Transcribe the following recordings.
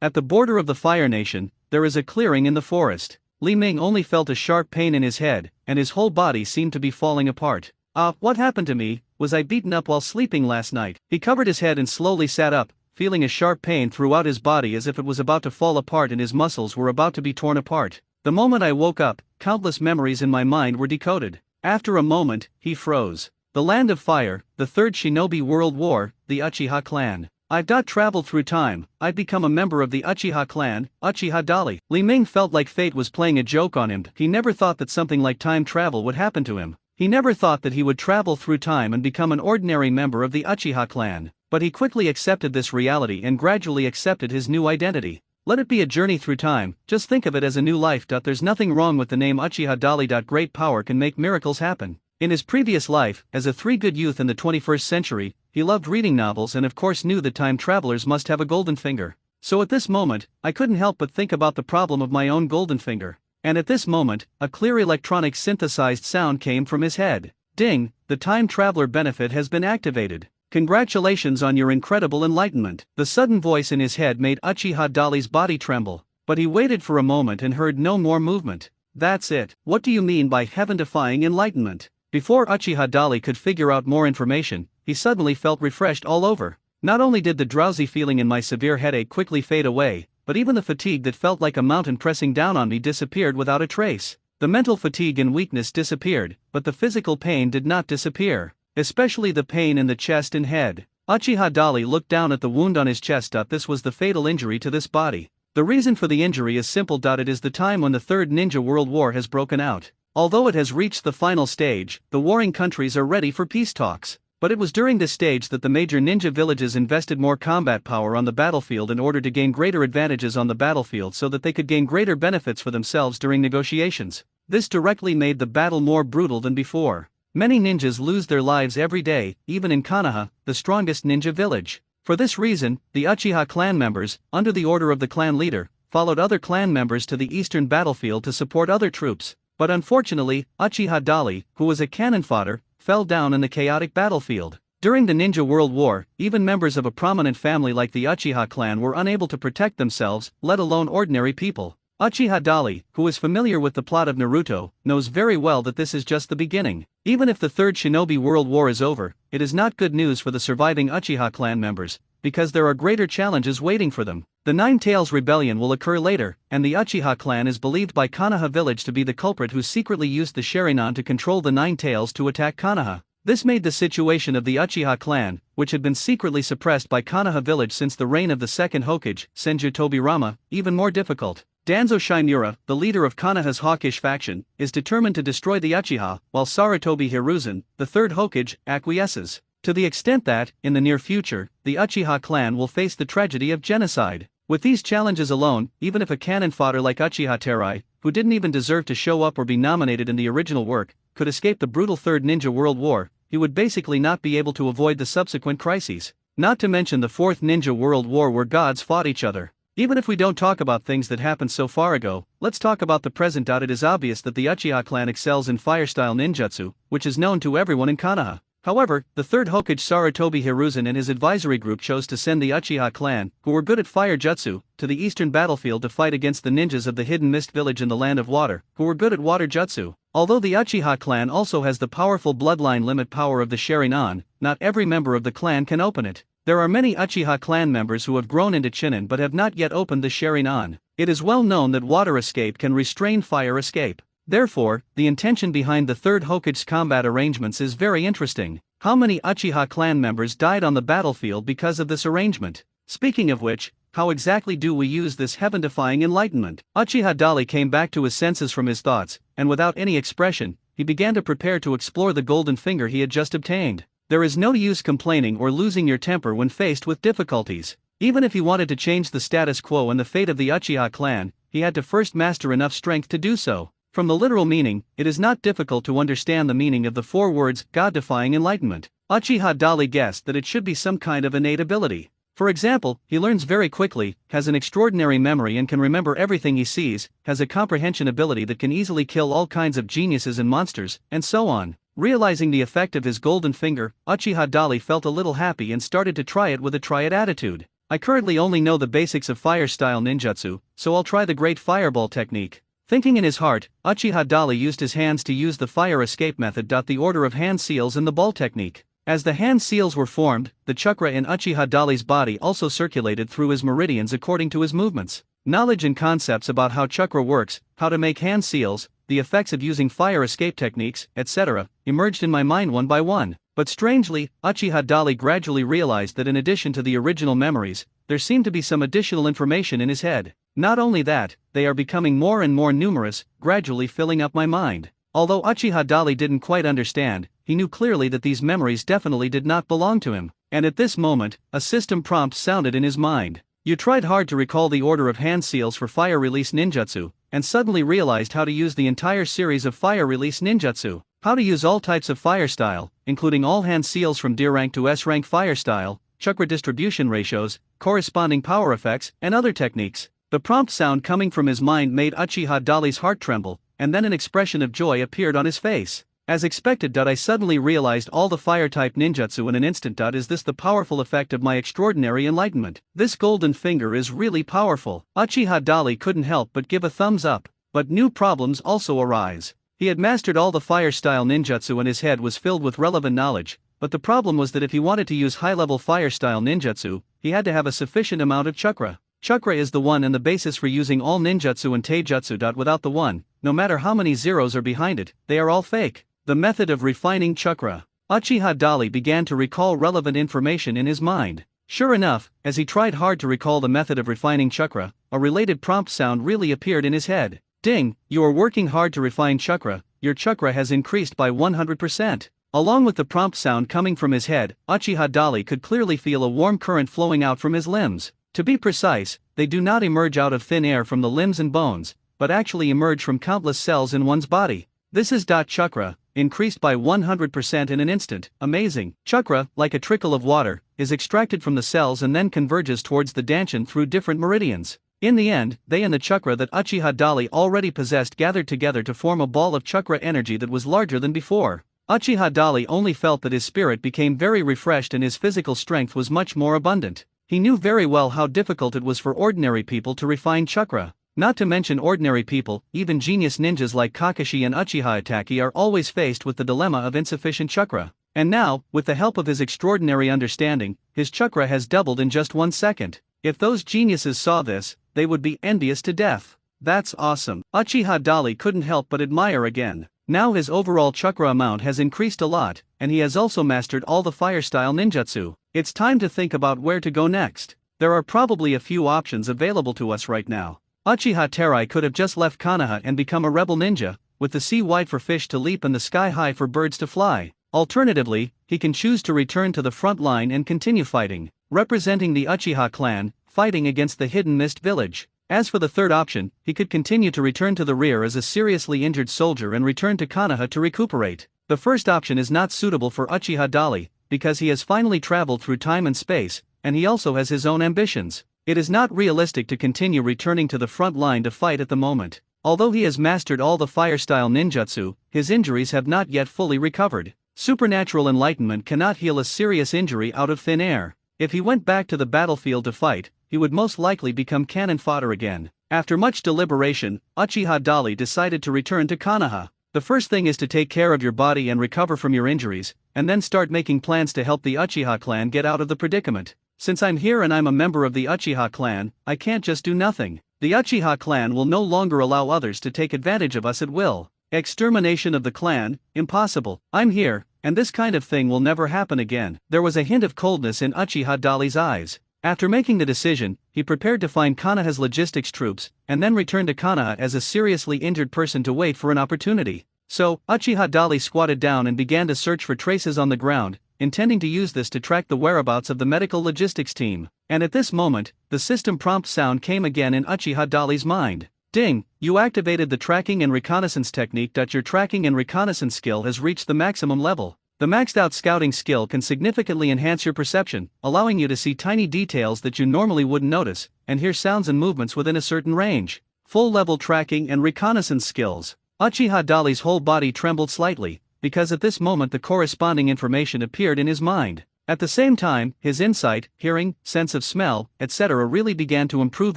At the border of the Fire Nation, there is a clearing in the forest. Li Ming only felt a sharp pain in his head, and his whole body seemed to be falling apart. What happened to me? Was I beaten up while sleeping last night? He covered his head and slowly sat up, feeling a sharp pain throughout his body as if it was about to fall apart and his muscles were about to be torn apart. The moment I woke up, countless memories in my mind were decoded. After a moment, he froze. The Land of Fire, the Third Shinobi World War, the Uchiha clan. I've traveled through time. I've become a member of the Uchiha clan, Uchiha Dali. Li Ming felt like fate was playing a joke on him. He never thought that something like time travel would happen to him. He never thought that he would travel through time and become an ordinary member of the Uchiha clan. But he quickly accepted this reality and gradually accepted his new identity. Let it be a journey through time, just think of it as a new life. There's nothing wrong with the name Uchiha Dali. Great power can make miracles happen. In his previous life, as a three-good youth in the 21st century, he loved reading novels and of course knew that time travelers must have a golden finger. So at this moment, I couldn't help but think about the problem of my own golden finger. And at this moment, a clear electronic synthesized sound came from his head. Ding, the time traveler benefit has been activated. Congratulations on your incredible enlightenment. The sudden voice in his head made Uchiha Dali's body tremble, but he waited for a moment and heard no more movement. That's it. What do you mean by heaven-defying enlightenment? Before Uchiha Dali could figure out more information, he suddenly felt refreshed all over. Not only did the drowsy feeling in my severe headache quickly fade away, but even the fatigue that felt like a mountain pressing down on me disappeared without a trace. The mental fatigue and weakness disappeared, but the physical pain did not disappear, especially the pain in the chest and head. Uchiha Dali looked down at the wound on his chest. This was the fatal injury to this body. The reason for the injury is simple. It is the time when the Third Ninja World War has broken out. Although it has reached the final stage, the warring countries are ready for peace talks. But it was during this stage that the major ninja villages invested more combat power on the battlefield in order to gain greater advantages on the battlefield so that they could gain greater benefits for themselves during negotiations. This directly made the battle more brutal than before. Many ninjas lose their lives every day, even in Konoha, the strongest ninja village. For this reason, the Uchiha clan members, under the order of the clan leader, followed other clan members to the eastern battlefield to support other troops. But unfortunately, Uchiha Dali, who was a cannon fodder, fell down in the chaotic battlefield. During the Ninja World War, even members of a prominent family like the Uchiha clan were unable to protect themselves, let alone ordinary people. Uchiha Dali, who is familiar with the plot of Naruto, knows very well that this is just the beginning. Even if the Third Shinobi World War is over, it is not good news for the surviving Uchiha clan members, because there are greater challenges waiting for them. The Nine Tails Rebellion will occur later, and the Uchiha clan is believed by Konoha village to be the culprit who secretly used the Sharingan to control the Nine Tails to attack Konoha. This made the situation of the Uchiha clan, which had been secretly suppressed by Konoha village since the reign of the second Hokage, Senju Tobirama, even more difficult. Danzo Shinura, the leader of Konoha's hawkish faction, is determined to destroy the Uchiha, while Sarutobi Hiruzen, the third Hokage, acquiesces. To the extent that, in the near future, the Uchiha clan will face the tragedy of genocide. With these challenges alone, even if a cannon fodder like Uchiha Terai, who didn't even deserve to show up or be nominated in the original work, could escape the brutal Third Ninja World War, he would basically not be able to avoid the subsequent crises. Not to mention the Fourth Ninja World War where gods fought each other. Even if we don't talk about things that happened so far ago, let's talk about the present. It is obvious that the Uchiha clan excels in fire-style ninjutsu, which is known to everyone in Konoha. However, the third Hokage Sarutobi Hiruzen and his advisory group chose to send the Uchiha clan, who were good at fire jutsu, to the eastern battlefield to fight against the ninjas of the Hidden Mist village in the Land of Water, who were good at water jutsu. Although the Uchiha clan also has the powerful bloodline limit power of the Sharingan, not every member of the clan can open it. There are many Uchiha clan members who have grown into Chunin but have not yet opened the Sharingan. It is well known that water escape can restrain fire escape. Therefore, the intention behind the third Hokage's combat arrangements is very interesting. How many Uchiha clan members died on the battlefield because of this arrangement? Speaking of which, how exactly do we use this heaven-defying enlightenment? Uchiha Dali came back to his senses from his thoughts, and without any expression, he began to prepare to explore the golden finger he had just obtained. There is no use complaining or losing your temper when faced with difficulties. Even if he wanted to change the status quo and the fate of the Uchiha clan, he had to first master enough strength to do so. From the literal meaning, it is not difficult to understand the meaning of the four words, God-defying enlightenment. Uchiha Dali guessed that it should be some kind of innate ability. For example, he learns very quickly, has an extraordinary memory and can remember everything he sees, has a comprehension ability that can easily kill all kinds of geniuses and monsters, and so on. Realizing the effect of his golden finger, Uchiha Dali felt a little happy and started to try it with a try it attitude. I currently only know the basics of fire-style ninjutsu, so I'll try the Great Fireball technique. Thinking in his heart, Uchiha Dali used his hands to use the fire escape method. The order of hand seals in the ball technique. As the hand seals were formed, the chakra in Uchiha Dali's body also circulated through his meridians according to his movements. Knowledge and concepts about how chakra works, how to make hand seals, the effects of using fire escape techniques, etc., emerged in my mind one by one. But strangely, Uchiha Dali gradually realized that in addition to the original memories, there seemed to be some additional information in his head. Not only that, they are becoming more and more numerous, gradually filling up my mind. Although Uchiha Dali didn't quite understand, he knew clearly that these memories definitely did not belong to him. And at this moment, a system prompt sounded in his mind. You tried hard to recall the order of hand seals for fire release ninjutsu, and suddenly realized how to use the entire series of fire release ninjutsu. How to use all types of fire style, including all hand seals from D rank to S rank fire style, chakra distribution ratios, corresponding power effects, and other techniques. The prompt sound coming from his mind made Uchiha Dali's heart tremble, and then an expression of joy appeared on his face. As expected, I suddenly realized all the fire-type ninjutsu in an instant. Is this the powerful effect of my extraordinary enlightenment? This golden finger is really powerful. Uchiha Dali couldn't help but give a thumbs up, but new problems also arise. He had mastered all the fire-style ninjutsu and his head was filled with relevant knowledge, but the problem was that if he wanted to use high-level fire-style ninjutsu, he had to have a sufficient amount of chakra. Chakra is the one and the basis for using all ninjutsu and taijutsu. Without the one, no matter how many zeros are behind it, they are all fake. The method of refining chakra. Uchiha Dali began to recall relevant information in his mind. Sure enough, as he tried hard to recall the method of refining chakra, a related prompt sound really appeared in his head. Ding, you are working hard to refine chakra, your chakra has increased by 100%. Along with the prompt sound coming from his head, Uchiha Dali could clearly feel a warm current flowing out from his limbs. To be precise, they do not emerge out of thin air from the limbs and bones, but actually emerge from countless cells in one's body. This is chakra, increased by 100% in an instant. Amazing. Chakra, like a trickle of water, is extracted from the cells and then converges towards the danchan through different meridians. In the end, they and the chakra that Uchiha Dali already possessed gathered together to form a ball of chakra energy that was larger than before. Uchiha Dali only felt that his spirit became very refreshed and his physical strength was much more abundant. He knew very well how difficult it was for ordinary people to refine chakra. Not to mention ordinary people, even genius ninjas like Kakashi and Uchiha Itachi are always faced with the dilemma of insufficient chakra. And now, with the help of his extraordinary understanding, his chakra has doubled in just 1 second. If those geniuses saw this, they would be envious to death. That's awesome. Uchiha Dali couldn't help but admire again. Now his overall chakra amount has increased a lot, and he has also mastered all the fire-style ninjutsu. It's time to think about where to go next. There are probably a few options available to us right now. Uchiha Terai could have just left Konoha and become a rebel ninja, with the sea wide for fish to leap and the sky high for birds to fly. Alternatively, he can choose to return to the front line and continue fighting, representing the Uchiha clan, fighting against the Hidden Mist village. As for the third option, he could continue to return to the rear as a seriously injured soldier and return to Konoha to recuperate. The first option is not suitable for Uchiha Dali, because he has finally traveled through time and space, and he also has his own ambitions. It is not realistic to continue returning to the front line to fight at the moment. Although he has mastered all the fire-style ninjutsu, his injuries have not yet fully recovered. Supernatural enlightenment cannot heal a serious injury out of thin air. If he went back to the battlefield to fight, he would most likely become cannon fodder again. After much deliberation, Uchiha Dali decided to return to Konoha. The first thing is to take care of your body and recover from your injuries, and then start making plans to help the Uchiha clan get out of the predicament. Since I'm here and I'm a member of the Uchiha clan, I can't just do nothing. The Uchiha clan will no longer allow others to take advantage of us at will. Extermination of the clan? Impossible. I'm here, and this kind of thing will never happen again. There was a hint of coldness in Uchiha Dali's eyes. After making the decision, he prepared to find Konoha's logistics troops, and then return to Konoha as a seriously injured person to wait for an opportunity. So, Uchiha Dali squatted down and began to search for traces on the ground, intending to use this to track the whereabouts of the medical logistics team. And at this moment, the system prompt sound came again in Uchiha Dali's mind. Ding, you activated the tracking and reconnaissance technique. Your tracking and reconnaissance skill has reached the maximum level. The maxed out scouting skill can significantly enhance your perception, allowing you to see tiny details that you normally wouldn't notice, and hear sounds and movements within a certain range. Full level tracking and reconnaissance skills. Uchiha Dali's whole body trembled slightly, because at this moment the corresponding information appeared in his mind. At the same time, his insight, hearing, sense of smell, etc. really began to improve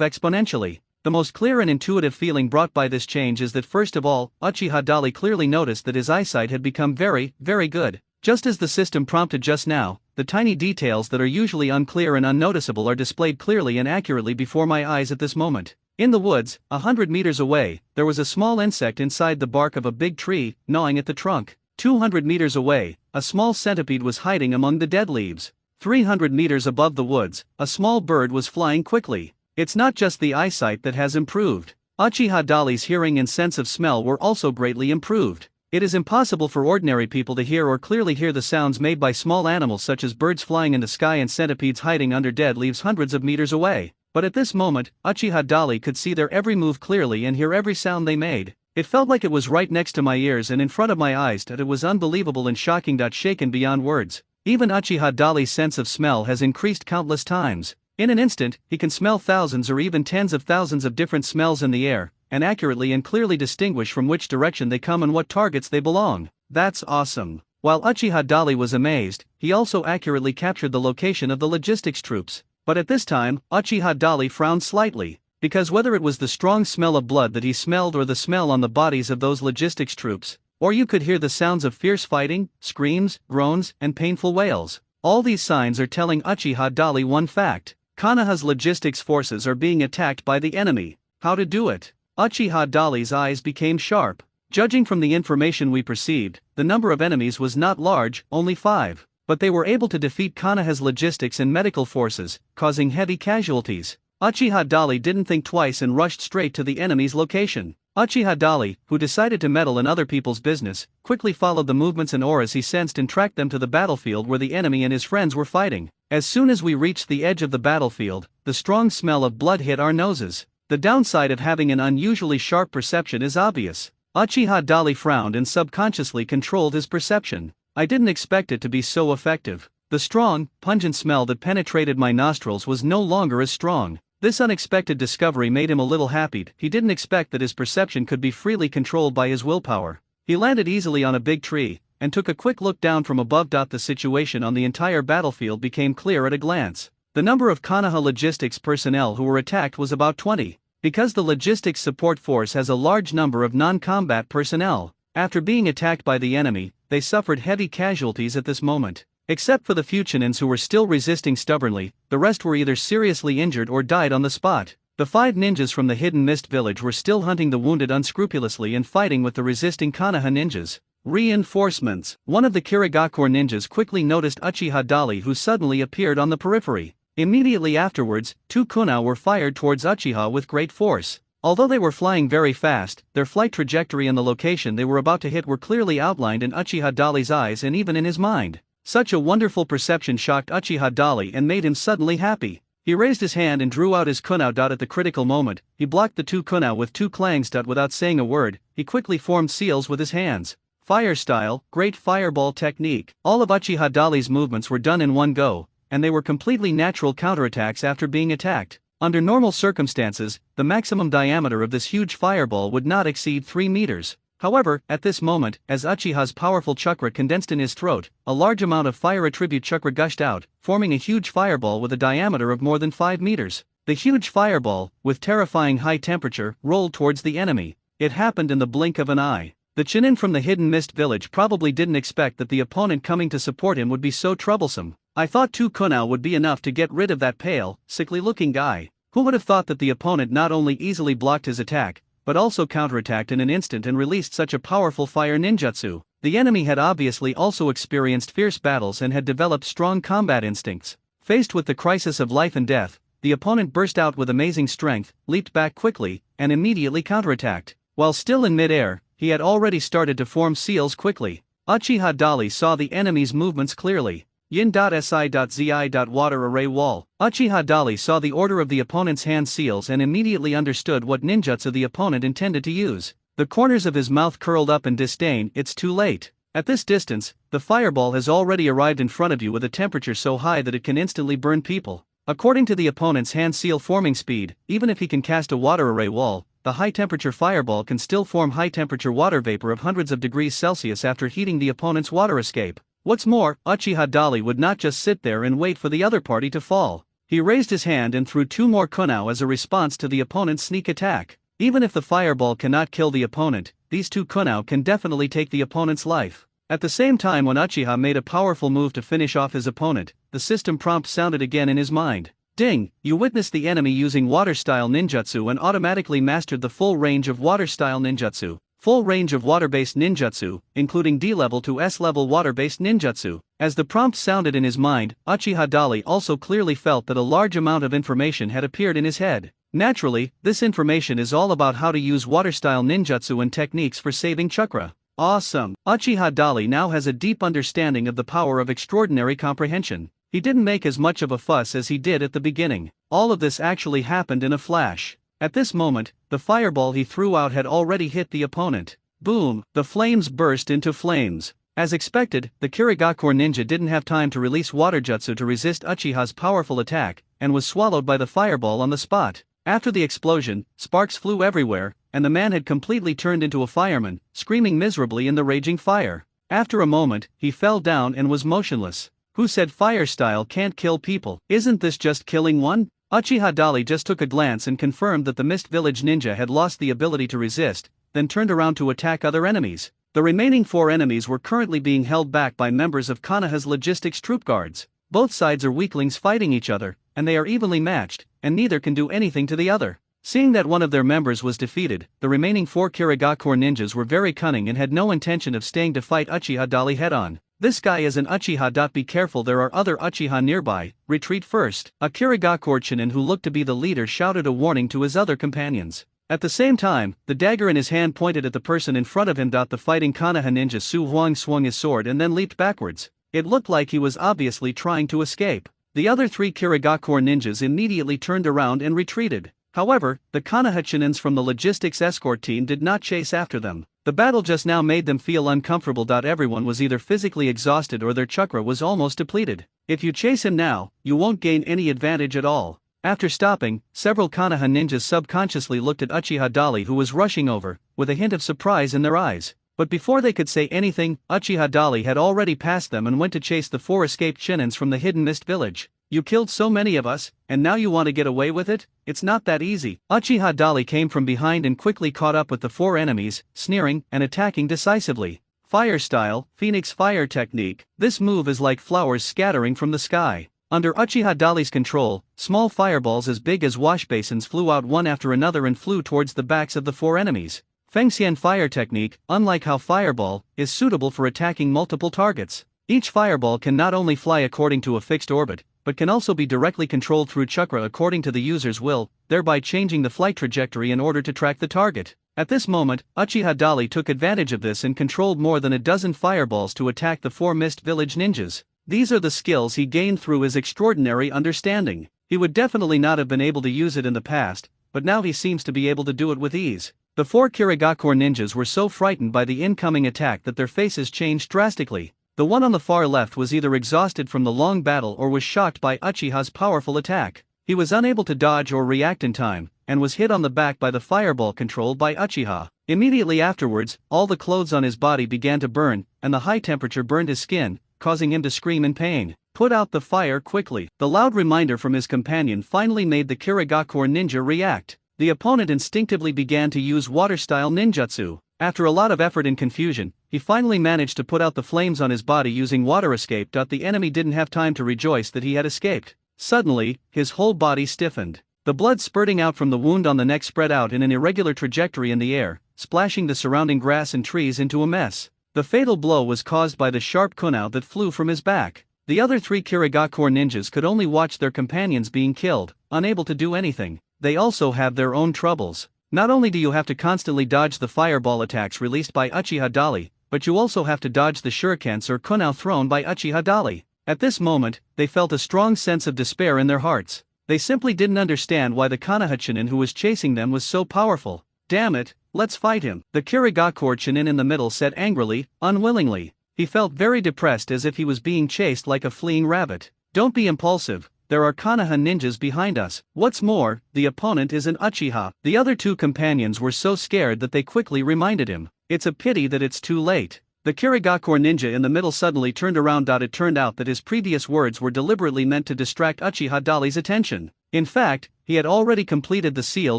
exponentially. The most clear and intuitive feeling brought by this change is that first of all, Uchiha Dali clearly noticed that his eyesight had become very, very good. Just as the system prompted just now, the tiny details that are usually unclear and unnoticeable are displayed clearly and accurately before my eyes at this moment. In the woods, 100 meters away, there was a small insect inside the bark of a big tree, gnawing at the trunk. 200 meters away, a small centipede was hiding among the dead leaves. 300 meters above the woods, a small bird was flying quickly. It's not just the eyesight that has improved. Uchiha Dali's hearing and sense of smell were also greatly improved. It is impossible for ordinary people to hear or clearly hear the sounds made by small animals such as birds flying in the sky and centipedes hiding under dead leaves hundreds of meters away. But at this moment, Uchiha Dali could see their every move clearly and hear every sound they made. It felt like it was right next to my ears and in front of my eyes, that it was unbelievable and shocking. Shaken beyond words. Even Uchiha Dali's sense of smell has increased countless times. In an instant, he can smell thousands or even tens of thousands of different smells in the air, and accurately and clearly distinguish from which direction they come and what targets they belong. That's awesome. While Uchiha Dali was amazed, he also accurately captured the location of the logistics troops. But at this time, Uchiha Dali frowned slightly, because whether it was the strong smell of blood that he smelled or the smell on the bodies of those logistics troops, or you could hear the sounds of fierce fighting, screams, groans, and painful wails, all these signs are telling Uchiha Dali one fact: Konoha's logistics forces are being attacked by the enemy. How to do it? Uchiha Dali's eyes became sharp. Judging from the information we perceived, the number of enemies was not large, only 5. But they were able to defeat Konoha's logistics and medical forces, causing heavy casualties. Uchiha Dali didn't think twice and rushed straight to the enemy's location. Uchiha Dali, who decided to meddle in other people's business, quickly followed the movements and auras he sensed and tracked them to the battlefield where the enemy and his friends were fighting. As soon as we reached the edge of the battlefield, the strong smell of blood hit our noses. The downside of having an unusually sharp perception is obvious. Uchiha Dali frowned and subconsciously controlled his perception. I didn't expect it to be so effective. The strong, pungent smell that penetrated my nostrils was no longer as strong. This unexpected discovery made him a little happy. He didn't expect that his perception could be freely controlled by his willpower. He landed easily on a big tree, and took a quick look down from above. The situation on the entire battlefield became clear at a glance. The number of Konoha logistics personnel who were attacked was about 20. Because the logistics support force has a large number of non-combat personnel, after being attacked by the enemy, they suffered heavy casualties at this moment. Except for the few Chunins who were still resisting stubbornly, the rest were either seriously injured or died on the spot. The 5 ninjas from the Hidden Mist village were still hunting the wounded unscrupulously and fighting with the resisting Konoha ninjas. Reinforcements. One of the Kirigakure ninjas quickly noticed Uchiha Dali, who suddenly appeared on the periphery. Immediately afterwards, 2 kunai were fired towards Uchiha with great force. Although they were flying very fast, their flight trajectory and the location they were about to hit were clearly outlined in Uchiha Dali's eyes and even in his mind. Such a wonderful perception shocked Uchiha Dali and made him suddenly happy. He raised his hand and drew out his kunai. At the critical moment, he blocked the 2 kunai with 2 clangs. Without saying a word, he quickly formed seals with his hands. Fire style, great fireball technique. All of Uchiha Dali's movements were done in one go, and they were completely natural counterattacks after being attacked. Under normal circumstances, the maximum diameter of this huge fireball would not exceed 3 meters. However, at this moment, as Uchiha's powerful chakra condensed in his throat, a large amount of fire attribute chakra gushed out, forming a huge fireball with a diameter of more than 5 meters. The huge fireball, with terrifying high temperature, rolled towards the enemy. It happened in the blink of an eye. The Chunin from the Hidden Mist village probably didn't expect that the opponent coming to support him would be so troublesome. I thought 2 kunai would be enough to get rid of that pale, sickly-looking guy. Who would have thought that the opponent not only easily blocked his attack, but also counterattacked in an instant and released such a powerful fire ninjutsu? The enemy had obviously also experienced fierce battles and had developed strong combat instincts. Faced with the crisis of life and death, the opponent burst out with amazing strength, leaped back quickly, and immediately counterattacked. While still in mid-air, he had already started to form seals quickly. Uchiha Dali saw the enemy's movements clearly. Yin.si.zi. Water array wall. Uchiha Dali saw the order of the opponent's hand seals and immediately understood what ninjutsu the opponent intended to use. The corners of his mouth curled up in disdain. It's too late. At this distance, the fireball has already arrived in front of you with a temperature so high that it can instantly burn people. According to the opponent's hand seal forming speed, even if he can cast a water array wall, the high-temperature fireball can still form high-temperature water vapor of hundreds of degrees Celsius after heating the opponent's water escape. What's more, Uchiha Dali would not just sit there and wait for the other party to fall. He raised his hand and threw 2 more kunao as a response to the opponent's sneak attack. Even if the fireball cannot kill the opponent, these 2 kunao can definitely take the opponent's life. At the same time, when Uchiha made a powerful move to finish off his opponent, the system prompt sounded again in his mind. Ding! You witnessed the enemy using water-style ninjutsu and automatically mastered the full range of water-style ninjutsu. Full range of water-based ninjutsu, including D-level to S-level water-based ninjutsu. As the prompt sounded in his mind, Uchiha Dali also clearly felt that a large amount of information had appeared in his head. Naturally, this information is all about how to use water-style ninjutsu and techniques for saving chakra. Awesome! Uchiha Dali now has a deep understanding of the power of extraordinary comprehension. He didn't make as much of a fuss as he did at the beginning. All of this actually happened in a flash. At this moment, the fireball he threw out had already hit the opponent. Boom! The flames burst into flames. As expected, the Kirigakure ninja didn't have time to release water jutsu to resist Uchiha's powerful attack, and was swallowed by the fireball on the spot. After the explosion, sparks flew everywhere, and the man had completely turned into a fireman, screaming miserably in the raging fire. After a moment, he fell down and was motionless. Who said fire style can't kill people? Isn't this just killing one? Uchiha Dali just took a glance and confirmed that the Mist Village ninja had lost the ability to resist, then turned around to attack other enemies. The remaining 4 enemies were currently being held back by members of Konoha's logistics troop guards. Both sides are weaklings fighting each other, and they are evenly matched, and neither can do anything to the other. Seeing that one of their members was defeated, the remaining 4 Kirigakure ninjas were very cunning and had no intention of staying to fight Uchiha Dali head-on. This guy is an Uchiha. Be careful, there are other Uchiha nearby, retreat first. A Kirigakure Chunin who looked to be the leader shouted a warning to his other companions. At the same time, the dagger in his hand pointed at the person in front of him. The fighting Konoha ninja Su Huang swung his sword and then leaped backwards. It looked like he was obviously trying to escape. The other 3 Kirigakure ninjas immediately turned around and retreated. However, the Konoha Chunins from the logistics escort team did not chase after them. The battle just now made them feel uncomfortable. Everyone was either physically exhausted or their chakra was almost depleted. If you chase him now, you won't gain any advantage at all. After stopping, several Konoha ninjas subconsciously looked at Uchiha Dali, who was rushing over, with a hint of surprise in their eyes. But before they could say anything, Uchiha Dali had already passed them and went to chase the 4 escaped Shinins from the hidden Mist Village. You killed so many of us, and now you want to get away with it? It's not that easy. Uchiha Dali came from behind and quickly caught up with the 4 enemies, sneering and attacking decisively. Fire style, Phoenix Fire technique. This move is like flowers scattering from the sky. Under Uchiha Dali's control, small fireballs as big as wash basins flew out one after another and flew towards the backs of the 4 enemies. Fengxian Fire technique, unlike how Fireball, is suitable for attacking multiple targets. Each fireball can not only fly according to a fixed orbit, but can also be directly controlled through chakra according to the user's will, thereby changing the flight trajectory in order to track the target. At this moment, Uchiha Dali took advantage of this and controlled more than a dozen fireballs to attack the 4 Mist Village ninjas. These are the skills he gained through his extraordinary understanding. He would definitely not have been able to use it in the past, but now he seems to be able to do it with ease. The 4 Kirigakure ninjas were so frightened by the incoming attack that their faces changed drastically. The one on the far left was either exhausted from the long battle or was shocked by Uchiha's powerful attack. He was unable to dodge or react in time, and was hit on the back by the fireball controlled by Uchiha. Immediately afterwards, all the clothes on his body began to burn, and the high temperature burned his skin, causing him to scream in pain. Put out the fire quickly. The loud reminder from his companion finally made the Kirigakure ninja react. The opponent instinctively began to use water-style ninjutsu. After a lot of effort and confusion, he finally managed to put out the flames on his body using water escape. The enemy didn't have time to rejoice that he had escaped. Suddenly, his whole body stiffened. The blood spurting out from the wound on the neck spread out in an irregular trajectory in the air, splashing the surrounding grass and trees into a mess. The fatal blow was caused by the sharp kunao that flew from his back. The other 3 Kirigakure ninjas could only watch their companions being killed, unable to do anything. They also have their own troubles. Not only do you have to constantly dodge the fireball attacks released by Uchiha Dali, but you also have to dodge the shurikens or kunao thrown by Uchiha Dali. At this moment, they felt a strong sense of despair in their hearts. They simply didn't understand why the Konoha Chunin who was chasing them was so powerful. Damn it, let's fight him. The Kirigakure Chunin in the middle said angrily, unwillingly. He felt very depressed, as if he was being chased like a fleeing rabbit. Don't be impulsive. There are Konoha ninjas behind us. What's more, the opponent is an Uchiha. The other 2 companions were so scared that they quickly reminded him. It's a pity that it's too late. The Kirigakure ninja in the middle suddenly turned around. It turned out that his previous words were deliberately meant to distract Uchiha Dali's attention. In fact, he had already completed the seal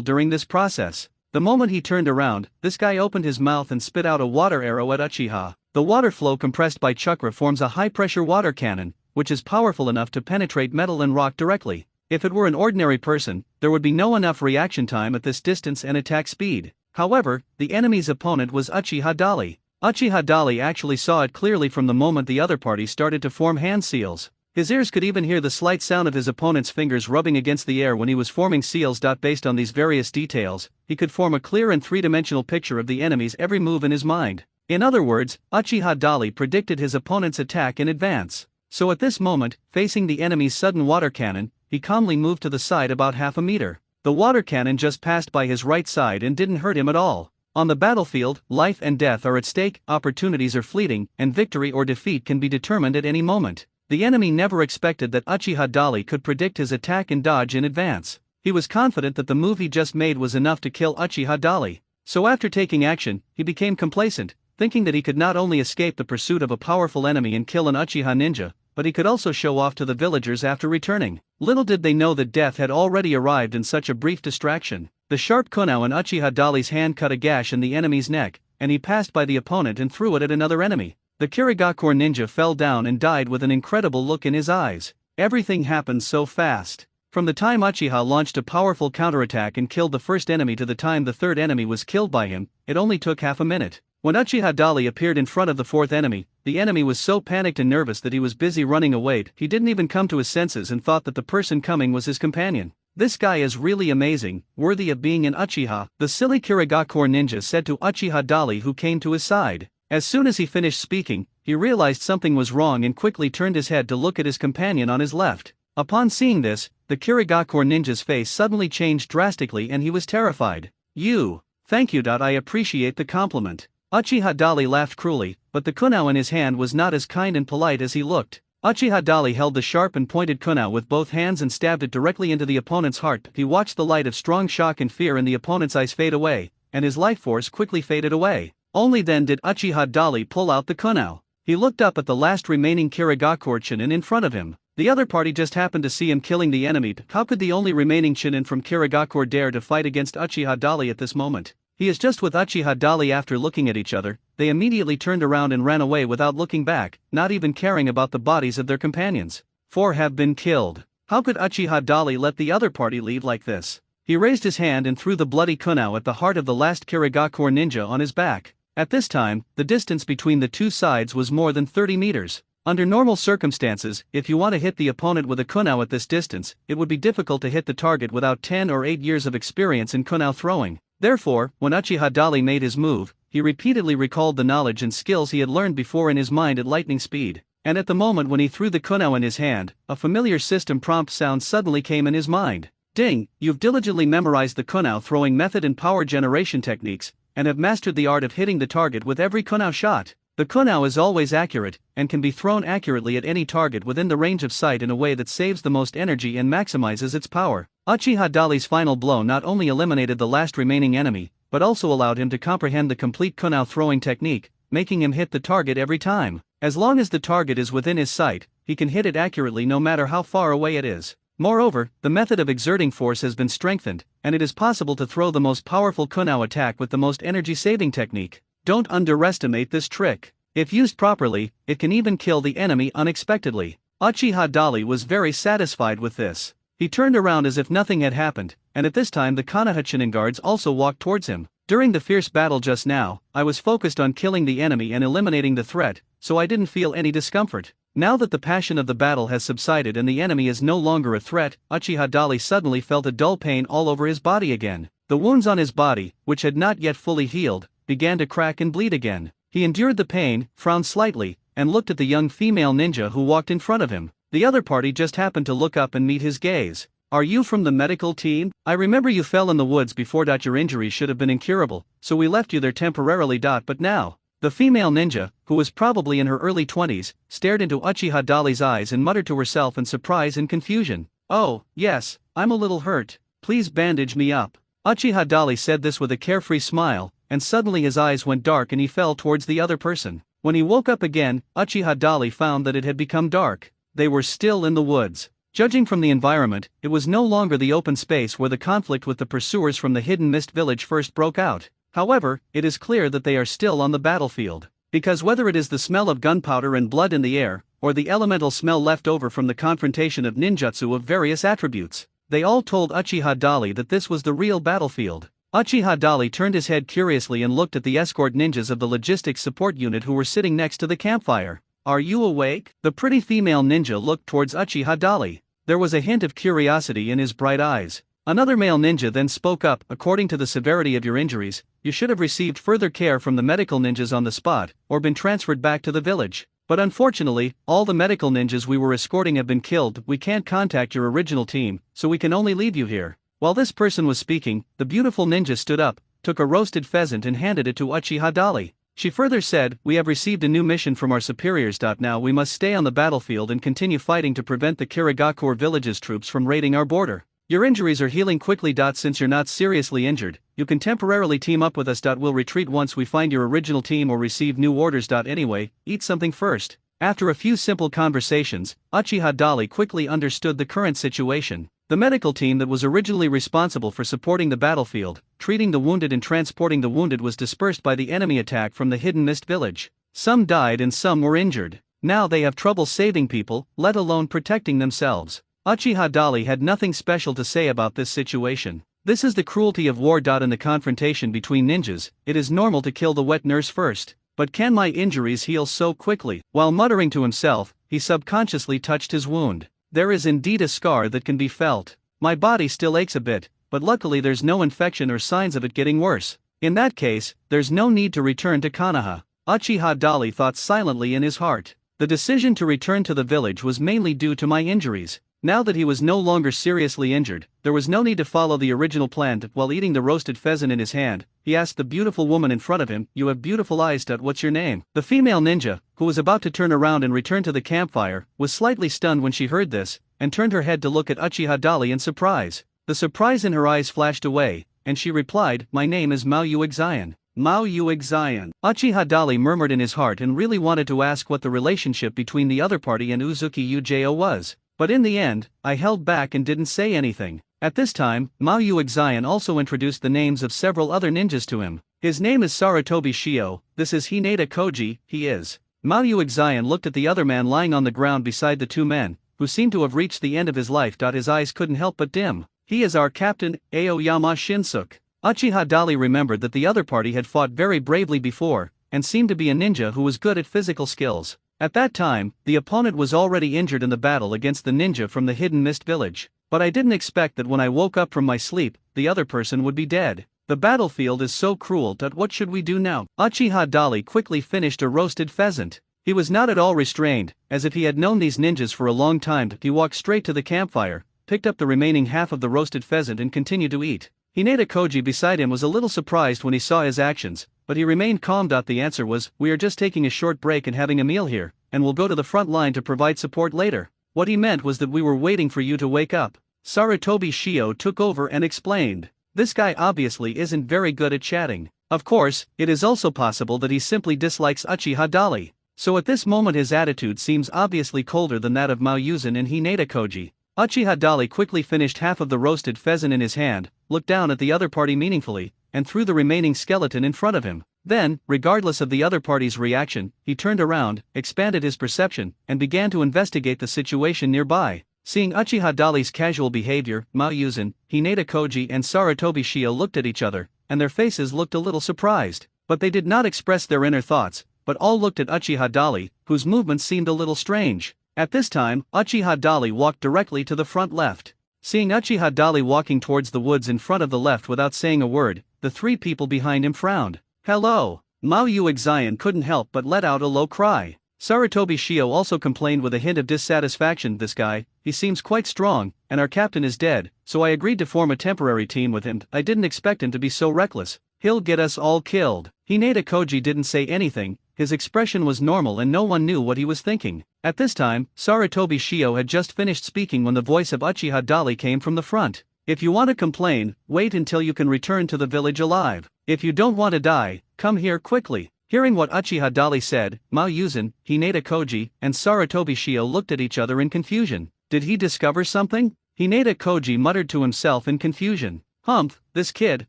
during this process. The moment he turned around, this guy opened his mouth and spit out a water arrow at Uchiha. The water flow compressed by chakra forms a high-pressure water cannon, which is powerful enough to penetrate metal and rock directly. If it were an ordinary person, there would be no enough reaction time at this distance and attack speed. However, the enemy's opponent was Uchiha Dali. Uchiha Dali actually saw it clearly from the moment the other party started to form hand seals. His ears could even hear the slight sound of his opponent's fingers rubbing against the air when he was forming seals. Based on these various details, he could form a clear and three-dimensional picture of the enemy's every move in his mind. In other words, Uchiha Dali predicted his opponent's attack in advance. So at this moment, facing the enemy's sudden water cannon, he calmly moved to the side about half a meter. The water cannon just passed by his right side and didn't hurt him at all. On the battlefield, life and death are at stake, opportunities are fleeting, and victory or defeat can be determined at any moment. The enemy never expected that Uchiha Dali could predict his attack and dodge in advance. He was confident that the move he just made was enough to kill Uchiha Dali. So after taking action, he became complacent, thinking that he could not only escape the pursuit of a powerful enemy and kill an Uchiha ninja, but he could also show off to the villagers after returning. Little did they know that death had already arrived in such a brief distraction. The sharp kunao in Uchiha Dali's hand cut a gash in the enemy's neck, and he passed by the opponent and threw it at another enemy. The Kirigakure ninja fell down and died with an incredible look in his eyes. Everything happened so fast. From the time Uchiha launched a powerful counterattack and killed the first enemy to the time the third enemy was killed by him, it only took half a minute. When Uchiha Dali appeared in front of the fourth enemy, the enemy was so panicked and nervous that he was busy running away. He didn't even come to his senses and thought that the person coming was his companion. This guy is really amazing, worthy of being an Uchiha, the silly Kirigakure ninja said to Uchiha Dali, who came to his side. As soon as he finished speaking, he realized something was wrong and quickly turned his head to look at his companion on his left. Upon seeing this, the Kirigakure ninja's face suddenly changed drastically and he was terrified. Thank you. I appreciate the compliment. Uchiha Dali laughed cruelly, but the kunao in his hand was not as kind and polite as he looked. Uchiha Dali held the sharp and pointed kunao with both hands and stabbed it directly into the opponent's heart. He watched the light of strong shock and fear in the opponent's eyes fade away, and his life force quickly faded away. Only then did Uchiha Dali pull out the kunao. He looked up at the last remaining Kirigakure Chunin in front of him. The other party just happened to see him killing the enemy. How could the only remaining Chunin from Kirigakure dare to fight against Uchiha Dali at this moment? He is just with Uchiha Dali. After looking at each other, they immediately turned around and ran away without looking back, not even caring about the bodies of their companions. 4 have been killed. How could Uchiha Dali let the other party leave like this? He raised his hand and threw the bloody kunao at the heart of the last Kirigakure ninja on his back. At this time, the distance between the two sides was more than 30 meters. Under normal circumstances, if you want to hit the opponent with a kunao at this distance, it would be difficult to hit the target without 10 or 8 years of experience in kunao throwing. Therefore, when Uchiha Dali made his move, he repeatedly recalled the knowledge and skills he had learned before in his mind at lightning speed. And at the moment when he threw the kunao in his hand, a familiar system prompt sound suddenly came in his mind. Ding, you've diligently memorized the kunao throwing method and power generation techniques, and have mastered the art of hitting the target with every kunao shot. The kunao is always accurate, and can be thrown accurately at any target within the range of sight in a way that saves the most energy and maximizes its power. Uchiha Dali's final blow not only eliminated the last remaining enemy, but also allowed him to comprehend the complete kunao throwing technique, making him hit the target every time. As long as the target is within his sight, he can hit it accurately no matter how far away it is. Moreover, the method of exerting force has been strengthened, and it is possible to throw the most powerful kunao attack with the most energy-saving technique. Don't underestimate this trick. If used properly, it can even kill the enemy unexpectedly. Uchiha Dali was very satisfied with this. He turned around as if nothing had happened, and at this time the Konoha Chunin guards also walked towards him. During the fierce battle just now, I was focused on killing the enemy and eliminating the threat, so I didn't feel any discomfort. Now that the passion of the battle has subsided and the enemy is no longer a threat, Uchiha Dali suddenly felt a dull pain all over his body again. The wounds on his body, which had not yet fully healed, began to crack and bleed again. He endured the pain, frowned slightly, and looked at the young female ninja who walked in front of him. The other party just happened to look up and meet his gaze. Are you from the medical team? I remember you fell in the woods before. Your injuries should have been incurable, so we left you there temporarily. But now. The female ninja, who was probably in her early 20s, stared into Uchiha Dali's eyes and muttered to herself in surprise and confusion. Oh, yes, I'm a little hurt. Please bandage me up. Uchiha Dali said this with a carefree smile, and suddenly his eyes went dark and he fell towards the other person. When he woke up again, Uchiha Dali found that it had become dark. They were still in the woods. Judging from the environment, it was no longer the open space where the conflict with the pursuers from the Hidden Mist village first broke out. However, it is clear that they are still on the battlefield. Because whether it is the smell of gunpowder and blood in the air, or the elemental smell left over from the confrontation of ninjutsu of various attributes, they all told Uchiha Dali that this was the real battlefield. Uchiha Dali turned his head curiously and looked at the escort ninjas of the logistics support unit who were sitting next to the campfire. "Are you awake?" The pretty female ninja looked towards Uchiha Dali. There was a hint of curiosity in his bright eyes. Another male ninja then spoke up. "According to the severity of your injuries, you should have received further care from the medical ninjas on the spot, or been transferred back to the village. But unfortunately, all the medical ninjas we were escorting have been killed. We can't contact your original team, so we can only leave you here." While this person was speaking, the beautiful ninja stood up, took a roasted pheasant and handed it to Uchiha Dali. She further said, "We have received a new mission from our superiors. Now we must stay on the battlefield and continue fighting to prevent the Kirigakure village's troops from raiding our border. Your injuries are healing quickly. Since you're not seriously injured, you can temporarily team up with us. We'll retreat once we find your original team or receive new orders. Anyway, eat something first." After a few simple conversations, Uchiha Dali quickly understood the current situation. The medical team that was originally responsible for supporting the battlefield, treating the wounded and transporting the wounded was dispersed by the enemy attack from the Hidden Mist village. Some died and some were injured. Now they have trouble saving people, let alone protecting themselves. Uchiha Dali had nothing special to say about this situation. This is the cruelty of war. In the confrontation between ninjas, it is normal to kill the wet nurse first. But can my injuries heal so quickly? While muttering to himself, he subconsciously touched his wound. There is indeed a scar that can be felt. My body still aches a bit, but luckily there's no infection or signs of it getting worse. In that case, there's no need to return to Konoha. Uchiha Dali thought silently in his heart. The decision to return to the village was mainly due to my injuries. Now that he was no longer seriously injured, there was no need to follow the original plan. While eating the roasted pheasant in his hand, he asked the beautiful woman in front of him, "You have beautiful eyes. What's your name?" The female ninja, who was about to turn around and return to the campfire, was slightly stunned when she heard this, and turned her head to look at Uchiha Dali in surprise. The surprise in her eyes flashed away, and she replied, "My name is Mao Uchiha." Mao Uchiha. Uchiha Dali murmured in his heart and really wanted to ask what the relationship between the other party and Uzuki Ujo was. But in the end, I held back and didn't say anything. At this time, Mao Uchiha also introduced the names of several other ninjas to him. "His name is Sarutobi Shio, this is Hinata Koji, he is." Mao Uchiha looked at the other man lying on the ground beside the two men, who seemed to have reached the end of his life. His eyes couldn't help but dim. "He is our captain, Aoyama Shinsuke." Uchiha Dali remembered that the other party had fought very bravely before, and seemed to be a ninja who was good at physical skills. At that time, the opponent was already injured in the battle against the ninja from the Hidden Mist village. But I didn't expect that when I woke up from my sleep, the other person would be dead. The battlefield is so cruel. What should we do now? Uchiha Dali quickly finished a roasted pheasant. He was not at all restrained, as if he had known these ninjas for a long time. He walked straight to the campfire, picked up the remaining half of the roasted pheasant and continued to eat. Hinata Koji beside him was a little surprised when he saw his actions, but he remained calm. The answer was, "We are just taking a short break and having a meal here, and we'll go to the front line to provide support later." What he meant was that we were waiting for you to wake up. Sarutobi Shio took over and explained. This guy obviously isn't very good at chatting. Of course, it is also possible that he simply dislikes Uchiha Dali. So at this moment his attitude seems obviously colder than that of Mao Yuzan and Hinata Koji. Uchiha Dali quickly finished half of the roasted pheasant in his hand, looked down at the other party meaningfully, and threw the remaining skeleton in front of him. Then, regardless of the other party's reaction, he turned around, expanded his perception, and began to investigate the situation nearby. Seeing Uchiha Dali's casual behavior, Mao Yuzan, Hinata Koji and Sarutobi Shio looked at each other, and their faces looked a little surprised. But they did not express their inner thoughts, but all looked at Uchiha Dali, whose movements seemed a little strange. At this time, Uchiha Dali walked directly to the front left. Seeing Uchiha Dali walking towards the woods in front of the left without saying a word, the three people behind him frowned. "Hello!" Mao Uchiha couldn't help but let out a low cry. Sarutobi Shio also complained with a hint of dissatisfaction. "This guy, he seems quite strong, and our captain is dead, so I agreed to form a temporary team with him. I didn't expect him to be so reckless. He'll get us all killed." Hinata Koji didn't say anything, his expression was normal and no one knew what he was thinking. At this time, Sarutobi Shio had just finished speaking when the voice of Uchiha Dali came from the front. "If you want to complain, wait until you can return to the village alive. If you don't want to die, come here quickly." Hearing what Uchiha Dali said, Mao Yuzin, Hinata Koji, and Sarutobi Shio looked at each other in confusion. Did he discover something? Hinata Koji muttered to himself in confusion. Humph, this kid,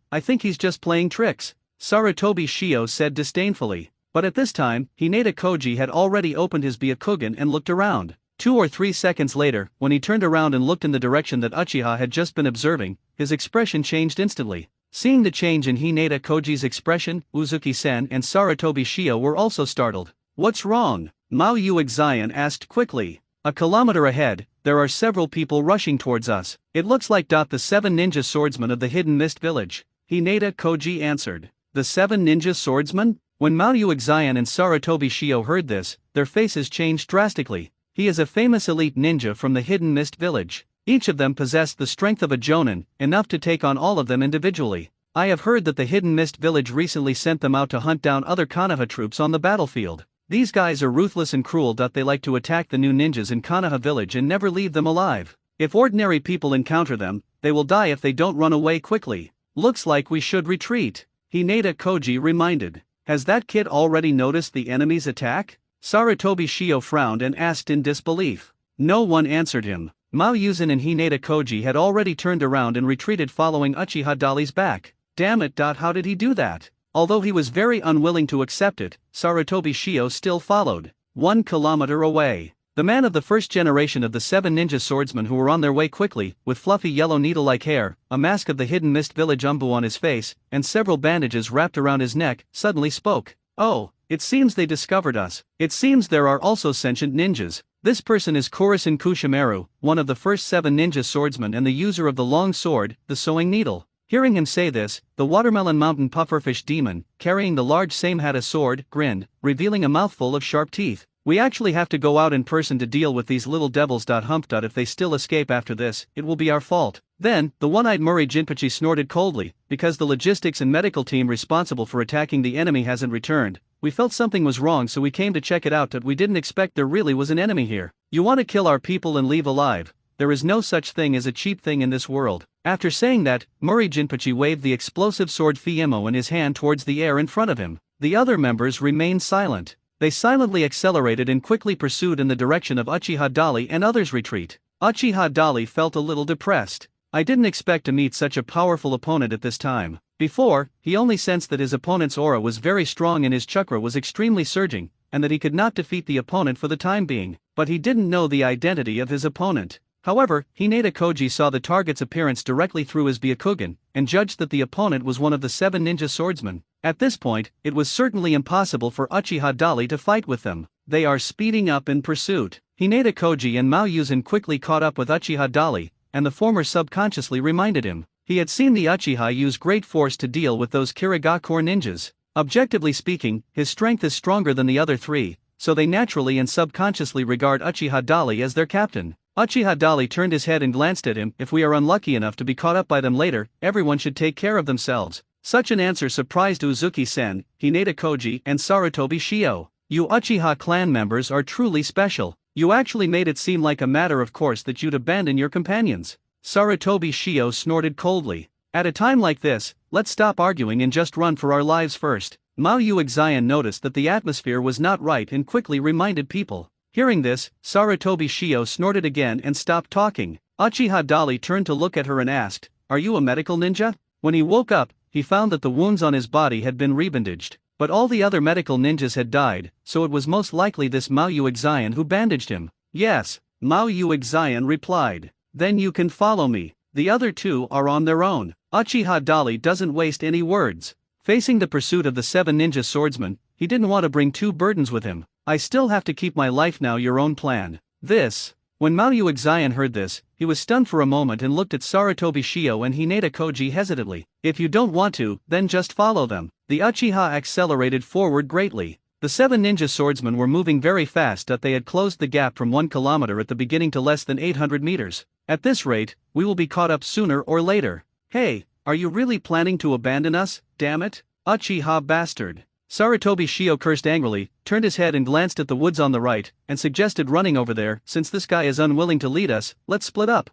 I think he's just playing tricks, Sarutobi Shio said disdainfully. But at this time, Hinata Koji had already opened his Byakugan and looked around. 2 or 3 seconds later, when he turned around and looked in the direction that Uchiha had just been observing, his expression changed instantly. Seeing the change in Hinata Koji's expression, Uzuki-sen and Sarutobi Shio were also startled. What's wrong? Mao Yuxian asked quickly. A kilometer ahead, there are several people rushing towards us. It looks like the 7 ninja swordsmen of the Hidden Mist Village, Hinata Koji answered. The 7 ninja swordsmen? When Mao Yuxian and Sarutobi Shio heard this, their faces changed drastically. He is a famous elite ninja from the Hidden Mist Village. Each of them possessed the strength of a jonin, enough to take on all of them individually. I have heard that the Hidden Mist Village recently sent them out to hunt down other Konoha troops on the battlefield. These guys are ruthless and cruel. They like to attack the new ninjas in Konoha village and never leave them alive. If ordinary people encounter them, they will die if they don't run away quickly. Looks like we should retreat, Hinata Koji reminded. Has that kid already noticed the enemy's attack? Sarutobi Shio frowned and asked in disbelief. No one answered him. Mao Yuzin and Hinata Koji had already turned around and retreated following Uchiha Dali's back. Damn it, how did he do that? Although he was very unwilling to accept it, Sarutobi Shio still followed. 1 kilometer away, the man of the first generation of the 7 ninja swordsmen who were on their way quickly, with fluffy yellow needle-like hair, a mask of the Hidden Mist Village umbu on his face, and several bandages wrapped around his neck, suddenly spoke. Oh, it seems they discovered us. It seems there are also sentient ninjas. This person is Kurisin Kushimaru, one of the first 7 ninja swordsmen and the user of the long sword, the sewing needle. Hearing him say this, the Watermelon Mountain Pufferfish demon, carrying the large Samehada sword, grinned, revealing a mouthful of sharp teeth. We actually have to go out in person to deal with these little devils. Hump. If they still escape after this, it will be our fault. Then, the one-eyed Murray Jinpachi snorted coldly, because the logistics and medical team responsible for attacking the enemy hasn't returned. We felt something was wrong, so we came to check it out. We didn't expect there really was an enemy here. You want to kill our people and leave alive? There is no such thing as a cheap thing in this world. After saying that, Murray Jinpachi waved the explosive sword Fiemo in his hand towards the air in front of him. The other members remained silent. They silently accelerated and quickly pursued in the direction of Uchiha Dali and others' retreat. Uchiha Dali felt a little depressed. I didn't expect to meet such a powerful opponent at this time. Before, he only sensed that his opponent's aura was very strong and his chakra was extremely surging, and that he could not defeat the opponent for the time being, but he didn't know the identity of his opponent. However, Hinata Koji saw the target's appearance directly through his Byakugan, and judged that the opponent was one of the 7 ninja swordsmen. At this point, it was certainly impossible for Uchiha Dali to fight with them. They are speeding up in pursuit. Hinata Koji and Mao Yuzin quickly caught up with Uchiha Dali, and the former subconsciously reminded him. He had seen the Uchiha use great force to deal with those Kirigakure ninjas. Objectively speaking, his strength is stronger than the other 3, so they naturally and subconsciously regard Uchiha Dali as their captain. Uchiha Dali turned his head and glanced at him. If we are unlucky enough to be caught up by them later, everyone should take care of themselves. Such an answer surprised Uzuki-sen, Hinata Koji, and Sarutobi Shio. You Uchiha clan members are truly special. You actually made it seem like a matter of course that you'd abandon your companions. Sarutobi Shio snorted coldly. At a time like this, let's stop arguing and just run for our lives first. Mao Yuxian noticed that the atmosphere was not right and quickly reminded people. Hearing this, Sarutobi Shio snorted again and stopped talking. Uchiha Dali turned to look at her and asked, "Are you a medical ninja?" When he woke up, he found that the wounds on his body had been rebandaged, but all the other medical ninjas had died, so it was most likely this Mao Yuxian who bandaged him. Yes, Mao Yuxian replied. Then you can follow me. The other 2 are on their own. Uchiha Dali doesn't waste any words. Facing the pursuit of the 7 ninja swordsmen, he didn't want to bring 2 burdens with him. I still have to keep my life now. Your own plan. When Mao Yuxian heard this, he was stunned for a moment and looked at Sarutobi Shio and Hinata Koji hesitantly. If you don't want to, then just follow them. The Uchiha accelerated forward greatly. The 7 ninja swordsmen were moving very fast. They had closed the gap from 1 kilometer at the beginning to less than 800 meters. At this rate, we will be caught up sooner or later. Hey, are you really planning to abandon us? Damn it, Uchiha bastard. Sarutobi Shio cursed angrily, turned his head and glanced at the woods on the right, and suggested running over there. Since this guy is unwilling to lead us, let's split up.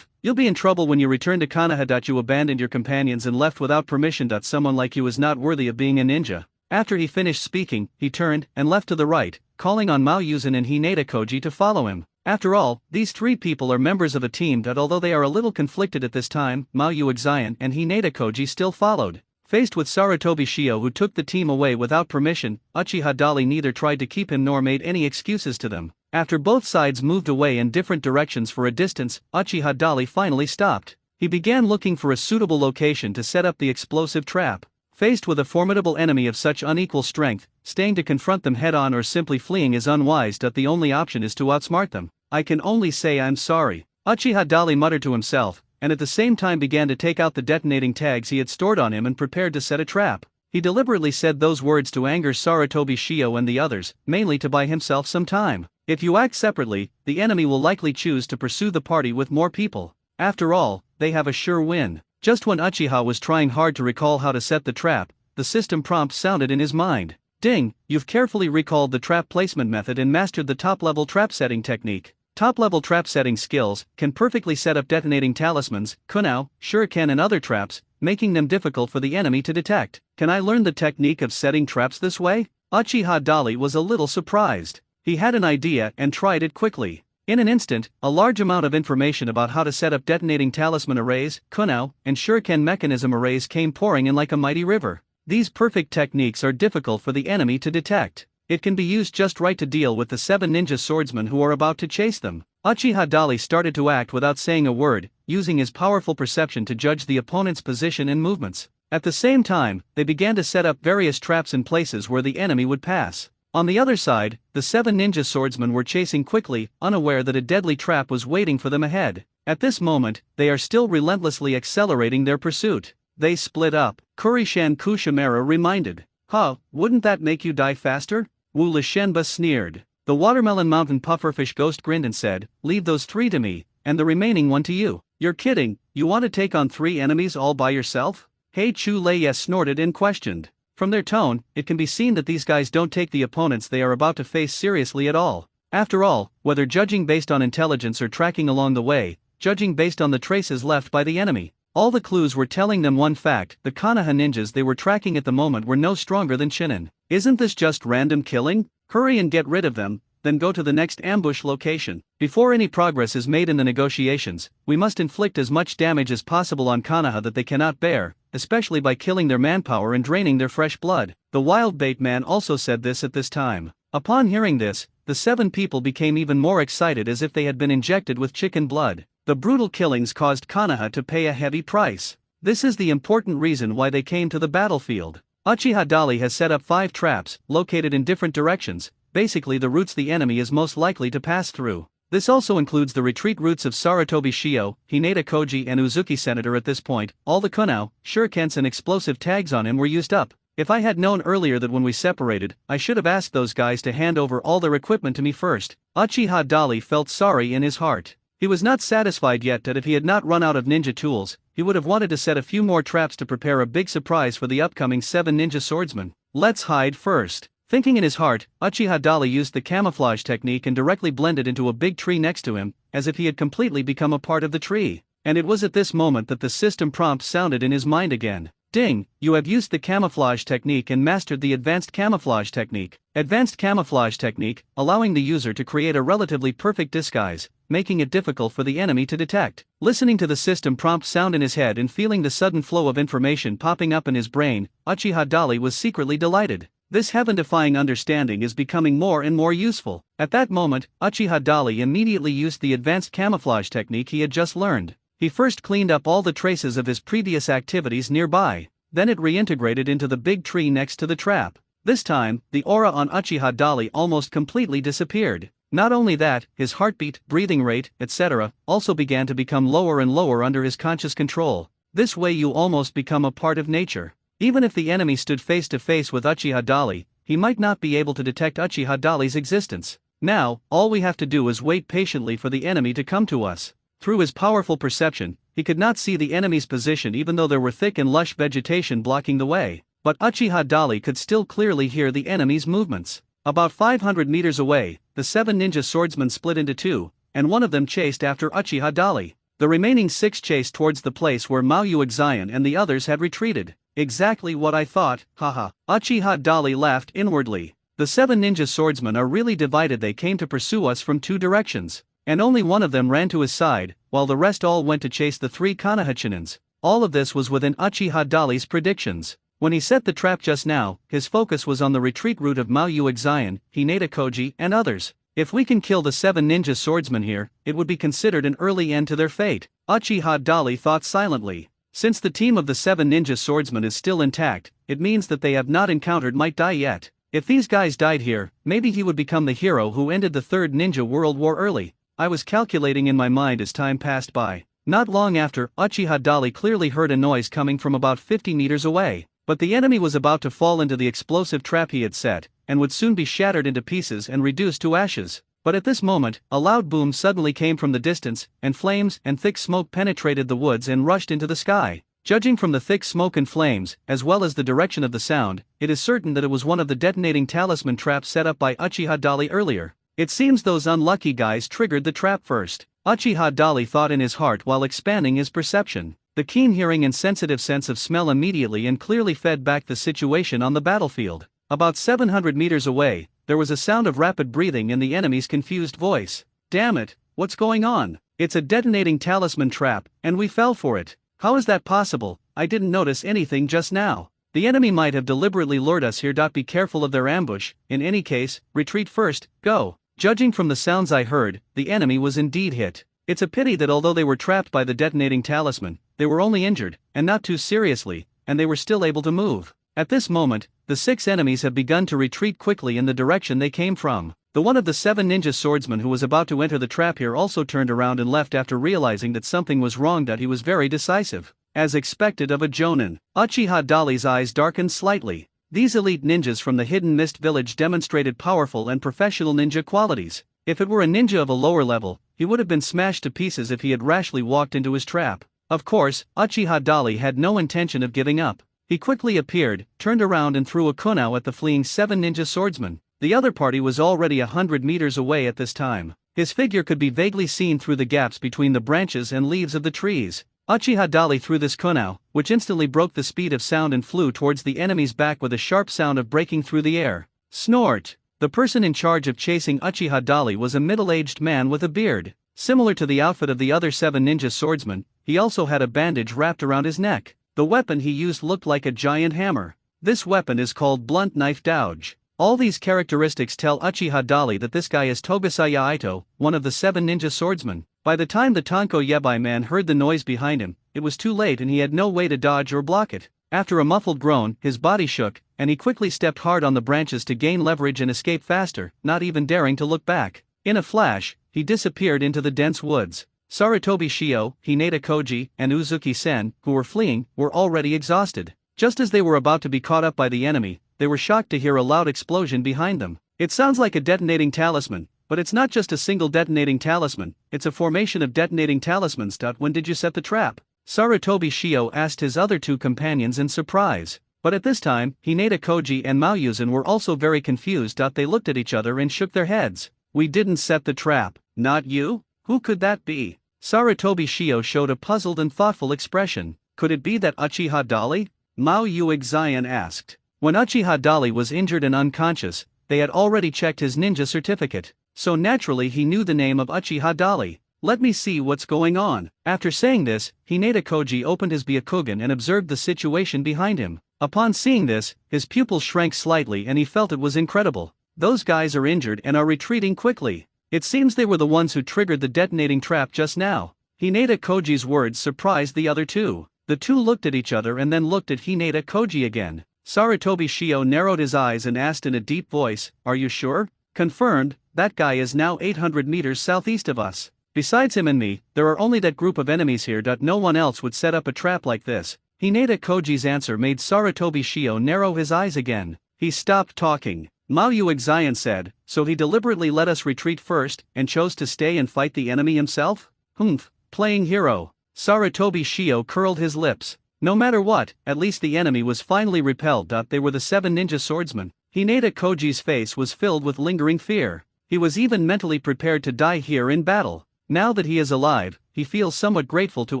You'll be in trouble when you return to Konoha. You abandoned your companions and left without permission. Someone like you is not worthy of being a ninja. After he finished speaking, he turned and left to the right, calling on Mao Yuzhen and Hinata Koji to follow him. After all, these three people are members of a team that, although they are a little conflicted at this time, Mao Yuzhen and Hinata Koji still followed. Faced with Sarutobi Shio, who took the team away without permission, Uchiha Dali neither tried to keep him nor made any excuses to them. After both sides moved away in different directions for a distance, Uchiha Dali finally stopped. He began looking for a suitable location to set up the explosive trap. Faced with a formidable enemy of such unequal strength, staying to confront them head-on or simply fleeing is unwise. The only option is to outsmart them. I can only say I'm sorry, Uchiha Dali muttered to himself, and at the same time began to take out the detonating tags he had stored on him and prepared to set a trap. He deliberately said those words to anger Sarutobi Shio and the others, mainly to buy himself some time. If you act separately, the enemy will likely choose to pursue the party with more people. After all, they have a sure win. Just when Uchiha was trying hard to recall how to set the trap, the system prompt sounded in his mind. Ding, you've carefully recalled the trap placement method and mastered the top-level trap setting technique. Top-level trap setting skills can perfectly set up detonating talismans, kunao, shuriken and other traps, making them difficult for the enemy to detect. Can I learn the technique of setting traps this way? Uchiha Dali was a little surprised. He had an idea and tried it quickly. In an instant, a large amount of information about how to set up detonating talisman arrays, kunao, and shuriken mechanism arrays came pouring in like a mighty river. These perfect techniques are difficult for the enemy to detect. It can be used just right to deal with the 7 ninja swordsmen who are about to chase them. Uchiha Dali started to act without saying a word, using his powerful perception to judge the opponent's position and movements. At the same time, they began to set up various traps in places where the enemy would pass. On the other side, the 7 ninja swordsmen were chasing quickly, unaware that a deadly trap was waiting for them ahead. At this moment, they are still relentlessly accelerating their pursuit. They split up, Kurishan Kushamara reminded. Huh, wouldn't that make you die faster? Wu Lishenba sneered. The watermelon mountain pufferfish ghost grinned and said, leave those 3 to me, and the remaining 1 to you. You're kidding, you want to take on 3 enemies all by yourself? Hei Chu Lei snorted and questioned. From their tone, it can be seen that these guys don't take the opponents they are about to face seriously at all. After all, whether judging based on intelligence or tracking along the way, judging based on the traces left by the enemy, all the clues were telling them one fact: the Konoha ninjas they were tracking at the moment were no stronger than Shinin. Isn't this just random killing? Hurry and get rid of them, then go to the next ambush location. Before any progress is made in the negotiations, we must inflict as much damage as possible on Konoha that they cannot bear, especially by killing their manpower and draining their fresh blood. The wild bait man also said this at this time. Upon hearing this, the 7 people became even more excited, as if they had been injected with chicken blood. The brutal killings caused Konoha to pay a heavy price. This is the important reason why they came to the battlefield. Uchiha Dali has set up 5 traps, located in different directions, basically the routes the enemy is most likely to pass through. This also includes the retreat routes of Sarutobi Shio, Hinata Koji and Uzuki Senator. At this point, all the kunao, shurikens and explosive tags on him were used up. If I had known earlier that when we separated, I should have asked those guys to hand over all their equipment to me first. Uchiha Dali felt sorry in his heart. He was not satisfied yet that if he had not run out of ninja tools, he would have wanted to set a few more traps to prepare a big surprise for the upcoming 7 ninja swordsmen. Let's hide first. Thinking in his heart, Uchiha Dali used the camouflage technique and directly blended into a big tree next to him, as if he had completely become a part of the tree. And it was at this moment that the system prompt sounded in his mind again. Ding, you have used the camouflage technique and mastered the advanced camouflage technique. Advanced camouflage technique, allowing the user to create a relatively perfect disguise, making it difficult for the enemy to detect. Listening to the system prompt sound in his head and feeling the sudden flow of information popping up in his brain, Uchiha Dali was secretly delighted. This heaven-defying understanding is becoming more and more useful. At that moment, Uchiha Dali immediately used the advanced camouflage technique he had just learned. He first cleaned up all the traces of his previous activities nearby, then it reintegrated into the big tree next to the trap. This time, the aura on Uchiha Dali almost completely disappeared. Not only that, his heartbeat, breathing rate, etc., also began to become lower and lower under his conscious control. This way you almost become a part of nature. Even if the enemy stood face to face with Uchiha Dali, he might not be able to detect Uchiha Dali's existence. Now, all we have to do is wait patiently for the enemy to come to us. Through his powerful perception, he could not see the enemy's position even though there were thick and lush vegetation blocking the way. But Uchiha Dali could still clearly hear the enemy's movements. About 500 meters away, the 7 ninja swordsmen split into 2, and one of them chased after Uchiha Dali. The remaining 6 chased towards the place where Mao Yuxian and the others had retreated. Exactly what I thought, haha. Uchiha Dali laughed inwardly. The 7 ninja swordsmen are really divided. They came to pursue us from 2 directions, and only one of them ran to his side, while the rest all went to chase the 3 Kanahachinins. All of this was within Uchiha Dali's predictions. When he set the trap just now, his focus was on the retreat route of Mao Yuexaian, Hinata Koji, and others. If we can kill the 7 ninja swordsmen here, it would be considered an early end to their fate, Uchiha Dali thought silently. Since the team of the 7 ninja swordsmen is still intact, it means that they have not encountered Might Dai yet. If these guys died here, maybe he would become the hero who ended the Third Ninja World War early. I was calculating in my mind as time passed by. Not long after, Uchiha Dali clearly heard a noise coming from about 50 meters away. But the enemy was about to fall into the explosive trap he had set, and would soon be shattered into pieces and reduced to ashes. But at this moment, a loud boom suddenly came from the distance, and flames and thick smoke penetrated the woods and rushed into the sky. Judging from the thick smoke and flames, as well as the direction of the sound, it is certain that it was one of the detonating talisman traps set up by Uchiha Dali earlier. It seems those unlucky guys triggered the trap first, Uchiha Dali thought in his heart while expanding his perception. The keen hearing and sensitive sense of smell immediately and clearly fed back the situation on the battlefield. About 700 meters away, there was a sound of rapid breathing and the enemy's confused voice. Damn it, what's going on? It's a detonating talisman trap, and we fell for it. How is that possible? I didn't notice anything just now. The enemy might have deliberately lured us here. Be careful of their ambush. In any case, retreat first, go. Judging from the sounds I heard, the enemy was indeed hit. It's a pity that although they were trapped by the detonating talisman, they were only injured, and not too seriously, and they were still able to move. At this moment, the 6 enemies have begun to retreat quickly in the direction they came from. The one of the 7 ninja swordsmen who was about to enter the trap here also turned around and left after realizing that something was wrong. He was very decisive. As expected of a Jonin, Uchiha Dali's eyes darkened slightly. These elite ninjas from the Hidden Mist village demonstrated powerful and professional ninja qualities. If it were a ninja of a lower level, he would have been smashed to pieces if he had rashly walked into his trap. Of course, Uchiha Dali had no intention of giving up. He quickly appeared, turned around and threw a kunao at the fleeing 7 ninja swordsmen. The other party was already 100 meters away at this time. His figure could be vaguely seen through the gaps between the branches and leaves of the trees. Uchiha Dali threw this kunao, which instantly broke the speed of sound and flew towards the enemy's back with a sharp sound of breaking through the air. Snort! The person in charge of chasing Uchiha Dali was a middle-aged man with a beard. Similar to the outfit of the other 7 ninja swordsmen, he also had a bandage wrapped around his neck. The weapon he used looked like a giant hammer. This weapon is called Blunt Knife Douge. All these characteristics tell Uchiha Dali that this guy is Togasaya Ito, one of the 7 ninja swordsmen. By the time the Tonko Yebai man heard the noise behind him, it was too late and he had no way to dodge or block it. After a muffled groan, his body shook, and he quickly stepped hard on the branches to gain leverage and escape faster, not even daring to look back. In a flash, he disappeared into the dense woods. Sarutobi Shio, Hinata Koji, and Uzuki Sen, who were fleeing, were already exhausted. Just as they were about to be caught up by the enemy, they were shocked to hear a loud explosion behind them. It sounds like a detonating talisman, but it's not just a single detonating talisman, it's a formation of detonating talismans. When did you set the trap? Sarutobi Shio asked his other 2 companions in surprise. But at this time, Hinata Koji and Maoyuzan were also very confused. They looked at each other and shook their heads. We didn't set the trap. Not you? Who could that be? Sarutobi Shio showed a puzzled and thoughtful expression. Could it be that Uchiha Dali? Mao Yuexaian asked. When Uchiha Dali was injured and unconscious, they had already checked his ninja certificate, so naturally he knew the name of Uchiha Dali. Let me see what's going on. After saying this, Hinata Koji opened his Byakugan and observed the situation behind him. Upon seeing this, his pupils shrank slightly and he felt it was incredible. Those guys are injured and are retreating quickly. It seems they were the ones who triggered the detonating trap just now. Hinata Koji's words surprised the other 2. The 2 looked at each other and then looked at Hinata Koji again. Sarutobi Shio narrowed his eyes and asked in a deep voice, "Are you sure?" "Confirmed, that guy is now 800 meters southeast of us. Besides him and me, there are only that group of enemies here. No one else would set up a trap like this." Hinata Koji's answer made Sarutobi Shio narrow his eyes again. He stopped talking. Mao Yuexaian said, "So he deliberately let us retreat first, and chose to stay and fight the enemy himself? Humph, playing hero." Sarutobi Shio curled his lips. No matter what, at least the enemy was finally repelled. They were the 7 ninja swordsmen. Hinata Koji's face was filled with lingering fear. He was even mentally prepared to die here in battle. Now that he is alive, he feels somewhat grateful to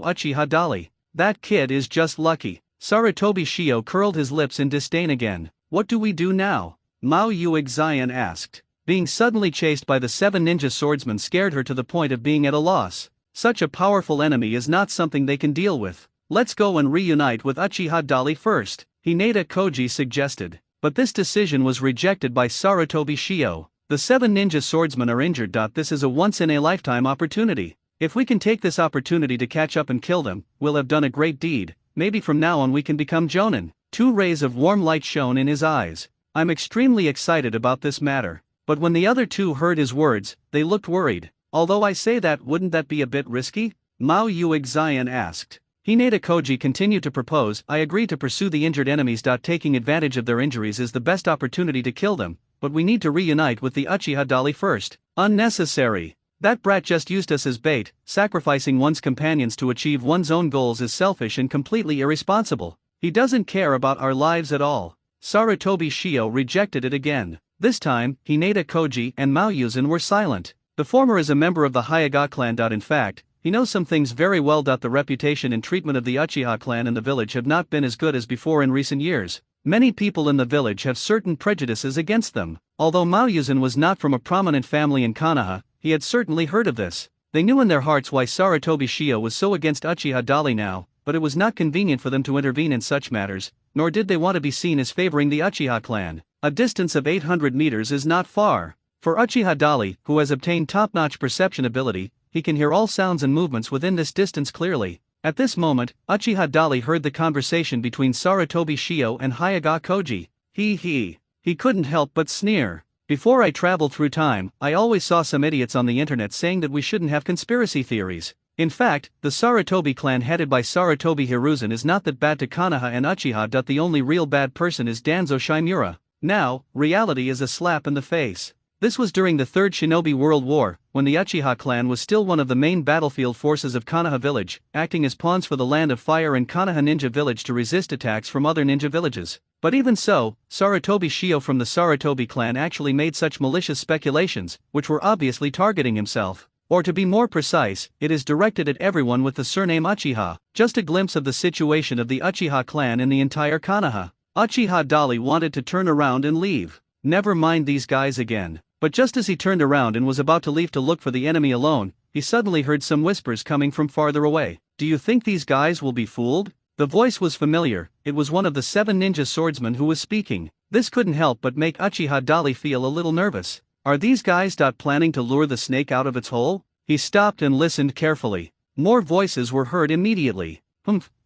Uchiha Dali. That kid is just lucky. Sarutobi Shio curled his lips in disdain again. What do we do now? Mao Yuexian asked. Being suddenly chased by the 7 ninja swordsmen scared her to the point of being at a loss. Such a powerful enemy is not something they can deal with. Let's go and reunite with Uchiha Dali first, Hinata Koji suggested. But this decision was rejected by Sarutobi Shio. The 7 ninja swordsmen are injured. This is a once-in-a-lifetime opportunity. If we can take this opportunity to catch up and kill them, we'll have done a great deed. Maybe from now on we can become Jonin. 2 rays of warm light shone in his eyes. I'm extremely excited about this matter. But when the other 2 heard his words, they looked worried. Although I say that, wouldn't that be a bit risky? Mao Yuexian asked. Hinata Koji continued to propose. I agree to pursue the injured enemies. Taking advantage of their injuries is the best opportunity to kill them, but we need to reunite with the Uchiha Dali first. Unnecessary. That brat just used us as bait. Sacrificing one's companions to achieve one's own goals is selfish and completely irresponsible. He doesn't care about our lives at all. Sarutobi Shio rejected it again. This time, Hinata Koji and Mao Yuzan were silent. The former is a member of the Hyaga clan. In fact, he knows some things very well. The reputation and treatment of the Uchiha clan in the village have not been as good as before in recent years. Many people in the village have certain prejudices against them. Although Mao Yuzan was not from a prominent family in Konoha, he had certainly heard of this. They knew in their hearts why Sarutobi Shio was so against Uchiha Dali now, but it was not convenient for them to intervene in such matters, nor did they want to be seen as favoring the Uchiha clan. A distance of 800 meters is not far. For Uchiha Dali, who has obtained top-notch perception ability, he can hear all sounds and movements within this distance clearly. At this moment, Uchiha Dali heard the conversation between Sarutobi Shio and Hyaga Koji. He couldn't help but sneer. Before I traveled through time, I always saw some idiots on the internet saying that we shouldn't have conspiracy theories. In fact, the Sarutobi clan headed by Sarutobi Hiruzen is not that bad to Konoha and Uchiha. The only real bad person is Danzo Shimura. Now, reality is a slap in the face. This was during the Third Shinobi World War, when the Uchiha clan was still one of the main battlefield forces of Konoha village, acting as pawns for the Land of Fire and Konoha Ninja village to resist attacks from other ninja villages. But even so, Sarutobi Shio from the Sarutobi clan actually made such malicious speculations, which were obviously targeting himself. Or to be more precise, it is directed at everyone with the surname Uchiha. Just a glimpse of the situation of the Uchiha clan in the entire Konoha. Uchiha Dali wanted to turn around and leave. Never mind these guys again. But just as he turned around and was about to leave to look for the enemy alone, he suddenly heard some whispers coming from farther away. Do you think these guys will be fooled? The voice was familiar. It was one of the 7 ninja swordsmen who was speaking. This couldn't help but make Uchiha Dali feel a little nervous. Are these guys planning to lure the snake out of its hole? He stopped and listened carefully. More voices were heard immediately.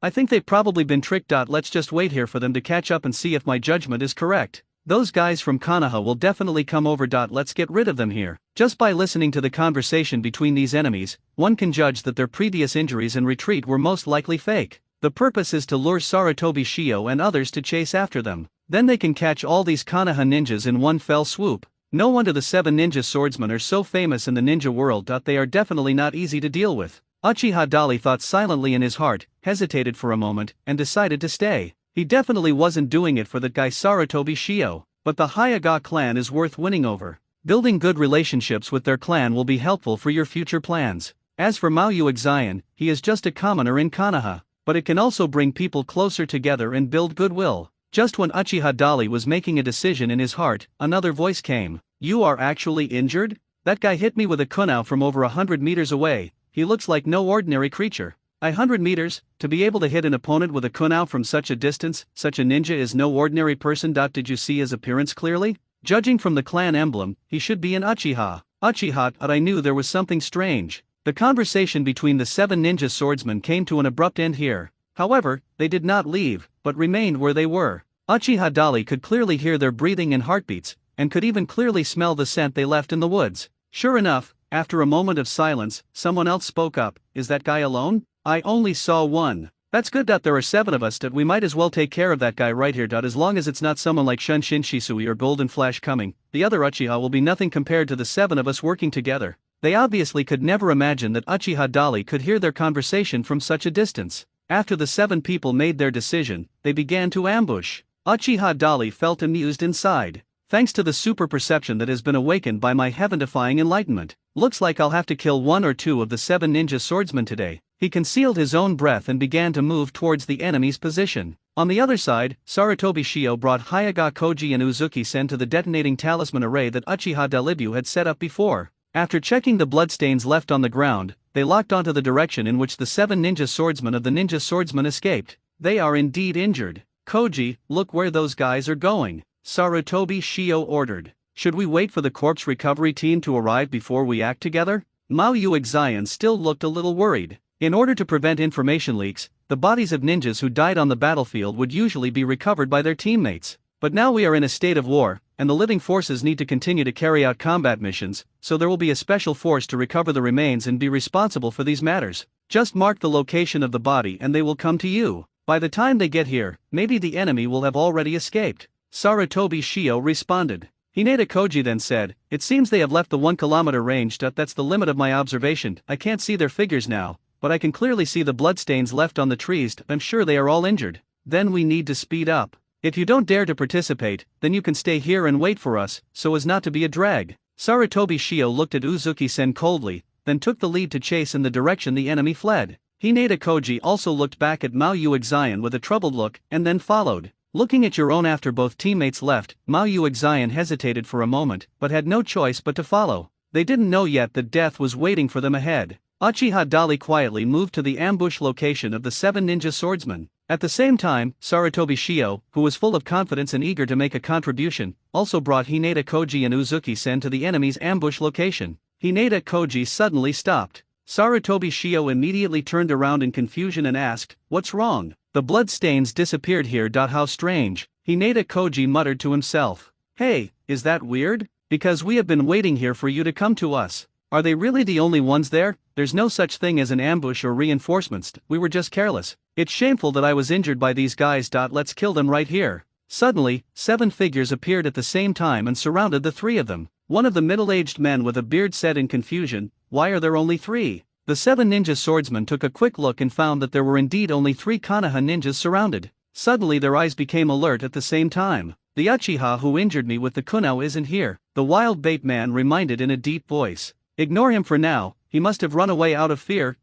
I think they've probably been tricked. Let's just wait here for them to catch up and see if my judgment is correct. Those guys from Konoha will definitely come over. Let's get rid of them here. Just by listening to the conversation between these enemies, one can judge that their previous injuries and retreat were most likely fake. The purpose is to lure Sarutobi Shio and others to chase after them. Then they can catch all these Konoha ninjas in one fell swoop. No wonder the 7 ninja swordsmen are so famous in the ninja world. They are definitely not easy to deal with. Uchiha Dali thought silently in his heart, hesitated for a moment, and decided to stay. He definitely wasn't doing it for that guy Sarutobi Shio, but the Hyaga clan is worth winning over. Building good relationships with their clan will be helpful for your future plans. As for Mao Yuexian, he is just a commoner in Konoha, but it can also bring people closer together and build goodwill. Just when Uchiha Dali was making a decision in his heart, another voice came. You are actually injured? That guy hit me with a kunai from over 100 meters away. He looks like no ordinary creature. 100 meters, to be able to hit an opponent with a kunai from such a distance, such a ninja is no ordinary person. Did you see his appearance clearly? Judging from the clan emblem, he should be an Uchiha. But I knew there was something strange. The conversation between the 7 ninja swordsmen came to an abrupt end here. However, they did not leave, but remained where they were. Uchiha Dali could clearly hear their breathing and heartbeats, and could even clearly smell the scent they left in the woods. Sure enough, after a moment of silence, someone else spoke up. Is that guy alone? I only saw one. That's good. There are 7 of us. We might as well take care of that guy right here. As long as it's not someone like Shun Shisui or Golden Flash coming, the other Uchiha will be nothing compared to the 7 of us working together. They obviously could never imagine that Uchiha Dali could hear their conversation from such a distance. After the 7 people made their decision, they began to ambush. Uchiha Dali felt amused inside. Thanks to the super perception that has been awakened by my heaven-defying enlightenment, looks like I'll have to kill 1 or 2 of the 7 ninja swordsmen today. He concealed his own breath and began to move towards the enemy's position. On the other side, Sarutobi Shio brought Hayaga Koji and Uzuki-sen to the detonating talisman array that Uchiha Delibu had set up before. After checking the bloodstains left on the ground, they locked onto the direction in which the 7 ninja swordsmen of the ninja swordsman escaped. They are indeed injured. Koji, look where those guys are going, Sarutobi Shio ordered. Should we wait for the corpse recovery team to arrive before we act together? Mao Yuexian still looked a little worried. In order to prevent information leaks, the bodies of ninjas who died on the battlefield would usually be recovered by their teammates. But now we are in a state of war, and the living forces need to continue to carry out combat missions, so there will be a special force to recover the remains and be responsible for these matters. Just mark the location of the body and they will come to you. By the time they get here, maybe the enemy will have already escaped. Sarutobi Shio responded. Hinata Koji then said, it seems they have left the 1 kilometer range. That's the limit of my observation. I can't see their figures now, but I can clearly see the bloodstains left on the trees. I'm sure they are all injured. Then we need to speed up. If you don't dare to participate, then you can stay here and wait for us, so as not to be a drag. Sarutobi Shio looked at Uzuki-sen coldly, then took the lead to chase in the direction the enemy fled. Hinata Koji also looked back at Mao Yuexian with a troubled look, and then followed. Looking at your own after both teammates left, Mao Yuexian hesitated for a moment, but had no choice but to follow. They didn't know yet that death was waiting for them ahead. Uchiha Dali quietly moved to the ambush location of the 7 ninja swordsmen. At the same time, Sarutobi Shio, who was full of confidence and eager to make a contribution, also brought Hinata Koji and Uzuki-sen to the enemy's ambush location. Hinata Koji suddenly stopped. Sarutobi Shio immediately turned around in confusion and asked, what's wrong? The blood stains disappeared here. How strange, Hinata Koji muttered to himself. Hey, is that weird? Because we have been waiting here for you to come to us. Are they really the only ones there? There's no such thing as an ambush or reinforcements. We were just careless. It's shameful that I was injured by these guys. Let's kill them right here. Suddenly, 7 figures appeared at the same time and surrounded the 3 of them. One of the middle-aged men with a beard said in confusion, why are there only 3? The 7 ninja swordsmen took a quick look and found that there were indeed only 3 Konoha ninjas surrounded. Suddenly their eyes became alert at the same time. The Uchiha who injured me with the kunao isn't here, the wild bait man reminded in a deep voice. Ignore him for now, he must have run away out of fear,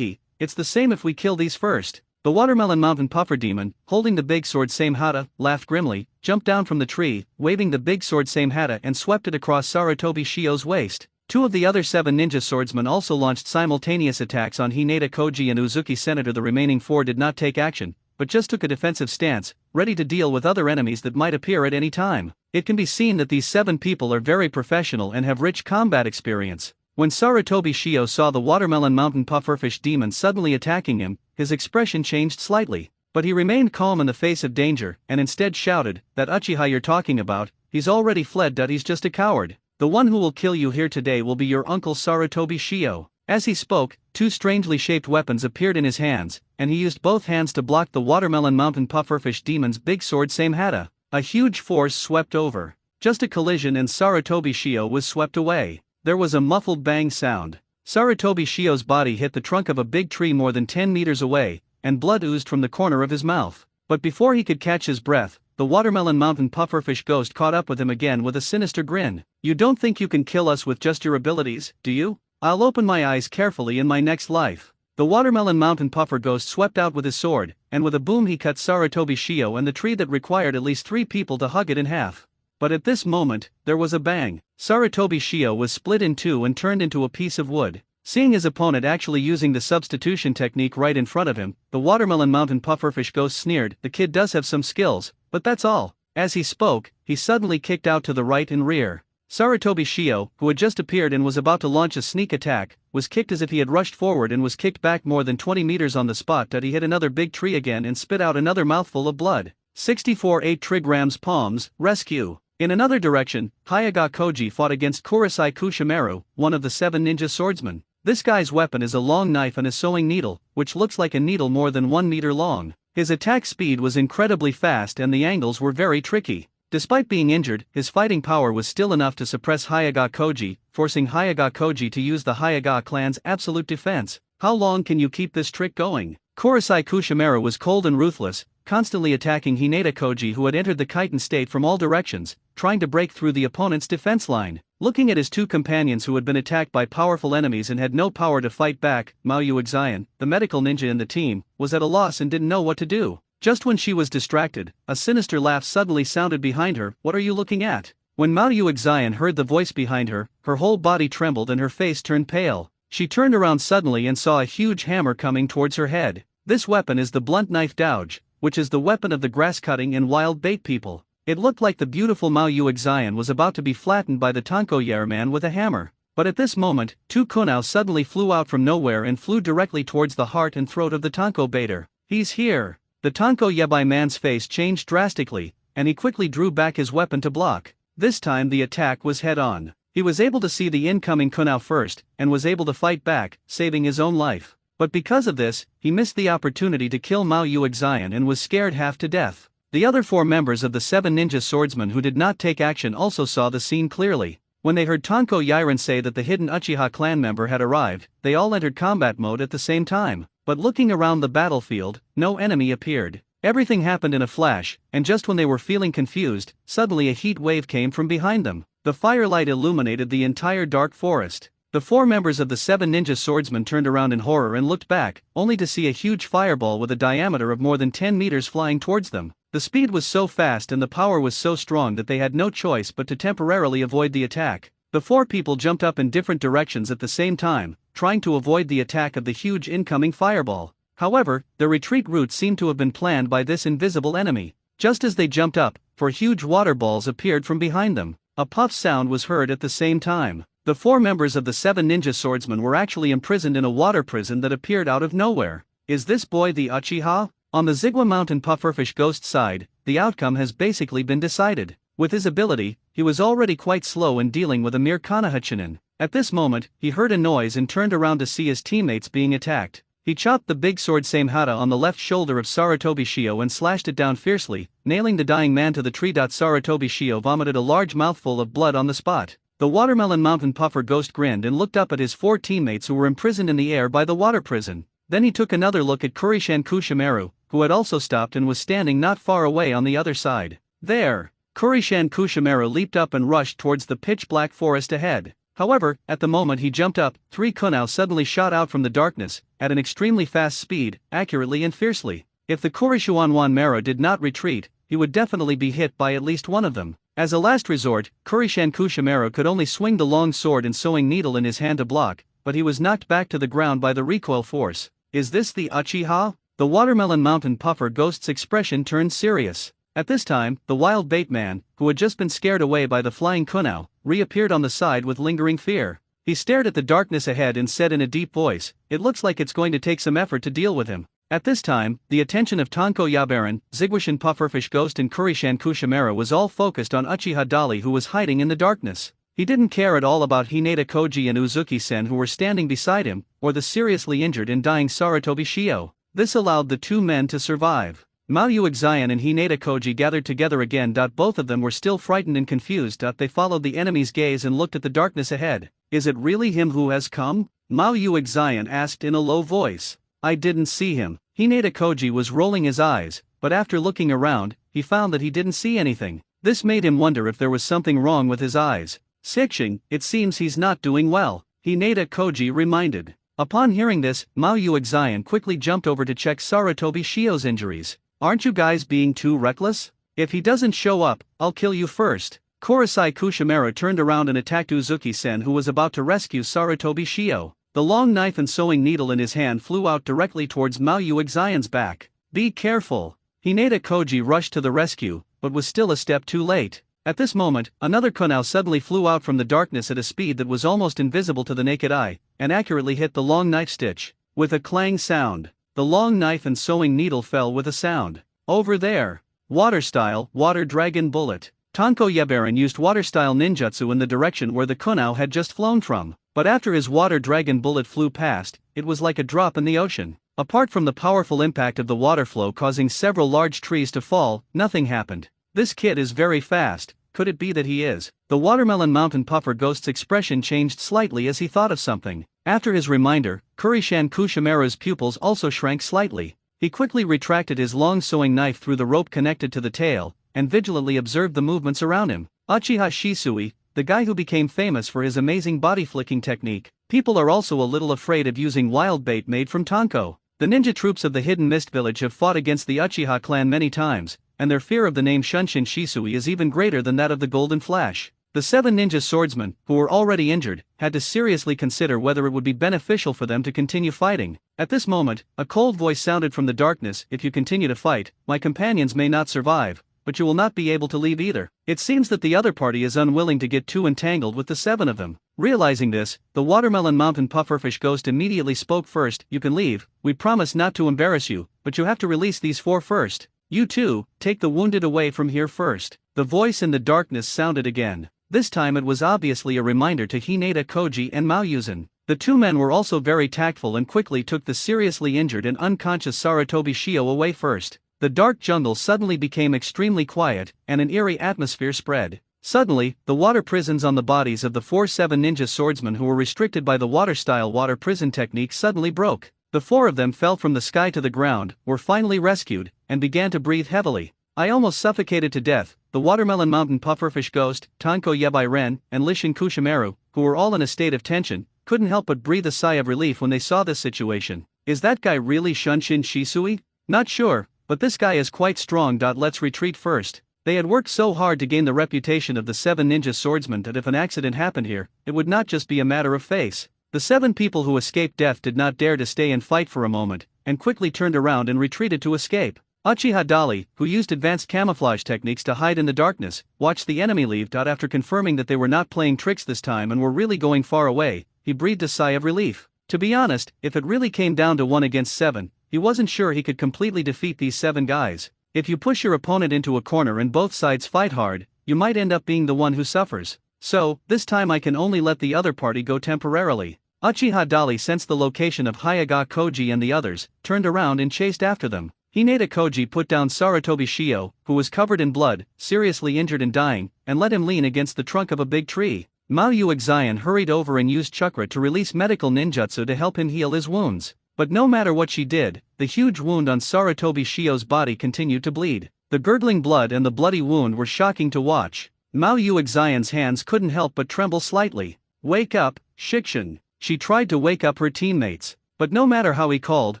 it's the same if we kill these first. The Watermelon Mountain Puffer Demon, holding the big sword Samehata, laughed grimly, jumped down from the tree, waving the big sword Samehata and swept it across Sarutobi Shio's waist. 2 of the other 7 ninja swordsmen also launched simultaneous attacks on Hinata Koji and Uzuki-sen. The remaining 4 did not take action, but just took a defensive stance, ready to deal with other enemies that might appear at any time. It can be seen that these 7 people are very professional and have rich combat experience. When Sarutobi Shio saw the Watermelon Mountain Pufferfish Demon suddenly attacking him, his expression changed slightly, but he remained calm in the face of danger and instead shouted, that Uchiha you're talking about, he's already fled. He's just a coward. The one who will kill you here today will be your uncle Sarutobi Shio. As he spoke, 2 strangely shaped weapons appeared in his hands, and he used both hands to block the Watermelon Mountain Pufferfish Demon's big sword Samehata. A huge force swept over. Just a collision and Sarutobi Shio was swept away. There was a muffled bang sound. Sarutobi Shio's body hit the trunk of a big tree more than 10 meters away, and blood oozed from the corner of his mouth. But before he could catch his breath, the Watermelon Mountain Pufferfish ghost caught up with him again with a sinister grin. You don't think you can kill us with just your abilities, do you? I'll open my eyes carefully in my next life. The Watermelon Mountain Puffer ghost swept out with his sword, and with a boom he cut Sarutobi Shio and the tree that required at least 3 people to hug it in half. But at this moment, there was a bang. Sarutobi Shio was split in 2 and turned into a piece of wood. Seeing his opponent actually using the substitution technique right in front of him, the Watermelon Mountain Pufferfish ghost sneered, the kid does have some skills, but that's all. As he spoke, he suddenly kicked out to the right and rear. Sarutobi Shio, who had just appeared and was about to launch a sneak attack, was kicked as if he had rushed forward and was kicked back more than 20 meters on the spot. He hit another big tree again and spit out another mouthful of blood. 64 8 Trigram's palms, rescue. In another direction, Hayaga Koji fought against Kurosai Kushimaru, one of the 7 ninja swordsmen. This guy's weapon is a long knife and a sewing needle, which looks like a needle more than 1 meter long. His attack speed was incredibly fast and the angles were very tricky. Despite being injured, his fighting power was still enough to suppress Hayaga Koji, forcing Hayaga Koji to use the Hayaga clan's absolute defense. How long can you keep this trick going? Kurosai Kushimaru was cold and ruthless, constantly attacking Hinata Koji, who had entered the chitin state from all directions, trying to break through the opponent's defense line. Looking at his two companions who had been attacked by powerful enemies and had no power to fight back, Maoyu Xian, the medical ninja in the team, was at a loss and didn't know what to do. Just when she was distracted, a sinister laugh suddenly sounded behind her. "What are you looking at?" When Maoyu Xian heard the voice behind her, her whole body trembled and her face turned pale. She turned around suddenly and saw a huge hammer coming towards her head. This weapon is the blunt knife douge, which is the weapon of the grass-cutting and wild bait people. It looked like the beautiful Maoyu Xian was about to be flattened by the Tanko man with a hammer. But at this moment, two kunao suddenly flew out from nowhere and flew directly towards the heart and throat of the Tanko baiter. "He's here!" The Tanko Yabai man's face changed drastically, and he quickly drew back his weapon to block. This time the attack was head-on. He was able to see the incoming kunao first, and was able to fight back, saving his own life. But because of this, he missed the opportunity to kill Maoyu Xian and was scared half to death. The other 4 members of the 7 ninja swordsmen who did not take action also saw the scene clearly. When they heard Tanko Yiren say that the hidden Uchiha clan member had arrived, they all entered combat mode at the same time. But looking around the battlefield, no enemy appeared. Everything happened in a flash, and just when they were feeling confused, suddenly a heat wave came from behind them. The firelight illuminated the entire dark forest. The 4 members of the 7 ninja swordsmen turned around in horror and looked back, only to see a huge fireball with a diameter of more than 10 meters flying towards them. The speed was so fast and the power was so strong that they had no choice but to temporarily avoid the attack. The 4 people jumped up in different directions at the same time, trying to avoid the attack of the huge incoming fireball. However, their retreat route seemed to have been planned by this invisible enemy. Just as they jumped up, 4 huge water balls appeared from behind them. A puff sound was heard at the same time. The 4 members of the 7 ninja swordsmen were actually imprisoned in a water prison that appeared out of nowhere. Is this boy the Uchiha? On the Zigwa Mountain pufferfish ghost side, the outcome has basically been decided. With his ability, he was already quite slow in dealing with a mere Konoha Chunin. At this moment, he heard a noise and turned around to see his teammates being attacked. He chopped the big sword Samehara on the left shoulder of Sarutobi Shio and slashed it down fiercely, nailing the dying man to the tree. Sarutobi Shio vomited a large mouthful of blood on the spot. The Watermelon Mountain Puffer ghost grinned and looked up at his 4 teammates who were imprisoned in the air by the water prison. Then he took another look at Kurishan Kushimaru, who had also stopped and was standing not far away on the other side. There! Kurishan Kushimaru leaped up and rushed towards the pitch-black forest ahead. However, at the moment he jumped up, 3 kunao suddenly shot out from the darkness, at an extremely fast speed, accurately and fiercely. If the Kurishuanwan Maro did not retreat, he would definitely be hit by at least one of them. As a last resort, Kurishan Kushimaru could only swing the long sword and sewing needle in his hand to block, but he was knocked back to the ground by the recoil force. Is this the Uchiha? The Watermelon Mountain Puffer ghost's expression turned serious. At this time, the wild bait man, who had just been scared away by the flying kunao, reappeared on the side with lingering fear. He stared at the darkness ahead and said in a deep voice, "It looks like it's going to take some effort to deal with him." At this time, the attention of Tanko Yabaran, Zigwashin Pufferfish Ghost and Kurishan Kushimaru was all focused on Uchiha Dali, who was hiding in the darkness. He didn't care at all about Hinata Koji and Uzuki-sen who were standing beside him, or the seriously injured and dying Sarutobi Shio. This allowed the 2 men to survive. Maoyu Xian and Hinata Koji gathered together again. Both of them were still frightened and confused. They followed the enemy's gaze and looked at the darkness ahead. Is it really him who has come? Maoyu Xian asked in a low voice. I didn't see him. Hinata Koji was rolling his eyes, but after looking around, he found that he didn't see anything. This made him wonder if there was something wrong with his eyes. Sixing, it seems he's not doing well, Hinata Koji reminded. Upon hearing this, Maoyu Xian quickly jumped over to check Sarutobi Shio's injuries. Aren't you guys being too reckless? If he doesn't show up, I'll kill you first. Kurosai Kushimaru turned around and attacked Uzuki-sen, who was about to rescue Sarutobi Shio. The long knife and sewing needle in his hand flew out directly towards Maoyu Xian's back. Be careful! Hinata Koji rushed to the rescue, but was still a step too late. At this moment, another kunao suddenly flew out from the darkness at a speed that was almost invisible to the naked eye, and accurately hit the long knife stitch. With a clang sound, the long knife and sewing needle fell with a sound. Over there! Water style, water dragon bullet. Tanko Yabaran used water style ninjutsu in the direction where the kunao had just flown from, but after his water dragon bullet flew past, it was like a drop in the ocean. Apart from the powerful impact of the water flow causing several large trees to fall, nothing happened. This kid is very fast. Could it be that he is? The Watermelon Mountain Puffer Ghost's expression changed slightly as he thought of something. After his reminder, Kurishan Kushimaru's pupils also shrank slightly. He quickly retracted his long sewing knife through the rope connected to the tail, and vigilantly observed the movements around him. Uchiha Shisui, the guy who became famous for his amazing body flicking technique. People are also a little afraid of using wild bait made from Tanko. The ninja troops of the Hidden Mist Village have fought against the Uchiha clan many times, and their fear of the name Shunshin Shisui is even greater than that of the Golden Flash. The 7 ninja swordsmen, who were already injured, had to seriously consider whether it would be beneficial for them to continue fighting. At this moment, a cold voice sounded from the darkness: "If you continue to fight, my companions may not survive, but you will not be able to leave either." It seems that the other party is unwilling to get too entangled with the 7 of them. Realizing this, the Watermelon Mountain Pufferfish Ghost immediately spoke first. "You can leave, we promise not to embarrass you, but you have to release these 4 first. You two, take the wounded away from here first." The voice in the darkness sounded again. This time it was obviously a reminder to Hinata Koji and Mao Yuzan. The 2 men were also very tactful and quickly took the seriously injured and unconscious Sarutobi Shio away first. The dark jungle suddenly became extremely quiet, and an eerie atmosphere spread. Suddenly, the water prisons on the bodies of the 7 ninja swordsmen who were restricted by the water-style water prison technique suddenly broke. The 4 of them fell from the sky to the ground, were finally rescued, and began to breathe heavily. "I almost suffocated to death." The Watermelon Mountain Pufferfish Ghost, Tanko Yabai Ren, and Lishin Kushimaru, who were all in a state of tension, couldn't help but breathe a sigh of relief when they saw this situation. "Is that guy really Shunshin Shisui? Not sure, but this guy is quite strong. Let's retreat first." They had worked so hard to gain the reputation of the 7 ninja swordsmen that if an accident happened here, it would not just be a matter of face. The 7 people who escaped death did not dare to stay and fight for a moment, and quickly turned around and retreated to escape. Uchiha Dali, who used advanced camouflage techniques to hide in the darkness, watched the enemy leave. After confirming that they were not playing tricks this time and were really going far away, he breathed a sigh of relief. To be honest, if it really came down to 1 against 7, he wasn't sure he could completely defeat these 7 guys. If you push your opponent into a corner and both sides fight hard, you might end up being the one who suffers. So, this time I can only let the other party go temporarily. Uchiha Dali sensed the location of Hyaga Koji and the others, turned around and chased after them. Hinata Koji put down Sarutobi Shio, who was covered in blood, seriously injured and dying, and let him lean against the trunk of a big tree. Mao Yuxian hurried over and used chakra to release medical ninjutsu to help him heal his wounds. But no matter what she did, the huge wound on Sarutobi Shio's body continued to bleed. The gurgling blood and the bloody wound were shocking to watch. Mao Yuxian's hands couldn't help but tremble slightly. "Wake up, Shikshin." She tried to wake up her teammates. But no matter how he called,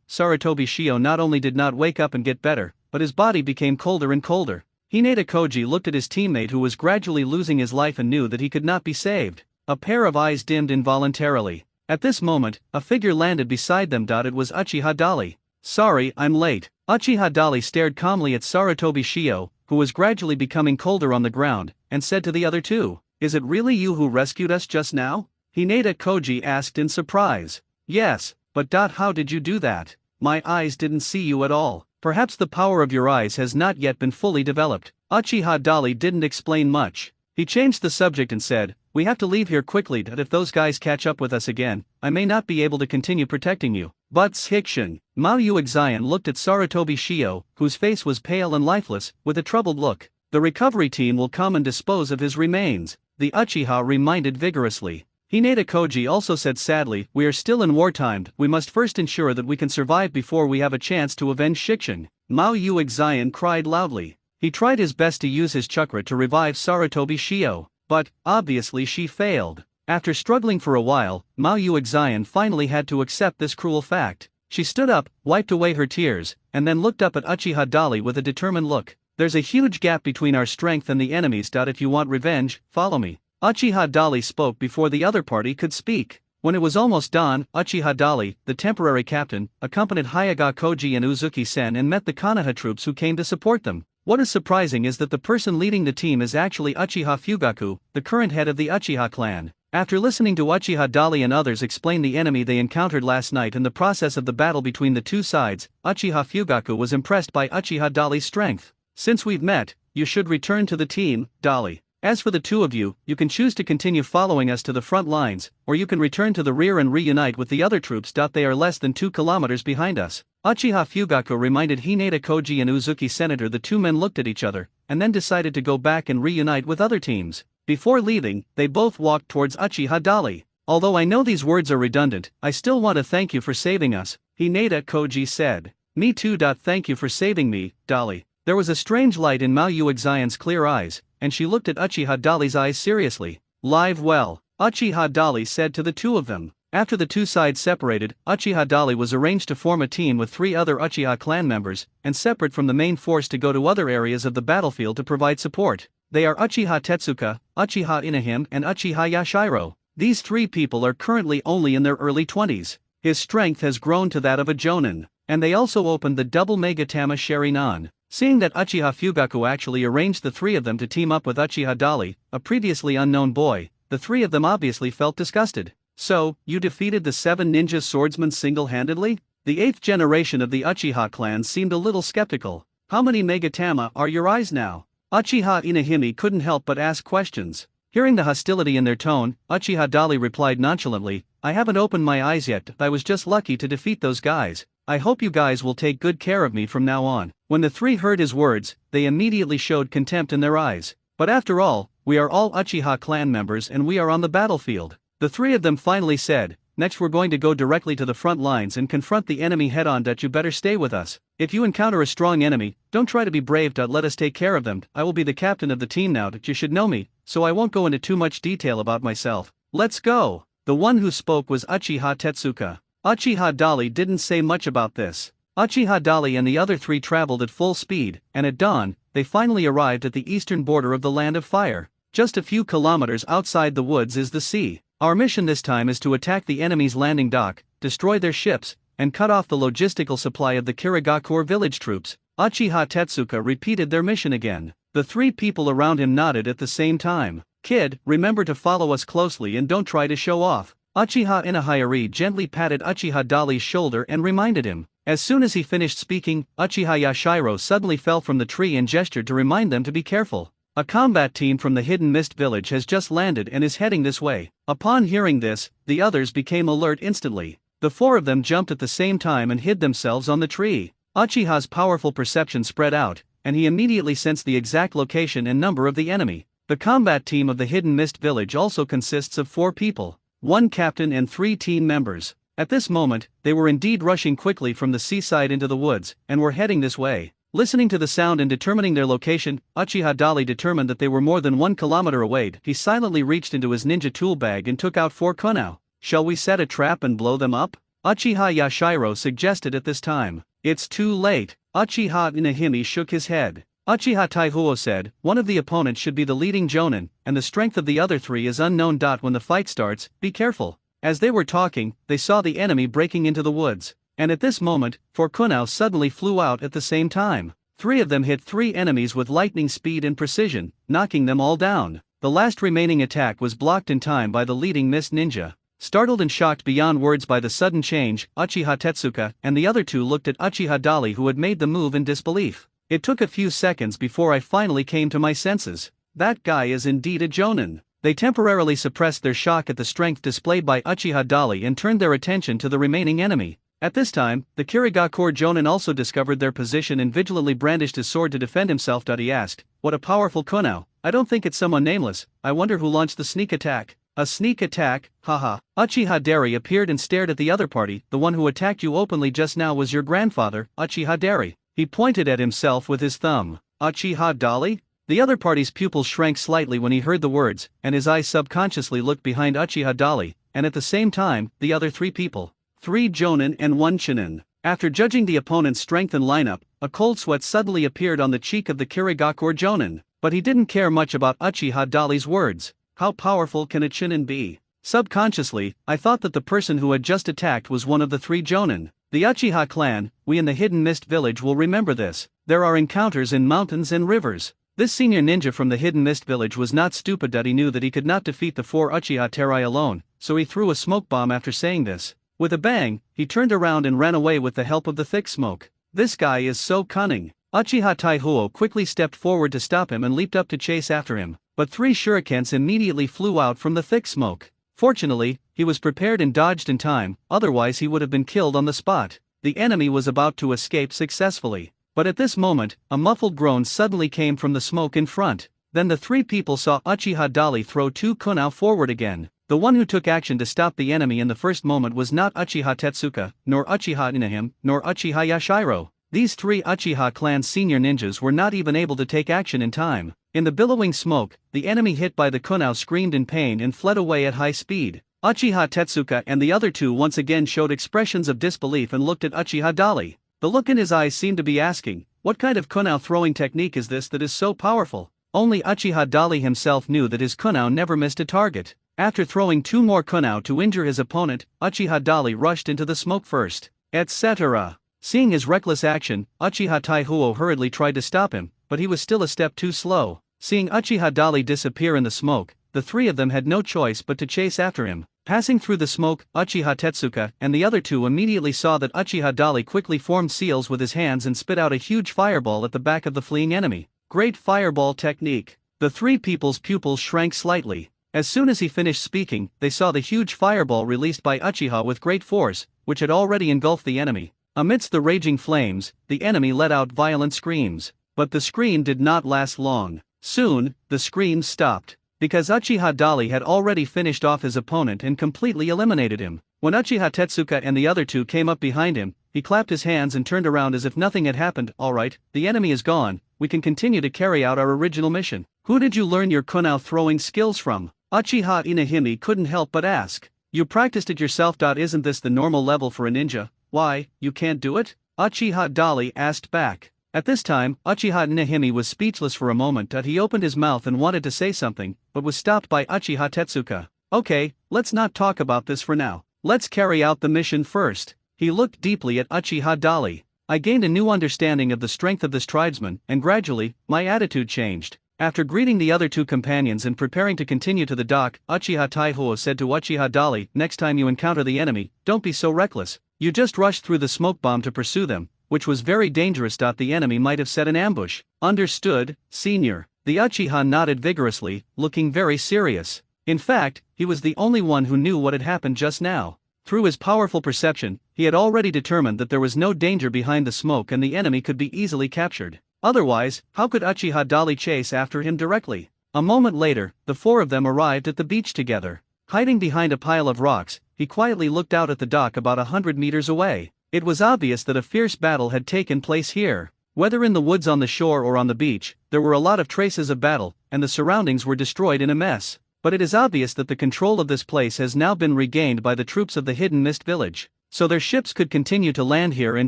Sarutobi Shio not only did not wake up and get better, but his body became colder and colder. Hinata Koji looked at his teammate who was gradually losing his life and knew that he could not be saved. A pair of eyes dimmed involuntarily. At this moment, a figure landed beside them. It was Uchiha Dali. "Sorry, I'm late." Uchiha Dali stared calmly at Sarutobi Shio, who was gradually becoming colder on the ground, and said to the other 2, "Is it really you who rescued us just now?" Hinata Koji asked in surprise. "Yes. But how did you do that? My eyes didn't see you at all." "Perhaps the power of your eyes has not yet been fully developed." Uchiha Dali didn't explain much. He changed the subject and said, "We have to leave here quickly. If those guys catch up with us again, I may not be able to continue protecting you." "But Shikshin." Mao Yuxian looked at Sarutobi Shio, whose face was pale and lifeless, with a troubled look. "The recovery team will come and dispose of his remains," the Uchiha reminded vigorously. Hinata Koji also said sadly, "We are still in wartime. We must first ensure that we can survive before we have a chance to avenge Shikshin." Mao Yuxian cried loudly. He tried his best to use his chakra to revive Sarutobi Shio, but, obviously she failed. After struggling for a while, Mao Yuxian finally had to accept this cruel fact. She stood up, wiped away her tears, and then looked up at Uchiha Dali with a determined look. "There's a huge gap between our strength and the enemy's. If you want revenge, follow me." Uchiha Dali spoke before the other party could speak. When it was almost dawn, Uchiha Dali, the temporary captain, accompanied Hyaga Koji and Uzuki-sen and met the Konoha troops who came to support them. What is surprising is that the person leading the team is actually Uchiha Fugaku, the current head of the Uchiha clan. After listening to Uchiha Dali and others explain the enemy they encountered last night and the process of the battle between the 2 sides, Uchiha Fugaku was impressed by Uchiha Dali's strength. "Since we've met, you should return to the team, Dali. As for the 2 of you, you can choose to continue following us to the front lines, or you can return to the rear and reunite with the other troops. They are less than 2 kilometers behind us." Uchiha Fugaku reminded Hinata Koji and Uzuki Senator. The 2 men looked at each other, and then decided to go back and reunite with other teams. Before leaving, they both walked towards Uchiha Dali. "Although I know these words are redundant, I still want to thank you for saving us," Hinata Koji said. Me too. Thank you for saving me, Dolly. There was a strange light in Mao Yuexion's clear eyes, and she looked at Uchiha Dolly's eyes seriously. Live well, Uchiha Dolly said to the two of them. After the two sides separated, Uchiha Dolly was arranged to form a team with 3 other Uchiha clan members, and separate from the main force to go to other areas of the battlefield to provide support. They are Uchiha Tetsuka, Uchiha Inahime and Uchiha Yashiro. These 3 people are currently only in their early 20s. His strength has grown to that of a jonin, and they also opened the double Megatama Sharingan. Seeing that Uchiha Fugaku actually arranged the 3 of them to team up with Uchiha Dolly, a previously unknown boy, the 3 of them obviously felt disgusted. So, you defeated the 7 ninja swordsmen single-handedly? The 8th generation of the Uchiha clan seemed a little skeptical. How many Megatama are your eyes now? Uchiha Inahime couldn't help but ask questions. Hearing the hostility in their tone, Uchiha Dolly replied nonchalantly, I haven't opened my eyes yet, I was just lucky to defeat those guys. I hope you guys will take good care of me from now on. When the 3 heard his words, they immediately showed contempt in their eyes. But after all, we are all Uchiha clan members and we are on the battlefield. The 3 of them finally said, next we're going to go directly to the front lines and confront the enemy head-on. You better stay with us. If you encounter a strong enemy, don't try to be brave. Let us take care of them. I will be the captain of the team now. You should know me, so I won't go into too much detail about myself. Let's go. The one who spoke was Uchiha Tetsuka. Uchiha Dolly didn't say much about this. Uchiha Dolly and the other 3 traveled at full speed, and at dawn, they finally arrived at the eastern border of the Land of Fire. Just a few kilometers outside the woods is the sea. Our mission this time is to attack the enemy's landing dock, destroy their ships, and cut off the logistical supply of the Kirigakure village troops. Uchiha Tetsuka repeated their mission again. The 3 people around him nodded at the same time. Kid, remember to follow us closely and don't try to show off. Uchiha Inahime gently patted Uchiha Dolly's shoulder and reminded him. As soon as he finished speaking, Uchiha Yashiro suddenly fell from the tree and gestured to remind them to be careful. A combat team from the Hidden Mist village has just landed and is heading this way. Upon hearing this, the others became alert instantly. The 4 of them jumped at the same time and hid themselves on the tree. Uchiha's powerful perception spread out, and he immediately sensed the exact location and number of the enemy. The combat team of the Hidden Mist village also consists of 4 people. 1 captain and 3 team members. At this moment, they were indeed rushing quickly from the seaside into the woods, and were heading this way. Listening to the sound and determining their location, Uchiha Dolly determined that they were more than 1 kilometer away. He silently reached into his ninja tool bag and took out 4 kunao. Shall we set a trap and blow them up? Uchiha Yashiro suggested at this time. It's too late. Uchiha Inahime shook his head. Uchiha Taihuo said, one of the opponents should be the leading jonin, and the strength of the other 3 is unknown. When the fight starts, be careful. As they were talking, they saw the enemy breaking into the woods, and at this moment, 4 kunao suddenly flew out at the same time. 3 of them hit 3 enemies with lightning speed and precision, knocking them all down. The last remaining attack was blocked in time by the leading mist ninja. Startled and shocked beyond words by the sudden change, Uchiha Tetsuka and the other 2 looked at Uchiha Dolly, who had made the move, in disbelief. It took a few seconds before I finally came to my senses. That guy is indeed a jonin. They temporarily suppressed their shock at the strength displayed by Uchiha Dolly and turned their attention to the remaining enemy. At this time, the Kirigakure jonin also discovered their position and vigilantly brandished his sword to defend himself. He asked, what a powerful kunao. I don't think it's someone nameless. I wonder who launched the sneak attack. A sneak attack, haha. Uchiha Dari appeared and stared at the other party. The one who attacked you openly just now was your grandfather, Uchiha Dari. He pointed at himself with his thumb. Uchiha Dolly? The other party's pupils shrank slightly when he heard the words, and his eyes subconsciously looked behind Uchiha Dolly, and at the same time, the other 3 people. 3 jonin and 1 chinin. After judging the opponent's strength and lineup, a cold sweat suddenly appeared on the cheek of the Kirigakure jonin, but he didn't care much about Uchiha Dolly's words. How powerful can a chinin be? Subconsciously, I thought that the person who had just attacked was one of the 3 jonin. The Uchiha clan, we in the Hidden Mist village will remember this. There are encounters in mountains and rivers. This senior ninja from the Hidden Mist village was not stupid. He knew that he could not defeat the 4 Uchiha Terai alone, so he threw a smoke bomb after saying this. With a bang, he turned around and ran away with the help of the thick smoke. This guy is so cunning. Uchiha Taihuo quickly stepped forward to stop him and leaped up to chase after him, but 3 shurikens immediately flew out from the thick smoke. Fortunately, he was prepared and dodged in time, otherwise he would have been killed on the spot. The enemy was about to escape successfully. But at this moment, a muffled groan suddenly came from the smoke in front. Then the 3 people saw Uchiha Dolly throw 2 kunao forward again. The one who took action to stop the enemy in the first moment was not Uchiha Tetsuka, nor Uchiha Inahime, nor Uchiha Yashiro. These three Uchiha clan senior ninjas were not even able to take action in time. In the billowing smoke, the enemy hit by the kunai screamed in pain and fled away at high speed. Uchiha Tetsuka and the other two once again showed expressions of disbelief and looked at Uchiha Dali. The look in his eyes seemed to be asking, what kind of kunai throwing technique is this that is so powerful? Only Uchiha Dali himself knew that his kunai never missed a target. After throwing 2 more kunai to injure his opponent, Uchiha Dali rushed into the smoke first, etc. Seeing his reckless action, Uchiha Taihuo hurriedly tried to stop him, but he was still a step too slow. Seeing Uchiha Dali disappear in the smoke, the three of them had no choice but to chase after him. Passing through the smoke, Uchiha Tetsuka and the other two immediately saw that Uchiha Dali quickly formed seals with his hands and spit out a huge fireball at the back of the fleeing enemy. Great fireball technique. The three people's pupils shrank slightly. As soon as he finished speaking, they saw the huge fireball released by Uchiha with great force, which had already engulfed the enemy. Amidst the raging flames, the enemy let out violent screams. But the scream did not last long. Soon, the screams stopped. Because Uchiha Dali had already finished off his opponent and completely eliminated him. When Uchiha Tetsuka and the other two came up behind him, he clapped his hands and turned around as if nothing had happened. Alright, the enemy is gone, we can continue to carry out our original mission. Who did you learn your kunai throwing skills from? Uchiha Inahime couldn't help but ask. You practiced it yourself. Isn't this the normal level for a ninja? Why, you can't do it? Uchiha Dali asked back. At this time, Uchiha Inahime was speechless for a moment. He opened his mouth and wanted to say something, but was stopped by Uchiha Tetsuka. Okay, let's not talk about this for now. Let's carry out the mission first. He looked deeply at Uchiha Dali. I gained a new understanding of the strength of this tribesman, and gradually, my attitude changed. After greeting the other two companions and preparing to continue to the dock, Uchiha Taihuo said to Uchiha Dali, next time you encounter the enemy, don't be so reckless. You just rushed through the smoke bomb to pursue them, which was very dangerous. The enemy might have set an ambush. Understood, senior. The Uchiha nodded vigorously, looking very serious. In fact, he was the only one who knew what had happened just now. Through his powerful perception, he had already determined that there was no danger behind the smoke and the enemy could be easily captured. Otherwise, how could Uchiha Dali chase after him directly? A moment later, the four of them arrived at the beach together. Hiding behind a pile of rocks, he quietly looked out at the dock about 100 meters away. It was obvious that a fierce battle had taken place here. Whether in the woods on the shore or on the beach, there were a lot of traces of battle, and the surroundings were destroyed in a mess. But it is obvious that the control of this place has now been regained by the troops of the Hidden Mist Village. So their ships could continue to land here and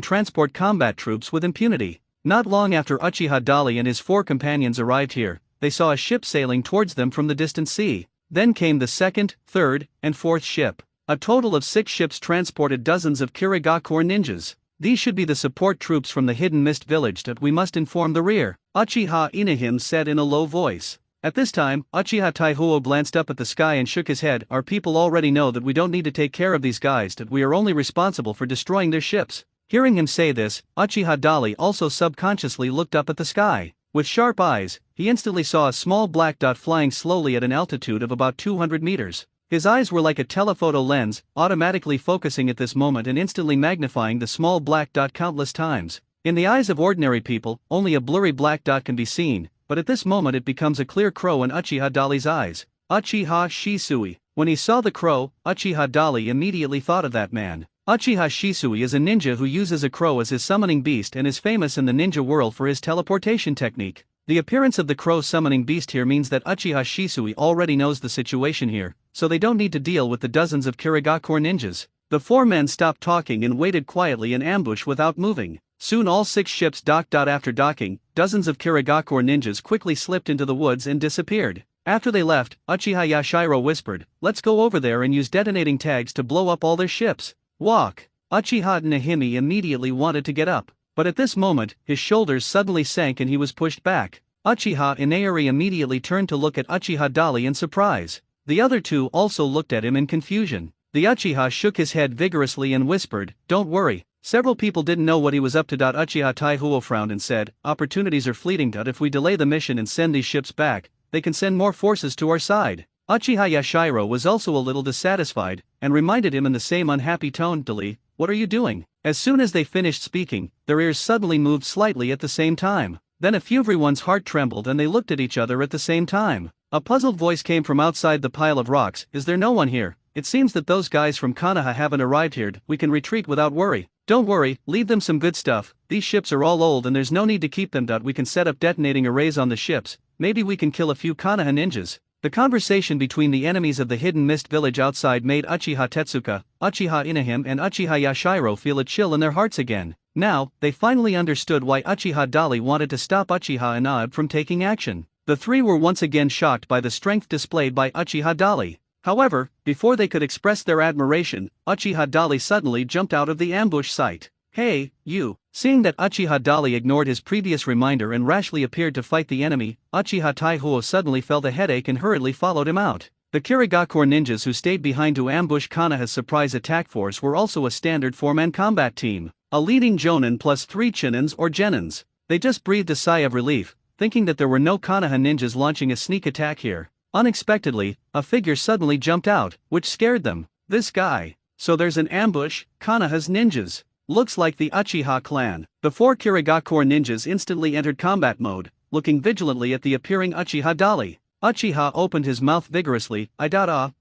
transport combat troops with impunity. Not long after Uchiha Dali and his four companions arrived here, they saw a ship sailing towards them from the distant sea. Then came the second, third, and fourth ship. A total of 6 ships transported dozens of Kirigakure ninjas. These should be the support troops from the Hidden Mist Village that we must inform the rear, Uchiha Inahime said in a low voice. At this time, Uchiha Taihuo glanced up at the sky and shook his head. Our people already know that we don't need to take care of these guys, that we are only responsible for destroying their ships. Hearing him say this, Uchiha Dali also subconsciously looked up at the sky. With sharp eyes, he instantly saw a small black dot flying slowly at an altitude of about 200 meters. His eyes were like a telephoto lens, automatically focusing at this moment and instantly magnifying the small black dot countless times. In the eyes of ordinary people, only a blurry black dot can be seen, but at this moment it becomes a clear crow in Uchiha Dali's eyes. Uchiha Shisui. When he saw the crow, Uchiha Dali immediately thought of that man. Uchiha Shisui is a ninja who uses a crow as his summoning beast and is famous in the ninja world for his teleportation technique. The appearance of the crow summoning beast here means that Uchiha Shisui already knows the situation here, so they don't need to deal with the dozens of Kirigakure ninjas. The 4 men stopped talking and waited quietly in ambush without moving. Soon all 6 ships docked. After docking, dozens of Kirigakure ninjas quickly slipped into the woods and disappeared. After they left, Uchiha Yashiro whispered, "Let's go over there and use detonating tags to blow up all their ships." Walk. Uchiha Inahime immediately wanted to get up, but at this moment, his shoulders suddenly sank and he was pushed back. Uchiha Inari immediately turned to look at Uchiha Dali in surprise. The other two also looked at him in confusion. The Uchiha shook his head vigorously and whispered, "Don't worry." Several people didn't know what he was up to. Uchiha Taihuo frowned and said, "Opportunities are fleeting. If we delay the mission and send these ships back, they can send more forces to our side." Uchiha Yashiro was also a little dissatisfied, and reminded him in the same unhappy tone, "Dali, what are you doing?" As soon as they finished speaking, their ears suddenly moved slightly at the same time. Then everyone's heart trembled and they looked at each other at the same time. A puzzled voice came from outside the pile of rocks. Is there no one here? It seems that those guys from Konoha haven't arrived here. We can retreat without worry. Don't worry, leave them some good stuff. These ships are all old and there's no need to keep them. We can set up detonating arrays on the ships. Maybe we can kill a few Konoha ninjas. The conversation between the enemies of the hidden mist village outside made Uchiha Tetsuka, Uchiha Inahim and Uchiha Yashiro feel a chill in their hearts again. Now, they finally understood why Uchiha Dali wanted to stop Uchiha Inab from taking action. The three were once again shocked by the strength displayed by Uchiha Dali. However, before they could express their admiration, Uchiha Dali suddenly jumped out of the ambush site. Hey, you! Seeing that Uchiha Dali ignored his previous reminder and rashly appeared to fight the enemy, Uchiha Taihuo suddenly felt a headache and hurriedly followed him out. The Kirigakure ninjas who stayed behind to ambush Konoha's surprise attack force were also a standard four-man combat team, a leading jonin plus 3 chinins or genins. They just breathed a sigh of relief, thinking that there were no Konoha ninjas launching a sneak attack here. Unexpectedly, a figure suddenly jumped out, which scared them. This guy. So there's an ambush, Konoha's ninjas. Looks like the Uchiha clan. The 4 Kirigakure ninjas instantly entered combat mode, looking vigilantly at the appearing Uchiha Dali. Uchiha opened his mouth vigorously.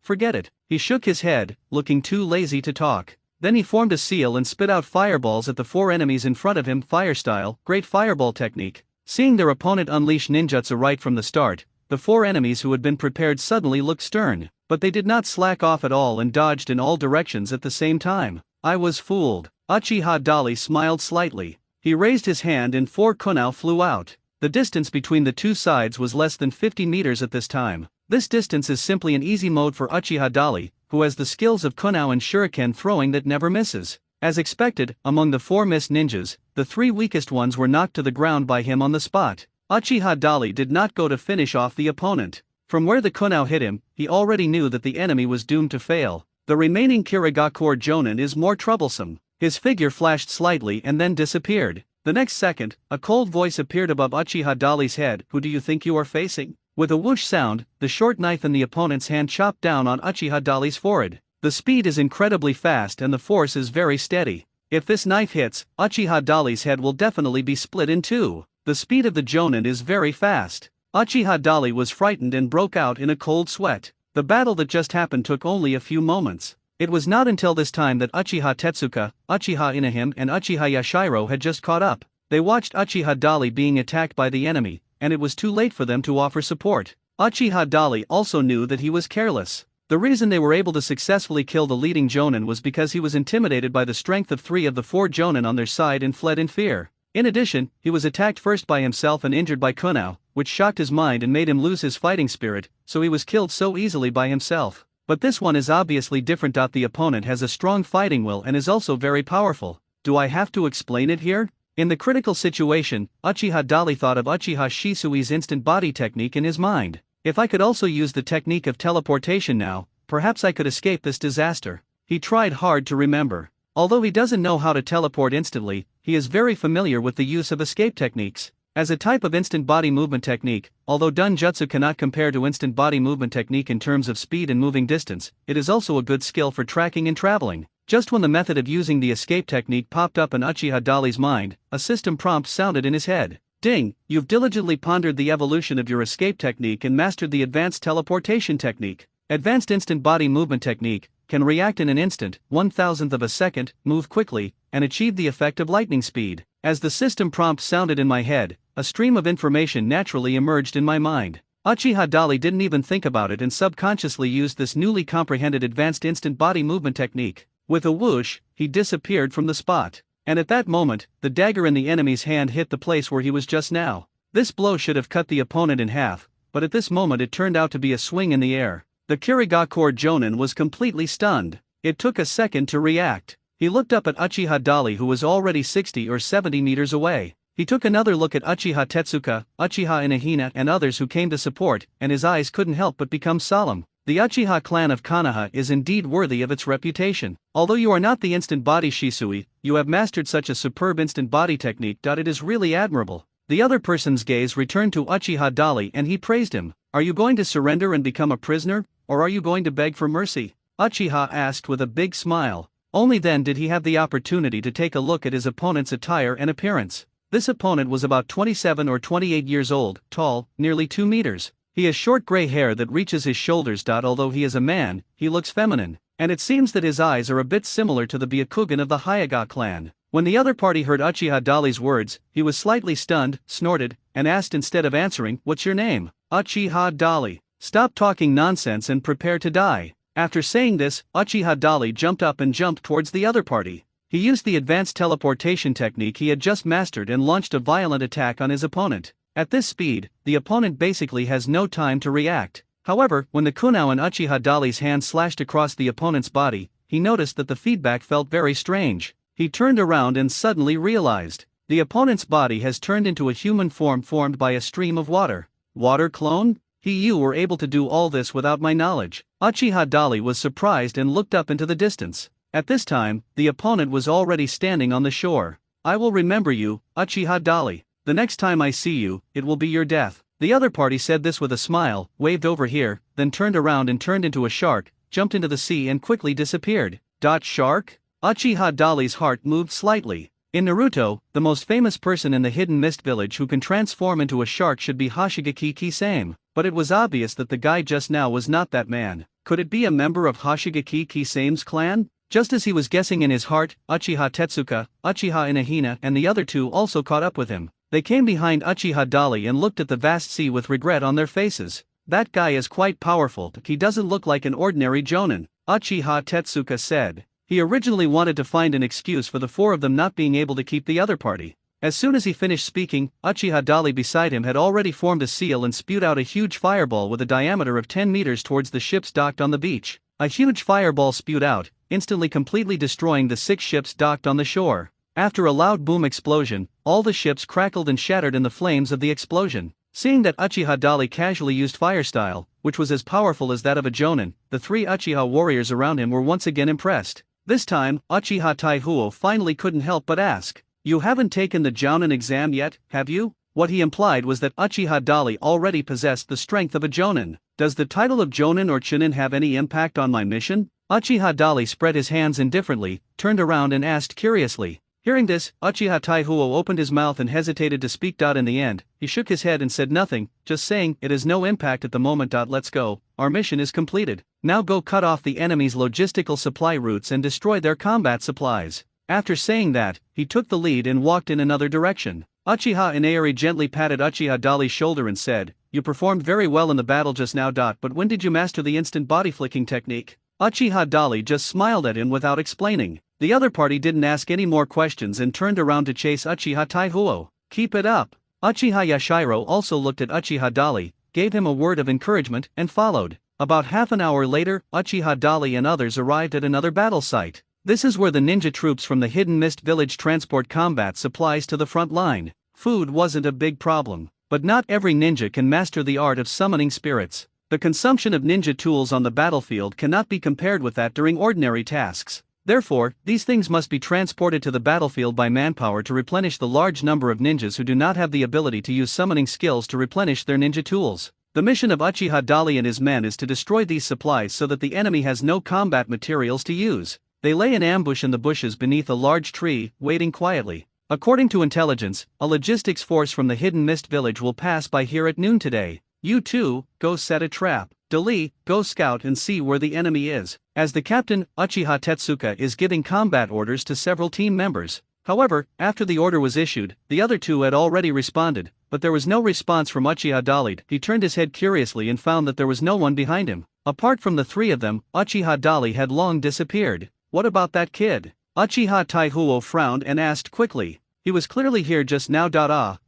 Forget it. He shook his head, looking too lazy to talk. Then he formed a seal and spit out fireballs at the 4 enemies in front of him. Fire style, great fireball technique. Seeing their opponent unleash ninjutsu right from the start, the 4 enemies who had been prepared suddenly looked stern, but they did not slack off at all and dodged in all directions at the same time. I was fooled. Uchiha Dali smiled slightly. He raised his hand and 4 kunai flew out. The distance between the two sides was less than 50 meters at this time. This distance is simply an easy mode for Uchiha Dali, who has the skills of kunai and shuriken throwing that never misses. As expected, among the 4 mist ninjas, the 3 weakest ones were knocked to the ground by him on the spot. Uchiha Dali did not go to finish off the opponent. From where the kunai hit him, he already knew that the enemy was doomed to fail. The remaining Kirigakure jonin is more troublesome. His figure flashed slightly and then disappeared. The next second, a cold voice appeared above Uchiha Dali's head. Who do you think you are facing? With a whoosh sound, the short knife in the opponent's hand chopped down on Uchiha Dali's forehead. The speed is incredibly fast and the force is very steady. If this knife hits, Uchiha Dali's head will definitely be split in two. The speed of the jonin is very fast. Uchiha Dali was frightened and broke out in a cold sweat. The battle that just happened took only a few moments. It was not until this time that Uchiha Tetsuka, Uchiha Inahim and Uchiha Yashiro had just caught up. They watched Uchiha Dali being attacked by the enemy, and it was too late for them to offer support. Uchiha Dali also knew that he was careless. The reason they were able to successfully kill the leading jonin was because he was intimidated by the strength of 3 of the 4 jonin on their side and fled in fear. In addition, he was attacked first by himself and injured by kunai, which shocked his mind and made him lose his fighting spirit, so he was killed so easily by himself. But this one is obviously different. The opponent has a strong fighting will and is also very powerful. Do I have to explain it here? In the critical situation, Uchiha Dali thought of Uchiha Shisui's instant body technique in his mind. If I could also use the technique of teleportation now, perhaps I could escape this disaster. He tried hard to remember. Although he doesn't know how to teleport instantly, he is very familiar with the use of escape techniques. As a type of instant body movement technique, although Dunjutsu cannot compare to instant body movement technique in terms of speed and moving distance, it is also a good skill for tracking and traveling. Just when the method of using the escape technique popped up in Uchiha Dali's mind, a system prompt sounded in his head. Ding! You've diligently pondered the evolution of your escape technique and mastered the advanced teleportation technique. Advanced instant body movement technique can react in an instant, 1/1000th of a second, move quickly, and achieve the effect of lightning speed. As the system prompt sounded in my head, a stream of information naturally emerged in my mind. Uchiha Dali didn't even think about it and subconsciously used this newly comprehended advanced instant body movement technique. With a whoosh, he disappeared from the spot. And at that moment, the dagger in the enemy's hand hit the place where he was just now. This blow should have cut the opponent in half, but at this moment it turned out to be a swing in the air. The Kirigakure jonin was completely stunned. It took a second to react. He looked up at Uchiha Dali, who was already 60 or 70 meters away. He took another look at Uchiha Tetsuka, Uchiha Inahina and others who came to support, and his eyes couldn't help but become solemn. The Uchiha clan of Konoha is indeed worthy of its reputation. Although you are not the instant body Shisui, you have mastered such a superb instant body technique. It is really admirable. The other person's gaze returned to Uchiha Dali and he praised him. Are you going to surrender and become a prisoner, or are you going to beg for mercy? Uchiha asked with a big smile. Only then did he have the opportunity to take a look at his opponent's attire and appearance. This opponent was about 27 or 28 years old, tall, nearly 2 meters. He has short gray hair that reaches his shoulders. Although he is a man, he looks feminine, and it seems that his eyes are a bit similar to the Byakugan of the Hyuga clan. When the other party heard Uchiha Dali's words, he was slightly stunned, snorted, and asked instead of answering, "What's your name?" "Uchiha Dali. Stop talking nonsense and prepare to die." After saying this, Uchiha Dali jumped up and jumped towards the other party. He used the advanced teleportation technique he had just mastered and launched a violent attack on his opponent. At this speed, the opponent basically has no time to react. However, when the kunao in Uchiha Dali's hand slashed across the opponent's body, he noticed that the feedback felt very strange. He turned around and suddenly realized the opponent's body has turned into a human form formed by a stream of water. Water clone? You were able to do all this without my knowledge. Uchiha Dali was surprised and looked up into the distance. At this time, the opponent was already standing on the shore. "I will remember you, Uchiha Dali. The next time I see you, it will be your death." The other party said this with a smile, waved over here, then turned around and turned into a shark, jumped into the sea and quickly disappeared. Shark? Uchiha Dali's heart moved slightly. In Naruto, the most famous person in the Hidden Mist Village who can transform into a shark should be Hoshigaki Kisame, but it was obvious that the guy just now was not that man. Could it be a member of Hoshigaki Kisame's clan? Just as he was guessing in his heart, Uchiha Tetsuka, Uchiha Inahina and the other two also caught up with him. They came behind Uchiha Dali and looked at the vast sea with regret on their faces. "That guy is quite powerful, he doesn't look like an ordinary jonin," Uchiha Tetsuka said. He originally wanted to find an excuse for the four of them not being able to keep the other party. As soon as he finished speaking, Uchiha Dali beside him had already formed a seal and spewed out a huge fireball with a diameter of 10 meters towards the ships docked on the beach. A huge fireball spewed out, instantly completely destroying the 6 ships docked on the shore. After a loud boom explosion, all the ships crackled and shattered in the flames of the explosion. Seeing that Uchiha Dali casually used fire style, which was as powerful as that of a jonin, the 3 Uchiha warriors around him were once again impressed. This time, Uchiha Taihuo finally couldn't help but ask, "You haven't taken the Jounin exam yet, have you?" What he implied was that Uchiha Dali already possessed the strength of a jonin. "Does the title of jonin or chunin have any impact on my mission?" Uchiha Dali spread his hands indifferently, turned around and asked curiously. Hearing this, Uchiha Taihuo opened his mouth and hesitated to speak. In the end, he shook his head and said nothing, just saying, "It has no impact at the moment. Let's go, our mission is completed. Now go cut off the enemy's logistical supply routes and destroy their combat supplies." After saying that, he took the lead and walked in another direction. Uchiha Inayari gently patted Uchiha Dali's shoulder and said, "You performed very well in the battle just now. But when did you master the instant body flicking technique?" Uchiha Dali just smiled at him without explaining. The other party didn't ask any more questions and turned around to chase Uchiha Taihuo. "Keep it up." Uchiha Yashiro also looked at Uchiha Dali, gave him a word of encouragement, and followed. About half an hour later, Uchiha Dali and others arrived at another battle site. This is where the ninja troops from the Hidden Mist Village transport combat supplies to the front line. Food wasn't a big problem, but not every ninja can master the art of summoning spirits. The consumption of ninja tools on the battlefield cannot be compared with that during ordinary tasks. Therefore, these things must be transported to the battlefield by manpower to replenish the large number of ninjas who do not have the ability to use summoning skills to replenish their ninja tools. The mission of Uchiha Dali and his men is to destroy these supplies so that the enemy has no combat materials to use. They lay in ambush in the bushes beneath a large tree, waiting quietly. According to intelligence, a logistics force from the Hidden Mist Village will pass by here at noon today. You two, go set a trap. Dali, go scout and see where the enemy is. As the captain, Uchiha Tetsuka is giving combat orders to several team members. However, after the order was issued, the other two had already responded, but there was no response from Uchiha Dali. He turned his head curiously and found that there was no one behind him. Apart from the 3 of them, Uchiha Dali had long disappeared. What about that kid? Uchiha Taihuo frowned and asked quickly. He was clearly here just now.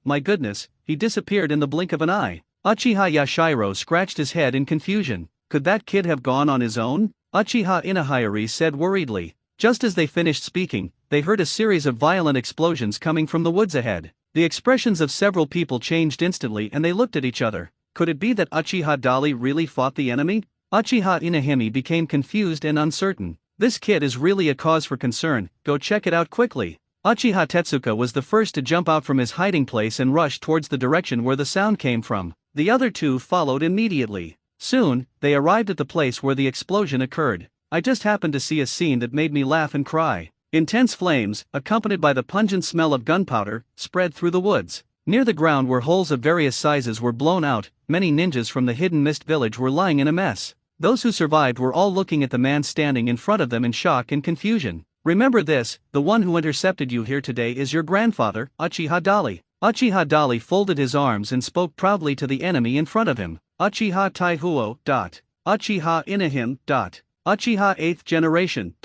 My goodness, he disappeared in the blink of an eye. Uchiha Yashiro scratched his head in confusion. Could that kid have gone on his own? Uchiha Inahiri said worriedly. Just as they finished speaking, they heard a series of violent explosions coming from the woods ahead. The expressions of several people changed instantly and they looked at each other. Could it be that Uchiha Dali really fought the enemy? Uchiha Inahimi became confused and uncertain. This kid is really a cause for concern, go check it out quickly. Uchiha Tetsuka was the first to jump out from his hiding place and rush towards the direction where the sound came from. The other two followed immediately. Soon, they arrived at the place where the explosion occurred. I just happened to see a scene that made me laugh and cry. Intense flames, accompanied by the pungent smell of gunpowder, spread through the woods. Near the ground where holes of various sizes were blown out, many ninjas from the hidden mist village were lying in a mess. Those who survived were all looking at the man standing in front of them in shock and confusion. Remember this, the one who intercepted you here today is your grandfather, Uchiha Dali. Uchiha Dali folded his arms and spoke proudly to the enemy in front of him. Uchiha Taihuo. Uchiha Inahim. Uchiha 8th generation.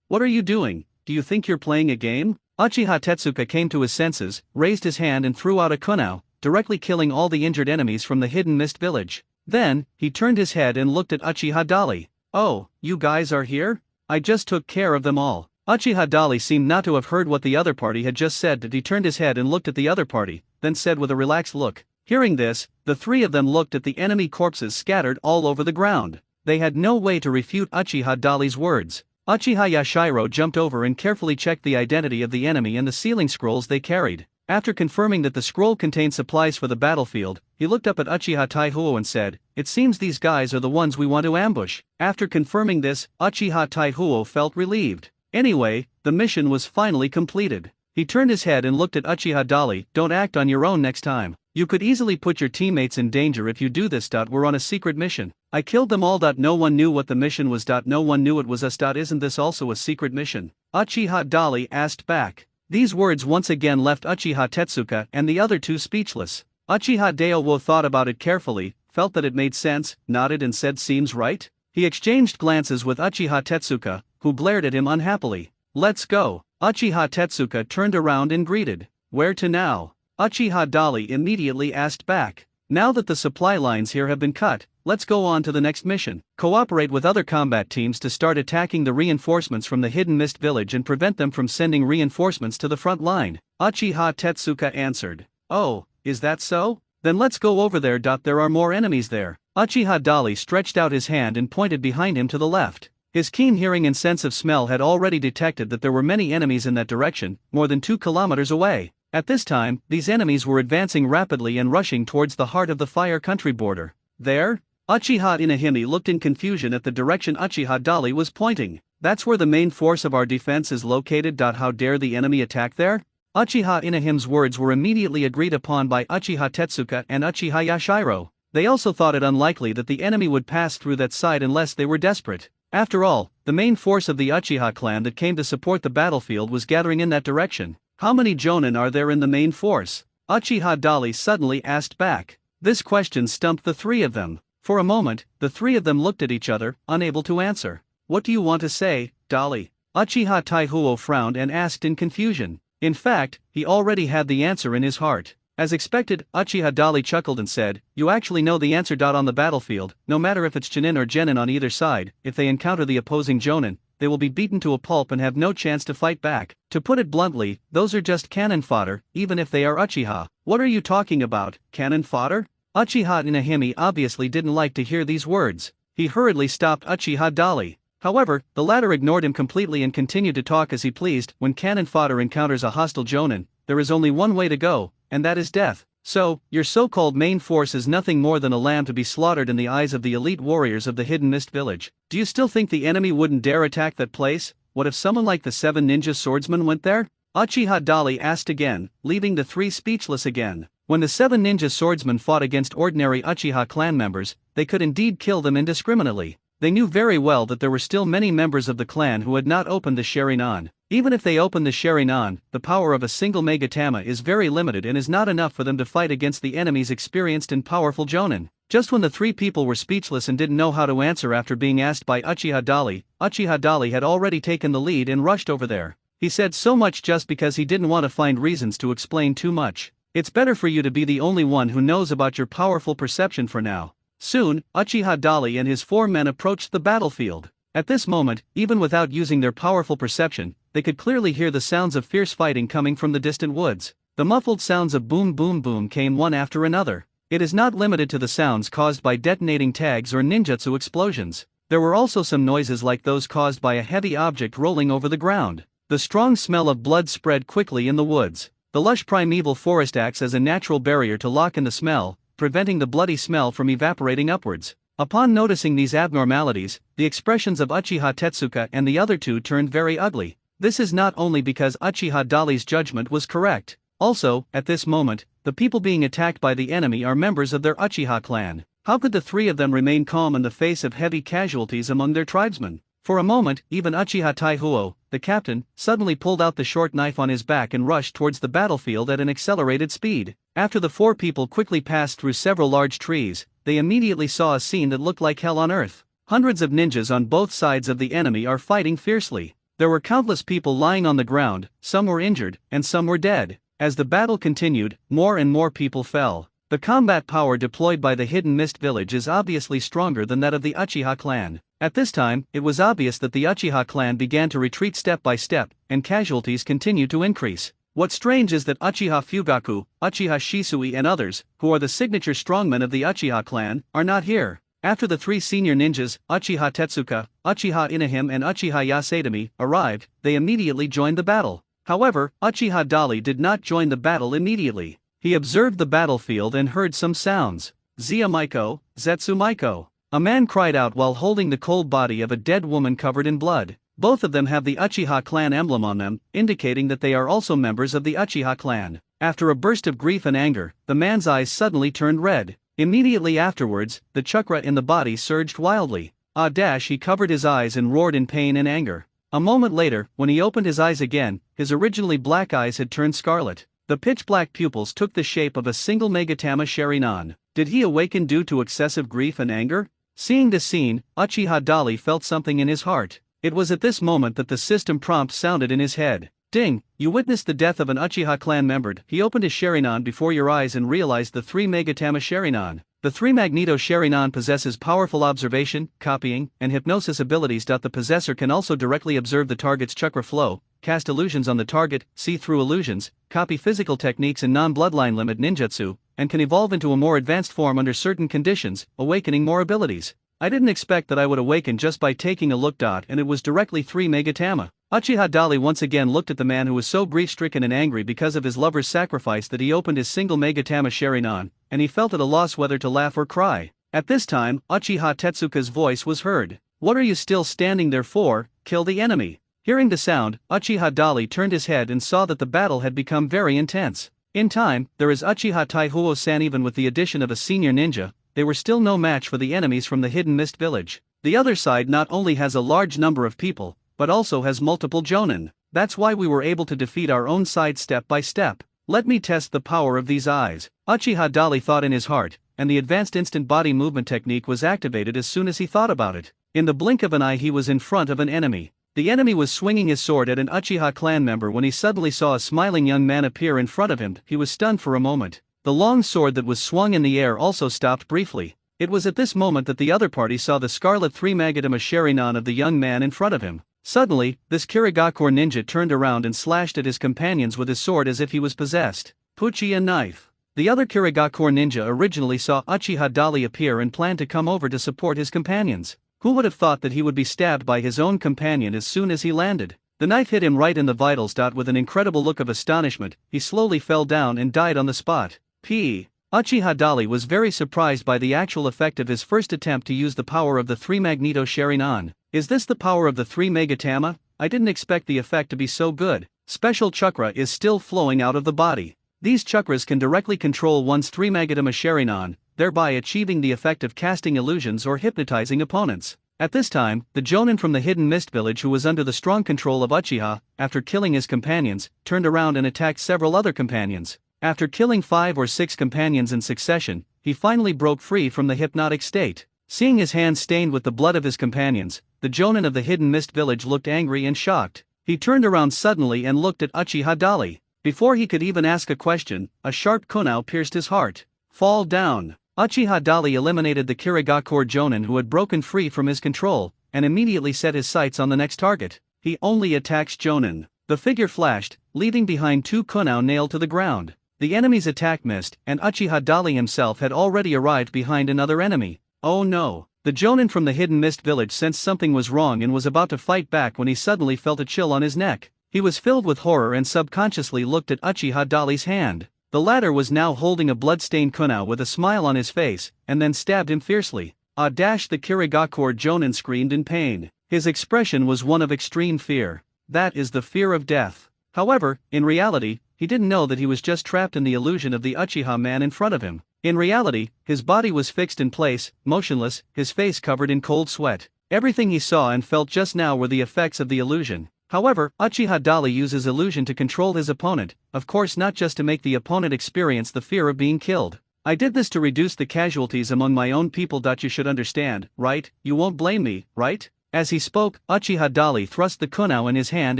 What are you doing? Do you think you're playing a game? Uchiha Tetsuka came to his senses, raised his hand and threw out a kunao, directly killing all the injured enemies from the hidden mist village. Then, he turned his head and looked at Uchiha Dali. Oh, you guys are here? I just took care of them all. Uchiha Dali seemed not to have heard what the other party had just said, that he turned his head and looked at the other party, then said with a relaxed look. Hearing this, the three of them looked at the enemy corpses scattered all over the ground. They had no way to refute Uchiha Dali's words. Uchiha Yashiro jumped over and carefully checked the identity of the enemy and the sealing scrolls they carried. After confirming that the scroll contained supplies for the battlefield, he looked up at Uchiha Taihuo and said, "It seems these guys are the ones we want to ambush." After confirming this, Uchiha Taihuo felt relieved. Anyway, the mission was finally completed. He turned his head and looked at Uchiha Dali. "Don't act on your own next time. You could easily put your teammates in danger if you do this. We're on a secret mission. I killed them all. No one knew what the mission was. No one knew it was us. Isn't this also a secret mission?" Uchiha Dali asked back. These words once again left Uchiha Tetsuka and the other two speechless. Uchiha Daowo thought about it carefully, felt that it made sense, nodded and said, "Seems right." He exchanged glances with Uchiha Tetsuka, who glared at him unhappily. "Let's go." Uchiha Tetsuka turned around and greeted. "Where to now?" Uchiha Dali immediately asked back. "Now that the supply lines here have been cut, let's go on to the next mission. Cooperate with other combat teams to start attacking the reinforcements from the hidden mist village and prevent them from sending reinforcements to the front line." Uchiha Tetsuka answered. "Oh, is that so? Then let's go over there. There are more enemies there." Uchiha Dali stretched out his hand and pointed behind him to the left. His keen hearing and sense of smell had already detected that there were many enemies in that direction, more than 2 kilometers away. At this time, these enemies were advancing rapidly and rushing towards the heart of the Fire Country border. There? Uchiha Inahime looked in confusion at the direction Uchiha Dali was pointing. "That's where the main force of our defense is located. How dare the enemy attack there?" Uchiha Inahime's words were immediately agreed upon by Uchiha Tetsuka and Uchiha Yashiro. They also thought it unlikely that the enemy would pass through that side unless they were desperate. After all, the main force of the Uchiha clan that came to support the battlefield was gathering in that direction. "How many jonin are there in the main force?" Uchiha Dali suddenly asked back. This question stumped the three of them. For a moment, the three of them looked at each other, unable to answer. "What do you want to say, Dali?" Uchiha Taihuo frowned and asked in confusion. In fact, he already had the answer in his heart. As expected, Uchiha Dali chuckled and said, "You actually know the answer. On the battlefield, no matter if it's Chunin or Genin on either side, if they encounter the opposing Jonin, they will be beaten to a pulp and have no chance to fight back. To put it bluntly, those are just cannon fodder, even if they are Uchiha." "What are you talking about, cannon fodder?" Uchiha Inahime obviously didn't like to hear these words. He hurriedly stopped Uchiha Dali. However, the latter ignored him completely and continued to talk as he pleased. "When cannon fodder encounters a hostile Jonin, there is only one way to go, and that is death. So, your so-called main force is nothing more than a lamb to be slaughtered in the eyes of the elite warriors of the hidden mist village. Do you still think the enemy wouldn't dare attack that place? What if someone like the 7 ninja swordsmen went there?" Uchiha Dali asked again, leaving the three speechless again. When the 7 ninja swordsmen fought against ordinary Uchiha clan members, they could indeed kill them indiscriminately. They knew very well that there were still many members of the clan who had not opened the Sharingan. Even if they opened the Sharingan, the power of a single Megatama is very limited and is not enough for them to fight against the enemy's experienced and powerful Jonin. Just when the three people were speechless and didn't know how to answer after being asked by Uchiha Dali had already taken the lead and rushed over there. He said so much just because he didn't want to find reasons to explain too much. "It's better for you to be the only one who knows about your powerful perception for now." Soon, Uchiha Dali and his 4 men approached the battlefield. At this moment, even without using their powerful perception, they could clearly hear the sounds of fierce fighting coming from the distant woods. The muffled sounds of boom boom boom came one after another. It is not limited to the sounds caused by detonating tags or ninjutsu explosions. There were also some noises like those caused by a heavy object rolling over the ground. The strong smell of blood spread quickly in the woods. The lush primeval forest acts as a natural barrier to lock in the smell, preventing the bloody smell from evaporating upwards. Upon noticing these abnormalities, the expressions of Uchiha Tetsuka and the other two turned very ugly. This is not only because Uchiha Dali's judgment was correct. Also, at this moment, the people being attacked by the enemy are members of their Uchiha clan. How could the three of them remain calm in the face of heavy casualties among their tribesmen? For a moment, even Uchiha Taihuo, the captain, suddenly pulled out the short knife on his back and rushed towards the battlefield at an accelerated speed. After the four people quickly passed through several large trees, they immediately saw a scene that looked like hell on earth. Hundreds of ninjas on both sides of the enemy are fighting fiercely. There were countless people lying on the ground, some were injured, and some were dead. As the battle continued, more and more people fell. The combat power deployed by the Hidden Mist village is obviously stronger than that of the Uchiha clan. At this time, it was obvious that the Uchiha clan began to retreat step by step, and casualties continued to increase. What's strange is that Uchiha Fugaku, Uchiha Shisui and others, who are the signature strongmen of the Uchiha clan, are not here. After the three senior ninjas, Uchiha Tetsuka, Uchiha Inahime and Uchiha Yasadami, arrived, they immediately joined the battle. However, Uchiha Dali did not join the battle immediately. He observed the battlefield and heard some sounds. Zia Maiko, Zetsu Maiko. A man cried out while holding the cold body of a dead woman covered in blood. Both of them have the Uchiha clan emblem on them, indicating that they are also members of the Uchiha clan. After a burst of grief and anger, the man's eyes suddenly turned red. Immediately afterwards, the chakra in the body surged wildly. He covered his eyes and roared in pain and anger. A moment later, when he opened his eyes again, his originally black eyes had turned scarlet. The pitch-black pupils took the shape of a single Megatama Sharingan. Did he awaken due to excessive grief and anger? Seeing this scene, Uchiha Dali felt something in his heart. It was at this moment that the system prompt sounded in his head. Ding, you witnessed the death of an Uchiha clan member. He opened his Sharingan before your eyes and realized the three Megatama Sharingan. The three Magneto Sharingan possesses powerful observation, copying, and hypnosis abilities. The possessor can also directly observe the target's chakra flow, cast illusions on the target, see through illusions, copy physical techniques and non-bloodline limit ninjutsu, and can evolve into a more advanced form under certain conditions, awakening more abilities. I didn't expect that I would awaken just by taking a look. And it was directly three Megatama. Uchiha Dali once again looked at the man who was so grief-stricken and angry because of his lover's sacrifice that he opened his single Megatama Sharingan, and he felt at a loss whether to laugh or cry. At this time, Uchiha Tetsuka's voice was heard. What are you still standing there for? Kill the enemy. Hearing the sound, Uchiha Dali turned his head and saw that the battle had become very intense. In time, there is Uchiha Taihuo-san. Even with the addition of a senior ninja, they were still no match for the enemies from the Hidden Mist village. The other side not only has a large number of people, but also has multiple jonin. That's why we were able to defeat our own side step by step. Let me test the power of these eyes. Uchiha Dali thought in his heart, and the advanced instant body movement technique was activated as soon as he thought about it. In the blink of an eye he was in front of an enemy. The enemy was swinging his sword at an Uchiha clan member when he suddenly saw a smiling young man appear in front of him. He was stunned for a moment. The long sword that was swung in the air also stopped briefly. It was at this moment that the other party saw the scarlet three Megatama Sharingan of the young man in front of him. Suddenly, this Kirigakure ninja turned around and slashed at his companions with his sword as if he was possessed. Puchi and knife. The other Kirigakure ninja originally saw Uchiha Dali appear and planned to come over to support his companions. Who would have thought that he would be stabbed by his own companion as soon as he landed? The knife hit him right in the vitals. With an incredible look of astonishment, he slowly fell down and died on the spot. Uchiha Dali was very surprised by the actual effect of his first attempt to use the power of the three Magneto Sharingan. Is this the power of the three Megatama? I didn't expect the effect to be so good. Special chakra is still flowing out of the body. These chakras can directly control one's three Megatama Sharingan, thereby achieving the effect of casting illusions or hypnotizing opponents. At this time, the jonin from the Hidden Mist village who was under the strong control of Uchiha, after killing his companions, turned around and attacked several other companions. After killing 5 or 6 companions in succession, he finally broke free from the hypnotic state. Seeing his hands stained with the blood of his companions, the jonin of the Hidden Mist village looked angry and shocked. He turned around suddenly and looked at Uchiha Dali. Before he could even ask a question, a sharp kunao pierced his heart. Fall down. Uchiha Dali eliminated the Kirigakure jonin who had broken free from his control, and immediately set his sights on the next target. He only attacks jonin. The figure flashed, leaving behind 2 kunao nailed to the ground. The enemy's attack missed, and Uchiha Dali himself had already arrived behind another enemy. Oh no! The jonin from the Hidden Mist village sensed something was wrong and was about to fight back when he suddenly felt a chill on his neck. He was filled with horror and subconsciously looked at Uchiha Dali's hand. The latter was now holding a blood-stained kunao with a smile on his face, and then stabbed him fiercely. The Kirigakure jonin screamed in pain. His expression was one of extreme fear. That is the fear of death. However, in reality, he didn't know that he was just trapped in the illusion of the Uchiha man in front of him. In reality, his body was fixed in place, motionless, his face covered in cold sweat. Everything he saw and felt just now were the effects of the illusion. However, Uchiha Dali uses illusion to control his opponent, of course not just to make the opponent experience the fear of being killed. I did this to reduce the casualties among my own people. You should understand, right? You won't blame me, right? As he spoke, Uchiha Dali thrust the kunao in his hand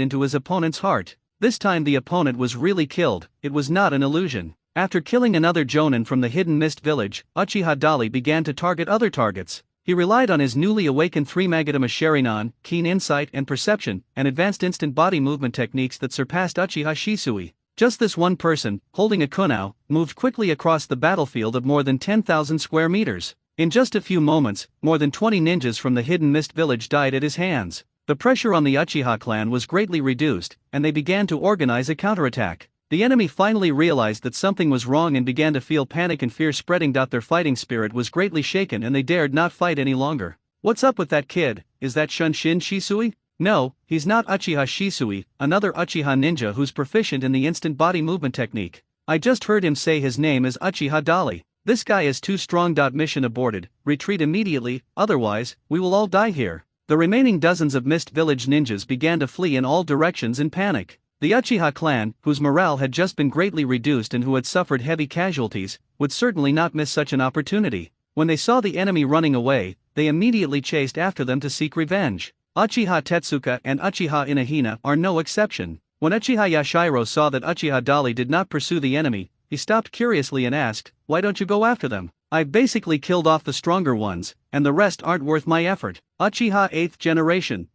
into his opponent's heart. This time the opponent was really killed, it was not an illusion. After killing another Jonin from the Hidden Mist village, Uchiha Dali began to target other targets. He relied on his newly awakened 3 Magatama Sharinan, keen insight and perception, and advanced instant body movement techniques that surpassed Uchiha Shisui. Just this one person, holding a kunao, moved quickly across the battlefield of more than 10,000 square meters. In just a few moments, more than 20 ninjas from the Hidden Mist village died at his hands. The pressure on the Uchiha clan was greatly reduced, and they began to organize a counterattack. The enemy finally realized that something was wrong and began to feel panic and fear spreading. Their fighting spirit was greatly shaken and they dared not fight any longer. What's up with that kid? Is that Shunshin Shisui? No, he's not Uchiha Shisui, another Uchiha ninja who's proficient in the instant body movement technique. I just heard him say his name is Uchiha Dali. This guy is too strong. Mission aborted, retreat immediately, otherwise, we will all die here. The remaining dozens of Mist Village ninjas began to flee in all directions in panic. The Uchiha clan, whose morale had just been greatly reduced and who had suffered heavy casualties, would certainly not miss such an opportunity. When they saw the enemy running away, they immediately chased after them to seek revenge. Uchiha Tetsuka and Uchiha Inahina are no exception. When Uchiha Yashiro saw that Uchiha Dali did not pursue the enemy, he stopped curiously and asked, "Why don't you go after them? I've basically killed off the stronger ones, and the rest aren't worth my effort." Uchiha 8th generation.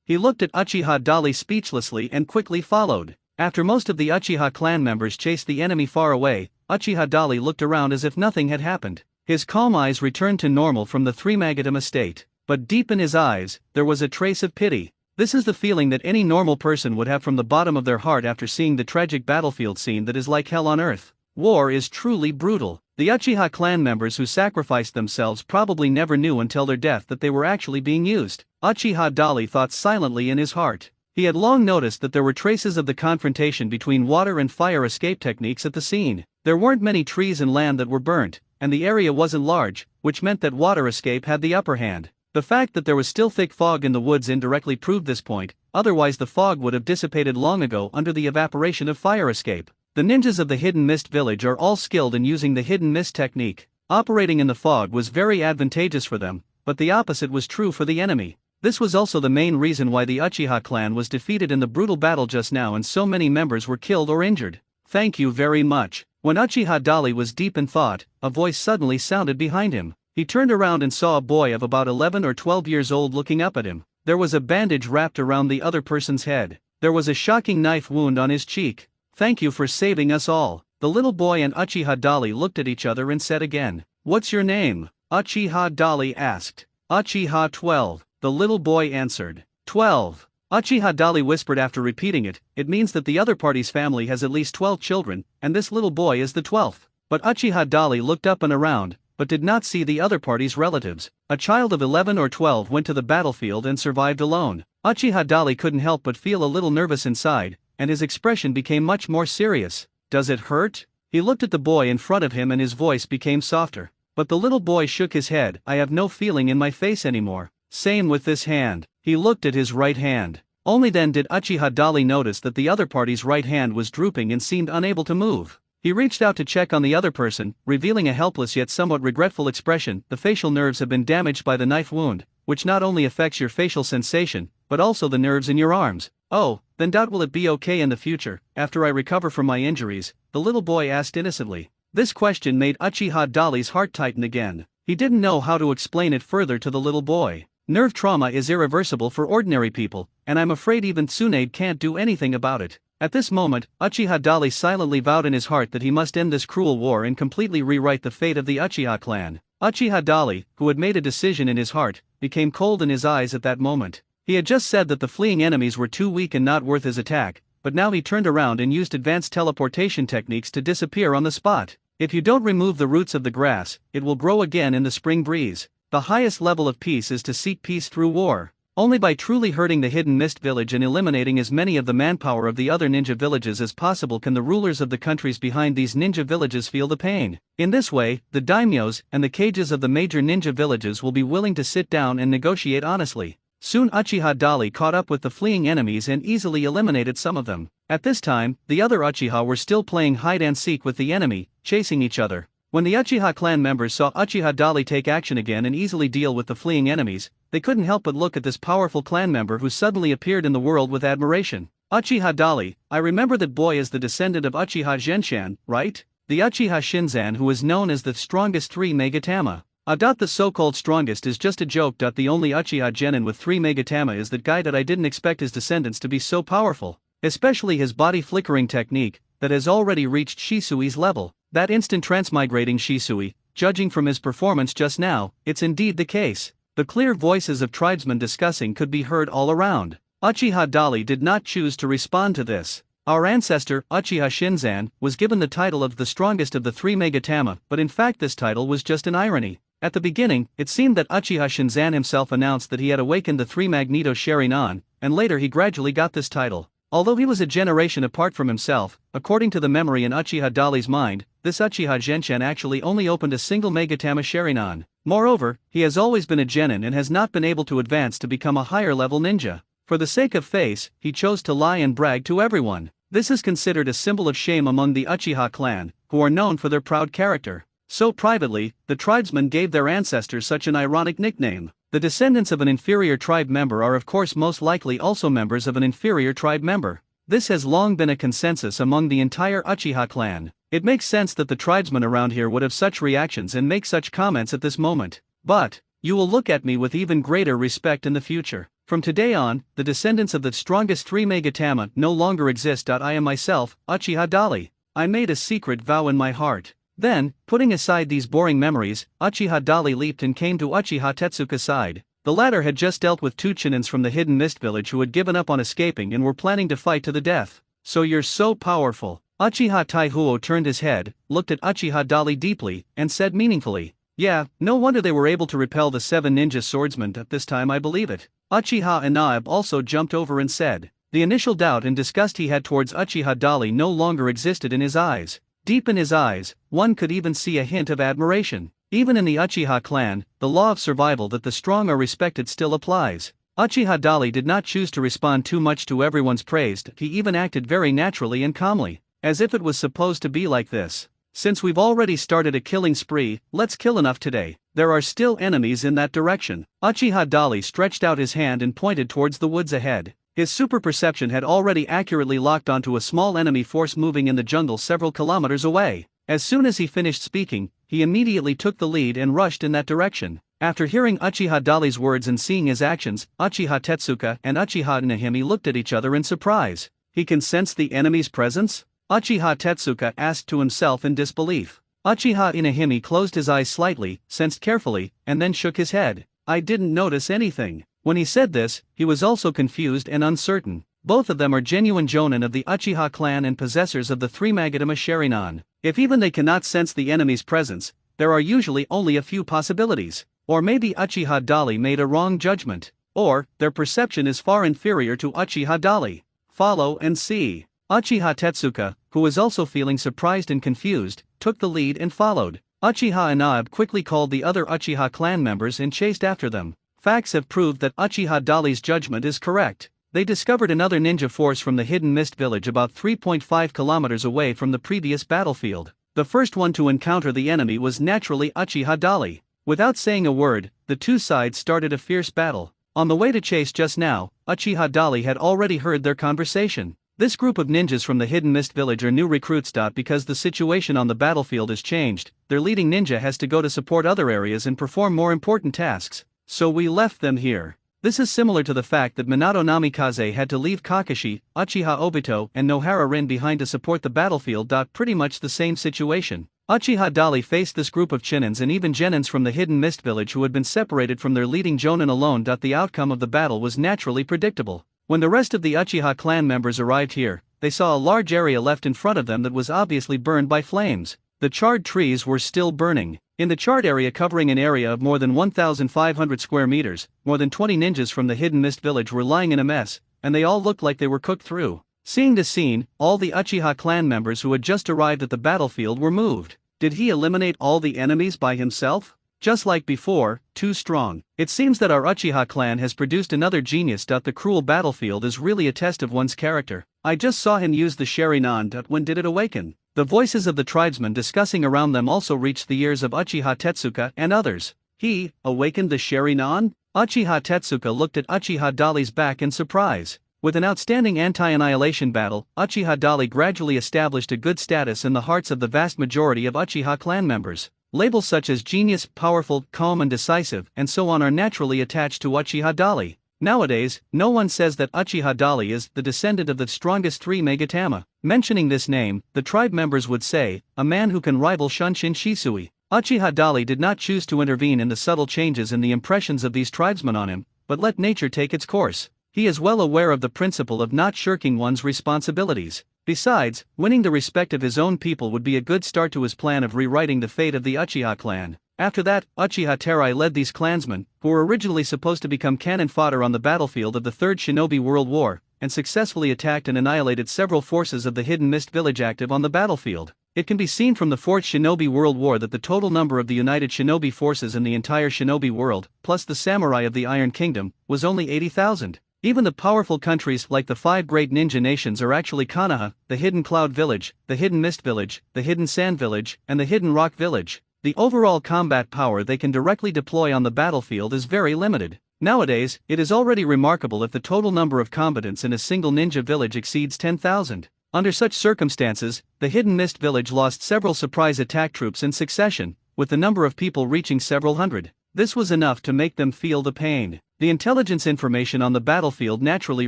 He looked at Uchiha Dali speechlessly and quickly followed. After most of the Uchiha clan members chased the enemy far away, Uchiha Dali looked around as if nothing had happened. His calm eyes returned to normal from the 3 Magatama state, but deep in his eyes, there was a trace of pity. This is the feeling that any normal person would have from the bottom of their heart after seeing the tragic battlefield scene that is like hell on earth. War is truly brutal. The Uchiha clan members who sacrificed themselves probably never knew until their death that they were actually being used. Uchiha Dali thought silently in his heart. He had long noticed that there were traces of the confrontation between water and fire escape techniques at the scene. There weren't many trees and land that were burnt, and the area wasn't large, which meant that water escape had the upper hand. The fact that there was still thick fog in the woods indirectly proved this point, otherwise the fog would have dissipated long ago under the evaporation of fire escape. The ninjas of the Hidden Mist village are all skilled in using the Hidden Mist technique. Operating in the fog was very advantageous for them, but the opposite was true for the enemy. This was also the main reason why the Uchiha clan was defeated in the brutal battle just now and so many members were killed or injured. Thank you very much. When Uchiha Dali was deep in thought, a voice suddenly sounded behind him. He turned around and saw a boy of about 11 or 12 years old looking up at him. There was a bandage wrapped around the other person's head. There was a shocking knife wound on his cheek. "Thank you for saving us all." The little boy and Uchiha Dali looked at each other and said again, "What's your name?" Uchiha Dali asked. "Uchiha 12, the little boy answered. 12. Uchiha Dali whispered after repeating it, "It means that the other party's family has at least 12 children, and this little boy is the 12th. But Uchiha Dali looked up and around, but did not see the other party's relatives. A child of 11 or 12 went to the battlefield and survived alone. Uchiha Dali couldn't help but feel a little nervous inside, and his expression became much more serious. "Does it hurt?" He looked at the boy in front of him and his voice became softer. But the little boy shook his head. "I have no feeling in my face anymore. Same with this hand." He looked at his right hand. Only then did Uchiha Dali notice that the other party's right hand was drooping and seemed unable to move. He reached out to check on the other person, revealing a helpless yet somewhat regretful expression. "The facial nerves have been damaged by the knife wound, which not only affects your facial sensation, but also the nerves in your arms." "Oh, then will it be okay in the future, after I recover from my injuries?" the little boy asked innocently. This question made Uchiha Dali's heart tighten again. He didn't know how to explain it further to the little boy. Nerve trauma is irreversible for ordinary people, and I'm afraid even Tsunade can't do anything about it. At this moment, Uchiha Dali silently vowed in his heart that he must end this cruel war and completely rewrite the fate of the Uchiha clan. Uchiha Dali, who had made a decision in his heart, became cold in his eyes at that moment. He had just said that the fleeing enemies were too weak and not worth his attack, but now he turned around and used advanced teleportation techniques to disappear on the spot. If you don't remove the roots of the grass, it will grow again in the spring breeze. The highest level of peace is to seek peace through war. Only by truly hurting the hidden mist village and eliminating as many of the manpower of the other ninja villages as possible can the rulers of the countries behind these ninja villages feel the pain. In this way, the daimyos and the cages of the major ninja villages will be willing to sit down and negotiate honestly. Soon Uchiha Dali caught up with the fleeing enemies and easily eliminated some of them. At this time, the other Uchiha were still playing hide-and-seek with the enemy, chasing each other. When the Uchiha clan members saw Uchiha Dali take action again and easily deal with the fleeing enemies, they couldn't help but look at this powerful clan member who suddenly appeared in the world with admiration. Uchiha Dali, I remember that boy is the descendant of Uchiha Genshan, right? The Uchiha Shinzan who is known as the strongest 3 Megatama. The so-called strongest is just a joke. The only Uchiha Genin with 3 Megatama is that guy that I didn't expect his descendants to be so powerful. Especially his body flickering technique, that has already reached Shisui's level. That instant transmigrating Shisui, judging from his performance just now, it's indeed the case. The clear voices of tribesmen discussing could be heard all around. Uchiha Dali did not choose to respond to this. Our ancestor, Uchiha Shinzan, was given the title of the strongest of the 3 Megatama, but in fact this title was just an irony. At the beginning, it seemed that Uchiha Shinzan himself announced that he had awakened the 3 Magneto Sharingan, and later he gradually got this title. Although he was a generation apart from himself, according to the memory in Uchiha Dali's mind, this Uchiha Genshan actually only opened a single Megatama Sharingan. Moreover, he has always been a genin and has not been able to advance to become a higher level ninja. For the sake of face, he chose to lie and brag to everyone. This is considered a symbol of shame among the Uchiha clan, who are known for their proud character. So privately, the tribesmen gave their ancestors such an ironic nickname. The descendants of an inferior tribe member are of course most likely also members of an inferior tribe member. This has long been a consensus among the entire Uchiha clan. It makes sense that the tribesmen around here would have such reactions and make such comments at this moment. But, you will look at me with even greater respect in the future. From today on, the descendants of the strongest 3 Megatama no longer exist. I am myself, Uchiha Dali. I made a secret vow in my heart. Then, putting aside these boring memories, Uchiha Dali leaped and came to Uchiha Tetsuka's side. The latter had just dealt with 2 Chinins from the hidden mist village who had given up on escaping and were planning to fight to the death. So you're so powerful. Uchiha Taihuo turned his head, looked at Uchiha Dali deeply, and said meaningfully, yeah, no wonder they were able to repel the 7 ninja swordsmen at this time, I believe it. Uchiha Inaib also jumped over and said. The initial doubt and disgust he had towards Uchiha Dali no longer existed in his eyes. Deep in his eyes, one could even see a hint of admiration. Even in the Uchiha clan, the law of survival that the strong are respected still applies. Uchiha Dali did not choose to respond too much to everyone's praise. He even acted very naturally and calmly, as if it was supposed to be like this. Since we've already started a killing spree, let's kill enough today. There are still enemies in that direction. Uchiha Dali stretched out his hand and pointed towards the woods ahead. His super perception had already accurately locked onto a small enemy force moving in the jungle several kilometers away. As soon as he finished speaking, he immediately took the lead and rushed in that direction. After hearing Uchiha Dali's words and seeing his actions, Uchiha Tetsuka and Uchiha Inahime looked at each other in surprise. He can sense the enemy's presence? Uchiha Tetsuka asked to himself in disbelief. Uchiha Inahime closed his eyes slightly, sensed carefully, and then shook his head. I didn't notice anything. When he said this, he was also confused and uncertain. Both of them are genuine jonin of the Uchiha clan and possessors of the 3 Magatama Sharingan. If even they cannot sense the enemy's presence, there are usually only a few possibilities. Or maybe Uchiha Dali made a wrong judgment. Or, their perception is far inferior to Uchiha Dali. Follow and see. Uchiha Tetsuka, who was also feeling surprised and confused, took the lead and followed. Uchiha Inaib quickly called the other Uchiha clan members and chased after them. Facts have proved that Uchiha Dali's judgment is correct. They discovered another ninja force from the hidden mist village about 3.5 kilometers away from the previous battlefield. The first one to encounter the enemy was naturally Uchiha Dali. Without saying a word, the two sides started a fierce battle. On the way to chase just now, Uchiha Dali had already heard their conversation. This group of ninjas from the hidden mist village are new recruits. Because the situation on the battlefield has changed, their leading ninja has to go to support other areas and perform more important tasks. So we left them here. This is similar to the fact that Minato Namikaze had to leave Kakashi, Uchiha Obito, and Nohara Rin behind to support the battlefield. Pretty much the same situation. Uchiha Dali faced this group of Chinins and even Genins from the hidden mist village who had been separated from their leading Jonin alone. The outcome of the battle was naturally predictable. When the rest of the Uchiha clan members arrived here, they saw a large area left in front of them that was obviously burned by flames. The charred trees were still burning. In the charred area covering an area of more than 1,500 square meters, more than 20 ninjas from the Hidden Mist village were lying in a mess, and they all looked like they were cooked through. Seeing the scene, all the Uchiha clan members who had just arrived at the battlefield were moved. Did he eliminate all the enemies by himself? Just like before, too strong. It seems that our Uchiha clan has produced another genius. The cruel battlefield is really a test of one's character. I just saw him use the Sharingan. When did it awaken? The voices of the tribesmen discussing around them also reached the ears of Uchiha Tetsuka and others. He awakened the Sharingan? Uchiha Tetsuka looked at Uchiha Dali's back in surprise. With an outstanding anti-annihilation battle, Uchiha Dali gradually established a good status in the hearts of the vast majority of Uchiha clan members. Labels such as genius, powerful, calm and decisive, and so on are naturally attached to Uchiha Dali. Nowadays, no one says that Uchiha Dali is the descendant of the strongest three Megatama. Mentioning this name, the tribe members would say, a man who can rival Shunshin Shisui. Uchiha Dali did not choose to intervene in the subtle changes in the impressions of these tribesmen on him, but let nature take its course. He is well aware of the principle of not shirking one's responsibilities. Besides, winning the respect of his own people would be a good start to his plan of rewriting the fate of the Uchiha clan. After that, Uchiha Terai led these clansmen, who were originally supposed to become cannon fodder on the battlefield of the Third Shinobi World War, and successfully attacked and annihilated several forces of the Hidden Mist village active on the battlefield. It can be seen from the Fourth Shinobi World War that the total number of the united shinobi forces in the entire shinobi world, plus the samurai of the Iron Kingdom, was only 80,000. Even the powerful countries like the five great ninja nations are actually Konoha, the Hidden Cloud Village, the Hidden Mist Village, the Hidden Sand Village, and the Hidden Rock Village. The overall combat power they can directly deploy on the battlefield is very limited. Nowadays, it is already remarkable if the total number of combatants in a single ninja village exceeds 10,000. Under such circumstances, the Hidden Mist Village lost several surprise attack troops in succession, with the number of people reaching several hundred. This was enough to make them feel the pain. The intelligence information on the battlefield naturally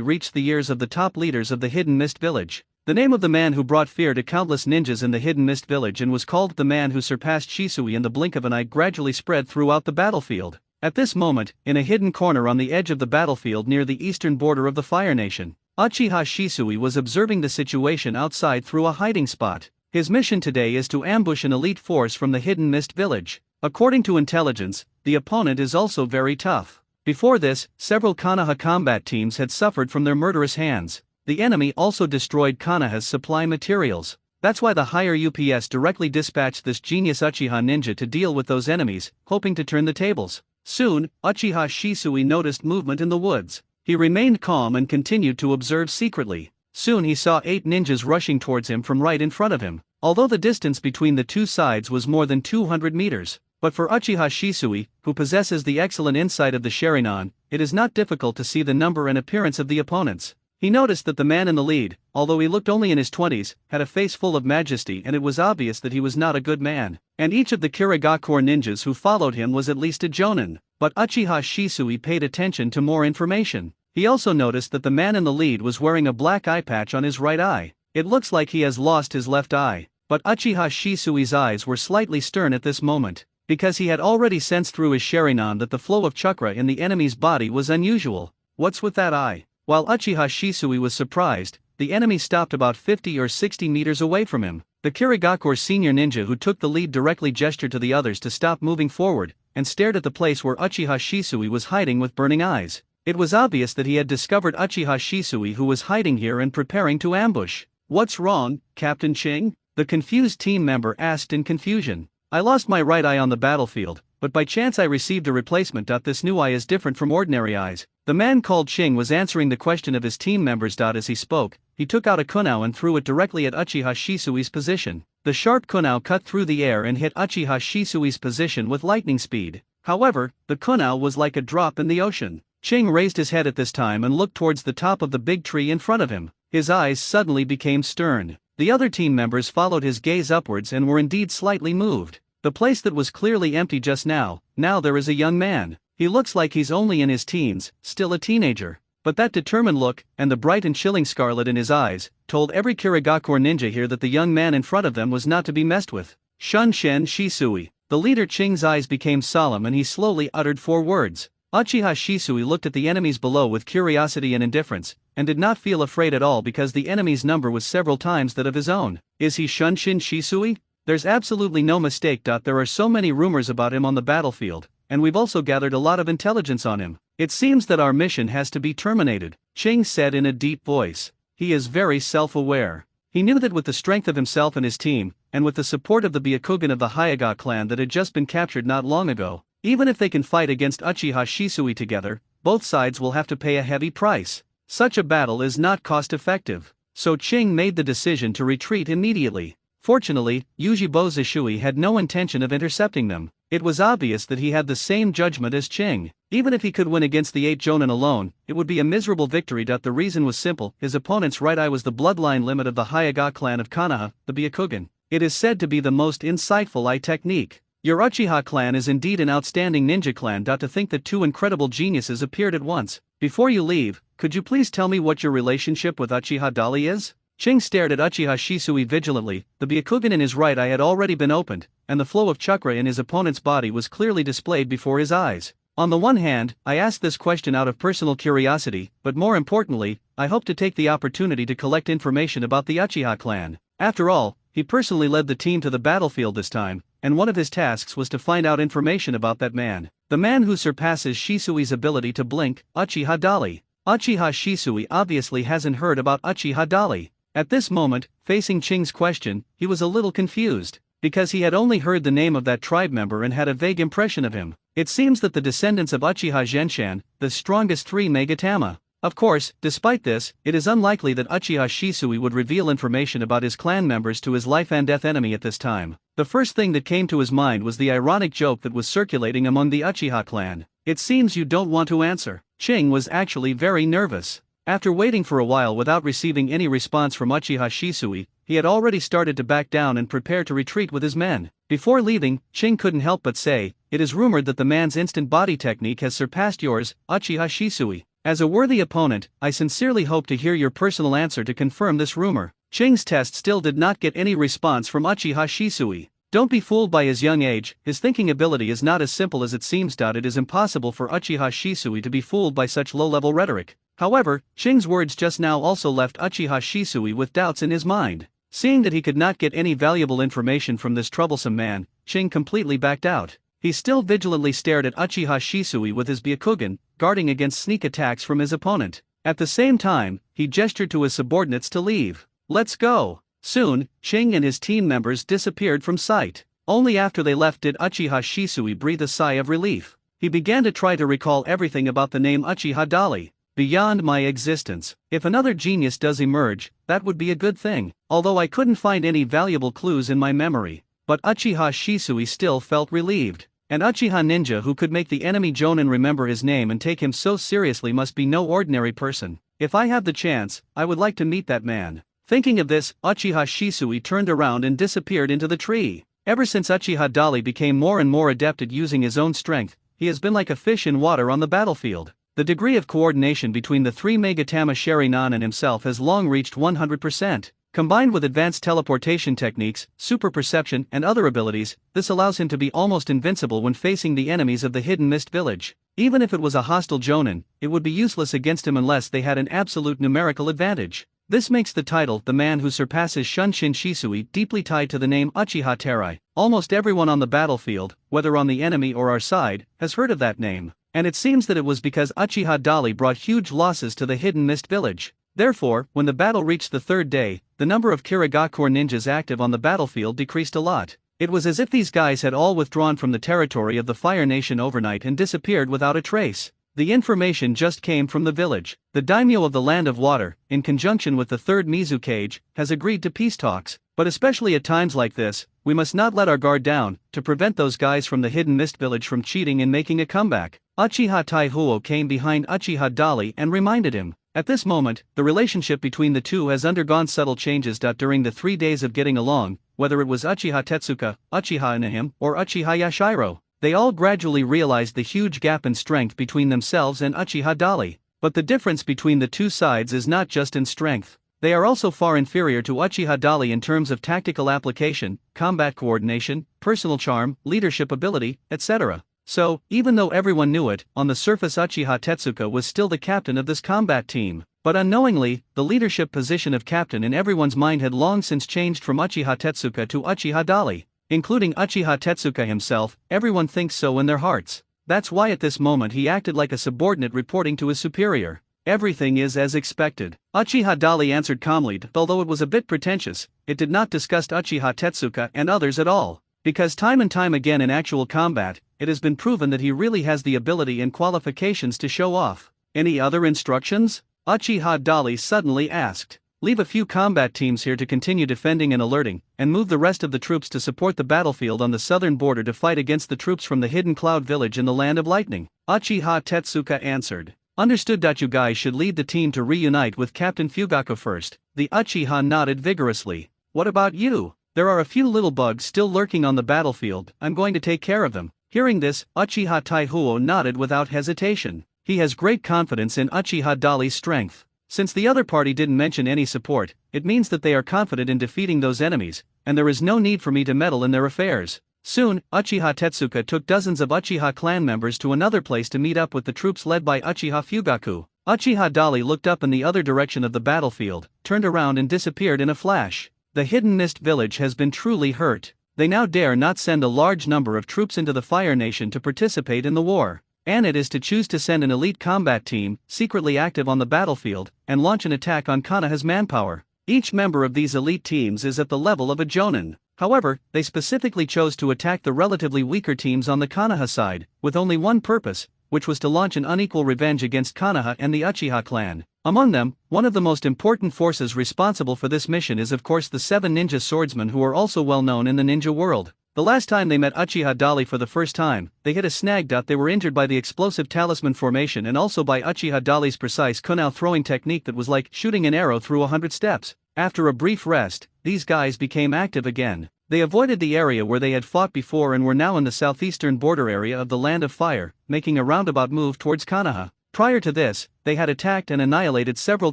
reached the ears of the top leaders of the Hidden Mist Village. The name of the man who brought fear to countless ninjas in the Hidden Mist Village and was called the man who surpassed Shisui in the blink of an eye gradually spread throughout the battlefield. At this moment, in a hidden corner on the edge of the battlefield near the eastern border of the Fire Nation, Uchiha Shisui was observing the situation outside through a hiding spot. His mission today is to ambush an elite force from the Hidden Mist Village. According to intelligence, the opponent is also very tough. Before this, several Konoha combat teams had suffered from their murderous hands. The enemy also destroyed Konoha's supply materials. That's why the higher UPS directly dispatched this genius Uchiha ninja to deal with those enemies, hoping to turn the tables. Soon, Uchiha Shisui noticed movement in the woods. He remained calm and continued to observe secretly. Soon he saw 8 ninjas rushing towards him from right in front of him, although the distance between the two sides was more than 200 meters. But for Uchiha Shisui, who possesses the excellent insight of the Sharingan, it is not difficult to see the number and appearance of the opponents. He noticed that the man in the lead, although he looked only in his 20s, had a face full of majesty and it was obvious that he was not a good man. And each of the Kirigakure ninjas who followed him was at least a jonin. But Uchiha Shisui paid attention to more information. He also noticed that the man in the lead was wearing a black eye patch on his right eye. It looks like he has lost his left eye. But Uchiha Shisui's eyes were slightly stern at this moment, because he had already sensed through his Sharingan that the flow of chakra in the enemy's body was unusual. What's with that eye? While Uchiha Shisui was surprised, the enemy stopped about 50 or 60 meters away from him. The Kirigakure senior ninja who took the lead directly gestured to the others to stop moving forward, and stared at the place where Uchiha Shisui was hiding with burning eyes. It was obvious that he had discovered Uchiha Shisui who was hiding here and preparing to ambush. "What's wrong, Captain Ching?" the confused team member asked in confusion. "I lost my right eye on the battlefield, but by chance I received a replacement. This new eye is different from ordinary eyes." The man called Ching was answering the question of his team members. As he spoke, he took out a kunao and threw it directly at Uchiha Shisui's position. The sharp kunao cut through the air and hit Uchiha Shisui's position with lightning speed. However, the kunao was like a drop in the ocean. Ching raised his head at this time and looked towards the top of the big tree in front of him. His eyes suddenly became stern. The other team members followed his gaze upwards and were indeed slightly moved. The place that was clearly empty just now there is a young man. He looks like he's only in his teens, still a teenager. But that determined look, and the bright and chilling scarlet in his eyes, told every Kirigakure ninja here that the young man in front of them was not to be messed with. Shunshin Shisui. The leader Ching's eyes became solemn and he slowly uttered 4 words. Uchiha Shisui looked at the enemies below with curiosity and indifference, and did not feel afraid at all because the enemy's number was several times that of his own. Is he Shunshin Shisui? There's absolutely no mistake. There are so many rumors about him on the battlefield, and we've also gathered a lot of intelligence on him. It seems that our mission has to be terminated, Ching said in a deep voice. He is very self-aware. He knew that with the strength of himself and his team, and with the support of the Byakugan of the Hyuga clan that had just been captured not long ago, even if they can fight against Uchiha Shisui together, both sides will have to pay a heavy price. Such a battle is not cost-effective. So Ching made the decision to retreat immediately. Fortunately, Yujibo Zishui had no intention of intercepting them. It was obvious that he had the same judgment as Ching. Even if he could win against the 8 Jonin alone, it would be a miserable victory. The reason was simple: his opponent's right eye was the bloodline limit of the Hyuga clan of Konoha, the Byakugan. It is said to be the most insightful eye technique. Your Uchiha clan is indeed an outstanding ninja clan. To think that 2 incredible geniuses appeared at once. Before you leave, could you please tell me what your relationship with Uchiha Dali is? Ching stared at Uchiha Shisui vigilantly. The Byakugan in his right eye had already been opened, and the flow of chakra in his opponent's body was clearly displayed before his eyes. On the one hand, I asked this question out of personal curiosity, but more importantly, I hope to take the opportunity to collect information about the Uchiha clan. After all, he personally led the team to the battlefield this time, and one of his tasks was to find out information about that man. The man who surpasses Shisui's ability to blink, Uchiha Dali. Uchiha Shisui obviously hasn't heard about Uchiha Dali. At this moment, facing Ching's question, he was a little confused, because he had only heard the name of that tribe member and had a vague impression of him. It seems that the descendants of Uchiha Genshan, the strongest 3 Megatama. Of course, despite this, it is unlikely that Uchiha Shisui would reveal information about his clan members to his life and death enemy at this time. The first thing that came to his mind was the ironic joke that was circulating among the Uchiha clan. It seems you don't want to answer. Ching was actually very nervous. After waiting for a while without receiving any response from Uchiha Shisui, he had already started to back down and prepare to retreat with his men. Before leaving, Ching couldn't help but say, "It is rumored that the man's instant body technique has surpassed yours, Uchiha Shisui. As a worthy opponent, I sincerely hope to hear your personal answer to confirm this rumor." Ching's test still did not get any response from Uchiha Shisui. Don't be fooled by his young age, his thinking ability is not as simple as it seems. It is impossible for Uchiha Shisui to be fooled by such low-level rhetoric. However, Ching's words just now also left Uchiha Shisui with doubts in his mind. Seeing that he could not get any valuable information from this troublesome man, Ching completely backed out. He still vigilantly stared at Uchiha Shisui with his Byakugan, guarding against sneak attacks from his opponent. At the same time, he gestured to his subordinates to leave. "Let's go." Soon, Ching and his team members disappeared from sight. Only after they left did Uchiha Shisui breathe a sigh of relief. He began to try to recall everything about the name Uchiha Dali. Beyond my existence. If another genius does emerge, that would be a good thing, although I couldn't find any valuable clues in my memory. But Uchiha Shisui still felt relieved. An Uchiha ninja who could make the enemy Jonin remember his name and take him so seriously must be no ordinary person. If I have the chance, I would like to meet that man. Thinking of this, Uchiha Shisui turned around and disappeared into the tree. Ever since Uchiha Dali became more and more adept at using his own strength, he has been like a fish in water on the battlefield. The degree of coordination between the 3 Megatama Sharinan and himself has long reached 100%. Combined with advanced teleportation techniques, super perception, and other abilities, this allows him to be almost invincible when facing the enemies of the Hidden Mist Village. Even if it was a hostile Jonin, it would be useless against him unless they had an absolute numerical advantage. This makes the title, "The Man Who Surpasses Shunshin Shisui," deeply tied to the name Uchiha Terai. Almost everyone on the battlefield, whether on the enemy or our side, has heard of that name. And it seems that it was because Uchiha Dali brought huge losses to the Hidden Mist Village. Therefore, when the battle reached the 3rd day, the number of Kirigakure ninjas active on the battlefield decreased a lot. It was as if these guys had all withdrawn from the territory of the Fire Nation overnight and disappeared without a trace. The information just came from the village. The daimyo of the Land of Water, in conjunction with the 3rd Mizukage, has agreed to peace talks. But especially at times like this, we must not let our guard down, to prevent those guys from the Hidden Mist Village from cheating and making a comeback. Uchiha Taihuo came behind Uchiha Dali and reminded him. At this moment, the relationship between the two has undergone subtle changes. During the 3 days of getting along, whether it was Uchiha Tetsuka, Uchiha Inahim, or Uchiha Yashiro, they all gradually realized the huge gap in strength between themselves and Uchiha Dali. But the difference between the two sides is not just in strength. They are also far inferior to Uchiha Dali in terms of tactical application, combat coordination, personal charm, leadership ability, etc. So, even though everyone knew it, on the surface Uchiha Tetsuka was still the captain of this combat team. But unknowingly, the leadership position of captain in everyone's mind had long since changed from Uchiha Tetsuka to Uchiha Dali. Including Uchiha Tetsuka himself, everyone thinks so in their hearts. That's why at this moment he acted like a subordinate reporting to his superior. Everything is as expected. Uchiha Dali answered calmly, although it was a bit pretentious. It did not discuss Uchiha Tetsuka and others at all. Because time and time again in actual combat, it has been proven that he really has the ability and qualifications to show off. Any other instructions? Uchiha Dali suddenly asked. Leave a few combat teams here to continue defending and alerting, and move the rest of the troops to support the battlefield on the southern border to fight against the troops from the hidden cloud village in the land of lightning. Uchiha Tetsuka answered. Understood. You guys should lead the team to reunite with Captain Fugaku first. The Uchiha nodded vigorously. What about you? There are a few little bugs still lurking on the battlefield, I'm going to take care of them. Hearing this, Uchiha Taihuo nodded without hesitation. He has great confidence in Uchiha Dali's strength. Since the other party didn't mention any support, it means that they are confident in defeating those enemies, and there is no need for me to meddle in their affairs. Soon, Uchiha Tetsuka took dozens of Uchiha clan members to another place to meet up with the troops led by Uchiha Fugaku. Uchiha Dali looked up in the other direction of the battlefield, turned around and disappeared in a flash. The Hidden Mist village has been truly hurt. They now dare not send a large number of troops into the Fire Nation to participate in the war. And it is to choose to send an elite combat team, secretly active on the battlefield, and launch an attack on Konoha's manpower. Each member of these elite teams is at the level of a Jonin. However, they specifically chose to attack the relatively weaker teams on the Konoha side, with only one purpose, which was to launch an unequal revenge against Konoha and the Uchiha clan. Among them, one of the most important forces responsible for this mission is of course the 7 ninja swordsmen who are also well known in the ninja world. The last time they met Uchiha Dali for the first time, they hit a snag. They were injured by the explosive talisman formation and also by Uchiha Dali's precise kunao throwing technique that was like shooting an arrow through 100 steps. After a brief rest, these guys became active again. They avoided the area where they had fought before and were now in the southeastern border area of the Land of Fire, making a roundabout move towards Konoha. Prior to this, they had attacked and annihilated several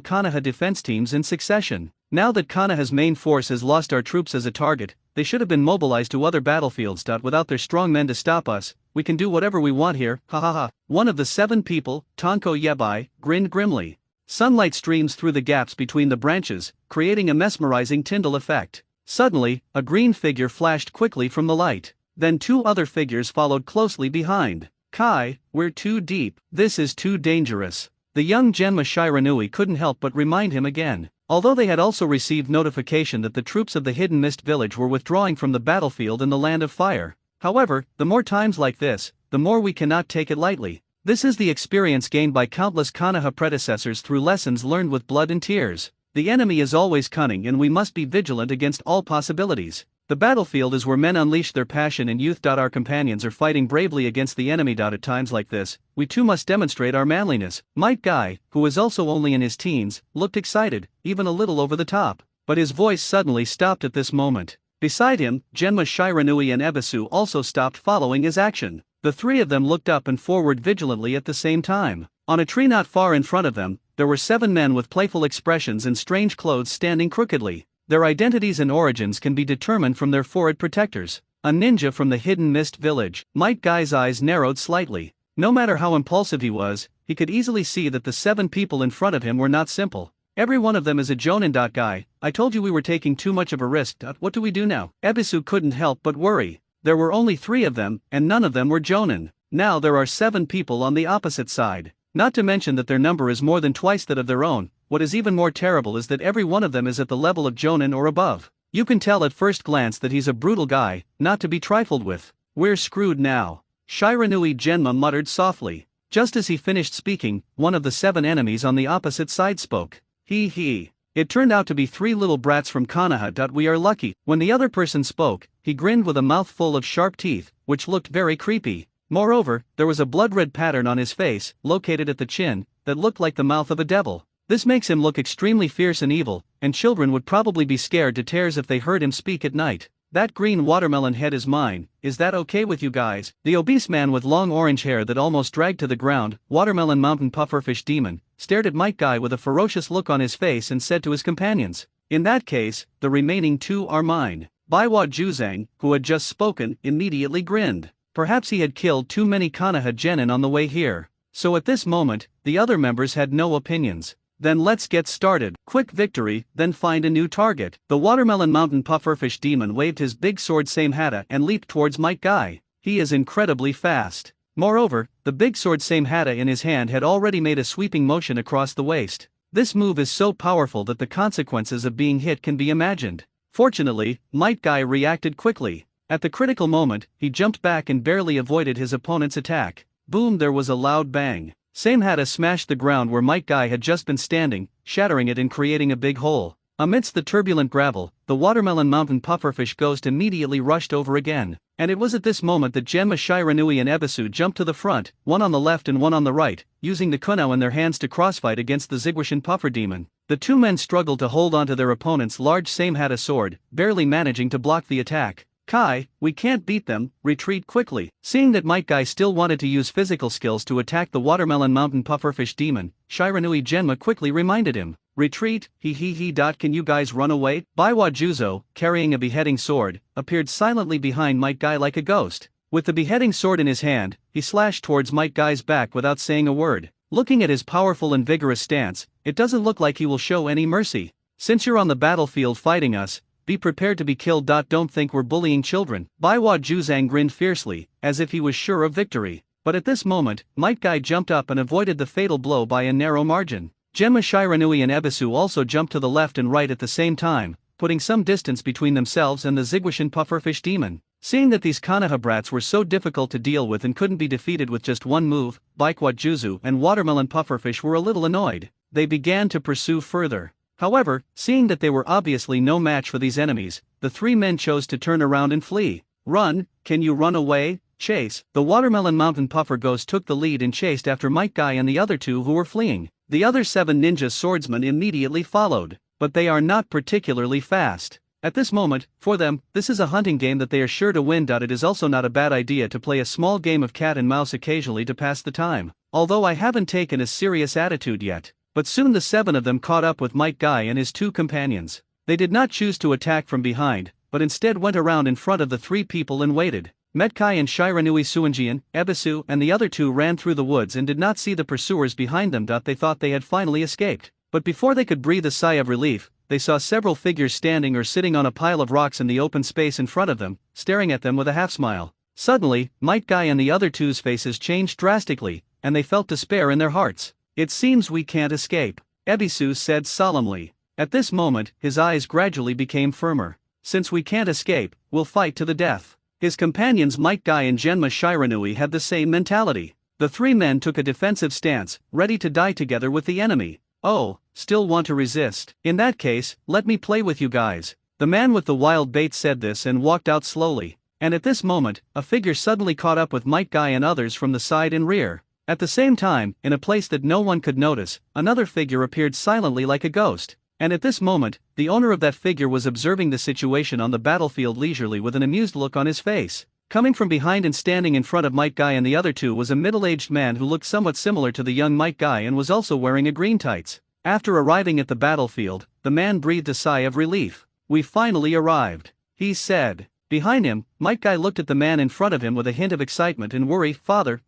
Konoha defense teams in succession. Now that Konoha's main force has lost our troops as a target, they should have been mobilized to other battlefields. Without their strong men to stop us, we can do whatever we want here, ha ha ha. One of the 7 people, Tonko Yebai, grinned grimly. Sunlight streams through the gaps between the branches, creating a mesmerizing Tyndall effect. Suddenly, a green figure flashed quickly from the light. Then 2 other figures followed closely behind. Kai, we're too deep. This is too dangerous. The young Genma Shiranui couldn't help but remind him again. Although they had also received notification that the troops of the Hidden Mist village were withdrawing from the battlefield in the Land of Fire. However, the more times like this, the more we cannot take it lightly. This is the experience gained by countless Konoha predecessors through lessons learned with blood and tears. The enemy is always cunning and we must be vigilant against all possibilities. The battlefield is where men unleash their passion and youth. Our companions are fighting bravely against the enemy. At times like this, we too must demonstrate our manliness. Might Guy, who was also only in his teens, looked excited, even a little over the top. But his voice suddenly stopped at this moment. Beside him, Genma Shiranui and Ebisu also stopped following his action. The 3 of them looked up and forward vigilantly at the same time. On a tree not far in front of them, there were 7 men with playful expressions and strange clothes standing crookedly. Their identities and origins can be determined from their forehead protectors. A ninja from the Hidden Mist village. Might Guy's eyes narrowed slightly. No matter how impulsive he was, he could easily see that the 7 people in front of him were not simple. Every one of them is a Jonin. Guy, I told you we were taking too much of a risk. What do we do now? Ebisu couldn't help but worry. There were only 3 of them, and none of them were Jonin. Now there are 7 people on the opposite side. Not to mention that their number is more than twice that of their own. What is even more terrible is that every one of them is at the level of Jonin or above. You can tell at first glance that he's a brutal guy, not to be trifled with. We're screwed now. Shiranui Genma muttered softly. Just as he finished speaking, one of the 7 enemies on the opposite side spoke. He. It turned out to be 3 little brats from Konoha. We are lucky. When the other person spoke, he grinned with a mouthful of sharp teeth, which looked very creepy. Moreover, there was a blood-red pattern on his face, located at the chin, that looked like the mouth of a devil. This makes him look extremely fierce and evil, and children would probably be scared to tears if they heard him speak at night. That green watermelon head is mine, is that okay with you guys? The obese man with long orange hair that almost dragged to the ground, Watermelon Mountain Pufferfish Demon, stared at Might Guy with a ferocious look on his face and said to his companions, in that case, the remaining 2 are mine. Baiwa Juzang, who had just spoken, immediately grinned. Perhaps he had killed too many Konoha genin on the way here. So at this moment, the other members had no opinions. Then let's get started. Quick victory, then find a new target. The Watermelon Mountain Pufferfish Demon waved his big sword Samehada and leaped towards Might Guy. He is incredibly fast. Moreover, the big sword Samehada in his hand had already made a sweeping motion across the waist. This move is so powerful that the consequences of being hit can be imagined. Fortunately, Might Guy reacted quickly. At the critical moment, he jumped back and barely avoided his opponent's attack. Boom, there was a loud bang. Samehada smashed the ground where Might Guy had just been standing, shattering it and creating a big hole. Amidst the turbulent gravel, the Watermelon Mountain Pufferfish Ghost immediately rushed over again. And it was at this moment that Genma Shiranui and Ebisu jumped to the front, one on the left and one on the right, using the kunao in their hands to crossfight against the Zigwashin Puffer Demon. The two men struggled to hold onto their opponent's large Samehada sword, barely managing to block the attack. Kai, we can't beat them, retreat quickly. Seeing that Might Guy still wanted to use physical skills to attack the Watermelon Mountain Pufferfish Demon, Shiranui Genma quickly reminded him. Retreat, Can you guys run away? Baiwa Juzo, carrying a beheading sword, appeared silently behind Might Guy like a ghost. With the beheading sword in his hand, he slashed towards Might Guy's back without saying a word. Looking at his powerful and vigorous stance, it doesn't look like he will show any mercy. Since you're on the battlefield fighting us, be prepared to be killed. Don't think we're bullying children. Baiwa Juzang grinned fiercely, as if he was sure of victory. But at this moment, Might Guy jumped up and avoided the fatal blow by a narrow margin. Genma Shiranui and Ebisu also jumped to the left and right at the same time, putting some distance between themselves and the Zigwashin Pufferfish Demon. Seeing that these Konoha brats were so difficult to deal with and couldn't be defeated with just one move, Baiwa Juzu and Watermelon Pufferfish were a little annoyed. They began to pursue further. However, seeing that they were obviously no match for these enemies, the three men chose to turn around and flee. Run, can you run away? Chase. The Watermelon Mountain Puffer Ghost took the lead and chased after Might Guy and the other two who were fleeing. The other 7 ninja swordsmen immediately followed, but they are not particularly fast. At this moment, for them, this is a hunting game that they are sure to win. It is also not a bad idea to play a small game of cat and mouse occasionally to pass the time. Although I haven't taken a serious attitude yet. But soon the 7 of them caught up with Might Guy and his 2 companions. They did not choose to attack from behind, but instead went around in front of the 3 people and waited. Metkai and Shiranui Suanjian, Ebisu and the other 2 ran through the woods and did not see the pursuers behind them. They thought they had finally escaped. But before they could breathe a sigh of relief, they saw several figures standing or sitting on a pile of rocks in the open space in front of them, staring at them with a half-smile. Suddenly, Might Guy and the other 2's faces changed drastically, and they felt despair in their hearts. It seems we can't escape, Ebisu said solemnly. At this moment, his eyes gradually became firmer. Since we can't escape, we'll fight to the death. His companions Might Guy and Genma Shiranui had the same mentality. The 3 men took a defensive stance, ready to die together with the enemy. Oh, still want to resist? In that case, let me play with you guys. The man with the wild bait said this and walked out slowly. And at this moment, a figure suddenly caught up with Might Guy and others from the side and rear. At the same time, in a place that no one could notice, another figure appeared silently like a ghost. And at this moment, the owner of that figure was observing the situation on the battlefield leisurely with an amused look on his face. Coming from behind and standing in front of Might Guy and the other 2 was a middle-aged man who looked somewhat similar to the young Might Guy and was also wearing a green tights. After arriving at the battlefield, the man breathed a sigh of relief. We finally arrived, he said. Behind him, Might Guy looked at the man in front of him with a hint of excitement and worry. Father.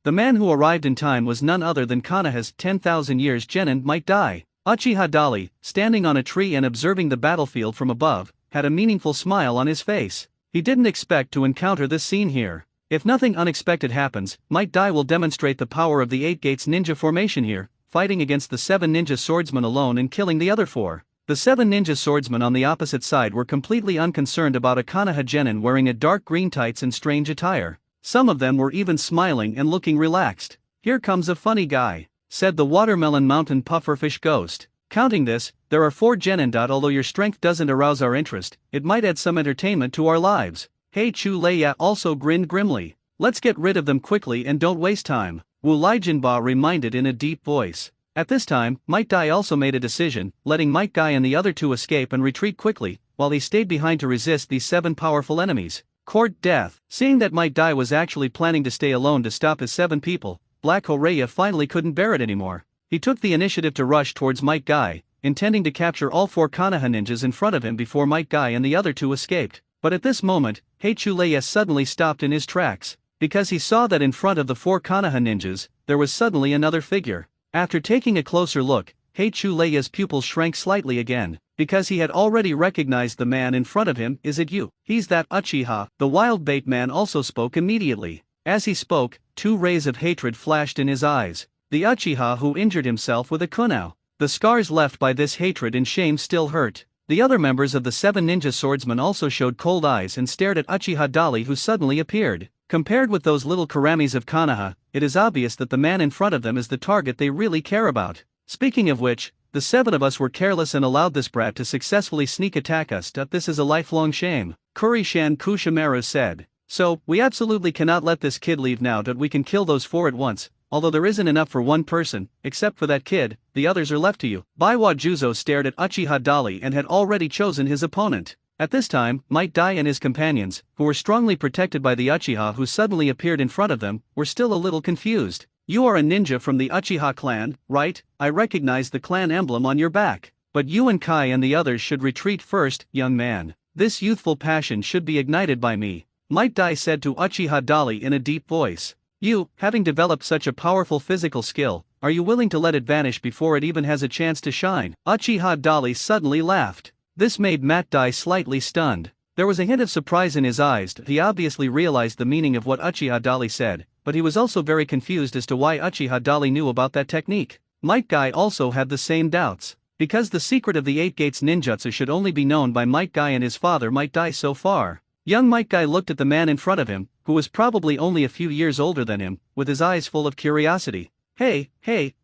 The man who arrived in time was none other than Konoha's 10,000 years genin Might Guy. Uchiha Dali, standing on a tree and observing the battlefield from above, had a meaningful smile on his face. He didn't expect to encounter this scene here. If nothing unexpected happens, Might Guy will demonstrate the power of the 8 Gates ninja formation here, fighting against the 7 ninja swordsmen alone and killing the other 4. The 7 ninja swordsmen on the opposite side were completely unconcerned about a Konoha genin wearing a dark green tights and strange attire. Some of them were even smiling and looking relaxed. Here comes a funny guy, said the Watermelon Mountain Pufferfish Ghost. Counting this, there are 4 genin. Although your strength doesn't arouse our interest, it might add some entertainment to our lives. Hey Chu Leia also grinned grimly. Let's get rid of them quickly and don't waste time, Wu Lijianba reminded in a deep voice. At this time, Might Guy also made a decision, letting Might Guy and the other 2 escape and retreat quickly, while he stayed behind to resist these 7 powerful enemies. Court death. Seeing that Might Guy was actually planning to stay alone to stop his 7 people, Black Horeya finally couldn't bear it anymore. He took the initiative to rush towards Might Guy, intending to capture all 4 Konoha ninjas in front of him before Might Guy and the other 2 escaped. But at this moment, Heichulei suddenly stopped in his tracks, because he saw that in front of the 4 Konoha ninjas, there was suddenly another figure. After taking a closer look, Heichulei's pupils shrank slightly again, because he had already recognized the man in front of him. Is it you? He's that Uchiha. The wild bait man also spoke immediately. As he spoke, 2 rays of hatred flashed in his eyes. The Uchiha who injured himself with a kunao. The scars left by this hatred and shame still hurt. The other members of the 7 ninja swordsmen also showed cold eyes and stared at Uchiha Dali, who suddenly appeared. Compared with those little karamis of Konoha, it is obvious that the man in front of them is the target they really care about. Speaking of which, the 7 of us were careless and allowed this brat to successfully sneak attack us. This is a lifelong shame, Kurishan Kushimaru said. So, we absolutely cannot let this kid leave now that we can kill those 4 at once. Although there isn't enough for one person, except for that kid, the others are left to you. Baiwa Juzo stared at Uchiha Dali and had already chosen his opponent. At this time, Might Dai and his companions, who were strongly protected by the Uchiha who suddenly appeared in front of them, were still a little confused. You are a ninja from the Uchiha clan, right? I recognize the clan emblem on your back. But you and Kai and the others should retreat first, young man. This youthful passion should be ignited by me, Might Dai said to Uchiha Dali in a deep voice. You, having developed such a powerful physical skill, are you willing to let it vanish before it even has a chance to shine? Uchiha Dali suddenly laughed. This made Might Dai slightly stunned. There was a hint of surprise in his eyes. He obviously realized the meaning of what Uchiha Dali said, but he was also very confused as to why Uchiha Dali knew about that technique. Might Dai also had the same doubts. Because the secret of the 8 Gates ninjutsu should only be known by Might Dai and his father Might Dai so far. Young Might Dai looked at the man in front of him, who was probably only a few years older than him, with his eyes full of curiosity. Hey,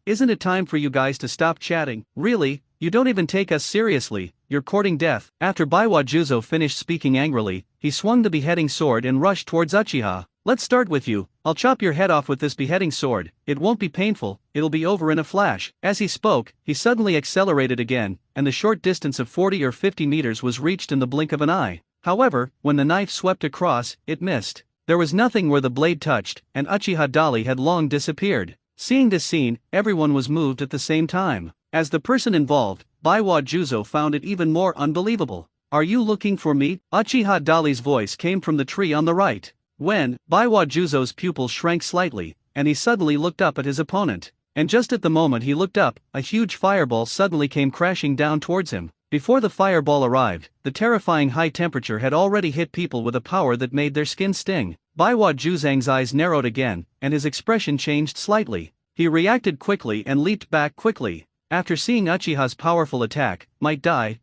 isn't it time for you guys to stop chatting? Really? You don't even take us seriously, you're courting death. After Baiwa Juzo finished speaking angrily, he swung the beheading sword and rushed towards Uchiha. Let's start with you. I'll chop your head off with this beheading sword. It won't be painful, it'll be over in a flash. As he spoke, he suddenly accelerated again, and the short distance of 40 or 50 meters was reached in the blink of an eye. However, when the knife swept across, it missed. There was nothing where the blade touched, and Uchiha Dali had long disappeared. Seeing this scene, everyone was moved at the same time. As the person involved, Baiwa Juzo found it even more unbelievable. Are you looking for me? Uchiha Dali's voice came from the tree on the right. When, Baiwa Juzo's pupils shrank slightly, and he suddenly looked up at his opponent. And just at the moment he looked up, a huge fireball suddenly came crashing down towards him. Before the fireball arrived, the terrifying high temperature had already hit people with a power that made their skin sting. Baiwa Juzang's eyes narrowed again, and his expression changed slightly. He reacted quickly and leaped back quickly. After seeing Uchiha's powerful attack, Might Dai,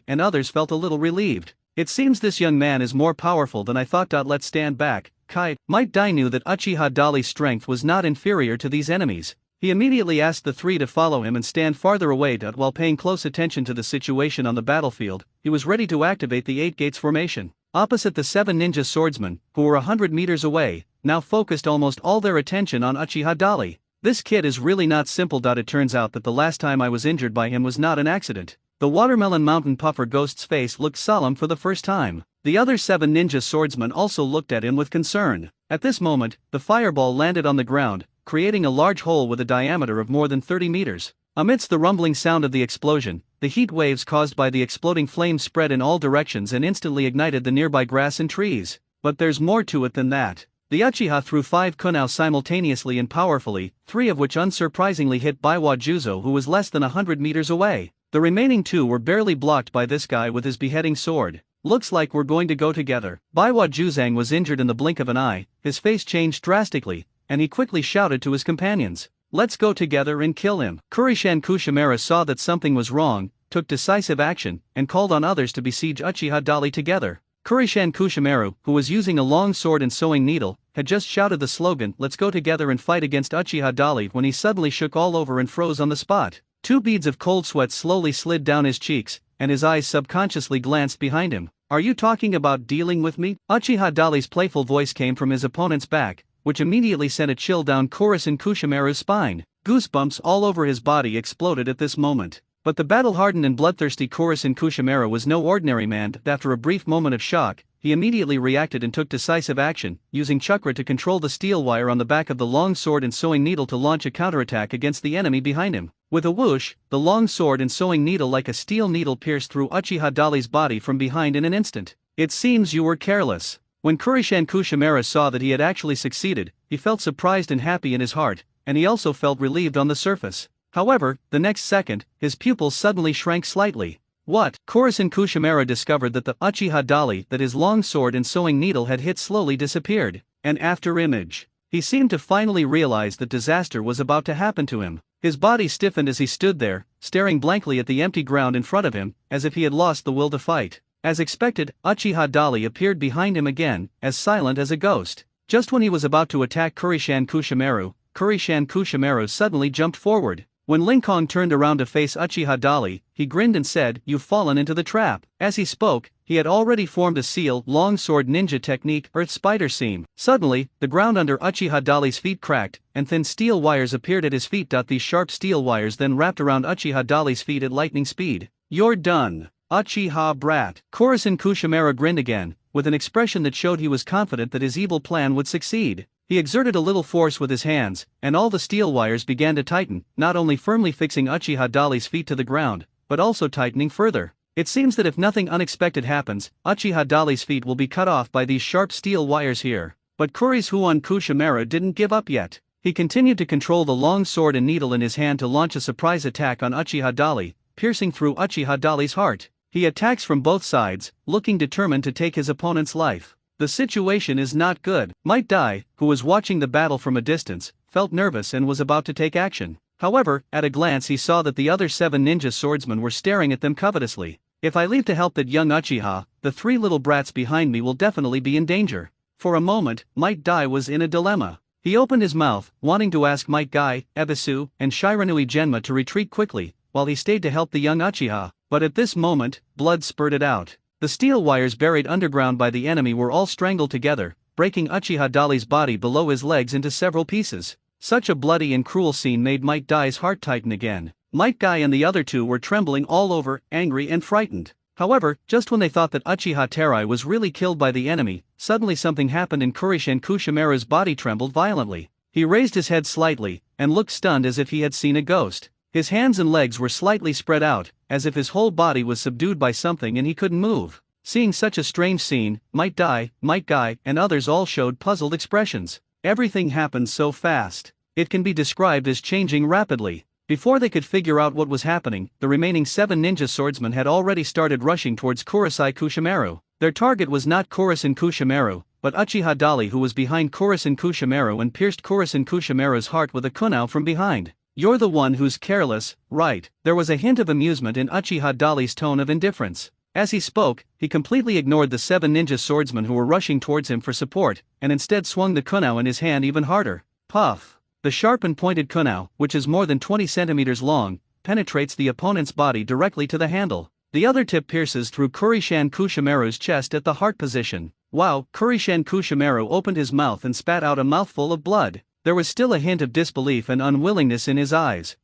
and others felt a little relieved. It seems this young man is more powerful than I thought. Let's stand back, Kai. Might Dai knew that Uchiha Dali's strength was not inferior to these enemies. He immediately asked the 3 to follow him and stand farther away. While paying close attention to the situation on the battlefield, he was ready to activate the 8 Gates formation. Opposite, the 7 ninja swordsmen, who were 100 meters away, now focused almost all their attention on Uchiha Dali. This kid is really not simple. It turns out that the last time I was injured by him was not an accident. The watermelon mountain puffer ghost's face looked solemn for the first time. The other 7 ninja swordsmen also looked at him with concern. At this moment, the fireball landed on the ground, creating a large hole with a diameter of more than 30 meters. Amidst the rumbling sound of the explosion, the heat waves caused by the exploding flames spread in all directions and instantly ignited the nearby grass and trees. But there's more to it than that. The Uchiha threw 5 kunao simultaneously and powerfully, 3 of which unsurprisingly hit Baiwa Juzo, who was less than 100 meters away. The remaining 2 were barely blocked by this guy with his beheading sword. Looks like we're going to go together. Baiwa Juzang was injured in the blink of an eye, his face changed drastically, and he quickly shouted to his companions, "Let's go together and kill him." Kurishan Kushimaru saw that something was wrong, took decisive action, and called on others to besiege Uchiha Dali together. Kurishan Kushimaru, who was using a long sword and sewing needle, had just shouted the slogan, "Let's go together and fight against Uchiha Dali," when he suddenly shook all over and froze on the spot. 2 beads of cold sweat slowly slid down his cheeks, and his eyes subconsciously glanced behind him. "Are you talking about dealing with me?" Uchiha Dali's playful voice came from his opponent's back, which immediately sent a chill down Kurishan Kushimaru's spine. Goosebumps all over his body exploded at this moment. But the battle-hardened and bloodthirsty Kurishan Kushimaru was no ordinary man. After a brief moment of shock, he immediately reacted and took decisive action, using chakra to control the steel wire on the back of the long sword and sewing needle to launch a counterattack against the enemy behind him. With a whoosh, the long sword and sewing needle like a steel needle pierced through Uchiha Dali's body from behind in an instant. It seems you were careless. When Kurishan Kushimura saw that he had actually succeeded, he felt surprised and happy in his heart, and he also felt relieved on the surface. However, the next second, his pupils suddenly shrank slightly. What? Kurishan Kushimura discovered that the Uchiha Dali that his long sword and sewing needle had hit slowly disappeared. An after image. He seemed to finally realize that disaster was about to happen to him. His body stiffened as he stood there, staring blankly at the empty ground in front of him, as if he had lost the will to fight. As expected, Uchiha Dali appeared behind him again, as silent as a ghost. Just when he was about to attack Kurishan Kushimura suddenly jumped forward. When Linkong turned around to face Uchiha Dali, he grinned and said, "You've fallen into the trap." As he spoke, he had already formed a seal longsword ninja technique Earth Spider Seam. Suddenly, the ground under Uchiha Dali's feet cracked, and thin steel wires appeared at his feet. These sharp steel wires then wrapped around Uchiha Dali's feet at lightning speed. "You're done, Uchiha brat." Kurishan Kushimura grinned again, with an expression that showed he was confident that his evil plan would succeed. He exerted a little force with his hands, and all the steel wires began to tighten, not only firmly fixing Uchiha Dali's feet to the ground, but also tightening further. It seems that if nothing unexpected happens, Uchiha Dali's feet will be cut off by these sharp steel wires here. But Kurishan Kushimura didn't give up yet. He continued to control the long sword and needle in his hand to launch a surprise attack on Uchiha Dali, piercing through Uchiha Dali's heart. He attacks from both sides, looking determined to take his opponent's life. The situation is not good. Might Dai, who was watching the battle from a distance, felt nervous and was about to take action. However, at a glance he saw that the other 7 ninja swordsmen were staring at them covetously. If I leave to help that young Uchiha, the 3 little brats behind me will definitely be in danger. For a moment, Might Dai was in a dilemma. He opened his mouth, wanting to ask Might Guy, Ebisu, and Shiranui Genma to retreat quickly, while he stayed to help the young Uchiha, but at this moment, blood spurted out. The steel wires buried underground by the enemy were all strangled together, breaking Uchiha Dali's body below his legs into several pieces. Such a bloody and cruel scene made Might Dai's heart tighten again. Might Guy and the other 2 were trembling all over, angry and frightened. However, just when they thought that Uchiha Terai was really killed by the enemy, suddenly something happened and Kurishan Kushimura's body trembled violently. He raised his head slightly, and looked stunned as if he had seen a ghost. His hands and legs were slightly spread out, as if his whole body was subdued by something and he couldn't move. Seeing such a strange scene, Might Dai, Might Guy, and others all showed puzzled expressions. Everything happened so fast. It can be described as changing rapidly. Before they could figure out what was happening, the remaining 7 ninja swordsmen had already started rushing towards Kurisai Kushimura. Their target was not Kurishan Kushimura, but Uchiha Dali, who was behind Kurishan Kushimura and pierced Kurishan Kushimura's heart with a kunai from behind. "You're the one who's careless, right?" There was a hint of amusement in Uchiha Dali's tone of indifference. As he spoke, he completely ignored the 7 ninja swordsmen who were rushing towards him for support, and instead swung the kunai in his hand even harder. Puff! The sharp and pointed kunai, which is more than 20 centimeters long, penetrates the opponent's body directly to the handle. The other tip pierces through Kurishan Kushimura's chest at the heart position. Wow! Kurishan Kushimura opened his mouth and spat out a mouthful of blood. There was still a hint of disbelief and unwillingness in his eyes.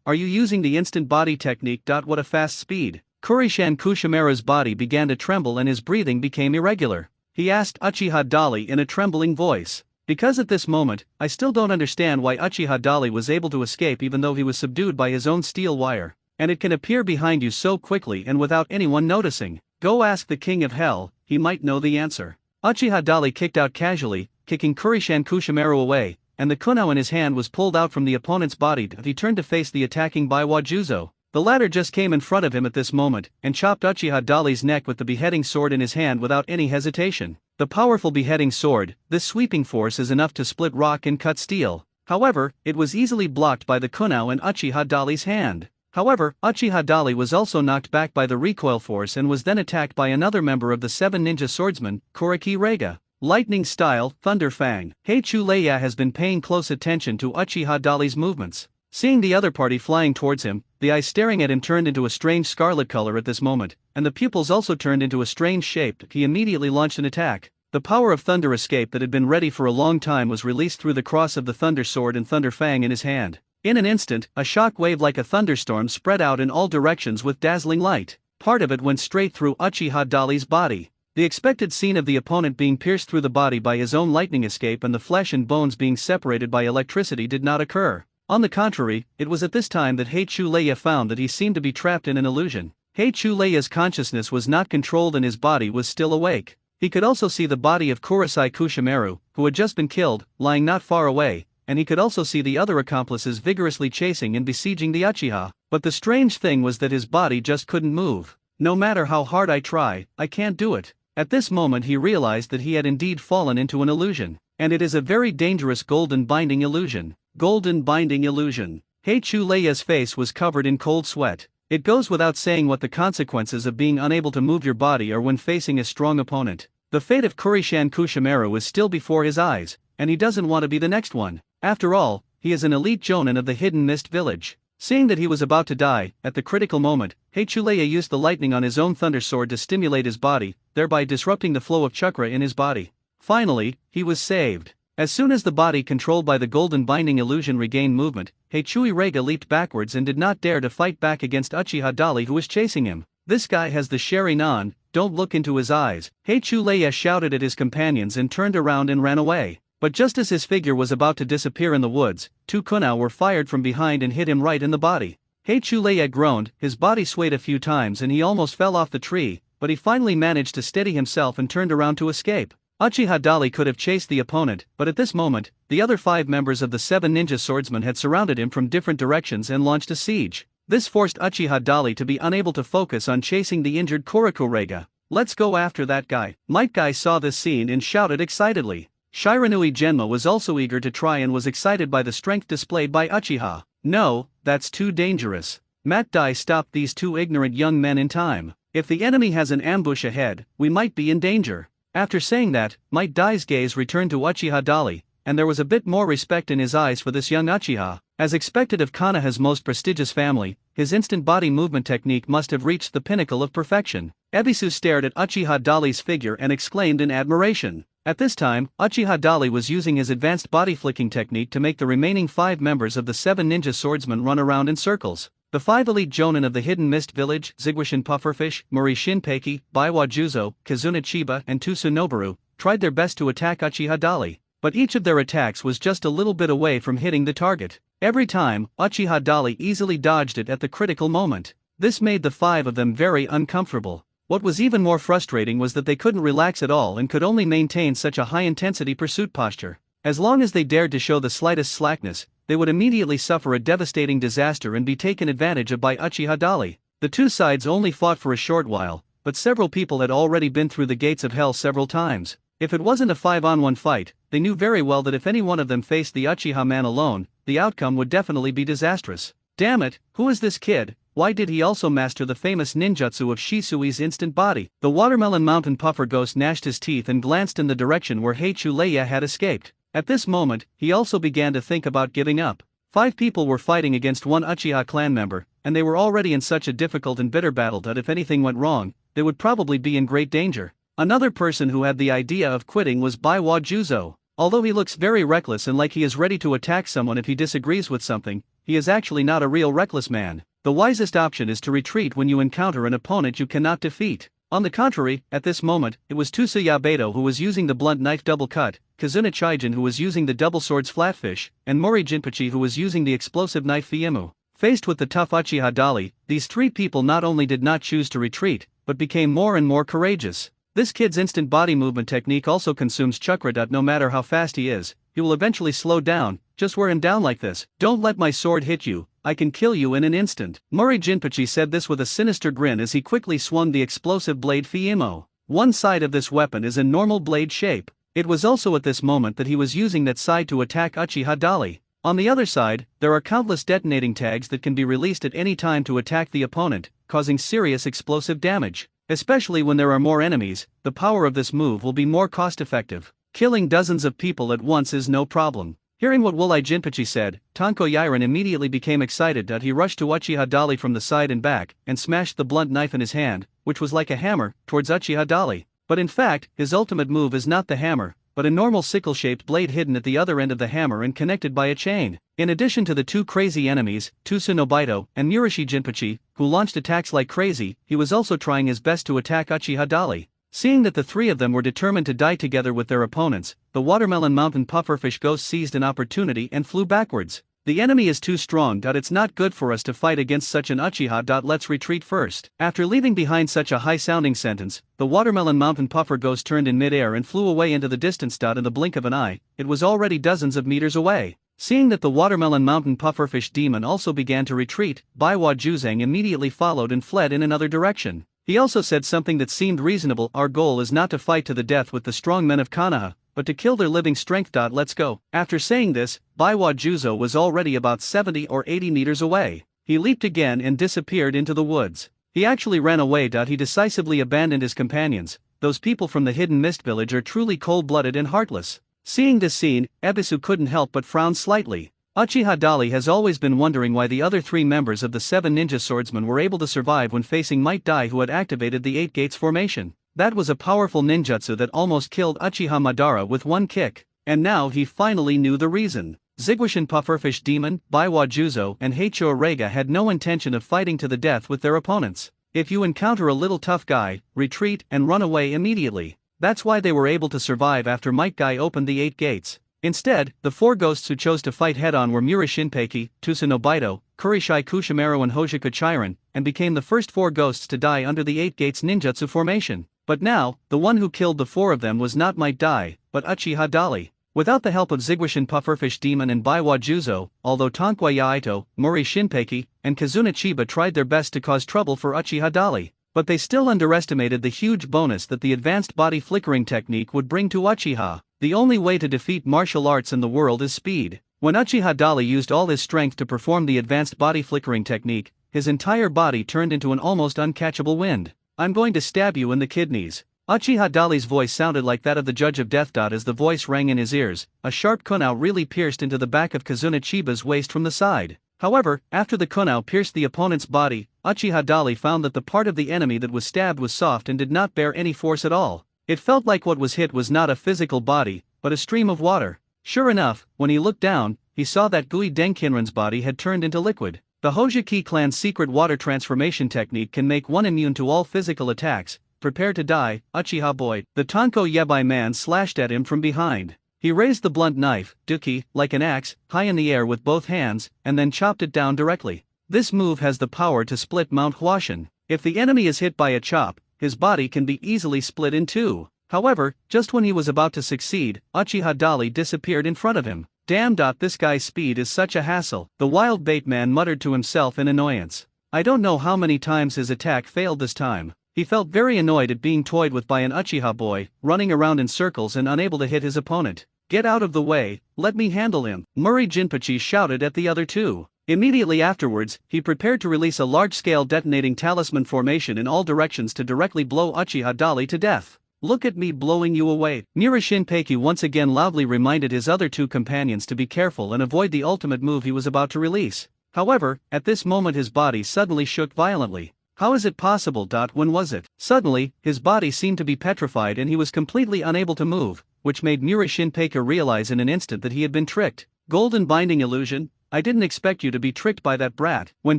Are you using the instant body technique? What a fast speed. Kurishan Kushimura's body began to tremble and his breathing became irregular. He asked Uchiha Dali in a trembling voice. Because at this moment, I still don't understand why Uchiha Dali was able to escape even though he was subdued by his own steel wire. And it can appear behind you so quickly and without anyone noticing. Go ask the King of Hell, he might know the answer. Uchiha Dali kicked out casually, kicking Kurishan Kushimura away, and the kunai in his hand was pulled out from the opponent's body. He turned to face the attacking Baiwa Juzo. The latter just came in front of him at this moment, and chopped Uchiha Dali's neck with the beheading sword in his hand without any hesitation. The powerful beheading sword, this sweeping force is enough to split rock and cut steel. However, it was easily blocked by the kunai in Uchiha Dali's hand. However, Uchiha Dali was also knocked back by the recoil force and was then attacked by another member of the 7 ninja swordsmen, Kuriki Rega. Lightning style, Thunder Fang. Heichuleya has been paying close attention to Uchiha Dali's movements. Seeing the other party flying towards him, the eyes staring at him turned into a strange scarlet color at this moment, and the pupils also turned into a strange shape. He immediately launched an attack. The power of Thunder Escape that had been ready for a long time was released through the cross of the Thunder Sword and Thunder Fang in his hand. In an instant, a shock wave like a thunderstorm spread out in all directions with dazzling light. Part of it went straight through Uchiha Dali's body. The expected scene of the opponent being pierced through the body by his own lightning escape and the flesh and bones being separated by electricity did not occur. On the contrary, it was at this time that Heichuleya found that he seemed to be trapped in an illusion. Heichuleia's consciousness was not controlled and his body was still awake. He could also see the body of Kurosai Kushimaru, who had just been killed, lying not far away, and he could also see the other accomplices vigorously chasing and besieging the Uchiha. But the strange thing was that his body just couldn't move. No matter how hard I try, I can't do it. At this moment he realized that he had indeed fallen into an illusion. And it is a very dangerous golden binding illusion. Golden binding illusion. Heichuleia's face was covered in cold sweat. It goes without saying what the consequences of being unable to move your body are when facing a strong opponent. The fate of Kurishan Kushimaru is still before his eyes, and he doesn't want to be the next one. After all, he is an elite jonin of the Hidden Mist Village. Seeing that he was about to die, at the critical moment, Heichuleia used the lightning on his own thunder sword to stimulate his body, thereby disrupting the flow of chakra in his body. Finally, he was saved. As soon as the body controlled by the golden binding illusion regained movement, Heichuleiga leaped backwards and did not dare to fight back against Uchiha Dali, who was chasing him. "This guy has the Sharingan, don't look into his eyes," Heichuleia shouted at his companions and turned around and ran away. But just as his figure was about to disappear in the woods, 2 kunai were fired from behind and hit him right in the body. Heichuleia groaned, his body swayed a few times and he almost fell off the tree, but he finally managed to steady himself and turned around to escape. Uchiha Dali could have chased the opponent, but at this moment, the other 5 members of the 7 ninja swordsmen had surrounded him from different directions and launched a siege. This forced Uchiha Dali to be unable to focus on chasing the injured Kurakurega. "Let's go after that guy." Might Guy saw this scene and shouted excitedly. Shiranui Genma was also eager to try and was excited by the strength displayed by Uchiha. "No, that's too dangerous." Might Dai stopped these 2 ignorant young men in time. "If the enemy has an ambush ahead, we might be in danger." After saying that, Might Dai's gaze returned to Uchiha Dali, and there was a bit more respect in his eyes for this young Uchiha. As expected of Konoha's most prestigious family, his instant body movement technique must have reached the pinnacle of perfection. Ebisu stared at Uchiha Dali's figure and exclaimed in admiration. At this time, Uchiha Dali was using his advanced body flicking technique to make the remaining 5 members of the 7 ninja swordsmen run around in circles. The 5 elite jonin of the Hidden Mist Village, Zigwashin Pufferfish, Mori Shinpeki, Baiwa Juzo, Kazuna Chiba and Tusu Noboru, tried their best to attack Uchiha Dali, but each of their attacks was just a little bit away from hitting the target. Every time, Uchiha Dali easily dodged it at the critical moment. This made the 5 of them very uncomfortable. What was even more frustrating was that they couldn't relax at all and could only maintain such a high-intensity pursuit posture. As long as they dared to show the slightest slackness, they would immediately suffer a devastating disaster and be taken advantage of by Uchiha Dali. The 2 sides only fought for a short while, but several people had already been through the gates of hell several times. If it wasn't a 5-on-1 fight, they knew very well that if any one of them faced the Uchiha man alone, the outcome would definitely be disastrous. "Damn it, who is this kid? Why did he also master the famous ninjutsu of Shisui's instant body?" The Watermelon Mountain Puffer Ghost gnashed his teeth and glanced in the direction where Heichuleia had escaped. At this moment, he also began to think about giving up. 5 people were fighting against 1 Uchiha clan member, and they were already in such a difficult and bitter battle that if anything went wrong, they would probably be in great danger. Another person who had the idea of quitting was Baiwa Juzo. Although he looks very reckless and like he is ready to attack someone if he disagrees with something, he is actually not a real reckless man. The wisest option is to retreat when you encounter an opponent you cannot defeat. On the contrary, at this moment, it was Tsuya Beto who was using the blunt knife double cut, Kazuna Chigen who was using the double swords flatfish, and Mori Jinpachi who was using the explosive knife Fiemu. Faced with the tough Uchiha Dali, these 3 people not only did not choose to retreat, but became more and more courageous. This kid's instant body movement technique also consumes chakra. No matter how fast he is, he will eventually slow down. Just wear him down like this. "Don't let my sword hit you, I can kill you in an instant." Mori Jinpachi said this with a sinister grin as he quickly swung the explosive blade Fiemo. One side of this weapon is in normal blade shape. It was also at this moment that he was using that side to attack Uchiha Dali. On the other side, there are countless detonating tags that can be released at any time to attack the opponent, causing serious explosive damage. Especially when there are more enemies, the power of this move will be more cost-effective. Killing dozens of people at once is no problem. Hearing what Wulai Jinpachi said, Tanko Yiren immediately became excited that he rushed to Uchiha Dali from the side and back, and smashed the blunt knife in his hand, which was like a hammer, towards Uchiha Dali. But in fact, his ultimate move is not the hammer, but a normal sickle-shaped blade hidden at the other end of the hammer and connected by a chain. In addition to the 2 crazy enemies, Tusu Nobito and Murashi Jinpachi, who launched attacks like crazy, he was also trying his best to attack Uchiha Dali. Seeing that the 3 of them were determined to die together with their opponents, the Watermelon Mountain Pufferfish Ghost seized an opportunity and flew backwards. The enemy is too strong. It's not good for us to fight against such an Uchiha. Let's retreat first. After leaving behind such a high-sounding sentence, the watermelon mountain puffer ghost turned in midair and flew away into the distance. In the blink of an eye, it was already dozens of meters away. Seeing that the watermelon mountain pufferfish demon also began to retreat, Baiwa Juzang immediately followed and fled in another direction. He also said something that seemed reasonable: our goal is not to fight to the death with the strong men of Konoha, but to kill their living strength. Let's go. After saying this, Baiwa Juzo was already about 70 or 80 meters away. He leaped again and disappeared into the woods. He actually ran away. He decisively abandoned his companions. Those people from the hidden mist village are truly cold-blooded and heartless. Seeing this scene, Ebisu couldn't help but frown slightly. Uchiha Dali has always been wondering why the other 3 members of the 7 ninja swordsmen were able to survive when facing Might Dai, who had activated the 8 Gates formation. That was a powerful ninjutsu that almost killed Uchiha Madara with one kick, and now he finally knew the reason. Zigwashin Pufferfish Demon, Baiwa Juzo, and Heicho Rega had no intention of fighting to the death with their opponents. If you encounter a little tough guy, retreat and run away immediately. That's why they were able to survive after Might Guy opened the 8 gates. Instead, the 4 ghosts who chose to fight head-on were Mura Shinpeki, Tusa Nobito, Kurishai Kushimaru and Hoshika Chiron, and became the first 4 ghosts to die under the 8 gates ninjutsu formation. But now, the one who killed the 4 of them was not Might Dai, but Uchiha Dali. Without the help of Zigwashin Pufferfish Demon and Baiwa Juzo, although Tonkwa Yaito, Mori Shinpeki, and Kazuna Chiba tried their best to cause trouble for Uchiha Dali, but they still underestimated the huge bonus that the advanced body flickering technique would bring to Uchiha. The only way to defeat martial arts in the world is speed. When Uchiha Dali used all his strength to perform the advanced body flickering technique, his entire body turned into an almost uncatchable wind. I'm going to stab you in the kidneys. Uchiha Dali's voice sounded like that of the Judge of Death. As the voice rang in his ears, a sharp kunao really pierced into the back of Kazuna Chiba's waist from the side. However, after the kunao pierced the opponent's body, Uchiha Dali found that the part of the enemy that was stabbed was soft and did not bear any force at all. It felt like what was hit was not a physical body, but a stream of water. Sure enough, when he looked down, he saw that Gui Denkinran's body had turned into liquid. The Hojiki clan's secret water transformation technique can make one immune to all physical attacks. Prepare to die, Uchiha boy. The Tonko Yebai man slashed at him from behind. He raised the blunt knife, Duki, like an axe, high in the air with both hands, and then chopped it down directly. This move has the power to split Mount Huashan. If the enemy is hit by a chop, his body can be easily split in 2. However, just when he was about to succeed, Uchiha Dali disappeared in front of him. Damn. This guy's speed is such a hassle, the wild bait man muttered to himself in annoyance. I don't know how many times his attack failed this time. He felt very annoyed at being toyed with by an Uchiha boy, running around in circles and unable to hit his opponent. Get out of the way, let me handle him, Murray Jinpachi shouted at the other 2. Immediately afterwards, he prepared to release a large-scale detonating talisman formation in all directions to directly blow Uchiha Dali to death. Look at me blowing you away. Mura Shinpeki once again loudly reminded his other 2 companions to be careful and avoid the ultimate move he was about to release. However, at this moment his body suddenly shook violently. How is it possible? When was it? Suddenly, his body seemed to be petrified and he was completely unable to move, which made Mura Shinpeki realize in an instant that he had been tricked. Golden binding illusion? I didn't expect you to be tricked by that brat. When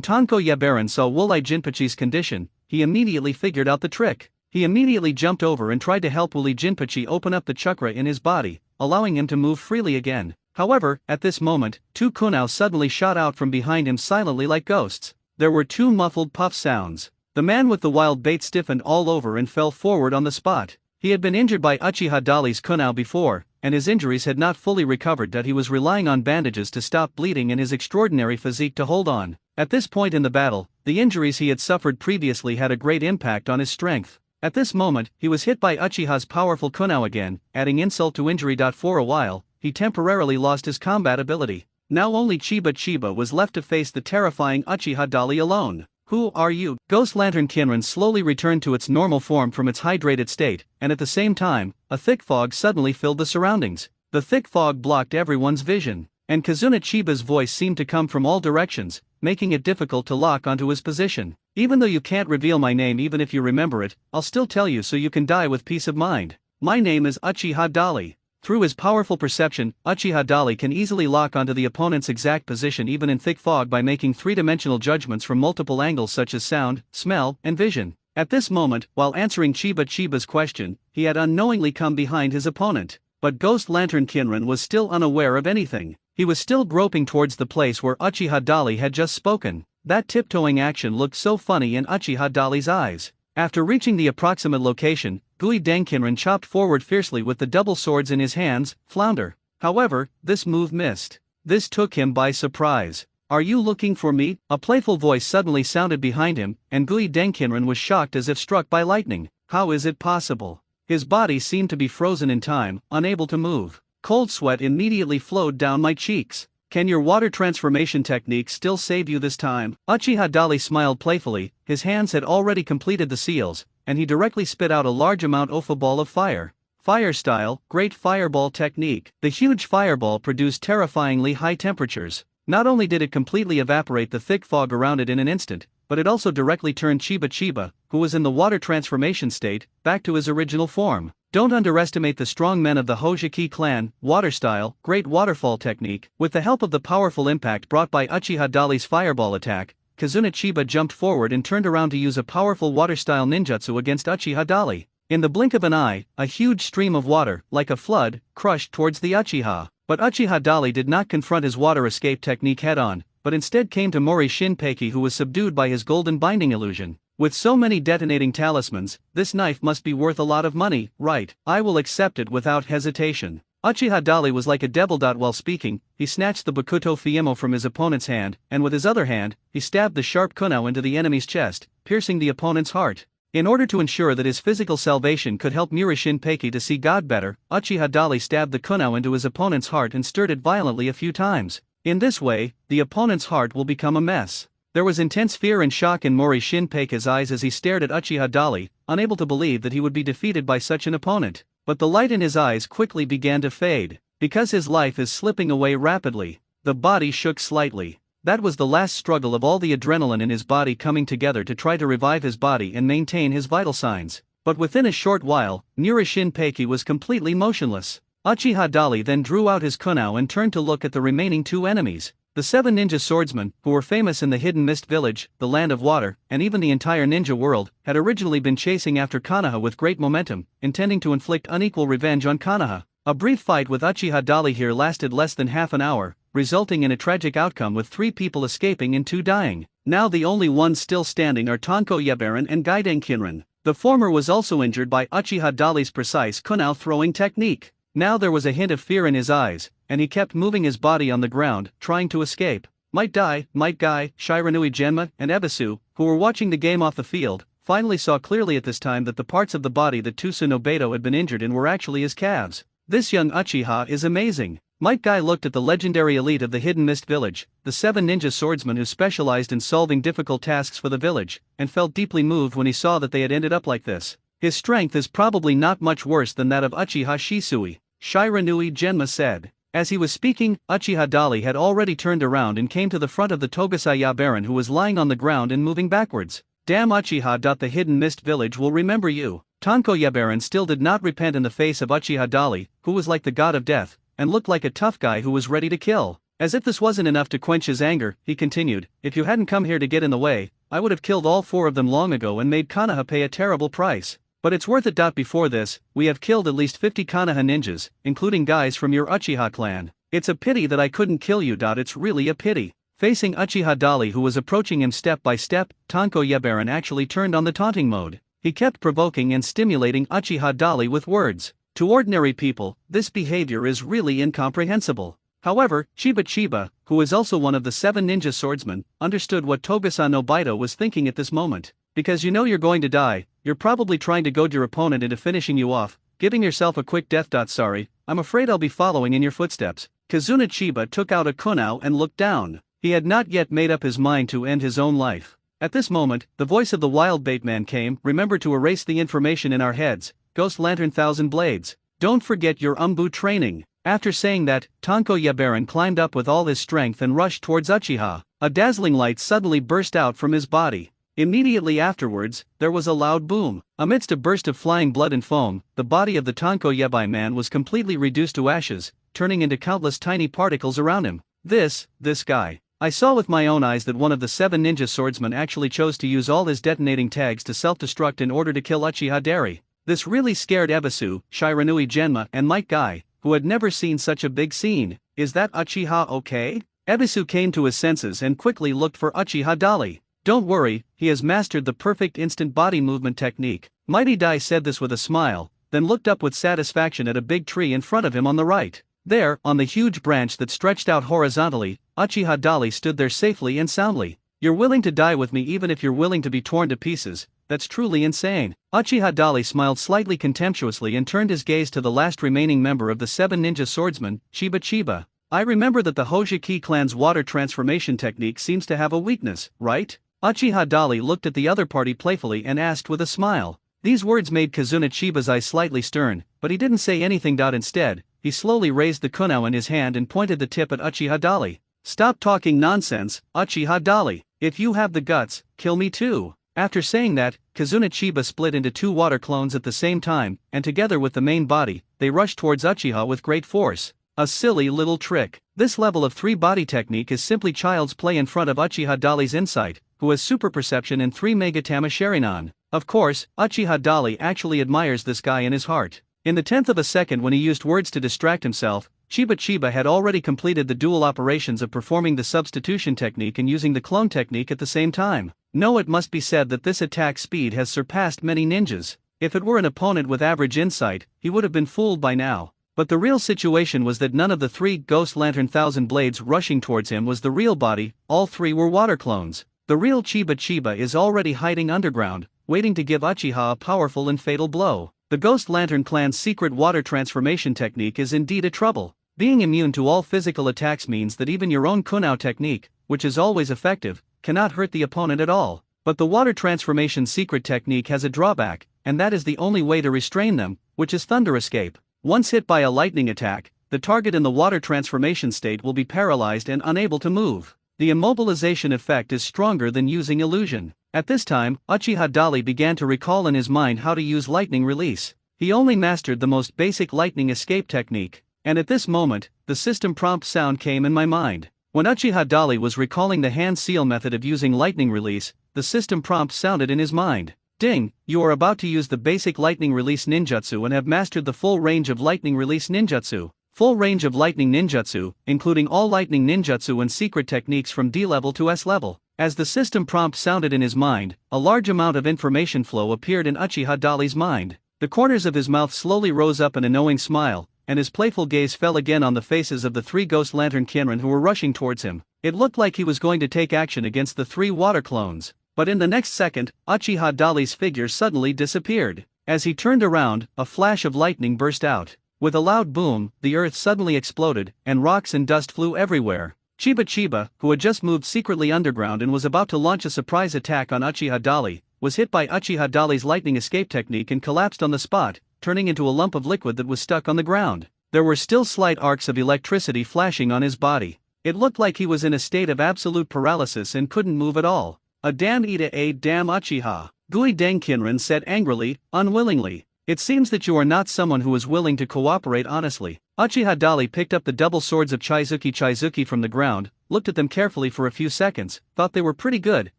Tonko Yabaran saw Wulai Jinpachi's condition, he immediately figured out the trick. He immediately jumped over and tried to help Wuli Jinpachi open up the chakra in his body, allowing him to move freely again. However, at this moment, 2 kunao suddenly shot out from behind him silently like ghosts. There were 2 muffled puff sounds. The man with the wild bait stiffened all over and fell forward on the spot. He had been injured by Uchiha Dali's kunao before, and his injuries had not fully recovered. He was relying on bandages to stop bleeding and his extraordinary physique to hold on. At this point in the battle, the injuries he had suffered previously had a great impact on his strength. At this moment, he was hit by Uchiha's powerful kunao again, adding insult to injury. For a while, he temporarily lost his combat ability. Now only Chiba was left to face the terrifying Uchiha Dali alone. Who are you? Ghost Lantern Kinran slowly returned to its normal form from its hydrated state, and at the same time, a thick fog suddenly filled the surroundings. The thick fog blocked everyone's vision, and Kazuna Chiba's voice seemed to come from all directions, making it difficult to lock onto his position. Even though you can't reveal my name, even if you remember it, I'll still tell you so you can die with peace of mind. My name is Uchiha Dali. Through his powerful perception, Uchiha Dali can easily lock onto the opponent's exact position even in thick fog by making 3-dimensional judgments from multiple angles such as sound, smell, and vision. At this moment, while answering Chiba's question, he had unknowingly come behind his opponent. But Ghost Lantern Kinran was still unaware of anything. He was still groping towards the place where Uchiha Dali had just spoken. That tiptoeing action looked so funny in Uchiha Dali's eyes. After reaching the approximate location, Gui Denkinren chopped forward fiercely with the double swords in his hands. Flounder. However, this move missed. This took him by surprise. "Are you looking for me?" A playful voice suddenly sounded behind him, and Gui Denkinren was shocked as if struck by lightning. How is it possible? His body seemed to be frozen in time, unable to move. Cold sweat immediately flowed down my cheeks. "Can your water transformation technique still save you this time?" Uchiha Dali smiled playfully. His hands had already completed the seals, and he directly spit out a large amount of a ball of fire. Fire style, great fireball technique. The huge fireball produced terrifyingly high temperatures. Not only did it completely evaporate the thick fog around it in an instant, but it also directly turned Chiba, who was in the water transformation state, back to his original form. Don't underestimate the strong men of the Hojiki clan. Water style, great waterfall technique. With the help of the powerful impact brought by Uchiha Dali's fireball attack, Kazuna Chiba jumped forward and turned around to use a powerful water-style ninjutsu against Uchiha Dali. In the blink of an eye, a huge stream of water, like a flood, crushed towards the Uchiha. But Uchiha Dali did not confront his water escape technique head-on, but instead came to Mori Shinpeki, who was subdued by his golden binding illusion. "With so many detonating talismans, this knife must be worth a lot of money, right? I will accept it without hesitation." Uchiha Dali was like a devil. While speaking, he snatched the Bakuto Fiemo from his opponent's hand, and with his other hand, he stabbed the sharp kunao into the enemy's chest, piercing the opponent's heart. In order to ensure that his physical salvation could help Mori Shinpeki to see God better, Uchiha Dali stabbed the kunao into his opponent's heart and stirred it violently a few times. In this way, the opponent's heart will become a mess. There was intense fear and shock in Mori Shinpeki's eyes as he stared at Uchiha Dali, unable to believe that he would be defeated by such an opponent. But the light in his eyes quickly began to fade. Because his life is slipping away rapidly. The body shook slightly. That was the last struggle of all the adrenaline in his body coming together to try to revive his body and maintain his vital signs. But within a short while, Mori Shinpeki was completely motionless. Uchiha Dali then drew out his kunao and turned to look at the remaining two enemies. The 7 ninja swordsmen, who were famous in the Hidden Mist Village, the Land of Water, and even the entire ninja world, had originally been chasing after Konoha with great momentum, intending to inflict unequal revenge on Konoha. A brief fight with Uchiha Dali here lasted less than half an hour, resulting in a tragic outcome with 3 people escaping and 2 dying. Now the only ones still standing are Tonko Yabaran and Gaiden Kinran. The former was also injured by Uchiha Dali's precise kunao throwing technique. Now there was a hint of fear in his eyes, and he kept moving his body on the ground, trying to escape. Might Guy, Shiranui Genma, and Ebisu, who were watching the game off the field, finally saw clearly at this time that the parts of the body that Tusu Nobeto had been injured in were actually his calves. This young Uchiha is amazing. Might Guy looked at the legendary elite of the Hidden Mist Village, the 7 ninja swordsmen who specialized in solving difficult tasks for the village, and felt deeply moved when he saw that they had ended up like this. His strength is probably not much worse than that of Uchiha Shisui, Shiranui Genma said. As he was speaking, Uchiha Dali had already turned around and came to the front of the Tokusai Yabaran, who was lying on the ground and moving backwards. "Damn Uchiha! The Hidden Mist Village will remember you." Tonko Yabaran still did not repent in the face of Uchiha Dali, who was like the god of death, and looked like a tough guy who was ready to kill. As if this wasn't enough to quench his anger, he continued, "If you hadn't come here to get in the way, I would have killed all 4 of them long ago and made Konoha pay a terrible price. But it's worth it. Before this, we have killed at least 50 Konoha ninjas, including guys from your Uchiha clan. It's a pity that I couldn't kill you. It's really a pity." Facing Uchiha Dali, who was approaching him step by step, Tonko Yabaran actually turned on the taunting mode. He kept provoking and stimulating Uchiha Dali with words. To ordinary people, this behavior is really incomprehensible. However, Chiba, who is also one of the 7 ninja swordsmen, understood what Togusa Nobuto was thinking at this moment. Because you know you're going to die, you're probably trying to goad your opponent into finishing you off, giving yourself a quick death. Sorry, I'm afraid I'll be following in your footsteps. Kazuna Chiba took out a kunao and looked down. He had not yet made up his mind to end his own life. At this moment, the voice of the wild baitman came. "Remember to erase the information in our heads, Ghost Lantern 1000 Blades. Don't forget your Umbu training." After saying that, Tonko Yabaran climbed up with all his strength and rushed towards Uchiha. A dazzling light suddenly burst out from his body. Immediately afterwards, there was a loud boom. Amidst a burst of flying blood and foam, the body of the Tonko Yabai man was completely reduced to ashes, turning into countless tiny particles around him. This guy. I saw with my own eyes that one of the 7 ninja swordsmen actually chose to use all his detonating tags to self-destruct in order to kill Uchiha Dali. This really scared Ebisu, Shiranui Genma, and Might Guy, who had never seen such a big scene. is that Uchiha okay? Ebisu came to his senses and quickly looked for Uchiha Dali. Don't worry, he has mastered the perfect instant body movement technique. Mighty Dai said this with a smile, then looked up with satisfaction at a big tree in front of him on the right. There, on the huge branch that stretched out horizontally, Uchiha Dali stood there safely and soundly. You're willing to die with me even if you're willing to be torn to pieces. That's truly insane. Uchiha Dali smiled slightly contemptuously and turned his gaze to the last remaining member of the 7 ninja swordsmen, Chiba. I remember that the Hojiki clan's water transformation technique seems to have a weakness, right? Uchiha Dali looked at the other party playfully and asked with a smile. These words made Kazuna Chiba's eyes slightly stern, but he didn't say anything. Instead, he slowly raised the kunao in his hand and pointed the tip at Uchiha Dali. Stop talking nonsense, Uchiha Dali. If you have the guts, kill me too. After saying that, Kazuna Chiba split into 2 water clones at the same time, and together with the main body, they rushed towards Uchiha with great force. A silly little trick. This level of 3-body technique is simply child's play in front of Uchiha Dali's insight, who has super perception and 3 Megatama Sharingan. Of course, Uchiha Dali actually admires this guy in his heart. In the 10th of a second when he used words to distract himself, Chiba had already completed the dual operations of performing the substitution technique and using the clone technique at the same time. No, it must be said that this attack speed has surpassed many ninjas. If it were an opponent with average insight, he would have been fooled by now. But the real situation was that none of the 3 Ghost Lantern Thousand Blades rushing towards him was the real body, all 3 were water clones. The real Chiba is already hiding underground, waiting to give Uchiha a powerful and fatal blow. The Ghost Lantern clan's secret water transformation technique is indeed a trouble. Being immune to all physical attacks means that even your own kunao technique, which is always effective, cannot hurt the opponent at all. But the water transformation secret technique has a drawback, and that is the only way to restrain them, which is Thunder Escape. Once hit by a lightning attack, the target in the water transformation state will be paralyzed and unable to move. The immobilization effect is stronger than using illusion. At this time, Uchiha Dali began to recall in his mind how to use lightning release. He only mastered the most basic lightning escape technique. And at this moment, the system prompt sound came in my mind. When Uchiha Dali was recalling the hand seal method of using lightning release, the system prompt sounded in his mind. Ding, you are about to use the basic lightning release ninjutsu and have mastered the full range of lightning release ninjutsu. Full range of lightning ninjutsu, including all lightning ninjutsu and secret techniques from D level to S level. As the system prompt sounded in his mind, a large amount of information flow appeared in Uchiha Dali's mind. The corners of his mouth slowly rose up in a knowing smile, and his playful gaze fell again on the faces of the 3 Ghost Lantern Kinrin who were rushing towards him. It looked like he was going to take action against the 3 water clones. But in the next second, Uchiha Dali's figure suddenly disappeared. As he turned around, a flash of lightning burst out. With a loud boom, the earth suddenly exploded, and rocks and dust flew everywhere. Chiba, who had just moved secretly underground and was about to launch a surprise attack on Uchiha Dali, was hit by Uchiha Dali's lightning escape technique and collapsed on the spot, turning into a lump of liquid that was stuck on the ground. There were still slight arcs of electricity flashing on his body. It looked like he was in a state of absolute paralysis and couldn't move at all. A damn Uchiha. Gui Deng Kinrin said angrily, unwillingly. It seems that you are not someone who is willing to cooperate honestly. Uchiha Dali picked up the double swords of Chizuki from the ground, looked at them carefully for a few seconds, thought they were pretty good,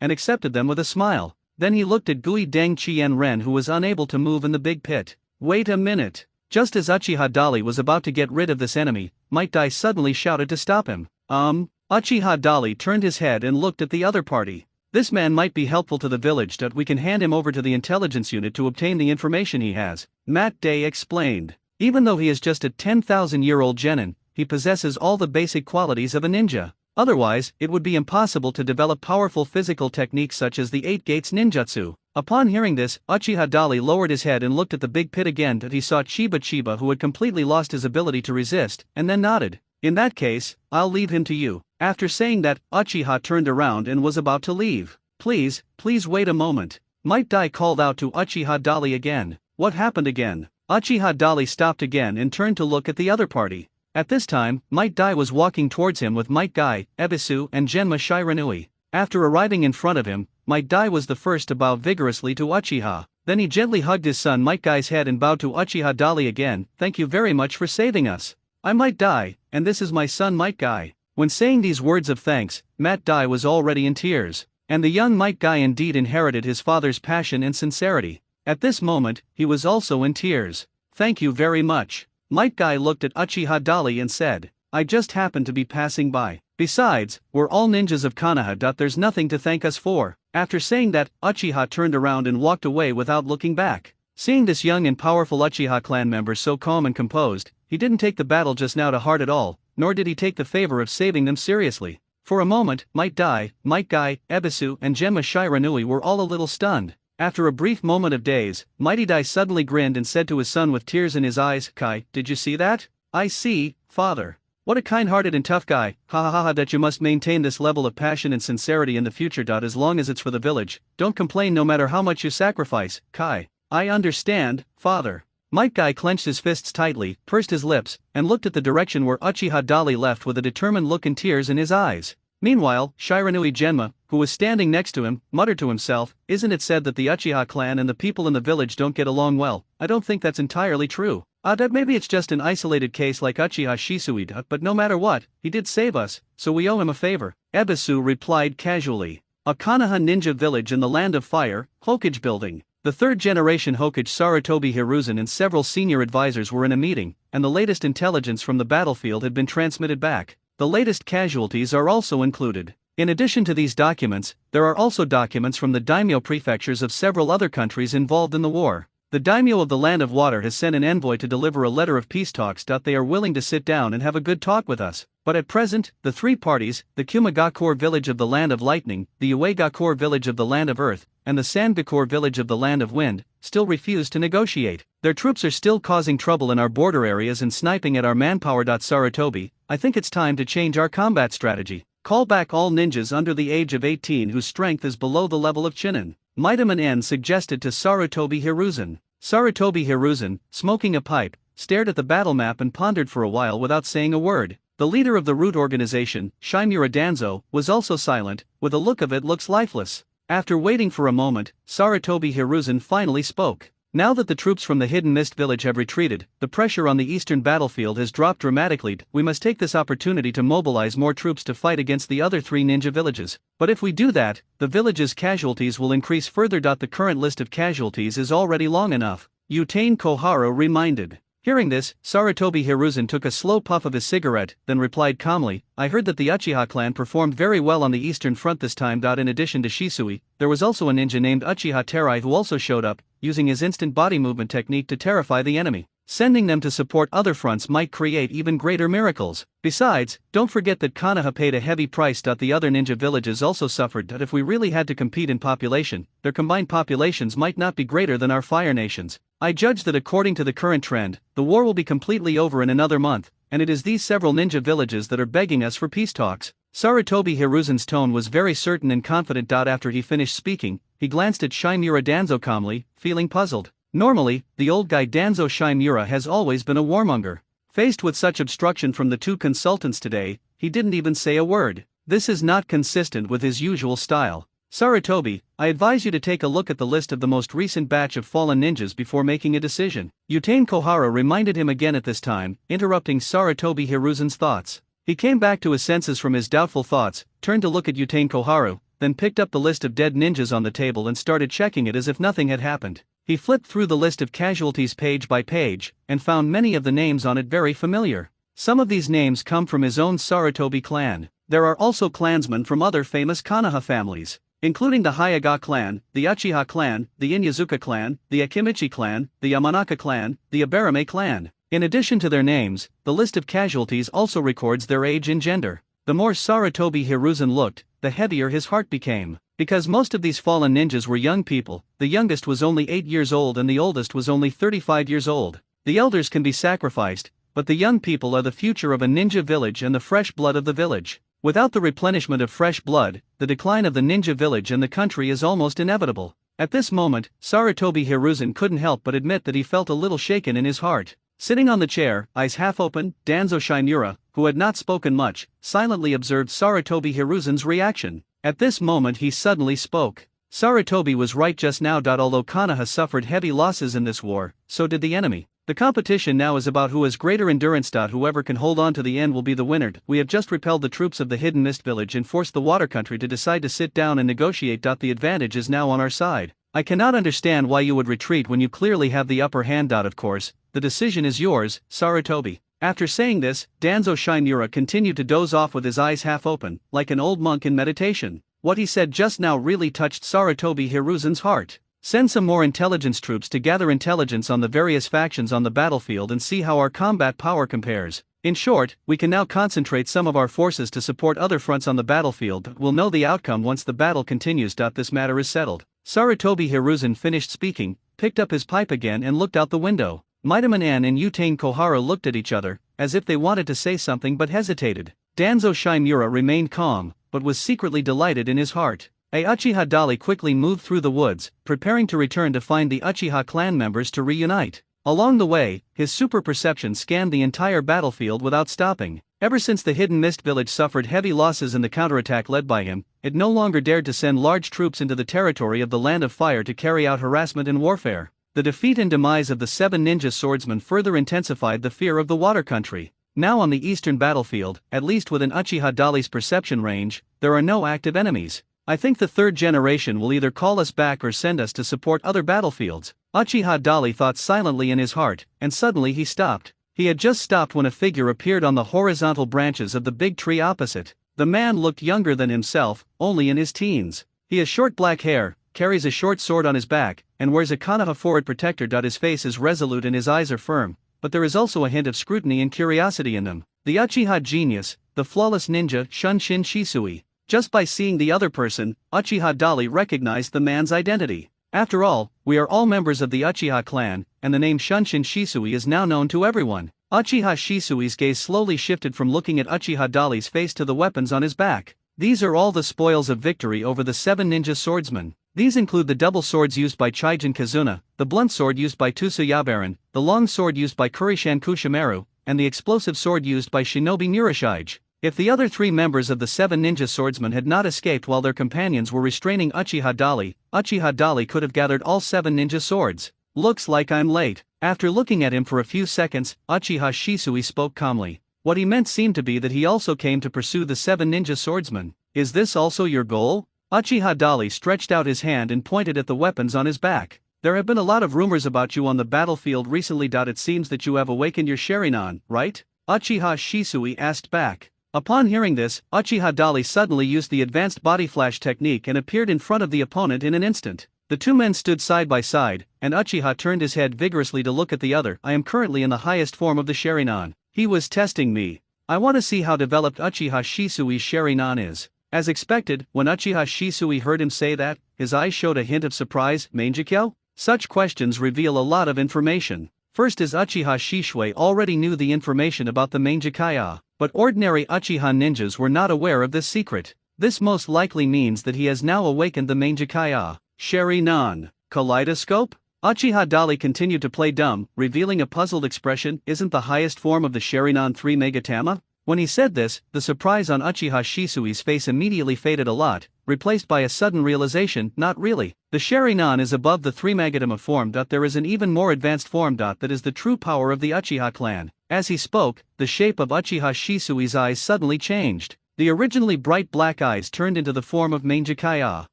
and accepted them with a smile. Then he looked at Gui Deng Chien Ren who was unable to move in the big pit. Wait a minute. Just as Uchiha Dali was about to get rid of this enemy, Might Dai suddenly shouted to stop him. Uchiha Dali turned his head and looked at the other party. This man might be helpful to the village, we can hand him over to the intelligence unit to obtain the information he has, Matt Day explained. Even though he is just a 10,000-year-old genin, he possesses all the basic qualities of a ninja. Otherwise, it would be impossible to develop powerful physical techniques such as the 8 Gates ninjutsu. Upon hearing this, Uchiha Dali lowered his head and looked at the big pit again till he saw Chiba who had completely lost his ability to resist, and then nodded. In that case, I'll leave him to you. After saying that, Uchiha turned around and was about to leave. Please wait a moment. Might Dai called out to Uchiha Dali again. What happened again? Uchiha Dali stopped again and turned to look at the other party. At this time, Might Dai was walking towards him with Might Guy, Ebisu and Genma Shiranui. After arriving in front of him, Might Dai was the first to bow vigorously to Uchiha. Then he gently hugged his son Might Guy's head and bowed to Uchiha Dali again. Thank you very much for saving us. I Might Dai, and this is my son Might Guy. When saying these words of thanks, Might Dai was already in tears. And the young Might Guy indeed inherited his father's passion and sincerity. At this moment, he was also in tears. Thank you very much. Might Guy looked at Uchiha Dali and said. I just happened to be passing by. Besides, we're all ninjas of Konoha. There's nothing to thank us for." After saying that, Uchiha turned around and walked away without looking back. Seeing this young and powerful Uchiha clan member so calm and composed, he didn't take the battle just now to heart at all, nor did he take the favor of saving them seriously. For a moment, Might Guy, Ebisu, and Genma Shiranui were all a little stunned. After a brief moment of daze, Mighty Dai suddenly grinned and said to his son with tears in his eyes, "Kai, did you see that?" "I see, father. What a kind-hearted and tough guy, ha ha ha ha, that you must maintain this level of passion and sincerity in the future. As long as it's for the village, don't complain no matter how much you sacrifice, Kai." "I understand, father." Might Guy clenched his fists tightly, pursed his lips, and looked at the direction where Uchiha Dali left with a determined look and tears in his eyes. Meanwhile, Shiranui Genma, who was standing next to him, muttered to himself, "Isn't it said that the Uchiha clan and the people in the village don't get along well? I don't think that's entirely true. That maybe it's just an isolated case like Uchiha Shisui, but no matter what, he did save us, so we owe him a favor." Ebisu replied casually. A Konoha ninja village in the Land of Fire, Hokage building. The third-generation Hokage Sarutobi Hiruzen and several senior advisors were in a meeting, and the latest intelligence from the battlefield had been transmitted back. The latest casualties are also included. In addition to these documents, there are also documents from the daimyo prefectures of several other countries involved in the war. The daimyo of the Land of Water has sent an envoy to deliver a letter of peace talks. They are willing to sit down and have a good talk with us. But at present, the three parties, the Kumagakure village of the Land of Lightning, the Uegakure village of the Land of Earth, and the Sangakure village of the Land of Wind, still refuse to negotiate. Their troops are still causing trouble in our border areas and sniping at our manpower. Sarutobi, I think it's time to change our combat strategy. Call back all ninjas under the age of 18 whose strength is below the level of Chunin. Mightaman N suggested to Sarutobi Hiruzen. Sarutobi Hiruzen, smoking a pipe, stared at the battle map and pondered for a while without saying a word. The leader of the root organization, Shimura Danzo, was also silent, with a look of it looks lifeless. After waiting for a moment, Sarutobi Hiruzen finally spoke. Now that the troops from the Hidden Mist village have retreated, the pressure on the eastern battlefield has dropped dramatically. We must take this opportunity to mobilize more troops to fight against the other three ninja villages. But if we do that, the village's casualties will increase further. The current list of casualties is already long enough, Yutain Koharu reminded. Hearing this, Sarutobi Hiruzen took a slow puff of his cigarette, then replied calmly, "I heard that the Uchiha clan performed very well on the eastern front this time. In addition to Shisui, there was also a ninja named Uchiha Terai who also showed up, using his instant body movement technique to terrify the enemy. Sending them to support other fronts might create even greater miracles. Besides, don't forget that Konoha paid a heavy price. The other ninja villages also suffered. If we really had to compete in population, their combined populations might not be greater than our fire nations. I judge that according to the current trend, the war will be completely over in another month, and it is these several ninja villages that are begging us for peace talks." Sarutobi Hiruzen's tone was very certain and confident. After he finished speaking, he glanced at Shimura Danzo calmly, feeling puzzled. Normally, the old guy Danzo Shimura has always been a warmonger. Faced with such obstruction from the two consultants today, he didn't even say a word. This is not consistent with his usual style. "Sarutobi, I advise you to take a look at the list of the most recent batch of fallen ninjas before making a decision." Yutain Koharu reminded him again at this time, interrupting Sarutobi Hiruzen's thoughts. He came back to his senses from his doubtful thoughts, turned to look at Yutain Koharu, then picked up the list of dead ninjas on the table and started checking it as if nothing had happened. He flipped through the list of casualties page by page, and found many of the names on it very familiar. Some of these names come from his own Sarutobi clan. There are also clansmen from other famous Konoha families, including the Hayaga clan, the Uchiha clan, the Inyazuka clan, the Akimichi clan, the Yamanaka clan, the Abarame clan. In addition to their names, the list of casualties also records their age and gender. The more Sarutobi Hiruzen looked, the heavier his heart became. Because most of these fallen ninjas were young people, the youngest was only 8 years old and the oldest was only 35 years old. The elders can be sacrificed, but the young people are the future of a ninja village and the fresh blood of the village. Without the replenishment of fresh blood, the decline of the ninja village and the country is almost inevitable. At this moment, Sarutobi Hiruzen couldn't help but admit that he felt a little shaken in his heart. Sitting on the chair, eyes half open, Danzo Shimura, who had not spoken much, silently observed Sarutobi Hiruzen's reaction. At this moment he suddenly spoke. Sarutobi was right just now. Although Konoha suffered heavy losses in this war, so did the enemy. The competition now is about who has greater endurance. Whoever can hold on to the end will be the winner. We have just repelled the troops of the Hidden Mist village and forced the water country to decide to sit down and negotiate. The advantage is now on our side. I cannot understand why you would retreat when you clearly have the upper hand. Of course, the decision is yours, Sarutobi. After saying this, Danzo Shimura continued to doze off with his eyes half open, like an old monk in meditation. What he said just now really touched Sarutobi Hiruzen's heart. Send some more intelligence troops to gather intelligence on the various factions on the battlefield and see how our combat power compares. In short, we can now concentrate some of our forces to support other fronts on the battlefield, but we'll know the outcome once the battle continues. This matter is settled. Sarutobi Hiruzen finished speaking, picked up his pipe again and looked out the window. Midaman An and Utane Kohara looked at each other, as if they wanted to say something but hesitated. Danzo Shimura remained calm, but was secretly delighted in his heart. Uchiha Dali quickly moved through the woods, preparing to return to find the Uchiha clan members to reunite. Along the way, his super perception scanned the entire battlefield without stopping. Ever since the Hidden Mist village suffered heavy losses in the counterattack led by him, it no longer dared to send large troops into the territory of the Land of Fire to carry out harassment and warfare. The defeat and demise of the 7 ninja swordsmen further intensified the fear of the water country. Now on the eastern battlefield, at least within Uchiha Dali's perception range, there are no active enemies. I think the third generation will either call us back or send us to support other battlefields. Uchiha Dali thought silently in his heart, and suddenly he stopped. He had just stopped when a figure appeared on the horizontal branches of the big tree opposite. The man looked younger than himself, only in his teens. He has short black hair, carries a short sword on his back, and wears a Konoha forward protector. His face is resolute and his eyes are firm, but there is also a hint of scrutiny and curiosity in them. The Uchiha genius, the flawless ninja Shunshin Shisui. Just by seeing the other person, Uchiha Dali recognized the man's identity. After all, we are all members of the Uchiha clan, and the name Shunshin Shisui is now known to everyone. Uchiha Shisui's gaze slowly shifted from looking at Uchiha Dali's face to the weapons on his back. These are all the spoils of victory over the 7 ninja swordsmen. These include the double swords used by Chaijin Kazuna, the blunt sword used by Tusu Yabaran, the long sword used by Kurishan Kushimaru, and the explosive sword used by Shinobi Murashige. If the other 3 members of the 7 ninja swordsmen had not escaped while their companions were restraining Uchiha Dali could have gathered all 7 ninja swords. Looks like I'm late. After looking at him for a few seconds, Uchiha Shisui spoke calmly. What he meant seemed to be that he also came to pursue the 7 ninja swordsmen. Is this also your goal? Uchiha Dali stretched out his hand and pointed at the weapons on his back. There have been a lot of rumors about you on the battlefield recently. It seems that you have awakened your Sharingan, right? Uchiha Shisui asked back. Upon hearing this, Uchiha Dali suddenly used the advanced body flash technique and appeared in front of the opponent in an instant. The 2 men stood side by side, and Uchiha turned his head vigorously to look at the other. I am currently in the highest form of the Sharingan. He was testing me. I want to see how developed Uchiha Shisui's Sharingan is. As expected, when Uchiha Shisui heard him say that, his eyes showed a hint of surprise. Mangekyo? Such questions reveal a lot of information. First is Uchiha Shisui already knew the information about the Mangekyo. But ordinary Uchiha ninjas were not aware of this secret. This most likely means that he has now awakened the Mangekyo. Sharingan. Kaleidoscope? Uchiha Dali continued to play dumb, revealing a puzzled expression. Isn't the highest form of the Sharingan 3 Megatama? When he said this, the surprise on Uchiha Shisui's face immediately faded a lot, replaced by a sudden realization. Not really. The Sharingan is above the 3 Megatama form. There is an even more advanced form. That is the true power of the Uchiha clan. As he spoke, the shape of Uchiha Shisui's eyes suddenly changed. The originally bright black eyes turned into the form of Mangekyo.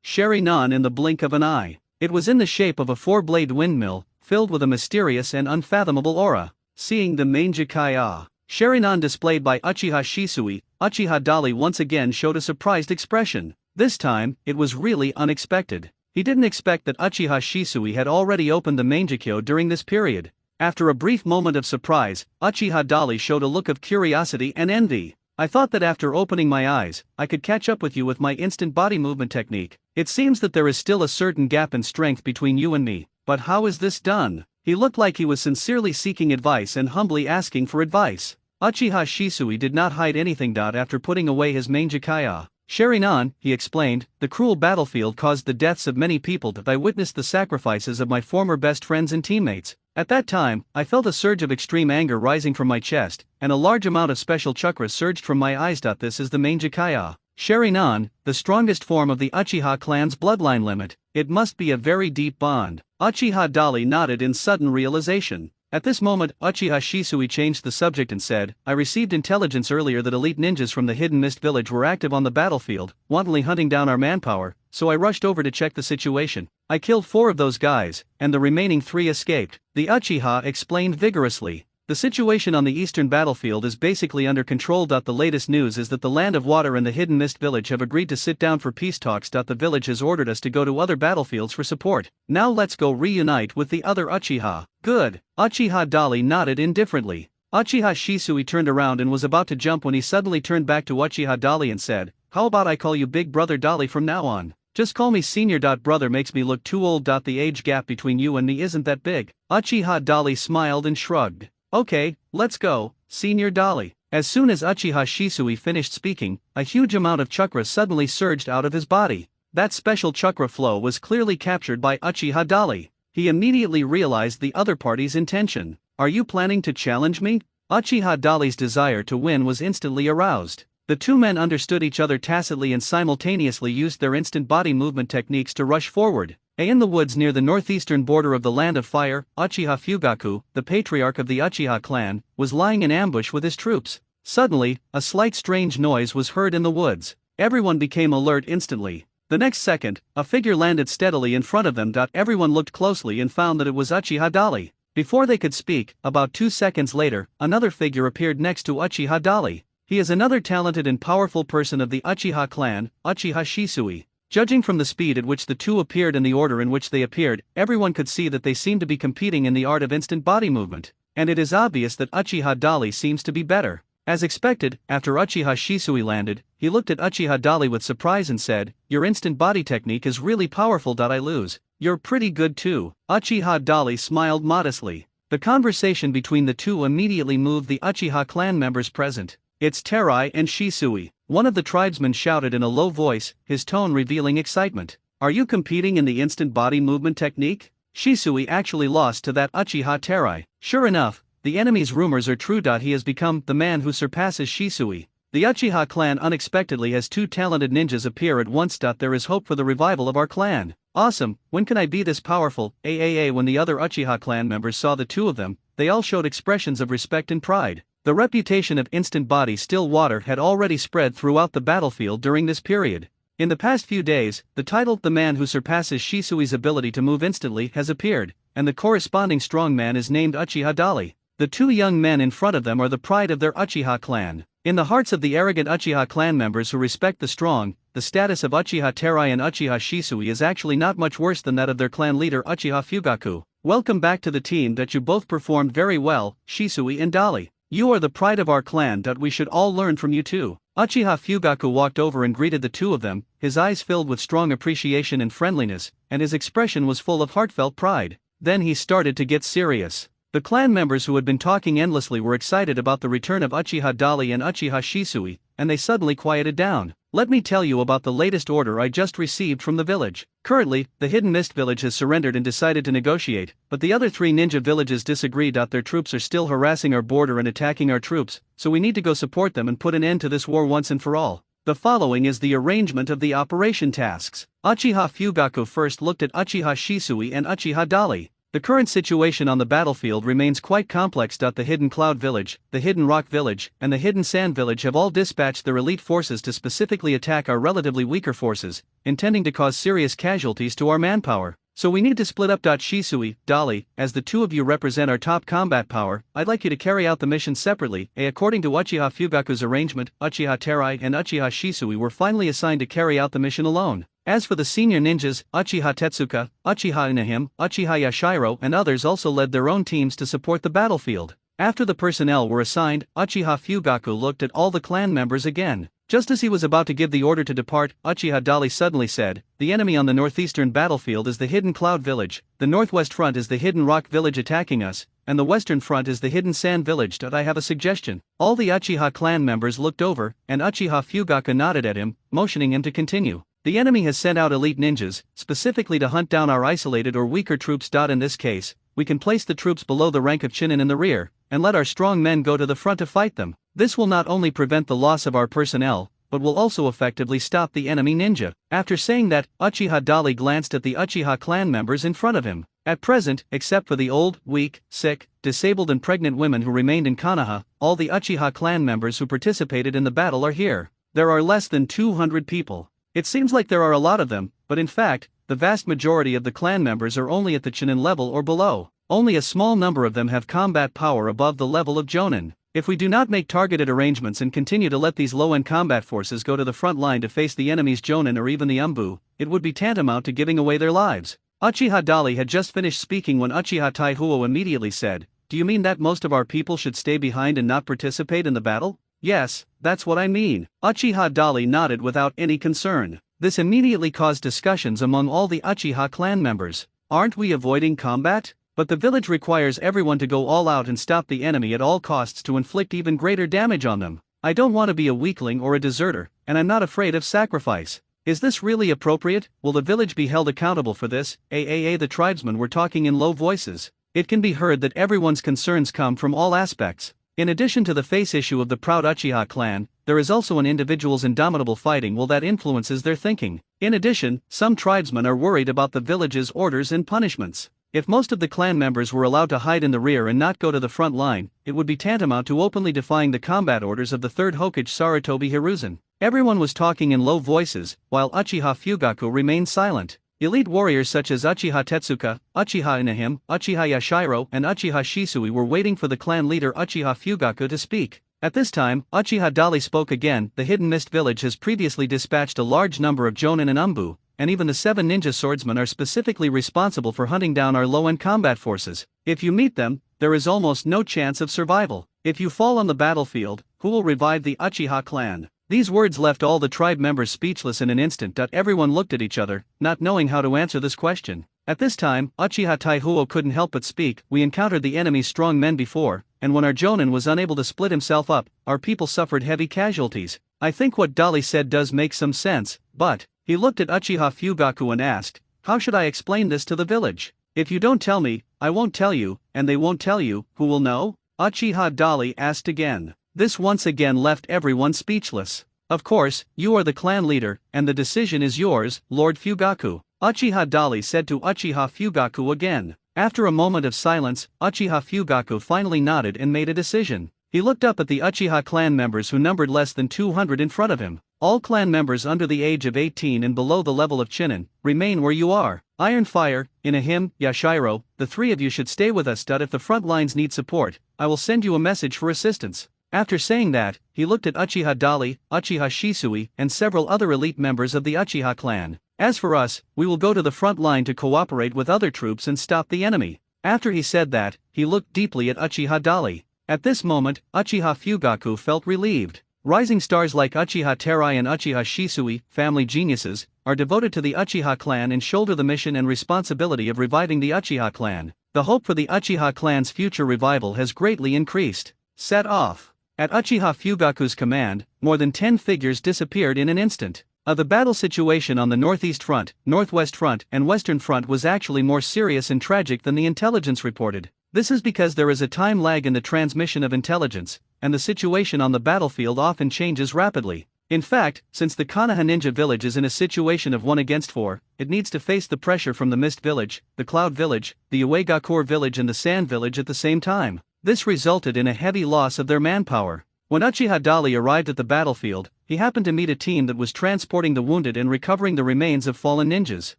Sharingan in the blink of an eye. It was in the shape of a 4-blade windmill, filled with a mysterious and unfathomable aura. Seeing the Mangekyo Sharingan displayed by Uchiha Shisui, Uchiha Dali once again showed a surprised expression. This time, it was really unexpected. He didn't expect that Uchiha Shisui had already opened the Mangekyo during this period. After a brief moment of surprise, Uchiha Dali showed a look of curiosity and envy. I thought that after opening my eyes, I could catch up with you with my instant body movement technique. It seems that there is still a certain gap in strength between you and me, but how is this done? He looked like he was sincerely seeking advice and humbly asking for advice. Uchiha Shisui did not hide anything. After putting away his Mangekyo Sharingan, he explained, the cruel battlefield caused the deaths of many people. I witnessed the sacrifices of my former best friends and teammates. At that time, I felt a surge of extreme anger rising from my chest, and a large amount of special chakra surged from my eyes. This is the Mangekyo Sharingan, the strongest form of the Uchiha clan's bloodline limit. It must be a very deep bond. Uchiha Dali nodded in sudden realization. At this moment, Uchiha Shisui changed the subject and said, I received intelligence earlier that elite ninjas from the Hidden Mist village were active on the battlefield, wantonly hunting down our manpower, so I rushed over to check the situation. I killed 4 of those guys, and the remaining 3 escaped. The Uchiha explained vigorously. The situation on the eastern battlefield is basically under control. The latest news is that the Land of Water and the Hidden Mist Village have agreed to sit down for peace talks. The village has ordered us to go to other battlefields for support. Now let's go reunite with the other Uchiha. Good. Uchiha Dali nodded indifferently. Uchiha Shisui turned around and was about to jump when he suddenly turned back to Uchiha Dali and said, "How about I call you Big Brother Dali from now on? Just call me Senior. Brother makes me look too old. The age gap between you and me isn't that big." Uchiha Dali smiled and shrugged. "Okay, let's go, Senior Dali." As soon as Uchiha Shisui finished speaking, a huge amount of chakra suddenly surged out of his body. That special chakra flow was clearly captured by Uchiha Dali. He immediately realized the other party's intention. "Are you planning to challenge me?" Uchiha Dali's desire to win was instantly aroused. The two men understood each other tacitly and simultaneously used their instant body movement techniques to rush forward. In the woods near the northeastern border of the Land of Fire, Uchiha Fugaku, the patriarch of the Uchiha clan, was lying in ambush with his troops. Suddenly, a slight strange noise was heard in the woods. Everyone became alert instantly. The next second, a figure landed steadily in front of them. Everyone looked closely and found that it was Uchiha Dali. Before they could speak, about 2 seconds later, another figure appeared next to Uchiha Dali. He is another talented and powerful person of the Uchiha clan, Uchiha Shisui. Judging from the speed at which the two appeared and the order in which they appeared, everyone could see that they seemed to be competing in the art of instant body movement. And it is obvious that Uchiha Dali seems to be better. As expected, after Uchiha Shisui landed, he looked at Uchiha Dali with surprise and said, "Your instant body technique is really powerful. I lose. You're pretty good too." Uchiha Dali smiled modestly. The conversation between the two immediately moved the Uchiha clan members present. "It's Terai and Shisui," one of the tribesmen shouted in a low voice, his tone revealing excitement. "Are you competing in the instant body movement technique?" Shisui actually lost to that Uchiha Terai. Sure enough, the enemy's rumors are true. He has become the man who surpasses Shisui. The Uchiha clan unexpectedly has two talented ninjas appear at once. There is hope for the revival of our clan. Awesome, when can I be this powerful? When the other Uchiha clan members saw the two of them, they all showed expressions of respect and pride. The reputation of instant body still water had already spread throughout the battlefield during this period. In the past few days, the title "The Man Who Surpasses Shisui's Ability to Move Instantly" has appeared, and the corresponding strongman is named Uchiha Dali. The two young men in front of them are the pride of their Uchiha clan. In the hearts of the arrogant Uchiha clan members who respect the strong, the status of Uchiha Terai and Uchiha Shisui is actually not much worse than that of their clan leader Uchiha Fugaku. Welcome back to the team. You both performed very well, Shisui and Dali. You are the pride of our clan. We should all learn from you too. Uchiha Fugaku walked over and greeted the two of them, his eyes filled with strong appreciation and friendliness, and his expression was full of heartfelt pride. Then he started to get serious. The clan members who had been talking endlessly were excited about the return of Uchiha Dali and Uchiha Shisui, and they suddenly quieted down. "Let me tell you about the latest order I just received from the village. Currently, the Hidden Mist village has surrendered and decided to negotiate, but the other 3 ninja villages disagree. Their troops are still harassing our border and attacking our troops, so we need to go support them and put an end to this war once and for all. The following is the arrangement of the operation tasks." Uchiha Fugaku first looked at Uchiha Shisui and Uchiha Dali. The current situation on the battlefield remains quite complex. The Hidden Cloud Village, the Hidden Rock Village, and the Hidden Sand Village have all dispatched their elite forces to specifically attack our relatively weaker forces, intending to cause serious casualties to our manpower. So we need to split up. Shisui, Dali, as the two of you represent our top combat power, I'd like you to carry out the mission separately. According to Uchiha Fugaku's arrangement, Uchiha Terai and Uchiha Shisui were finally assigned to carry out the mission alone. As for the senior ninjas, Uchiha Tetsuka, Uchiha Inahim, Uchiha Yashiro and others also led their own teams to support the battlefield. After the personnel were assigned, Uchiha Fugaku looked at all the clan members again. Just as he was about to give the order to depart, Uchiha Dali suddenly said, "The enemy on the northeastern battlefield is the Hidden Cloud Village, the northwest front is the Hidden Rock Village attacking us, and the western front is the Hidden Sand Village. I have a suggestion." All the Uchiha clan members looked over, and Uchiha Fugaku nodded at him, motioning him to continue. "The enemy has sent out elite ninjas, specifically to hunt down our isolated or weaker troops. In this case, we can place the troops below the rank of Chinin in the rear, and let our strong men go to the front to fight them. This will not only prevent the loss of our personnel, but will also effectively stop the enemy ninja." After saying that, Uchiha Dali glanced at the Uchiha clan members in front of him. At present, except for the old, weak, sick, disabled and pregnant women who remained in Konoha, all the Uchiha clan members who participated in the battle are here. There are less than 200 people. It seems like there are a lot of them, but in fact, the vast majority of the clan members are only at the Chunin level or below. only a small number of them have combat power above the level of Jonin. If we do not make targeted arrangements and continue to let these low-end combat forces go to the front line to face the enemy's Jonin or even the Umbu, it would be tantamount to giving away their lives. Uchiha Dali had just finished speaking when Uchiha Taihuo immediately said, "Do you mean that most of our people should stay behind and not participate in the battle?" "Yes, that's what I mean." Uchiha Dali nodded without any concern. This immediately caused discussions among all the Uchiha clan members. "Aren't we avoiding combat? But the village requires everyone to go all out and stop the enemy at all costs to inflict even greater damage on them. I don't want to be a weakling or a deserter, and I'm not afraid of sacrifice. Is this really appropriate? Will the village be held accountable for this?" The tribesmen were talking in low voices. It can be heard that everyone's concerns come from all aspects. In addition to the face issue of the proud Uchiha clan, there is also an individual's indomitable fighting will that influences their thinking. In addition, some tribesmen are worried about the village's orders and punishments. If most of the clan members were allowed to hide in the rear and not go to the front line, it would be tantamount to openly defying the combat orders of the 3rd Hokage Sarutobi Hiruzen. Everyone was talking in low voices, while Uchiha Fugaku remained silent. Elite warriors such as Uchiha Tetsuka, Uchiha Inahim, Uchiha Yashiro, and Uchiha Shisui were waiting for the clan leader Uchiha Fugaku to speak. At this time, Uchiha Dali spoke again. "The Hidden Mist Village has previously dispatched a large number of Jonin and Umbu, and even the 7 ninja swordsmen are specifically responsible for hunting down our low-end combat forces. If you meet them, there is almost no chance of survival. If you fall on the battlefield, who will revive the Uchiha clan?" These words left all the tribe members speechless in an instant. Everyone looked at each other, not knowing how to answer this question. At this time, Uchiha Taihuo couldn't help but speak. "We encountered the enemy's strong men before, and when our Jonin was unable to split himself up, our people suffered heavy casualties. I think what Dali said does make some sense, but..." He looked at Uchiha Fugaku and asked, "How should I explain this to the village? If you don't tell me, I won't tell you, and they won't tell you, who will know?" Uchiha Dali asked again. This once again left everyone speechless. "Of course, you are the clan leader, and the decision is yours, Lord Fugaku," Uchiha Dali said to Uchiha Fugaku again. After a moment of silence, Uchiha Fugaku finally nodded and made a decision. He looked up at the Uchiha clan members who numbered less than 200 in front of him. "All clan members under the age of 18 and below the level of Chunin, remain where you are. Iron Fire, Inahim, Yashiro, the 3 of you should stay with us. If the front lines need support, I will send you a message for assistance." After saying that, he looked at Uchiha Dali, Uchiha Shisui, and several other elite members of the Uchiha clan. "As for us, we will go to the front line to cooperate with other troops and stop the enemy." After he said that, he looked deeply at Uchiha Dali. At this moment, Uchiha Fugaku felt relieved. Rising stars like Uchiha Terai and Uchiha Shisui, family geniuses, are devoted to the Uchiha clan and shoulder the mission and responsibility of reviving the Uchiha clan. The hope for the Uchiha clan's future revival has greatly increased. Set off. At Uchiha Fugaku's command, more than 10 figures disappeared in an instant. The battle situation on the northeast front, northwest front, and western front was actually more serious and tragic than the intelligence reported. This is because there is a time lag in the transmission of intelligence, and the situation on the battlefield often changes rapidly. In fact, since the Konoha Ninja Village is in a situation of 1 against 4, it needs to face the pressure from the Mist Village, the Cloud Village, the Uegakure Village and the Sand Village at the same time. This resulted in a heavy loss of their manpower. When Uchiha Dali arrived at the battlefield, he happened to meet a team that was transporting the wounded and recovering the remains of fallen ninjas.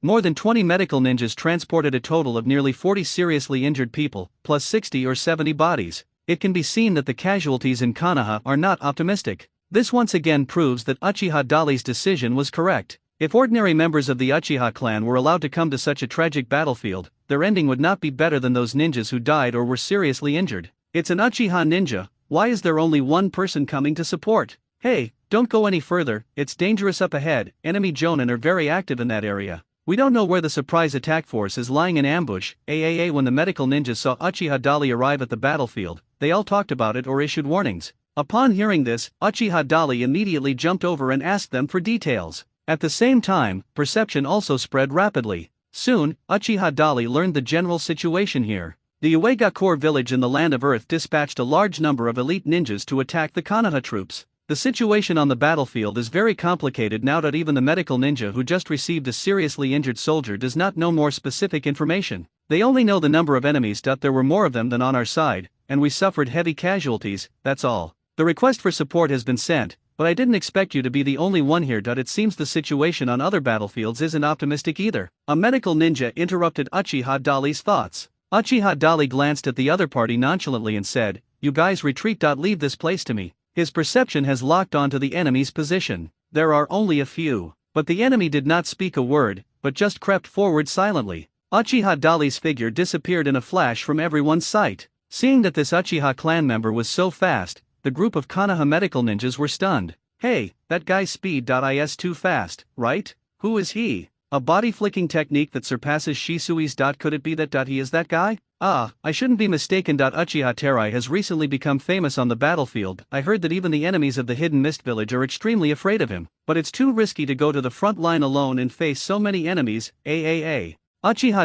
More than 20 medical ninjas transported a total of nearly 40 seriously injured people, plus 60 or 70 bodies. It can be seen that the casualties in Konoha are not optimistic. This once again proves that Uchiha Dali's decision was correct. If ordinary members of the Uchiha clan were allowed to come to such a tragic battlefield, their ending would not be better than those ninjas who died or were seriously injured. It's an Uchiha ninja. Why is there only one person coming to support? Hey, don't go any further, it's dangerous up ahead. Enemy Jonin are very active in that area. We don't know where the surprise attack force is lying in ambush. When the medical ninjas saw Uchiha Dali arrive at the battlefield, they all talked about it or issued warnings. Upon hearing this, Uchiha Dali immediately jumped over and asked them for details. At the same time, perception also spread rapidly. Soon, Uchiha Dali learned the general situation here. The Uegakure village in the Land of Earth dispatched a large number of elite ninjas to attack the Konoha troops. The situation on the battlefield is very complicated now that even the medical ninja who just received a seriously injured soldier does not know more specific information. They only know the number of enemies. There were more of them than on our side, and we suffered heavy casualties, that's all. The request for support has been sent, but I didn't expect you to be the only one here. It seems the situation on other battlefields isn't optimistic either. A medical ninja interrupted Uchiha Dali's thoughts. Uchiha Dali glanced at the other party nonchalantly and said, "You guys retreat. Leave this place to me." His perception has locked onto the enemy's position. There are only a few. But the enemy did not speak a word, but just crept forward silently. Uchiha Dali's figure disappeared in a flash from everyone's sight. Seeing that this Uchiha clan member was so fast, the group of Konoha medical ninjas were stunned. "Hey, that guy's speed is too fast, right? Who is he? A body flicking technique that surpasses Shisui's. Could it be that he is that guy? Ah, I shouldn't be mistaken. Uchiha Terai has recently become famous on the battlefield. I heard that even the enemies of the Hidden Mist Village are extremely afraid of him, but it's too risky to go to the front line alone and face so many enemies. Uchiha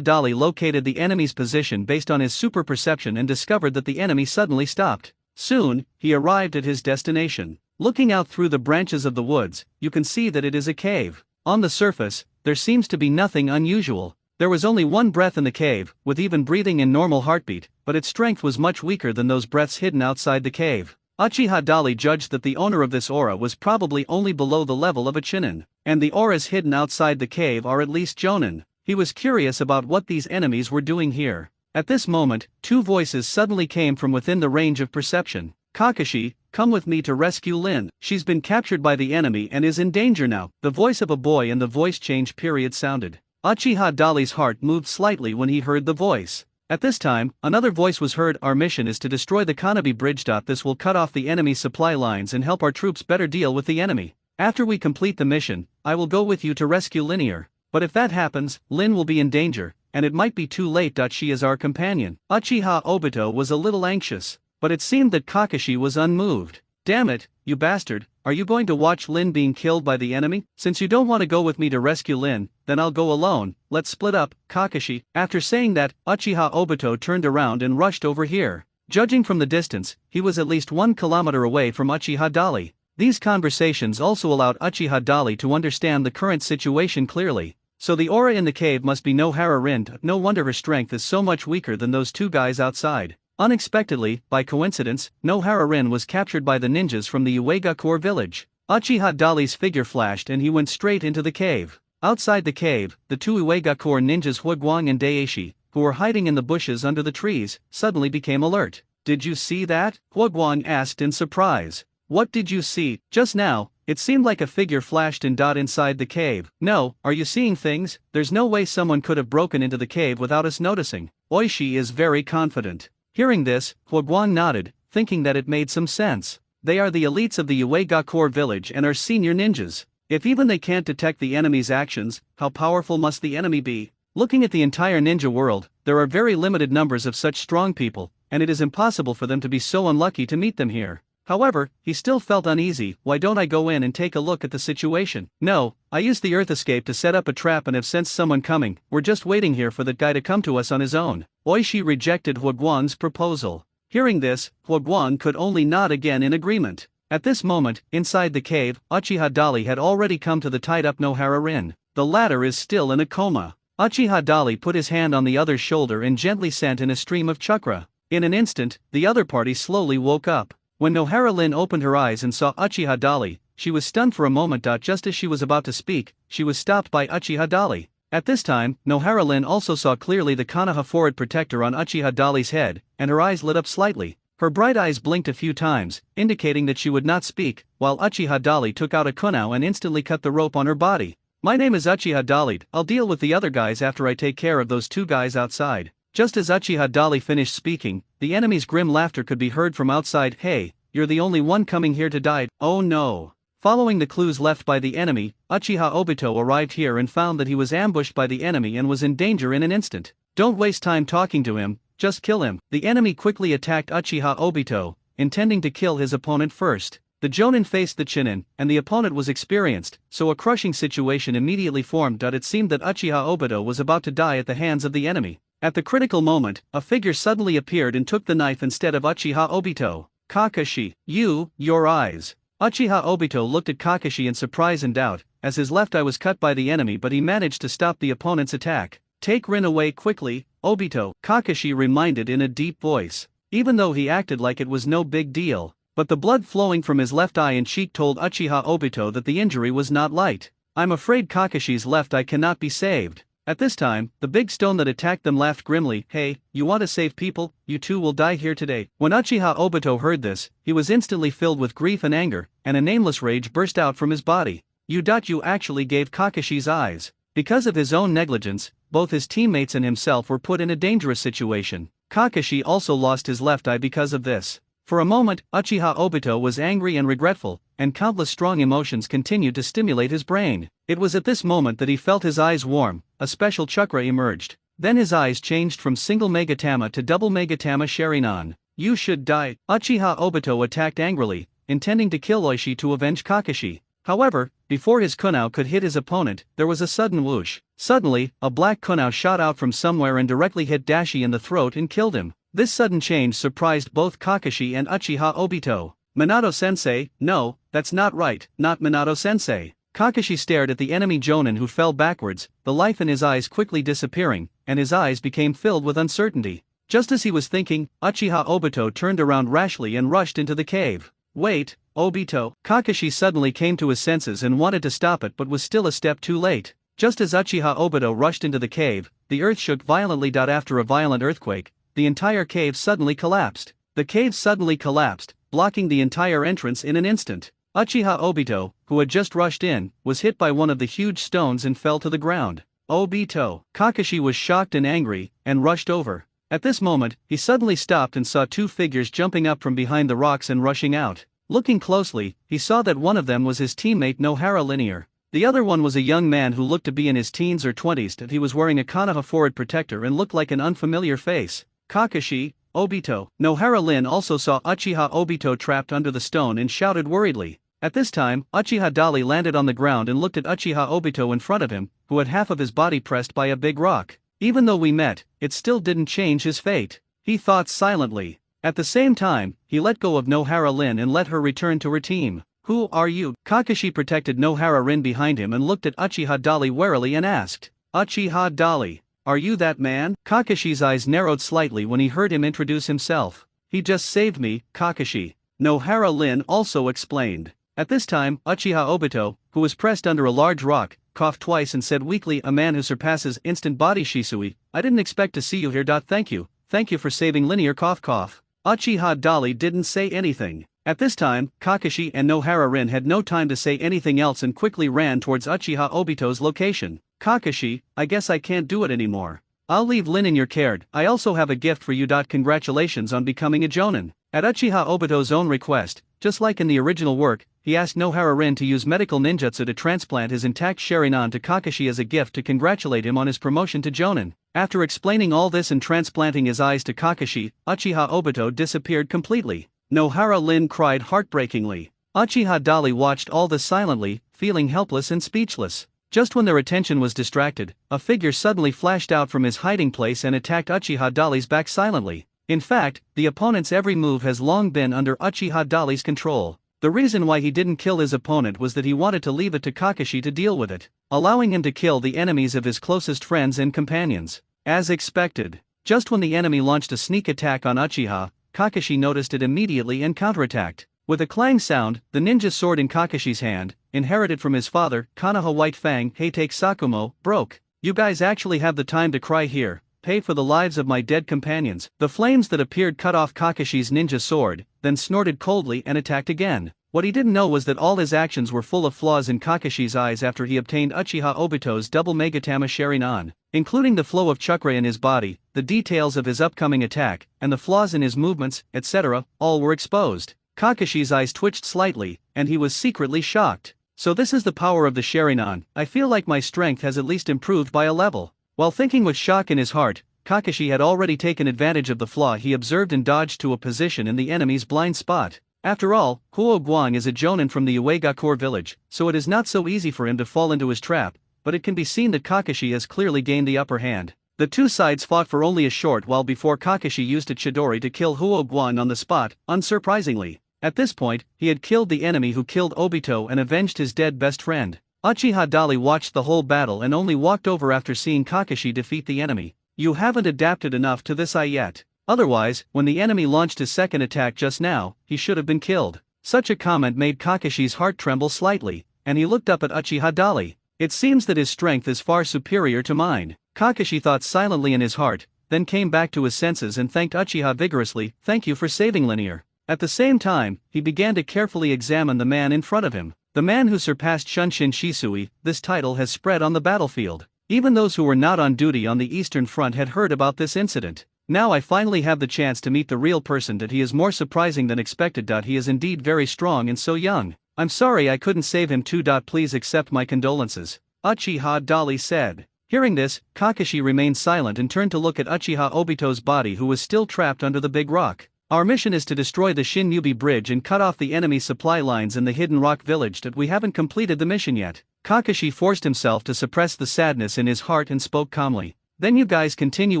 Dali located the enemy's position based on his super perception and discovered that the enemy suddenly stopped. Soon, he arrived at his destination. Looking out through the branches of the woods, you can see that it is a cave. On the surface, there seems to be nothing unusual. There was only one breath in the cave, with even breathing and normal heartbeat, but its strength was much weaker than those breaths hidden outside the cave. Uchiha Dali judged that the owner of this aura was probably only below the level of a Chunin, and the auras hidden outside the cave are at least Jonin. He was curious about what these enemies were doing here. At this moment, two voices suddenly came from within the range of perception. "Kakashi, come with me to rescue Lin. She's been captured by the enemy and is in danger now." The voice of a boy and the voice change period sounded. Uchiha Dali's heart moved slightly when he heard the voice. At this time, another voice was heard. "Our mission is to destroy the Kanobi bridge. This will cut off the enemy's supply lines and help our troops better deal with the enemy. After we complete the mission, I will go with you to rescue Linear. But if that happens, Lin will be in danger, and it might be too late. She is our companion." Uchiha Obito was a little anxious, but it seemed that Kakashi was unmoved. "Damn it, you bastard, are you going to watch Lin being killed by the enemy? Since you don't want to go with me to rescue Lin, then I'll go alone. Let's split up, Kakashi." After saying that, Uchiha Obito turned around and rushed over here. Judging from the distance, he was at least 1 kilometer away from Uchiha Dali. These conversations also allowed Uchiha Dali to understand the current situation clearly. So the aura in the cave must be Nohara Rin. No wonder her strength is so much weaker than those two guys outside. Unexpectedly, by coincidence, Nohara Rin was captured by the ninjas from the Uegakure village. Uchiha Dali's figure flashed and he went straight into the cave. Outside the cave, the two Uegakure ninjas Huiguang and Daishi, who were hiding in the bushes under the trees, suddenly became alert. "Did you see that?" Huiguang asked in surprise. "What did you see?" "Just now, it seemed like a figure flashed in inside the cave." "No, are you seeing things? There's no way someone could have broken into the cave without us noticing." Oishi is very confident. Hearing this, Huiguang nodded, thinking that it made some sense. They are the elites of the Uegakure village and are senior ninjas. If even they can't detect the enemy's actions, how powerful must the enemy be? Looking at the entire ninja world, there are very limited numbers of such strong people, and it is impossible for them to be so unlucky to meet them here. However, he still felt uneasy. "Why don't I go in and take a look at the situation?" "No, I used the earth escape to set up a trap and have sensed someone coming. We're just waiting here for that guy to come to us on his own." Oishi rejected Huiguang's proposal. Hearing this, Huiguang could only nod again in agreement. At this moment, inside the cave, Uchiha Dali had already come to the tied-up Nohara Rin. The latter is still in a coma. Uchiha Dali put his hand on the other's shoulder and gently sent in a stream of chakra. In an instant, the other party slowly woke up. When Nohara Rin opened her eyes and saw Uchiha Dali, she was stunned for a moment. Just as she was about to speak, she was stopped by Uchiha Dali. At this time, Nohara Rin also saw clearly the Konoha forward protector on Uchiha Dali's head, and her eyes lit up slightly. Her bright eyes blinked a few times, indicating that she would not speak, while Uchiha Dali took out a kunao and instantly cut the rope on her body. "My name is Uchiha Dali. I'll deal with the other guys after I take care of those two guys outside." Just as Uchiha Dali finished speaking, the enemy's grim laughter could be heard from outside. "Hey, you're the only one coming here to die." "Oh no." Following the clues left by the enemy, Uchiha Obito arrived here and found that he was ambushed by the enemy and was in danger in an instant. "Don't waste time talking to him, just kill him." The enemy quickly attacked Uchiha Obito, intending to kill his opponent first. The Jonin faced the Chunin, and the opponent was experienced, so a crushing situation immediately formed. It seemed that Uchiha Obito was about to die at the hands of the enemy. At the critical moment, a figure suddenly appeared and took the knife instead of Uchiha Obito. "Kakashi, your eyes." Uchiha Obito looked at Kakashi in surprise and doubt, as his left eye was cut by the enemy, but he managed to stop the opponent's attack. "Take Rin away quickly, Obito," Kakashi reminded in a deep voice. Even though he acted like it was no big deal, but the blood flowing from his left eye and cheek told Uchiha Obito that the injury was not light. "I'm afraid Kakashi's left eye cannot be saved." At this time, the big stone that attacked them laughed grimly. "Hey, you want to save people? You too will die here today." When Uchiha Obito heard this, he was instantly filled with grief and anger, and a nameless rage burst out from his body. You actually gave Kakashi's eyes. Because of his own negligence, both his teammates and himself were put in a dangerous situation. Kakashi also lost his left eye because of this. For a moment, Uchiha Obito was angry and regretful, and countless strong emotions continued to stimulate his brain. It was at this moment that he felt his eyes warm, a special chakra emerged. Then his eyes changed from single Megatama to double Megatama Sharingan. "You should die." Uchiha Obito attacked angrily, intending to kill Oishi to avenge Kakashi. However, before his kunao could hit his opponent, there was a sudden whoosh. Suddenly, a black kunao shot out from somewhere and directly hit Dashi in the throat and killed him. This sudden change surprised both Kakashi and Uchiha Obito. "Minato-sensei, no, that's not right, not Minato-sensei." Kakashi stared at the enemy Jonin who fell backwards, the life in his eyes quickly disappearing, and his eyes became filled with uncertainty. Just as he was thinking, Uchiha Obito turned around rashly and rushed into the cave. "Wait, Obito." Kakashi suddenly came to his senses and wanted to stop it but was still a step too late. Just as Uchiha Obito rushed into the cave, the earth shook violently. After a violent earthquake, the entire cave suddenly collapsed. The cave suddenly collapsed, blocking the entire entrance in an instant. Uchiha Obito, who had just rushed in, was hit by one of the huge stones and fell to the ground. "Obito!" Kakashi was shocked and angry, and rushed over. At this moment, he suddenly stopped and saw two figures jumping up from behind the rocks and rushing out. Looking closely, he saw that one of them was his teammate Nohara Linear. The other one was a young man who looked to be in his teens or 20s. He was wearing a Konoha forehead protector and looked like an unfamiliar face. "Kakashi, Obito." Nohara Lin also saw Uchiha Obito trapped under the stone and shouted worriedly. At this time, Uchiha Dali landed on the ground and looked at Uchiha Obito in front of him, who had half of his body pressed by a big rock. "Even though we met, it still didn't change his fate," he thought silently. At the same time, he let go of Nohara Lin and let her return to her team. "Who are you?" Kakashi protected Nohara Rin behind him and looked at Uchiha Dali warily and asked, "Uchiha Dali, are you that man?" Kakashi's eyes narrowed slightly when he heard him introduce himself. "He just saved me, Kakashi," Nohara Lin also explained. At this time, Uchiha Obito, who was pressed under a large rock, coughed twice and said weakly, "A man who surpasses instant body Shisui, I didn't expect to see you here. Thank you for saving Linear. Cough cough." Uchiha Dali didn't say anything. At this time, Kakashi and Nohara Rin had no time to say anything else and quickly ran towards Uchiha Obito's location. "Kakashi, I guess I can't do it anymore. I'll leave Lin in your care. I also have a gift for you. Congratulations on becoming a Jonin." At Uchiha Obito's own request, just like in the original work, he asked Nohara Rin to use medical ninjutsu to transplant his intact Sharingan to Kakashi as a gift to congratulate him on his promotion to Jonin. After explaining all this and transplanting his eyes to Kakashi, Uchiha Obito disappeared completely. Nohara Lin cried heartbreakingly. Uchiha Dali watched all this silently, feeling helpless and speechless. Just when their attention was distracted, a figure suddenly flashed out from his hiding place and attacked Uchiha Dali's back silently. In fact, the opponent's every move has long been under Uchiha Dali's control. The reason why he didn't kill his opponent was that he wanted to leave it to Kakashi to deal with it, allowing him to kill the enemies of his closest friends and companions. As expected, just when the enemy launched a sneak attack on Uchiha, Kakashi noticed it immediately and counterattacked. With a clang sound, the ninja sword in Kakashi's hand, inherited from his father, Konoha White Fang Heitake Sakumo, broke. "You guys actually have the time to cry here. Pay for the lives of my dead companions." The flames that appeared cut off Kakashi's ninja sword, then snorted coldly and attacked again. What he didn't know was that all his actions were full of flaws in Kakashi's eyes after he obtained Uchiha Obito's double Megatama Sharingan, including the flow of chakra in his body, the details of his upcoming attack, and the flaws in his movements, etc., all were exposed. Kakashi's eyes twitched slightly, and he was secretly shocked. "So this is the power of the Sharingan. I feel like my strength has at least improved by a level." While thinking with shock in his heart, Kakashi had already taken advantage of the flaw he observed and dodged to a position in the enemy's blind spot. After all, Huo Guang is a Jonin from the Uegakure village, so it is not so easy for him to fall into his trap, but it can be seen that Kakashi has clearly gained the upper hand. The two sides fought for only a short while before Kakashi used a Chidori to kill Huo Guang on the spot, unsurprisingly. At this point, he had killed the enemy who killed Obito and avenged his dead best friend. Uchiha Dali watched the whole battle and only walked over after seeing Kakashi defeat the enemy. "You haven't adapted enough to this eye yet. Otherwise, when the enemy launched his second attack just now, he should have been killed." Such a comment made Kakashi's heart tremble slightly, and he looked up at Uchiha Dali. It seems that his strength is far superior to mine. Kakashi thought silently in his heart, then came back to his senses and thanked Uchiha vigorously. Thank you for saving Linear. At the same time, he began to carefully examine the man in front of him. The man who surpassed Shunshin Shisui. This title has spread on the battlefield. Even those who were not on duty on the Eastern Front had heard about this incident. Now I finally have the chance to meet the real person. That he is more surprising than expected. He is indeed very strong and so young. I'm sorry I couldn't save him too. Please accept my condolences, Uchiha Dali said. Hearing this, Kakashi remained silent and turned to look at Uchiha Obito's body, who was still trapped under the big rock. Our mission is to destroy the Shinobi bridge and cut off the enemy supply lines in the hidden rock village. That we haven't completed the mission yet. Kakashi forced himself to suppress the sadness in his heart and spoke calmly. Then you guys continue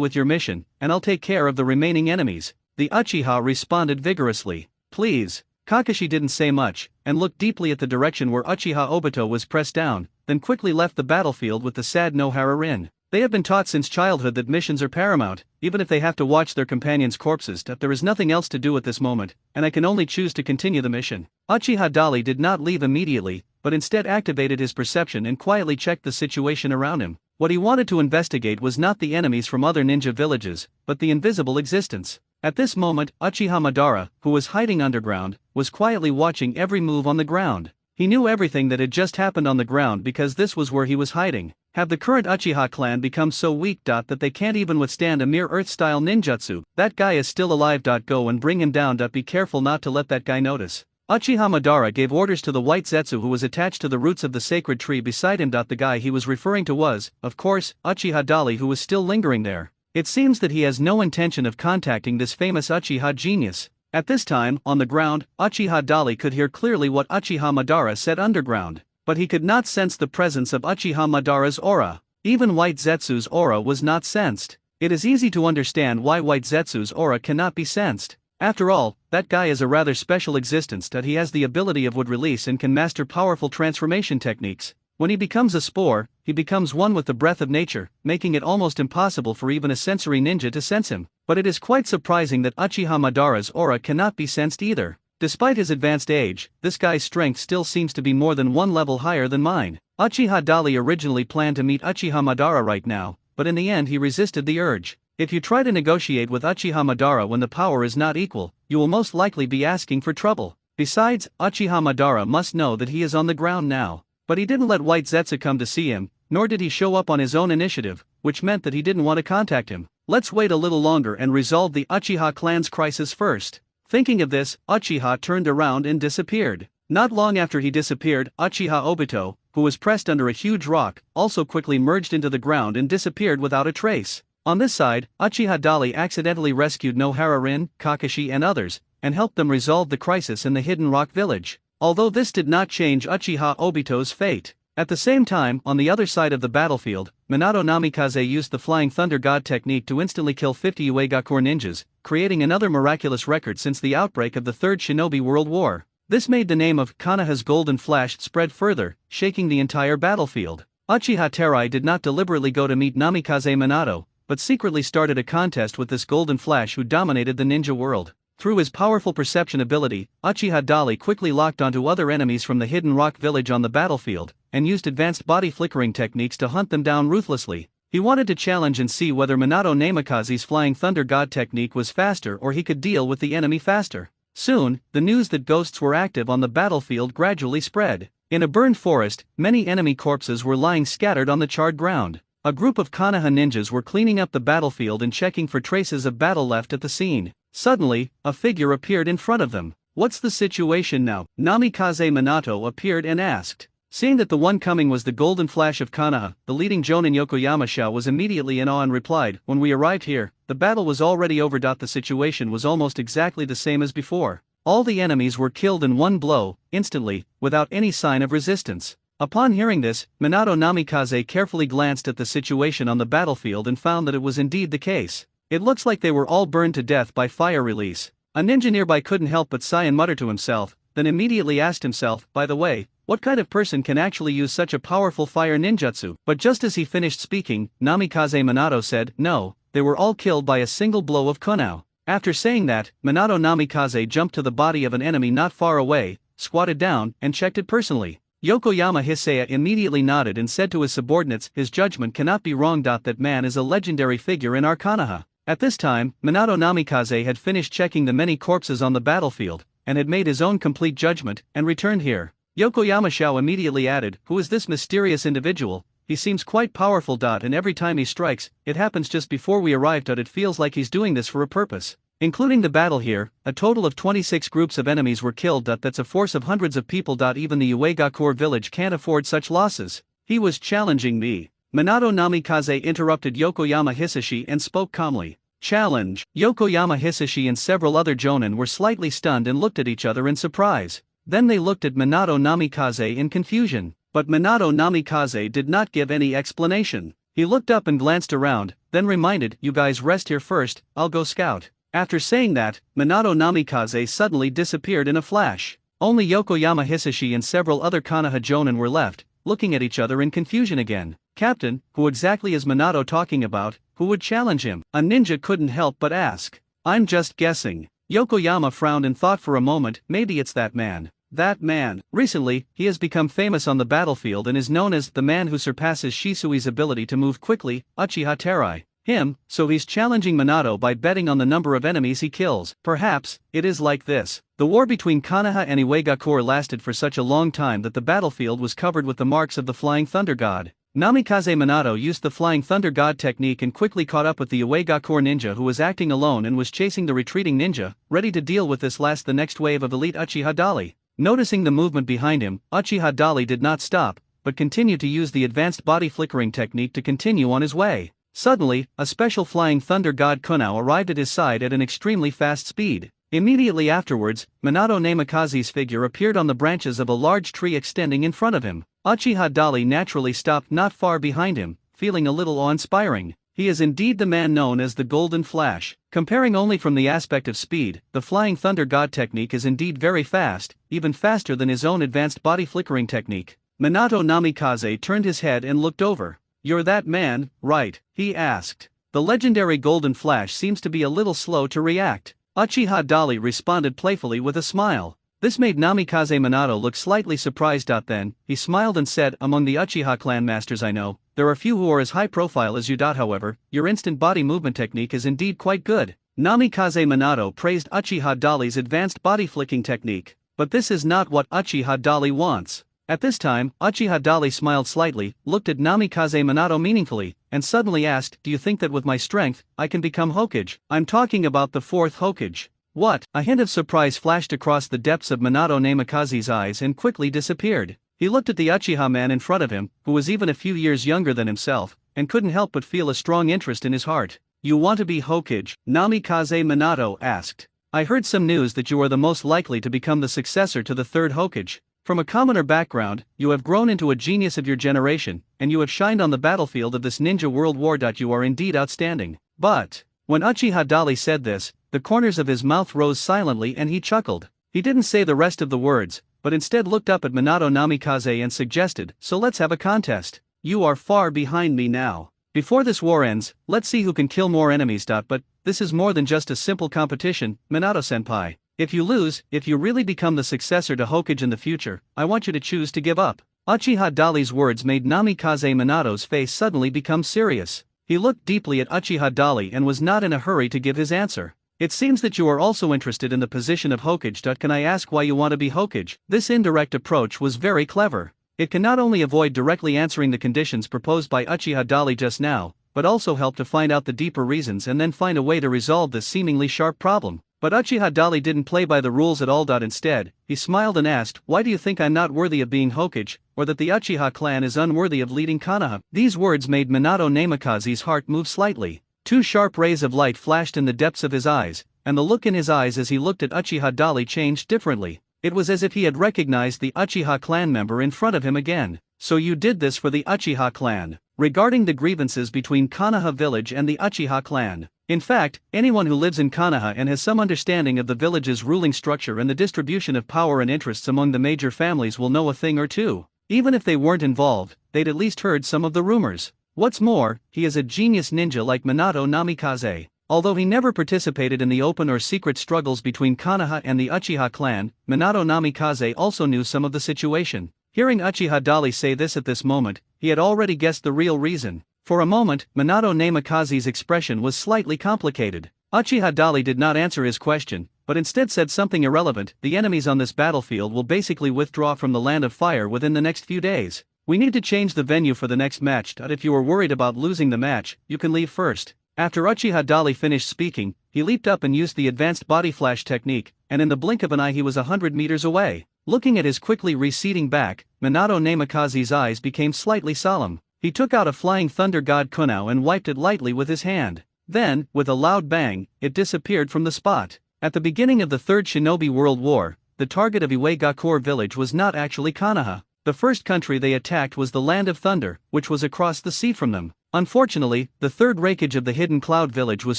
with your mission, and I'll take care of the remaining enemies. The Uchiha responded vigorously. Please. Kakashi didn't say much, and looked deeply at the direction where Uchiha Obito was pressed down, then quickly left the battlefield with the sad Nohara Rin. They have been taught since childhood that missions are paramount, even if they have to watch their companions' corpses. That there is nothing else to do at this moment, and I can only choose to continue the mission. Uchiha Dali did not leave immediately, but instead activated his perception and quietly checked the situation around him. What he wanted to investigate was not the enemies from other ninja villages, but the invisible existence. At this moment, Uchiha Madara, who was hiding underground, was quietly watching every move on the ground. He knew everything that had just happened on the ground because this was where he was hiding. Have the current Uchiha clan become so weak that they can't even withstand a mere Earth-style ninjutsu? That guy is still alive. Go and bring him down. Be careful not to let that guy notice. Uchiha Madara gave orders to the white Zetsu who was attached to the roots of the sacred tree beside him. The guy he was referring to was, of course, Uchiha Dali, who was still lingering there. It seems that he has no intention of contacting this famous Uchiha genius. At this time, on the ground, Uchiha Dali could hear clearly what Uchiha Madara said underground, but he could not sense the presence of Uchiha Madara's aura. Even White Zetsu's aura was not sensed. It is easy to understand why White Zetsu's aura cannot be sensed. After all, that guy is a rather special existence. He has the ability of wood release and can master powerful transformation techniques. When he becomes a spore, he becomes one with the breath of nature, making it almost impossible for even a sensory ninja to sense him. But it is quite surprising that Uchiha Madara's aura cannot be sensed either. Despite his advanced age, this guy's strength still seems to be more than one level higher than mine. Uchiha Dali originally planned to meet Uchiha Madara right now, but in the end he resisted the urge. If you try to negotiate with Uchiha Madara when the power is not equal, you will most likely be asking for trouble. Besides, Uchiha Madara must know that he is on the ground now. But he didn't let White Zetsu come to see him, nor did he show up on his own initiative, which meant that he didn't want to contact him. Let's wait a little longer and resolve the Uchiha clan's crisis first. Thinking of this, Uchiha turned around and disappeared. Not long after he disappeared, Uchiha Obito, who was pressed under a huge rock, also quickly merged into the ground and disappeared without a trace. On this side, Uchiha Dali accidentally rescued Nohara Rin, Kakashi and others, and helped them resolve the crisis in the hidden rock village. Although this did not change Uchiha Obito's fate. At the same time, on the other side of the battlefield, Minato Namikaze used the Flying Thunder God technique to instantly kill 50 Uegakure ninjas, creating another miraculous record since the outbreak of the Third Shinobi World War. This made the name of Konoha's Golden Flash spread further, shaking the entire battlefield. Uchiha Terai did not deliberately go to meet Namikaze Minato, but secretly started a contest with this Golden Flash who dominated the ninja world. Through his powerful perception ability, Uchiha Dali quickly locked onto other enemies from the hidden rock village on the battlefield, and used advanced body flickering techniques to hunt them down ruthlessly. He wanted to challenge and see whether Minato Namikaze's Flying Thunder God technique was faster or he could deal with the enemy faster. Soon, the news that ghosts were active on the battlefield gradually spread. In a burned forest, many enemy corpses were lying scattered on the charred ground. A group of Konoha ninjas were cleaning up the battlefield and checking for traces of battle left at the scene. Suddenly, a figure appeared in front of them. What's the situation now? Namikaze Minato appeared and asked. Seeing that the one coming was the Golden Flash of Konoha, the leading jonin Yokoyama Shao was immediately in awe and replied, "When we arrived here, the battle was already over. The situation was almost exactly the same as before. All the enemies were killed in one blow, instantly, without any sign of resistance." Upon hearing this, Minato Namikaze carefully glanced at the situation on the battlefield and found that it was indeed the case. It looks like they were all burned to death by fire release. A ninja nearby couldn't help but sigh and mutter to himself, then immediately asked himself, by the way, what kind of person can actually use such a powerful fire ninjutsu? But just as he finished speaking, Namikaze Minato said, no, they were all killed by a single blow of kunao. After saying that, Minato Namikaze jumped to the body of an enemy not far away, squatted down, and checked it personally. Yokoyama Hisaya immediately nodded and said to his subordinates, his judgment cannot be wrong. That man is a legendary figure in our Konoha. At this time, Minato Namikaze had finished checking the many corpses on the battlefield, and had made his own complete judgment, and returned here. Yokoyama Shao immediately added, who is this mysterious individual? He seems quite powerful. And every time he strikes, it happens just before we arrived. It feels like he's doing this for a purpose. Including the battle here, a total of 26 groups of enemies were killed. That's a force of hundreds of people. Even the Uegakure village can't afford such losses. He was challenging me. Minato Namikaze interrupted Yokoyama Hisashi and spoke calmly. Challenge. Yokoyama Hisashi and several other jonin were slightly stunned and looked at each other in surprise. Then they looked at Minato Namikaze in confusion. But Minato Namikaze did not give any explanation. He looked up and glanced around, then reminded, you guys rest here first, I'll go scout. After saying that, Minato Namikaze suddenly disappeared in a flash. Only Yokoyama Hisashi and several other Konoha jonin were left, looking at each other in confusion again. Captain, who exactly is Minato talking about? Who would challenge him? A ninja couldn't help but ask. I'm just guessing. Yokoyama frowned and thought for a moment, maybe it's that man. That man. Recently, he has become famous on the battlefield and is known as the man who surpasses Shisui's ability to move quickly, Uchiha Terai. Him, so he's challenging Minato by betting on the number of enemies he kills. Perhaps, it is like this. The war between Konoha and Uegakure lasted for such a long time that the battlefield was covered with the marks of the Flying Thunder God. Namikaze Minato used the Flying Thunder God technique and quickly caught up with the Uegakure ninja who was acting alone and was chasing the retreating ninja, ready to deal with the next wave of elite Uchiha Dali. Noticing the movement behind him, Uchiha Dali did not stop, but continued to use the advanced body flickering technique to continue on his way. Suddenly, a special Flying Thunder God Kunao arrived at his side at an extremely fast speed. Immediately afterwards, Minato Namikaze's figure appeared on the branches of a large tree extending in front of him. Uchiha Dali naturally stopped not far behind him, feeling a little awe-inspiring. He is indeed the man known as the Golden Flash. Comparing only from the aspect of speed, the Flying Thunder God technique is indeed very fast, even faster than his own advanced body flickering technique. Minato Namikaze turned his head and looked over. You're that man, right? He asked. The legendary Golden Flash seems to be a little slow to react. Uchiha Dali responded playfully with a smile. This made Namikaze Minato look slightly surprised. Then, he smiled and said, among the Uchiha clan masters I know, there are few who are as high profile as you. However, your instant body movement technique is indeed quite good. Namikaze Minato praised Uchiha Dali's advanced body flicking technique. But this is not what Uchiha Dali wants. At this time, Uchiha Dali smiled slightly, looked at Namikaze Minato meaningfully, and suddenly asked, do you think that with my strength, I can become Hokage? I'm talking about the fourth Hokage. What? A hint of surprise flashed across the depths of Minato Namikaze's eyes and quickly disappeared. He looked at the Uchiha man in front of him, who was even a few years younger than himself, and couldn't help but feel a strong interest in his heart. You want to be Hokage? Namikaze Minato asked. I heard some news that you are the most likely to become the successor to the third Hokage. From a commoner background, you have grown into a genius of your generation, and you have shined on the battlefield of this ninja world war. You are indeed outstanding. But, when Uchiha Dali said this, the corners of his mouth rose silently and he chuckled. He didn't say the rest of the words, but instead looked up at Minato Namikaze and suggested, so let's have a contest. You are far behind me now. Before this war ends, let's see who can kill more enemies. But, this is more than just a simple competition, Minato-senpai. If you lose, if you really become the successor to Hokage in the future, I want you to choose to give up. Uchiha Dali's words made Namikaze Minato's face suddenly become serious. He looked deeply at Uchiha Dali and was not in a hurry to give his answer. It seems that you are also interested in the position of Hokage. Can I ask why you want to be Hokage? This indirect approach was very clever. It can not only avoid directly answering the conditions proposed by Uchiha Dali just now, but also help to find out the deeper reasons and then find a way to resolve this seemingly sharp problem. But Uchiha Dali didn't play by the rules at all. Instead, he smiled and asked, why do you think I'm not worthy of being Hokage, or that the Uchiha clan is unworthy of leading Konoha? These words made Minato Namikaze's heart move slightly. Two sharp rays of light flashed in the depths of his eyes, and the look in his eyes as he looked at Uchiha Dali changed differently. It was as if he had recognized the Uchiha clan member in front of him again. So you did this for the Uchiha clan. Regarding the grievances between Konoha village and the Uchiha clan. In fact, anyone who lives in Konoha and has some understanding of the village's ruling structure and the distribution of power and interests among the major families will know a thing or two. Even if they weren't involved, they'd at least heard some of the rumors. What's more, he is a genius ninja like Minato Namikaze. Although he never participated in the open or secret struggles between Konoha and the Uchiha clan, Minato Namikaze also knew some of the situation. Hearing Uchiha Dali say this at this moment, he had already guessed the real reason. For a moment, Minato Namikaze's expression was slightly complicated. Uchiha Dali did not answer his question, but instead said something irrelevant. The enemies on this battlefield will basically withdraw from the Land of Fire within the next few days. We need to change the venue for the next match. If you are worried about losing the match, you can leave first. After Uchiha Dali finished speaking, he leaped up and used the advanced body flash technique, and in the blink of an eye he was 100 meters away. Looking at his quickly receding back, Minato Namikaze's eyes became slightly solemn. He took out a flying thunder god kunao and wiped it lightly with his hand. Then, with a loud bang, it disappeared from the spot. At the beginning of the Third Shinobi World War, the target of Iwagakure village was not actually Konoha. The first country they attacked was the Land of Thunder, which was across the sea from them. Unfortunately, the third Raikage of the Hidden Cloud village was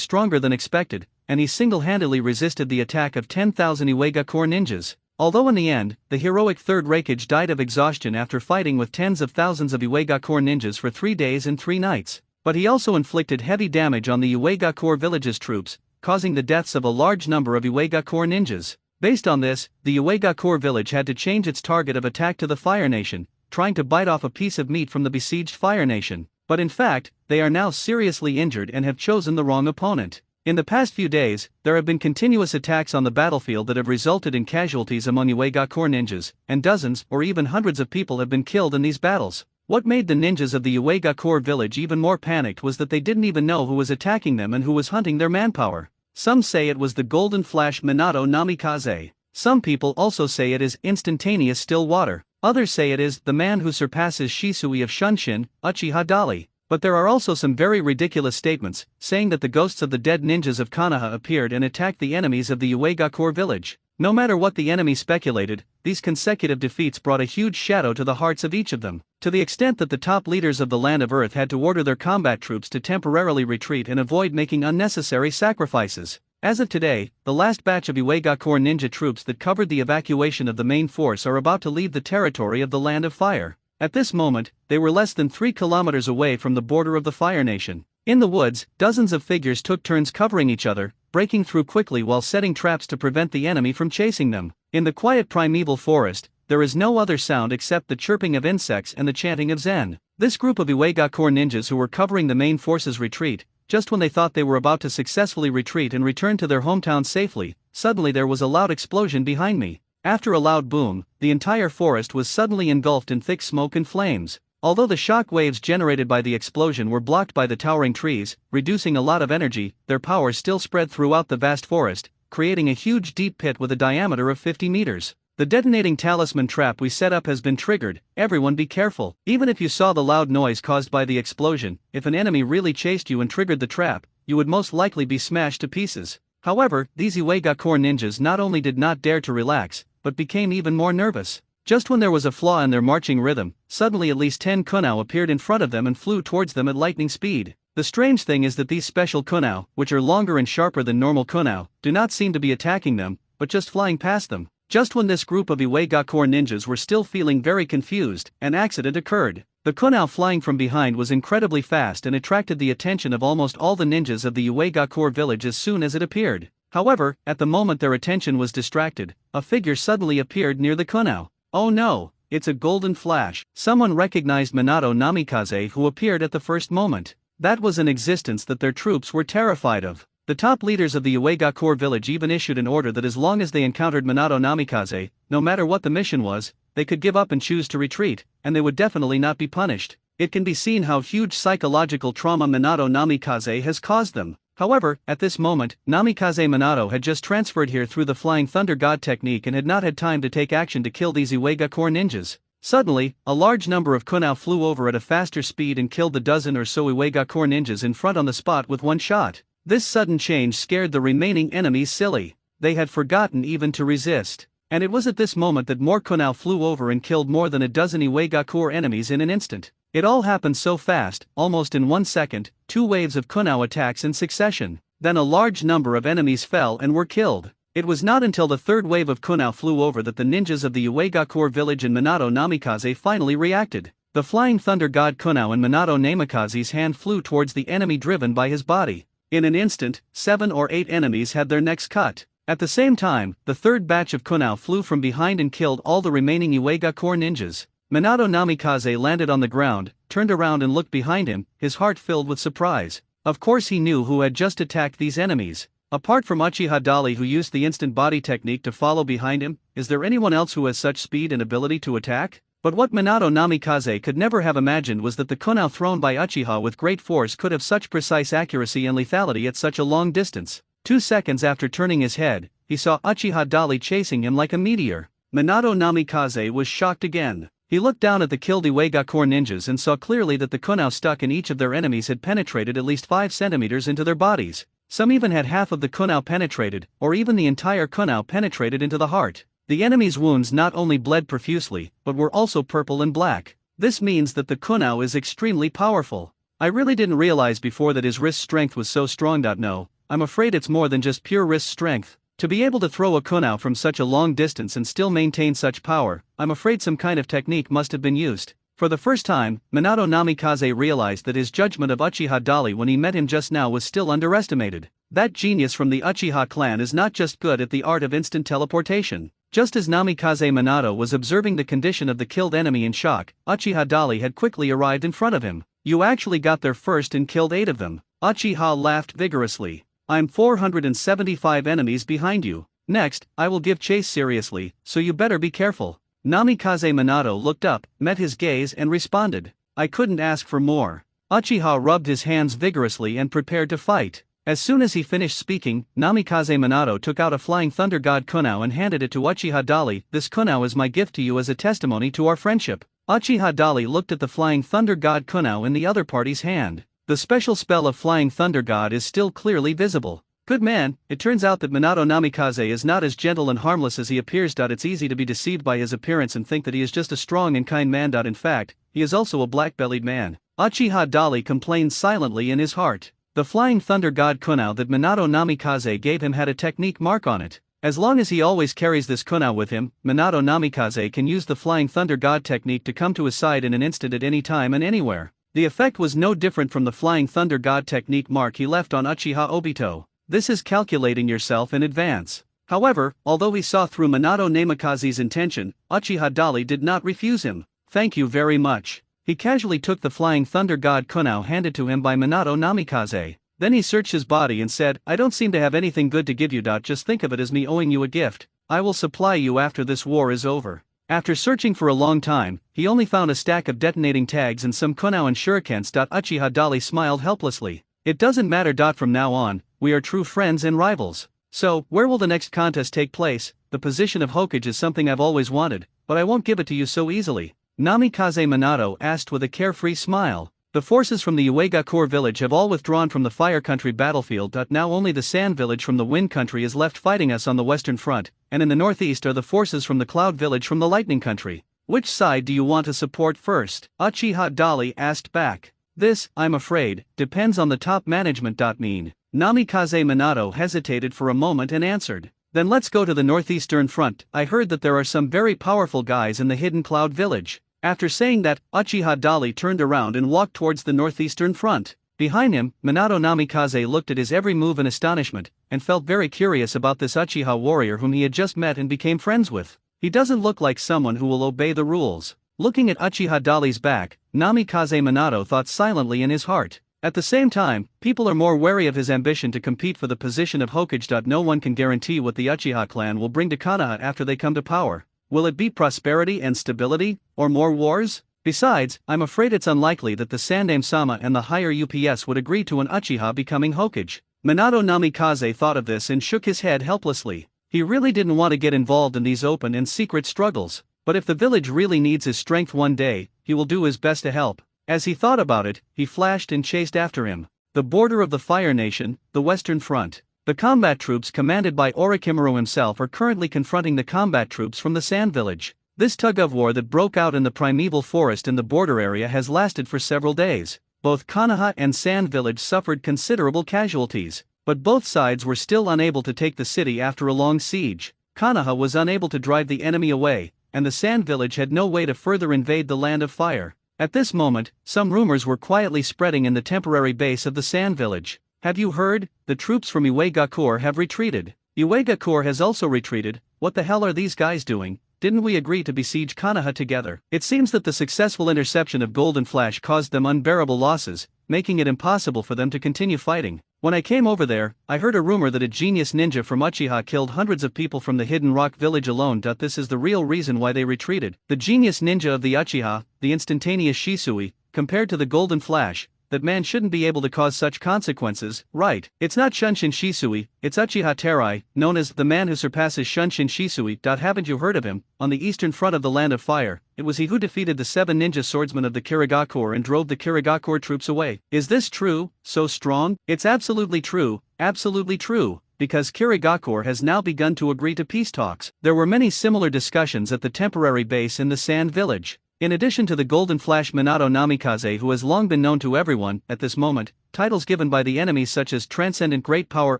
stronger than expected, and he single-handedly resisted the attack of 10,000 Iwagakure ninjas. Although in the end, the heroic third Raikage died of exhaustion after fighting with tens of thousands of Iwagakure ninjas for 3 days and 3 nights. But he also inflicted heavy damage on the Iwagakure village's troops, causing the deaths of a large number of Iwagakure ninjas. Based on this, the Iwagakure village had to change its target of attack to the Fire Nation, trying to bite off a piece of meat from the besieged Fire Nation. But in fact, they are now seriously injured and have chosen the wrong opponent. In the past few days, there have been continuous attacks on the battlefield that have resulted in casualties among Iwagakure ninjas, and dozens or even hundreds of people have been killed in these battles. What made the ninjas of the Iwagakure village even more panicked was that they didn't even know who was attacking them and who was hunting their manpower. Some say it was the Golden Flash Minato Namikaze. Some people also say it is instantaneous still water. Others say it is the man who surpasses Shisui of Shunshin, Uchiha Dali. But there are also some very ridiculous statements, saying that the ghosts of the dead ninjas of Konoha appeared and attacked the enemies of the Iwagakure village. No matter what the enemy speculated, these consecutive defeats brought a huge shadow to the hearts of each of them, to the extent that the top leaders of the Land of Earth had to order their combat troops to temporarily retreat and avoid making unnecessary sacrifices. As of today, the last batch of Iwagakure ninja troops that covered the evacuation of the main force are about to leave the territory of the Land of Fire. At this moment, they were less than 3 kilometers away from the border of the Fire Nation. In the woods, dozens of figures took turns covering each other, breaking through quickly while setting traps to prevent the enemy from chasing them. In the quiet primeval forest, there is no other sound except the chirping of insects and the chanting of Zen. This group of Iwagakure ninjas who were covering the main force's retreat, just when they thought they were about to successfully retreat and return to their hometown safely, suddenly there was a loud explosion behind me. After a loud boom, the entire forest was suddenly engulfed in thick smoke and flames. Although the shock waves generated by the explosion were blocked by the towering trees, reducing a lot of energy, their power still spread throughout the vast forest, creating a huge deep pit with a diameter of 50 meters. The detonating talisman trap we set up has been triggered. Everyone be careful. Even if you saw the loud noise caused by the explosion, if an enemy really chased you and triggered the trap, you would most likely be smashed to pieces. However, these Iwagakure ninjas not only did not dare to relax, but became even more nervous. Just when there was a flaw in their marching rhythm, suddenly at least 10 kunao appeared in front of them and flew towards them at lightning speed. The strange thing is that these special kunao, which are longer and sharper than normal kunao, do not seem to be attacking them, but just flying past them. Just when this group of Iwagakure ninjas were still feeling very confused, an accident occurred. The kunao flying from behind was incredibly fast and attracted the attention of almost all the ninjas of the Iwagakure village as soon as it appeared. However, at the moment their attention was distracted, a figure suddenly appeared near the kunao. Oh no, it's a golden flash. Someone recognized Minato Namikaze, who appeared at the first moment. That was an existence that their troops were terrified of. The top leaders of the Iwagakure village even issued an order that as long as they encountered Minato Namikaze, no matter what the mission was, they could give up and choose to retreat, and they would definitely not be punished. It can be seen how huge psychological trauma Minato Namikaze has caused them. However, at this moment, Namikaze Minato had just transferred here through the Flying Thunder God technique and had not had time to take action to kill these Iwagakure ninjas. Suddenly, a large number of kunao flew over at a faster speed and killed the dozen or so Iwagakure ninjas in front on the spot with one shot. This sudden change scared the remaining enemies silly. They had forgotten even to resist. And it was at this moment that more kunao flew over and killed more than a dozen Iwagakure enemies in an instant. It all happened so fast, almost in 1 second, 2 waves of kunao attacks in succession. Then a large number of enemies fell and were killed. It was not until the third wave of kunao flew over that the ninjas of the Iwagakure village and Minato Namikaze finally reacted. The Flying Thunder God kunao and Minato Namikaze's hand flew towards the enemy driven by his body. In an instant, 7 or 8 enemies had their necks cut. At the same time, the third batch of kunao flew from behind and killed all the remaining Iwagakure ninjas. Minato Namikaze landed on the ground, turned around and looked behind him, his heart filled with surprise. Of course he knew who had just attacked these enemies. Apart from Uchiha Dali, who used the instant body technique to follow behind him, is there anyone else who has such speed and ability to attack? But what Minato Namikaze could never have imagined was that the kunao thrown by Uchiha with great force could have such precise accuracy and lethality at such a long distance. 2 seconds after turning his head, he saw Uchiha Dali chasing him like a meteor. Minato Namikaze was shocked again. He looked down at the killed Iwagakure ninjas and saw clearly that the kunao stuck in each of their enemies had penetrated at least 5 centimeters into their bodies. Some even had half of the kunao penetrated, or even the entire kunao penetrated into the heart. The enemy's wounds not only bled profusely, but were also purple and black. This means that the kunao is extremely powerful. I really didn't realize before that his wrist strength was so strong. No, I'm afraid it's more than just pure wrist strength. To be able to throw a kunao from such a long distance and still maintain such power, I'm afraid some kind of technique must have been used. For the first time, Minato Namikaze realized that his judgment of Uchiha Dali when he met him just now was still underestimated. That genius from the Uchiha clan is not just good at the art of instant teleportation. Just as Namikaze Minato was observing the condition of the killed enemy in shock, Uchiha Dali had quickly arrived in front of him. You actually got there first and killed 8 of them. Uchiha laughed vigorously. I'm 475 enemies behind you. Next, I will give chase seriously, so you better be careful. Namikaze Minato looked up, met his gaze and responded. I couldn't ask for more. Uchiha rubbed his hands vigorously and prepared to fight. As soon as he finished speaking, Namikaze Minato took out a Flying Thunder God kunao and handed it to Uchiha Dali. This kunao is my gift to you as a testimony to our friendship. Uchiha Dali looked at the Flying Thunder God kunao in the other party's hand. The special spell of Flying Thunder God is still clearly visible. Good man, it turns out that Minato Namikaze is not as gentle and harmless as he appears. It's easy to be deceived by his appearance and think that he is just a strong and kind man. In fact, he is also a black-bellied man. Uchiha Dali complained silently in his heart. The Flying Thunder God kunao that Minato Namikaze gave him had a technique mark on it. As long as he always carries this kunao with him, Minato Namikaze can use the Flying Thunder God technique to come to his side in an instant at any time and anywhere. The effect was no different from the Flying Thunder God technique mark he left on Uchiha Obito. This is calculating yourself in advance. However, although he saw through Minato Namikaze's intention, Uchiha Dali did not refuse him. Thank you very much. He casually took the Flying Thunder God kunao handed to him by Minato Namikaze. Then he searched his body and said, I don't seem to have anything good to give you. Just think of it as me owing you a gift. I will supply you after this war is over. After searching for a long time, he only found a stack of detonating tags and some kunao and shurikens. Uchiha Dali smiled helplessly. It doesn't matter. From now on, we are true friends and rivals. So, where will the next contest take place? The position of Hokage is something I've always wanted, but I won't give it to you so easily. Namikaze Minato asked with a carefree smile. The forces from the Uegakure village have all withdrawn from the Fire Country battlefield. Now only the Sand village from the Wind Country is left fighting us on the western front, and in the northeast are the forces from the Cloud village from the Lightning Country. Which side do you want to support first? Uchiha Dali asked back. This, I'm afraid, depends on the top management. Namikaze Minato hesitated for a moment and answered. Then let's go to the northeastern front. I heard that there are some very powerful guys in the hidden Cloud village. After saying that, Uchiha Dali turned around and walked towards the northeastern front. Behind him, Minato Namikaze looked at his every move in astonishment, and felt very curious about this Uchiha warrior whom he had just met and became friends with. He doesn't look like someone who will obey the rules. Looking at Uchiha Dali's back, Namikaze Minato thought silently in his heart. At the same time, people are more wary of his ambition to compete for the position of Hokage. No one can guarantee what the Uchiha clan will bring to Konoha after they come to power. Will it be prosperity and stability, or more wars? Besides, I'm afraid it's unlikely that the Sandaime-sama and the higher UPS would agree to an Uchiha becoming Hokage. Minato Namikaze thought of this and shook his head helplessly. He really didn't want to get involved in these open and secret struggles, but if the village really needs his strength one day, he will do his best to help. As he thought about it, he flashed and chased after him. The border of the Fire Nation, the Western Front. The combat troops commanded by Orochimaru himself are currently confronting the combat troops from the Sand Village. This tug-of-war that broke out in the primeval forest in the border area has lasted for several days. Both Konoha and Sand Village suffered considerable casualties, but both sides were still unable to take the city after a long siege. Konoha was unable to drive the enemy away, and the Sand Village had no way to further invade the Land of Fire. At this moment, some rumors were quietly spreading in the temporary base of the Sand Village. Have you heard? The troops from Iwagakure have retreated. Iwagakure has also retreated. What the hell are these guys doing? didn't we agree to besiege Konoha together? It seems that the successful interception of Golden Flash caused them unbearable losses, making it impossible for them to continue fighting. When I came over there, I heard a rumor that a genius ninja from Uchiha killed hundreds of people from the Hidden Rock village alone. This is the real reason why they retreated. The genius ninja of the Uchiha, the instantaneous Shisui, compared to the Golden Flash, that man shouldn't be able to cause such consequences, right? It's not Shunshin Shisui, it's Uchiha Terai, known as the man who surpasses Shunshin Shisui. Haven't you heard of him? On the eastern front of the Land of Fire, it was he who defeated the 7 ninja swordsmen of the Kirigakure and drove the Kirigakure troops away. Is this true? So strong? It's absolutely true, because Kirigakure has now begun to agree to peace talks. There were many similar discussions at the temporary base in the Sand Village. In addition to the Golden Flash Minato Namikaze, who has long been known to everyone, at this moment, titles given by the enemies such as Transcendent Great Power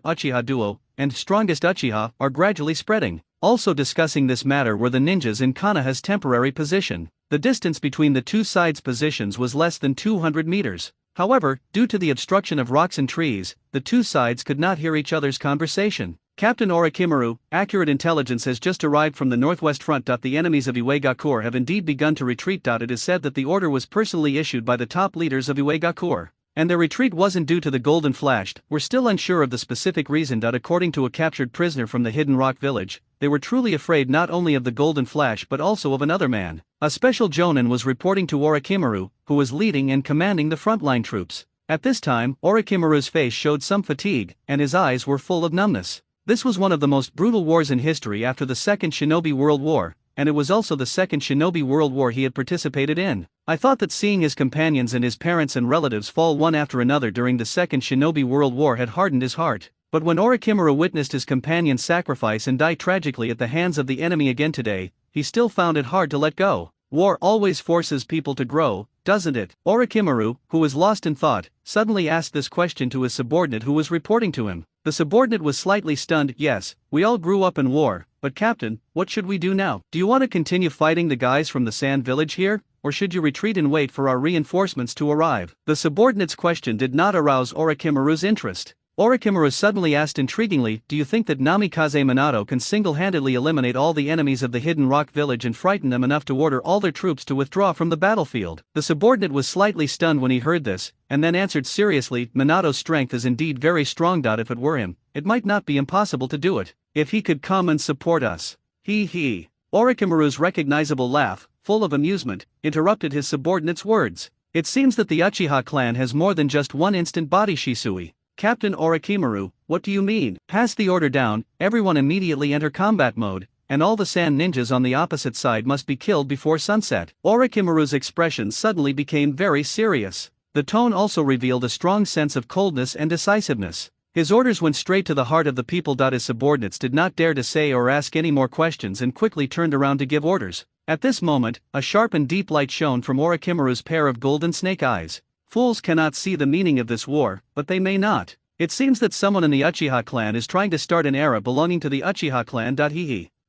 Uchiha Duo and Strongest Uchiha are gradually spreading. Also discussing this matter were the ninjas in Konoha's temporary position. The distance between the two sides' positions was less than 200 meters. However, due to the obstruction of rocks and trees, the two sides could not hear each other's conversation. Captain Orochimaru, accurate intelligence has just arrived from the northwest front. The enemies of Iwagakure have indeed begun to retreat. It is said that the order was personally issued by the top leaders of Iwagakure. And their retreat wasn't due to the Golden Flash. We're still unsure of the specific reason. According to a captured prisoner from the Hidden Rock village, they were truly afraid not only of the Golden Flash but also of another man. A special Jonin was reporting to Orochimaru, who was leading and commanding the frontline troops. At this time, Orochimaru's face showed some fatigue, and his eyes were full of numbness. This was one of the most brutal wars in history after the Second Shinobi World War, and it was also the Second Shinobi World War he had participated in. I thought that seeing his companions and his parents and relatives fall one after another during the Second Shinobi World War had hardened his heart. But when Orochimaru witnessed his companions sacrifice and die tragically at the hands of the enemy again today, he still found it hard to let go. War always forces people to grow, doesn't it? Orochimaru, who was lost in thought, suddenly asked this question to his subordinate who was reporting to him. The subordinate was slightly stunned. Yes, we all grew up in war, but Captain, what should we do now? Do you want to continue fighting the guys from the Sand Village here, or should you retreat and wait for our reinforcements to arrive? The subordinate's question did not arouse Orochimaru's interest. Orochimaru suddenly asked intriguingly, do you think that Namikaze Minato can single-handedly eliminate all the enemies of the Hidden Rock village and frighten them enough to order all their troops to withdraw from the battlefield? The subordinate was slightly stunned when he heard this, and then answered seriously, Minato's strength is indeed very strong. If it were him, it might not be impossible to do it. If he could come and support us. He. Orochimaru's recognizable laugh, full of amusement, interrupted his subordinate's words. It seems that the Uchiha clan has more than just one instant body Shisui. Captain Orochimaru, what do you mean? Pass the order down, everyone immediately enter combat mode, and all the sand ninjas on the opposite side must be killed before sunset. Orochimaru's expression suddenly became very serious. The tone also revealed a strong sense of coldness and decisiveness. His orders went straight to the heart of the people. His subordinates did not dare to say or ask any more questions and quickly turned around to give orders. At this moment, a sharp and deep light shone from Orochimaru's pair of golden snake eyes. Fools cannot see the meaning of this war, but they may not. It seems that someone in the Uchiha clan is trying to start an era belonging to the Uchiha clan.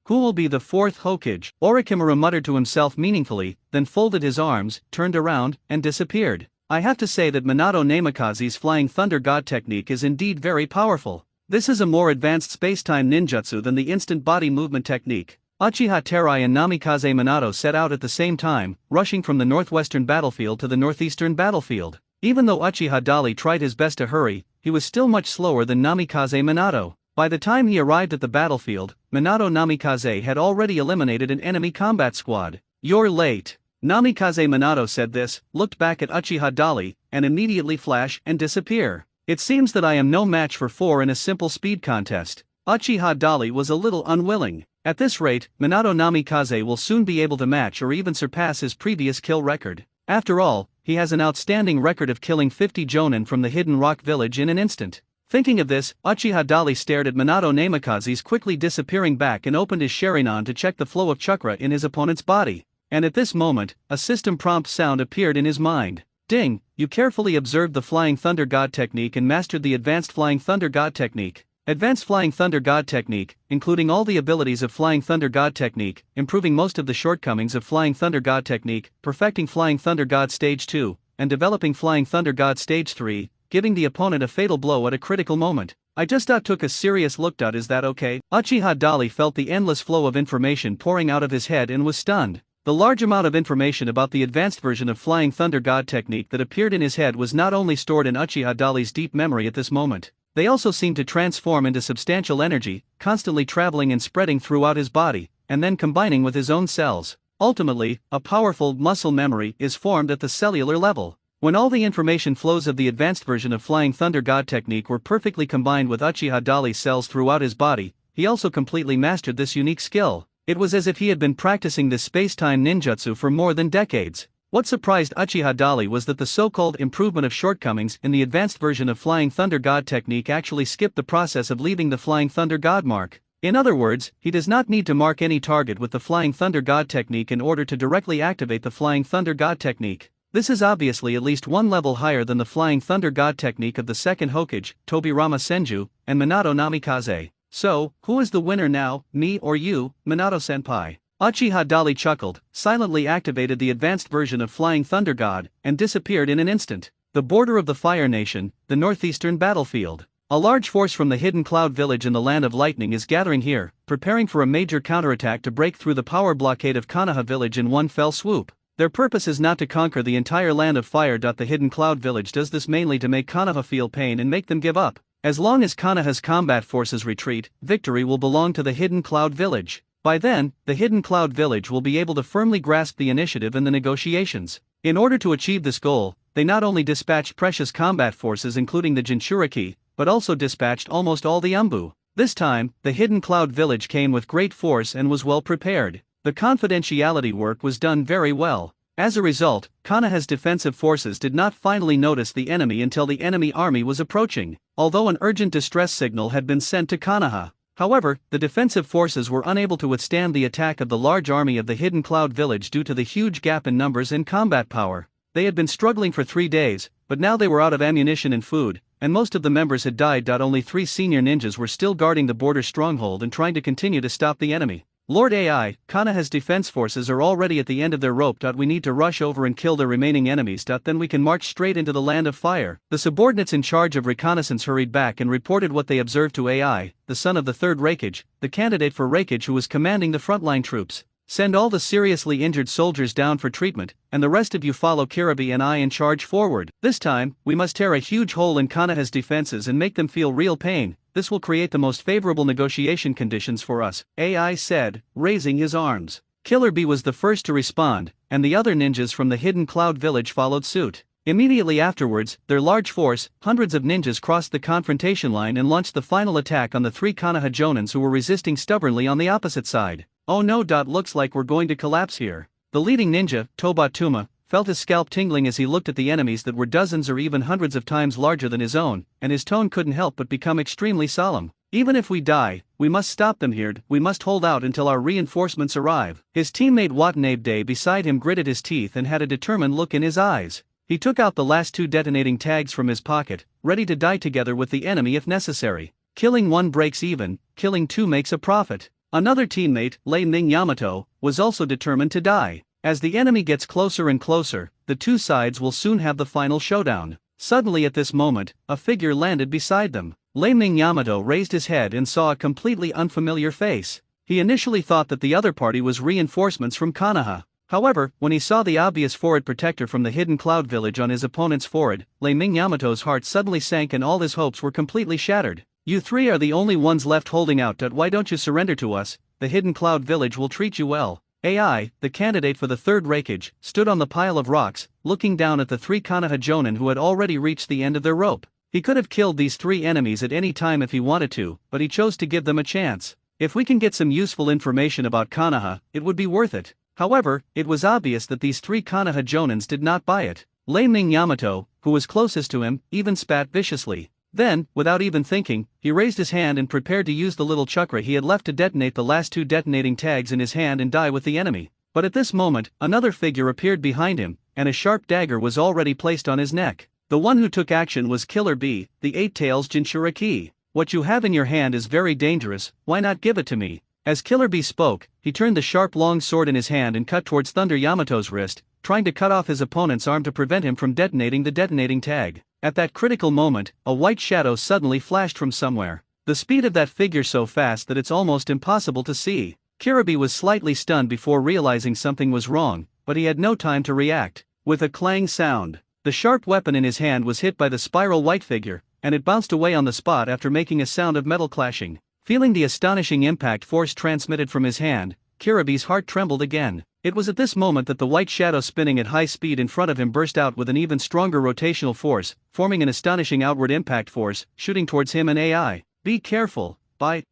Who will be the fourth Hokage? Orochimaru muttered to himself meaningfully, then folded his arms, turned around, and disappeared. I have to say that Minato Namikaze's Flying Thunder God technique is indeed very powerful. This is a more advanced space-time ninjutsu than the instant body movement technique. Uchiha Terai and Namikaze Minato set out at the same time, rushing from the northwestern battlefield to the northeastern battlefield. Even though Uchiha Dali tried his best to hurry, he was still much slower than Namikaze Minato. By the time he arrived at the battlefield, Minato Namikaze had already eliminated an enemy combat squad. You're late. Namikaze Minato said this, looked back at Uchiha Dali, and immediately flash and disappear. It seems that I am no match for 4 in a simple speed contest. Uchiha Dali was a little unwilling. At this rate, Minato Namikaze will soon be able to match or even surpass his previous kill record. After all, he has an outstanding record of killing 50 Jonin from the Hidden Rock village in an instant. Thinking of this, Uchiha Dali stared at Minato Namikaze's quickly disappearing back and opened his Sharingan to check the flow of chakra in his opponent's body. And at this moment, a system prompt sound appeared in his mind. Ding, you carefully observed the Flying Thunder God technique and mastered the Advanced Flying Thunder God technique. Advanced Flying Thunder God technique, including all the abilities of Flying Thunder God technique, improving most of the shortcomings of Flying Thunder God technique, perfecting Flying Thunder God Stage 2, and developing Flying Thunder God Stage 3, giving the opponent a fatal blow at a critical moment. I just took a serious look. Is that okay? Uchiha Dali felt the endless flow of information pouring out of his head and was stunned. The large amount of information about the advanced version of Flying Thunder God technique that appeared in his head was not only stored in Uchiha Dali's deep memory at this moment, they also seemed to transform into substantial energy, constantly traveling and spreading throughout his body, and then combining with his own cells. Ultimately, a powerful muscle memory is formed at the cellular level. When all the information flows of the advanced version of Flying Thunder God technique were perfectly combined with Uchiha Dali's cells throughout his body, he also completely mastered this unique skill. It was as if he had been practicing this space-time ninjutsu for more than decades. What surprised Uchiha Dali was that the so-called improvement of shortcomings in the advanced version of Flying Thunder God technique actually skipped the process of leaving the Flying Thunder God mark. In other words, he does not need to mark any target with the Flying Thunder God technique in order to directly activate the Flying Thunder God technique. This is obviously at least one level higher than the Flying Thunder God technique of the second Hokage, Tobirama Senju, and Minato Namikaze. So, who is the winner now, me or you, Minato-senpai? Uchiha Dali chuckled, silently activated the advanced version of Flying Thunder God, and disappeared in an instant. The border of the Fire Nation, the northeastern battlefield. A large force from the hidden Cloud Village in the Land of Lightning is gathering here, preparing for a major counterattack to break through the power blockade of Konoha Village in one fell swoop. Their purpose is not to conquer the entire Land of Fire. The hidden Cloud Village does this mainly to make Konoha feel pain and make them give up. As long as Konoha's combat forces retreat, victory will belong to the hidden Cloud Village. By then, the hidden Cloud Village will be able to firmly grasp the initiative in the negotiations. In order to achieve this goal, they not only dispatched precious combat forces including the Jinchuriki, but also dispatched almost all the Umbu. This time, the hidden Cloud Village came with great force and was well prepared. The confidentiality work was done very well. As a result, Konoha's defensive forces did not finally notice the enemy until the enemy army was approaching, although an urgent distress signal had been sent to Konoha. However, the defensive forces were unable to withstand the attack of the large army of the hidden Cloud Village due to the huge gap in numbers and combat power. They had been struggling for 3 days, but now they were out of ammunition and food, and most of the members had died. Only 3 senior ninjas were still guarding the border stronghold and trying to continue to stop the enemy. Lord AI, Konoha's defense forces are already at the end of their rope. We need to rush over and kill the remaining enemies. Then we can march straight into the Land of Fire. The subordinates in charge of reconnaissance hurried back and reported what they observed to AI, the son of the third Raikage, the candidate for Raikage who was commanding the frontline troops. Send all the seriously injured soldiers down for treatment, and the rest of you follow Kiribi and I and charge forward. This time, we must tear a huge hole in Konoha's defenses and make them feel real pain. This will create the most favorable negotiation conditions for us, AI said, raising his arms. Killer Bee was the first to respond, and the other ninjas from the hidden Cloud Village followed suit. Immediately afterwards, their large force, hundreds of ninjas crossed the confrontation line and launched the final attack on the 3 Konoha Jonins who were resisting stubbornly on the opposite side. Oh no. Looks like we're going to collapse here. The leading ninja, Tobatuma, felt his scalp tingling as he looked at the enemies that were dozens or even hundreds of times larger than his own, and his tone couldn't help but become extremely solemn. Even if we die, we must stop them here. We must hold out until our reinforcements arrive. His teammate Watanabe beside him gritted his teeth and had a determined look in his eyes. He took out the last 2 detonating tags from his pocket, ready to die together with the enemy if necessary. Killing 1 breaks even, killing 2 makes a profit. Another teammate, Lei Ming Yamato, was also determined to die. As the enemy gets closer and closer, the 2 sides will soon have the final showdown. Suddenly at this moment, a figure landed beside them. Lei Ming Yamato raised his head and saw a completely unfamiliar face. He initially thought that the other party was reinforcements from Konoha. However, when he saw the obvious forehead protector from the hidden Cloud Village on his opponent's forehead, Lei Ming Yamato's heart suddenly sank and all his hopes were completely shattered. You 3 are the only ones left holding out. Why don't you surrender to us? The hidden Cloud Village will treat you well. AI, the candidate for the third Raikage, stood on the pile of rocks, looking down at the 3 Konoha Jonin who had already reached the end of their rope. He could have killed these 3 enemies at any time if he wanted to, but he chose to give them a chance. If we can get some useful information about Konoha, it would be worth it. However, it was obvious that these 3 Konoha Jonins did not buy it. Lei Ming Yamato, who was closest to him, even spat viciously. Then, without even thinking, he raised his hand and prepared to use the little chakra he had left to detonate the last 2 detonating tags in his hand and die with the enemy. But at this moment, another figure appeared behind him, and a sharp dagger was already placed on his neck. The one who took action was Killer Bee, the 8 Tails Jinchuriki. What you have in your hand is very dangerous, why not give it to me? As Killer Bee spoke, he turned the sharp long sword in his hand and cut towards Thunder Yamato's wrist, trying to cut off his opponent's arm to prevent him from detonating the detonating tag. At that critical moment, a white shadow suddenly flashed from somewhere. The speed of that figure so fast that it's almost impossible to see. Shinobi was slightly stunned before realizing something was wrong, but he had no time to react. With a clang sound, the sharp weapon in his hand was hit by the spiral white figure, and it bounced away on the spot after making a sound of metal clashing. Feeling the astonishing impact force transmitted from his hand, Shinobi's heart trembled again. It was at this moment that the white shadow spinning at high speed in front of him burst out with an even stronger rotational force, forming an astonishing outward impact force, shooting towards him and AI. "Be careful!"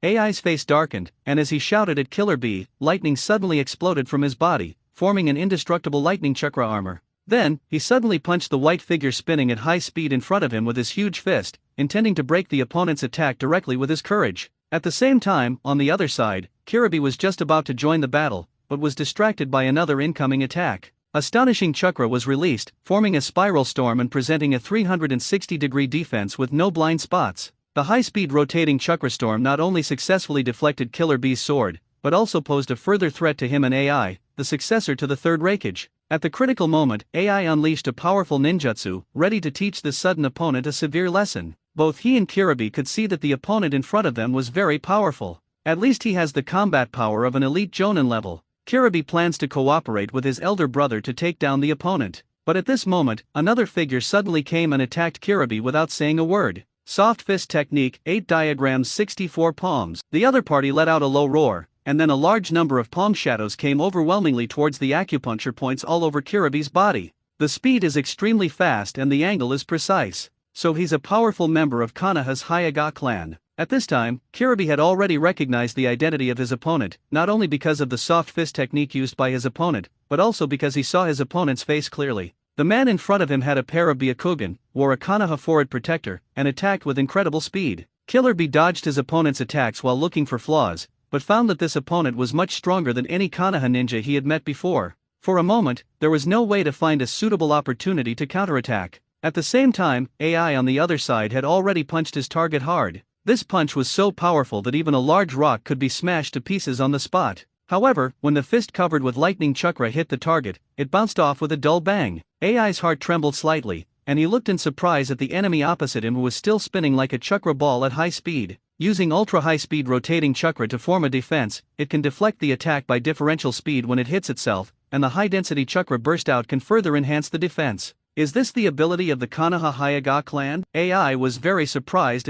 AI's face darkened, and as he shouted at Killer B, lightning suddenly exploded from his body, forming an indestructible lightning chakra armor. Then, he suddenly punched the white figure spinning at high speed in front of him with his huge fist, intending to break the opponent's attack directly with his courage. At the same time, on the other side, Shinobi was just about to join the battle, but was distracted by another incoming attack. Astonishing chakra was released, forming a spiral storm and presenting a 360-degree defense with no blind spots. The high-speed rotating chakra storm not only successfully deflected Killer B's sword, but also posed a further threat to him and AI, the successor to the third Reikage. At the critical moment, AI unleashed a powerful ninjutsu, ready to teach this sudden opponent a severe lesson. Both he and Shinobi could see that the opponent in front of them was very powerful. At least he has the combat power of an elite Jonin level. Shinobi plans to cooperate with his elder brother to take down the opponent. But at this moment, another figure suddenly came and attacked Shinobi without saying a word. Soft fist technique, 8 diagrams 64 palms. The other party let out a low roar, and then a large number of palm shadows came overwhelmingly towards the acupuncture points all over Shinobi's body. The speed is extremely fast and the angle is precise. So he's a powerful member of Konoha's Hyuga clan. At this time, Shinobi had already recognized the identity of his opponent, not only because of the soft fist technique used by his opponent, but also because he saw his opponent's face clearly. The man in front of him had a pair of Byakugan, wore a Konoha forward protector, and attacked with incredible speed. Killer B dodged his opponent's attacks while looking for flaws, but found that this opponent was much stronger than any Konoha ninja he had met before. For a moment, there was no way to find a suitable opportunity to counterattack. At the same time, AI on the other side had already punched his target hard. This punch was so powerful that even a large rock could be smashed to pieces on the spot. However, when the fist covered with lightning chakra hit the target, it bounced off with a dull bang. AI's heart trembled slightly, and he looked in surprise at the enemy opposite him who was still spinning like a chakra ball at high speed. Using ultra-high-speed rotating chakra to form a defense, it can deflect the attack by differential speed when it hits itself, and the high-density chakra burst out can further enhance the defense. Is this the ability of the Konoha Hyuga clan? AI was very surprised.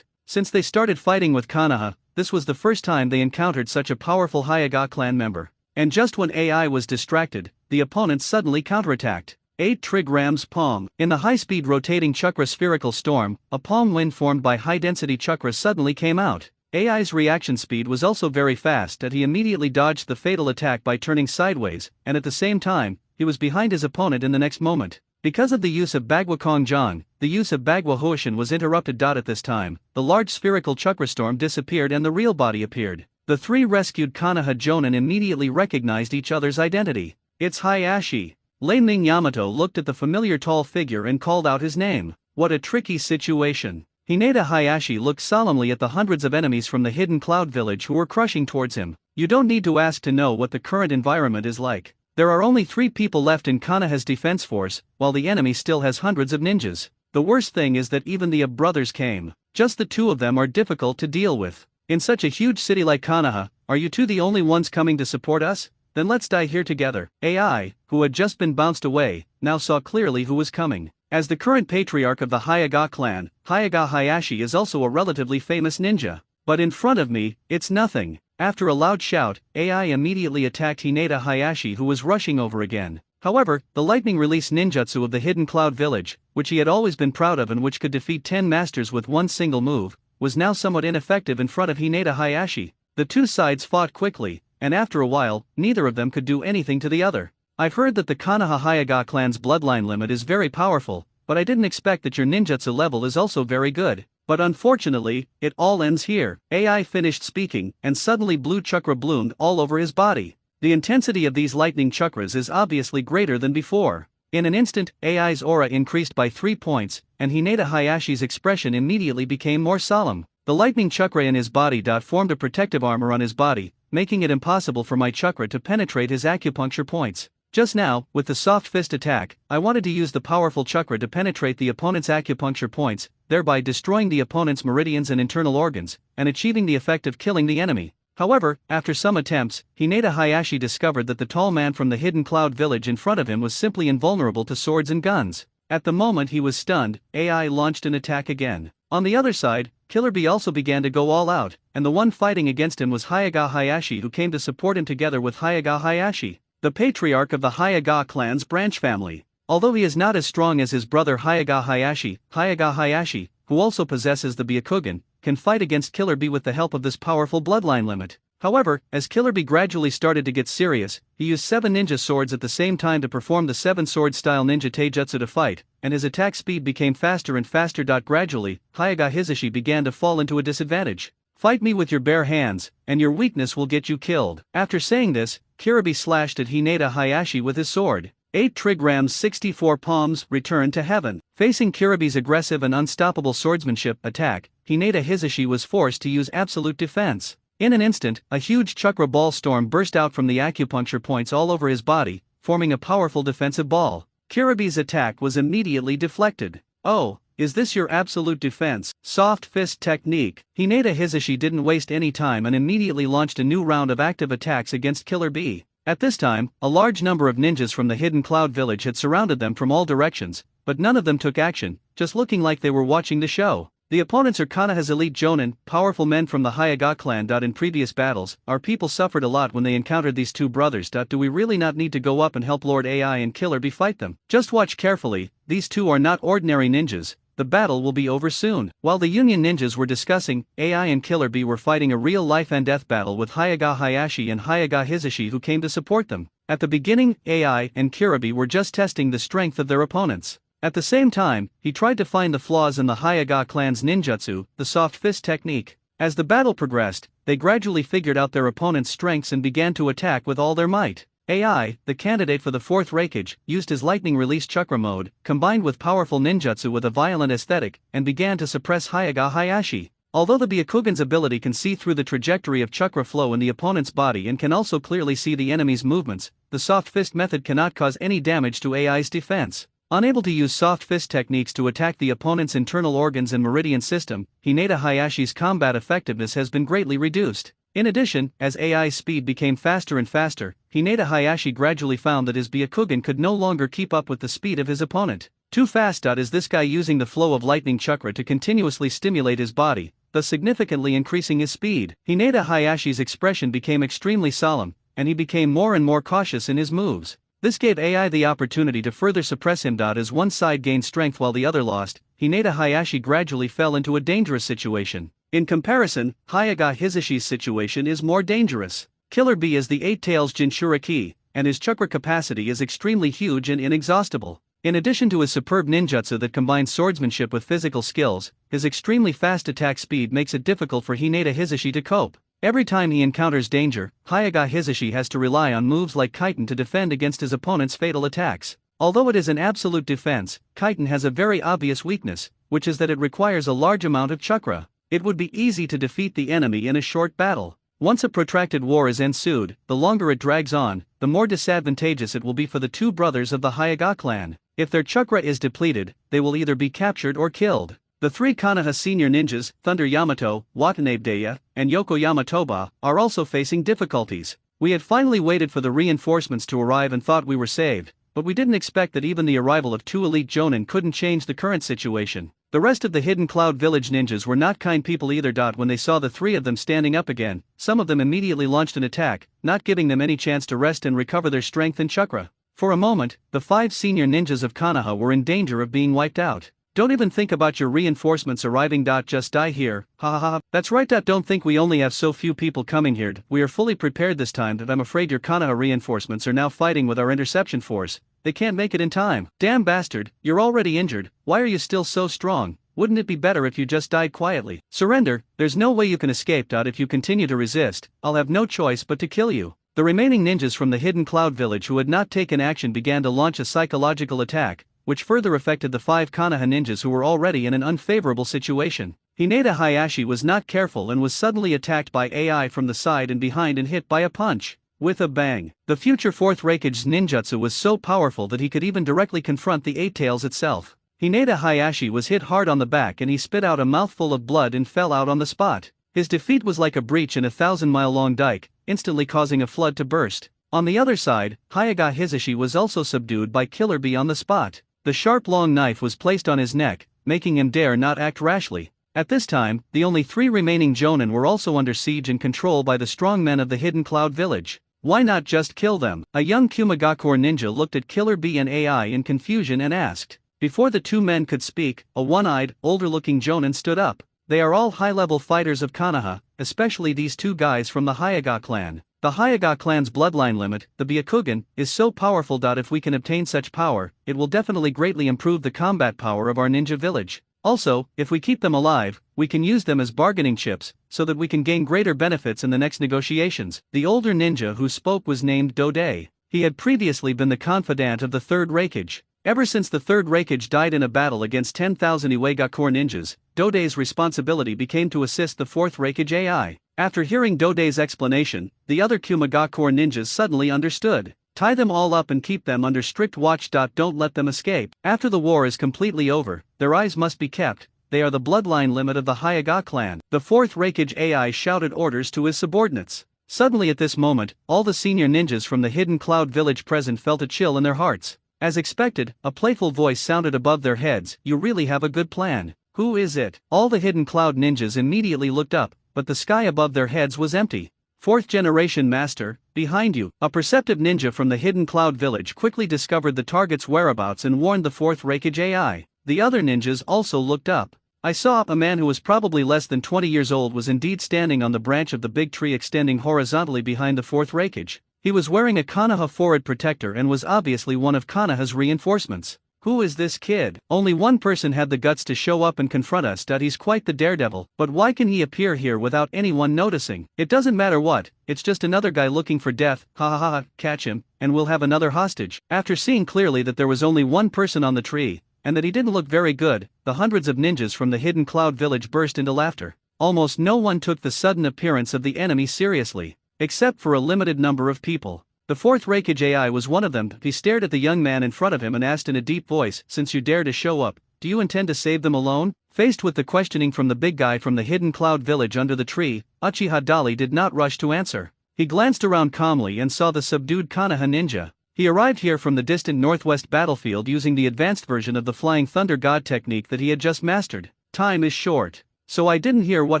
Since they started fighting with Konoha, this was the first time they encountered such a powerful Hyuga clan member. And just when AI was distracted, the opponent suddenly counterattacked. 8 trigrams palm. In the high-speed rotating chakra spherical storm, a palm wind formed by high-density chakra suddenly came out. AI's reaction speed was also very fast and he immediately dodged the fatal attack by turning sideways, and at the same time, he was behind his opponent in the next moment. Because of the use of Bagua Kongjang, the use of Bagua Huishin was interrupted. At this time, the large spherical chakra storm disappeared and the real body appeared. The 3 rescued Konoha Jonin immediately recognized each other's identity. It's Hayashi. Ning Yamato looked at the familiar tall figure and called out his name. What a tricky situation. Hinata Hayashi looked solemnly at the hundreds of enemies from the hidden cloud village who were crushing towards him. You don't need to ask to know what the current environment is like. There are only 3 people left in Konoha's defense force, while the enemy still has hundreds of ninjas. The worst thing is that even the brothers came. Just the 2 of them are difficult to deal with. In such a huge city like Konoha, are you 2 the only ones coming to support us? Then let's die here together. AI, who had just been bounced away, now saw clearly who was coming. As the current patriarch of the Hyuga clan, Hyuga Hayashi is also a relatively famous ninja. But in front of me, it's nothing. After a loud shout, AI immediately attacked Hinata Hayashi who was rushing over again. However, the lightning release ninjutsu of the hidden cloud village, which he had always been proud of and which could defeat 10 masters with one single move, was now somewhat ineffective in front of Hinata Hayashi. The 2 sides fought quickly, and after a while, neither of them could do anything to the other. I've heard that the Konoha Hyuga clan's bloodline limit is very powerful, but I didn't expect that your ninjutsu level is also very good. But unfortunately, it all ends here. AI finished speaking, and suddenly blue chakra bloomed all over his body. The intensity of these lightning chakras is obviously greater than before. In an instant, AI's aura increased by 3 points, and Hinata Hayashi's expression immediately became more solemn. The lightning chakra in his body formed a protective armor on his body, making it impossible for my chakra to penetrate his acupuncture points. Just now, with the soft fist attack, I wanted to use the powerful chakra to penetrate the opponent's acupuncture points, thereby destroying the opponent's meridians and internal organs, and achieving the effect of killing the enemy. However, after some attempts, Hinata Hayashi discovered that the tall man from the hidden cloud village in front of him was simply invulnerable to swords and guns. At the moment he was stunned, AI launched an attack again. On the other side, Killer Bee also began to go all out, and the one fighting against him was Hyaga Hayashi, who came to support him together with Hyaga Hayashi, the patriarch of the Hyaga clan's branch family. Although he is not as strong as his brother Hyaga Hayashi, who also possesses the Byakugan, can fight against Killer Bee with the help of this powerful bloodline limit. However, as Killer Bee gradually started to get serious, he used 7 ninja swords at the same time to perform the 7-sword style ninja taijutsu to fight, and his attack speed became faster and faster. Gradually, Hyaga Hisashi began to fall into a disadvantage. Fight me with your bare hands, and your weakness will get you killed. After saying this, Kiribi slashed at Hinata Hayashi with his sword. 8 trigrams 64 palms returned to heaven. Facing Kiribi's aggressive and unstoppable swordsmanship attack, Hinata Hisashi was forced to use absolute defense. In an instant, a huge chakra ball storm burst out from the acupuncture points all over his body, forming a powerful defensive ball. Kiribi's attack was immediately deflected. Oh, is this your absolute defense, soft fist technique? Hinata Hisashi didn't waste any time and immediately launched a new round of active attacks against Killer Bee. At this time, a large number of ninjas from the hidden cloud village had surrounded them from all directions, but none of them took action, just looking like they were watching the show. The opponents are Konoha's elite jonin, powerful men from the Hyaga clan. In previous battles, our people suffered a lot when they encountered these two brothers. Do we really not need to go up and help Lord AI and Killer Bee fight them? Just watch carefully, these two are not ordinary ninjas. The battle will be over soon. While the Union ninjas were discussing, AI and Killer Bee were fighting a real life and death battle with Hyaga Hayashi and Hyaga Hisashi, who came to support them. At the beginning, AI and Killer Bee were just testing the strength of their opponents. At the same time, he tried to find the flaws in the Hyaga clan's ninjutsu, the soft fist technique. As the battle progressed, they gradually figured out their opponent's strengths and began to attack with all their might. AI, the candidate for the 4th Raikage, used his lightning release chakra mode, combined with powerful ninjutsu with a violent aesthetic, and began to suppress Hyaga Hayashi. Although the Byakugan's ability can see through the trajectory of chakra flow in the opponent's body and can also clearly see the enemy's movements, the soft fist method cannot cause any damage to AI's defense. Unable to use soft fist techniques to attack the opponent's internal organs and meridian system, Hinata Hayashi's combat effectiveness has been greatly reduced. In addition, as AI's speed became faster and faster, Hinata Hayashi gradually found that his Byakugan could no longer keep up with the speed of his opponent. Too fast. Is this guy using the flow of lightning chakra to continuously stimulate his body, thus significantly increasing his speed? Hinata Hayashi's expression became extremely solemn, and he became more and more cautious in his moves. This gave AI the opportunity to further suppress him. As one side gained strength while the other lost, Hinata Hayashi gradually fell into a dangerous situation. In comparison, Hyaga Hisashi's situation is more dangerous. Killer Bee is the 8 Tails Jinchuriki, and his chakra capacity is extremely huge and inexhaustible. In addition to his superb ninjutsu that combines swordsmanship with physical skills, his extremely fast attack speed makes it difficult for Hinata Hisashi to cope. Every time he encounters danger, Hyaga Hisashi has to rely on moves like Kaiten to defend against his opponent's fatal attacks. Although it is an absolute defense, Kaiten has a very obvious weakness, which is that it requires a large amount of chakra. It would be easy to defeat the enemy in a short battle. Once a protracted war is ensued, the longer it drags on, the more disadvantageous it will be for the two brothers of the Hyaga clan. If their chakra is depleted, they will either be captured or killed. The 3 Konoha senior ninjas, Thunder Yamato, Watanabeya, and Yokoyama Toba, are also facing difficulties. We had finally waited for the reinforcements to arrive and thought we were saved, but we didn't expect that even the arrival of 2 elite jonin couldn't change the current situation. The rest of the hidden cloud village ninjas were not kind people either. When they saw the 3 of them standing up again, some of them immediately launched an attack, not giving them any chance to rest and recover their strength and chakra. For a moment, the 5 senior ninjas of Konoha were in danger of being wiped out. Don't even think about your reinforcements arriving. Just die here, ha ha ha. That's right. Don't think we only have so few people coming here. We are fully prepared this time. I'm afraid your Konoha reinforcements are now fighting with our interception force. They can't make it in time. Damn bastard, you're already injured. Why are you still so strong? Wouldn't it be better if you just died quietly? Surrender, there's no way you can escape. If you continue to resist, I'll have no choice but to kill you. The remaining ninjas from the hidden cloud village who had not taken action began to launch a psychological attack, which further affected the 5 Konoha ninjas who were already in an unfavorable situation. Hinata Hayashi was not careful and was suddenly attacked by AI from the side and behind and hit by a punch. With a bang, the future fourth Raikage's ninjutsu was so powerful that he could even directly confront the Eight Tails itself. Hinata Hayashi was hit hard on the back and he spit out a mouthful of blood and fell out on the spot. His defeat was like a breach in a 1,000-mile-long dike, instantly causing a flood to burst. On the other side, Hayaga Hisashi was also subdued by Killer Bee on the spot. The sharp long knife was placed on his neck, making him dare not act rashly. At this time, the only 3 remaining Jonin were also under siege and control by the strong men of the Hidden Cloud Village. Why not just kill them? A young Kumagakure ninja looked at Killer Bee and AI in confusion and asked. Before the 2 men could speak, a one-eyed, older-looking Jonin stood up. They are all high-level fighters of Konoha, especially these 2 guys from the Hayaga clan. The Hayaga clan's bloodline limit, the Byakugan, is so powerful that if we can obtain such power, it will definitely greatly improve the combat power of our ninja village. Also, if we keep them alive, we can use them as bargaining chips, so that we can gain greater benefits in the next negotiations. The older ninja who spoke was named Dode. He had previously been the confidant of the third Raikage. Ever since the third Raikage died in a battle against 10,000 Iwagakure ninjas, Dode's responsibility became to assist the fourth Raikage AI. After hearing Dode's explanation, the other Kumagakure ninjas suddenly understood. Tie them all up and keep them under strict watch. Don't let them escape. After the war is completely over, their eyes must be kept. They are the bloodline limit of the Hayaga clan. The fourth Raikage AI shouted orders to his subordinates. Suddenly at this moment, all the senior ninjas from the Hidden Cloud Village present felt a chill in their hearts. As expected, a playful voice sounded above their heads. You really have a good plan. Who is it? All the Hidden Cloud ninjas immediately looked up, but the sky above their heads was empty. Fourth generation master, behind you. A perceptive ninja from the Hidden Cloud Village quickly discovered the target's whereabouts and warned the fourth Raikage AI. The other ninjas also looked up. I saw a man who was probably less than 20 years old was indeed standing on the branch of the big tree extending horizontally behind the fourth Raikage. He was wearing a Konoha forward protector and was obviously one of Konoha's reinforcements. Who is this kid? Only one person had the guts to show up and confront us. He's quite the daredevil, but why can he appear here without anyone noticing? It doesn't matter what, it's just another guy looking for death. Ha ha ha, catch him, and we'll have another hostage. After seeing clearly that there was only one person on the tree, and that he didn't look very good, the hundreds of ninjas from the Hidden Cloud Village burst into laughter. Almost no one took the sudden appearance of the enemy seriously, except for a limited number of people. The fourth Raikage AI was one of them. He stared at the young man in front of him and asked in a deep voice, since you dare to show up, do you intend to save them alone? Faced with the questioning from the big guy from the Hidden Cloud Village under the tree, Uchiha Dali did not rush to answer. He glanced around calmly and saw the subdued Konoha ninja. He arrived here from the distant northwest battlefield using the advanced version of the Flying Thunder God technique that he had just mastered. Time is short, so I didn't hear what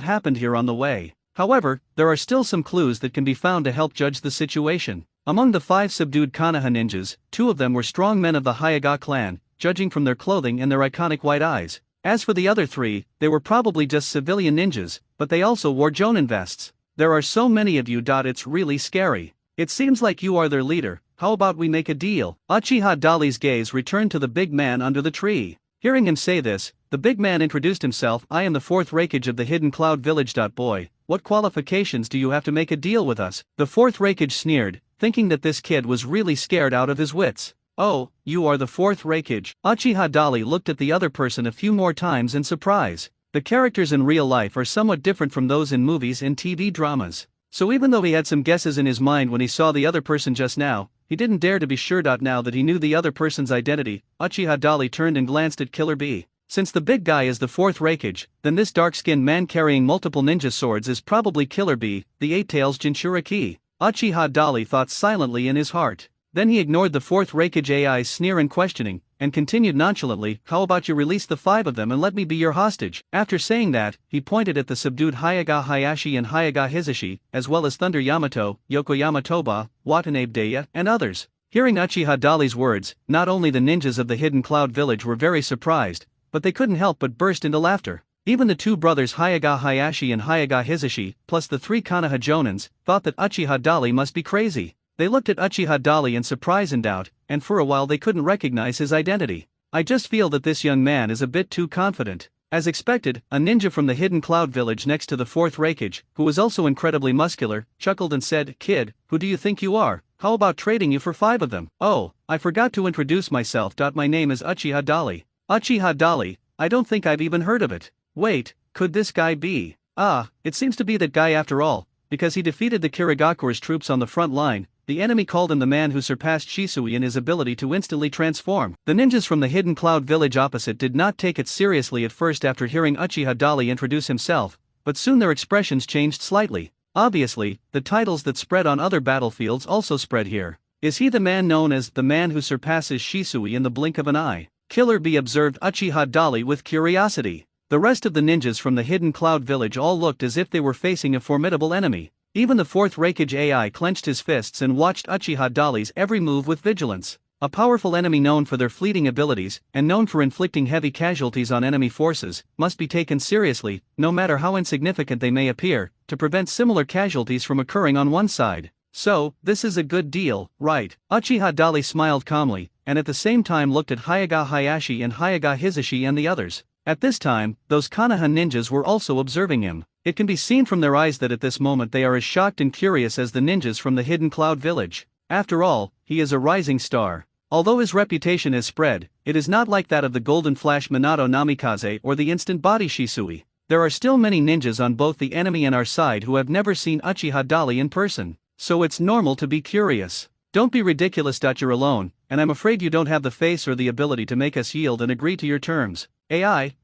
happened here on the way. However, there are still some clues that can be found to help judge the situation. Among the 5 subdued Konoha ninjas, 2 of them were strong men of the Hayaga clan, judging from their clothing and their iconic white eyes. As for the other 3, they were probably just civilian ninjas, but they also wore Jonin vests. There are so many of you. It's really scary. It seems like you are their leader. How about we make a deal? Uchiha Dali's gaze returned to the big man under the tree. Hearing him say this, the big man introduced himself. I am the fourth Raikage of the Hidden Cloud Village. Boy, what qualifications do you have to make a deal with us? The fourth Raikage sneered, thinking that this kid was really scared out of his wits. Oh, you are the fourth Raikage. Uchiha Dali looked at the other person a few more times in surprise. The characters in real life are somewhat different from those in movies and TV dramas. So even though he had some guesses in his mind when he saw the other person just now, he didn't dare to be sure. Now that he knew the other person's identity, Uchiha Dali turned and glanced at Killer Bee. Since the big guy is the fourth Raikage, then this dark-skinned man carrying multiple ninja swords is probably Killer Bee, the Eight Tails Jinchuriki. Uchiha Dali thought silently in his heart. Then he ignored the fourth Raikage AI's sneer and questioning, and continued nonchalantly, how about you release the 5 of them and let me be your hostage? After saying that, he pointed at the subdued Hayaga Hayashi and Hayaga Hisashi, as well as Thunder Yamato, Yokoyama Toba, Watanabe Deya, and others. Hearing Uchiha Dali's words, not only the ninjas of the Hidden Cloud Village were very surprised, but they couldn't help but burst into laughter. Even the 2 brothers Hayaga Hayashi and Hayaga Hisashi, plus the 3 Konoha Jonins, thought that Uchiha Dali must be crazy. They looked at Uchiha Dali in surprise and doubt, and for a while they couldn't recognize his identity. I just feel that this young man is a bit too confident. As expected, a ninja from the Hidden Cloud Village next to the fourth Raikage, who was also incredibly muscular, chuckled and said, Kid, who do you think you are? How about trading you for 5 of them? Oh, I forgot to introduce myself. My name is Uchiha Dali. Uchiha Dali? I don't think I've even heard of it. Wait, could this guy be? It seems to be that guy after all, because he defeated the Kirigakure's troops on the front line, the enemy called him the man who surpassed Shisui in his ability to instantly transform. The ninjas from the hidden cloud village opposite did not take it seriously at first after hearing Uchiha Dali introduce himself, but soon their expressions changed slightly. Obviously, the titles that spread on other battlefields also spread here. Is he the man known as the man who surpasses Shisui in the blink of an eye? Killer Bee observed Uchiha Dali with curiosity. The rest of the ninjas from the hidden cloud village all looked as if they were facing a formidable enemy. Even the fourth Reikage AI clenched his fists and watched Uchiha Dali's every move with vigilance. A powerful enemy known for their fleeting abilities, and known for inflicting heavy casualties on enemy forces, must be taken seriously, no matter how insignificant they may appear, to prevent similar casualties from occurring on one side. So, this is a good deal, right? Uchiha Dali smiled calmly, and at the same time looked at Hyaga Hayashi and Hyaga Hizashi and the others. At this time, those Konoha ninjas were also observing him. It can be seen from their eyes that at this moment they are as shocked and curious as the ninjas from the hidden cloud village. After all, he is a rising star. Although his reputation has spread, it is not like that of the Golden Flash Minato Namikaze or the Instant Body Shisui. There are still many ninjas on both the enemy and our side who have never seen Uchiha Dali in person. So it's normal to be curious. Don't be ridiculous. You're alone, and I'm afraid you don't have the face or the ability to make us yield and agree to your terms. AI,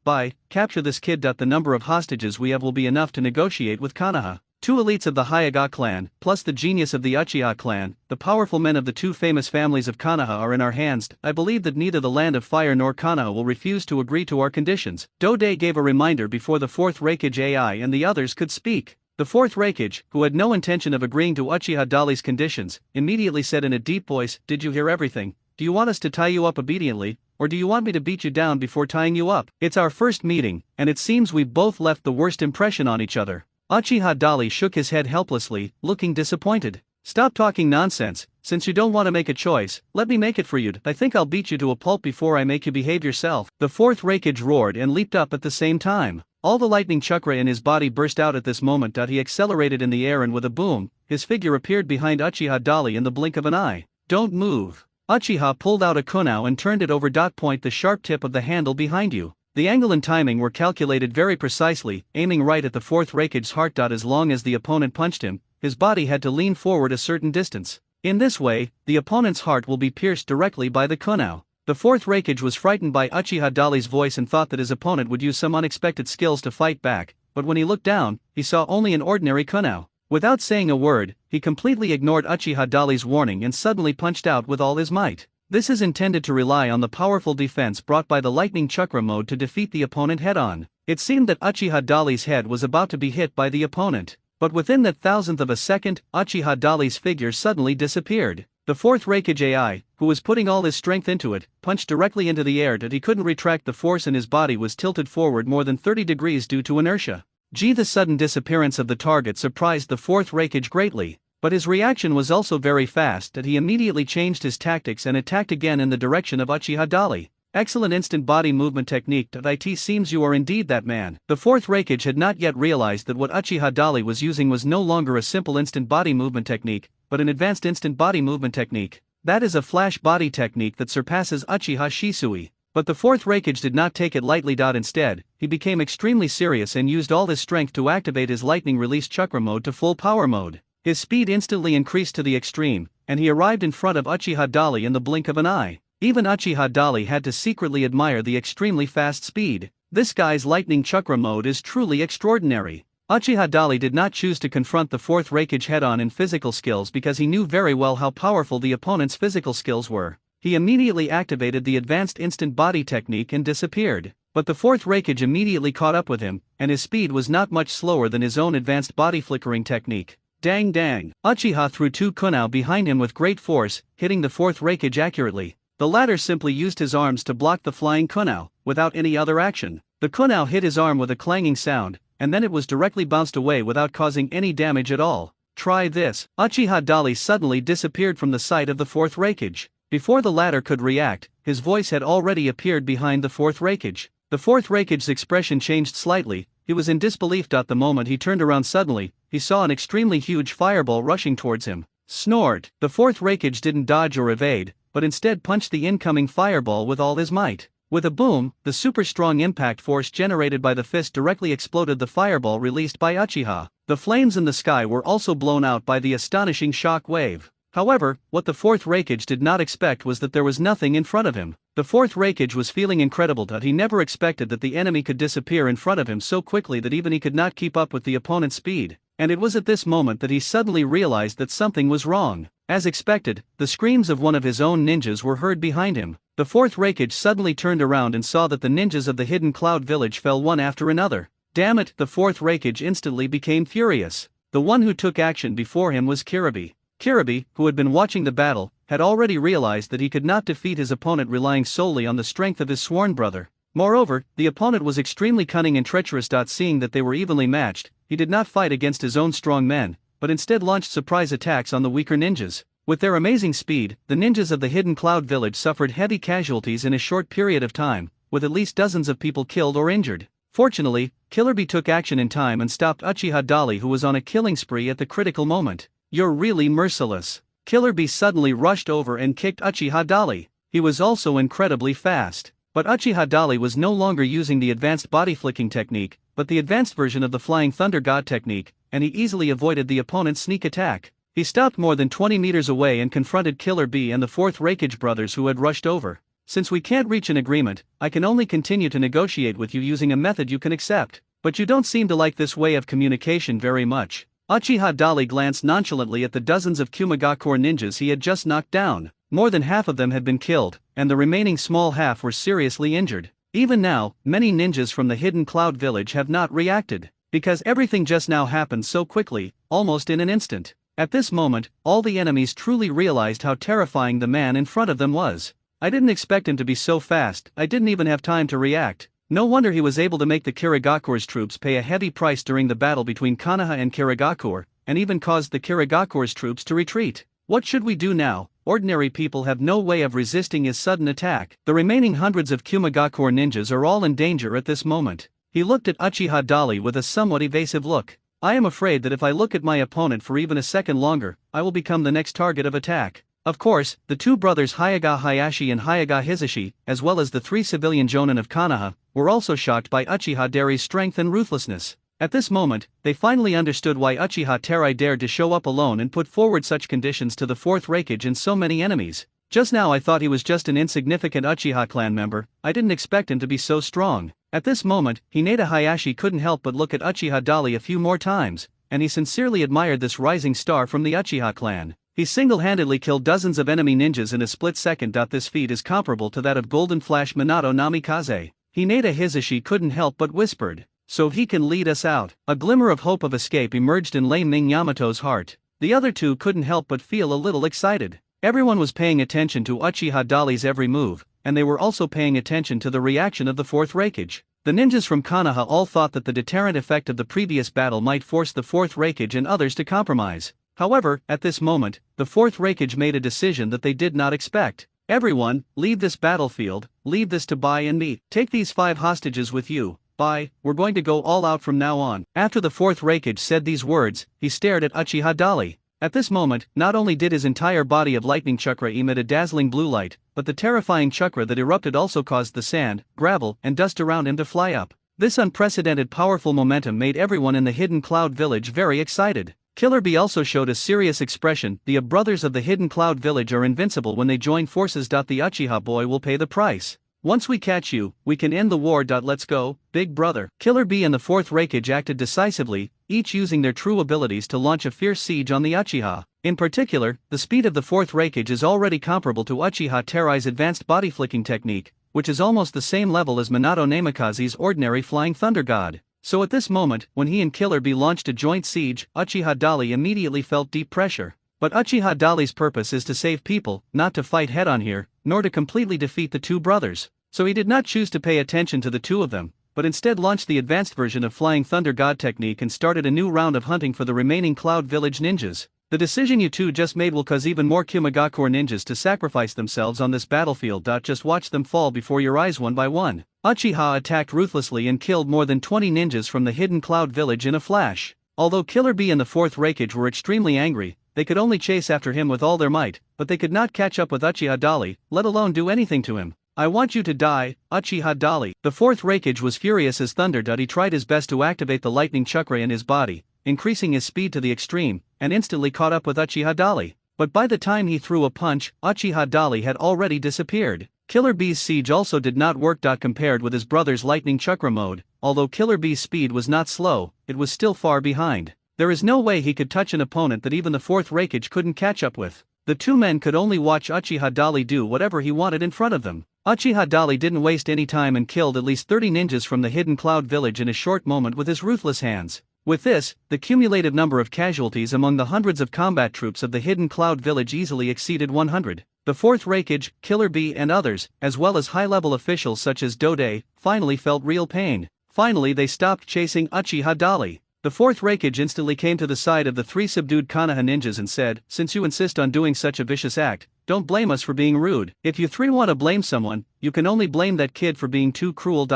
capture this kid. The number of hostages we have will be enough to negotiate with Konoha. 2 elites of the Hyaga clan, plus the genius of the Uchiha clan, the powerful men of the 2 famous families of Konoha are in our hands. I believe that neither the Land of Fire nor Konoha will refuse to agree to our conditions. Dode gave a reminder before the 4th Reikage AI and the others could speak. The 4th Reikage, who had no intention of agreeing to Uchiha Dali's conditions, immediately said in a deep voice, "Did you hear everything? Do you want us to tie you up obediently, or do you want me to beat you down before tying you up? It's our first meeting, and it seems we've both left the worst impression on each other." Uchiha Dali shook his head helplessly, looking disappointed. "Stop talking nonsense. Since you don't want to make a choice, let me make it for you. I think I'll beat you to a pulp before I make you behave yourself." The 4th Reikage roared and leaped up at the same time. All the lightning chakra in his body burst out at this moment. He accelerated in the air and with a boom, his figure appeared behind Uchiha Dali in the blink of an eye. "Don't move." Uchiha pulled out a kunao and turned it over. Point the sharp tip of the handle behind you. The angle and timing were calculated very precisely, aiming right at the 4th Reikage's heart. As long as the opponent punched him, his body had to lean forward a certain distance. In this way, the opponent's heart will be pierced directly by the kunao. The 4th Reikage was frightened by Uchiha Dali's voice and thought that his opponent would use some unexpected skills to fight back, but when he looked down, he saw only an ordinary kunao. Without saying a word, he completely ignored Uchiha Dali's warning and suddenly punched out with all his might. This is intended to rely on the powerful defense brought by the lightning chakra mode to defeat the opponent head-on. It seemed that Uchiha Dali's head was about to be hit by the opponent, but within that thousandth of a second, Uchiha Dali's figure suddenly disappeared. The 4th Reikage AI, who was putting all his strength into it, punched directly into the air. He couldn't retract. The force in his body was tilted forward more than 30 degrees due to inertia. The sudden disappearance of the target surprised the 4th Reikage greatly. But his reaction was also very fast. He immediately changed his tactics and attacked again in the direction of Uchiha Dali. "Excellent instant body movement technique. It seems you are indeed that man." The 4th Reikage had not yet realized that what Uchiha Dali was using was no longer a simple instant body movement technique, but an advanced instant body movement technique. That is a flash body technique that surpasses Uchiha Shisui. But the 4th Reikage did not take it lightly. Instead, he became extremely serious and used all his strength to activate his lightning release chakra mode to full power mode. His speed instantly increased to the extreme, and he arrived in front of Uchiha Dali in the blink of an eye. Even Uchiha Dali had to secretly admire the extremely fast speed. This guy's lightning chakra mode is truly extraordinary. Uchiha Dali did not choose to confront the 4th Reikage head-on in physical skills because he knew very well how powerful the opponent's physical skills were. He immediately activated the advanced instant body technique and disappeared. But the 4th Reikage immediately caught up with him, and his speed was not much slower than his own advanced body flickering technique. Dang dang. Uchiha threw 2 kunao behind him with great force, hitting the 4th Reikage accurately. The latter simply used his arms to block the flying kunao, without any other action. The kunao hit his arm with a clanging sound, and then it was directly bounced away without causing any damage at all. Try this. Uchiha Dali suddenly disappeared from the sight of the 4th Reikage. Before the latter could react, his voice had already appeared behind the 4th Reikage. The 4th Reikage's expression changed slightly. He was in disbelief. The moment he turned around suddenly, he saw an extremely huge fireball rushing towards him. Snort! The 4th Reikage didn't dodge or evade, but instead punched the incoming fireball with all his might. With a boom, the super strong impact force generated by the fist directly exploded the fireball released by Uchiha. The flames in the sky were also blown out by the astonishing shock wave. However, what the fourth Raikage did not expect was that there was nothing in front of him. The fourth Raikage was feeling incredible that he never expected that the enemy could disappear in front of him so quickly that even he could not keep up with the opponent's speed. And it was at this moment that he suddenly realized that something was wrong. As expected, the screams of one of his own ninjas were heard behind him. The fourth Raikage suddenly turned around and saw that the ninjas of the hidden cloud village fell one after another. Damn it, the fourth Raikage instantly became furious. The one who took action before him was Kiribi. Kiribi, who had been watching the battle, had already realized that he could not defeat his opponent relying solely on the strength of his sworn brother. Moreover, the opponent was extremely cunning and treacherous. Seeing that they were evenly matched, he did not fight against his own strong men, but instead launched surprise attacks on the weaker ninjas. With their amazing speed, the ninjas of the hidden cloud village suffered heavy casualties in a short period of time, with at least dozens of people killed or injured. Fortunately, Kiribi took action in time and stopped Uchiha Dali, who was on a killing spree at the critical moment. "You're really merciless." Kiribi suddenly rushed over and kicked Uchiha Dali. He was also incredibly fast. But Uchiha Dali was no longer using the advanced body flicking technique, but the advanced version of the Flying Thunder God technique, and he easily avoided the opponent's sneak attack. He stopped more than 20 meters away and confronted Killer B and the fourth Raikage brothers who had rushed over. "Since we can't reach an agreement, I can only continue to negotiate with you using a method you can accept. But you don't seem to like this way of communication very much." Uchiha Dali glanced nonchalantly at the dozens of Kumagakure ninjas he had just knocked down. More than half of them had been killed, and the remaining small half were seriously injured. Even now, many ninjas from the hidden cloud village have not reacted, because everything just now happened so quickly, almost in an instant. At this moment, all the enemies truly realized how terrifying the man in front of them was. "I didn't expect him to be so fast, I didn't even have time to react." No wonder he was able to make the Kirigakure's troops pay a heavy price during the battle between Konoha and Kirigakure, and even caused the Kirigakure's troops to retreat. What should we do now? Ordinary people have no way of resisting his sudden attack. The remaining hundreds of Kumagakure ninjas are all in danger at this moment. He looked at Uchiha Dali with a somewhat evasive look. "I am afraid that if I look at my opponent for even a second longer, I will become the next target of attack." Of course, the two brothers Hyaga Hayashi and Hyaga Hisashi, as well as the three civilian jonin of Konoha, were also shocked by Uchiha Dari's strength and ruthlessness. At this moment, they finally understood why Uchiha Terai dared to show up alone and put forward such conditions to the fourth Raikage and so many enemies. "Just now I thought he was just an insignificant Uchiha clan member, I didn't expect him to be so strong." At this moment, Hinata Hayashi couldn't help but look at Uchiha Dali a few more times, and he sincerely admired this rising star from the Uchiha clan. He single-handedly killed dozens of enemy ninjas in a split second. This feat is comparable to that of Golden Flash Minato Namikaze. Hinata Hisashi couldn't help but whispered, "So he can lead us out." A glimmer of hope of escape emerged in Lei Ming Yamato's heart. The other two couldn't help but feel a little excited. Everyone was paying attention to Uchiha Dali's every move, and they were also paying attention to the reaction of the fourth Raikage. The ninjas from Konoha all thought that the deterrent effect of the previous battle might force the fourth Raikage and others to compromise. However, at this moment, the fourth Raikage made a decision that they did not expect. "Everyone, leave this battlefield, leave this to Bai and me. Take these 5 hostages with you. Bai, we're going to go all out from now on." After the fourth Raikage said these words, he stared at Uchiha Dali. At this moment, not only did his entire body of lightning chakra emit a dazzling blue light, but the terrifying chakra that erupted also caused the sand, gravel, and dust around him to fly up. This unprecedented powerful momentum made everyone in the hidden cloud village very excited. Killer B also showed a serious expression. "The brothers of the hidden cloud village are invincible when they join forces. The Uchiha boy will pay the price. Once we catch you, we can end the war. Let's go, big brother." Killer B and the fourth Raikage acted decisively, each using their true abilities to launch a fierce siege on the Uchiha. In particular, the speed of the fourth Raikage is already comparable to Uchiha Terai's advanced body flicking technique, which is almost the same level as Minato Namikaze's ordinary Flying Thunder God. So at this moment, when he and Killer B launched a joint siege, Uchiha Dali immediately felt deep pressure. But Uchiha Dali's purpose is to save people, not to fight head-on here, nor to completely defeat the two brothers. So he did not choose to pay attention to the two of them, but instead launched the advanced version of Flying Thunder God technique and started a new round of hunting for the remaining Cloud Village ninjas. The decision you two just made will cause even more Kumagakure ninjas to sacrifice themselves on this battlefield. Just watch them fall before your eyes one by one. Uchiha attacked ruthlessly and killed more than 20 ninjas from the hidden Cloud Village in a flash. Although Killer B and the fourth Raikage were extremely angry, they could only chase after him with all their might, but they could not catch up with Uchiha Dali, let alone do anything to him. "I want you to die, Uchiha Dali." The fourth Raikage was furious as thunder. He tried his best to activate the lightning chakra in his body, increasing his speed to the extreme, and instantly caught up with Uchiha Dali. but by the time he threw a punch, Uchiha Dali had already disappeared. Killer Bee's siege also did not work. Compared with his brother's lightning chakra mode, although Killer Bee's speed was not slow, it was still far behind. There is no way he could touch an opponent that even the fourth Raikage couldn't catch up with. The two men could only watch Uchiha Dali do whatever he wanted in front of them. Uchiha Dali didn't waste any time and killed at least 30 ninjas from the hidden cloud village in a short moment with his ruthless hands. With this, the cumulative number of casualties among the hundreds of combat troops of the hidden cloud village easily exceeded 100. The fourth Raikage, Killer Bee and others, as well as high-level officials such as Dode, finally felt real pain. Finally they stopped chasing Uchiha Dali. The fourth Raikage instantly came to the side of the three subdued Konoha ninjas and said, "Since you insist on doing such a vicious act, don't blame us for being rude. If you three want to blame someone, you can only blame that kid for being too cruel."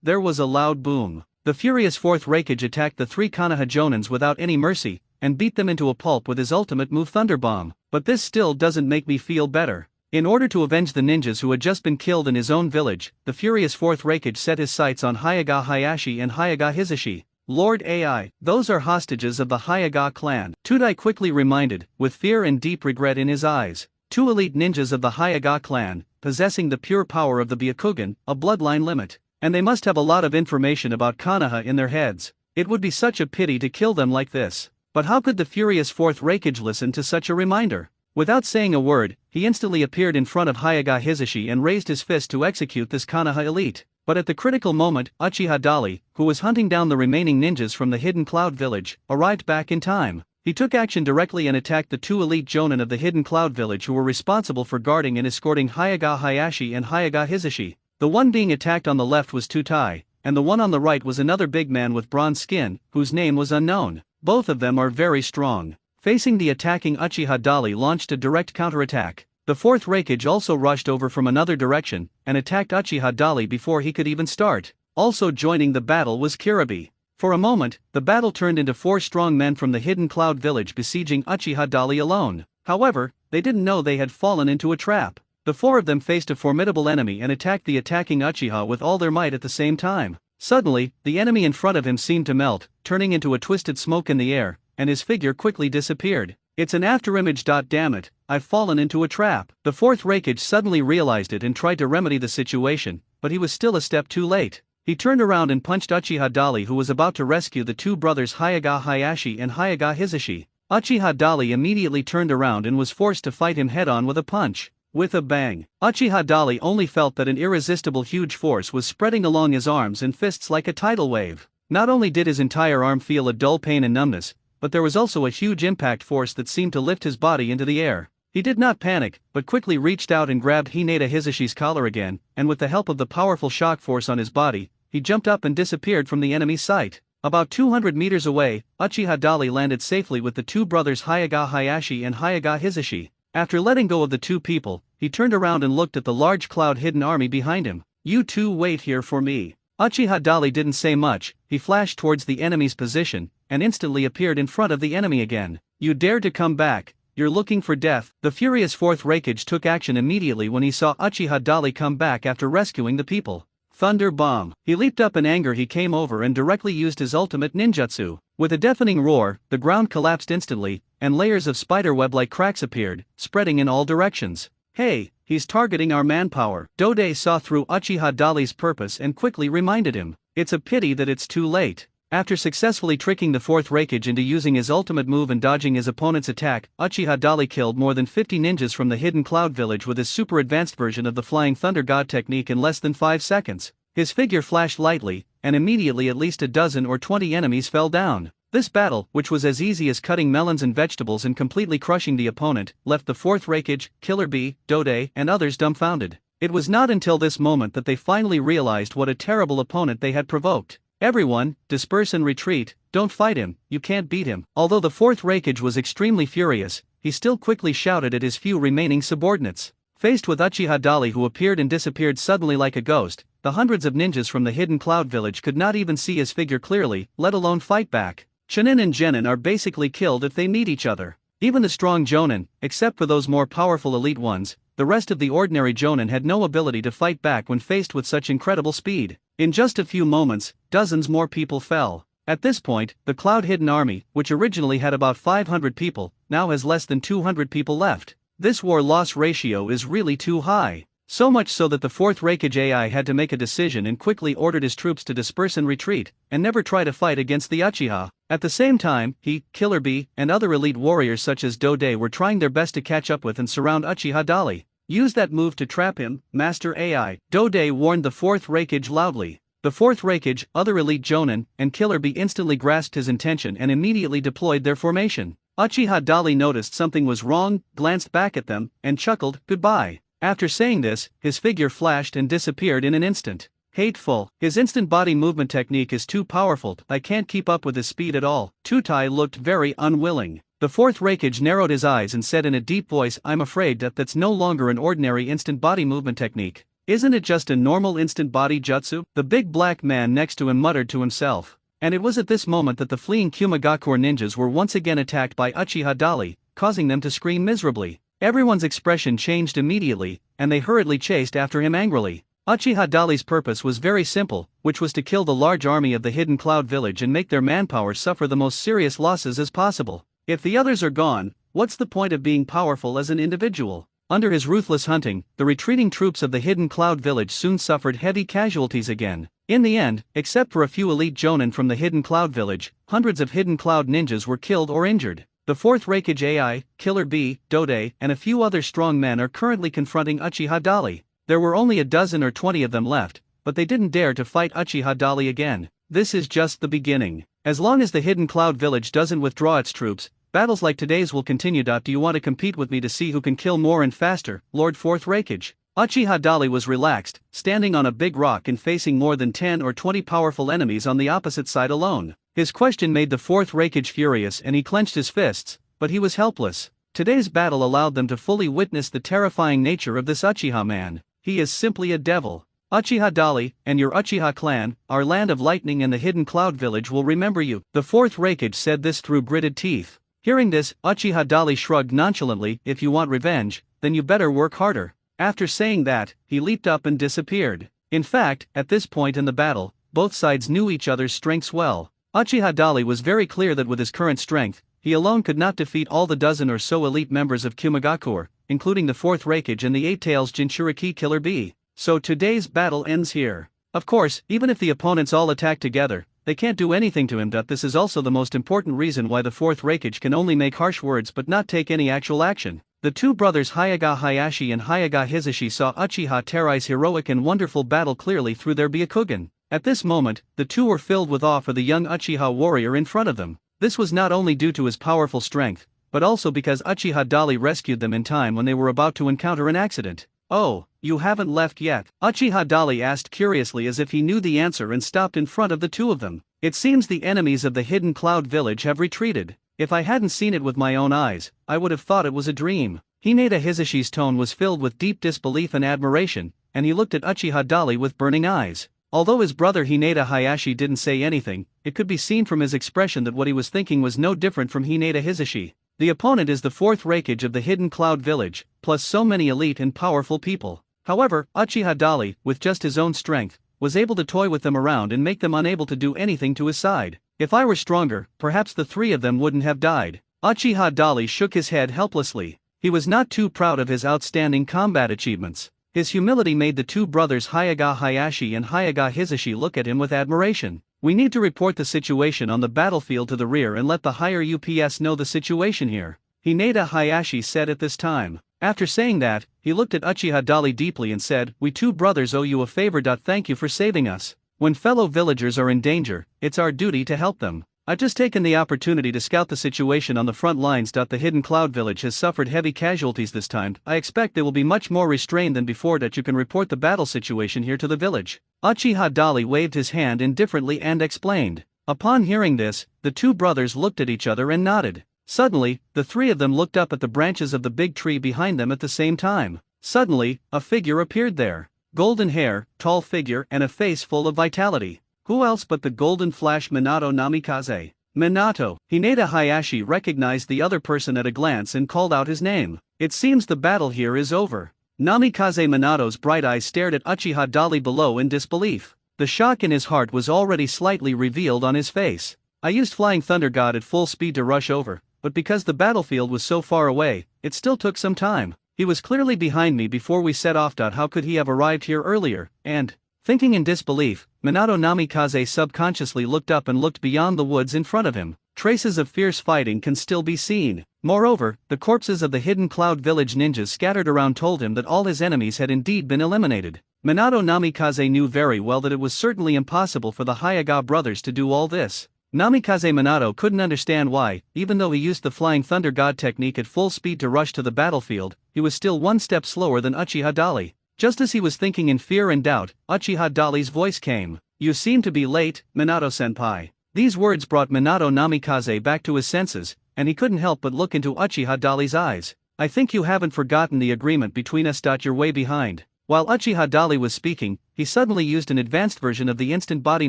There was a loud boom. The furious fourth Raikage attacked the three Konoha Jonins without any mercy, and beat them into a pulp with his ultimate move Thunder Bomb. But this still doesn't make me feel better. In order to avenge the ninjas who had just been killed in his own village, the furious fourth Raikage set his sights on Hyaga Hayashi and Hyaga Hizashi. "Lord Ai, those are hostages of the Hyaga clan," Tudai quickly reminded, with fear and deep regret in his eyes. Two elite ninjas of the Hyaga clan, possessing the pure power of the Byakugan, a bloodline limit. And they must have a lot of information about Konoha in their heads. It would be such a pity to kill them like this. But how could the furious fourth Raikage listen to such a reminder? Without saying a word, he instantly appeared in front of Hyaga Hizashi and raised his fist to execute this Konoha elite. But at the critical moment, Uchiha Dali, who was hunting down the remaining ninjas from the hidden cloud village, arrived back in time. He took action directly and attacked the two elite jonin of the hidden cloud village who were responsible for guarding and escorting Hyaga Hayashi and Hyaga Hizashi. The one being attacked on the left was Tutai, and the one on the right was another big man with bronze skin, whose name was unknown. Both of them are very strong. Facing the attacking Uchiha Dali launched a direct counterattack. The fourth Raikage also rushed over from another direction, and attacked Uchiha Dali before he could even start. Also joining the battle was Kirabi. For a moment, the battle turned into four strong men from the hidden cloud village besieging Uchiha Dali alone. However, they didn't know they had fallen into a trap. The four of them faced a formidable enemy and attacked the attacking Uchiha with all their might at the same time. Suddenly, the enemy in front of him seemed to melt, turning into a twisted smoke in the air, and his figure quickly disappeared. "It's an afterimage. Damn it, I've fallen into a trap." The fourth Raikage suddenly realized it and tried to remedy the situation, but he was still a step too late. He turned around and punched Uchiha Dali, who was about to rescue the two brothers Hyaga Hayashi and Hyaga Hizashi. Uchiha Dali immediately turned around and was forced to fight him head-on with a punch. With a bang, Uchiha Dali only felt that an irresistible huge force was spreading along his arms and fists like a tidal wave. Not only did his entire arm feel a dull pain and numbness, but there was also a huge impact force that seemed to lift his body into the air. He did not panic, but quickly reached out and grabbed Hinata Hizashi's collar again, and with the help of the powerful shock force on his body, he jumped up and disappeared from the enemy's sight. About 200 meters away, Uchiha Dali landed safely with the two brothers Hyaga Hayashi and Hyaga Hizashi. After letting go of the two people, he turned around and looked at the large cloud-hidden army behind him. "You two wait here for me." Uchiha Dali didn't say much. He flashed towards the enemy's position, and instantly appeared in front of the enemy again. "You dare to come back? You're looking for death." The furious fourth Raikage took action immediately when he saw Uchiha Dali come back after rescuing the people. Thunder Bomb. He leaped up in anger. He came over and directly used his ultimate ninjutsu. With a deafening roar, the ground collapsed instantly, and layers of spiderweb-like cracks appeared, spreading in all directions. "Hey, he's targeting our manpower." Dode saw through Uchiha Dali's purpose and quickly reminded him. "It's a pity that it's too late." After successfully tricking the fourth Raikage into using his ultimate move and dodging his opponent's attack, Uchiha Dali killed more than 50 ninjas from the hidden cloud village with his super advanced version of the Flying Thunder God technique in less than 5 seconds. His figure flashed lightly, and immediately at least a dozen or 20 enemies fell down. This battle, which was as easy as cutting melons and vegetables and completely crushing the opponent, left the fourth Raikage, Killer Bee, Dode, and others dumbfounded. It was not until this moment that they finally realized what a terrible opponent they had provoked. "Everyone, disperse and retreat, don't fight him, you can't beat him." Although the fourth Raikage was extremely furious, he still quickly shouted at his few remaining subordinates. Faced with Uchiha Dali, who appeared and disappeared suddenly like a ghost, the hundreds of ninjas from the hidden cloud village could not even see his figure clearly, let alone fight back. Chunin and Genin are basically killed if they meet each other. Even the strong Jonin, except for those more powerful elite ones, the rest of the ordinary Jonin had no ability to fight back when faced with such incredible speed. In just a few moments, dozens more people fell. At this point, the cloud-hidden army, which originally had about 500 people, now has less than 200 people left. This war-loss ratio is really too high. So much so that the 4th Reikage AI had to make a decision and quickly ordered his troops to disperse and retreat, and never try to fight against the Uchiha. At the same time, he, Killer Bee, and other elite warriors such as Dode were trying their best to catch up with and surround Uchiha Dali. Use that move to trap him, Master AI, Dode warned the 4th Reikage loudly. The 4th Reikage, other elite Jonin, and Killer Bee instantly grasped his intention and immediately deployed their formation. Uchiha Dali noticed something was wrong, glanced back at them, and chuckled, "Goodbye." After saying this, his figure flashed and disappeared in an instant. Hateful. His instant body movement technique is too powerful, I can't keep up with his speed at all. Tutai looked very unwilling. The 4th Reikage narrowed his eyes and said in a deep voice, "I'm afraid that's no longer an ordinary instant body movement technique. Isn't it just a normal instant body jutsu?" The big black man next to him muttered to himself. And it was at this moment that the fleeing Kumagakure ninjas were once again attacked by Uchiha Dali, causing them to scream miserably. Everyone's expression changed immediately, and they hurriedly chased after him angrily. Uchiha Dali's purpose was very simple, which was to kill the large army of the Hidden Cloud Village and make their manpower suffer the most serious losses as possible. If the others are gone, what's the point of being powerful as an individual? Under his ruthless hunting, the retreating troops of the Hidden Cloud Village soon suffered heavy casualties again. In the end, except for a few elite Jonin from the Hidden Cloud Village, hundreds of Hidden Cloud ninjas were killed or injured. The 4th Reikage AI, Killer Bee, Dode, and a few other strong men are currently confronting Uchiha Dali. There were only a dozen or 20 of them left, but they didn't dare to fight Uchiha Dali again. This is just the beginning. As long as the Hidden Cloud Village doesn't withdraw its troops, battles like today's will continue. Do you want to compete with me to see who can kill more and faster, Lord 4th Reikage? Uchiha Dali was relaxed, standing on a big rock and facing more than 10 or 20 powerful enemies on the opposite side alone. His question made the 4th Reikage furious and he clenched his fists, but he was helpless. Today's battle allowed them to fully witness the terrifying nature of this Uchiha man. He is simply a devil. Uchiha Dali, and your Uchiha clan, our land of lightning and the Hidden Cloud Village will remember you. The 4th Reikage said this through gritted teeth. Hearing this, Uchiha Dali shrugged nonchalantly, "If you want revenge, then you better work harder." After saying that, he leaped up and disappeared. In fact, at this point in the battle, both sides knew each other's strengths well. Uchiha Dali was very clear that with his current strength, he alone could not defeat all the dozen or so elite members of Kumagakure, including the 4th Reikage and the 8 Tails Jinchuriki Killer Bee. So today's battle ends here. Of course, even if the opponents all attack together, they can't do anything to him. This is also the most important reason why the 4th Reikage can only make harsh words but not take any actual action. The two brothers Hyaga Hayashi and Hyaga Hizashi saw Uchiha Terai's heroic and wonderful battle clearly through their Byakugan. At this moment, the two were filled with awe for the young Uchiha warrior in front of them. This was not only due to his powerful strength, but also because Uchiha Dali rescued them in time when they were about to encounter an accident. "Oh, you haven't left yet?" Uchiha Dali asked curiously as if he knew the answer and stopped in front of the two of them. "It seems the enemies of the Hidden Cloud Village have retreated. If I hadn't seen it with my own eyes, I would have thought it was a dream." Hinata Hizashi's tone was filled with deep disbelief and admiration, and he looked at Uchiha Dali with burning eyes. Although his brother Hinata Hayashi didn't say anything, it could be seen from his expression that what he was thinking was no different from Hinata Hizashi. The opponent is the 4th Reikage of the Hidden Cloud Village, plus so many elite and powerful people. However, Uchiha Dali, with just his own strength, was able to toy with them around and make them unable to do anything to his side. If I were stronger, perhaps the three of them wouldn't have died. Uchiha Dali shook his head helplessly. He was not too proud of his outstanding combat achievements. His humility made the two brothers Hyaga Hayashi and Hyaga Hizashi look at him with admiration. "We need to report the situation on the battlefield to the rear and let the higher UPS know the situation here," Hinata Hayashi said at this time. After saying that, he looked at Uchiha Dali deeply and said, "We two brothers owe you a favor. Thank you for saving us. When fellow villagers are in danger, it's our duty to help them. I've just taken the opportunity to scout the situation on the front lines. The Hidden Cloud Village has suffered heavy casualties this time. I expect they will be much more restrained than before. You can report the battle situation here to the village." Uchiha Dali waved his hand indifferently and explained. Upon hearing this, the two brothers looked at each other and nodded. Suddenly, the three of them looked up at the branches of the big tree behind them at the same time. Suddenly, a figure appeared there. Golden hair, tall figure, and a face full of vitality. Who else but the Golden Flash Minato Namikaze? Minato. Hinata Hayashi recognized the other person at a glance and called out his name. "It seems the battle here is over." Namikaze Minato's bright eyes stared at Uchiha Dali below in disbelief. The shock in his heart was already slightly revealed on his face. "I used Flying Thunder God at full speed to rush over, but because the battlefield was so far away, it still took some time. He was clearly behind me before we set off. How could he have arrived here earlier? And, thinking in disbelief, Minato Namikaze subconsciously looked up and looked beyond the woods in front of him. Traces of fierce fighting can still be seen. Moreover, the corpses of the hidden Cloud Village ninjas scattered around told him that all his enemies had indeed been eliminated. Minato Namikaze knew very well that it was certainly impossible for the Hyuga brothers to do all this. Namikaze Minato couldn't understand why, even though he used the Flying Thunder God technique at full speed to rush to the battlefield, he was still one step slower than Uchiha Dali. Just as he was thinking in fear and doubt, Uchiha Dali's voice came. "You seem to be late, Minato-senpai." These words brought Minato Namikaze back to his senses, and he couldn't help but look into Uchiha Dali's eyes. "I think you haven't forgotten the agreement between us. You're way behind." While Uchiha Dali was speaking, he suddenly used an advanced version of the instant body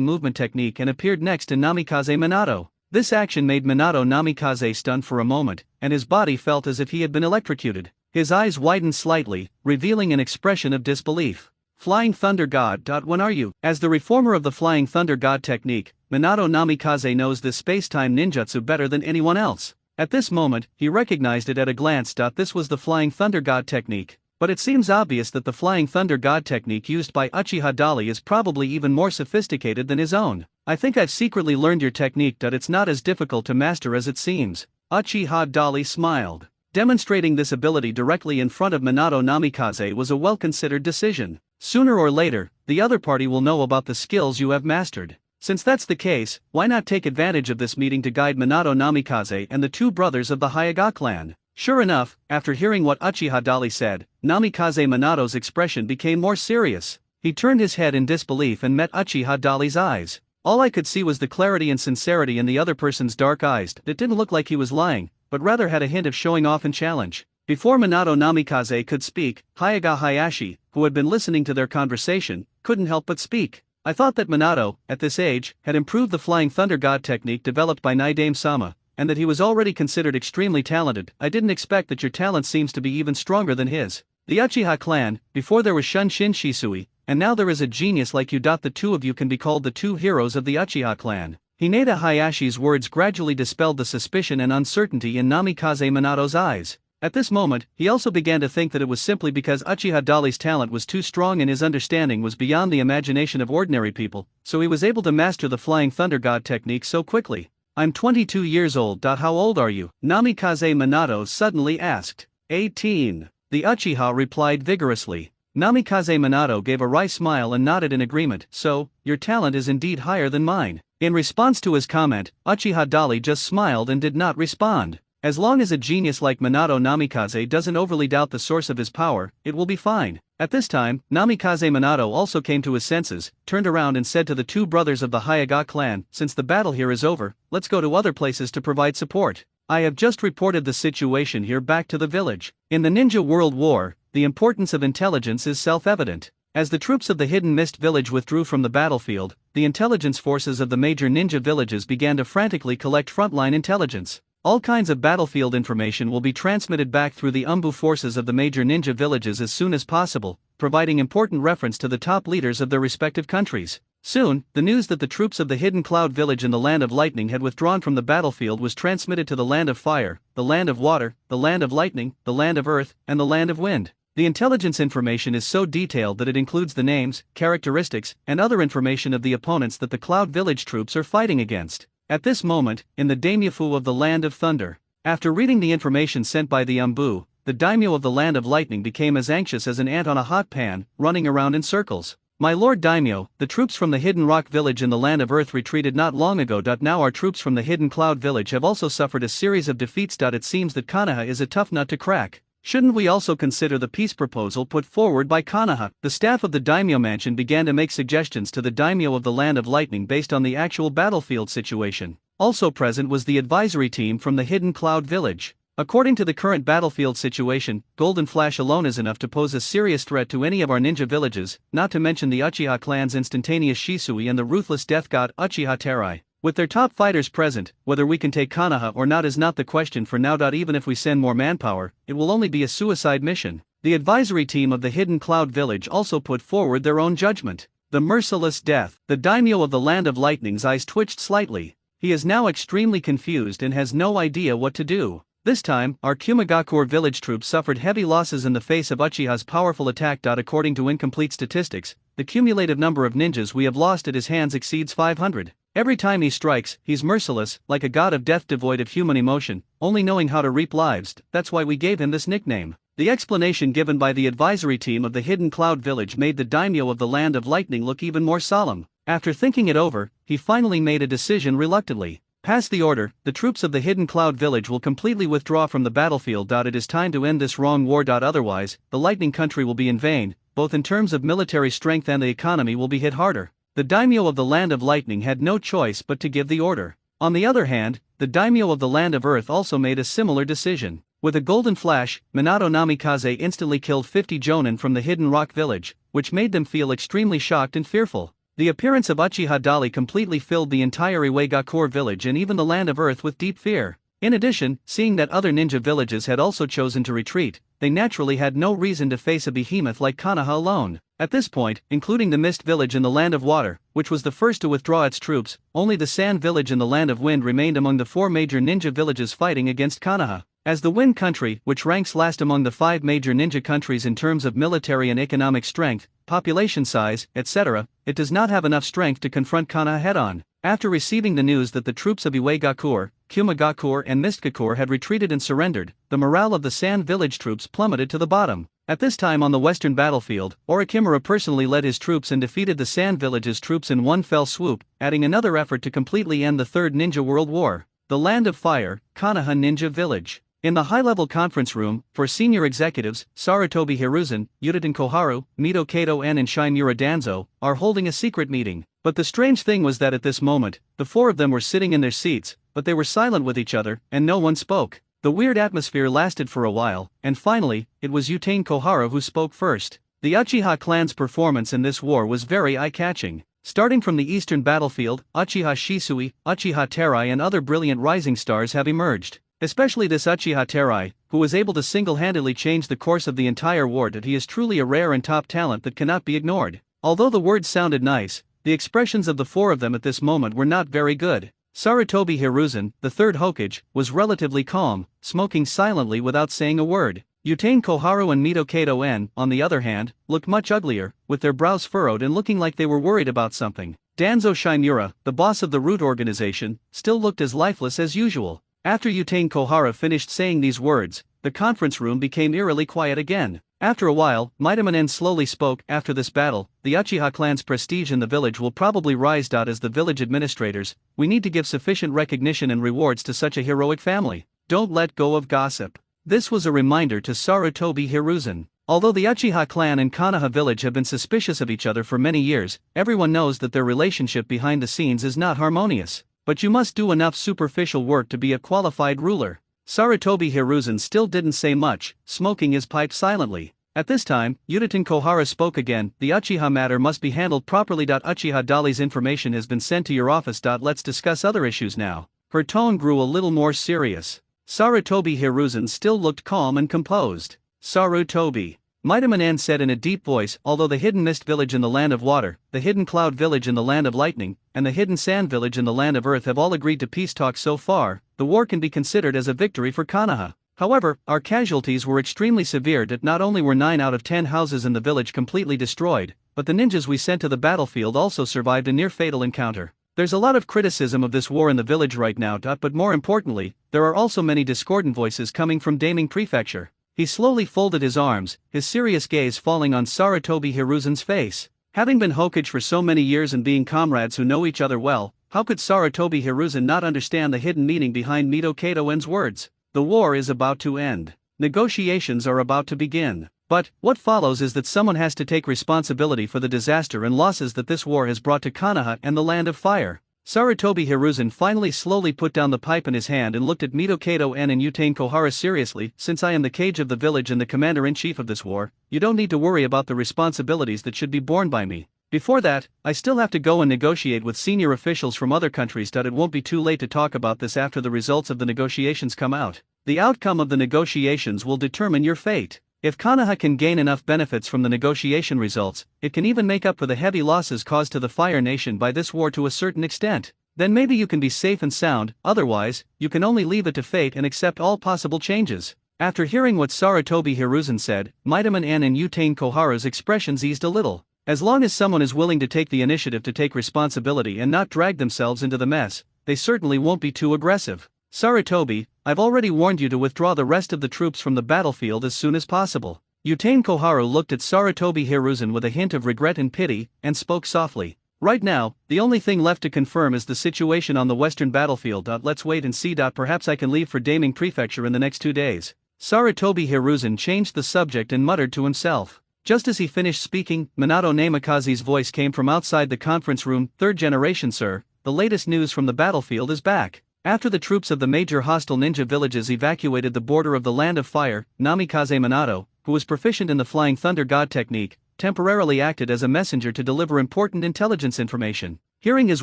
movement technique and appeared next to Namikaze Minato. This action made Minato Namikaze stunned for a moment, and his body felt as if he had been electrocuted. His eyes widened slightly, revealing an expression of disbelief. "Flying Thunder God. When are you?" As the reformer of the Flying Thunder God technique, Minato Namikaze knows this space-time ninjutsu better than anyone else. At this moment, he recognized it at a glance. This was the Flying Thunder God technique. But it seems obvious that the Flying Thunder God technique used by Uchiha Dali is probably even more sophisticated than his own. "I think I've secretly learned your technique. It's not as difficult to master as it seems." Uchiha Dali smiled. Demonstrating this ability directly in front of Minato Namikaze was a well-considered decision. Sooner or later, the other party will know about the skills you have mastered. Since that's the case, why not take advantage of this meeting to guide Minato Namikaze and the two brothers of the Hyuga clan? Sure enough, after hearing what Uchiha Dali said, Namikaze Minato's expression became more serious. He turned his head in disbelief and met Uchiha Dali's eyes. All I could see was the clarity and sincerity in the other person's dark eyes. It didn't look like he was lying, but rather had a hint of showing off and challenge. Before Minato Namikaze could speak, Hyuga Hayashi, who had been listening to their conversation, couldn't help but speak. "I thought that Minato, at this age, had improved the Flying Thunder God technique developed by Naidame-sama, and that he was already considered extremely talented. I didn't expect that your talent seems to be even stronger than his. The Uchiha clan, before there was Shunshin Shisui, and now there is a genius like you. The two of you can be called the two heroes of the Uchiha clan." Hinata Hayashi's words gradually dispelled the suspicion and uncertainty in Namikaze Minato's eyes. At this moment, he also began to think that it was simply because Uchiha Dali's talent was too strong and his understanding was beyond the imagination of ordinary people, so he was able to master the Flying Thunder God technique so quickly. "I'm 22 years old. How old are you?" Namikaze Minato suddenly asked. 18. The Uchiha replied vigorously. Namikaze Minato gave a wry smile and nodded in agreement. "So, your talent is indeed higher than mine." In response to his comment, Uchiha Dali just smiled and did not respond. As long as a genius like Minato Namikaze doesn't overly doubt the source of his power, it will be fine. At this time, Namikaze Minato also came to his senses, turned around and said to the two brothers of the Hyuga clan, "Since the battle here is over, let's go to other places to provide support. I have just reported the situation here back to the village." In the Ninja World War, the importance of intelligence is self-evident. As the troops of the Hidden Mist village withdrew from the battlefield, the intelligence forces of the major ninja villages began to frantically collect frontline intelligence. All kinds of battlefield information will be transmitted back through the Umbu forces of the major ninja villages as soon as possible, providing important reference to the top leaders of their respective countries. Soon, the news that the troops of the Hidden Cloud village in the Land of Lightning had withdrawn from the battlefield was transmitted to the Land of Fire, the Land of Water, the Land of Lightning, the Land of Earth, and the Land of Wind. The intelligence information is so detailed that it includes the names, characteristics, and other information of the opponents that the Cloud Village troops are fighting against. At this moment, in the daimyofu of the Land of Thunder, after reading the information sent by the Umbu, the daimyo of the Land of Lightning became as anxious as an ant on a hot pan, running around in circles. "My lord daimyo, the troops from the Hidden Rock village in the Land of Earth retreated not long ago. Now our troops from the Hidden Cloud village have also suffered a series of defeats. It seems that Konoha is a tough nut to crack. Shouldn't we also consider the peace proposal put forward by Konoha?" The staff of the daimyo mansion began to make suggestions to the daimyo of the Land of Lightning based on the actual battlefield situation. Also present was the advisory team from the Hidden Cloud village. According to the current battlefield situation, Golden Flash alone is enough to pose a serious threat to any of our ninja villages, not to mention the Uchiha clan's instantaneous Shisui and the ruthless death god Uchiha Terai. With their top fighters present, whether we can take Konoha or not is not the question for now. Even if we send more manpower, it will only be a suicide mission. The advisory team of the Hidden Cloud village also put forward their own judgment. The merciless death. The daimyo of the Land of Lightning's eyes twitched slightly. He is now extremely confused and has no idea what to do. This time, our Kumagakure village troops suffered heavy losses in the face of Uchiha's powerful attack. According to incomplete statistics, the cumulative number of ninjas we have lost at his hands exceeds 500. Every time he strikes, he's merciless, like a god of death devoid of human emotion, only knowing how to reap lives. That's why we gave him this nickname. The explanation given by the advisory team of the Hidden Cloud Village made the daimyo of the Land of Lightning look even more solemn. After thinking it over, he finally made a decision reluctantly. Pass the order, the troops of the Hidden Cloud Village will completely withdraw from the battlefield. It is time to end this wrong war. Otherwise, the Lightning Country will be in vain, both in terms of military strength and the economy will be hit harder. The daimyo of the Land of Lightning had no choice but to give the order. On the other hand, the daimyo of the Land of Earth also made a similar decision. With a golden flash, Minato Namikaze instantly killed 50 jonin from the Hidden Rock Village, which made them feel extremely shocked and fearful. The appearance of Uchiha Dali completely filled the entire Iwagakure village and even the Land of Earth with deep fear. In addition, seeing that other ninja villages had also chosen to retreat, they naturally had no reason to face a behemoth like Konoha alone. At this point, including the Mist Village in the Land of Water, which was the first to withdraw its troops, only the Sand Village in the Land of Wind remained among the 4 major ninja villages fighting against Konoha. As the Wind Country, which ranks last among the 5 major ninja countries in terms of military and economic strength, population size, etc., it does not have enough strength to confront Konoha head-on. After receiving the news that the troops of Iwagakure, Kumagakure and Mistgakure had retreated and surrendered, the morale of the Sand Village troops plummeted to the bottom. At this time on the western battlefield, Orochimaru personally led his troops and defeated the Sand Village's troops in one fell swoop, adding another effort to completely end the Third Ninja World War. The Land of Fire, Konoha Ninja Village. In the high-level conference room, for senior executives, Sarutobi Hiruzen, Yutaten Koharu, Mito Kato-en and Shimura Danzo, are holding a secret meeting. But the strange thing was that at this moment, the 4 of them were sitting in their seats, but they were silent with each other, and no one spoke. The weird atmosphere lasted for a while, and finally, it was Yutaten Koharu who spoke first. The Uchiha clan's performance in this war was very eye-catching. Starting from the eastern battlefield, Uchiha Shisui, Uchiha Terai and other brilliant rising stars have emerged. Especially this Uchiha Terai, who was able to single-handedly change the course of the entire war. That he is truly a rare and top talent that cannot be ignored. Although the words sounded nice, the expressions of the 4 of them at this moment were not very good. Sarutobi Hiruzen, the 3rd Hokage, was relatively calm, smoking silently without saying a word. Yutaten Koharu and Mito Kato-en, on the other hand, looked much uglier, with their brows furrowed and looking like they were worried about something. Danzo Shimura, the boss of the Root organization, still looked as lifeless as usual. After Yutaten Koharu finished saying these words, the conference room became eerily quiet again. After a while, Midamanen slowly spoke. After this battle, the Uchiha clan's prestige in the village will probably rise. As the village administrators, we need to give sufficient recognition and rewards to such a heroic family. Don't let go of gossip. This was a reminder to Sarutobi Hiruzen. Although the Uchiha clan and Konoha village have been suspicious of each other for many years, everyone knows that their relationship behind the scenes is not harmonious. But you must do enough superficial work to be a qualified ruler. Sarutobi Hiruzen still didn't say much, smoking his pipe silently. At this time, Yutaten Koharu spoke again. The Uchiha matter must be handled properly. Uchiha Dali's information has been sent to your office. Let's discuss other issues now. Her tone grew a little more serious. Sarutobi Hiruzen still looked calm and composed. Sarutobi, Midamanen said in a deep voice, although the Hidden Mist Village in the Land of Water, the Hidden Cloud Village in the Land of Lightning, and the Hidden Sand Village in the Land of Earth have all agreed to peace talks so far, the war can be considered as a victory for Konoha. However, our casualties were extremely severe. That not only were 9 out of 10 houses in the village completely destroyed, but the ninjas we sent to the battlefield also survived a near-fatal encounter. There's a lot of criticism of this war in the village right now. But more importantly, there are also many discordant voices coming from Daming Prefecture. He slowly folded his arms, his serious gaze falling on Sarutobi Hiruzen's face. Having been Hokage for so many years and being comrades who know each other well, how could Sarutobi Hiruzen not understand the hidden meaning behind Mito Kato-en's words? The war is about to end. Negotiations are about to begin. But, what follows is that someone has to take responsibility for the disaster and losses that this war has brought to Konoha and the Land of Fire. Sarutobi Hiruzen finally slowly put down the pipe in his hand and looked at Mito Kato-en and Yutaten Koharu seriously. Since I am the Kage of the village and the commander-in-chief of this war, you don't need to worry about the responsibilities that should be borne by me. Before that, I still have to go and negotiate with senior officials from other countries. It won't be too late to talk about this after the results of the negotiations come out. The outcome of the negotiations will determine your fate. If Konoha can gain enough benefits from the negotiation results, it can even make up for the heavy losses caused to the Fire Nation by this war to a certain extent. Then maybe you can be safe and sound, otherwise, you can only leave it to fate and accept all possible changes. After hearing what Sarutobi Hiruzen said, Midaman N and Utane Koharu's expressions eased a little. As long as someone is willing to take the initiative to take responsibility and not drag themselves into the mess, they certainly won't be too aggressive. Sarutobi, I've already warned you to withdraw the rest of the troops from the battlefield as soon as possible. Utane Koharu looked at Sarutobi Hiruzen with a hint of regret and pity, and spoke softly. Right now, the only thing left to confirm is the situation on the western battlefield. Let's wait and see. Perhaps I can leave for Daming Prefecture in the next 2 days. Sarutobi Hiruzen changed the subject and muttered to himself. Just as he finished speaking, Minato Namikaze's voice came from outside the conference room. Third generation, sir, the latest news from the battlefield is back. After the troops of the major hostile ninja villages evacuated the border of the Land of Fire, Namikaze Minato, who was proficient in the Flying Thunder God technique, temporarily acted as a messenger to deliver important intelligence information. Hearing his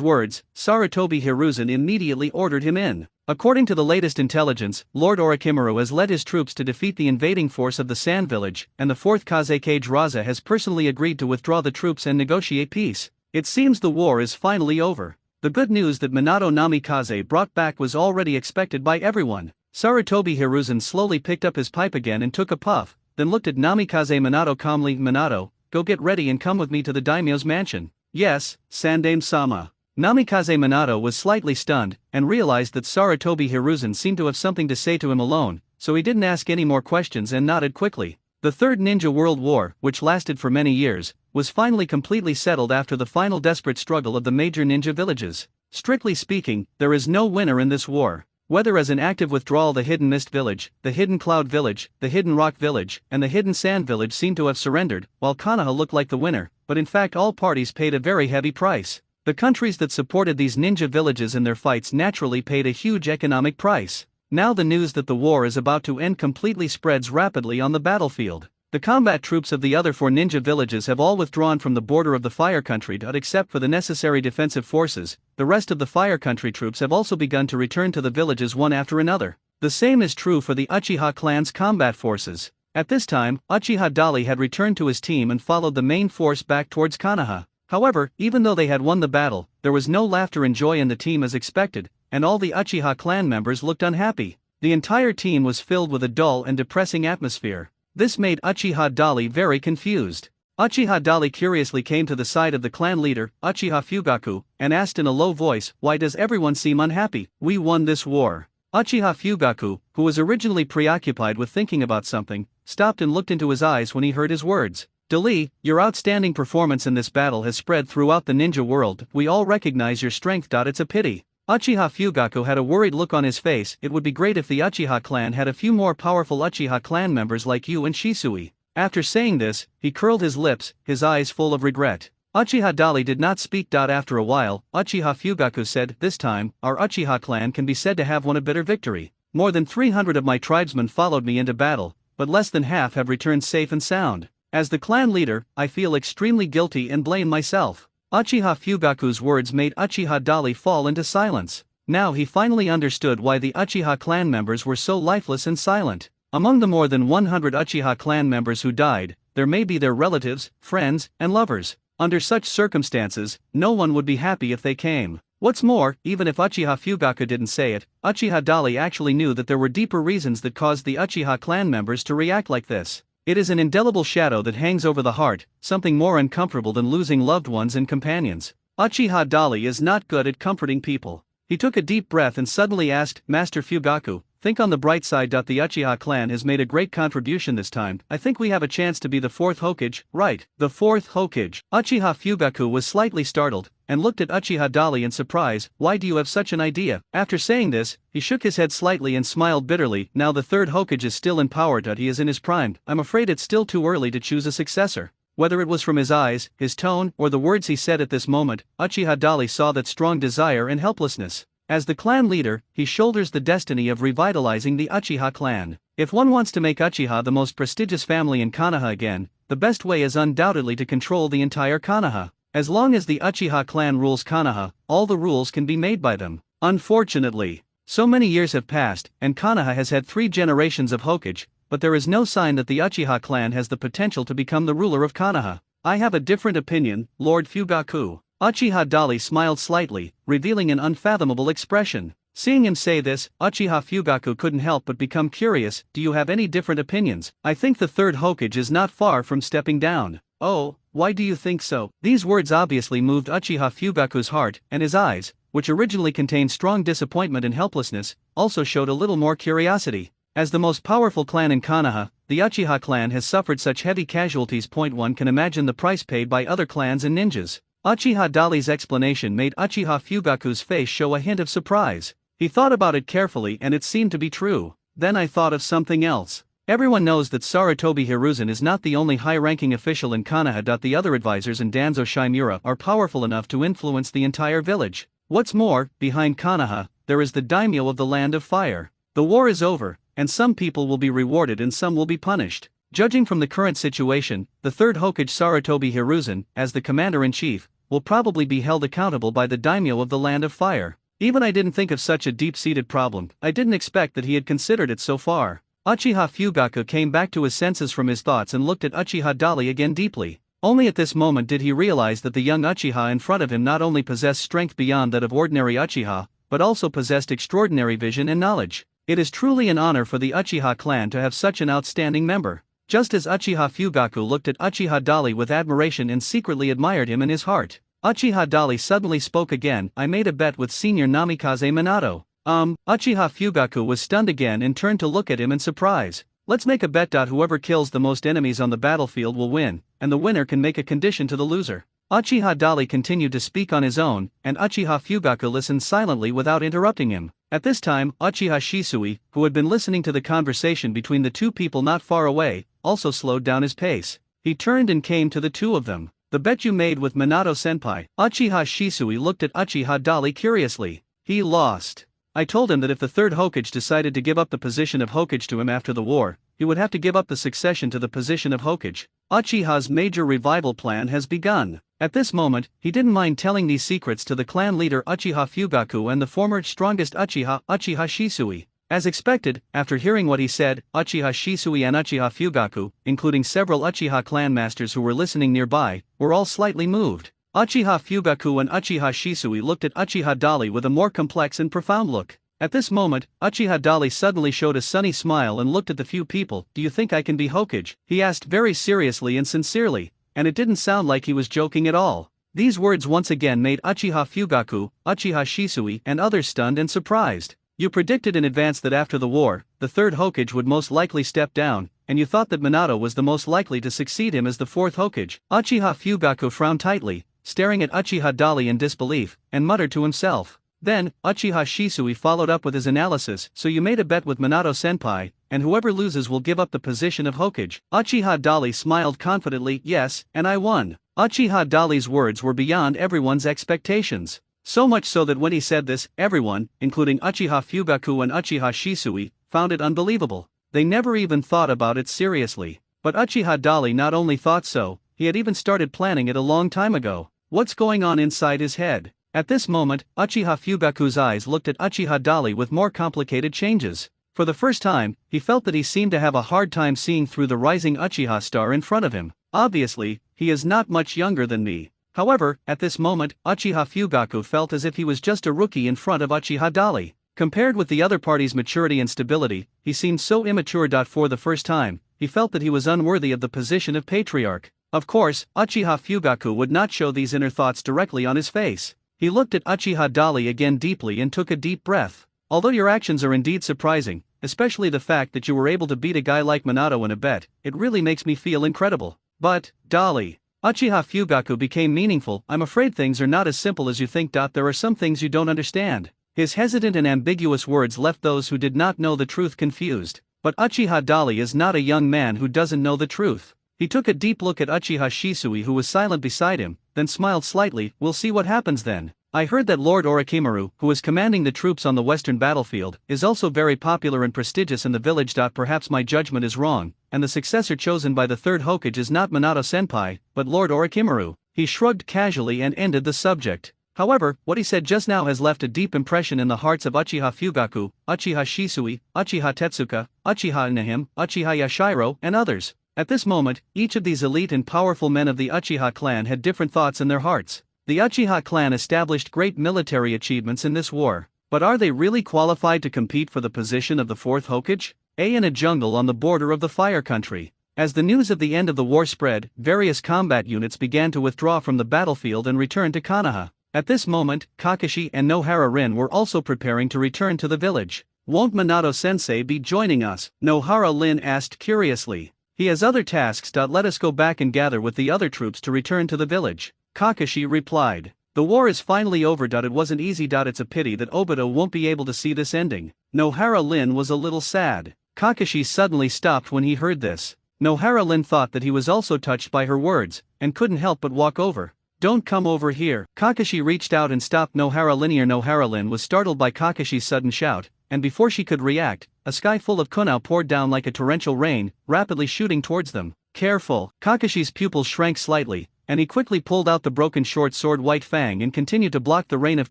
words, Sarutobi Hiruzen immediately ordered him in. According to the latest intelligence, Lord Orochimaru has led his troops to defeat the invading force of the Sand Village, and the 4th Kazekage Raza has personally agreed to withdraw the troops and negotiate peace. It seems the war is finally over. The good news that Minato Namikaze brought back was already expected by everyone. Sarutobi Hiruzen slowly picked up his pipe again and took a puff, then looked at Namikaze Minato calmly. Minato, go get ready and come with me to the daimyo's mansion. Yes, Sandaime-sama. Namikaze Minato was slightly stunned, and realized that Sarutobi Hiruzen seemed to have something to say to him alone, so he didn't ask any more questions and nodded quickly. The Third Ninja World War, which lasted for many years, was finally completely settled after the final desperate struggle of the major ninja villages. Strictly speaking, there is no winner in this war. Whether as an active withdrawal, the Hidden Mist Village, the Hidden Cloud Village, the Hidden Rock Village, and the Hidden Sand Village seem to have surrendered, while Konoha looked like the winner, but in fact all parties paid a very heavy price. The countries that supported these ninja villages in their fights naturally paid a huge economic price. Now the news that the war is about to end completely spreads rapidly on the battlefield. The combat troops of the other 4 ninja villages have all withdrawn from the border of the Fire Country, except for the necessary defensive forces. The rest of the Fire Country troops have also begun to return to the villages one after another. The same is true for the Uchiha clan's combat forces. At this time, Uchiha Dali had returned to his team and followed the main force back towards Konoha. However, even though they had won the battle, there was no laughter and joy in the team as expected, and all the Uchiha clan members looked unhappy. The entire team was filled with a dull and depressing atmosphere. This made Uchiha Dali very confused. Uchiha Dali curiously came to the side of the clan leader, Uchiha Fugaku, and asked in a low voice, "Why does everyone seem unhappy? We won this war." Uchiha Fugaku, who was originally preoccupied with thinking about something, stopped and looked into his eyes when he heard his words. Dali, your outstanding performance in this battle has spread throughout the ninja world. We all recognize your strength. It's a pity. Uchiha Fugaku had a worried look on his face. It would be great if the Uchiha clan had a few more powerful Uchiha clan members like you and Shisui. After saying this, he curled his lips, his eyes full of regret. Uchiha Dali did not speak. After a while, Uchiha Fugaku said, "This time, our Uchiha clan can be said to have won a bitter victory. More than 300 of my tribesmen followed me into battle, but less than half have returned safe and sound. As the clan leader, I feel extremely guilty and blame myself." Uchiha Fugaku's words made Uchiha Dali fall into silence. Now he finally understood why the Uchiha clan members were so lifeless and silent. Among the more than 100 Uchiha clan members who died, there may be their relatives, friends, and lovers. Under such circumstances, no one would be happy if they came. What's more, even if Uchiha Fugaku didn't say it, Uchiha Dali actually knew that there were deeper reasons that caused the Uchiha clan members to react like this. It is an indelible shadow that hangs over the heart, something more uncomfortable than losing loved ones and companions. Uchiha Dali is not good at comforting people. He took a deep breath and suddenly asked, "Master Fugaku, think on the bright side. The Uchiha clan has made a great contribution this time. I think we have a chance to be the 4th Hokage, right?" The 4th Hokage. Uchiha Fugaku was slightly startled, and looked at Uchiha Dali in surprise. "Why do you have such an idea?" After saying this, he shook his head slightly and smiled bitterly. "Now the 3rd Hokage is still in power. He is in his prime. I'm afraid it's still too early to choose a successor." Whether it was from his eyes, his tone, or the words he said at this moment, Uchiha Dali saw that strong desire and helplessness. As the clan leader, he shoulders the destiny of revitalizing the Uchiha clan. If one wants to make Uchiha the most prestigious family in Konoha again, the best way is undoubtedly to control the entire Konoha. As long as the Uchiha clan rules Konoha, all the rules can be made by them. Unfortunately, so many years have passed, and Konoha has had 3 generations of Hokage, but there is no sign that the Uchiha clan has the potential to become the ruler of Konoha. I have a different opinion, Lord Fugaku. Uchiha Dali smiled slightly, revealing an unfathomable expression. Seeing him say this, Uchiha Fugaku couldn't help but become curious. Do you have any different opinions? I think the third Hokage is not far from stepping down. Oh, why do you think so? These words obviously moved Uchiha Fugaku's heart, and his eyes, which originally contained strong disappointment and helplessness, also showed a little more curiosity. As the most powerful clan in Konoha, the Uchiha clan has suffered such heavy casualties. One can imagine the price paid by other clans and ninjas. Uchiha Dali's explanation made Uchiha Fugaku's face show a hint of surprise. He thought about it carefully and it seemed to be true. Then I thought of something else. Everyone knows that Sarutobi Hiruzen is not the only high-ranking official in Konoha. The other advisors and Danzo Shimura are powerful enough to influence the entire village. What's more, behind Konoha, there is the daimyo of the Land of Fire. The war is over, and some people will be rewarded and some will be punished. Judging from the current situation, the third Hokage Sarutobi Hiruzen, as the commander-in-chief, will probably be held accountable by the daimyo of the Land of Fire. Even I didn't think of such a deep-seated problem. I didn't expect that he had considered it so far. Uchiha Fugaku came back to his senses from his thoughts and looked at Uchiha Dali again deeply. Only at this moment did he realize that the young Uchiha in front of him not only possessed strength beyond that of ordinary Uchiha, but also possessed extraordinary vision and knowledge. It is truly an honor for the Uchiha clan to have such an outstanding member. Just as Uchiha Fugaku looked at Uchiha Dali with admiration and secretly admired him in his heart, Uchiha Dali suddenly spoke again. I made a bet with Senior Namikaze Minato. Uchiha Fugaku was stunned again and turned to look at him in surprise. Let's make a bet. Whoever kills the most enemies on the battlefield will win, and the winner can make a condition to the loser. Uchiha Dali continued to speak on his own, and Uchiha Fugaku listened silently without interrupting him. At this time, Uchiha Shisui, who had been listening to the conversation between the two people not far away, also slowed down his pace. He turned and came to the two of them. The bet you made with Minato-senpai. Uchiha Shisui looked at Uchiha Dali curiously. He lost. I told him that if the third Hokage decided to give up the position of Hokage to him after the war, he would have to give up the succession to the position of Hokage. Uchiha's major revival plan has begun. At this moment, he didn't mind telling these secrets to the clan leader Uchiha Fugaku and the former strongest Uchiha, Uchiha Shisui. As expected, after hearing what he said, Uchiha Shisui and Uchiha Fugaku, including several Uchiha clan masters who were listening nearby, were all slightly moved. Uchiha Fugaku and Uchiha Shisui looked at Uchiha Dali with a more complex and profound look. At this moment, Uchiha Dali suddenly showed a sunny smile and looked at the few people. Do you think I can be Hokage? He asked very seriously and sincerely, and it didn't sound like he was joking at all. These words once again made Uchiha Fugaku, Uchiha Shisui and others stunned and surprised. You predicted in advance that after the war, the third Hokage would most likely step down, and you thought that Minato was the most likely to succeed him as the fourth Hokage. Uchiha Fugaku frowned tightly, staring at Uchiha Dali in disbelief, and muttered to himself. Then, Uchiha Shisui followed up with his analysis. So you made a bet with Minato-senpai, and whoever loses will give up the position of Hokage. Uchiha Dali smiled confidently. Yes, and I won. Uchiha Dali's words were beyond everyone's expectations. So much so that when he said this, everyone, including Uchiha Fugaku and Uchiha Shisui, found it unbelievable. They never even thought about it seriously. But Uchiha Dali not only thought so, he had even started planning it a long time ago. What's going on inside his head? At this moment, Uchiha Fugaku's eyes looked at Uchiha Dali with more complicated changes. For the first time, he felt that he seemed to have a hard time seeing through the rising Uchiha star in front of him. Obviously, he is not much younger than me. However, at this moment, Uchiha Fugaku felt as if he was just a rookie in front of Uchiha Dali. Compared with the other party's maturity and stability, he seemed so immature. For the first time, he felt that he was unworthy of the position of patriarch. Of course, Uchiha Fugaku would not show these inner thoughts directly on his face. He looked at Uchiha Dali again deeply and took a deep breath. Although your actions are indeed surprising, especially the fact that you were able to beat a guy like Minato in a bet, it really makes me feel incredible. But, Dali. Uchiha Fugaku became meaningful. I'm afraid things are not as simple as you think. There are some things you don't understand. His hesitant and ambiguous words left those who did not know the truth confused. But Uchiha Dali is not a young man who doesn't know the truth. He took a deep look at Uchiha Shisui, who was silent beside him, then smiled slightly. We'll see what happens then. I heard that Lord Orochimaru, who is commanding the troops on the western battlefield, is also very popular and prestigious in the village. Perhaps my judgment is wrong, and the successor chosen by the third Hokage is not Minato-senpai, but Lord Orochimaru. He shrugged casually and ended the subject. However, what he said just now has left a deep impression in the hearts of Uchiha Fugaku, Uchiha Shisui, Uchiha Tetsuka, Uchiha Inahim, Uchiha Yashiro, and others. At this moment, each of these elite and powerful men of the Uchiha clan had different thoughts in their hearts. The Uchiha clan established great military achievements in this war, but are they really qualified to compete for the position of the fourth Hokage? In a jungle on the border of the Fire Country. As the news of the end of the war spread, various combat units began to withdraw from the battlefield and return to Konoha. At this moment, Kakashi and Nohara Rin were also preparing to return to the village. "Won't Minato-sensei be joining us?" Nohara Rin asked curiously. "He has other tasks. Let us go back and gather with the other troops to return to the village," Kakashi replied. "The war is finally over. It wasn't easy. It's a pity that Obito won't be able to see this ending." Nohara Rin was a little sad. Kakashi suddenly stopped when he heard this. Nohara Rin thought that he was also touched by her words, and couldn't help but walk over. "Don't come over here." Kakashi reached out and stopped Nohara Rin. Nohara Rin was startled by Kakashi's sudden shout, and before she could react, a sky full of kunao poured down like a torrential rain, rapidly shooting towards them. "Careful!" Kakashi's pupils shrank slightly, and he quickly pulled out the broken short sword White Fang and continued to block the rain of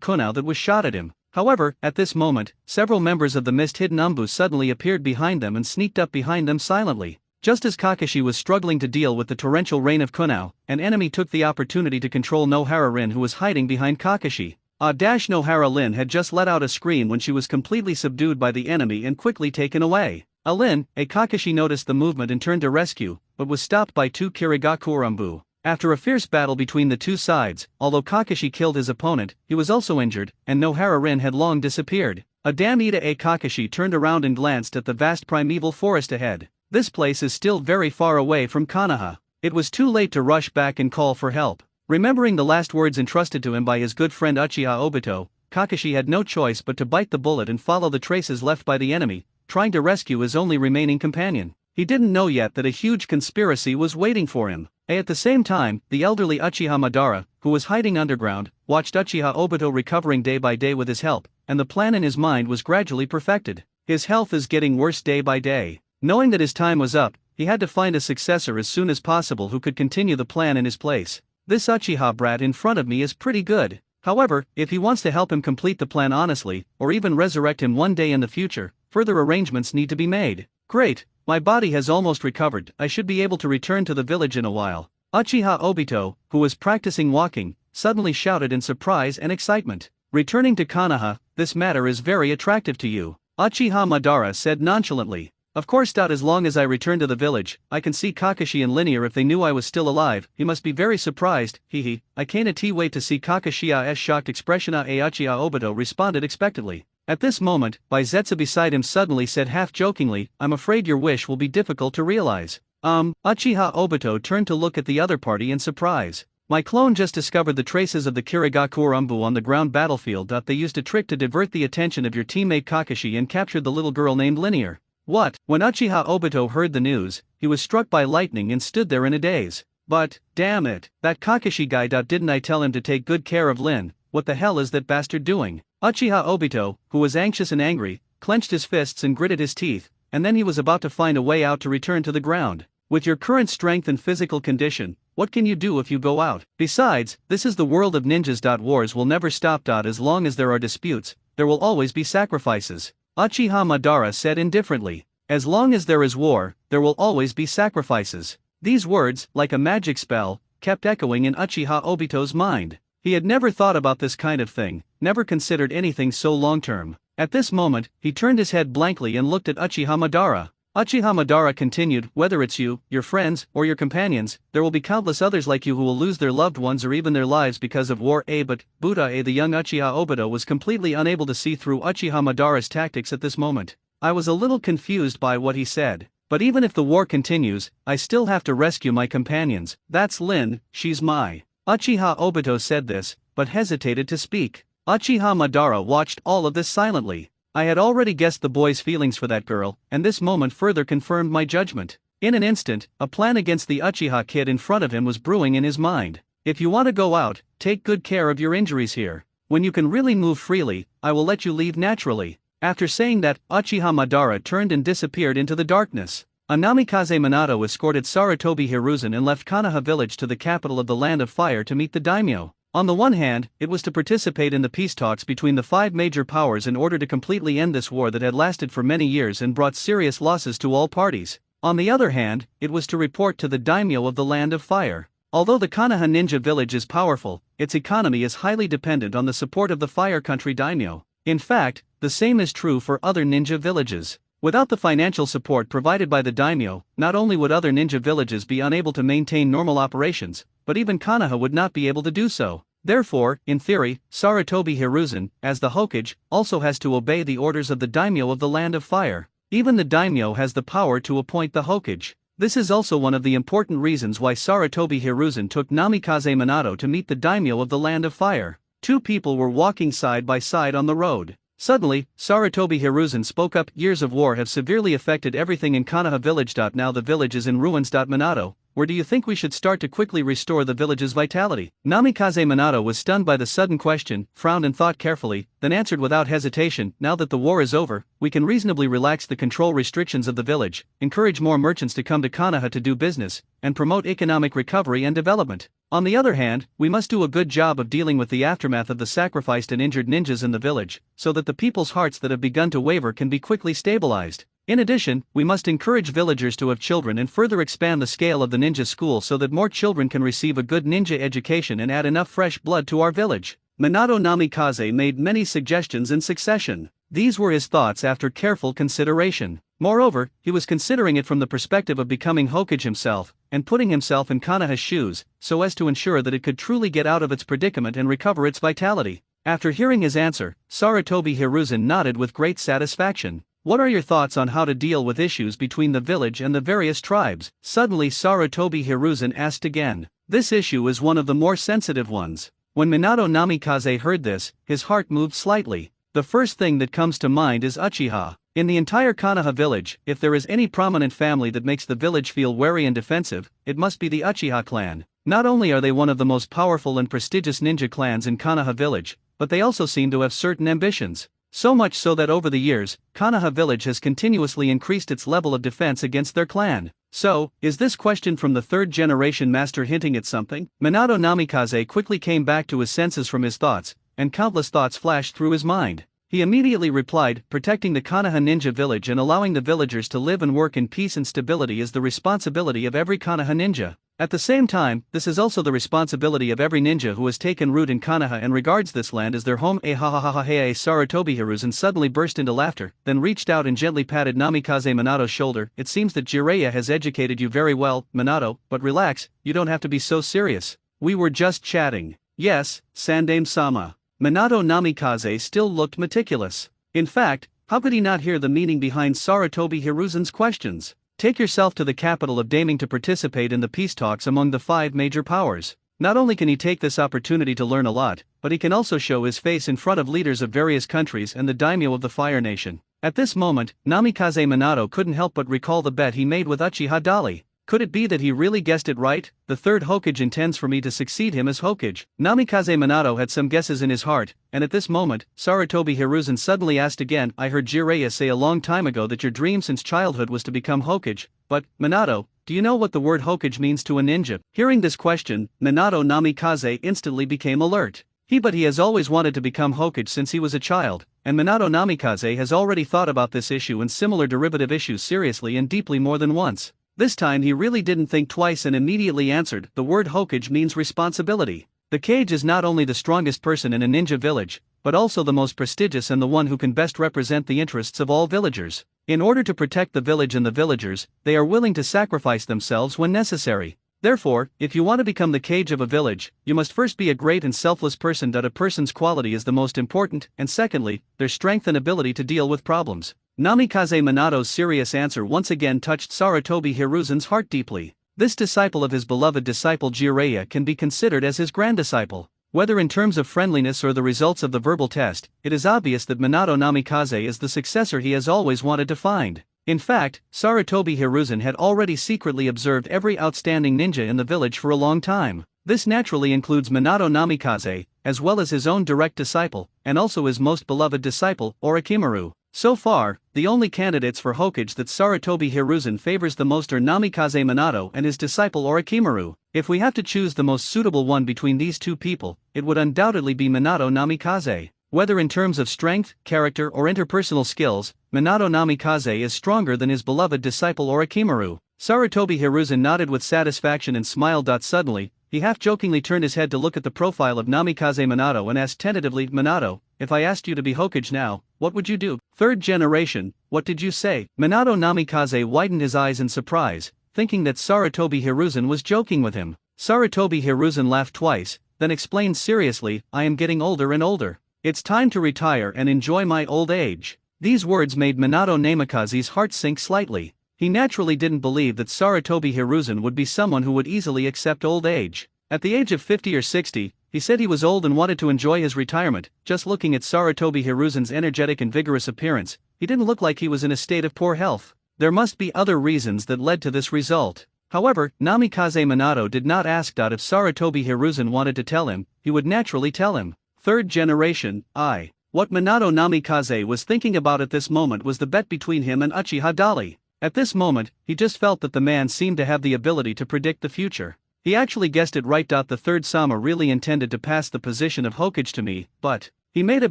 kunao that was shot at him. However, at this moment, several members of the mist-hidden Umbu suddenly appeared behind them and sneaked up behind them silently. Just as Kakashi was struggling to deal with the torrential rain of kunao, an enemy took the opportunity to control Nohara Rin, who was hiding behind Kakashi. Nohara Rin had just let out a scream when she was completely subdued by the enemy and quickly taken away. Kakashi noticed the movement and turned to rescue, but was stopped by two Kirigakure Umbu. After a fierce battle between the two sides, although Kakashi killed his opponent, he was also injured, and Nohara Rin had long disappeared. Kakashi turned around and glanced at the vast primeval forest ahead. This place is still very far away from Konoha. It was too late to rush back and call for help. Remembering the last words entrusted to him by his good friend Uchiha Obito, Kakashi had no choice but to bite the bullet and follow the traces left by the enemy, trying to rescue his only remaining companion. He didn't know yet that a huge conspiracy was waiting for him. At the same time, the elderly Uchiha Madara, who was hiding underground, watched Uchiha Obito recovering day by day with his help, and the plan in his mind was gradually perfected. His health is getting worse day by day. Knowing that his time was up, he had to find a successor as soon as possible who could continue the plan in his place. "This Uchiha brat in front of me is pretty good. However, if he wants to help him complete the plan honestly, or even resurrect him one day in the future, further arrangements need to be made." "Great, my body has almost recovered. I should be able to return to the village in a while." Uchiha Obito, who was practicing walking, suddenly shouted in surprise and excitement. "Returning to Konoha, this matter is very attractive to you," Uchiha Madara said nonchalantly. "Of course. As long as I return to the village, I can see Kakashi and Linear. If they knew I was still alive, he must be very surprised. Hehe, I can't wait to see Kakashi's shocked expression." Uchiha Obito responded expectantly. At this moment, Baizetsu beside him suddenly said half-jokingly, "I'm afraid your wish will be difficult to realize." Uchiha Obito turned to look at the other party in surprise. "My clone just discovered the traces of the Kirigakure Umbu on the ground battlefield. They used a trick to divert the attention of your teammate Kakashi and captured the little girl named Linear." "What?" When Uchiha Obito heard the news, he was struck by lightning and stood there in a daze. "But, damn it, that Kakashi guy. Didn't I tell him to take good care of Lin? What the hell is that bastard doing?" Uchiha Obito, who was anxious and angry, clenched his fists and gritted his teeth, and then he was about to find a way out to return to the ground. "With your current strength and physical condition, what can you do if you go out? Besides, this is the world of ninjas. Wars will never stop. As long as there are disputes, there will always be sacrifices," Uchiha Madara said indifferently. "As long as there is war, there will always be sacrifices." These words, like a magic spell, kept echoing in Uchiha Obito's mind. He had never thought about this kind of thing, never considered anything so long-term. At this moment, he turned his head blankly and looked at Uchiha Madara. Uchiha Madara continued, "Whether it's you, your friends, or your companions, there will be countless others like you who will lose their loved ones or even their lives because of war. But, Buddha, the young Uchiha Obito was completely unable to see through Uchiha Madara's tactics at this moment. I was a little confused by what he said. But even if the war continues, I still have to rescue my companions. That's Lin, she's my..." Uchiha Obito said this, but hesitated to speak. Uchiha Madara watched all of this silently. "I had already guessed the boy's feelings for that girl, and this moment further confirmed my judgment." In an instant, a plan against the Uchiha kid in front of him was brewing in his mind. "If you want to go out, take good care of your injuries here. When you can really move freely, I will let you leave naturally." After saying that, Uchiha Madara turned and disappeared into the darkness. Namikaze Minato escorted Sarutobi Hiruzen and left Konoha village to the capital of the Land of Fire to meet the daimyo. On the one hand, it was to participate in the peace talks between the five major powers in order to completely end this war that had lasted for many years and brought serious losses to all parties. On the other hand, it was to report to the daimyo of the Land of Fire. Although the Konoha ninja village is powerful, its economy is highly dependent on the support of the Fire Country daimyo. In fact, the same is true for other ninja villages. Without the financial support provided by the daimyo, not only would other ninja villages be unable to maintain normal operations, but even Konoha would not be able to do so. Therefore, in theory, Sarutobi Hiruzen, as the Hokage, also has to obey the orders of the daimyo of the Land of Fire. Even the daimyo has the power to appoint the Hokage. This is also one of the important reasons why Sarutobi Hiruzen took Namikaze Minato to meet the daimyo of the Land of Fire. Two people were walking side by side on the road. Suddenly, Sarutobi Hiruzen spoke up. Years of war have severely affected everything in Konoha village. Now the village is in ruins. Minato, where do you think we should start to quickly restore the village's vitality? Namikaze Minato was stunned by the sudden question, frowned and thought carefully, then answered without hesitation. Now that the war is over, we can reasonably relax the control restrictions of the village, encourage more merchants to come to Konoha to do business, and promote economic recovery and development. On the other hand, we must do a good job of dealing with the aftermath of the sacrificed and injured ninjas in the village, so that the people's hearts that have begun to waver can be quickly stabilized. In addition, we must encourage villagers to have children and further expand the scale of the ninja school so that more children can receive a good ninja education and add enough fresh blood to our village. Minato Namikaze made many suggestions in succession. These were his thoughts after careful consideration. Moreover, he was considering it from the perspective of becoming Hokage himself, and putting himself in Konoha's shoes, so as to ensure that it could truly get out of its predicament and recover its vitality. After hearing his answer, Sarutobi Hiruzen nodded with great satisfaction. What are your thoughts on how to deal with issues between the village and the various tribes? Suddenly Sarutobi Hiruzen asked again. This issue is one of the more sensitive ones. When Minato Namikaze heard this, his heart moved slightly. The first thing that comes to mind is Uchiha. In the entire Konoha village, if there is any prominent family that makes the village feel wary and defensive, it must be the Uchiha clan. Not only are they one of the most powerful and prestigious ninja clans in Konoha village, but they also seem to have certain ambitions. So much so that over the years, Konoha village has continuously increased its level of defense against their clan. So, is this question from the third generation master hinting at something? Minato Namikaze quickly came back to his senses from his thoughts, and countless thoughts flashed through his mind. He immediately replied, protecting the Konoha ninja village and allowing the villagers to live and work in peace and stability is the responsibility of every Konoha ninja. At the same time, this is also the responsibility of every ninja who has taken root in Konoha and regards this land as their home. Sarutobi Hiruzen suddenly burst into laughter, then reached out and gently patted Namikaze Minato's shoulder. It seems that Jiraiya has educated you very well, Minato, but relax, you don't have to be so serious. We were just chatting. Yes, Sandaime-sama. Minato Namikaze still looked meticulous. In fact, how could he not hear the meaning behind Sarutobi Hiruzen's questions? Take yourself to the capital of Daiming to participate in the peace talks among the 5 major powers. Not only can he take this opportunity to learn a lot, but he can also show his face in front of leaders of various countries and the daimyo of the Fire Nation. At this moment, Namikaze Minato couldn't help but recall the bet he made with Uchiha Dali. Could it be that he really guessed it right? The third Hokage intends for me to succeed him as Hokage. Namikaze Minato had some guesses in his heart, and at this moment, Sarutobi Hiruzen suddenly asked again, I heard Jiraiya say a long time ago that your dream since childhood was to become Hokage, but, Minato, do you know what the word Hokage means to a ninja? Hearing this question, Minato Namikaze instantly became alert. He has always wanted to become Hokage since he was a child, and Minato Namikaze has already thought about this issue and similar derivative issues seriously and deeply more than once. This time he really didn't think twice and immediately answered, the word Hokage means responsibility. The Kage is not only the strongest person in a ninja village, but also the most prestigious and the one who can best represent the interests of all villagers. In order to protect the village and the villagers, they are willing to sacrifice themselves when necessary. Therefore, if you want to become the Kage of a village, you must first be a great and selfless person. A person's quality is the most important, and secondly, their strength and ability to deal with problems. Namikaze Minato's serious answer once again touched Sarutobi Hiruzen's heart deeply. This disciple of his beloved disciple Jiraiya can be considered as his granddisciple. Whether in terms of friendliness or the results of the verbal test, it is obvious that Minato Namikaze is the successor he has always wanted to find. In fact, Sarutobi Hiruzen had already secretly observed every outstanding ninja in the village for a long time. This naturally includes Minato Namikaze, as well as his own direct disciple, and also his most beloved disciple, Orochimaru. So far, the only candidates for Hokage that Sarutobi Hiruzen favors the most are Namikaze Minato and his disciple Orochimaru. If we have to choose the most suitable one between these two people, it would undoubtedly be Minato Namikaze. Whether in terms of strength, character or interpersonal skills, Minato Namikaze is stronger than his beloved disciple Orochimaru. Sarutobi Hiruzen nodded with satisfaction and smiled. Suddenly, he half-jokingly turned his head to look at the profile of Namikaze Minato and asked tentatively, Minato, if I asked you to be Hokage now, what would you do? Third generation, what did you say? Minato Namikaze widened his eyes in surprise, thinking that Sarutobi Hiruzen was joking with him. Sarutobi Hiruzen laughed twice, then explained seriously, I am getting older and older. It's time to retire and enjoy my old age. These words made Minato Namikaze's heart sink slightly. He naturally didn't believe that Sarutobi Hiruzen would be someone who would easily accept old age. At the age of 50 or 60, he said he was old and wanted to enjoy his retirement. Just looking at Sarutobi Hiruzen's energetic and vigorous appearance, he didn't look like he was in a state of poor health. There must be other reasons that led to this result. However, Namikaze Minato did not ask if Sarutobi Hiruzen wanted to tell him, he would naturally tell him. Third generation, I. What Minato Namikaze was thinking about at this moment was the bet between him and Uchiha Dali. At this moment, he just felt that the man seemed to have the ability to predict the future. He actually guessed it right. The third Sama really intended to pass the position of Hokage to me, but he made a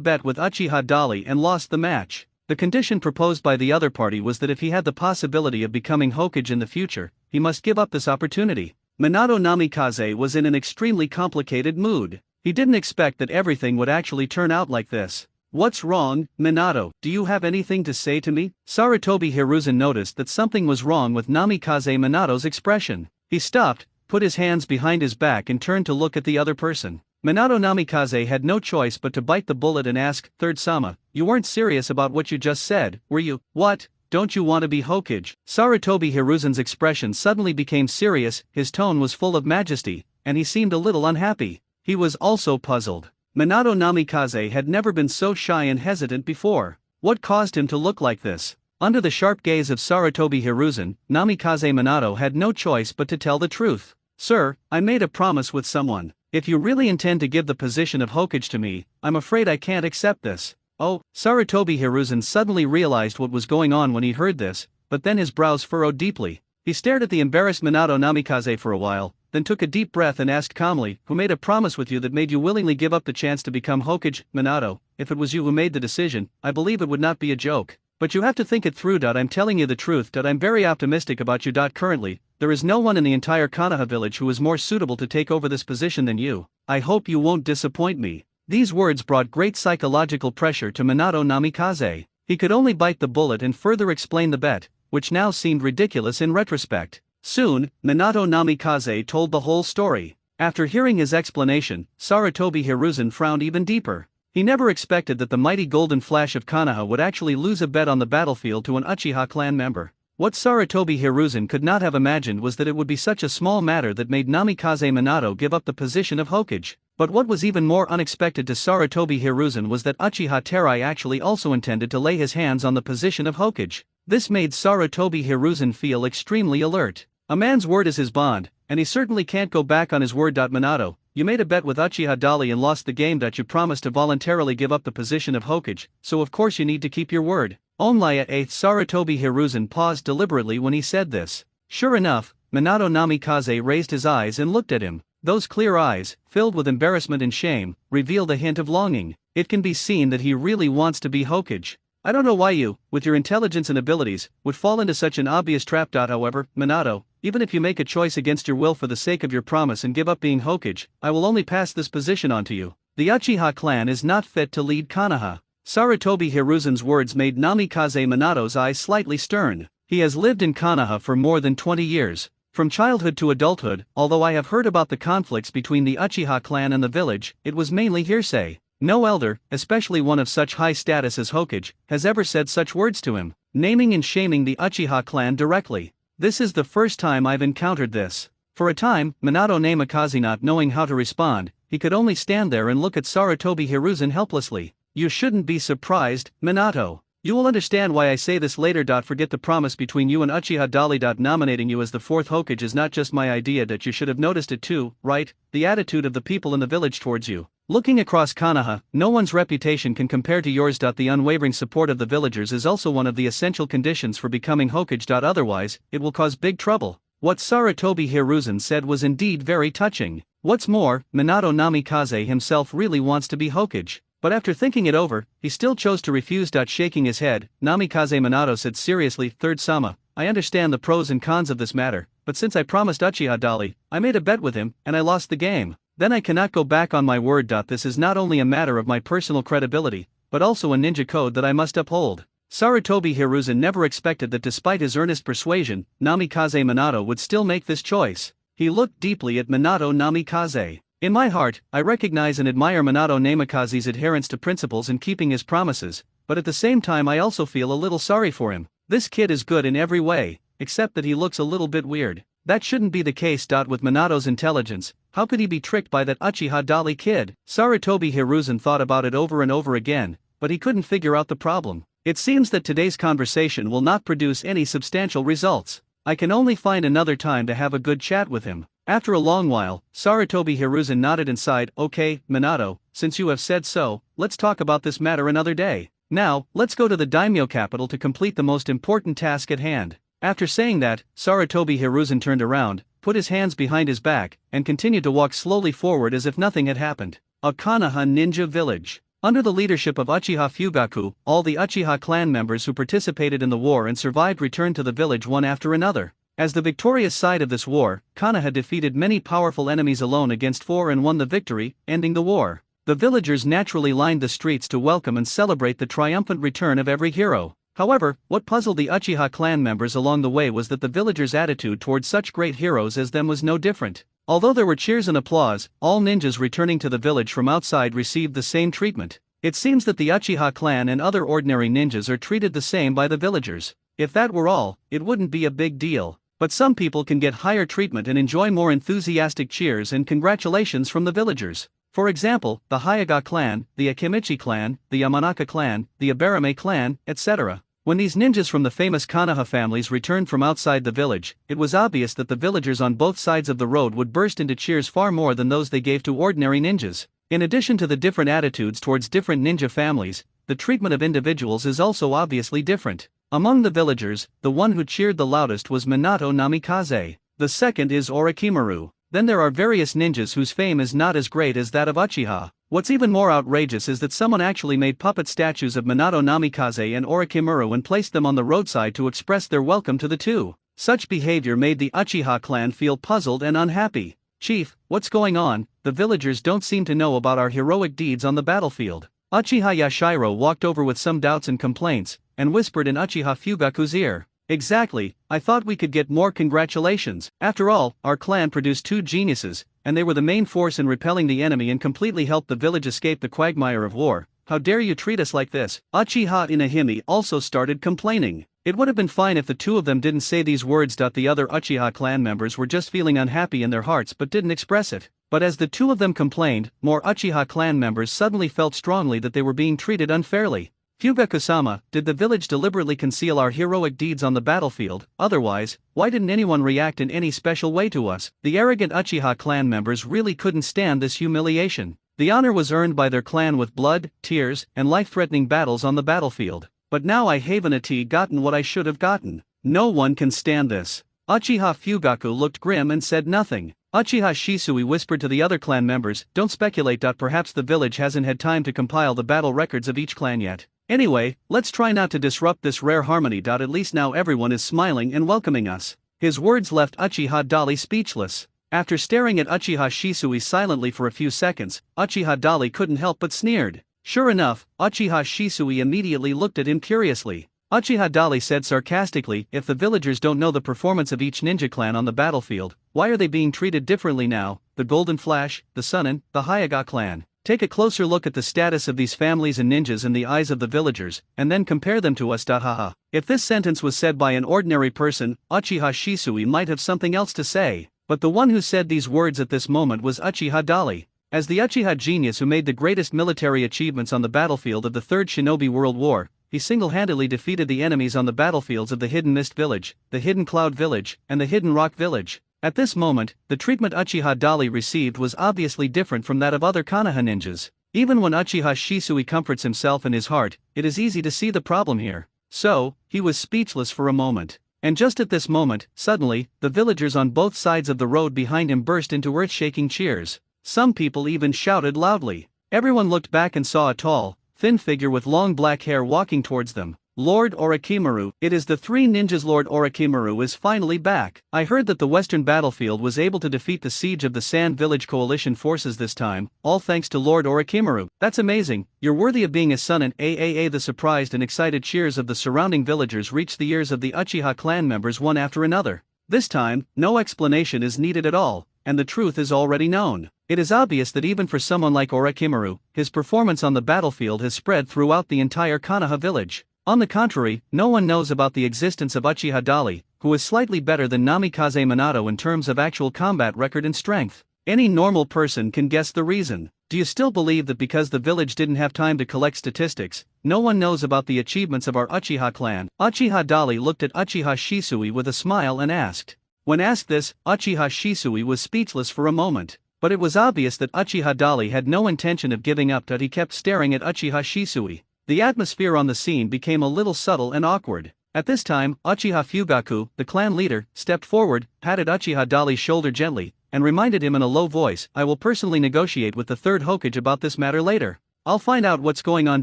bet with Uchiha Dali and lost the match. The condition proposed by the other party was that if he had the possibility of becoming Hokage in the future, he must give up this opportunity. Minato Namikaze was in an extremely complicated mood. He didn't expect that everything would actually turn out like this. What's wrong, Minato? Do you have anything to say to me? Sarutobi Hiruzen noticed that something was wrong with Namikaze Minato's expression. He stopped, put his hands behind his back and turned to look at the other person. Minato Namikaze had no choice but to bite the bullet and ask, Third Sama, you weren't serious about what you just said, were you? What? Don't you want to be Hokage? Sarutobi Hiruzen's expression suddenly became serious, his tone was full of majesty, and he seemed a little unhappy. He was also puzzled. Minato Namikaze had never been so shy and hesitant before. What caused him to look like this? Under the sharp gaze of Sarutobi Hiruzen, Namikaze Minato had no choice but to tell the truth. Sir, I made a promise with someone. If you really intend to give the position of Hokage to me, I'm afraid I can't accept this. Oh, Sarutobi Hiruzen suddenly realized what was going on when he heard this, but then his brows furrowed deeply. He stared at the embarrassed Minato Namikaze for a while, then took a deep breath and asked calmly, who made a promise with you that made you willingly give up the chance to become Hokage? Minato, if it was you who made the decision, I believe it would not be a joke. But you have to think it through. I'm telling you the truth. I'm very optimistic about you. Currently, there is no one in the entire Konoha village who is more suitable to take over this position than you. I hope you won't disappoint me. These words brought great psychological pressure to Minato Namikaze. He could only bite the bullet and further explain the bet, which now seemed ridiculous in retrospect. Soon, Minato Namikaze told the whole story. After hearing his explanation, Sarutobi Hiruzen frowned even deeper. He never expected that the mighty Golden Flash of Konoha would actually lose a bet on the battlefield to an Uchiha clan member. What Sarutobi Hiruzen could not have imagined was that it would be such a small matter that made Namikaze Minato give up the position of Hokage. But what was even more unexpected to Sarutobi Hiruzen was that Uchiha Terai actually also intended to lay his hands on the position of Hokage. This made Sarutobi Hiruzen feel extremely alert. A man's word is his bond, and he certainly can't go back on his word. Minato, you made a bet with Uchiha Dali and lost the game. You promised to voluntarily give up the position of Hokage, so of course you need to keep your word. Onlaya 8th Sarutobi Hiruzen paused deliberately when he said this. Sure enough, Minato Namikaze raised his eyes and looked at him. Those clear eyes, filled with embarrassment and shame, revealed a hint of longing. It can be seen that he really wants to be Hokage. I don't know why you, with your intelligence and abilities, would fall into such an obvious trap. However, Minato, even if you make a choice against your will for the sake of your promise and give up being Hokage, I will only pass this position on to you. The Uchiha clan is not fit to lead Konoha. Sarutobi Hiruzen's words made Namikaze Minato's eyes slightly stern. He has lived in Konoha for more than 20 years. From childhood to adulthood, although I have heard about the conflicts between the Uchiha clan and the village, it was mainly hearsay. No elder, especially one of such high status as Hokage, has ever said such words to him, naming and shaming the Uchiha clan directly. This is the first time I've encountered this. For a time, Minato Namikaze not knowing how to respond, he could only stand there and look at Sarutobi Hiruzen helplessly. You shouldn't be surprised, Minato. You will understand why I say this later. Forget the promise between you and Uchiha Dali. Nominating you as the fourth Hokage is not just my idea. You should have noticed it too, right? The attitude of the people in the village towards you. Looking across Konoha, no one's reputation can compare to yours. The unwavering support of the villagers is also one of the essential conditions for becoming Hokage. Otherwise, it will cause big trouble. What Sarutobi Hiruzen said was indeed very touching. What's more, Minato Namikaze himself really wants to be Hokage. But after thinking it over, he still chose to refuse. Shaking his head, Namikaze Minato said seriously, Third Sama, I understand the pros and cons of this matter, but since I promised Uchiha Dali, I made a bet with him, and I lost the game. Then I cannot go back on my word. This is not only a matter of my personal credibility, but also a ninja code that I must uphold. Sarutobi Hiruzen never expected that despite his earnest persuasion, Namikaze Minato would still make this choice. He looked deeply at Minato Namikaze. In my heart, I recognize and admire Minato Namikaze's adherence to principles and keeping his promises, but at the same time I also feel a little sorry for him. This kid is good in every way, except that he looks a little bit weird. That shouldn't be the case. With Minato's intelligence, how could he be tricked by that Uchiha Dali kid? Sarutobi Hiruzen thought about it over and over again, but he couldn't figure out the problem. It seems that today's conversation will not produce any substantial results. I can only find another time to have a good chat with him. After a long while, Sarutobi Hiruzen nodded and sighed. Okay, Minato, since you have said so, let's talk about this matter another day. Now, let's go to the daimyo capital to complete the most important task at hand. After saying that, Sarutobi Hiruzen turned around, put his hands behind his back, and continued to walk slowly forward as if nothing had happened. A Konoha ninja village. Under the leadership of Uchiha Fugaku, all the Uchiha clan members who participated in the war and survived returned to the village one after another. As the victorious side of this war, Konoha defeated many powerful enemies alone against four and won the victory, ending the war. The villagers naturally lined the streets to welcome and celebrate the triumphant return of every hero. However, what puzzled the Uchiha clan members along the way was that the villagers' attitude towards such great heroes as them was no different. Although there were cheers and applause, all ninjas returning to the village from outside received the same treatment. It seems that the Uchiha clan and other ordinary ninjas are treated the same by the villagers. If that were all, it wouldn't be a big deal. But some people can get higher treatment and enjoy more enthusiastic cheers and congratulations from the villagers. For example, the Hyuga clan, the Akimichi clan, the Yamanaka clan, the Abarame clan, etc. When these ninjas from the famous Konoha families returned from outside the village, it was obvious that the villagers on both sides of the road would burst into cheers far more than those they gave to ordinary ninjas. In addition to the different attitudes towards different ninja families, the treatment of individuals is also obviously different. Among the villagers, the one who cheered the loudest was Minato Namikaze. The second is Orochimaru. Then there are various ninjas whose fame is not as great as that of Uchiha. What's even more outrageous is that someone actually made puppet statues of Minato Namikaze and Orochimaru and placed them on the roadside to express their welcome to the two. Such behavior made the Uchiha clan feel puzzled and unhappy. Chief, what's going on? The villagers don't seem to know about our heroic deeds on the battlefield. Uchiha Yashiro walked over with some doubts and complaints, and whispered in Uchiha Fugaku's ear. Exactly, I thought we could get more congratulations. After all, our clan produced two geniuses, and they were the main force in repelling the enemy and completely helped the village escape the quagmire of war. How dare you treat us like this? Uchiha Inahime also started complaining. It would have been fine if the two of them didn't say these words. The other Uchiha clan members were just feeling unhappy in their hearts but didn't express it. But as the two of them complained, more Uchiha clan members suddenly felt strongly that they were being treated unfairly. Fugaku-sama, did the village deliberately conceal our heroic deeds on the battlefield? Otherwise, why didn't anyone react in any special way to us? The arrogant Uchiha clan members really couldn't stand this humiliation. The honor was earned by their clan with blood, tears, and life-threatening battles on the battlefield. But now I haven't gotten what I should have gotten. No one can stand this. Uchiha Fugaku looked grim and said nothing. Uchiha Shisui whispered to the other clan members, don't speculate. Perhaps the village hasn't had time to compile the battle records of each clan yet. Anyway, let's try not to disrupt this rare harmony. At least now everyone is smiling and welcoming us. His words left Uchiha Dali speechless. After staring at Uchiha Shisui silently for a few seconds, Uchiha Dali couldn't help but sneered. Sure enough, Uchiha Shisui immediately looked at him curiously. Uchiha Dali said sarcastically, if the villagers don't know the performance of each ninja clan on the battlefield, why are they being treated differently now? The Golden Flash, the Sunin, the Hyuga clan. Take a closer look at the status of these families and ninjas in the eyes of the villagers, and then compare them to us. Haha. If this sentence was said by an ordinary person, Uchiha Shisui might have something else to say, but the one who said these words at this moment was Uchiha Dali. As the Uchiha genius who made the greatest military achievements on the battlefield of the Third Shinobi World War, he single-handedly defeated the enemies on the battlefields of the Hidden Mist Village, the Hidden Cloud Village, and the Hidden Rock Village. At this moment, the treatment Uchiha Dali received was obviously different from that of other Konoha ninjas. Even when Uchiha Shisui comforts himself in his heart, it is easy to see the problem here. So, he was speechless for a moment. And just at this moment, suddenly, the villagers on both sides of the road behind him burst into earth-shaking cheers. Some people even shouted loudly. Everyone looked back and saw a tall, thin figure with long black hair walking towards them. Lord Orochimaru, it is the three ninjas. Lord Orochimaru is finally back. I heard that the western battlefield was able to defeat the siege of the Sand Village Coalition forces this time, all thanks to Lord Orochimaru. That's amazing, you're worthy of being his son. And the surprised and excited cheers of the surrounding villagers reached the ears of the Uchiha clan members one after another. This time, no explanation is needed at all, and the truth is already known. It is obvious that even for someone like Orochimaru, his performance on the battlefield has spread throughout the entire Konoha village. On the contrary, no one knows about the existence of Uchiha Dali, who is slightly better than Namikaze Minato in terms of actual combat record and strength. Any normal person can guess the reason. Do you still believe that because the village didn't have time to collect statistics, no one knows about the achievements of our Uchiha clan? Uchiha Dali looked at Uchiha Shisui with a smile and asked. When asked this, Uchiha Shisui was speechless for a moment. But it was obvious that Uchiha Dali had no intention of giving up, that he kept staring at Uchiha Shisui. The atmosphere on the scene became a little subtle and awkward. At this time, Uchiha Fugaku, the clan leader, stepped forward, patted Uchiha Dali's shoulder gently, and reminded him in a low voice, I will personally negotiate with the third Hokage about this matter later. I'll find out what's going on.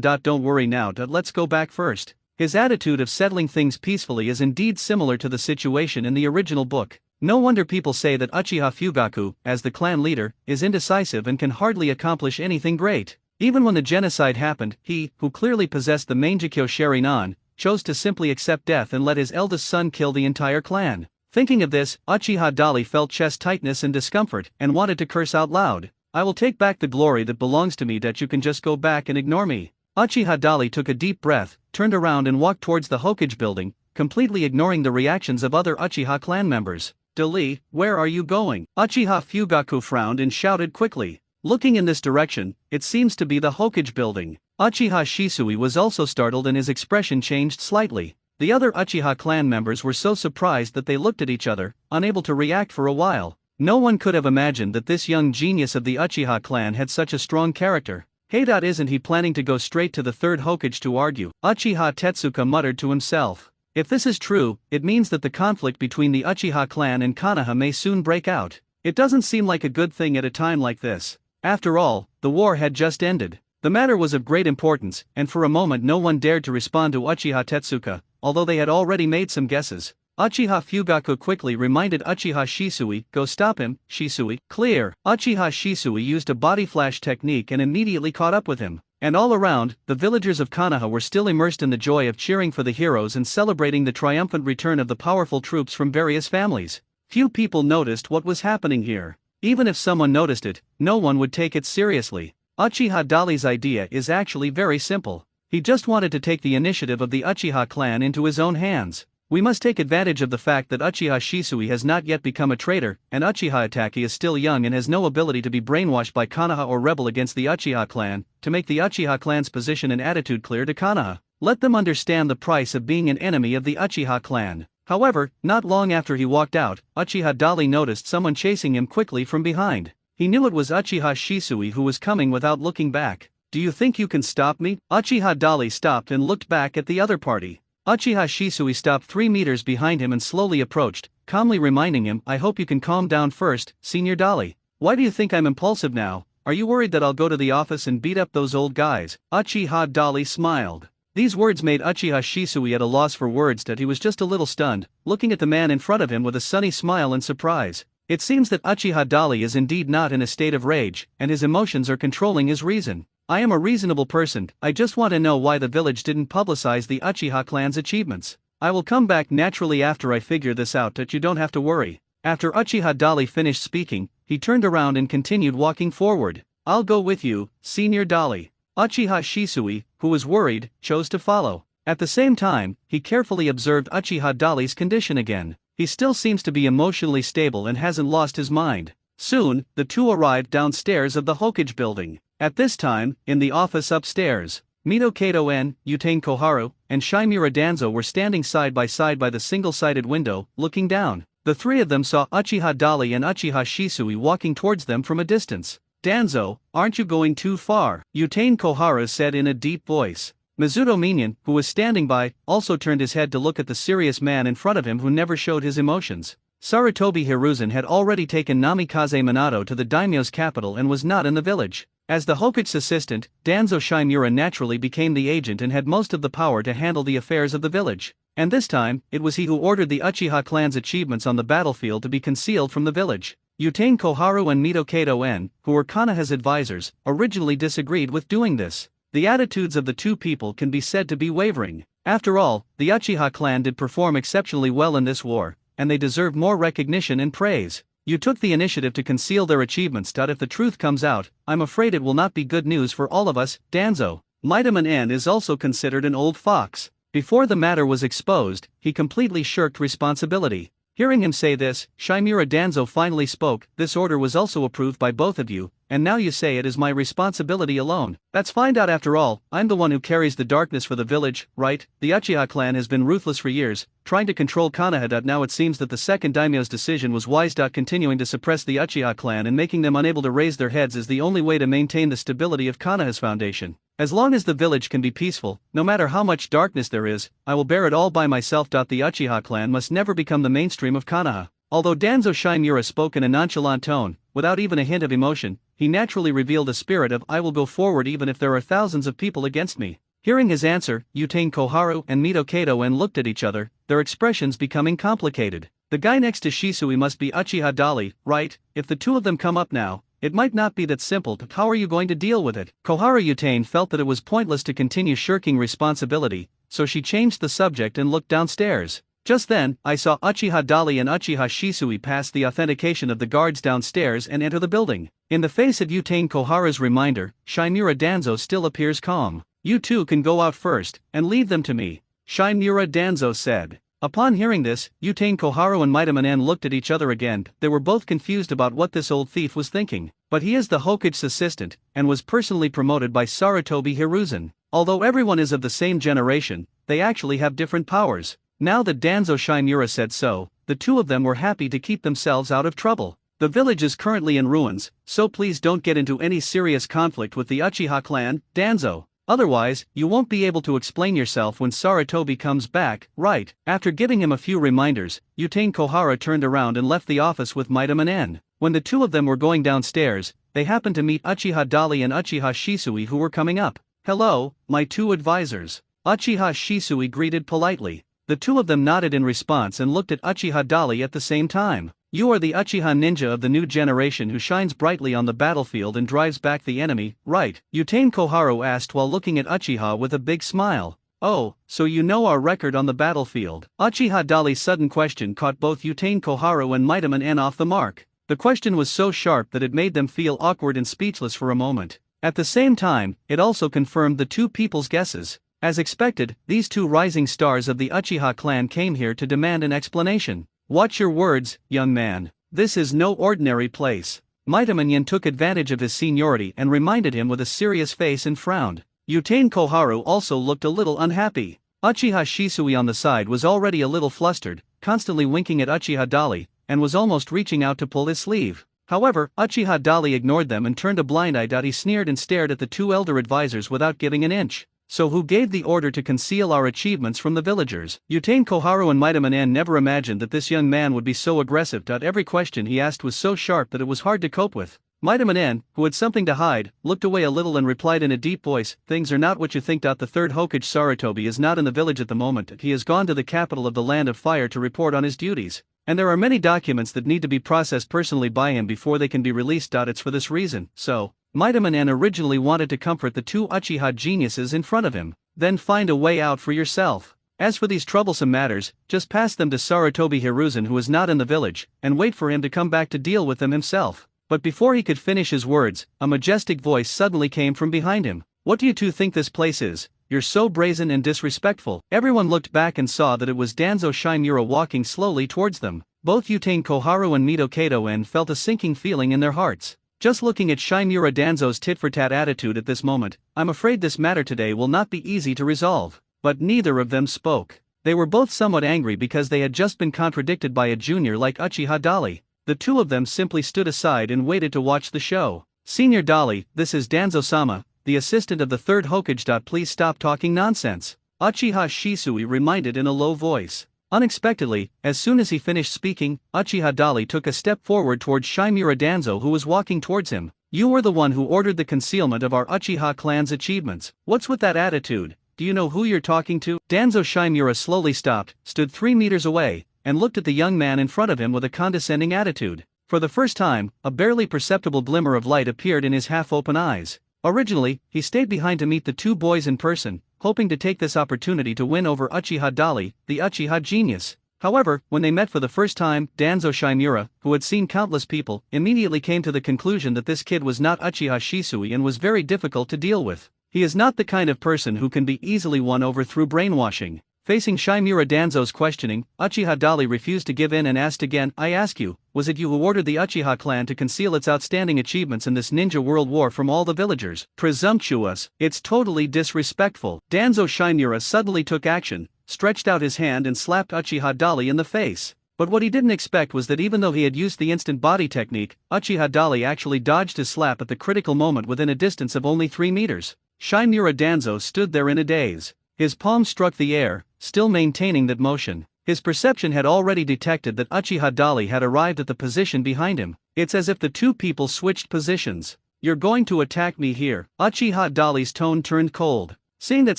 Don't worry now. Let's go back first. His attitude of settling things peacefully is indeed similar to the situation in the original book. No wonder people say that Uchiha Fugaku, as the clan leader, is indecisive and can hardly accomplish anything great. Even when the genocide happened, he, who clearly possessed the Mangekyo Sharingan, chose to simply accept death and let his eldest son kill the entire clan. Thinking of this, Uchiha Dali felt chest tightness and discomfort, and wanted to curse out loud. I will take back the glory that belongs to me. That you can just go back and ignore me. Uchiha Dali took a deep breath, turned around and walked towards the Hokage building, completely ignoring the reactions of other Uchiha clan members. Dali, where are you going? Uchiha Fugaku frowned and shouted quickly. Looking in this direction, it seems to be the Hokage building. Uchiha Shisui was also startled and his expression changed slightly. The other Uchiha clan members were so surprised that they looked at each other, unable to react for a while. No one could have imagined that this young genius of the Uchiha clan had such a strong character. Hey, isn't he planning to go straight to the third Hokage to argue? Uchiha Tetsuka muttered to himself. If this is true, it means that the conflict between the Uchiha clan and Konoha may soon break out. It doesn't seem like a good thing at a time like this. After all, the war had just ended. The matter was of great importance, and for a moment no one dared to respond to Uchiha Tetsuka, although they had already made some guesses. Uchiha Fugaku quickly reminded Uchiha Shisui, go stop him, Shisui. Clear. Uchiha Shisui used a body flash technique and immediately caught up with him. And all around, the villagers of Konoha were still immersed in the joy of cheering for the heroes and celebrating the triumphant return of the powerful troops from various families. Few people noticed what was happening here. Even if someone noticed it, no one would take it seriously. Uchiha Dali's idea is actually very simple. He just wanted to take the initiative of the Uchiha clan into his own hands. We must take advantage of the fact that Uchiha Shisui has not yet become a traitor, and Uchiha Itachi is still young and has no ability to be brainwashed by Konoha or rebel against the Uchiha clan, to make the Uchiha clan's position and attitude clear to Konoha. Let them understand the price of being an enemy of the Uchiha clan. However, not long after he walked out, Uchiha Dali noticed someone chasing him quickly from behind. He knew it was Uchiha Shisui who was coming without looking back. Do you think you can stop me? Uchiha Dali stopped and looked back at the other party. Uchiha Shisui stopped 3 meters behind him and slowly approached, calmly reminding him, I hope you can calm down first, Senior Dali. Why do you think I'm impulsive now? Are you worried that I'll go to the office and beat up those old guys? Uchiha Dali smiled. These words made Uchiha Shisui at a loss for words. That he was just a little stunned, looking at the man in front of him with a sunny smile and surprise. It seems that Uchiha Dali is indeed not in a state of rage, and his emotions are controlling his reason. I am a reasonable person, I just want to know why the village didn't publicize the Uchiha clan's achievements. I will come back naturally after I figure this out. That you don't have to worry. After Uchiha Dali finished speaking, he turned around and continued walking forward. I'll go with you, Senior Dali. Uchiha Shisui, who was worried, chose to follow. At the same time, he carefully observed Uchiha Dali's condition again. He still seems to be emotionally stable and hasn't lost his mind. Soon, the two arrived downstairs of the Hokage building. At this time, in the office upstairs, Mito Kato-en, Utane Koharu, and Shimura Danzo were standing side by the single-sided window, looking down. The three of them saw Uchiha Dali and Uchiha Shisui walking towards them from a distance. Danzo, aren't you going too far? Utane Koharu said in a deep voice. Mizuto Minion, who was standing by, also turned his head to look at the serious man in front of him who never showed his emotions. Sarutobi Hiruzen had already taken Namikaze Minato to the daimyo's capital and was not in the village. As the Hokuge's assistant, Danzo Shimura naturally became the agent and had most of the power to handle the affairs of the village. And this time, it was he who ordered the Uchiha clan's achievements on the battlefield to be concealed from the village. Yutain Koharu and Mito En, who were Konoha's advisors, originally disagreed with doing this. The attitudes of the two people can be said to be wavering. After all, the Uchiha clan did perform exceptionally well in this war, and they deserve more recognition and praise. You took the initiative to conceal their achievements. If the truth comes out, I'm afraid it will not be good news for all of us, Danzo. Vitamin N is also considered an old fox. Before the matter was exposed, he completely shirked responsibility. Hearing him say this, Shimura Danzo finally spoke. This order was also approved by both of you, and now you say it is my responsibility alone. That's fine. After all, I'm the one who carries the darkness for the village, right? The Uchiha clan has been ruthless for years, trying to control Konoha. Now it seems that the second daimyo's decision was wise. Continuing to suppress the Uchiha clan and making them unable to raise their heads is the only way to maintain the stability of Konoha's foundation. As long as the village can be peaceful, no matter how much darkness there is, I will bear it all by myself. The Uchiha clan must never become the mainstream of Konoha. Although Danzo Shimura spoke in a nonchalant tone, without even a hint of emotion, he naturally revealed a spirit of I will go forward even if there are thousands of people against me. Hearing his answer, Yutain Koharu and Mito En looked at each other, their expressions becoming complicated. The guy next to Shisui must be Uchiha Dali, right? If the two of them come up now, it might not be that simple. How are you going to deal with it? Koharu Yutain felt that it was pointless to continue shirking responsibility, so she changed the subject and looked downstairs. Just then, I saw Uchiha Dali and Uchiha Shisui pass the authentication of the guards downstairs and enter the building. In the face of Yutain Koharu's reminder, Shimura Danzo still appears calm. You two can go out first, and leave them to me, Shimura Danzo said. Upon hearing this, Yutain Koharu and Vitamin N looked at each other again. They were both confused about what this old thief was thinking. But he is the Hokuge's assistant, and was personally promoted by Sarutobi Hiruzen. Although everyone is of the same generation, they actually have different powers. Now that Danzo Shimura said so, the two of them were happy to keep themselves out of trouble. The village is currently in ruins, so please don't get into any serious conflict with the Uchiha clan, Danzo. Otherwise, you won't be able to explain yourself when Sarutobi comes back, right? After giving him a few reminders, Yutain Koharu turned around and left the office with Vitamin N. When the two of them were going downstairs, they happened to meet Uchiha Dali and Uchiha Shisui who were coming up. Hello, my two advisors. Uchiha Shisui greeted politely. The two of them nodded in response and looked at Uchiha Dali at the same time. You are the Uchiha ninja of the new generation who shines brightly on the battlefield and drives back the enemy, right? Yutain Koharu asked while looking at Uchiha with a big smile. Oh, so you know our record on the battlefield? Uchiha Dali's sudden question caught both Yutain Koharu and Vitamin N off the mark. The question was so sharp that it made them feel awkward and speechless for a moment. At the same time, it also confirmed the two people's guesses. As expected, these two rising stars of the Uchiha clan came here to demand an explanation. Watch your words, young man. This is no ordinary place. Vitamin Yin took advantage of his seniority and reminded him with a serious face and frowned. Yutain Koharu also looked a little unhappy. Uchiha Shisui on the side was already a little flustered, constantly winking at Uchiha Dali, and was almost reaching out to pull his sleeve. However, Uchiha Dali ignored them and turned a blind eye. He sneered and stared at the two elder advisors without giving an inch. So who gave the order to conceal our achievements from the villagers? Yutain Koharu and Vitamin N never imagined that this young man would be so aggressive. Every question he asked was so sharp that it was hard to cope with. Vitamin N, who had something to hide, looked away a little and replied in a deep voice, things are not what you think. The third Hokage Sarutobi is not in the village at the moment. He has gone to the capital of the Land of Fire to report on his duties. And there are many documents that need to be processed personally by him before they can be released. It's for this reason, so. Vitamin N originally wanted to comfort the two Uchiha geniuses in front of him, then find a way out for yourself. As for these troublesome matters, just pass them to Sarutobi Hiruzen who is not in the village, and wait for him to come back to deal with them himself. But before he could finish his words, a majestic voice suddenly came from behind him. What do you two think this place is? You're so brazen and disrespectful. Everyone looked back and saw that it was Danzo Shimura walking slowly towards them. Both Yutain Koharu and Mito En felt a sinking feeling in their hearts. Just looking at Shimura Danzo's tit-for-tat attitude at this moment, I'm afraid this matter today will not be easy to resolve. But neither of them spoke. They were both somewhat angry because they had just been contradicted by a junior like Uchiha Dali. The two of them simply stood aside and waited to watch the show. Senior Dali, this is Danzo-sama, the assistant of the third Hokage. Please stop talking nonsense. Uchiha Shisui reminded in a low voice. Unexpectedly, as soon as he finished speaking, Uchiha Dali took a step forward towards Shimura Danzo who was walking towards him. You were the one who ordered the concealment of our Uchiha clan's achievements. What's with that attitude? Do you know who you're talking to? Danzo Shimura slowly stopped, stood 3 meters away, and looked at the young man in front of him with a condescending attitude. For the first time, a barely perceptible glimmer of light appeared in his half-open eyes. Originally, he stayed behind to meet the two boys in person, hoping to take this opportunity to win over Uchiha Dali, the Uchiha genius. However, when they met for the first time, Danzo Shimura, who had seen countless people, immediately came to the conclusion that this kid was not Uchiha Shisui and was very difficult to deal with. He is not the kind of person who can be easily won over through brainwashing. Facing Shimura Danzo's questioning, Uchiha Dali refused to give in and asked again, I ask you, was it you who ordered the Uchiha clan to conceal its outstanding achievements in this ninja world war from all the villagers? Presumptuous, it's totally disrespectful. Danzo Shimura suddenly took action, stretched out his hand and slapped Uchiha Dali in the face. But what he didn't expect was that even though he had used the instant body technique, Uchiha Dali actually dodged his slap at the critical moment within a distance of only 3 meters. Shimura Danzo stood there in a daze. His palm struck the air, still maintaining that motion. His perception had already detected that Uchiha Dali had arrived at the position behind him. It's as if the two people switched positions. You're going to attack me here. Uchiha Dali's tone turned cold. Seeing that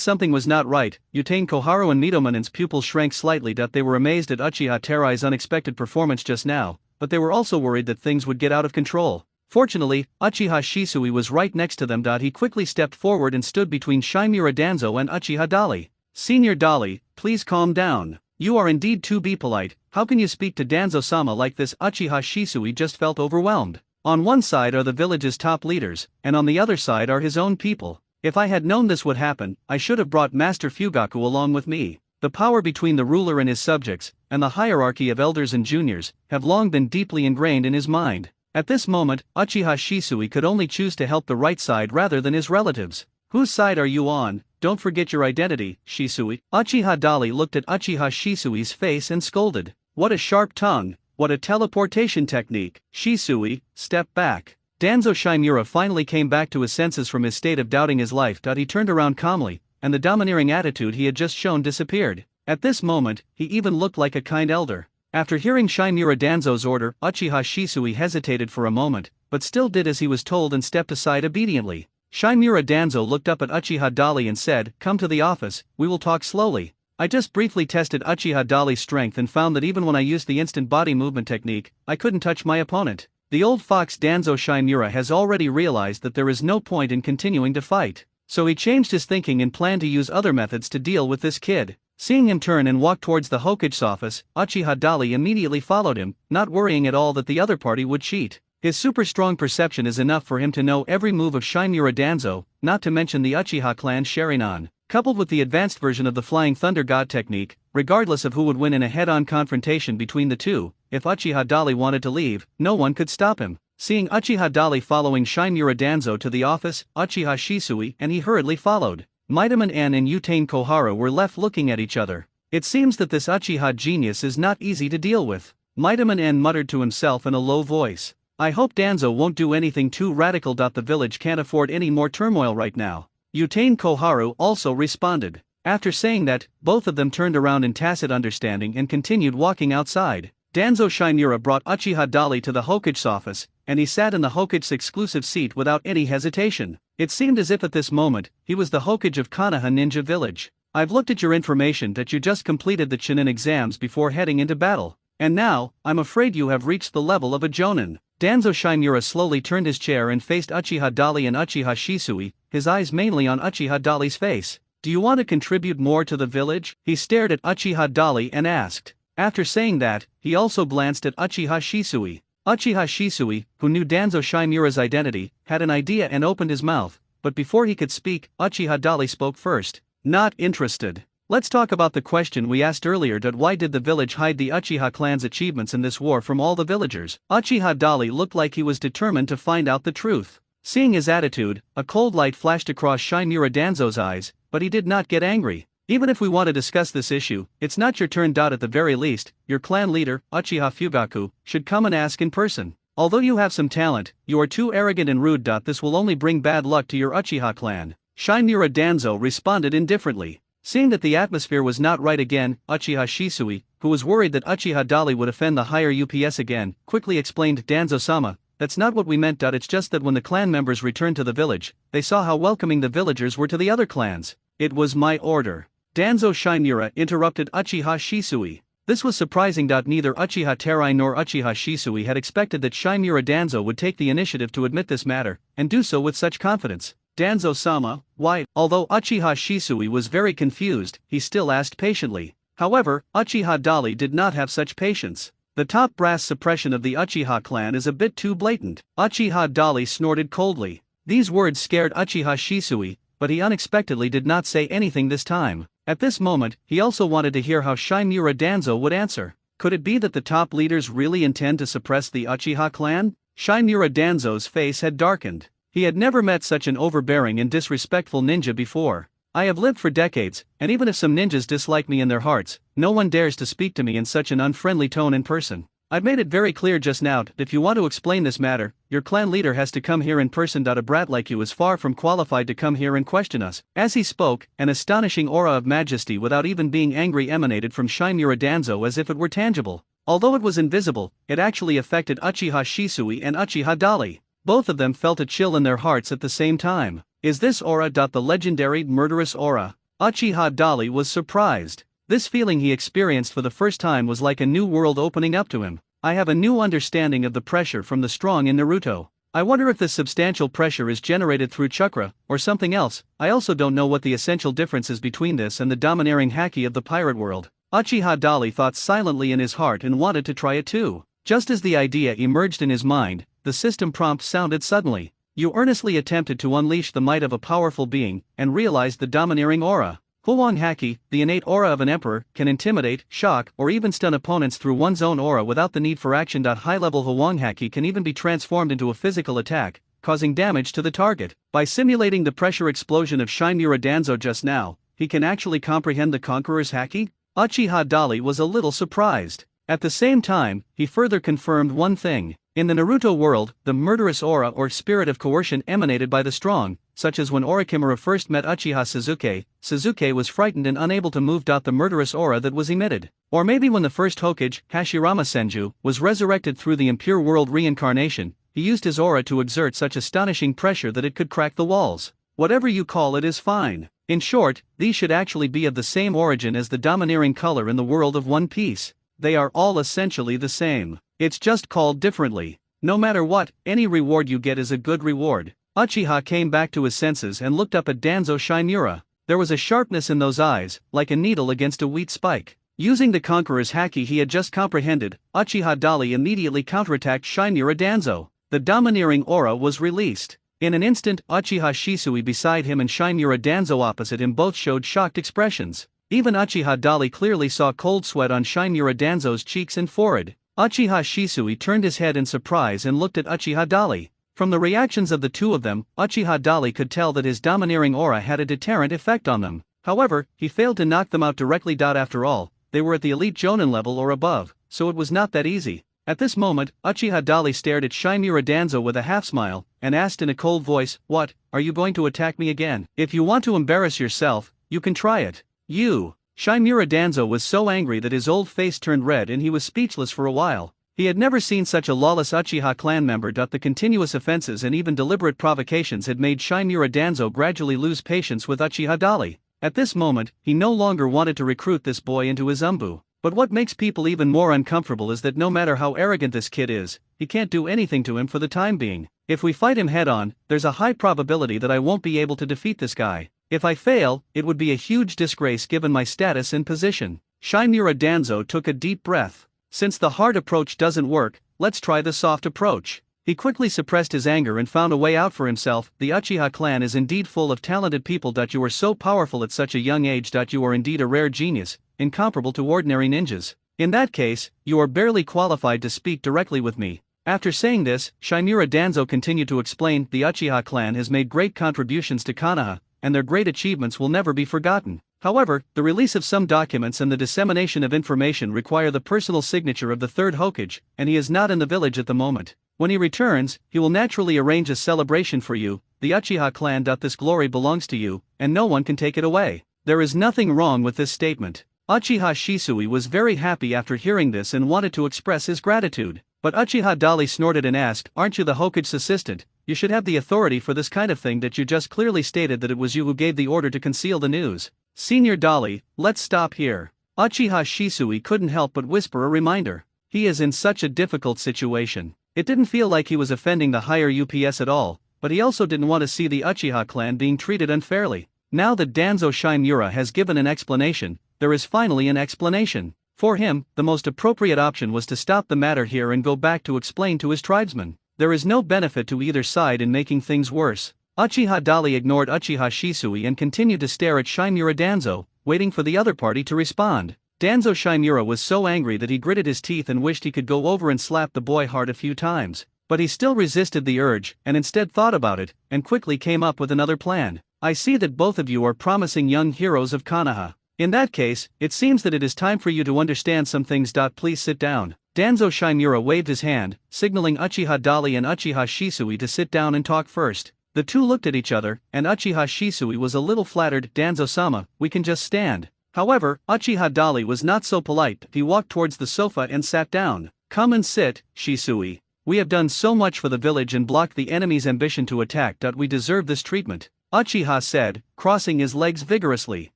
something was not right, Yutain Koharu and Mitomanin's pupils shrank slightly. They were amazed at Uchiha Terai's unexpected performance just now, but they were also worried that things would get out of control. Fortunately, Uchiha Shisui was right next to them. He quickly stepped forward and stood between Shimura Danzo and Uchiha Dali. Senior Dali, please calm down. You are indeed too be polite. How can you speak to Danzo-sama like this? Uchiha Shisui just felt overwhelmed. On one side are the village's top leaders, and on the other side are his own people. If I had known this would happen, I should have brought Master Fugaku along with me. The power between the ruler and his subjects, and the hierarchy of elders and juniors, have long been deeply ingrained in his mind. At this moment, Uchiha Shisui could only choose to help the right side rather than his relatives. Whose side are you on? Don't forget your identity, Shisui. Uchiha Dali looked at Uchiha Shisui's face and scolded. What a sharp tongue, what a teleportation technique. Shisui, step back. Danzo Shimura finally came back to his senses from his state of doubting his life. He turned around calmly, and the domineering attitude he had just shown disappeared. At this moment, he even looked like a kind elder. After hearing Shimura Danzo's order, Uchiha Shisui hesitated for a moment, but still did as he was told and stepped aside obediently. Shimura Danzo looked up at Uchiha Dali and said, come to the office, we will talk slowly. I just briefly tested Uchiha Dali's strength and found that even when I used the instant body movement technique, I couldn't touch my opponent. The old fox Danzo Shimura has already realized that there is no point in continuing to fight. So he changed his thinking and planned to use other methods to deal with this kid. Seeing him turn and walk towards the Hokage's office, Uchiha Dali immediately followed him, not worrying at all that the other party would cheat. His super strong perception is enough for him to know every move of Shimura Danzo, not to mention the Uchiha clan Sharingan. Coupled with the advanced version of the Flying Thunder God technique, regardless of who would win in a head-on confrontation between the two, if Uchiha Dali wanted to leave, no one could stop him. Seeing Uchiha Dali following Shimura Danzo to the office, Uchiha Shisui and he hurriedly followed. Mitoman N and Yutain Koharu were left looking at each other. It seems that this Uchiha genius is not easy to deal with. Mitoman N muttered to himself in a low voice. I hope Danzo won't do anything too radical. The village can't afford any more turmoil right now. Yutain Koharu also responded. After saying that, both of them turned around in tacit understanding and continued walking outside. Danzo Shimura brought Uchiha Dali to the Hokage's office, and he sat in the Hokage's exclusive seat without any hesitation. It seemed as if at this moment, he was the Hokage of Konoha Ninja Village. I've looked at your information that you just completed the Chunin exams before heading into battle. And now, I'm afraid you have reached the level of a Jonin. Danzo Shimura slowly turned his chair and faced Uchiha Dali and Uchiha Shisui, his eyes mainly on Uchiha Dali's face. Do you want to contribute more to the village? He stared at Uchiha Dali and asked. After saying that, he also glanced at Uchiha Shisui. Uchiha Shisui, who knew Danzo Shimura's identity, had an idea and opened his mouth, but before he could speak, Uchiha Dali spoke first. Not interested. Let's talk about the question we asked earlier. Why did the village hide the Uchiha clan's achievements in this war from all the villagers? Uchiha Dali looked like he was determined to find out the truth. Seeing his attitude, a cold light flashed across Shimura Danzo's eyes, but he did not get angry. Even if we want to discuss this issue, it's not your turn. At the very least, your clan leader, Uchiha Fugaku, should come and ask in person. Although you have some talent, you are too arrogant and rude. This will only bring bad luck to your Uchiha clan. Shimura Danzo responded indifferently. Seeing that the atmosphere was not right again, Uchiha Shisui, who was worried that Uchiha Dali would offend the higher UPS again, quickly explained, Danzo-sama, that's not what we meant. It's just that when the clan members returned to the village, they saw how welcoming the villagers were to the other clans. It was my order. Danzo Shinmura interrupted Uchiha Shisui. This was surprising. Neither Uchiha Terai nor Uchiha Shisui had expected that Shinmura Danzo would take the initiative to admit this matter, and do so with such confidence. Danzo-sama, why? Although Uchiha Shisui was very confused, he still asked patiently. However, Uchiha Dali did not have such patience. The top brass suppression of the Uchiha clan is a bit too blatant. Uchiha Dali snorted coldly. These words scared Uchiha Shisui, but he unexpectedly did not say anything this time. At this moment, he also wanted to hear how Shinmura Danzo would answer. Could it be that the top leaders really intend to suppress the Uchiha clan? Shinmura Danzo's face had darkened. He had never met such an overbearing and disrespectful ninja before. I have lived for decades, and even if some ninjas dislike me in their hearts, no one dares to speak to me in such an unfriendly tone in person. I've made it very clear just now that if you want to explain this matter, your clan leader has to come here in person. A brat like you is far from qualified to come here and question us. As he spoke, an astonishing aura of majesty without even being angry emanated from Shinmura Danzo as if it were tangible. Although it was invisible, it actually affected Uchiha Shisui and Uchiha Dali. Both of them felt a chill in their hearts at the same time. Is this aura? The legendary murderous aura? Uchiha Dali was surprised. This feeling he experienced for the first time was like a new world opening up to him. I have a new understanding of the pressure from the strong in Naruto. I wonder if this substantial pressure is generated through chakra, or something else. I also don't know what the essential difference is between this and the domineering haki of the pirate world. Uchiha Dali thought silently in his heart and wanted to try it too. Just as the idea emerged in his mind, the system prompt sounded suddenly. You earnestly attempted to unleash the might of a powerful being, and realized the domineering aura. Hwang Haki, the innate aura of an emperor, can intimidate, shock, or even stun opponents through one's own aura without the need for action. High-level Hwang Haki can even be transformed into a physical attack, causing damage to the target. By simulating the pressure explosion of Shinmura Danzo just now, he can actually comprehend the Conqueror's Haki? Uchiha Dali was a little surprised. At the same time, he further confirmed one thing. In the Naruto world, the murderous aura or spirit of coercion emanated by the strong, such as when Orochimaru first met Uchiha Sasuke, Sasuke was frightened and unable to move. The murderous aura that was emitted. Or maybe when the first Hokage, Hashirama Senju, was resurrected through the impure world reincarnation, he used his aura to exert such astonishing pressure that it could crack the walls. Whatever you call it is fine. In short, these should actually be of the same origin as the domineering color in the world of One Piece. They are all essentially the same. It's just called differently. No matter what, any reward you get is a good reward. Uchiha came back to his senses and looked up at Danzo Shinmura. There was a sharpness in those eyes, like a needle against a wheat spike. Using the Conqueror's Haki he had just comprehended, Uchiha Dali immediately counterattacked Shinmura Danzo. The domineering aura was released. In an instant, Uchiha Shisui beside him and Shinmura Danzo opposite him both showed shocked expressions. Even Uchiha Dali clearly saw cold sweat on Shinmura Danzo's cheeks and forehead. Uchiha Shisui turned his head in surprise and looked at Uchiha Dali. From the reactions of the two of them, Uchiha Dali could tell that his domineering aura had a deterrent effect on them. However, he failed to knock them out directly. After all, they were at the elite Jonin level or above, so it was not that easy. At this moment, Uchiha Dali stared at Shinmura Danzo with a half-smile, and asked in a cold voice, "What, are you going to attack me again? If you want to embarrass yourself, you can try it." You. Shinmura Danzo was so angry that his old face turned red and he was speechless for a while. He had never seen such a lawless Uchiha clan member. The continuous offenses and even deliberate provocations had made Shinmura Danzo gradually lose patience with Uchiha Dali. At this moment, he no longer wanted to recruit this boy into his umbu. But what makes people even more uncomfortable is that no matter how arrogant this kid is, he can't do anything to him for the time being. If we fight him head-on, there's a high probability that I won't be able to defeat this guy. If I fail, it would be a huge disgrace given my status and position. Shinmura Danzo took a deep breath. Since the hard approach doesn't work, let's try the soft approach. He quickly suppressed his anger and found a way out for himself. The Uchiha clan is indeed full of talented people. You are so powerful at such a young age. You are indeed a rare genius, incomparable to ordinary ninjas. In that case, you are barely qualified to speak directly with me. After saying this, Shinmura Danzo continued to explain, the Uchiha clan has made great contributions to Konoha, and their great achievements will never be forgotten. However, the release of some documents and the dissemination of information require the personal signature of the third Hokage, and he is not in the village at the moment. When he returns, he will naturally arrange a celebration for you, the Uchiha clan. This glory belongs to you, and no one can take it away. There is nothing wrong with this statement. Uchiha Shisui was very happy after hearing this and wanted to express his gratitude. But Uchiha Dali snorted and asked, "Aren't you the Hokage's assistant? You should have the authority for this kind of thing that you just clearly stated that it was you who gave the order to conceal the news." "Senior Dali, let's stop here." Uchiha Shisui couldn't help but whisper a reminder. He is in such a difficult situation. It didn't feel like he was offending the higher UPS at all, but he also didn't want to see the Uchiha clan being treated unfairly. Now that Danzo Shimura has given an explanation, there is finally an explanation. For him, the most appropriate option was to stop the matter here and go back to explain to his tribesmen. There is no benefit to either side in making things worse. Uchiha Dali ignored Uchiha Shisui and continued to stare at Shimura Danzo, waiting for the other party to respond. Danzo Shimura was so angry that he gritted his teeth and wished he could go over and slap the boy hard a few times. But he still resisted the urge, and instead thought about it, and quickly came up with another plan. "I see that both of you are promising young heroes of Konoha. In that case, it seems that it is time for you to understand some things. Please sit down." Danzo Shimura waved his hand, signaling Uchiha Dali and Uchiha Shisui to sit down and talk first. The two looked at each other, and Uchiha Shisui was a little flattered. "Danzo-sama, we can just stand." However, Uchiha Dali was not so polite. He walked towards the sofa and sat down. "Come and sit, Shisui. We have done so much for the village and blocked the enemy's ambition to attack. We deserve this treatment," Uchiha said, crossing his legs vigorously.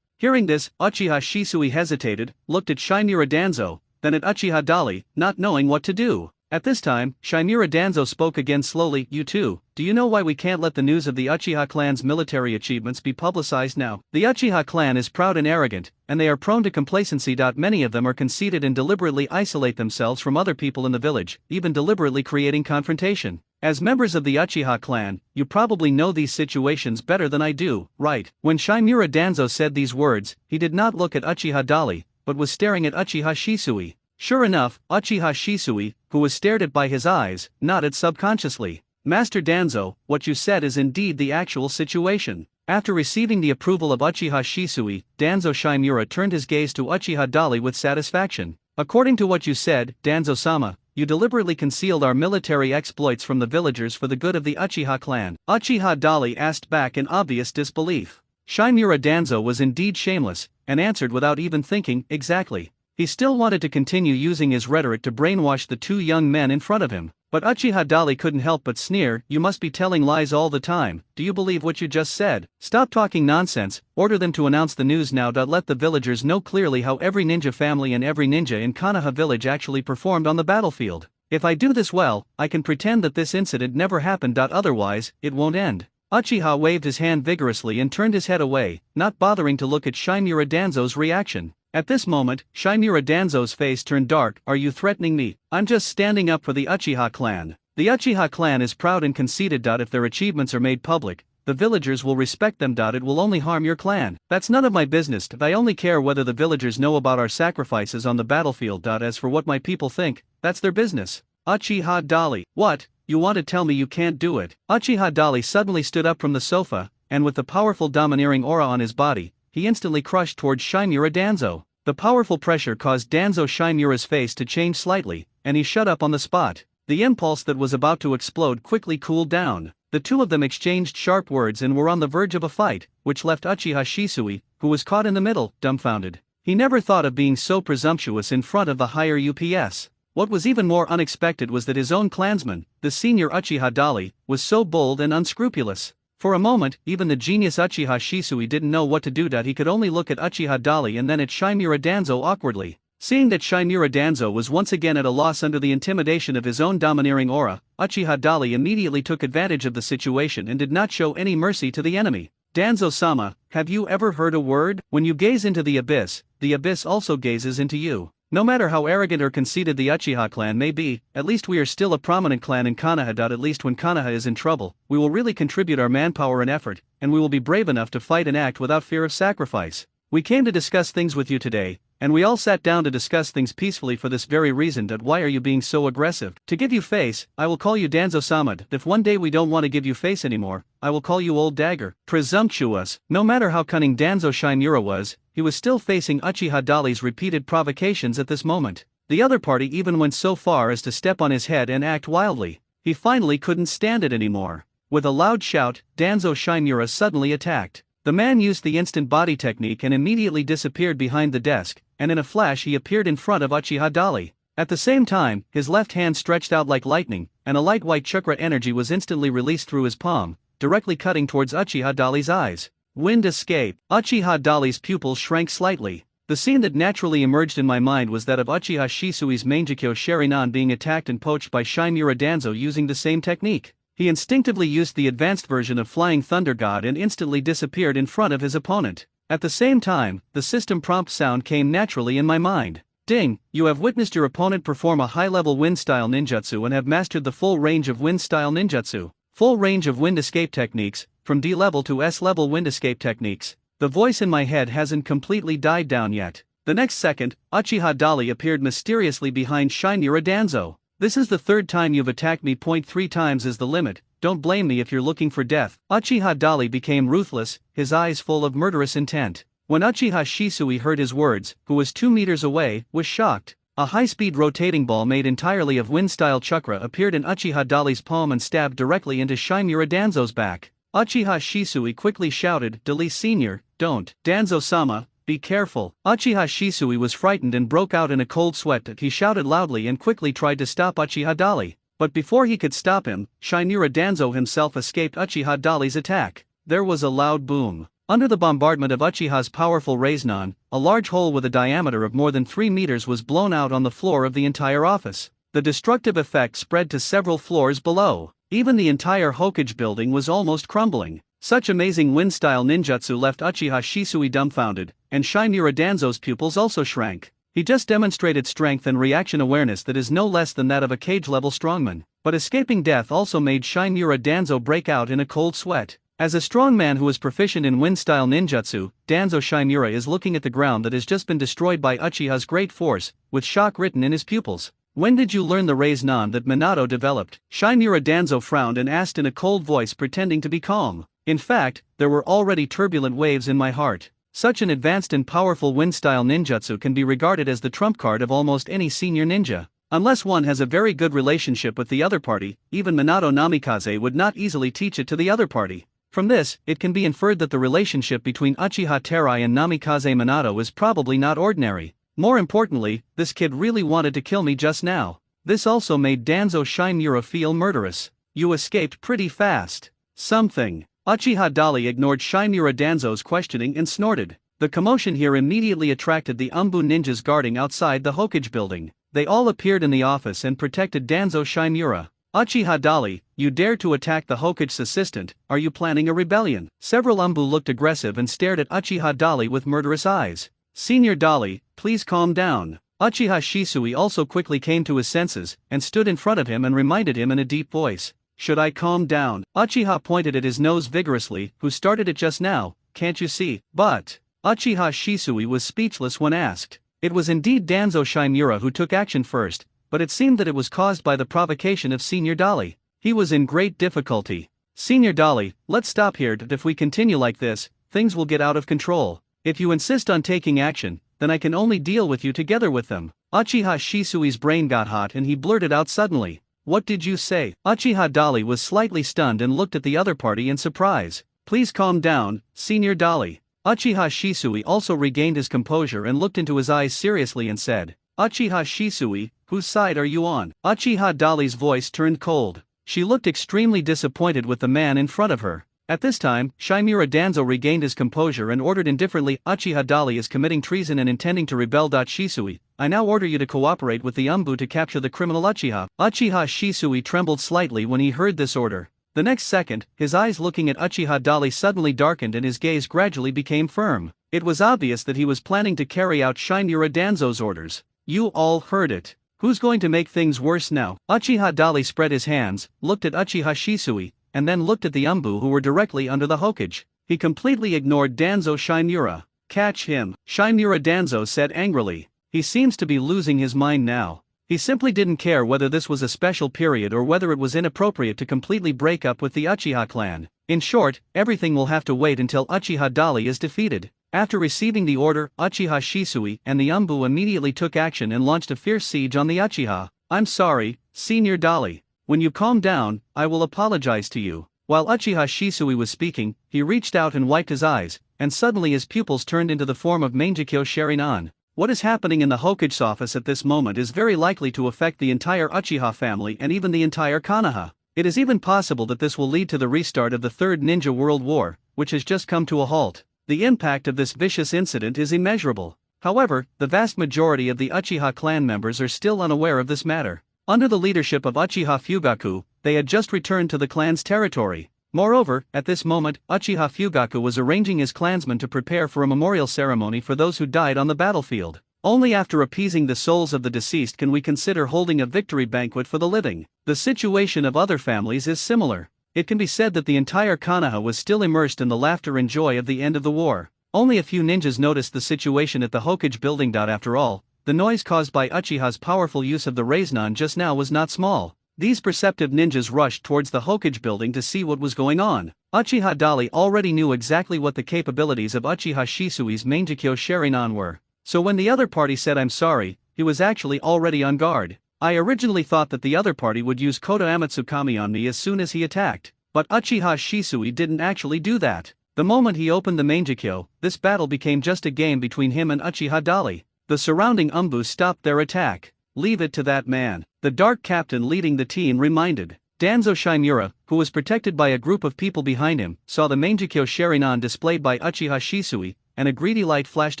Hearing this, Uchiha Shisui hesitated, looked at Shimura Danzo, then at Uchiha Dali, not knowing what to do. At this time, Shimura Danzo spoke again slowly. "You two, do you know why we can't let the news of the Uchiha clan's military achievements be publicized now? The Uchiha clan is proud and arrogant, and they are prone to complacency. Many of them are conceited and deliberately isolate themselves from other people in the village, even deliberately creating confrontation. As members of the Uchiha clan, you probably know these situations better than I do, right?" When Shimura Danzo said these words, he did not look at Uchiha Dali, but was staring at Uchiha Shisui. Sure enough, Uchiha Shisui, who was stared at by his eyes, nodded subconsciously. "Master Danzo, what you said is indeed the actual situation." After receiving the approval of Uchiha Shisui, Danzo Shimura turned his gaze to Uchiha Dali with satisfaction. "According to what you said, Danzo-sama, you deliberately concealed our military exploits from the villagers for the good of the Uchiha clan." Uchiha Dali asked back in obvious disbelief. Shimura Danzo was indeed shameless, and answered without even thinking. "Exactly." He still wanted to continue using his rhetoric to brainwash the two young men in front of him, but Uchiha Dali couldn't help but sneer. "You must be telling lies all the time. Do you believe what you just said? Stop talking nonsense, order them to announce the news now. Let the villagers know clearly how every ninja family and every ninja in Konoha village actually performed on the battlefield. If I do this well, I can pretend that this incident never happened. Otherwise, it won't end." Uchiha waved his hand vigorously and turned his head away, not bothering to look at Shimura Danzo's reaction. At this moment, Shimura Danzo's face turned dark. "Are you threatening me? I'm just standing up for the Uchiha clan. The Uchiha clan is proud and conceited. If their achievements are made public, the villagers will respect them. It will only harm your clan. That's none of my business. I only care whether the villagers know about our sacrifices on the battlefield. As for what my people think, that's their business." Uchiha Dali, "What? You want to tell me you can't do it?" Uchiha Dali suddenly stood up from the sofa, and with the powerful domineering aura on his body, he instantly crushed towards Shimura Danzo. The powerful pressure caused Danzo Shimura's face to change slightly, and he shut up on the spot. The impulse that was about to explode quickly cooled down. The two of them exchanged sharp words and were on the verge of a fight, which left Uchiha Shisui, who was caught in the middle, dumbfounded. He never thought of being so presumptuous in front of the higher UPS. What was even more unexpected was that his own clansman, the senior Uchiha Dali, was so bold and unscrupulous. For a moment, even the genius Uchiha Shisui didn't know what to do. He could only look at Uchiha Dali and then at Shimura Danzo awkwardly. Seeing that Shimura Danzo was once again at a loss under the intimidation of his own domineering aura, Uchiha Dali immediately took advantage of the situation and did not show any mercy to the enemy. "Danzo-sama, have you ever heard a word? When you gaze into the abyss also gazes into you. No matter how arrogant or conceited the Uchiha clan may be, at least we are still a prominent clan in Konoha. At least when Konoha is in trouble, we will really contribute our manpower and effort, and we will be brave enough to fight and act without fear of sacrifice. We came to discuss things with you today, and we all sat down to discuss things peacefully for this very reason. Why are you being so aggressive? To give you face, I will call you Danzo-sama. If one day we don't want to give you face anymore, I will call you Old Dagger." Presumptuous. No matter how cunning Danzo Shimura was, he was still facing Uchiha Dali's repeated provocations at this moment. The other party even went so far as to step on his head and act wildly. He finally couldn't stand it anymore. With a loud shout, Danzo Shimura suddenly attacked. The man used the instant body technique and immediately disappeared behind the desk, and in a flash he appeared in front of Uchiha Dali. At the same time, his left hand stretched out like lightning, and a light white chakra energy was instantly released through his palm, directly cutting towards Uchiha Dali's eyes. Wind escape. Uchiha Dali's pupils shrank slightly. The scene that naturally emerged in my mind was that of Uchiha Shisui's Mangekyo Sharingan being attacked and poached by Shinmura Danzo using the same technique. He instinctively used the advanced version of Flying Thunder God and instantly disappeared in front of his opponent. At the same time, the system prompt sound came naturally in my mind. Ding, you have witnessed your opponent perform a high-level wind-style ninjutsu and have mastered the full range of wind-style ninjutsu. Full range of wind escape techniques, from D-level to S-level wind escape techniques. The voice in my head hasn't completely died down yet. The next second, Uchiha Dali appeared mysteriously behind Shinmura Danzo. This is the third time you've attacked me. 3 times is the limit, don't blame me if you're looking for death. Uchiha Dali became ruthless, his eyes full of murderous intent. When Uchiha Shisui heard his words, who was 2 meters away, was shocked. A high-speed rotating ball made entirely of wind-style chakra appeared in Uchiha Dali's palm and stabbed directly into Shinmura Danzo's back. Uchiha Shisui quickly shouted, "Dali Senior, don't. Danzo-sama, be careful." Uchiha Shisui was frightened and broke out in a cold sweat. He shouted loudly and quickly tried to stop Uchiha Dali. But before he could stop him, Shinmura Danzo himself escaped Uchiha Dali's attack. There was a loud boom. Under the bombardment of Uchiha's powerful Rasengan, a large hole with a diameter of more than 3 meters was blown out on the floor of the entire office. The destructive effect spread to several floors below. Even the entire Hokage building was almost crumbling. Such amazing wind-style ninjutsu left Uchiha Shisui dumbfounded, and Shinmura Danzo's pupils also shrank. He just demonstrated strength and reaction awareness that is no less than that of a cage-level strongman. But escaping death also made Shinmura Danzo break out in a cold sweat. As a strongman who is proficient in wind-style ninjutsu, Danzo Shinmura is looking at the ground that has just been destroyed by Uchiha's great force, with shock written in his pupils. "When did you learn the Rasengan that Minato developed?" Shinmura Danzo frowned and asked in a cold voice, pretending to be calm. In fact, there were already turbulent waves in my heart. Such an advanced and powerful wind-style ninjutsu can be regarded as the trump card of almost any senior ninja. Unless one has a very good relationship with the other party, even Minato Namikaze would not easily teach it to the other party. From this, it can be inferred that the relationship between Uchiha Terai and Namikaze Minato is probably not ordinary. More importantly, this kid really wanted to kill me just now. This also made Danzo Shinmura feel murderous. "You escaped pretty fast." "Something." Uchiha Dali ignored Shinmura Danzo's questioning and snorted. The commotion here immediately attracted the Umbu ninjas guarding outside the Hokage building. They all appeared in the office and protected Danzo Shinmura. "Uchiha Dali, you dare to attack the Hokage's assistant, are you planning a rebellion?" Several Umbu looked aggressive and stared at Uchiha Dali with murderous eyes. "Senior Dali, please calm down." Uchiha Shisui also quickly came to his senses, and stood in front of him and reminded him in a deep voice. "Should I calm down?" Uchiha pointed at his nose vigorously. "Who started it just now, can't you see?" But Uchiha Shisui was speechless when asked. It was indeed Danzo Shinmura who took action first, but it seemed that it was caused by the provocation of Senior Dali. He was in great difficulty. "Senior Dali, let's stop here. If we continue like this, things will get out of control. If you insist on taking action, then I can only deal with you together with them." Uchiha Shisui's brain got hot and he blurted out suddenly. "What did you say?" Uchiha Dali was slightly stunned and looked at the other party in surprise. "Please calm down, Senior Dali." Uchiha Shisui also regained his composure and looked into his eyes seriously and said, "Uchiha Shisui, whose side are you on?" Uchiha Dali's voice turned cold. She looked extremely disappointed with the man in front of her. At this time, Shinmura Danzo regained his composure and ordered indifferently, "Uchiha Dali is committing treason and intending to rebel. Shisui, I now order you to cooperate with the Umbu to capture the criminal Uchiha." Uchiha Shisui trembled slightly when he heard this order. The next second, his eyes looking at Uchiha Dali suddenly darkened and his gaze gradually became firm. It was obvious that he was planning to carry out Shinmura Danzo's orders. "You all heard it. Who's going to make things worse now?" Uchiha Dali spread his hands, looked at Uchiha Shisui, and then looked at the Umbu who were directly under the Hokage. He completely ignored Danzo Shinmura. "Catch him," Shinmura Danzo said angrily. "He seems to be losing his mind now." He simply didn't care whether this was a special period or whether it was inappropriate to completely break up with the Uchiha clan. In short, everything will have to wait until Uchiha Dali is defeated. After receiving the order, Uchiha Shisui and the Umbu immediately took action and launched a fierce siege on the Uchiha. "I'm sorry, Senior Dali. When you calm down, I will apologize to you." While Uchiha Shisui was speaking, he reached out and wiped his eyes, and suddenly his pupils turned into the form of Mangekyo Sharingan. What is happening in the Hokage's office at this moment is very likely to affect the entire Uchiha family and even the entire Konoha. It is even possible that this will lead to the restart of the Third Ninja World War, which has just come to a halt. The impact of this vicious incident is immeasurable. However, the vast majority of the Uchiha clan members are still unaware of this matter. Under the leadership of Uchiha Fugaku, they had just returned to the clan's territory. Moreover, at this moment, Uchiha Fugaku was arranging his clansmen to prepare for a memorial ceremony for those who died on the battlefield. Only after appeasing the souls of the deceased can we consider holding a victory banquet for the living. The situation of other families is similar. It can be said that the entire Konoha was still immersed in the laughter and joy of the end of the war. Only a few ninjas noticed the situation at the Hokage building. After all, the noise caused by Uchiha's powerful use of the Rasengan just now was not small. These perceptive ninjas rushed towards the Hokage building to see what was going on. Uchiha Dali already knew exactly what the capabilities of Uchiha Shisui's Mangekyo Sharingan were. So when the other party said I'm sorry, he was actually already on guard. I originally thought that the other party would use Koto Amatsukami on me as soon as he attacked, but Uchiha Shisui didn't actually do that. The moment he opened the Mangekyo, this battle became just a game between him and Uchiha Dali. The surrounding Umbu stopped their attack. Leave it to that man, the dark captain leading the team reminded. Danzo Shimura, who was protected by a group of people behind him, saw the Mangekyo Sharingan displayed by Uchiha Shisui, and a greedy light flashed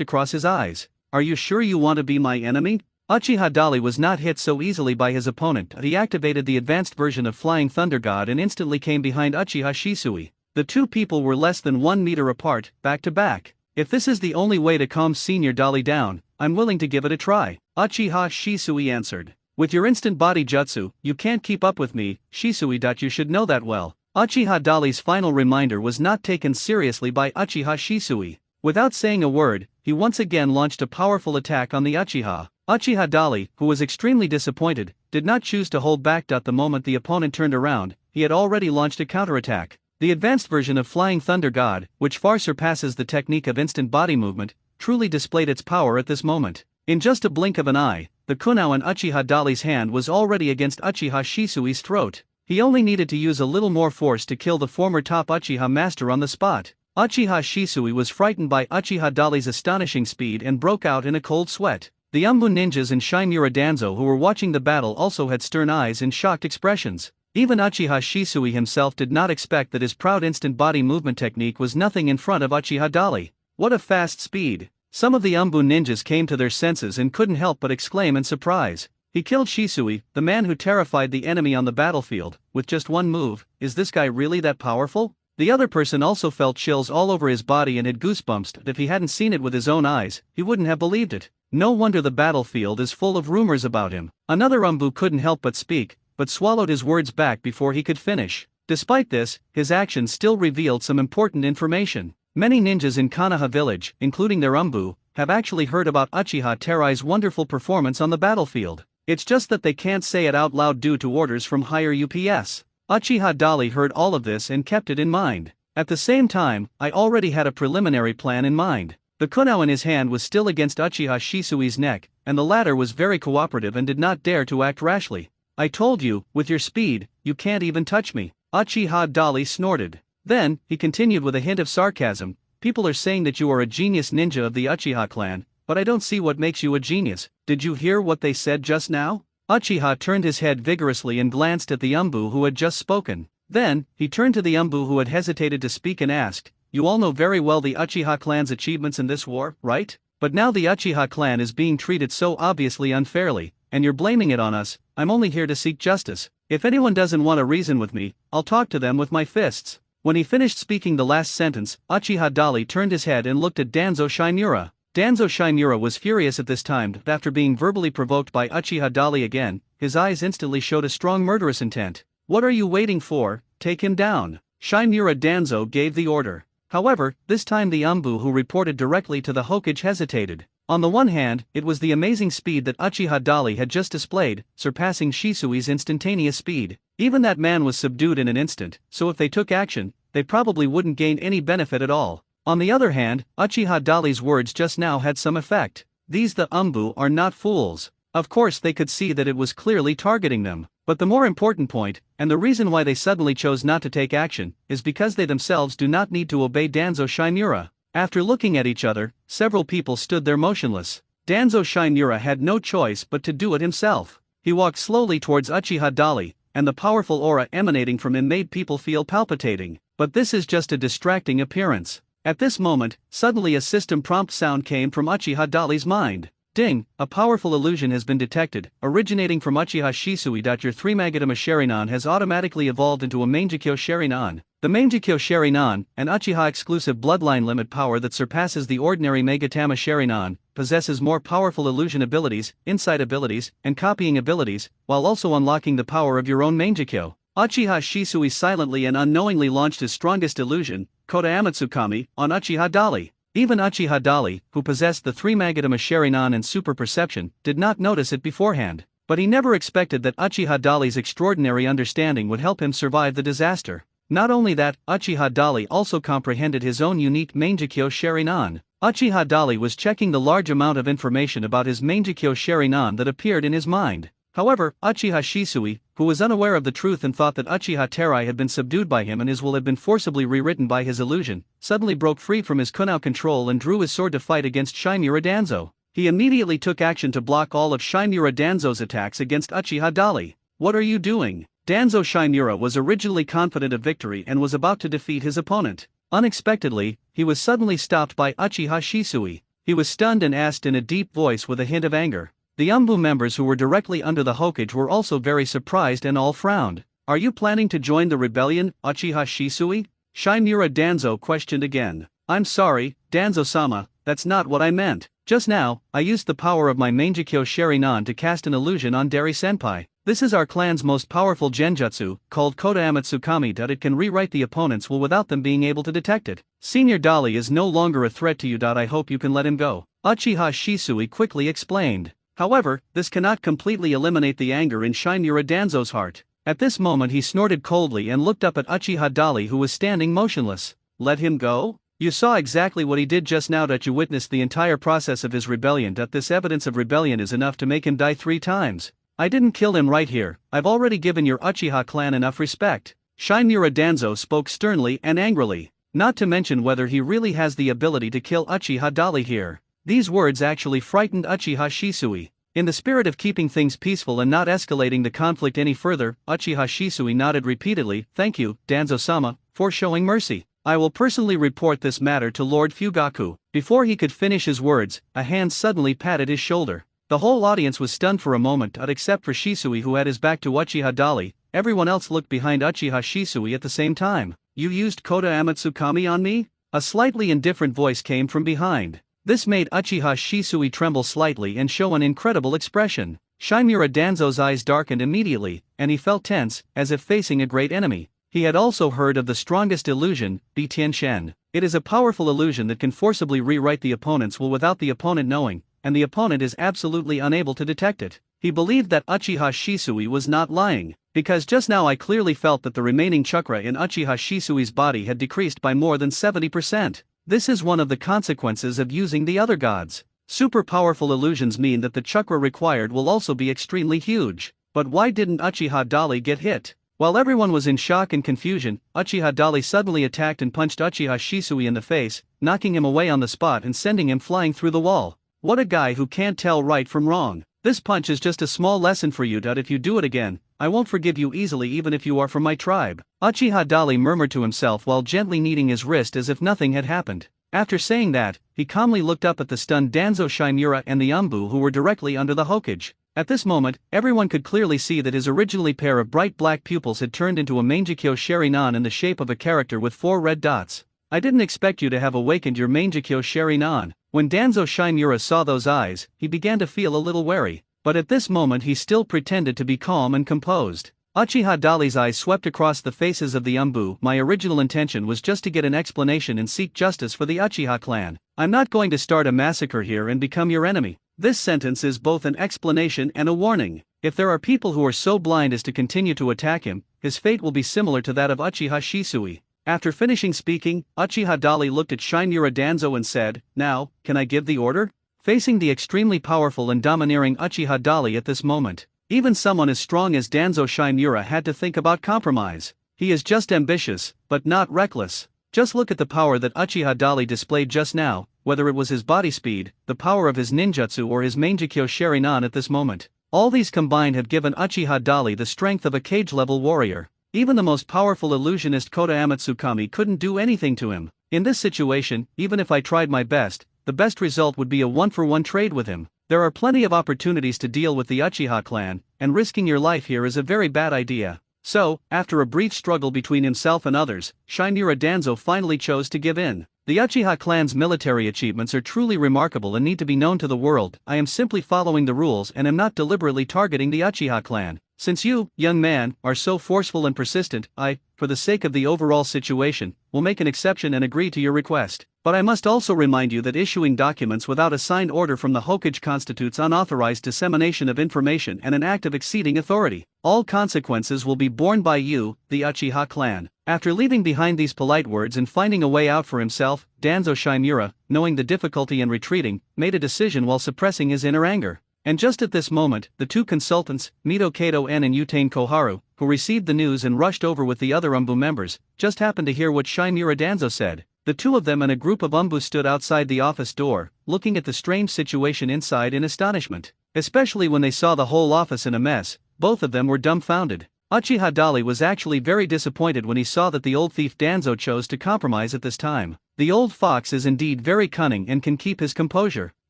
across his eyes. Are you sure you want to be my enemy? Uchiha Dali was not hit so easily by his opponent. He activated the advanced version of Flying Thunder God and instantly came behind Uchiha Shisui. The two people were less than 1 meter apart, back to back. If this is the only way to calm Senior Dali down, I'm willing to give it a try, Uchiha Shisui answered. With your instant body jutsu, you can't keep up with me, Shisui. You should know that well. Uchiha Dali's final reminder was not taken seriously by Uchiha Shisui. Without saying a word, he once again launched a powerful attack on the Uchiha. Uchiha Dali, who was extremely disappointed, did not choose to hold back. The moment the opponent turned around, he had already launched a counterattack. The advanced version of Flying Thunder God, which far surpasses the technique of instant body movement, truly displayed its power at this moment. In just a blink of an eye, the kunao in Uchiha Dali's hand was already against Uchiha Shisui's throat. He only needed to use a little more force to kill the former top Uchiha master on the spot. Uchiha Shisui was frightened by Uchiha Dali's astonishing speed and broke out in a cold sweat. The Umbu ninjas and Shimura Danzo who were watching the battle also had stern eyes and shocked expressions. Even Uchiha Shisui himself did not expect that his proud instant body movement technique was nothing in front of Uchiha Dali. What a fast speed! Some of the Umbu ninjas came to their senses and couldn't help but exclaim in surprise. He killed Shisui, the man who terrified the enemy on the battlefield, with just one move. Is this guy really that powerful? The other person also felt chills all over his body and had goosebumps. If he hadn't seen it with his own eyes, he wouldn't have believed it. No wonder the battlefield is full of rumors about him. Another Umbu couldn't help but speak, but swallowed his words back before he could finish. Despite this, his actions still revealed some important information. Many ninjas in Konoha village, including their Umbu, have actually heard about Uchiha Terai's wonderful performance on the battlefield. It's just that they can't say it out loud due to orders from higher UPS. Uchiha Dali heard all of this and kept it in mind. At the same time, I already had a preliminary plan in mind. The kunao in his hand was still against Uchiha Shisui's neck, and the latter was very cooperative and did not dare to act rashly. I told you, with your speed, you can't even touch me, Uchiha Dali snorted. Then, he continued with a hint of sarcasm, people are saying that you are a genius ninja of the Uchiha clan, but I don't see what makes you a genius. Did you hear what they said just now? Uchiha turned his head vigorously and glanced at the Umbu who had just spoken. Then, he turned to the Umbu who had hesitated to speak and asked, you all know very well the Uchiha clan's achievements in this war, right? But now the Uchiha clan is being treated so obviously unfairly, and you're blaming it on us. I'm only here to seek justice. If anyone doesn't want to reason with me, I'll talk to them with my fists. When he finished speaking the last sentence, Uchiha Dali turned his head and looked at Danzo Shimura. Danzo Shimura was furious at this time. After being verbally provoked by Uchiha Dali again, his eyes instantly showed a strong murderous intent. What are you waiting for? Take him down. Shimura Danzo gave the order. However, this time the Umbu who reported directly to the Hokage hesitated. On the one hand, it was the amazing speed that Uchiha Dali had just displayed, surpassing Shisui's instantaneous speed. Even that man was subdued in an instant, so if they took action, they probably wouldn't gain any benefit at all. On the other hand, Uchiha Dali's words just now had some effect. These the Umbu are not fools. Of course they could see that it was clearly targeting them. But the more important point, and the reason why they suddenly chose not to take action, is because they themselves do not need to obey Danzo Shimura. After looking at each other, several people stood there motionless. Danzo Shinura had no choice but to do it himself. He walked slowly towards Uchiha Dali, and the powerful aura emanating from him made people feel palpitating. But this is just a distracting appearance. At this moment, suddenly a system prompt sound came from Uchiha Dali's mind. Ding, a powerful illusion has been detected, originating from Uchiha Shisui. Your 3 Magatama Sharingan has automatically evolved into a Mangekyo Sharingan. The Mangekyo Sharingan, an Uchiha-exclusive bloodline limit power that surpasses the ordinary Magatama Sharingan, possesses more powerful illusion abilities, insight abilities, and copying abilities, while also unlocking the power of your own Mangekyo. Uchiha Shisui silently and unknowingly launched his strongest illusion, Koda Amatsukami, on Uchiha Dali. Even Uchiha Dali, who possessed the 3 Magatama Sharingan and super perception, did not notice it beforehand. But he never expected that Uchiha Dali's extraordinary understanding would help him survive the disaster. Not only that, Uchiha Dali also comprehended his own unique Mangekyo Sharingan. Uchiha Dali was checking the large amount of information about his Mangekyo Sharingan that appeared in his mind. However, Uchiha Shisui, who was unaware of the truth and thought that Uchiha Terai had been subdued by him and his will had been forcibly rewritten by his illusion, suddenly broke free from his kunao control and drew his sword to fight against Shinura Danzo. He immediately took action to block all of Shinura Danzo's attacks against Uchiha Dali. What are you doing? Danzo Shinura was originally confident of victory and was about to defeat his opponent. Unexpectedly, he was suddenly stopped by Uchiha Shisui. He was stunned and asked in a deep voice with a hint of anger. The Umbu members who were directly under the Hokage were also very surprised and all frowned. Are you planning to join the rebellion, Uchiha Shisui? Shinura Danzo questioned again. I'm sorry, Danzo-sama, that's not what I meant. Just now, I used the power of my Mangekyo Sharingan to cast an illusion on Dari-senpai. This is our clan's most powerful genjutsu, called Koda Amatsukami. It can rewrite the opponent's will without them being able to detect it. Senior Dali is no longer a threat to you. I hope you can let him go. Uchiha Shisui quickly explained. However, this cannot completely eliminate the anger in Shinura Danzo's heart. At this moment he snorted coldly and looked up at Uchiha Dali, who was standing motionless. Let him go? You saw exactly what he did just now. You witnessed the entire process of his rebellion. This evidence of rebellion is enough to make him die 3 times. I didn't kill him right here. I've already given your Uchiha clan enough respect. Shinura Danzo spoke sternly and angrily. Not to mention whether he really has the ability to kill Uchiha Dali here. These words actually frightened Uchiha Shisui. In the spirit of keeping things peaceful and not escalating the conflict any further, Uchiha Shisui nodded repeatedly. Thank you, Danzo-sama, for showing mercy. I will personally report this matter to Lord Fugaku. Before he could finish his words, a hand suddenly patted his shoulder. The whole audience was stunned for a moment, except for Shisui, who had his back to Uchiha Dali. Everyone else looked behind Uchiha Shisui at the same time. You used Koda Amatsukami on me? A slightly indifferent voice came from behind. This made Uchiha Shisui tremble slightly and show an incredible expression. Shinura Danzo's eyes darkened immediately, and he felt tense, as if facing a great enemy. He had also heard of the strongest illusion, Tian-shen. It is a powerful illusion that can forcibly rewrite the opponent's will without the opponent knowing, and the opponent is absolutely unable to detect it. He believed that Uchiha Shisui was not lying, because just now I clearly felt that the remaining chakra in Uchiha Shisui's body had decreased by more than 70%. This is one of the consequences of using the other gods. Super powerful illusions mean that the chakra required will also be extremely huge. But why didn't Uchiha Dali get hit? While everyone was in shock and confusion, Uchiha Dali suddenly attacked and punched Uchiha Shisui in the face, knocking him away on the spot and sending him flying through the wall. What a guy who can't tell right from wrong. This punch is just a small lesson for you. If you do it again, I won't forgive you easily, even if you are from my tribe. Uchiha Dali murmured to himself while gently kneading his wrist as if nothing had happened. After saying that, he calmly looked up at the stunned Danzo Shinura and the Umbu, who were directly under the Hokage. At this moment, everyone could clearly see that his originally pair of bright black pupils had turned into a Mangekyo Sharingan in the shape of a character with 4 red dots. I didn't expect you to have awakened your Mangekyo Sharingan. When Danzo Shinura saw those eyes, he began to feel a little wary, but at this moment he still pretended to be calm and composed. Uchiha Dali's eyes swept across the faces of the Umbu. My original intention was just to get an explanation and seek justice for the Uchiha clan. I'm not going to start a massacre here and become your enemy. This sentence is both an explanation and a warning. If there are people who are so blind as to continue to attack him, his fate will be similar to that of Uchiha Shisui. After finishing speaking, Uchiha Dali looked at Shinura Danzo and said, "Now, can I give the order?" Facing the extremely powerful and domineering Uchiha Dali at this moment, even someone as strong as Danzo Shinura had to think about compromise. He is just ambitious, but not reckless. Just look at the power that Uchiha Dali displayed just now. whether it was his body speed, the power of his ninjutsu or his Mangekyo Sharingan at this moment. All these combined have given Uchiha Dali the strength of a cage-level warrior. Even the most powerful illusionist Kota Amatsukami couldn't do anything to him. In this situation, even if I tried my best, the best result would be a one-for-one trade with him. There are plenty of opportunities to deal with the Uchiha clan, and risking your life here is a very bad idea. So, after a brief struggle between himself and others, Shinura Danzo finally chose to give in. The Uchiha clan's military achievements are truly remarkable and need to be known to the world. I am simply following the rules and am not deliberately targeting the Uchiha clan. Since you, young man, are so forceful and persistent, I, for the sake of the overall situation, will make an exception and agree to your request. But I must also remind you that issuing documents without a signed order from the Hokage constitutes unauthorized dissemination of information and an act of exceeding authority. All consequences will be borne by you, the Uchiha clan. After leaving behind these polite words and finding a way out for himself, Danzo Shimura, knowing the difficulty in retreating, made a decision while suppressing his inner anger. And just at this moment, the two consultants, Mito Kato-en and Utane Koharu, who received the news and rushed over with the other Umbu members, just happened to hear what Shimura Danzo said. The two of them and a group of Umbu stood outside the office door, looking at the strange situation inside in astonishment. Especially when they saw the whole office in a mess, both of them were dumbfounded. Uchiha Dali was actually very disappointed when he saw that the old thief Danzo chose to compromise at this time. The old fox is indeed very cunning and can keep his composure.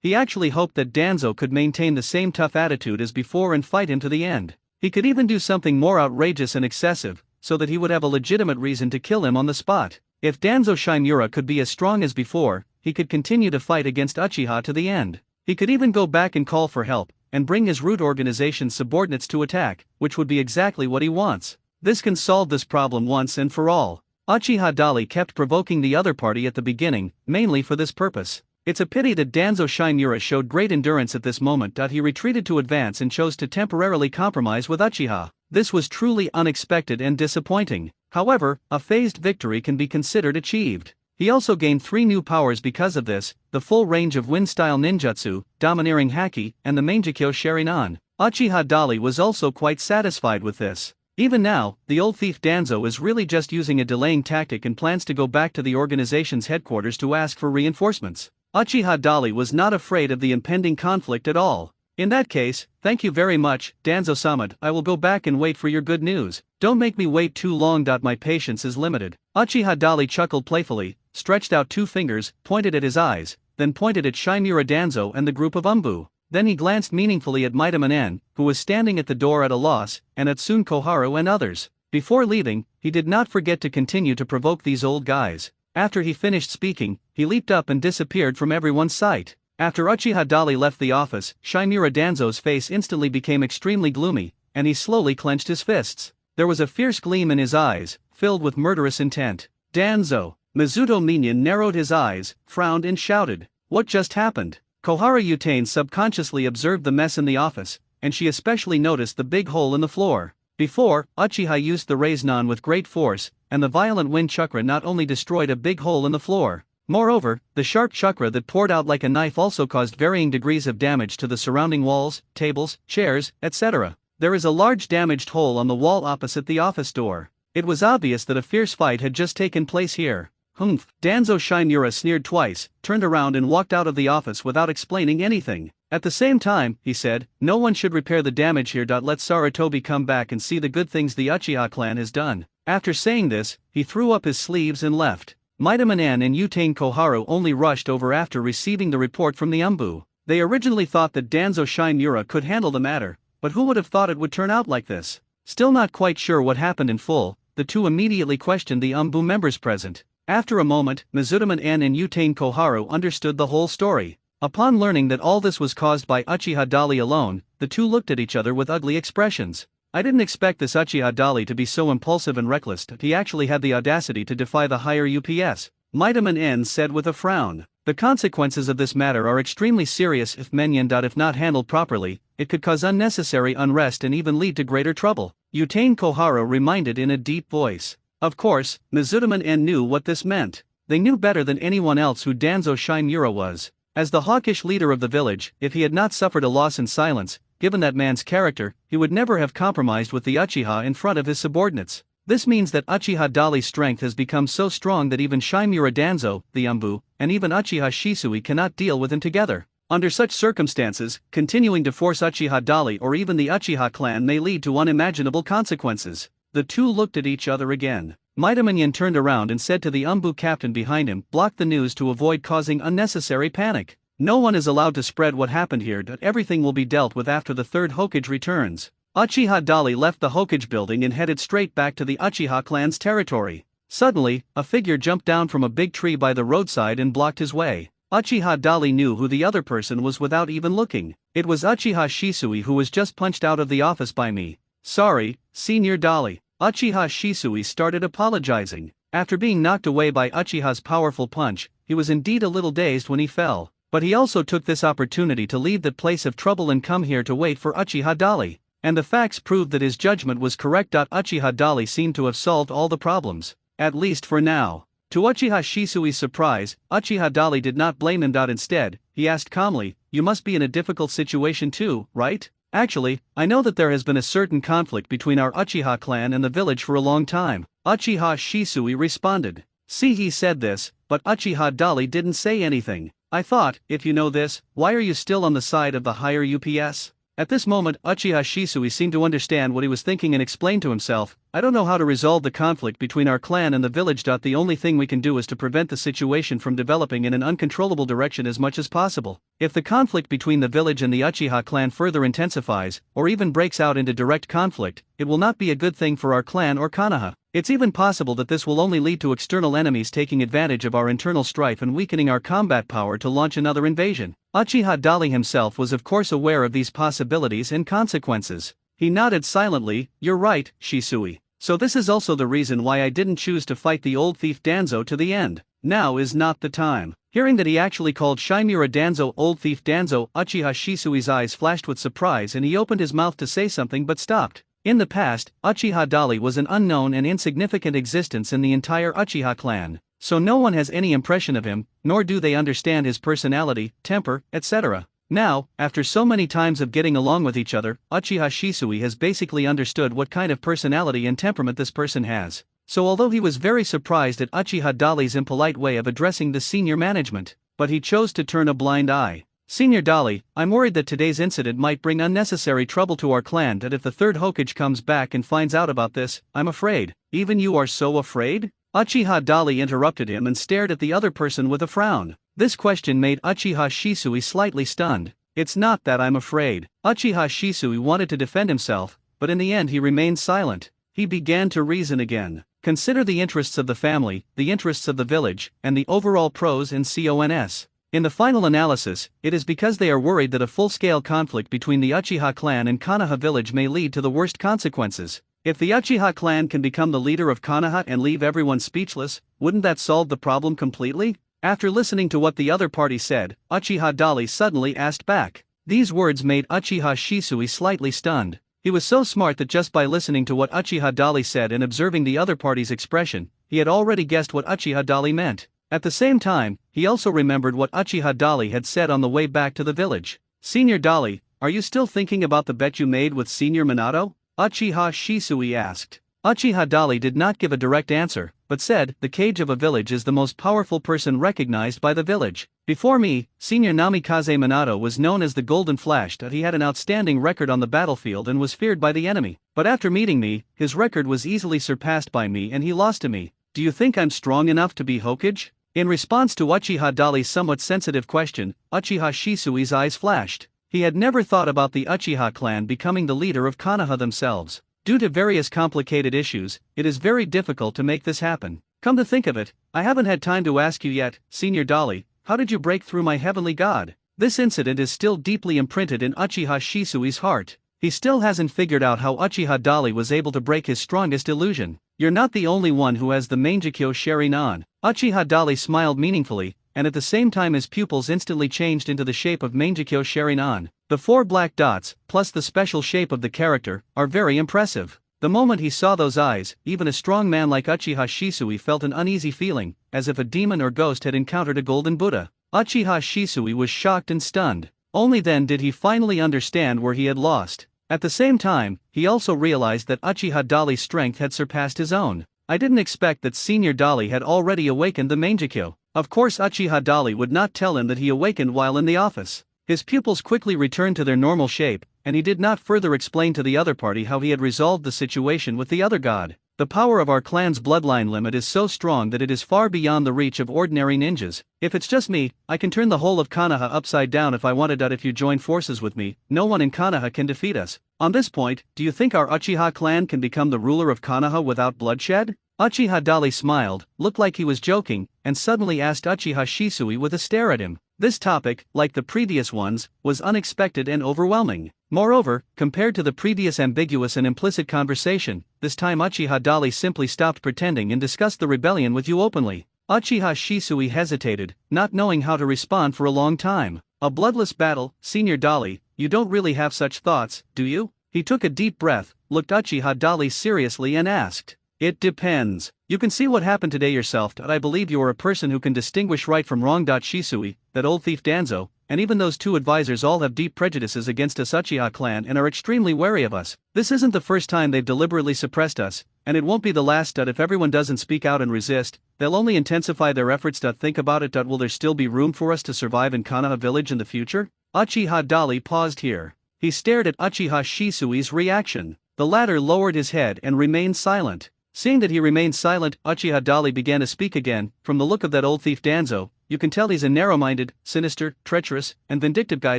He actually hoped that Danzo could maintain the same tough attitude as before and fight him to the end. He could even do something more outrageous and excessive, so that he would have a legitimate reason to kill him on the spot. If Danzo Shimura could be as strong as before, he could continue to fight against Uchiha to the end. He could even go back and call for help, and bring his root organization's subordinates to attack, which would be exactly what he wants. This can solve this problem once and for all. Uchiha Dali kept provoking the other party at the beginning, mainly for this purpose. It's a pity that Danzo Shimura showed great endurance at this moment. He retreated to advance and chose to temporarily compromise with Uchiha. This was truly unexpected and disappointing. However, a phased victory can be considered achieved. He also gained 3 new powers because of this: the full range of wind-style ninjutsu, domineering haki, and the Mangekyo Sharingan. Uchiha Dali was also quite satisfied with this. Even now, the old thief Danzo is really just using a delaying tactic and plans to go back to the organization's headquarters to ask for reinforcements. Uchiha Dali was not afraid of the impending conflict at all. In that case, thank you very much, Danzo-sama. I will go back and wait for your good news. Don't make me wait too long. My patience is limited. Uchiha Dali chuckled playfully, stretched out 2 fingers, pointed at his eyes, then pointed at Shimura Danzo and the group of Umbu. Then he glanced meaningfully at Maitaman, who was standing at the door at a loss, and at Sun Koharu and others. Before leaving, he did not forget to continue to provoke these old guys. After he finished speaking, he leaped up and disappeared from everyone's sight. After Uchiha Dali left the office, Shimura Danzo's face instantly became extremely gloomy, and he slowly clenched his fists. There was a fierce gleam in his eyes, filled with murderous intent. Danzo! Mizuto Minion narrowed his eyes, frowned and shouted, "What just happened?" Koharu Utane subconsciously observed the mess in the office, and she especially noticed the big hole in the floor. Before, Uchiha used the Raiznan with great force, and the violent wind chakra not only destroyed a big hole in the floor. Moreover, the sharp chakra that poured out like a knife also caused varying degrees of damage to the surrounding walls, tables, chairs, etc. There is a large damaged hole on the wall opposite the office door. It was obvious that a fierce fight had just taken place here. Humph! Danzo Shimura sneered twice, turned around and walked out of the office without explaining anything. At the same time, he said, "No one should repair the damage here. Let Sarutobi come back and see the good things the Uchiha clan has done." After saying this, he threw up his sleeves and left. Maitaman and Utane Koharu only rushed over after receiving the report from the Umbu. They originally thought that Danzo Shimura could handle the matter, but who would have thought it would turn out like this? Still not quite sure what happened in full, the two immediately questioned the Umbu members present. After a moment, Mizutoman and Utane Koharu understood the whole story. Upon learning that all this was caused by Uchiha Dali alone, the two looked at each other with ugly expressions. "I didn't expect this Uchiha Dali to be so impulsive and reckless. He actually had the audacity to defy the higher UPS. Maitaman said with a frown. The consequences of this matter are extremely serious if not handled properly. It could cause unnecessary unrest and even lead to greater trouble, Utane Koharu reminded in a deep voice. Of course, Mizutoman knew what this meant. They knew better than anyone else who Danzo Shimura was. As the hawkish leader of the village, if he had not suffered a loss in silence, given that man's character, he would never have compromised with the Uchiha in front of his subordinates. This means that Uchiha Dali's strength has become so strong that even Shimura Danzo, the Umbu, and even Uchiha Shisui cannot deal with him together. Under such circumstances, continuing to force Uchiha Dali or even the Uchiha clan may lead to unimaginable consequences. The two looked at each other again. Midamanyan turned around and said to the Umbu captain behind him, "Block the news to avoid causing unnecessary panic. No one is allowed to spread what happened here, that everything will be dealt with after the third Hokage returns." Uchiha Dali left the Hokage building and headed straight back to the Uchiha clan's territory. Suddenly, a figure jumped down from a big tree by the roadside and blocked his way. Uchiha Dali knew who the other person was without even looking. It was Uchiha Shisui, who was just punched out of the office by me. "Sorry, Senior Dali." Uchiha Shisui started apologizing. After being knocked away by Uchiha's powerful punch, he was indeed a little dazed when he fell. But he also took this opportunity to leave that place of trouble and come here to wait for Uchiha Dali. And the facts proved that his judgment was correct. Uchiha Dali seemed to have solved all the problems, at least for now. To Uchiha Shisui's surprise, Uchiha Dali did not blame him. Instead, he asked calmly, "You must be in a difficult situation too, right? Actually, I know that there has been a certain conflict between our Uchiha clan and the village for a long time." Uchiha Shisui responded. See, he said this, but Uchiha Dali didn't say anything. "I thought, if you know this, why are you still on the side of the higher UPS?" At this moment, Uchiha Shisui seemed to understand what he was thinking and explained to himself, "I don't know how to resolve the conflict between our clan and the village. The only thing we can do is to prevent the situation from developing in an uncontrollable direction as much as possible. If the conflict between the village and the Uchiha clan further intensifies, or even breaks out into direct conflict, it will not be a good thing for our clan or Konoha. It's even possible that this will only lead to external enemies taking advantage of our internal strife and weakening our combat power to launch another invasion." Uchiha Dali himself was of course aware of these possibilities and consequences. He nodded silently. "You're right, Shisui. So this is also the reason why I didn't choose to fight the old thief Danzo to the end. Now is not the time." Hearing that he actually called Shimura Danzo old thief Danzo, Uchiha Shisui's eyes flashed with surprise and he opened his mouth to say something but stopped. In the past, Uchiha Dali was an unknown and insignificant existence in the entire Uchiha clan, so no one has any impression of him, nor do they understand his personality, temper, etc. Now, after so many times of getting along with each other, Uchiha Shisui has basically understood what kind of personality and temperament this person has. So although he was very surprised at Uchiha Dali's impolite way of addressing the senior management, but he chose to turn a blind eye. "Senior Dali, I'm worried that today's incident might bring unnecessary trouble to our clan. That if the third Hokage comes back and finds out about this, I'm afraid." "Even you are so afraid?" Uchiha Dali interrupted him and stared at the other person with a frown. This question made Uchiha Shisui slightly stunned. "It's not that I'm afraid." Uchiha Shisui wanted to defend himself, but in the end he remained silent. He began to reason again. Consider the interests of the family, the interests of the village, and the overall pros and cons. In the final analysis, it is because they are worried that a full-scale conflict between the Uchiha clan and Konoha village may lead to the worst consequences. If the Uchiha clan can become the leader of Konoha and leave everyone speechless, wouldn't that solve the problem completely? After listening to what the other party said, Uchiha Dali suddenly asked back. These words made Uchiha Shisui slightly stunned. He was so smart that just by listening to what Uchiha Dali said and observing the other party's expression, he had already guessed what Uchiha Dali meant. At the same time, he also remembered what Uchiha Dali had said on the way back to the village. "Senior Dali, are you still thinking about the bet you made with Senior Minato?" Uchiha Shisui asked. Uchiha Dali did not give a direct answer, but said, "The Kage of a village is the most powerful person recognized by the village. Before me, Senior Namikaze Minato was known as the Golden Flash. That he had an outstanding record on the battlefield and was feared by the enemy. But after meeting me, his record was easily surpassed by me and he lost to me. Do you think I'm strong enough to be Hokage?" In response to Uchiha Dali's somewhat sensitive question, Uchiha Shisui's eyes flashed. He had never thought about the Uchiha clan becoming the leader of Konoha themselves. Due to various complicated issues, it is very difficult to make this happen. Come to think of it, I haven't had time to ask you yet, Senior Dali, how did you break through my heavenly god? This incident is still deeply imprinted in Uchiha Shisui's heart. He still hasn't figured out how Uchiha Dali was able to break his strongest illusion. "You're not the only one who has the Mangekyo Sharingan." Uchiha Dali smiled meaningfully, and at the same time his pupils instantly changed into the shape of Mangekyo Sharingan. The 4 black dots, plus the special shape of the character, are very impressive. The moment he saw those eyes, even a strong man like Uchiha Shisui felt an uneasy feeling, as if a demon or ghost had encountered a golden Buddha. Uchiha Shisui was shocked and stunned. Only then did he finally understand where he had lost. At the same time, he also realized that Uchiha Dali's strength had surpassed his own. I didn't expect that Senior Dali had already awakened the Mangekyo. Of course Uchiha Dali would not tell him that he awakened while in the office. His pupils quickly returned to their normal shape, and he did not further explain to the other party how he had resolved the situation with the other god. The power of our clan's bloodline limit is so strong that it is far beyond the reach of ordinary ninjas. If it's just me, I can turn the whole of Konoha upside down if I wanted. If you join forces with me, no one in Konoha can defeat us. On this point, do you think our Uchiha clan can become the ruler of Konoha without bloodshed? Uchiha Dali smiled, looked like he was joking, and suddenly asked Uchiha Shisui with a stare at him. This topic, like the previous ones, was unexpected and overwhelming. Moreover, compared to the previous ambiguous and implicit conversation, this time Uchiha Dali simply stopped pretending and discussed the rebellion with you openly. Uchiha Shisui hesitated, not knowing how to respond for a long time. A bloodless battle, Senior Dali, you don't really have such thoughts, do you? He took a deep breath, looked Uchiha Dali seriously and asked. It depends. You can see what happened today yourself. I believe you are a person who can distinguish right from wrong. Shisui, that old thief Danzo, and even those two advisors all have deep prejudices against us Uchiha clan and are extremely wary of us. This isn't the first time they've deliberately suppressed us, and it won't be the last. If everyone doesn't speak out and resist, they'll only intensify their efforts. Think about it. Will there still be room for us to survive in Konoha village in the future? Uchiha Dali paused here. He stared at Uchiha Shisui's reaction. The latter lowered his head and remained silent. Seeing that he remained silent, Uchiha Dali began to speak again. From the look of that old thief Danzo, you can tell he's a narrow-minded, sinister, treacherous, and vindictive guy.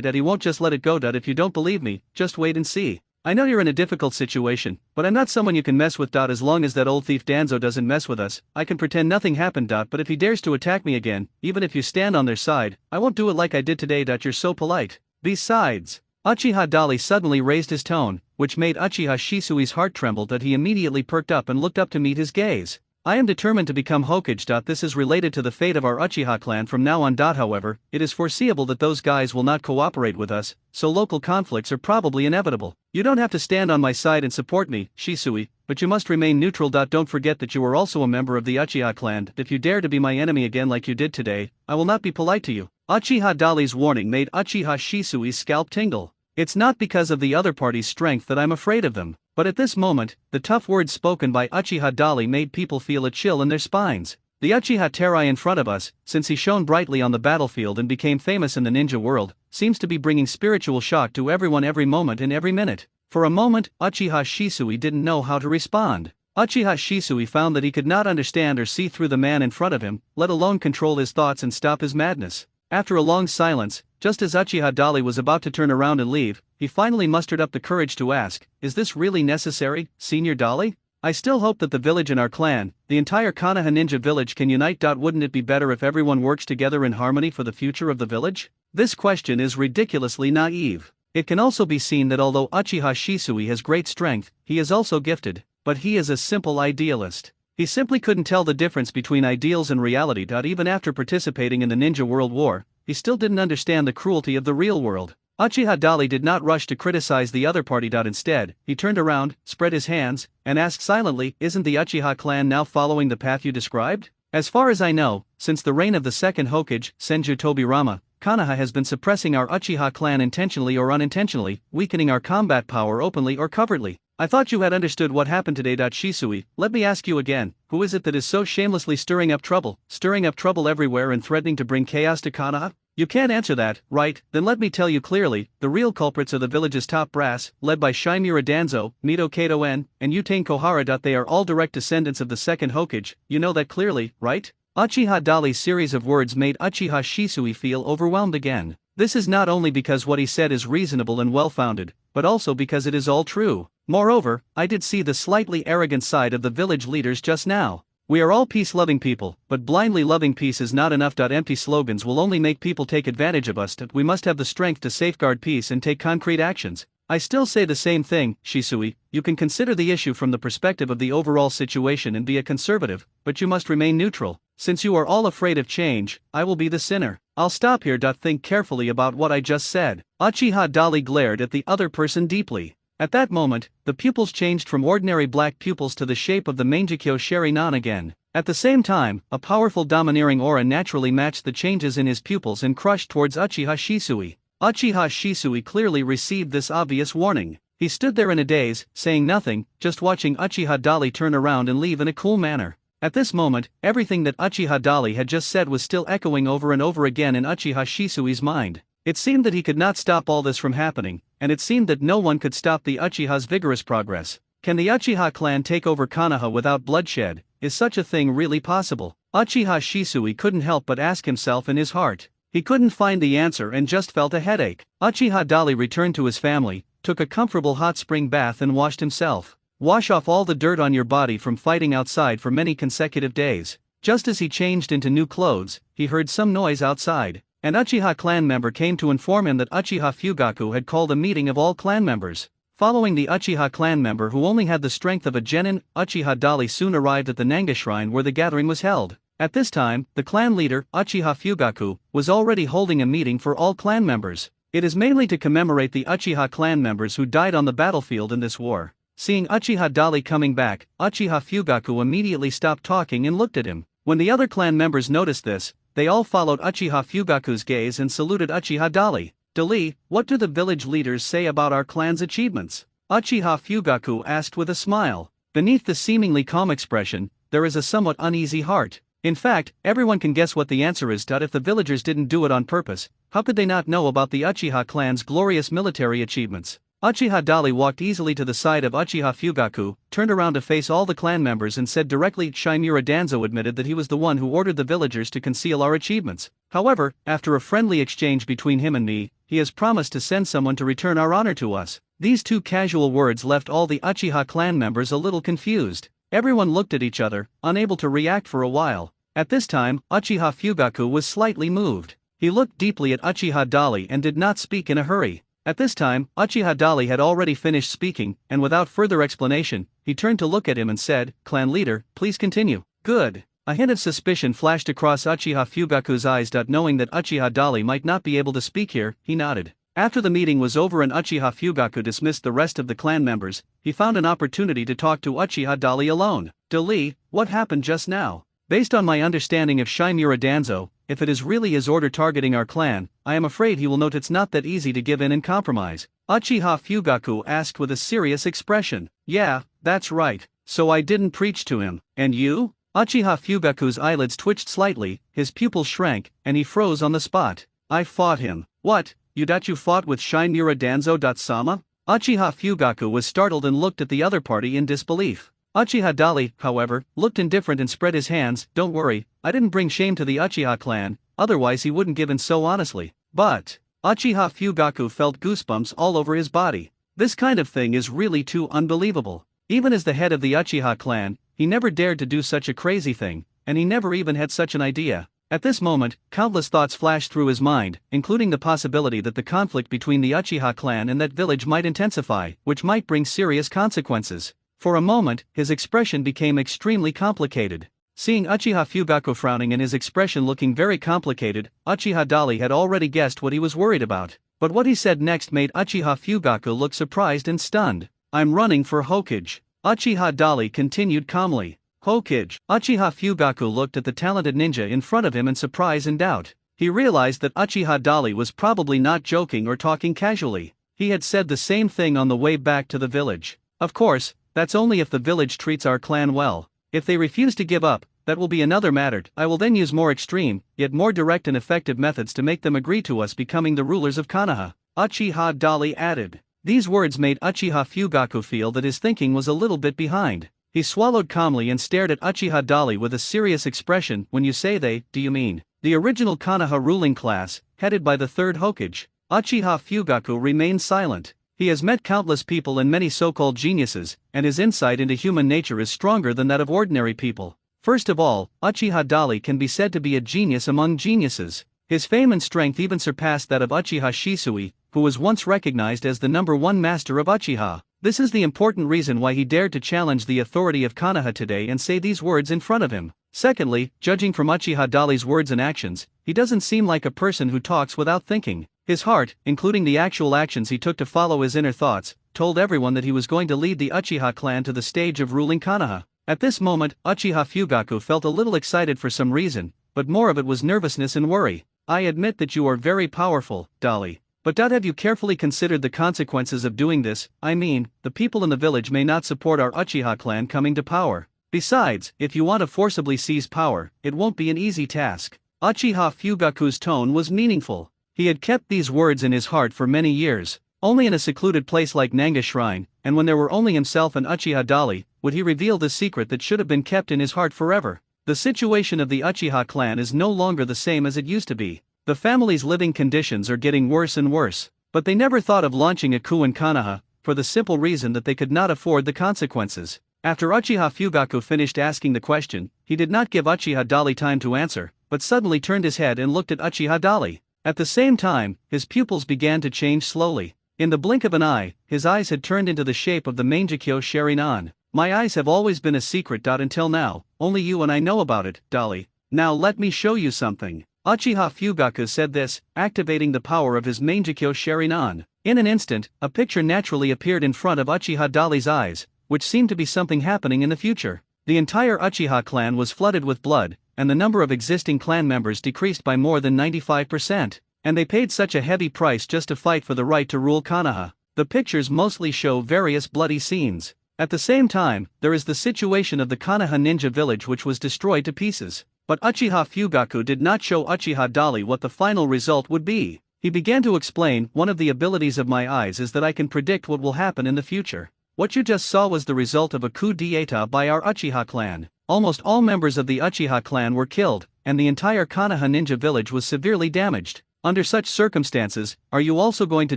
He won't just let it go. If you don't believe me, just wait and see. I know you're in a difficult situation, but I'm not someone you can mess with. As long as that old thief Danzo doesn't mess with us, I can pretend nothing happened. But if he dares to attack me again, even if you stand on their side, I won't do it like I did today. You're so polite. Besides, Uchiha Dali suddenly raised his tone, which made Uchiha Shisui's heart tremble. He immediately perked up and looked up to meet his gaze. I am determined to become Hokage. This is related to the fate of our Uchiha clan from now on. However, it is foreseeable that those guys will not cooperate with us, so local conflicts are probably inevitable. You don't have to stand on my side and support me, Shisui, but you must remain neutral. Don't forget that you are also a member of the Uchiha clan. If you dare to be my enemy again like you did today, I will not be polite to you. Uchiha Dali's warning made Uchiha Shisui's scalp tingle. It's not because of the other party's strength that I'm afraid of them, but at this moment, the tough words spoken by Uchiha Dali made people feel a chill in their spines. The Uchiha Terai in front of us, since he shone brightly on the battlefield and became famous in the ninja world, seems to be bringing spiritual shock to everyone every moment and every minute. For a moment, Uchiha Shisui didn't know how to respond. Uchiha Shisui found that he could not understand or see through the man in front of him, let alone control his thoughts and stop his madness. After a long silence, just as Uchiha Dali was about to turn around and leave, he finally mustered up the courage to ask, "Is this really necessary, Senior Dali? I still hope that the village and our clan, the entire Konoha ninja village can unite. Wouldn't it be better if everyone works together in harmony for the future of the village?" This question is ridiculously naive. It can also be seen that although Uchiha Shisui has great strength, he is also gifted, but he is a simple idealist. He simply couldn't tell the difference between ideals and reality. Even after participating in the Ninja World War, he still didn't understand the cruelty of the real world. Uchiha Dali did not rush to criticize the other party. Instead, he turned around, spread his hands, and asked silently, "Isn't the Uchiha clan now following the path you described? As far as I know, since the reign of the second Hokage, Senju Tobirama, Konoha has been suppressing our Uchiha clan intentionally or unintentionally, weakening our combat power openly or covertly. I thought you had understood what happened today. Shisui, let me ask you again, who is it that is so shamelessly stirring up trouble everywhere and threatening to bring chaos to Konoha? You can't answer that, right? Then let me tell you clearly, the real culprits are the village's top brass, led by Shimura Danzo, Mito Kato-en, and Yutain Kohara. They are all direct descendants of the second Hokage, you know that clearly, right? Uchiha Dali's series of words made Uchiha Shisui feel overwhelmed again. This is not only because what he said is reasonable and well-founded, but also because it is all true. Moreover, I did see the slightly arrogant side of the village leaders just now. We are all peace-loving people, but blindly loving peace is not enough. Empty slogans will only make people take advantage of us. We must have the strength to safeguard peace and take concrete actions. I still say the same thing, Shisui, you can consider the issue from the perspective of the overall situation and be a conservative, but you must remain neutral. Since you are all afraid of change, I will be the sinner. I'll stop here. Think carefully about what I just said. Uchiha Dali glared at the other person deeply. At that moment, the pupils changed from ordinary black pupils to the shape of the Mangekyo Sharinan again. At the same time, a powerful domineering aura naturally matched the changes in his pupils and crushed towards Uchiha Shisui. Uchiha Shisui clearly received this obvious warning. He stood there in a daze, saying nothing, just watching Uchiha Dali turn around and leave in a cool manner. At this moment, everything that Uchiha Dali had just said was still echoing over and over again in Uchiha Shisui's mind. It seemed that he could not stop all this from happening, and it seemed that no one could stop the Uchiha's vigorous progress. Can the Uchiha clan take over Konoha without bloodshed? Is such a thing really possible? Uchiha Shisui couldn't help but ask himself in his heart. He couldn't find the answer and just felt a headache. Uchiha Dali returned to his family, took a comfortable hot spring bath and washed himself. Wash off all the dirt on your body from fighting outside for many consecutive days. Just as he changed into new clothes, he heard some noise outside. An Uchiha clan member came to inform him that Uchiha Fugaku had called a meeting of all clan members. Following the Uchiha clan member who only had the strength of a genin, Uchiha Dali soon arrived at the Nanga shrine where the gathering was held. At this time, the clan leader, Uchiha Fugaku, was already holding a meeting for all clan members. It is mainly to commemorate the Uchiha clan members who died on the battlefield in this war. Seeing Uchiha Dali coming back, Uchiha Fugaku immediately stopped talking and looked at him. When the other clan members noticed this, they all followed Uchiha Fugaku's gaze and saluted Uchiha Dali. Dali, what do the village leaders say about our clan's achievements? Uchiha Fugaku asked with a smile. Beneath the seemingly calm expression, there is a somewhat uneasy heart. In fact, everyone can guess what the answer is. If the villagers didn't do it on purpose, how could they not know about the Uchiha clan's glorious military achievements? Uchiha Dali walked easily to the side of Uchiha Fugaku, turned around to face all the clan members and said directly. Shimura Danzo admitted that he was the one who ordered the villagers to conceal our achievements. However, after a friendly exchange between him and me, he has promised to send someone to return our honor to us. These two casual words left all the Uchiha clan members a little confused. Everyone looked at each other, unable to react for a while. At this time, Uchiha Fugaku was slightly moved. He looked deeply at Uchiha Dali and did not speak in a hurry. At this time, Uchiha Dali had already finished speaking, and without further explanation, he turned to look at him and said, "Clan leader, please continue." Good. A hint of suspicion flashed across Uchiha Fugaku's eyes. Knowing that Uchiha Dali might not be able to speak here, he nodded. After the meeting was over and Uchiha Fugaku dismissed the rest of the clan members, he found an opportunity to talk to Uchiha Dali alone. Dali, what happened just now? Based on my understanding of Shimura Danzo, if it is really his order targeting our clan, I am afraid he will note it's not that easy to give in and compromise. Uchiha Fugaku asked with a serious expression. Yeah, that's right. So I didn't preach to him. And you? Uchiha Fugaku's eyelids twitched slightly, his pupils shrank, and he froze on the spot. I fought him. What? You fought with Shimura Danzo? Sama? Uchiha Fugaku was startled and looked at the other party in disbelief. Uchiha Dali, however, looked indifferent and spread his hands. Don't worry, I didn't bring shame to the Uchiha clan, otherwise he wouldn't give in so honestly. But Uchiha Fugaku felt goosebumps all over his body. This kind of thing is really too unbelievable. Even as the head of the Uchiha clan, he never dared to do such a crazy thing, and he never even had such an idea. At this moment, countless thoughts flashed through his mind, including the possibility that the conflict between the Uchiha clan and that village might intensify, which might bring serious consequences. For a moment, his expression became extremely complicated. Seeing Uchiha Fugaku frowning and his expression looking very complicated, Uchiha Dali had already guessed what he was worried about. But what he said next made Uchiha Fugaku look surprised and stunned. I'm running for Hokage. Uchiha Dali continued calmly. Hokage. Uchiha Fugaku looked at the talented ninja in front of him in surprise and doubt. He realized that Uchiha Dali was probably not joking or talking casually. He had said the same thing on the way back to the village. Of course, that's only if the village treats our clan well. If they refuse to give up, that will be another matter. I will then use more extreme, yet more direct and effective methods to make them agree to us becoming the rulers of Konoha. Uchiha Dali added. These words made Uchiha Fugaku feel that his thinking was a little bit behind. He swallowed calmly and stared at Uchiha Dali with a serious expression. When you say they, do you mean the original Konoha ruling class, headed by the third Hokage? Uchiha Fugaku remained silent. He has met countless people and many so-called geniuses, and his insight into human nature is stronger than that of ordinary people. First of all, Uchiha Dali can be said to be a genius among geniuses. His fame and strength even surpassed that of Uchiha Shisui, who was once recognized as the #1 master of Uchiha. This is the important reason why he dared to challenge the authority of Konoha today and say these words in front of him. Secondly, judging from Uchiha Dali's words and actions, he doesn't seem like a person who talks without thinking. His heart, including the actual actions he took to follow his inner thoughts, told everyone that he was going to lead the Uchiha clan to the stage of ruling Konoha. At this moment, Uchiha Fugaku felt a little excited for some reason, but more of it was nervousness and worry. I admit that you are very powerful, Dali. But have you carefully considered the consequences of doing this? I mean, the people in the village may not support our Uchiha clan coming to power. Besides, if you want to forcibly seize power, it won't be an easy task. Uchiha Fugaku's tone was meaningful. He had kept these words in his heart for many years. Only in a secluded place like Nanga Shrine, and when there were only himself and Uchiha Dali, would he reveal the secret that should have been kept in his heart forever. The situation of the Uchiha clan is no longer the same as it used to be. The family's living conditions are getting worse and worse, but they never thought of launching a coup in Konoha, for the simple reason that they could not afford the consequences. After Uchiha Fugaku finished asking the question, he did not give Uchiha Dali time to answer, but suddenly turned his head and looked at Uchiha Dali. At the same time, his pupils began to change slowly. In the blink of an eye, his eyes had turned into the shape of the Mangekyo Sharinan. My eyes have always been a secret. Until now, only you and I know about it, Dali. Now let me show you something. Uchiha Fugaku said this, activating the power of his Mangekyo Sharinan. In an instant, a picture naturally appeared in front of Uchiha Dali's eyes, which seemed to be something happening in the future. The entire Uchiha clan was flooded with blood, and the number of existing clan members decreased by more than 95%, and they paid such a heavy price just to fight for the right to rule Konoha. The pictures mostly show various bloody scenes. At the same time, there is the situation of the Konoha ninja village which was destroyed to pieces. But Uchiha Fugaku did not show Uchiha Dali what the final result would be. He began to explain, one of the abilities of my eyes is that I can predict what will happen in the future. What you just saw was the result of a coup d'etat by our Uchiha clan. Almost all members of the Uchiha clan were killed, and the entire Konoha ninja village was severely damaged. Under such circumstances, are you also going to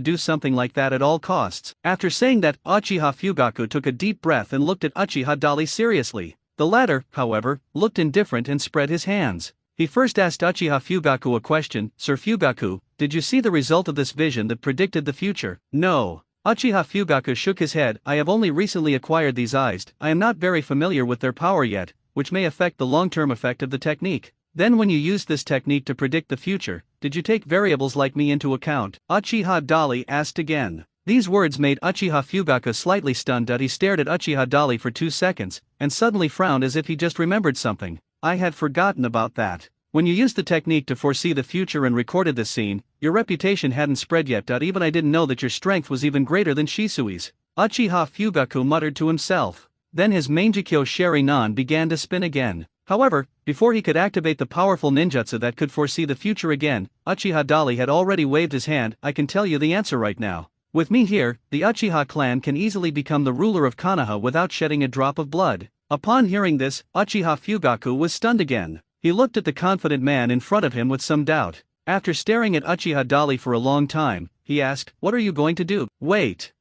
do something like that at all costs? After saying that, Uchiha Fugaku took a deep breath and looked at Uchiha Dali seriously. The latter, however, looked indifferent and spread his hands. He first asked Uchiha Fugaku a question. Sir Fugaku, did you see the result of this vision that predicted the future? No. Uchiha Fugaku shook his head. I have only recently acquired these eyes. I am not very familiar with their power yet, which may affect the long-term effect of the technique. Then when you used this technique to predict the future, did you take variables like me into account? Uchiha Dali asked again. These words made Uchiha Fugaku slightly stunned. He stared at Uchiha Dali for 2 seconds, and suddenly frowned as if he just remembered something. I had forgotten about that. When you used the technique to foresee the future and recorded this scene, your reputation hadn't spread yet. Even I didn't know that your strength was even greater than Shisui's. Uchiha Fugaku muttered to himself. Then his Mangekyo Sharinan began to spin again. However, before he could activate the powerful ninjutsu that could foresee the future again, Uchiha Dali had already waved his hand. I can tell you the answer right now. With me here, the Uchiha clan can easily become the ruler of Konoha without shedding a drop of blood. Upon hearing this, Uchiha Fugaku was stunned again. He looked at the confident man in front of him with some doubt. After staring at Uchiha Dali for a long time, he asked, what are you going to do? Wait.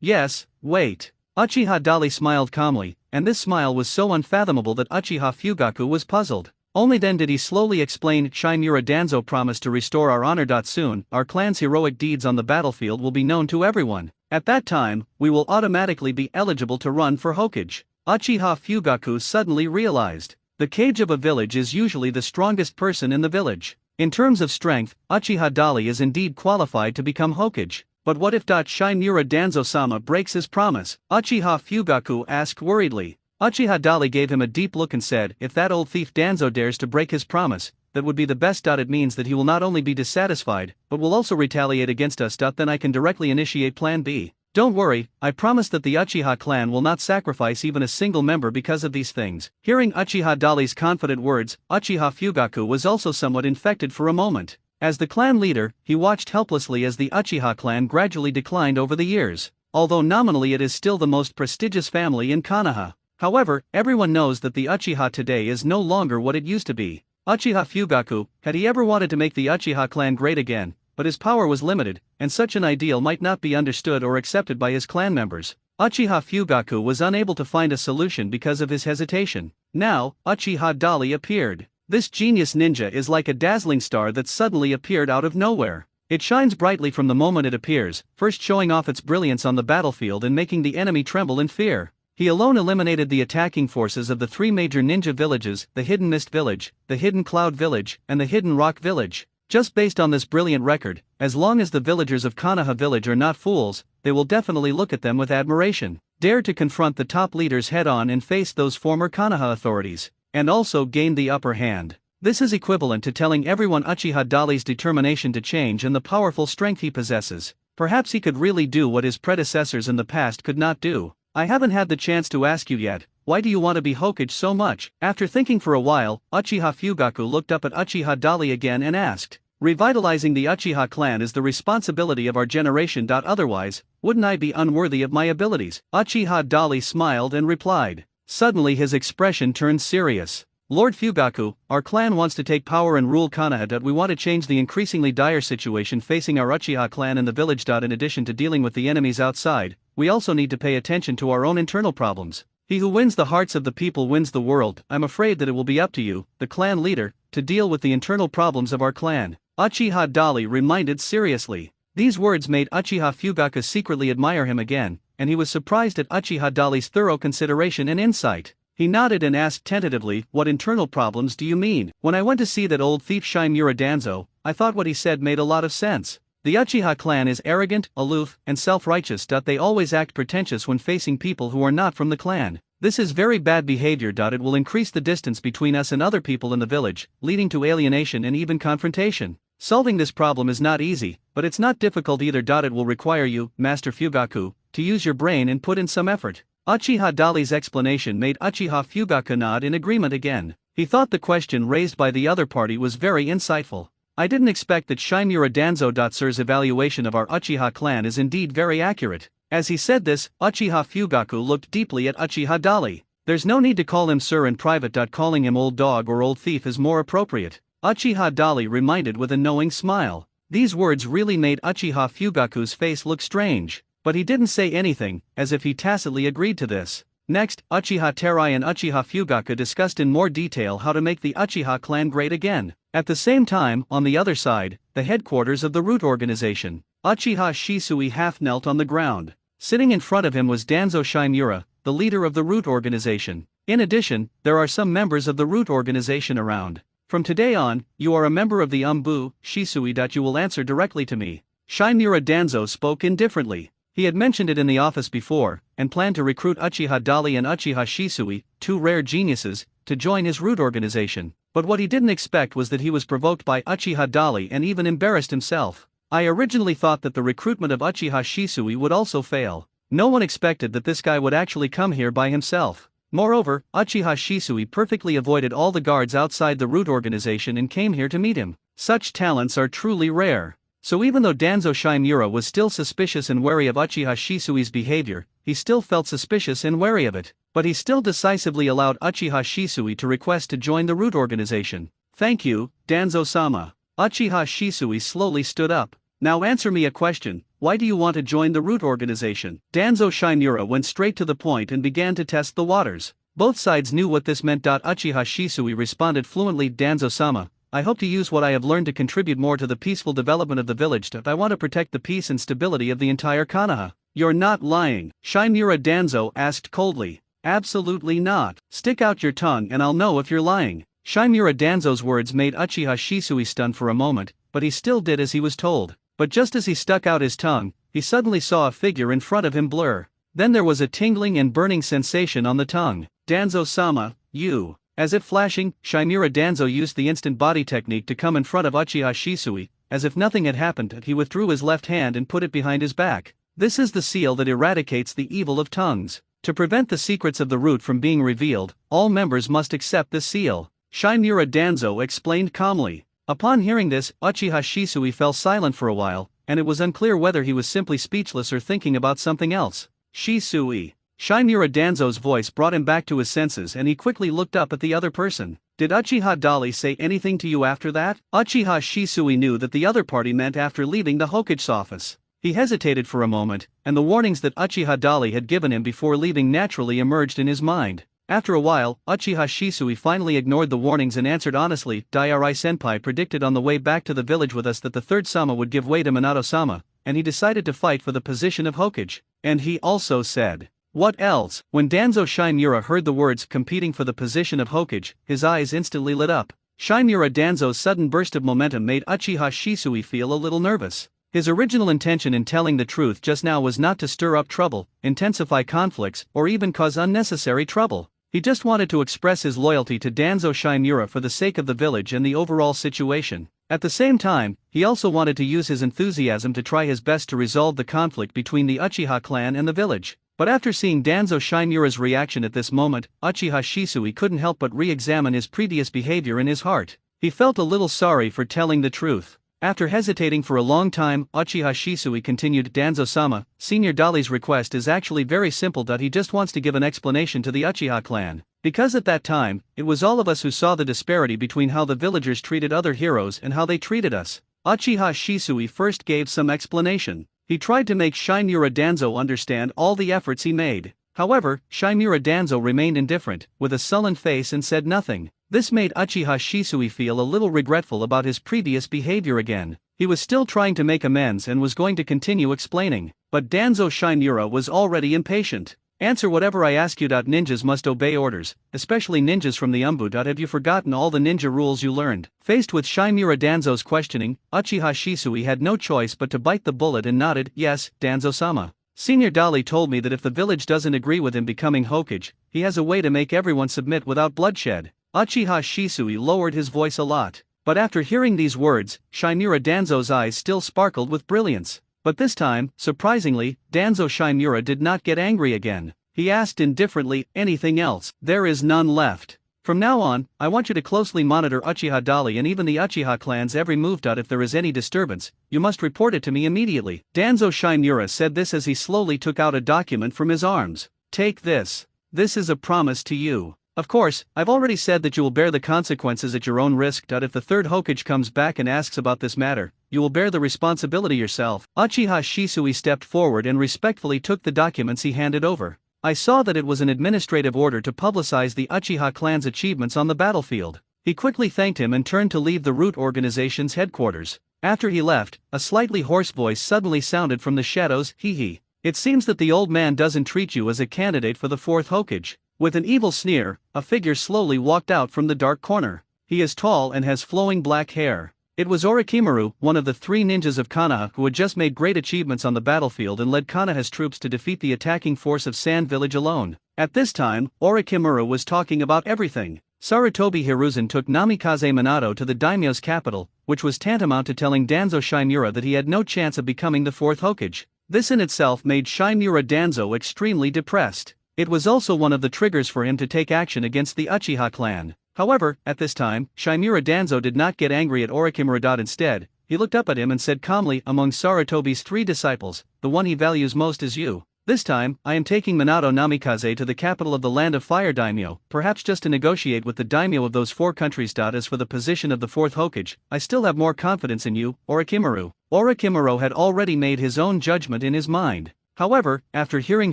Yes, wait. Uchiha Dali smiled calmly, and this smile was so unfathomable that Uchiha Fugaku was puzzled. Only then did he slowly explain. Shimura Danzo promised to restore our honor. Soon, our clan's heroic deeds on the battlefield will be known to everyone. At that time, we will automatically be eligible to run for Hokage. Uchiha Fugaku suddenly realized. The kage of a village is usually the strongest person in the village. In terms of strength, Uchiha Dali is indeed qualified to become Hokage. But what if Shimura Danzo-sama breaks his promise? Uchiha Fugaku asked worriedly. Uchiha Dali gave him a deep look and said, if that old thief Danzo dares to break his promise, that would be the best. It means that he will not only be dissatisfied, but will also retaliate against us. Then I can directly initiate Plan B. Don't worry, I promise that the Uchiha clan will not sacrifice even a single member because of these things. Hearing Uchiha Dali's confident words, Uchiha Fugaku was also somewhat infected for a moment. As the clan leader, he watched helplessly as the Uchiha clan gradually declined over the years. Although nominally it is still the most prestigious family in Konoha. However, everyone knows that the Uchiha today is no longer what it used to be. Uchiha Fugaku, had he ever wanted to make the Uchiha clan great again, but his power was limited, and such an ideal might not be understood or accepted by his clan members. Uchiha Fugaku was unable to find a solution because of his hesitation. Now, Uchiha Dali appeared. This genius ninja is like a dazzling star that suddenly appeared out of nowhere. It shines brightly from the moment it appears, first showing off its brilliance on the battlefield and making the enemy tremble in fear. He alone eliminated the attacking forces of the 3 major ninja villages, the Hidden Mist Village, the Hidden Cloud Village, and the Hidden Rock Village. Just based on this brilliant record, as long as the villagers of Konoha Village are not fools, they will definitely look at them with admiration, dare to confront the top leaders head-on and face those former Konoha authorities, and also gain the upper hand. This is equivalent to telling everyone Uchiha Dali's determination to change and the powerful strength he possesses. Perhaps he could really do what his predecessors in the past could not do. I haven't had the chance to ask you yet, why do you want to be Hokage so much? After thinking for a while, Uchiha Fugaku looked up at Uchiha Dali again and asked. Revitalizing the Uchiha clan is the responsibility of our generation. Otherwise, wouldn't I be unworthy of my abilities? Uchiha Dali smiled and replied. Suddenly his expression turned serious. Lord Fugaku, our clan wants to take power and rule Konoha. We want to change the increasingly dire situation facing our Uchiha clan in the village. In addition to dealing with the enemies outside, we also need to pay attention to our own internal problems. He who wins the hearts of the people wins the world. I'm afraid that it will be up to you, the clan leader, to deal with the internal problems of our clan. Uchiha Dali reminded seriously. These words made Uchiha Fugaku secretly admire him again, and he was surprised at Uchiha Dali's thorough consideration and insight. He nodded and asked tentatively, what internal problems do you mean? When I went to see that old thief Shimura Danzo, I thought what he said made a lot of sense. The Uchiha clan is arrogant, aloof, and self-righteous. They always act pretentious when facing people who are not from the clan. This is very bad behavior. It will increase the distance between us and other people in the village, leading to alienation and even confrontation. Solving this problem is not easy, but it's not difficult either. It will require you, Master Fugaku, to use your brain and put in some effort. Uchiha Dali's explanation made Uchiha Fugaku nod in agreement again. He thought the question raised by the other party was very insightful. I didn't expect that Shimura Danzo. Sir's evaluation of our Uchiha clan is indeed very accurate. As he said this, Uchiha Fugaku looked deeply at Uchiha Dali. There's no need to call him sir in private. Calling him old dog or old thief is more appropriate. Uchiha Dali reminded with a knowing smile. These words really made Uchiha Fugaku's face look strange. But he didn't say anything, as if he tacitly agreed to this. Next, Uchiha Terai and Uchiha Fugaku discussed in more detail how to make the Uchiha clan great again. At the same time, on the other side, the headquarters of the root organization, Uchiha Shisui half knelt on the ground. Sitting in front of him was Danzo Shimura, the leader of the root organization. In addition, there are some members of the root organization around. From today on, you are a member of the Umbu, Shisui. You will answer directly to me. Shimura Danzo spoke indifferently. He had mentioned it in the office before, and planned to recruit Uchiha Dali and Uchiha Shisui, two rare geniuses, to join his root organization. But what he didn't expect was that he was provoked by Uchiha Dali and even embarrassed himself. I originally thought that the recruitment of Uchiha Shisui would also fail. No one expected that this guy would actually come here by himself. Moreover, Uchiha Shisui perfectly avoided all the guards outside the root organization and came here to meet him. Such talents are truly rare. So even though Danzo Shimura was still suspicious and wary of Uchiha Shisui's behavior, he still felt suspicious and wary of it. But he still decisively allowed Uchiha Shisui to request to join the root organization. Thank you, Danzo-sama. Uchiha Shisui slowly stood up. Now answer me a question, why do you want to join the root organization? Danzo Shimura went straight to the point and began to test the waters. Both sides knew what this meant. Uchiha Shisui responded fluently, Danzo-sama, I hope to use what I have learned to contribute more to the peaceful development of the village. I want to protect the peace and stability of the entire Konoha. You're not lying, Shimura Danzo asked coldly. Absolutely not. Stick out your tongue and I'll know if you're lying. Shimura Danzo's words made Uchiha Shisui stun for a moment, but he still did as he was told. But just as he stuck out his tongue, he suddenly saw a figure in front of him blur. Then there was a tingling and burning sensation on the tongue. Danzo-sama, you. As if flashing, Shimura Danzo used the instant body technique to come in front of Uchiha Shisui. As if nothing had happened, he withdrew his left hand and put it behind his back. This is the seal that eradicates the evil of tongues. To prevent the secrets of the root from being revealed, all members must accept this seal. Shimura Danzo explained calmly. Upon hearing this, Uchiha Shisui fell silent for a while, and it was unclear whether he was simply speechless or thinking about something else. Shisui. Shimura Danzo's voice brought him back to his senses and he quickly looked up at the other person. Did Uchiha Dali say anything to you after that? Uchiha Shisui knew that the other party meant after leaving the Hokage's office. He hesitated for a moment, and the warnings that Uchiha Dali had given him before leaving naturally emerged in his mind. After a while, Uchiha Shisui finally ignored the warnings and answered honestly, Dairai-senpai predicted on the way back to the village with us that the third Sama would give way to Minato-sama, and he decided to fight for the position of Hokage. And he also said, what else? When Danzo Shimura heard the words competing for the position of Hokage, his eyes instantly lit up. Shimura Danzo's sudden burst of momentum made Uchiha Shisui feel a little nervous. His original intention in telling the truth just now was not to stir up trouble, intensify conflicts, or even cause unnecessary trouble. He just wanted to express his loyalty to Danzo Shimura for the sake of the village and the overall situation. At the same time, he also wanted to use his enthusiasm to try his best to resolve the conflict between the Uchiha clan and the village. But after seeing Danzo Shimura's reaction at this moment, Uchiha Shisui couldn't help but re-examine his previous behavior in his heart. He felt a little sorry for telling the truth. After hesitating for a long time, Uchiha Shisui continued, Danzo-sama, Senior Dali's request is actually very simple. He just wants to give an explanation to the Uchiha clan. Because at that time, it was all of us who saw the disparity between how the villagers treated other heroes and how they treated us. Uchiha Shisui first gave some explanation. He tried to make Shimura Danzo understand all the efforts he made. However, Shimura Danzo remained indifferent, with a sullen face, and said nothing. This made Uchiha Shisui feel a little regretful about his previous behavior again. He was still trying to make amends and was going to continue explaining. But Danzo Shimura was already impatient. Answer whatever I ask you. Ninjas must obey orders, especially ninjas from the Umbu. Have you forgotten all the ninja rules you learned? Faced with Shimura Danzo's questioning, Uchiha Shisui had no choice but to bite the bullet and nodded, yes, Danzo-sama. Senior Dali told me that if the village doesn't agree with him becoming Hokage, he has a way to make everyone submit without bloodshed. Uchiha Shisui lowered his voice a lot. But after hearing these words, Shimura Danzo's eyes still sparkled with brilliance. But this time, surprisingly, Danzo Shimura did not get angry again. He asked indifferently, anything else? There is none left. From now on, I want you to closely monitor Uchiha Dali and even the Uchiha clan's every move. If there is any disturbance, you must report it to me immediately. Danzo Shimura said this as he slowly took out a document from his arms. Take this. This is a promise to you. Of course, I've already said that you will bear the consequences at your own risk. If the third Hokage comes back and asks about this matter, you will bear the responsibility yourself. Uchiha Shisui stepped forward and respectfully took the documents he handed over. I saw that it was an administrative order to publicize the Uchiha clan's achievements on the battlefield. He quickly thanked him and turned to leave the root organization's headquarters. After he left, a slightly hoarse voice suddenly sounded from the shadows, hee. It seems that the old man doesn't treat you as a candidate for the fourth Hokage. With an evil sneer, a figure slowly walked out from the dark corner. He is tall and has flowing black hair. It was Orochimaru, one of the 3 ninjas of Konoha, who had just made great achievements on the battlefield and led Konoha's troops to defeat the attacking force of Sand Village alone. At this time, Orochimaru was talking about everything. Sarutobi Hiruzen took Namikaze Minato to the daimyo's capital, which was tantamount to telling Danzo Shimura that he had no chance of becoming the 4th Hokage. This in itself made Shimura Danzo extremely depressed. It was also one of the triggers for him to take action against the Uchiha clan. However, at this time, Shimura Danzo did not get angry at Orochimaru. Instead, he looked up at him and said calmly, among Sarutobi's 3 disciples, the one he values most is you. This time, I am taking Minato Namikaze to the capital of the Land of Fire daimyo, perhaps just to negotiate with the daimyo of those 4 countries. As for the position of the 4th Hokage, I still have more confidence in you, Orochimaru. Orochimaru had already made his own judgment in his mind. However, after hearing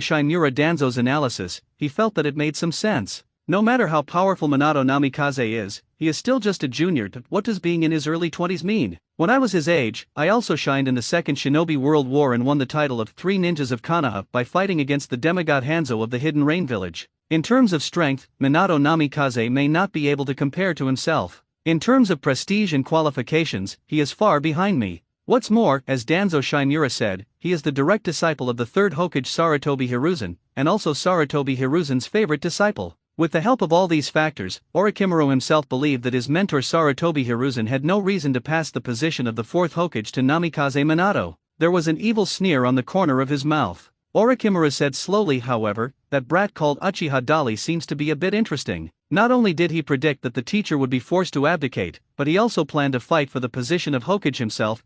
Shimura Danzo's analysis, he felt that it made some sense. No matter how powerful Minato Namikaze is, he is still just a junior. What does being in his early 20s mean? When I was his age, I also shined in the Second Shinobi World War and won the title of 3 Ninjas of Konoha by fighting against the demigod Hanzo of the Hidden Rain Village. In terms of strength, Minato Namikaze may not be able to compare to himself. In terms of prestige and qualifications, he is far behind me. What's more, as Danzo Shimura said, he is the direct disciple of the 3rd Hokage Sarutobi Hiruzen, and also Sarutobi Hiruzen's favorite disciple. With the help of all these factors, Orochimaru himself believed that his mentor Sarutobi Hiruzen had no reason to pass the position of the 4th Hokage to Namikaze Minato. There was an evil sneer on the corner of his mouth. Orochimaru said slowly, however, that brat called Uchiha Dali seems to be a bit interesting. Not only did he predict that the teacher would be forced to abdicate, but he also planned to fight for the position of Hokage himself.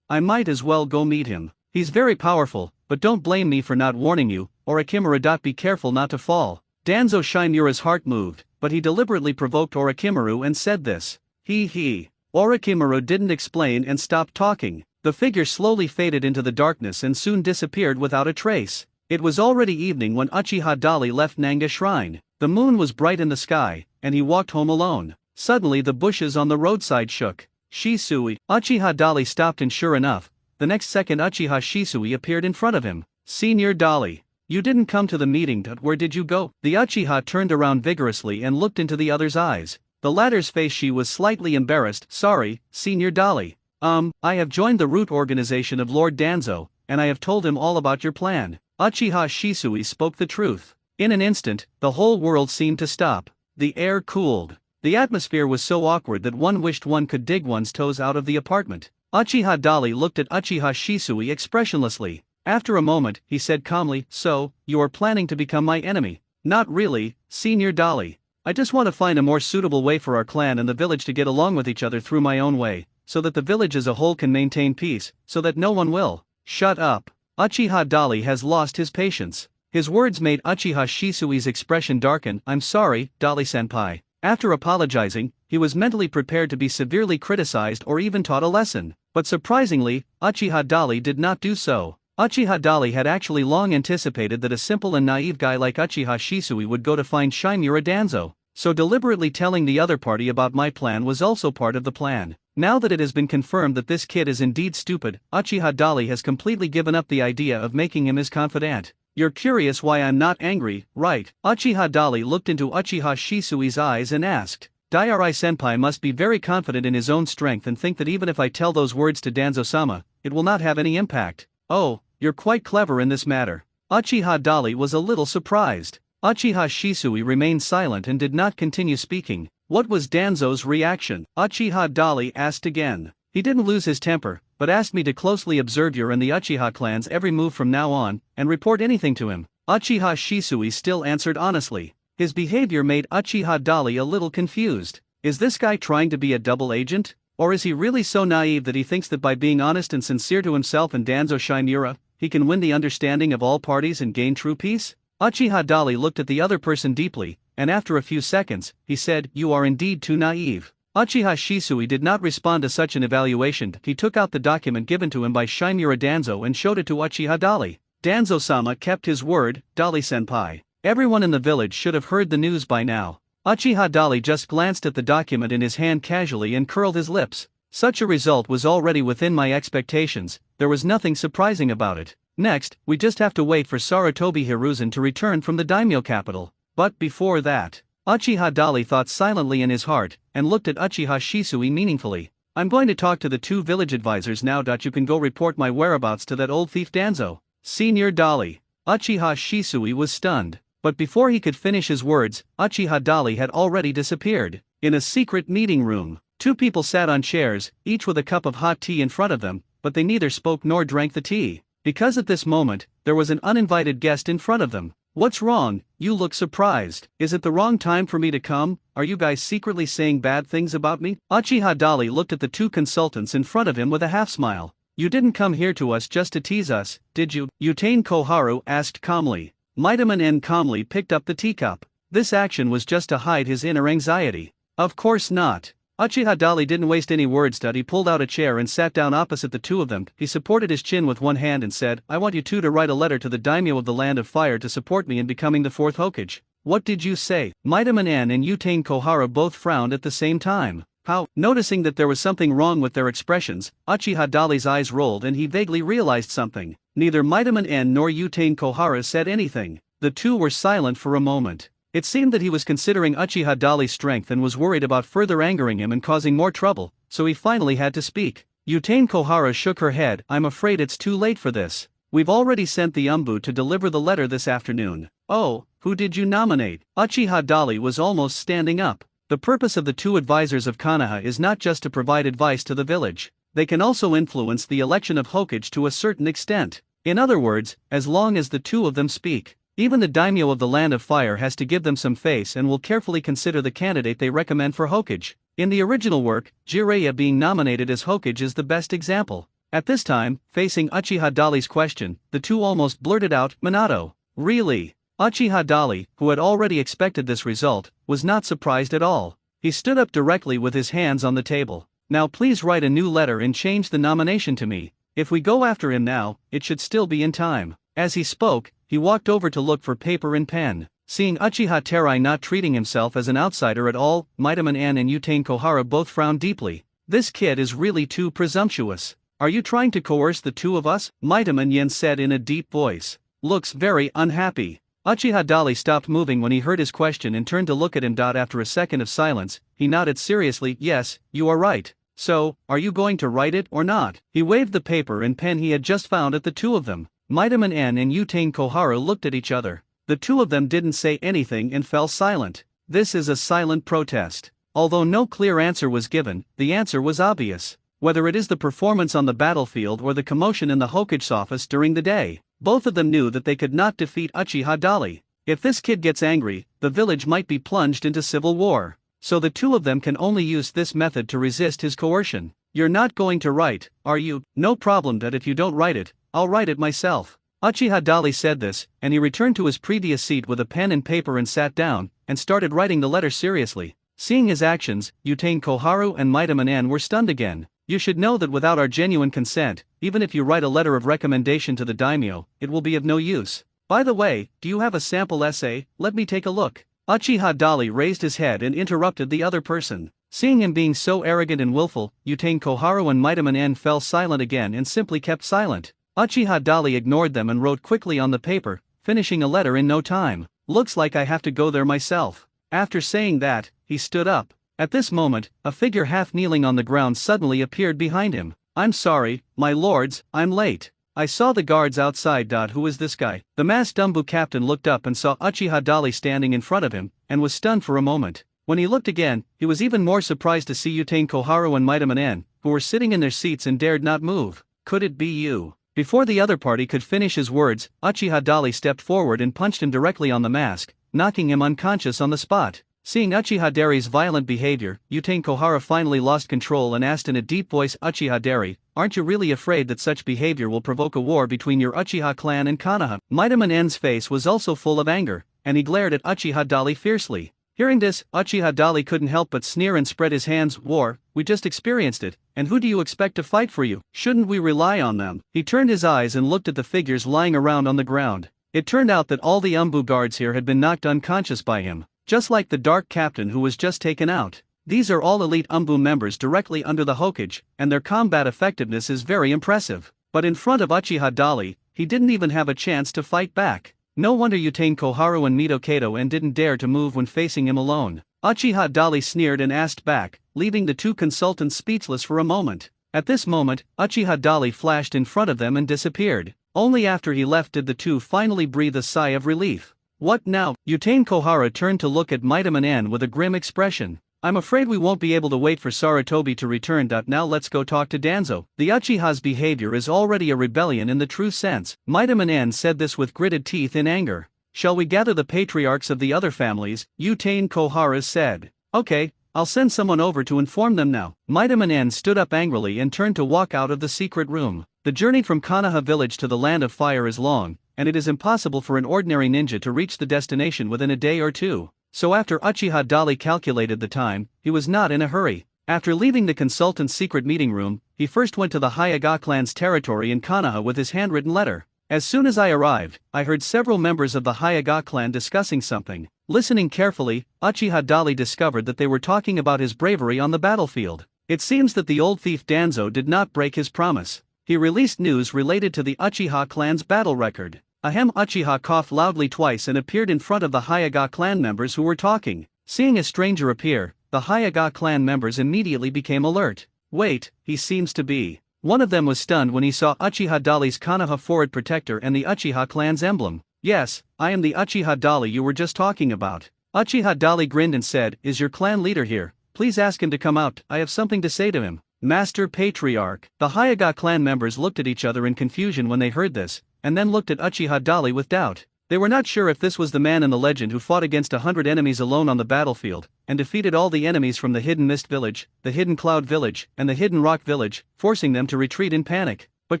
I might as well go meet him. He's very powerful, but don't blame me for not warning you, Orochimaru. Be careful not to fall. Danzo Shimura's heart moved, but he deliberately provoked Orochimaru and said this. Orochimaru didn't explain and stopped talking. The figure slowly faded into the darkness and soon disappeared without a trace. It was already evening when Uchiha Dali left Nanga Shrine. The moon was bright in the sky, and he walked home alone. Suddenly the bushes on the roadside shook. Shisui. Uchiha Dali stopped, and sure enough, the next second Uchiha Shisui appeared in front of him. Senior Dali. You didn't come to the meeting. Where did you go? The Uchiha turned around vigorously and looked into the other's eyes. The latter's face, she was slightly embarrassed. Sorry, Senior Dali. I have joined the root organization of Lord Danzo, and I have told him all about your plan. Uchiha Shisui spoke the truth. In an instant, the whole world seemed to stop. The air cooled. The atmosphere was so awkward that one wished one could dig one's toes out of the apartment. Uchiha Dali looked at Uchiha Shisui expressionlessly. After a moment, he said calmly, "So, you are planning to become my enemy?" "Not really, Senior Dali. I just want to find a more suitable way for our clan and the village to get along with each other through my own way, so that the village as a whole can maintain peace, so that no one will." "Shut up." Uchiha Dali has lost his patience. His words made Uchiha Shisui's expression darken. "I'm sorry, Dali-senpai." After apologizing, he was mentally prepared to be severely criticized or even taught a lesson. But surprisingly, Uchiha Dali did not do so. Uchiha Dali had actually long anticipated that a simple and naive guy like Uchiha Shisui would go to find Shimura Danzo. So deliberately telling the other party about my plan was also part of the plan. Now that it has been confirmed that this kid is indeed stupid, Uchiha Dali has completely given up the idea of making him his confidant. "You're curious why I'm not angry, right?" Uchiha Dali looked into Uchiha Shisui's eyes and asked. "Dairai-senpai must be very confident in his own strength and think that even if I tell those words to Danzo-sama, it will not have any impact." "Oh, you're quite clever in this matter." Uchiha Dali was a little surprised. Uchiha Shisui remained silent and did not continue speaking. What was Danzo's reaction? Uchiha Dali asked again. "He didn't lose his temper, but asked me to closely observe your and the Uchiha clan's every move from now on, and report anything to him." Uchiha Shisui still answered honestly. His behavior made Uchiha Dali a little confused. Is this guy trying to be a double agent? Or is he really so naive that he thinks that by being honest and sincere to himself and Danzo Shimura, he can win the understanding of all parties and gain true peace? Uchiha Dali looked at the other person deeply, and after a few seconds, he said, "You are indeed too naive." Uchiha Shisui did not respond to such an evaluation. He took out the document given to him by Shimura Danzo and showed it to Uchiha Dali. Danzo-sama kept his word, Dali-senpai. Everyone in the village should have heard the news by now. Uchiha Dali just glanced at the document in his hand casually and curled his lips. Such a result was already within my expectations, there was nothing surprising about it. Next, we just have to wait for Sarutobi Hiruzen to return from the daimyo capital. But before that, Uchiha Dali thought silently in his heart, and looked at Uchiha Shisui meaningfully. "I'm going to talk to the two village advisors now. You can go report my whereabouts to that old thief Danzo." "Senior Dali." Uchiha Shisui was stunned. But before he could finish his words, Uchiha Dali had already disappeared. In a secret meeting room, two people sat on chairs, each with a cup of hot tea in front of them, but they neither spoke nor drank the tea. Because at this moment, there was an uninvited guest in front of them. "What's wrong? You look surprised. Is it the wrong time for me to come? Are you guys secretly saying bad things about me?" Uchiha Dali looked at the two consultants in front of him with a half-smile. "You didn't come here to us just to tease us, did you?" Utane Koharu asked calmly. Midaman N calmly picked up the teacup. This action was just to hide his inner anxiety. "Of course not." Uchiha Dali didn't waste any words. He pulled out a chair and sat down opposite the two of them. He supported his chin with one hand and said, "I want you two to write a letter to the daimyo of the Land of Fire to support me in becoming the fourth Hokage." "What did you say?" Midaman N and Utane Kohara both frowned at the same time. How? Noticing that there was something wrong with their expressions, Uchiha Dali's eyes rolled and he vaguely realized something. Neither Midaman N nor Utane Kohara said anything. The two were silent for a moment. It seemed that he was considering Uchiha Dali's strength and was worried about further angering him and causing more trouble, so he finally had to speak. Utane Kohara shook her head. "I'm afraid it's too late for this. We've already sent the Umbu to deliver the letter this afternoon." "Oh, who did you nominate?" Uchiha Dali was almost standing up. The purpose of the two advisors of Konoha is not just to provide advice to the village. They can also influence the election of Hokage to a certain extent. In other words, as long as the two of them speak, even the daimyo of the Land of Fire has to give them some face and will carefully consider the candidate they recommend for Hokage. In the original work, Jiraiya being nominated as Hokage is the best example. At this time, facing Uchiha Dali's question, the two almost blurted out, "Minato." "Really?" Uchiha Dali, who had already expected this result, was not surprised at all. He stood up directly with his hands on the table. "Now please write a new letter and change the nomination to me. If we go after him now, it should still be in time." As he spoke, he walked over to look for paper and pen. Seeing Uchiha Terai not treating himself as an outsider at all, Midaman N and Utane Kohara both frowned deeply. "This kid is really too presumptuous. Are you trying to coerce the two of us?" Midaman Yen said in a deep voice. "Looks very unhappy." Uchiha Dali stopped moving when he heard his question and turned to look at him. After a second of silence, he nodded seriously. "Yes, you are right. So, are you going to write it or not?" He waved the paper and pen he had just found at the two of them. Midaman N and Utane Kohara looked at each other. The two of them didn't say anything and fell silent. This is a silent protest. Although no clear answer was given, the answer was obvious. Whether it is the performance on the battlefield or the commotion in the Hokage's office during the day, both of them knew that they could not defeat Uchiha Dali. If this kid gets angry, the village might be plunged into civil war. So the two of them can only use this method to resist his coercion. You're not going to write, are you? No problem, that if you don't write it, I'll write it myself. Uchiha Dali said this, and he returned to his previous seat with a pen and paper and sat down, and started writing the letter seriously. Seeing his actions, Utain Koharu and Maida Manan were stunned again. You should know that without our genuine consent, even if you write a letter of recommendation to the daimyo, it will be of no use. By the way, do you have a sample essay? Let me take a look. Uchiha Dali raised his head and interrupted the other person. Seeing him being so arrogant and willful, Utain Koharu and Maida Manan fell silent again and simply kept silent. Uchiha Dali ignored them and wrote quickly on the paper, finishing a letter in no time. Looks like I have to go there myself. After saying that, he stood up. At this moment, a figure half kneeling on the ground suddenly appeared behind him. I'm sorry, my lords, I'm late. I saw the guards outside. Who is this guy? The masked Dumbu captain looked up and saw Uchiha Dali standing in front of him, and was stunned for a moment. When he looked again, he was even more surprised to see Utain Koharu and Maida Manan, who were sitting in their seats and dared not move. Could it be you? Before the other party could finish his words, Uchiha Dali stepped forward and punched him directly on the mask, knocking him unconscious on the spot. Seeing Uchiha Dari's violent behavior, Utain Koharu finally lost control and asked in a deep voice, Uchiha Dari, aren't you really afraid that such behavior will provoke a war between your Uchiha clan and Konoha? Maida Manan's face was also full of anger, and he glared at Uchiha Dali fiercely. Hearing this, Uchiha Dali couldn't help but sneer and spread his hands. War, we just experienced it, and who do you expect to fight for you? Shouldn't we rely on them? He turned his eyes and looked at the figures lying around on the ground. It turned out that all the Umbu guards here had been knocked unconscious by him, just like the Dark Captain who was just taken out. These are all elite Umbu members directly under the Hokage, and their combat effectiveness is very impressive. But in front of Uchiha Dali, he didn't even have a chance to fight back. No wonder Utain Koharu and Mito Kato and didn't dare to move when facing him alone. Uchiha Dali sneered and asked back, leaving the two consultants speechless for a moment. At this moment, Uchiha Dali flashed in front of them and disappeared. Only after he left did the two finally breathe a sigh of relief. What now? Utain Koharu turned to look at Maida Manan with a grim expression. I'm afraid we won't be able to wait for Sarutobi to return. Now let's go talk to Danzo. The Uchiha's behavior is already a rebellion in the true sense. Maida Manan said this with gritted teeth in anger. Shall we gather the patriarchs of the other families? Utain Koharu said. Okay, I'll send someone over to inform them now. Maida Manan stood up angrily and turned to walk out of the secret room. The journey from Konoha village to the Land of Fire is long, and it is impossible for an ordinary ninja to reach the destination within a day or two. So after Uchiha Dali calculated the time, he was not in a hurry. After leaving the consultant's secret meeting room, he first went to the Hyuga clan's territory in Konoha with his handwritten letter. As soon as I arrived, I heard several members of the Hyuga clan discussing something. Listening carefully, Uchiha Dali discovered that they were talking about his bravery on the battlefield. It seems that the old thief Danzo did not break his promise. He released news related to the Uchiha clan's battle record. Ahem. Uchiha coughed loudly twice and appeared in front of the Hyuga clan members who were talking. Seeing a stranger appear, the Hyuga clan members immediately became alert. Wait, he seems to be. One of them was stunned when he saw Uchiha Dali's Konoha forward protector and the Uchiha clan's emblem. Yes, I am the Uchiha Dali you were just talking about. Uchiha Dali grinned and said, is your clan leader here? Please ask him to come out, I have something to say to him. Master Patriarch. The Hyuga clan members looked at each other in confusion when they heard this, and then looked at Uchiha Dali with doubt. They were not sure if this was the man in the legend who fought against 100 enemies alone on the battlefield, and defeated all the enemies from the Hidden Mist Village, the Hidden Cloud Village, and the Hidden Rock Village, forcing them to retreat in panic. But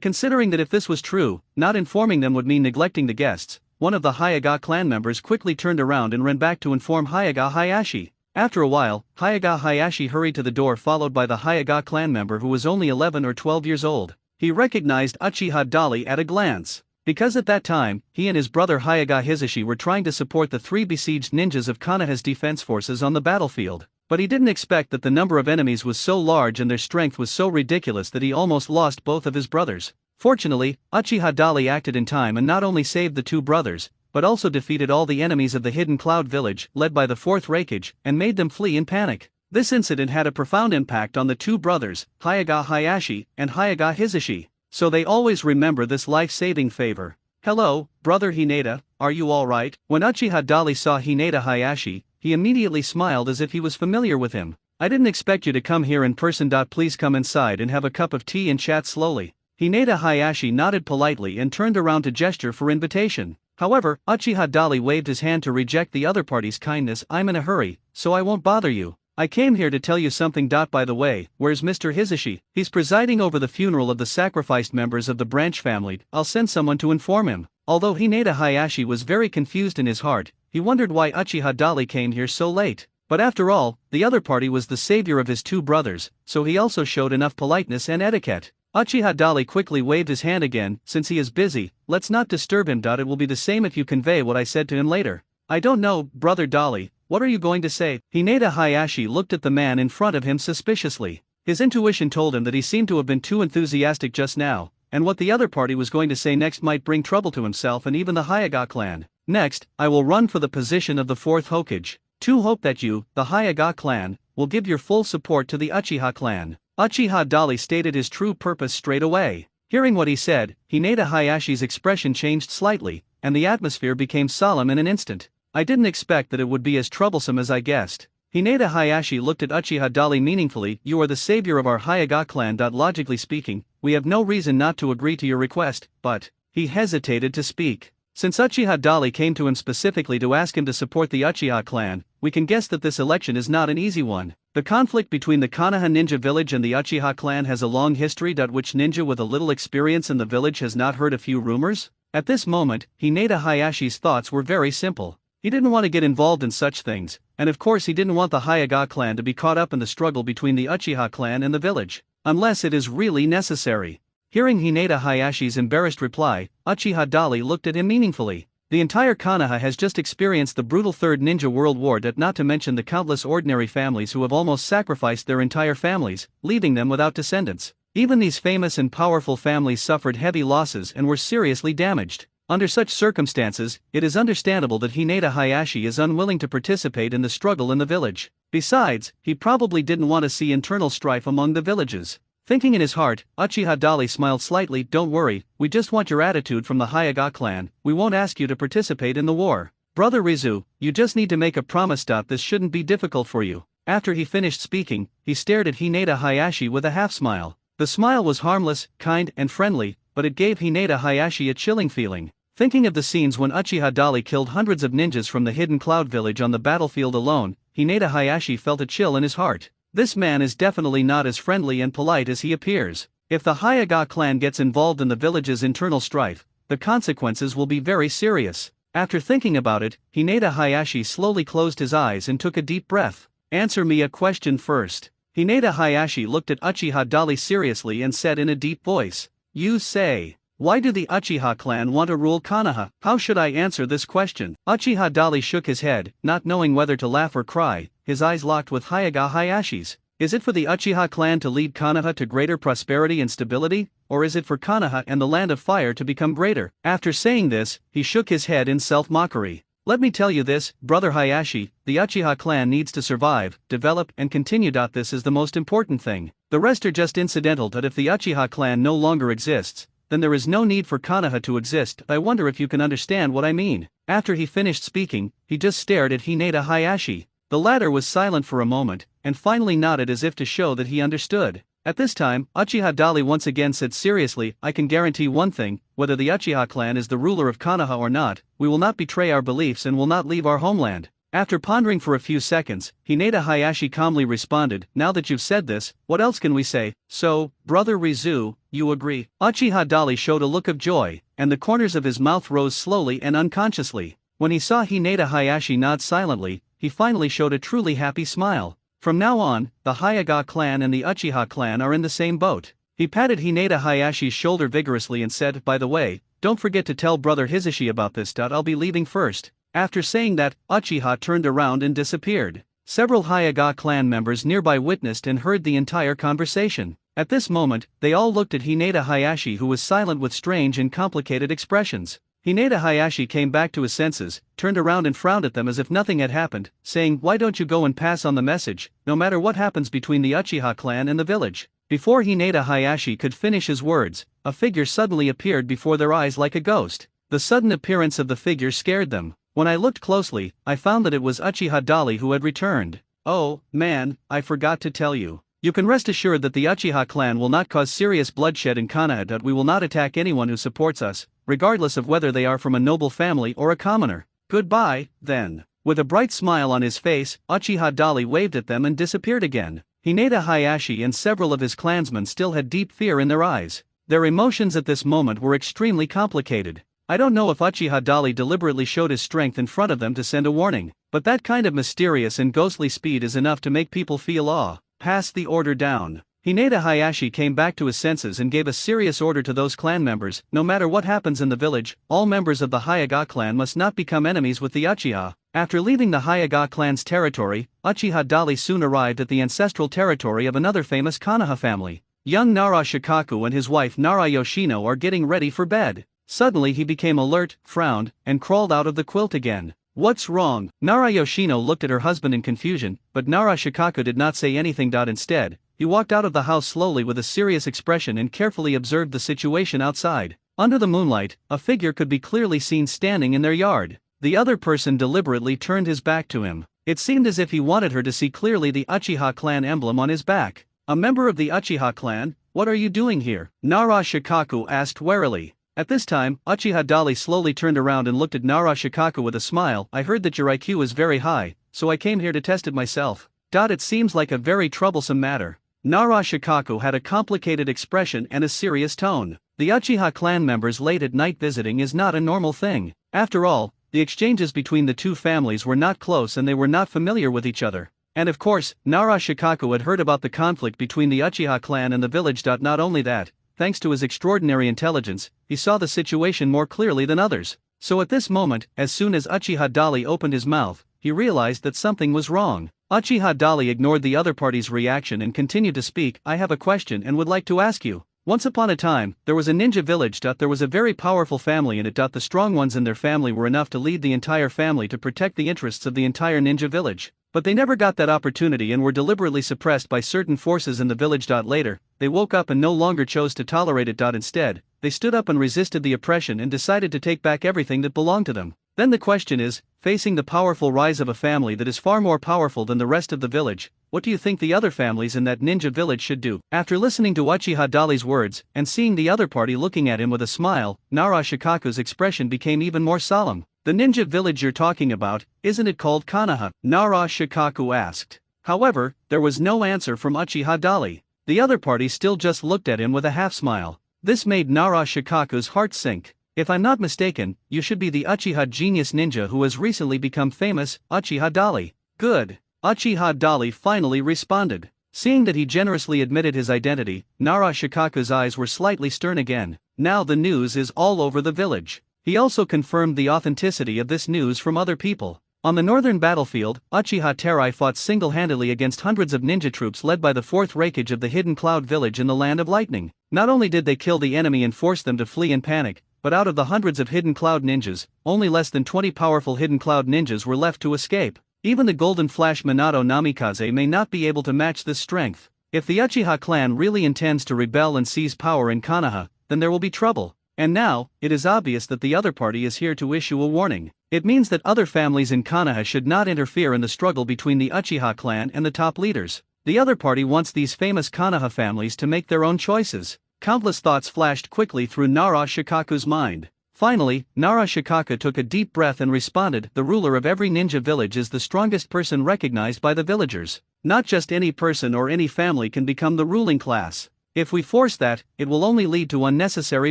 considering that if this was true, not informing them would mean neglecting the guests, one of the Hyuga clan members quickly turned around and ran back to inform Hyuga Hayashi. After a while, Hyuga Hayashi hurried to the door followed by the Hyuga clan member who was only 11 or 12 years old. He recognized Uchiha Dali at a glance. Because at that time, he and his brother Hyuga Hisashi were trying to support the 3 besieged ninjas of Konoha's defense forces on the battlefield. But he didn't expect that the number of enemies was so large and their strength was so ridiculous that he almost lost both of his brothers. Fortunately, Uchiha Dali acted in time and not only saved the 2 brothers, but also defeated all the enemies of the Hidden Cloud Village, led by the 4th Raikage, and made them flee in panic. This incident had a profound impact on the 2 brothers, Hyuga Hayashi and Hyuga Hisashi. So they always remember this life-saving favor. "Hello, brother Hinata, are you alright?" When Uchiha Dali saw Hinata Hayashi, he immediately smiled as if he was familiar with him. "I didn't expect you to come here in person. Please come inside and have a cup of tea and chat slowly." Hinata Hayashi nodded politely and turned around to gesture for invitation. However, Uchiha Dali waved his hand to reject the other party's kindness. "I'm in a hurry, so I won't bother you. I came here to tell you something. By the way, where's Mr. Hisashi? He's presiding over the funeral of the sacrificed members of the branch family. I'll send someone to inform him." Although Hinata Hayashi was very confused in his heart, he wondered why Uchiha Dali came here so late. But after all, the other party was the savior of his two brothers, so he also showed enough politeness and etiquette. Uchiha Dali quickly waved his hand again. "Since he is busy, let's not disturb him. It will be the same if you convey what I said to him later." "I don't know, brother Dali, what are you going to say?" Hinata Hayashi looked at the man in front of him suspiciously. His intuition told him that he seemed to have been too enthusiastic just now, and what the other party was going to say next might bring trouble to himself and even the Hayaga clan. "Next, I will run for the position of the 4th Hokage. To hope that you, the Hayaga clan, will give your full support to the Uchiha clan." Uchiha Dali stated his true purpose straight away. Hearing what he said, Hinata Hayashi's expression changed slightly, and the atmosphere became solemn in an instant. "I didn't expect that it would be as troublesome as I guessed." Hinata Hayashi looked at Uchiha Dali meaningfully. "You are the savior of our Hayaga clan. Logically speaking, we have no reason not to agree to your request, but..." He hesitated to speak. Since Uchiha Dali came to him specifically to ask him to support the Uchiha clan, we can guess that this election is not an easy one. The conflict between the Konoha ninja village and the Uchiha clan has a long history. Which ninja with a little experience in the village has not heard a few rumors? At this moment, Hinata Hayashi's thoughts were very simple. He didn't want to get involved in such things, and of course he didn't want the Hayaga clan to be caught up in the struggle between the Uchiha clan and the village, unless it is really necessary. Hearing Hinata Hayashi's embarrassed reply, Uchiha Dali looked at him meaningfully. The entire Konoha has just experienced the brutal Third Ninja World War. Not to mention the countless ordinary families who have almost sacrificed their entire families, leaving them without descendants. Even these famous and powerful families suffered heavy losses and were seriously damaged. Under such circumstances, it is understandable that Hinata Hayashi is unwilling to participate in the struggle in the village. Besides, he probably didn't want to see internal strife among the villages. Thinking in his heart, Uchiha Dali smiled slightly. "Don't worry, we just want your attitude from the Hayaga clan. We won't ask you to participate in the war. Brother Rizu, you just need to make a promise. This shouldn't be difficult for you." After he finished speaking, he stared at Hinata Hayashi with a half-smile. The smile was harmless, kind, and friendly, but it gave Hinata Hayashi a chilling feeling. Thinking of the scenes when Uchiha Dali killed hundreds of ninjas from the hidden cloud village on the battlefield alone, Hinata Hayashi felt a chill in his heart. This man is definitely not as friendly and polite as he appears. If the Hayaga clan gets involved in the village's internal strife, the consequences will be very serious. After thinking about it, Hinata Hayashi slowly closed his eyes and took a deep breath. "Answer me a question first." Hinata Hayashi looked at Uchiha Dali seriously and said in a deep voice, "You say, why do the Uchiha clan want to rule Konoha?" "How should I answer this question?" Uchiha Dali shook his head, not knowing whether to laugh or cry. His eyes locked with Hayaga Hayashi's. Is it for the Uchiha clan to lead Konoha to greater prosperity and stability, or is it for Konoha and the Land of Fire to become greater? After saying this, he shook his head in self-mockery. "Let me tell you this, brother Hayashi, the Uchiha clan needs to survive, develop, and continue. This is the most important thing. The rest are just incidental. If the Uchiha clan no longer exists, then there is no need for Konoha to exist. I wonder if you can understand what I mean." After he finished speaking, he just stared at Hinata Hayashi. The latter was silent for a moment, and finally nodded as if to show that he understood. At this time, Uchiha Dali once again said seriously, "I can guarantee one thing, whether the Uchiha clan is the ruler of Konoha or not, we will not betray our beliefs and will not leave our homeland." After pondering for a few seconds, Hinata Hayashi calmly responded, "Now that you've said this, what else can we say? So, brother Rizu, you agree?" Uchiha Dali showed a look of joy, and the corners of his mouth rose slowly and unconsciously. When he saw Hinata Hayashi nod silently, he finally showed a truly happy smile. From now on, the Hayaga clan and the Uchiha clan are in the same boat. He patted Hinata Hayashi's shoulder vigorously and said, "By the way, don't forget to tell brother Hisashi about this. I'll be leaving first." After saying that, Uchiha turned around and disappeared. Several Hayaga clan members nearby witnessed and heard the entire conversation. At this moment, they all looked at Hinata Hayashi, who was silent with strange and complicated expressions. Hinata Hayashi came back to his senses, turned around and frowned at them as if nothing had happened, saying, "Why don't you go and pass on the message, no matter what happens between the Uchiha clan and the village?" Before Hinata Hayashi could finish his words, a figure suddenly appeared before their eyes like a ghost. The sudden appearance of the figure scared them. When I looked closely, I found that it was Uchiha Dali who had returned. "Oh, man, I forgot to tell you. You can rest assured that the Uchiha clan will not cause serious bloodshed in Konoha. That we will not attack anyone who supports us, regardless of whether they are from a noble family or a commoner. Goodbye, then." With a bright smile on his face, Uchiha Dali waved at them and disappeared again. Hinata Hayashi and several of his clansmen still had deep fear in their eyes. Their emotions at this moment were extremely complicated. I don't know if Uchiha Dali deliberately showed his strength in front of them to send a warning, but that kind of mysterious and ghostly speed is enough to make people feel awe. Pass the order down. Hinata Hayashi came back to his senses and gave a serious order to those clan members. No matter what happens in the village, all members of the Hayaga clan must not become enemies with the Uchiha. After leaving the Hayaga clan's territory, Uchiha Dali soon arrived at the ancestral territory of another famous Konoha family. Young Nara Shikaku and his wife Nara Yoshino are getting ready for bed. Suddenly he became alert, frowned, and crawled out of the quilt again. "What's wrong?" Nara Yoshino looked at her husband in confusion, but Nara Shikaku did not say anything. Instead, he walked out of the house slowly with a serious expression and carefully observed the situation outside. Under the moonlight, a figure could be clearly seen standing in their yard. The other person deliberately turned his back to him. It seemed as if he wanted her to see clearly the Uchiha clan emblem on his back. "A member of the Uchiha clan? What are you doing here?" Nara Shikaku asked warily. At this time, Uchiha Dali slowly turned around and looked at Nara Shikaku with a smile. "I heard that your IQ is very high, so I came here to test it myself." It seems like a very troublesome matter. Nara Shikaku had a complicated expression and a serious tone. The Uchiha clan members late at night visiting is not a normal thing. After all, the exchanges between the two families were not close and they were not familiar with each other. And of course, Nara Shikaku had heard about the conflict between the Uchiha clan and the village. Not only that, thanks to his extraordinary intelligence, he saw the situation more clearly than others. So at this moment, as soon as Uchiha Dali opened his mouth, he realized that something was wrong. Uchiha Dali ignored the other party's reaction and continued to speak. "I have a question and would like to ask you. Once upon a time, there was a ninja village. There was a very powerful family in it. The strong ones in their family were enough to lead the entire family to protect the interests of the entire ninja village. But they never got that opportunity and were deliberately suppressed by certain forces in the village. Later, they woke up and no longer chose to tolerate it. Instead, they stood up and resisted the oppression and decided to take back everything that belonged to them. Then the question is, facing the powerful rise of a family that is far more powerful than the rest of the village, what do you think the other families in that ninja village should do?" After listening to Uchiha Dali's words, and seeing the other party looking at him with a smile, Nara Shikaku's expression became even more solemn. "The ninja village you're talking about, isn't it called Konoha?" Nara Shikaku asked. However, there was no answer from Uchiha Dali. The other party still just looked at him with a half-smile. This made Nara Shikaku's heart sink. "If I'm not mistaken, you should be the Uchiha genius ninja who has recently become famous, Uchiha Dali." "Good." Uchiha Dali finally responded. Seeing that he generously admitted his identity, Nara Shikaku's eyes were slightly stern again. Now the news is all over the village. He also confirmed the authenticity of this news from other people. On the northern battlefield, Uchiha Terai fought single-handedly against hundreds of ninja troops led by the 4th Raikage of the Hidden Cloud Village in the Land of Lightning. Not only did they kill the enemy and force them to flee in panic, but out of the hundreds of Hidden Cloud ninjas, only less than 20 powerful Hidden Cloud ninjas were left to escape. Even the Golden Flash Minato Namikaze may not be able to match this strength. If the Uchiha clan really intends to rebel and seize power in Konoha, then there will be trouble. And now, it is obvious that the other party is here to issue a warning. It means that other families in Konoha should not interfere in the struggle between the Uchiha clan and the top leaders. The other party wants these famous Konoha families to make their own choices. Countless thoughts flashed quickly through Nara Shikaku's mind. Finally, Nara Shikaku took a deep breath and responded, "The ruler of every ninja village is the strongest person recognized by the villagers. Not just any person or any family can become the ruling class. If we force that, it will only lead to unnecessary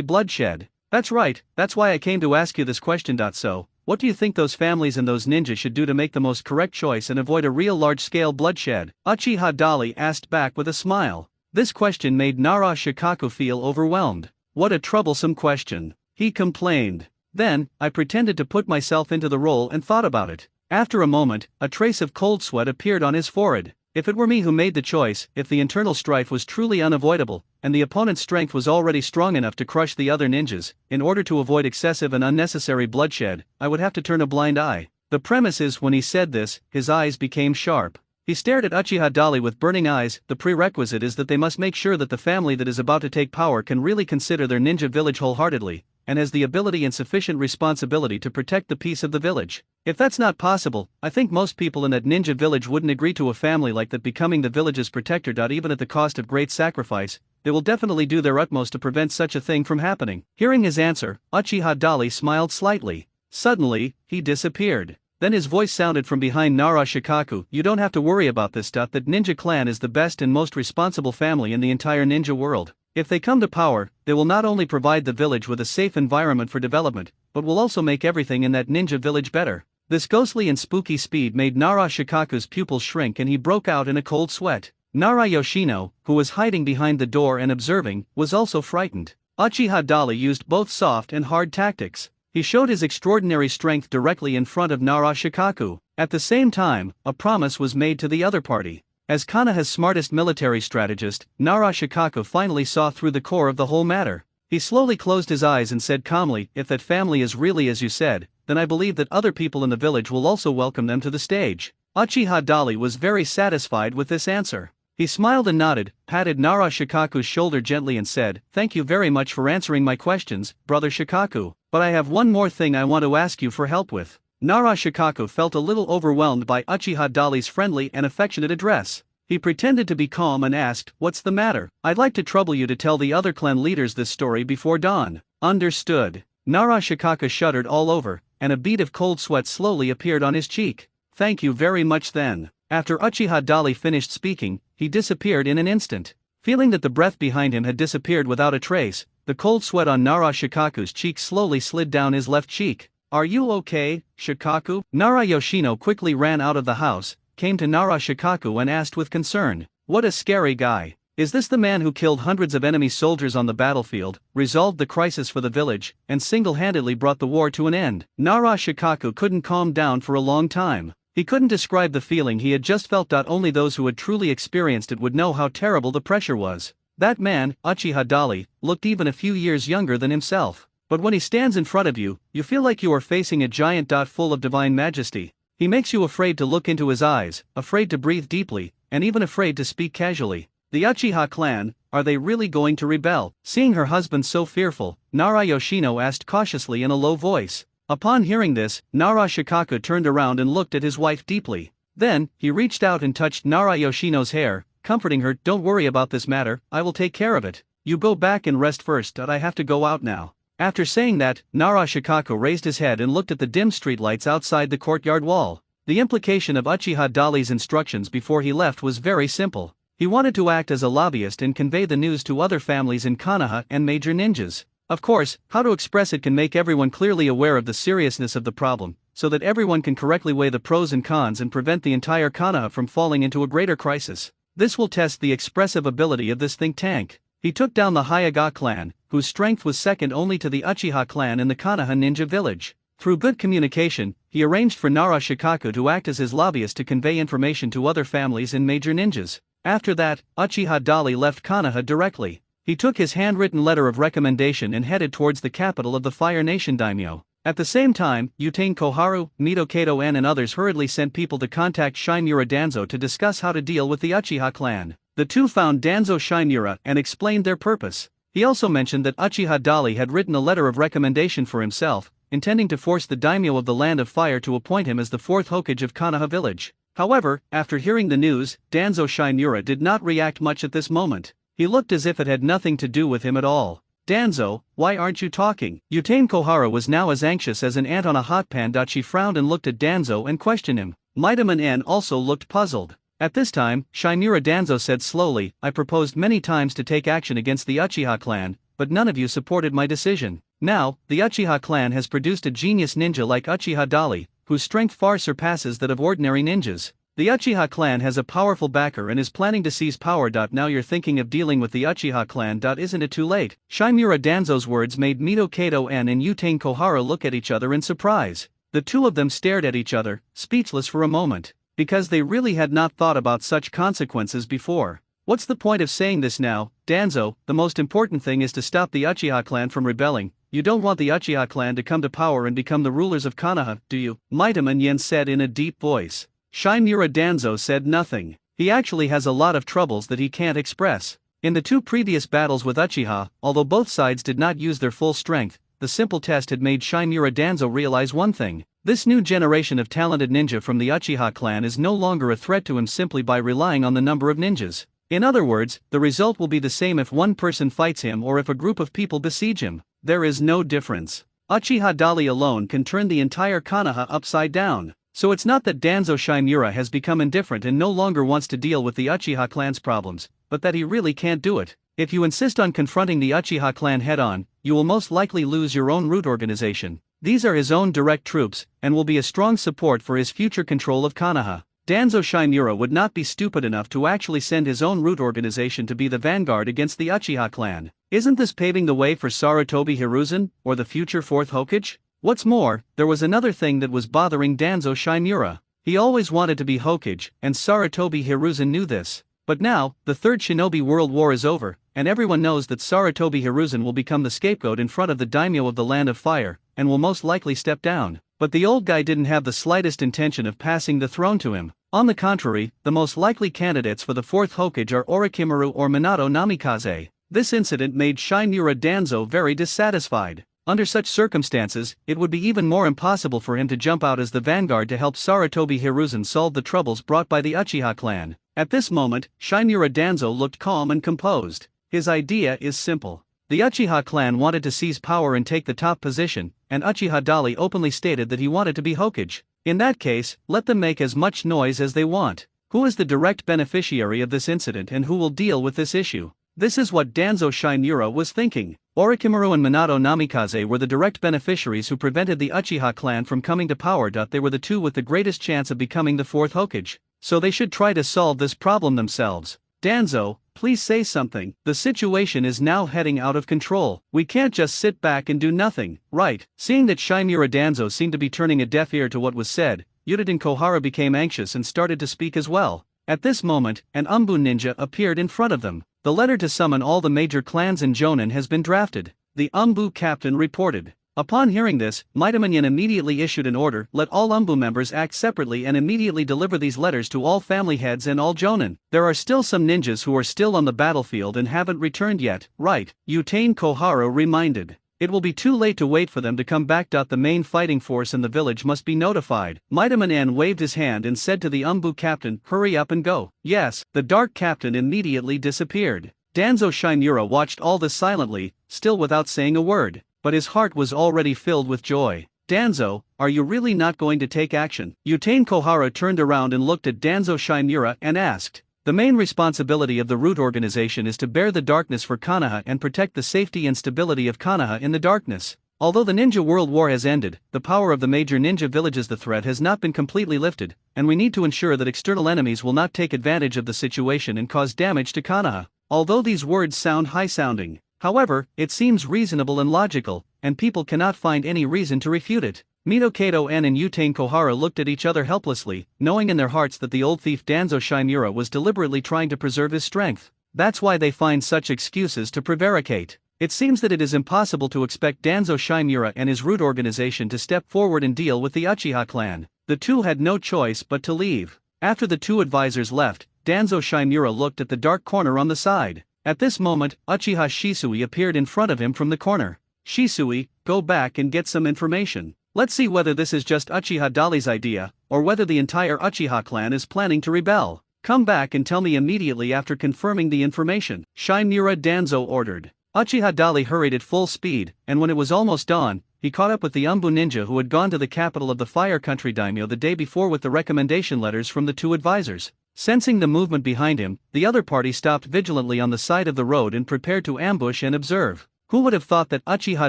bloodshed." "That's right, that's why I came to ask you this question. So, what do you think those families and those ninjas should do to make the most correct choice and avoid a real large-scale bloodshed?" Uchiha Dali asked back with a smile. This question made Nara Shikaku feel overwhelmed. What a troublesome question. He complained. Then, I pretended to put myself into the role and thought about it. After a moment, a trace of cold sweat appeared on his forehead. If it were me who made the choice, if the internal strife was truly unavoidable, and the opponent's strength was already strong enough to crush the other ninjas, in order to avoid excessive and unnecessary bloodshed, I would have to turn a blind eye. The premise is, when he said this, his eyes became sharp. He stared at Uchiha Dali with burning eyes. The prerequisite is that they must make sure that the family that is about to take power can really consider their ninja village wholeheartedly. and has the ability and sufficient responsibility to protect the peace of the village. If that's not possible, I think most people in that ninja village wouldn't agree to a family like that becoming the village's protector. Even at the cost of great sacrifice, they will definitely do their utmost to prevent such a thing from happening. Hearing his answer, Uchiha Dali smiled slightly. Suddenly, he disappeared. Then his voice sounded from behind Nara Shikaku, "You don't have to worry about this. That ninja clan is the best and most responsible family in the entire ninja world. If they come to power, they will not only provide the village with a safe environment for development, but will also make everything in that ninja village better." This ghostly and spooky speed made Nara Shikaku's pupils shrink and he broke out in a cold sweat. Nara Yoshino, who was hiding behind the door and observing, was also frightened. Uchiha Dali used both soft and hard tactics. He showed his extraordinary strength directly in front of Nara Shikaku. At the same time, a promise was made to the other party. As Konoha's smartest military strategist, Nara Shikaku finally saw through the core of the whole matter. He slowly closed his eyes and said calmly, "If that family is really as you said, then I believe that other people in the village will also welcome them to the stage." Uchiha Dali was very satisfied with this answer. He smiled and nodded, patted Nara Shikaku's shoulder gently and said, "Thank you very much for answering my questions, Brother Shikaku, but I have one more thing I want to ask you for help with." Nara Shikaku felt a little overwhelmed by Uchiha Dali's friendly and affectionate address. He pretended to be calm and asked, "What's the matter?" "I'd like to trouble you to tell the other clan leaders this story before dawn." "Understood." Nara Shikaku shuddered all over, and a bead of cold sweat slowly appeared on his cheek. "Thank you very much then." After Uchiha Dali finished speaking, he disappeared in an instant. Feeling that the breath behind him had disappeared without a trace, the cold sweat on Nara Shikaku's cheek slowly slid down his left cheek. "Are you okay, Shikaku?" Nara Yoshino quickly ran out of the house, came to Nara Shikaku and asked with concern, "What a scary guy. Is this the man who killed hundreds of enemy soldiers on the battlefield, resolved the crisis for the village, and single-handedly brought the war to an end?" Nara Shikaku couldn't calm down for a long time. He couldn't describe the feeling he had just felt. Only those who had truly experienced it would know how terrible the pressure was. That man, Uchiha Dali, looked even a few years younger than himself. But when he stands in front of you, you feel like you are facing a giant full of divine majesty. He makes you afraid to look into his eyes, afraid to breathe deeply, and even afraid to speak casually. The Uchiha clan, are they really going to rebel? Seeing her husband so fearful, Nara Yoshino asked cautiously in a low voice. Upon hearing this, Nara Shikaku turned around and looked at his wife deeply. Then, he reached out and touched Nara Yoshino's hair, comforting her, "Don't worry about this matter, I will take care of it. You go back and rest first. I have to go out now." After saying that, Nara Shikaku raised his head and looked at the dim streetlights outside the courtyard wall. The implication of Uchiha Dali's instructions before he left was very simple. He wanted to act as a lobbyist and convey the news to other families in Konoha and major ninjas. Of course, how to express it can make everyone clearly aware of the seriousness of the problem, so that everyone can correctly weigh the pros and cons and prevent the entire Konoha from falling into a greater crisis. This will test the expressive ability of this think tank. He took down the Hyuga clan, whose strength was second only to the Uchiha clan in the Konoha ninja village. Through good communication, he arranged for Nara Shikaku to act as his lobbyist to convey information to other families and major ninjas. After that, Uchiha Dali left Konoha directly. He took his handwritten letter of recommendation and headed towards the capital of the Fire Nation daimyo. At the same time, Utain Koharu, Mito Kato-en and others hurriedly sent people to contact Shimura Danzo to discuss how to deal with the Uchiha clan. The two found Danzo Shimura and explained their purpose. He also mentioned that Uchiha Dali had written a letter of recommendation for himself, intending to force the daimyo of the Land of Fire to appoint him as the fourth Hokage of Konoha village. However, after hearing the news, Danzo Shimura did not react much at this moment. He looked as if it had nothing to do with him at all. "Danzo, why aren't you talking?" Utain Koharu was now as anxious as an ant on a hot pan. She frowned and looked at Danzo and questioned him. Maitaman N also looked puzzled. At this time, Shimura Danzo said slowly, "I proposed many times to take action against the Uchiha clan, but none of you supported my decision. Now, the Uchiha clan has produced a genius ninja like Uchiha Dali, whose strength far surpasses that of ordinary ninjas. The Uchiha clan has a powerful backer and is planning to seize power. Now you're thinking of dealing with the Uchiha clan. Isn't it too late?" Shimura Danzo's words made Mito Kato-en and Utain Koharu look at each other in surprise. The two of them stared at each other, speechless for a moment, because they really had not thought about such consequences before. "What's the point of saying this now, Danzo? The most important thing is to stop the Uchiha clan from rebelling. You don't want the Uchiha clan to come to power and become the rulers of Konoha, do you?" Maitaman Yen said in a deep voice. Shimura Danzo said nothing. He actually has a lot of troubles that he can't express. In the two previous battles with Uchiha, although both sides did not use their full strength, the simple test had made Shimura Danzo realize one thing. This new generation of talented ninja from the Uchiha clan is no longer a threat to him simply by relying on the number of ninjas. In other words, the result will be the same if one person fights him or if a group of people besiege him. There is no difference. Uchiha Dali alone can turn the entire Konoha upside down. So it's not that Danzo Shimura has become indifferent and no longer wants to deal with the Uchiha clan's problems, but that he really can't do it. If you insist on confronting the Uchiha clan head-on, you will most likely lose your own root organization. These are his own direct troops, and will be a strong support for his future control of Konoha. Danzo Shimura would not be stupid enough to actually send his own root organization to be the vanguard against the Uchiha clan. Isn't this paving the way for Sarutobi Hiruzen, or the future 4th Hokage? What's more, there was another thing that was bothering Danzo Shimura. He always wanted to be Hokage, and Sarutobi Hiruzen knew this. But now, the Third Shinobi World War is over, and everyone knows that Sarutobi Hiruzen will become the scapegoat in front of the daimyo of the Land of Fire, and will most likely step down. But the old guy didn't have the slightest intention of passing the throne to him. On the contrary, the most likely candidates for the 4th Hokage are Orochimaru or Minato Namikaze. This incident made Shimura Danzo very dissatisfied. Under such circumstances, it would be even more impossible for him to jump out as the vanguard to help Sarutobi Hiruzen solve the troubles brought by the Uchiha clan. At this moment, Shimura Danzo looked calm and composed. His idea is simple. The Uchiha clan wanted to seize power and take the top position, and Uchiha Dali openly stated that he wanted to be Hokage. In that case, let them make as much noise as they want. Who is the direct beneficiary of this incident and who will deal with this issue? This is what Danzo Shimura was thinking. Orochimaru and Minato Namikaze were the direct beneficiaries who prevented the Uchiha clan from coming to power. They were the two with the greatest chance of becoming the 4th Hokage. So they should try to solve this problem themselves. Danzo, please say something. The situation is now heading out of control. We can't just sit back and do nothing, right? Seeing that Shimura Danzo seemed to be turning a deaf ear to what was said, Yudin Kohara became anxious and started to speak as well. At this moment, an Umbu ninja appeared in front of them. The letter to summon all the major clans in Jonin has been drafted, the Umbu captain reported. Upon hearing this, Mightymanyan immediately issued an order: let all Umbu members act separately and immediately deliver these letters to all family heads and all Jonin. There are still some ninjas who are still on the battlefield and haven't returned yet, right? Yutain Kohara reminded. It will be too late to wait for them to come back. The main fighting force in the village must be notified. Mightyman waved his hand and said to the Umbu captain, hurry up and go. Yes, the dark captain immediately disappeared. Danzo Shimura watched all this silently, still without saying a word, but his heart was already filled with joy. Danzo, are you really not going to take action? Yutain Kohara turned around and looked at Danzo Shimura and asked. The main responsibility of the root organization is to bear the darkness for Konoha and protect the safety and stability of Konoha in the darkness. Although the Ninja World War has ended, the power of the major ninja villages, the threat has not been completely lifted, and we need to ensure that external enemies will not take advantage of the situation and cause damage to Konoha. Although these words sound high-sounding, however, it seems reasonable and logical, and people cannot find any reason to refute it. Mito Kato N and Yutain Kohara looked at each other helplessly, knowing in their hearts that the old thief Danzo Shimura was deliberately trying to preserve his strength. That's why they find such excuses to prevaricate. It seems that it is impossible to expect Danzo Shimura and his root organization to step forward and deal with the Uchiha clan. The two had no choice but to leave. After the two advisors left, Danzo Shimura looked at the dark corner on the side. At this moment, Uchiha Shisui appeared in front of him from the corner. Shisui, go back and get some information. Let's see whether this is just Uchiha Dali's idea, or whether the entire Uchiha clan is planning to rebel. Come back and tell me immediately after confirming the information, Shimura Danzo ordered. Uchiha Dali hurried at full speed, and when it was almost dawn, he caught up with the Umbu ninja who had gone to the capital of the Fire Country daimyo the day before with the recommendation letters from the two advisors. Sensing the movement behind him, the other party stopped vigilantly on the side of the road and prepared to ambush and observe. Who would have thought that Uchiha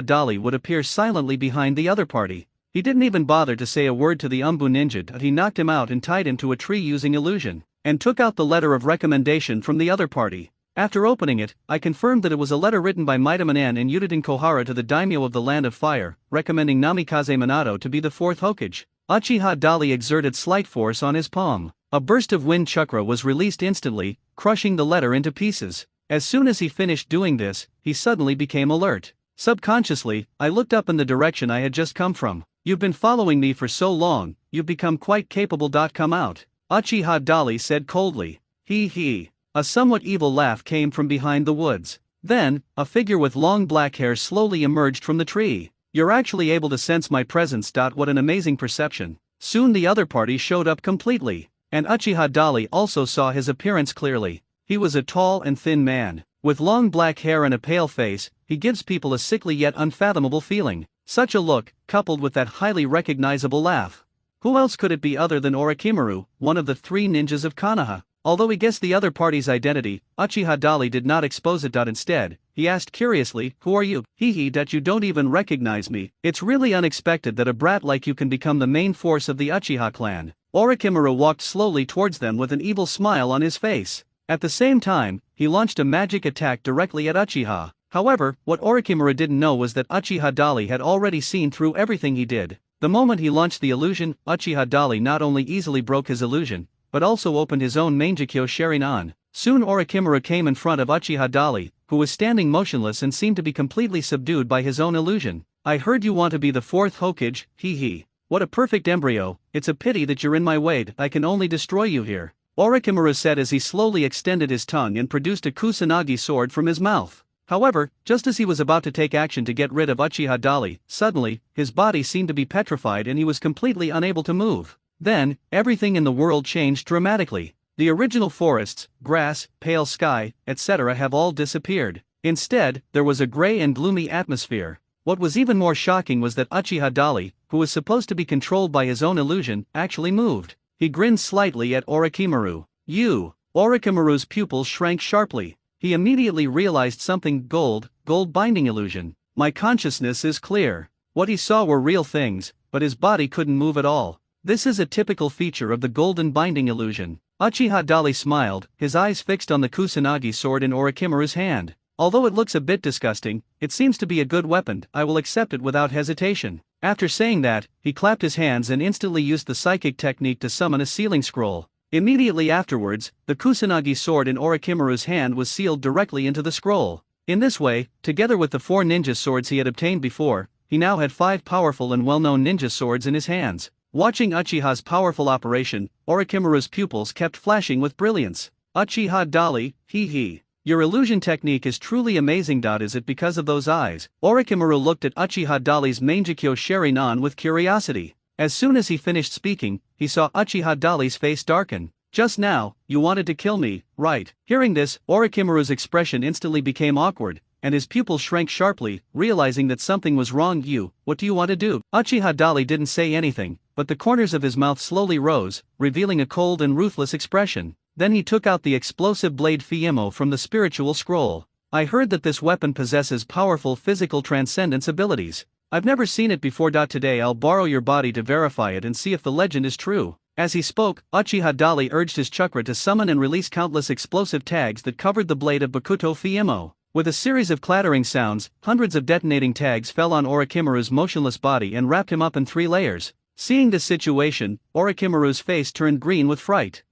Dali would appear silently behind the other party? He didn't even bother to say a word to the Umbu ninja, but he knocked him out and tied him to a tree using illusion, and took out the letter of recommendation from the other party. After opening it, I confirmed that it was a letter written by Mightyman and Yudin Kohara to the daimyo of the Land of Fire, recommending Namikaze Minato to be the 4th Hokage. Uchiha Dali exerted slight force on his palm. A burst of wind chakra was released instantly, crushing the letter into pieces. As soon as he finished doing this, he suddenly became alert. Subconsciously, I looked up in the direction I had just come from. You've been following me for so long, you've become quite capable. Come out. Uchiha Dali said coldly. He. A somewhat evil laugh came from behind the woods. Then, a figure with long black hair slowly emerged from the tree. You're actually able to sense my presence. What an amazing perception. Soon the other party showed up completely, and Uchiha Dali also saw his appearance clearly. He was a tall and thin man, with long black hair and a pale face. He gives people a sickly yet unfathomable feeling. Such a look, coupled with that highly recognizable laugh. Who else could it be other than Orochimaru, one of the 3 ninjas of Konoha? Although he guessed the other party's identity, Uchiha Dali did not expose it. Instead, he asked curiously, "Who are you?" "Hee that you don't even recognize me. It's really unexpected that a brat like you can become the main force of the Uchiha clan." Orochimaru walked slowly towards them with an evil smile on his face. At the same time, he launched a magic attack directly at Uchiha. However, what Orochimaru didn't know was that Uchiha Dali had already seen through everything he did. The moment he launched the illusion, Uchiha Dali not only easily broke his illusion, but also opened his own Mangekyo Sharingan. Soon Orochimaru came in front of Uchiha Dali, who was standing motionless and seemed to be completely subdued by his own illusion. "I heard you want to be the 4th Hokage, hee. What a perfect embryo. It's a pity that you're in my way. I can only destroy you here," Orochimaru said as he slowly extended his tongue and produced a Kusanagi sword from his mouth. However, just as he was about to take action to get rid of Uchiha Dali, suddenly, his body seemed to be petrified and he was completely unable to move. Then, everything in the world changed dramatically. The original forests, grass, pale sky, etc. have all disappeared. Instead, there was a gray and gloomy atmosphere. What was even more shocking was that Uchiha Dali, who was supposed to be controlled by his own illusion, actually moved. He grinned slightly at Orochimaru. "You." Orochimaru's pupils shrank sharply. He immediately realized something. Gold binding illusion. My consciousness is clear. What he saw were real things, but his body couldn't move at all. This is a typical feature of the golden binding illusion. Uchiha Dali smiled, his eyes fixed on the Kusanagi sword in Orochimaru's hand. "Although it looks a bit disgusting, it seems to be a good weapon. I will accept it without hesitation." After saying that, he clapped his hands and instantly used the psychic technique to summon a sealing scroll. Immediately afterwards, the Kusanagi sword in Orochimaru's hand was sealed directly into the scroll. In this way, together with the 4 ninja swords he had obtained before, he now had 5 powerful and well-known ninja swords in his hands. Watching Uchiha's powerful operation, Orochimaru's pupils kept flashing with brilliance. "Uchiha Dali, hee. Your illusion technique is truly amazing. Is it because of those eyes?" Orochimaru looked at Uchiha Dali's Mangekyo Sharingan with curiosity. As soon as he finished speaking, he saw Uchiha Dali's face darken. "Just now, you wanted to kill me, right?" Hearing this, Orochimaru's expression instantly became awkward, and his pupils shrank sharply, realizing that something was wrong. What do you want to do?" Uchiha Dali didn't say anything, but the corners of his mouth slowly rose, revealing a cold and ruthless expression. Then he took out the explosive blade Fiemo from the spiritual scroll. "I heard that this weapon possesses powerful physical transcendence abilities. I've never seen it before. Today I'll borrow your body to verify it and see if the legend is true." As he spoke, Uchiha Dali urged his chakra to summon and release countless explosive tags that covered the blade of Bakuto Fiemo. With a series of clattering sounds, hundreds of detonating tags fell on Orochimaru's motionless body and wrapped him up in 3 layers. Seeing this situation, Orochimaru's face turned green with fright.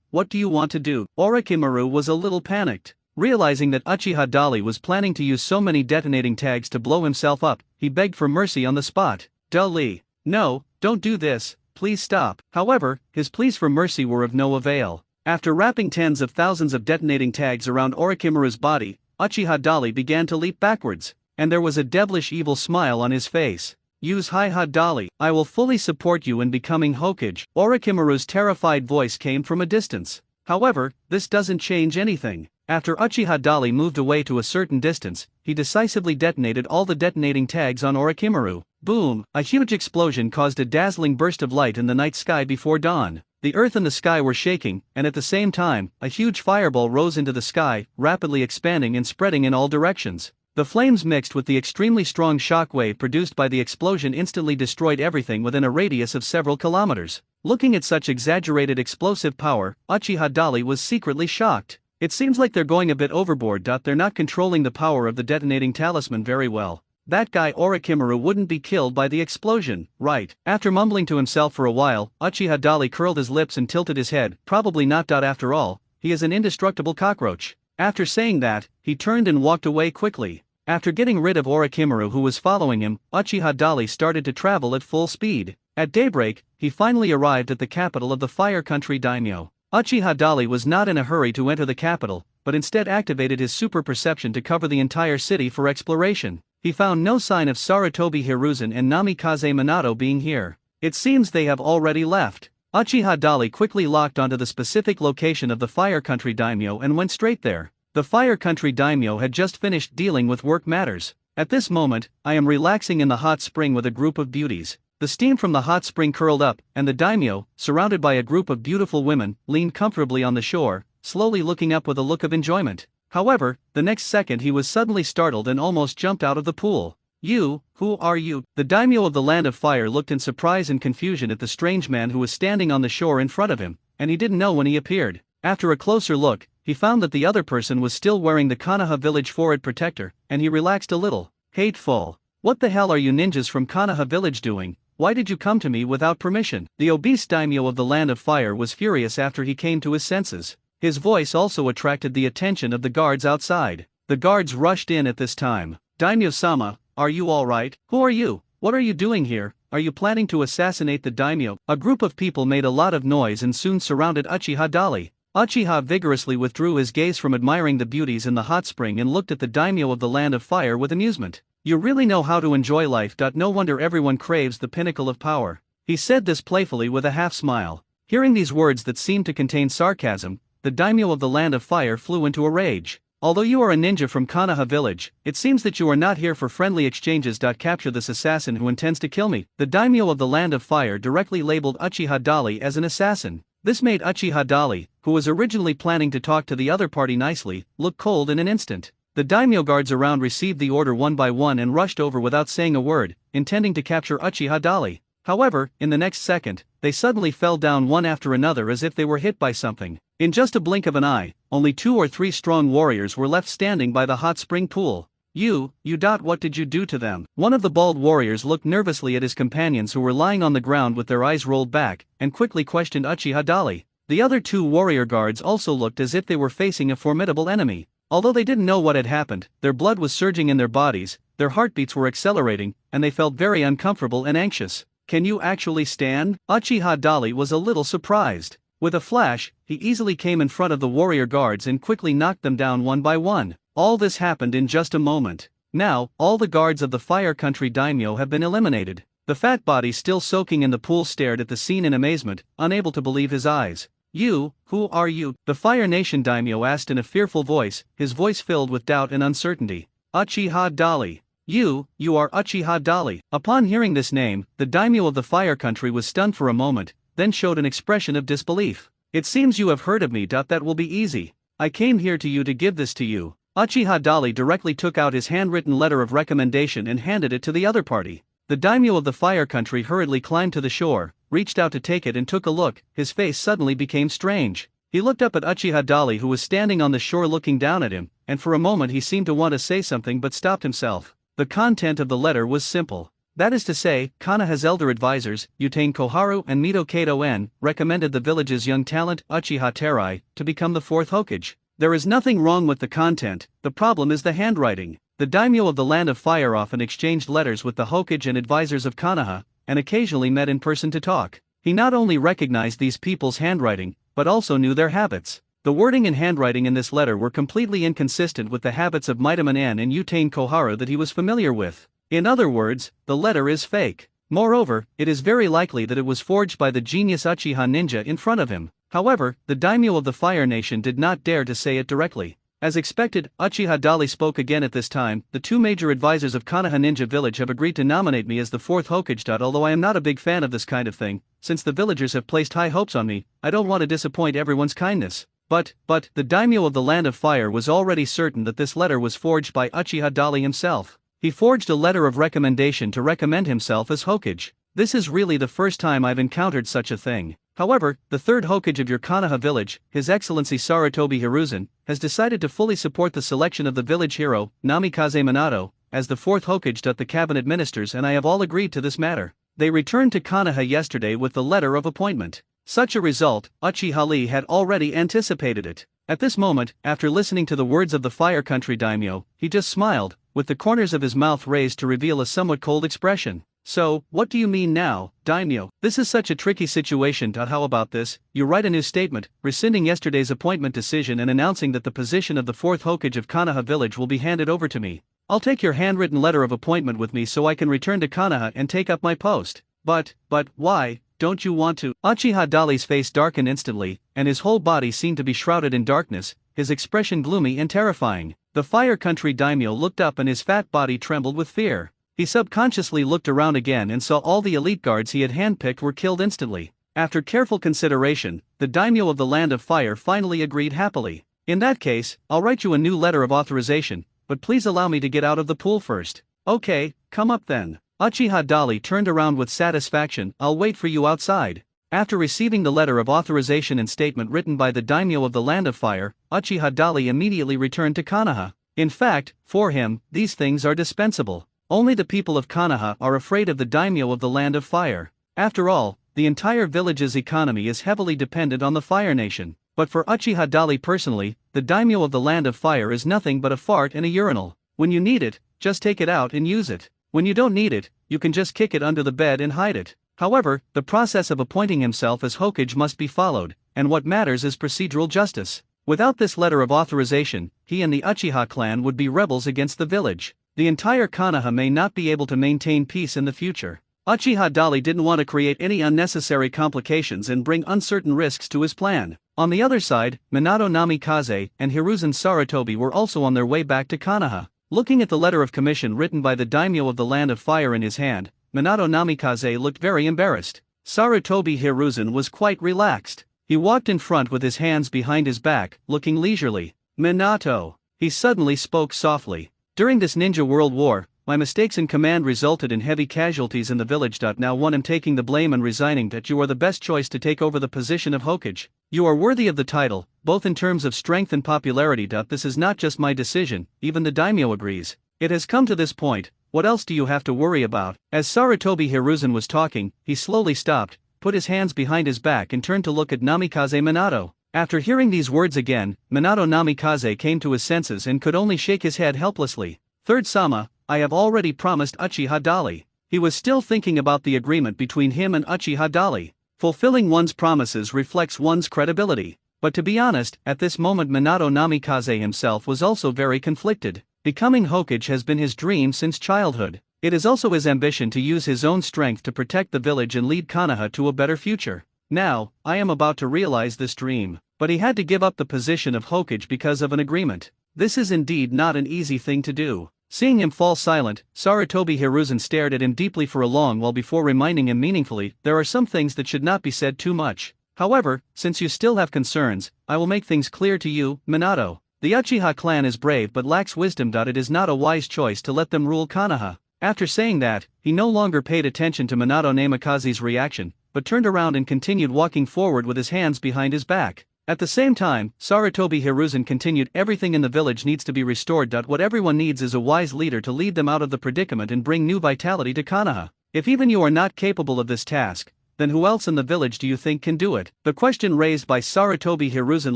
What do you want to do?" Orochimaru was a little panicked. Realizing that Uchiha Dali was planning to use so many detonating tags to blow himself up, he begged for mercy on the spot. "Dali, no, don't do this, please stop." However, his pleas for mercy were of no avail. After wrapping tens of thousands of detonating tags around Orochimaru's body, Uchiha Dali began to leap backwards, and there was a devilish evil smile on his face. "Use Uchiha Dali, I will fully support you in becoming Hokage." Orochimaru's terrified voice came from a distance. However, this doesn't change anything. After Uchiha Dali moved away to a certain distance, he decisively detonated all the detonating tags on Orochimaru. Boom! A huge explosion caused a dazzling burst of light in the night sky before dawn. The earth and the sky were shaking, and at the same time, a huge fireball rose into the sky, rapidly expanding and spreading in all directions. The flames mixed with the extremely strong shock wave produced by the explosion instantly destroyed everything within a radius of several kilometers. Looking at such exaggerated explosive power, Uchiha Dali was secretly shocked. It seems like they're going a bit overboard. They're not controlling the power of the detonating talisman very well. That guy Orochimaru wouldn't be killed by the explosion, right? After mumbling to himself for a while, Uchiha Dali curled his lips and tilted his head. Probably not. After all, he is an indestructible cockroach. After saying that, he turned and walked away quickly. After getting rid of Orochimaru who was following him, Uchiha Dali started to travel at full speed. At daybreak, he finally arrived at the capital of the Fire Country daimyo. Uchiha Dali was not in a hurry to enter the capital, but instead activated his super perception to cover the entire city for exploration. he found no sign of Sarutobi Hiruzen and Namikaze Minato being here. It seems they have already left. Uchiha Dali quickly locked onto the specific location of the Fire Country daimyo and went straight there. The Fire Country daimyo had just finished dealing with work matters. At this moment, I am relaxing in the hot spring with a group of beauties. The steam from the hot spring curled up, and the daimyo, surrounded by a group of beautiful women, leaned comfortably on the shore, slowly looking up with a look of enjoyment. However, the next second he was suddenly startled and almost jumped out of the pool. "You, who are you?" The daimyo of the Land of Fire looked in surprise and confusion at the strange man who was standing on the shore in front of him, and he didn't know when he appeared. After a closer look, he found that the other person was still wearing the Konoha village forehead protector, and he relaxed a little. "Hateful. What the hell are you ninjas from Konoha village doing? Why did you come to me without permission?" The obese daimyo of the Land of Fire was furious after he came to his senses. His voice also attracted the attention of the guards outside. The guards rushed in at this time. "Daimyo-sama, are you alright? Who are you? What are you doing here? Are you planning to assassinate the daimyo?" A group of people made a lot of noise and soon surrounded Uchiha Dali. Uchiha vigorously withdrew his gaze from admiring the beauties in the hot spring and looked at the daimyo of the Land of Fire with amusement. "You really know how to enjoy life. No wonder everyone craves the pinnacle of power." He said this playfully with a half smile. Hearing these words that seemed to contain sarcasm, the daimyo of the Land of Fire flew into a rage. "Although you are a ninja from Konoha village, it seems that you are not here for friendly exchanges. Capture this assassin who intends to kill me." The daimyo of the Land of Fire directly labeled Uchiha Dali as an assassin. This made Uchiha Dali, who was originally planning to talk to the other party nicely, look cold in an instant. The daimyo guards around received the order one by one and rushed over without saying a word, intending to capture Uchiha Dali. However, in the next second, they suddenly fell down one after another as if they were hit by something. In just a blink of an eye, only 2 or 3 strong warriors were left standing by the hot spring pool. You, what did you do to them?" One of the bald warriors looked nervously at his companions who were lying on the ground with their eyes rolled back, and quickly questioned Uchiha Dali. The other 2 warrior guards also looked as if they were facing a formidable enemy. Although they didn't know what had happened, their blood was surging in their bodies, their heartbeats were accelerating, and they felt very uncomfortable and anxious. "Can you actually stand?" Uchiha Dali was a little surprised. With a flash, he easily came in front of the warrior guards and quickly knocked them down one by one. All this happened in just a moment. Now, all the guards of the Fire Country daimyo have been eliminated. The fat body still soaking in the pool stared at the scene in amazement, unable to believe his eyes. "You, who are you?" the Fire Nation daimyo asked in a fearful voice, his voice filled with doubt and uncertainty. "Uchiha Dali. You are Uchiha Dali." Upon hearing this name, the daimyo of the Fire Country was stunned for a moment, then showed an expression of disbelief. "It seems you have heard of me. That will be easy. I came here to give this to you." Uchiha Dali directly took out his handwritten letter of recommendation and handed it to the other party. The daimyo of the Fire Country hurriedly climbed to the shore, reached out to take it and took a look. His face suddenly became strange. He looked up at Uchiha Dali who was standing on the shore looking down at him, and for a moment he seemed to want to say something but stopped himself. The content of the letter was simple. That is to say, Konoha's elder advisors, Utain Koharu and Mito Kato-en, recommended the village's young talent, Uchiha Terai, to become the 4th Hokage. There is nothing wrong with the content, the problem is the handwriting. The daimyo of the Land of Fire often exchanged letters with the Hokage and advisors of Konoha, and occasionally met in person to talk. He not only recognized these people's handwriting, but also knew their habits. The wording and handwriting in this letter were completely inconsistent with the habits of Mitoman and Utain Koharu that he was familiar with. In other words, the letter is fake. Moreover, it is very likely that it was forged by the genius Uchiha ninja in front of him. However, the daimyo of the Fire Nation did not dare to say it directly. As expected, Uchiha Dali spoke again at this time. "The 2 major advisors of Konoha Ninja Village have agreed to nominate me as the 4th Hokage. Although I am not a big fan of this kind of thing, since the villagers have placed high hopes on me, I don't want to disappoint everyone's kindness." But, the daimyo of the Land of Fire was already certain that this letter was forged by Uchiha Dali himself. He forged a letter of recommendation to recommend himself as Hokage. "This is really the first time I've encountered such a thing. However, the 3rd Hokage of your Konoha village, His Excellency Sarutobi Hiruzen, has decided to fully support the selection of the village hero, Namikaze Minato, as the 4th Hokage. The cabinet ministers and I have all agreed to this matter. They returned to Konoha yesterday with the letter of appointment." Such a result, Uchiha Lee had already anticipated it. At this moment, after listening to the words of the Fire Country daimyo, he just smiled, with the corners of his mouth raised to reveal a somewhat cold expression. "So, what do you mean now, daimyo? This is such a tricky situation. How about this? You write a new statement, rescinding yesterday's appointment decision and announcing that the position of the 4th Hokage of Konoha village will be handed over to me. I'll take your handwritten letter of appointment with me so I can return to Konoha and take up my post. But, why, don't you want to? Uchiha Dali's face darkened instantly, and his whole body seemed to be shrouded in darkness, his expression gloomy and terrifying. The Fire Country daimyo looked up and his fat body trembled with fear. He subconsciously looked around again and saw all the elite guards he had handpicked were killed instantly. After careful consideration, the daimyo of the Land of Fire finally agreed happily. In that case, I'll write you a new letter of authorization, but please allow me to get out of the pool first. Okay, come up then. Uchiha Dali turned around with satisfaction. I'll wait for you outside. After receiving the letter of authorization and statement written by the daimyo of the Land of Fire, Uchiha Dali immediately returned to Konoha. In fact, for him, these things are dispensable. Only the people of Konoha are afraid of the daimyo of the Land of Fire. After all, the entire village's economy is heavily dependent on the Fire Nation. But for Uchiha Dali personally, the daimyo of the Land of Fire is nothing but a fart in a urinal. When you need it, just take it out and use it. When you don't need it, you can just kick it under the bed and hide it. However, the process of appointing himself as Hokage must be followed, and what matters is procedural justice. Without this letter of authorization, he and the Uchiha clan would be rebels against the village. The entire Konoha may not be able to maintain peace in the future. Uchiha Dali didn't want to create any unnecessary complications and bring uncertain risks to his plan. On the other side, Minato Namikaze and Hiruzen Sarutobi were also on their way back to Konoha. Looking at the letter of commission written by the daimyo of the Land of Fire in his hand, Minato Namikaze looked very embarrassed. Sarutobi Hiruzen was quite relaxed. He walked in front with his hands behind his back, looking leisurely. Minato, he suddenly spoke softly. During this Ninja World War, my mistakes in command resulted in heavy casualties in the village. Now one am taking the blame and resigning that you are the best choice to take over the position of Hokage. You are worthy of the title, both in terms of strength and popularity. This is not just my decision, even the daimyo agrees. It has come to this point, what else do you have to worry about? As Sarutobi Hiruzen was talking, he slowly stopped, put his hands behind his back and turned to look at Namikaze Minato. After hearing these words again, Minato Namikaze came to his senses and could only shake his head helplessly. Third Sama, I have already promised Uchiha Dali. He was still thinking about the agreement between him and Uchiha Dali. Fulfilling one's promises reflects one's credibility. But to be honest, at this moment Minato Namikaze himself was also very conflicted. Becoming Hokage has been his dream since childhood. It is also his ambition to use his own strength to protect the village and lead Konoha to a better future. Now, I am about to realize this dream. But he had to give up the position of Hokage because of an agreement. This is indeed not an easy thing to do. Seeing him fall silent, Sarutobi Hiruzen stared at him deeply for a long while before reminding him meaningfully, there are some things that should not be said too much. However, since you still have concerns, I will make things clear to you, Minato. The Uchiha clan is brave but lacks wisdom. It is not a wise choice to let them rule Konoha. After saying that, he no longer paid attention to Minato Namikaze's reaction, but turned around and continued walking forward with his hands behind his back. At the same time, Sarutobi Hiruzen continued, everything in the village needs to be restored. What everyone needs is a wise leader to lead them out of the predicament and bring new vitality to Konoha. If even you are not capable of this task, then who else in the village do you think can do it? The question raised by Sarutobi Hiruzen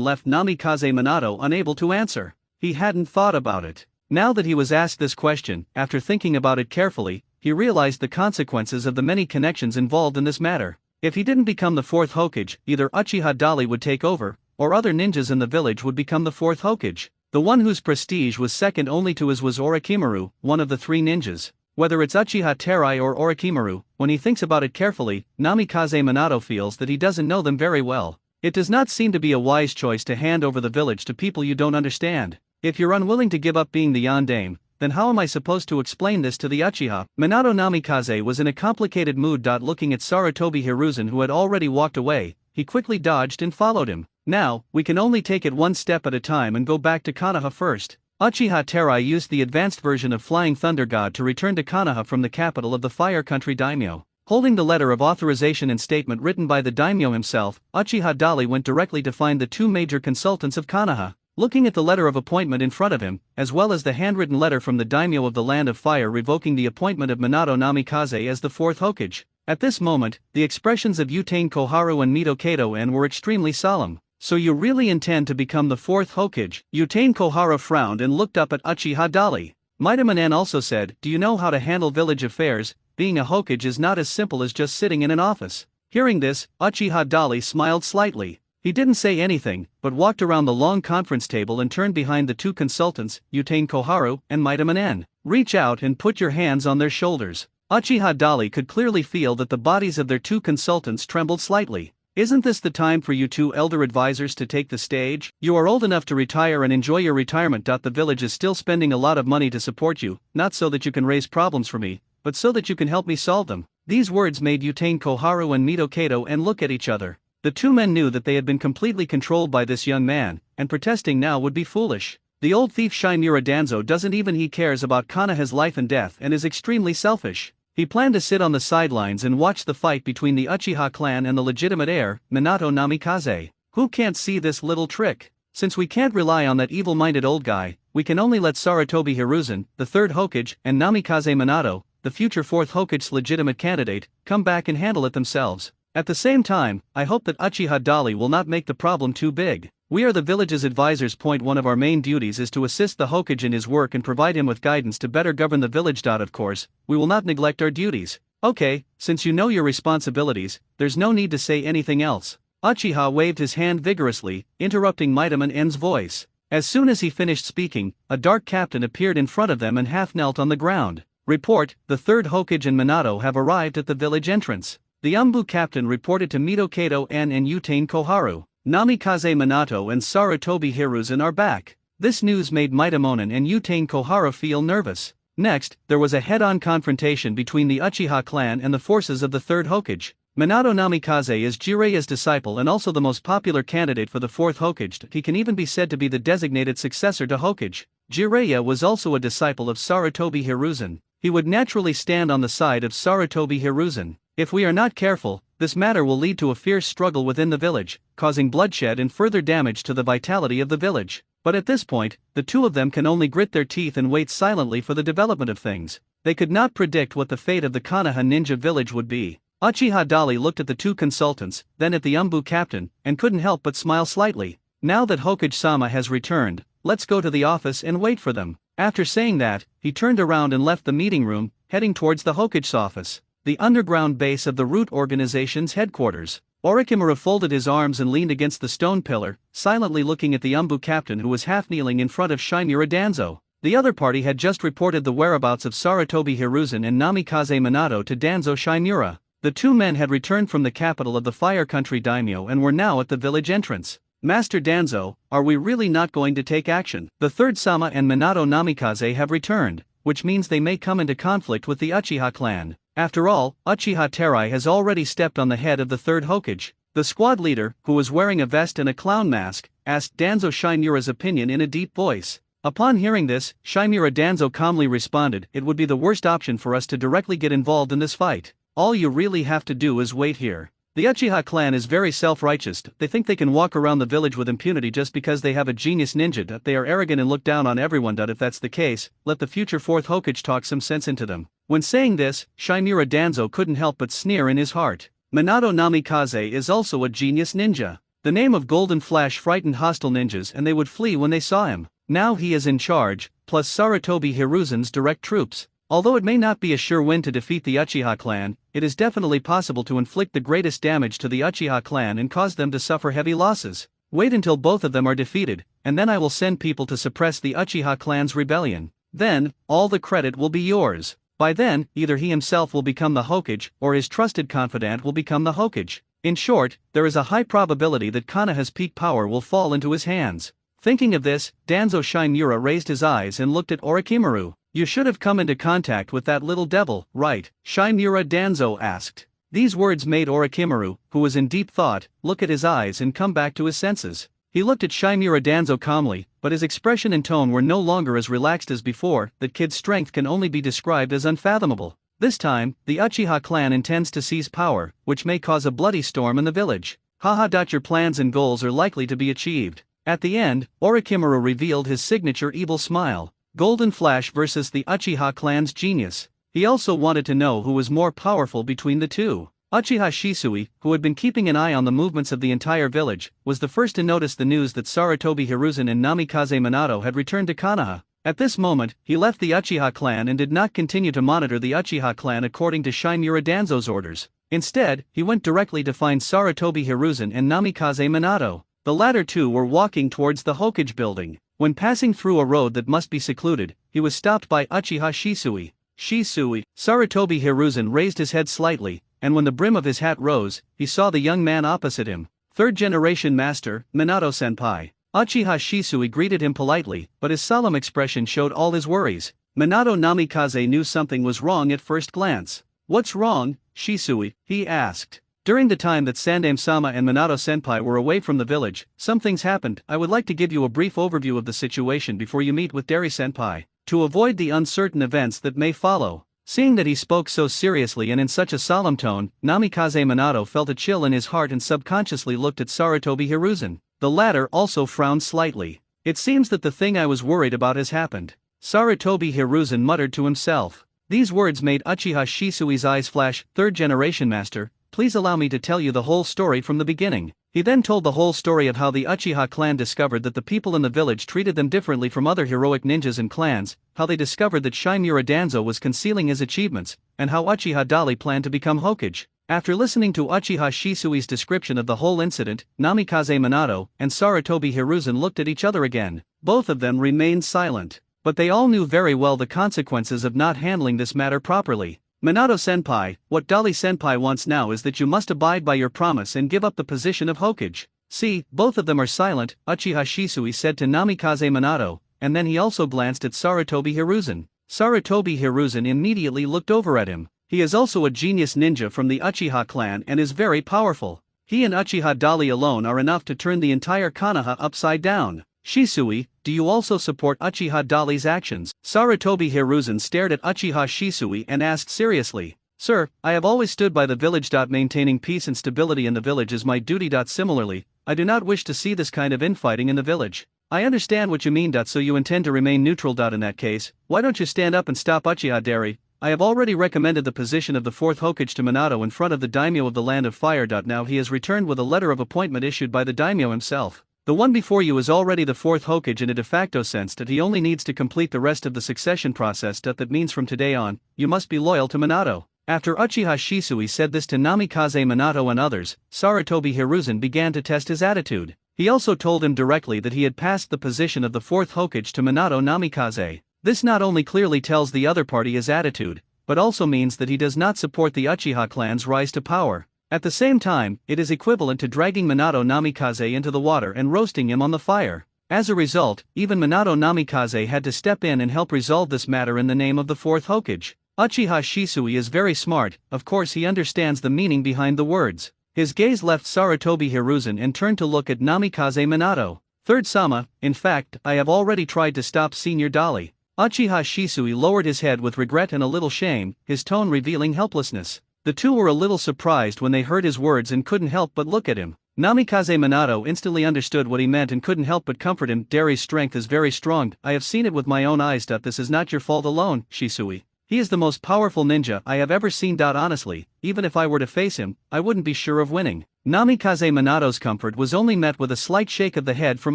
left Namikaze Minato unable to answer. He hadn't thought about it. Now that he was asked this question, after thinking about it carefully, he realized the consequences of the many connections involved in this matter. If he didn't become the fourth Hokage, either Uchiha Dali would take over, or other ninjas in the village would become the fourth Hokage. The one whose prestige was second only to his was Orochimaru, one of the three ninjas. Whether it's Uchiha Terai or Orochimaru, when he thinks about it carefully, Namikaze Minato feels that he doesn't know them very well. It does not seem to be a wise choice to hand over the village to people you don't understand. If you're unwilling to give up being the Yondaime, then how am I supposed to explain this to the Uchiha? Minato Namikaze was in a complicated mood. Looking at Sarutobi Hiruzen, who had already walked away, he quickly dodged and followed him. Now, we can only take it one step at a time and go back to Konoha first. Uchiha Terai used the advanced version of Flying Thunder God to return to Konoha from the capital of the Fire Country daimyo. Holding the letter of authorization and statement written by the daimyo himself, Uchiha Dali went directly to find the two major consultants of Konoha. Looking at the letter of appointment in front of him, as well as the handwritten letter from the daimyo of the Land of Fire revoking the appointment of Minato Namikaze as the fourth Hokage. At this moment, the expressions of Utain Koharu and Mito Kato-en were extremely solemn. So you really intend to become the fourth Hokage? Utain Koharu frowned and looked up at Uchiha Dali. Maidamanen also said, do you know how to handle village affairs? Being a Hokage is not as simple as just sitting in an office. Hearing this, Uchiha Dali smiled slightly. He didn't say anything, but walked around the long conference table and turned behind the two consultants, Utain Koharu and Maidamanen. Reach out and put your hands on their shoulders. Uchiha Dali could clearly feel that the bodies of their two consultants trembled slightly. Isn't this the time for you two elder advisors to take the stage? You are old enough to retire and enjoy your retirement. The village is still spending a lot of money to support you, not so that you can raise problems for me, but so that you can help me solve them. These words made Utain Koharu and Mito Kato and look at each other. The two men knew that they had been completely controlled by this young man, and protesting now would be foolish. The old thief Shimura Danzo doesn't even he cares about Konoha's life and death and is extremely selfish. He planned to sit on the sidelines and watch the fight between the Uchiha clan and the legitimate heir, Minato Namikaze. Who can't see this little trick? Since we can't rely on that evil-minded old guy, we can only let Sarutobi Hiruzen, the third Hokage, and Namikaze Minato, the future fourth Hokage's legitimate candidate, come back and handle it themselves. At the same time, I hope that Uchiha Dali will not make the problem too big. We are the village's advisors. One of our main duties is to assist the Hokage in his work and provide him with guidance to better govern the village. Of course, we will not neglect our duties. Okay, since you know your responsibilities, there's no need to say anything else. Uchiha waved his hand vigorously, interrupting Midaman N's voice. As soon as he finished speaking, a dark captain appeared in front of them and half knelt on the ground. Report, the third Hokage and Minato have arrived at the village entrance. The Umbu captain reported to Mito Kato and Utain Koharu. Namikaze Minato and Sarutobi Hiruzen are back. This news made Mitamonen and Utain Koharu feel nervous. Next, there was a head-on confrontation between the Uchiha clan and the forces of the third Hokage. Minato Namikaze is Jireya's disciple and also the most popular candidate for the fourth Hokage. He can even be said to be the designated successor to Hokage. Jireya was also a disciple of Sarutobi Hiruzen. He would naturally stand on the side of Sarutobi Hiruzen. If we are not careful, this matter will lead to a fierce struggle within the village, causing bloodshed and further damage to the vitality of the village. But at this point, the two of them can only grit their teeth and wait silently for the development of things. They could not predict what the fate of the Konoha ninja village would be. Uchiha Dali looked at the two consultants, then at the Umbu captain, and couldn't help but smile slightly. Now that Hokage-sama has returned, let's go to the office and wait for them. After saying that, he turned around and left the meeting room, heading towards the Hokage's office, the underground base of the Root Organization's headquarters. Orochimaru folded his arms and leaned against the stone pillar, silently looking at the Umbu captain who was half kneeling in front of Shimura Danzo. The other party had just reported the whereabouts of Sarutobi Hiruzen and Namikaze Minato to Danzo Shimura. The two men had returned from the capital of the Fire Country daimyo and were now at the village entrance. Master Danzo, are we really not going to take action? The third Sama and Minato Namikaze have returned, which means they may come into conflict with the Uchiha clan. After all, Uchiha Terai has already stepped on the head of the third Hokage. The squad leader, who was wearing a vest and a clown mask, asked Danzo Shimura's opinion in a deep voice. Upon hearing this, Shimura Danzo calmly responded, "It would be the worst option for us to directly get involved in this fight. All you really have to do is wait here. The Uchiha clan is very self-righteous. They think they can walk around the village with impunity just because they have a genius ninja. They are arrogant and look down on everyone. If that's the case, let the future fourth Hokage talk some sense into them." When saying this, Shimura Danzo couldn't help but sneer in his heart. Minato Namikaze is also a genius ninja. The name of Golden Flash frightened hostile ninjas and they would flee when they saw him. Now he is in charge, plus Sarutobi Hiruzen's direct troops. Although it may not be a sure win to defeat the Uchiha clan, it is definitely possible to inflict the greatest damage to the Uchiha clan and cause them to suffer heavy losses. Wait until both of them are defeated, and then I will send people to suppress the Uchiha clan's rebellion. Then, all the credit will be yours. By then, either he himself will become the Hokage, or his trusted confidant will become the Hokage. In short, there is a high probability that Konoha's peak power will fall into his hands. Thinking of this, Danzo Shimura raised his eyes and looked at Orochimaru. "You should have come into contact with that little devil, right?" Shimura Danzo asked. These words made Orochimaru, who was in deep thought, look at his eyes and come back to his senses. He looked at Shimura Danzo calmly, but his expression and tone were no longer as relaxed as before. That kid's strength can only be described as unfathomable. This time, the Uchiha clan intends to seize power, which may cause a bloody storm in the village. Haha. Your plans and goals are likely to be achieved. At the end, Orochimaru revealed his signature evil smile. Golden Flash versus the Uchiha clan's genius. He also wanted to know who was more powerful between the two. Uchiha Shisui, who had been keeping an eye on the movements of the entire village, was the first to notice the news that Sarutobi Hiruzen and Namikaze Minato had returned to Konoha. At this moment, he left the Uchiha clan and did not continue to monitor the Uchiha clan according to Shimura Danzo's orders. Instead, he went directly to find Sarutobi Hiruzen and Namikaze Minato. The latter two were walking towards the Hokage building. When passing through a road that must be secluded, he was stopped by Uchiha Shisui. Shisui. Sarutobi Hiruzen raised his head slightly, and when the brim of his hat rose, he saw the young man opposite him. Third-generation master, Minato-senpai. Uchiha Shisui greeted him politely, but his solemn expression showed all his worries. Minato Namikaze knew something was wrong at first glance. "What's wrong, Shisui?" he asked. "During the time that Sandaime-sama and Minato-senpai were away from the village, some things happened. I would like to give you a brief overview of the situation before you meet with Dari-senpai, to avoid the uncertain events that may follow." Seeing that he spoke so seriously and in such a solemn tone, Namikaze Minato felt a chill in his heart and subconsciously looked at Sarutobi Hiruzen. The latter also frowned slightly. "It seems that the thing I was worried about has happened," Sarutobi Hiruzen muttered to himself. These words made Uchiha Shisui's eyes flash. "Third-generation master, please allow me to tell you the whole story from the beginning." He then told the whole story of how the Uchiha clan discovered that the people in the village treated them differently from other heroic ninjas and clans, how they discovered that Shimura Danzo was concealing his achievements, and how Uchiha Dali planned to become Hokage. After listening to Uchiha Shisui's description of the whole incident, Namikaze Minato and Sarutobi Hiruzen looked at each other again. Both of them remained silent, but they all knew very well the consequences of not handling this matter properly. "Minato-senpai, what Dali-senpai wants now is that you must abide by your promise and give up the position of Hokage." "See, both of them are silent," Uchiha Shisui said to Namikaze Minato, and then he also glanced at Sarutobi Hiruzen. Sarutobi Hiruzen immediately looked over at him. He is also a genius ninja from the Uchiha clan and is very powerful. He and Uchiha Dali alone are enough to turn the entire Konoha upside down. "Shisui, do you also support Uchiha Dali's actions?" Sarutobi Hiruzen stared at Uchiha Shisui and asked seriously. "Sir, I have always stood by the village. Maintaining peace and stability in the village is my duty. Similarly, I do not wish to see this kind of infighting in the village." "I understand what you mean. So you intend to remain neutral. In that case, why don't you stand up and stop Uchiha Dari? I have already recommended the position of the fourth Hokage to Minato in front of the daimyo of the Land of Fire. Now he has returned with a letter of appointment issued by the daimyo himself. The one before you is already the fourth Hokage in a de facto sense. He only needs to complete the rest of the succession process. That means from today on, you must be loyal to Minato." After Uchiha Shisui said this to Namikaze Minato and others, Sarutobi Hiruzen began to test his attitude. He also told him directly that he had passed the position of the fourth Hokage to Minato Namikaze. This not only clearly tells the other party his attitude, but also means that he does not support the Uchiha clan's rise to power. At the same time, it is equivalent to dragging Minato Namikaze into the water and roasting him on the fire. As a result, even Minato Namikaze had to step in and help resolve this matter in the name of the fourth Hokage. Uchiha Shisui is very smart. Of course he understands the meaning behind the words. His gaze left Sarutobi Hiruzen and turned to look at Namikaze Minato. "Third Sama, in fact, I have already tried to stop Senior Dali." Uchiha Shisui lowered his head with regret and a little shame, his tone revealing helplessness. The two were a little surprised when they heard his words and couldn't help but look at him. Namikaze Minato instantly understood what he meant and couldn't help but comfort him. "Dari's strength is very strong. I have seen it with my own eyes. This is not your fault alone, Shisui. He is the most powerful ninja I have ever seen. Honestly, even if I were to face him, I wouldn't be sure of winning." Namikaze Minato's comfort was only met with a slight shake of the head from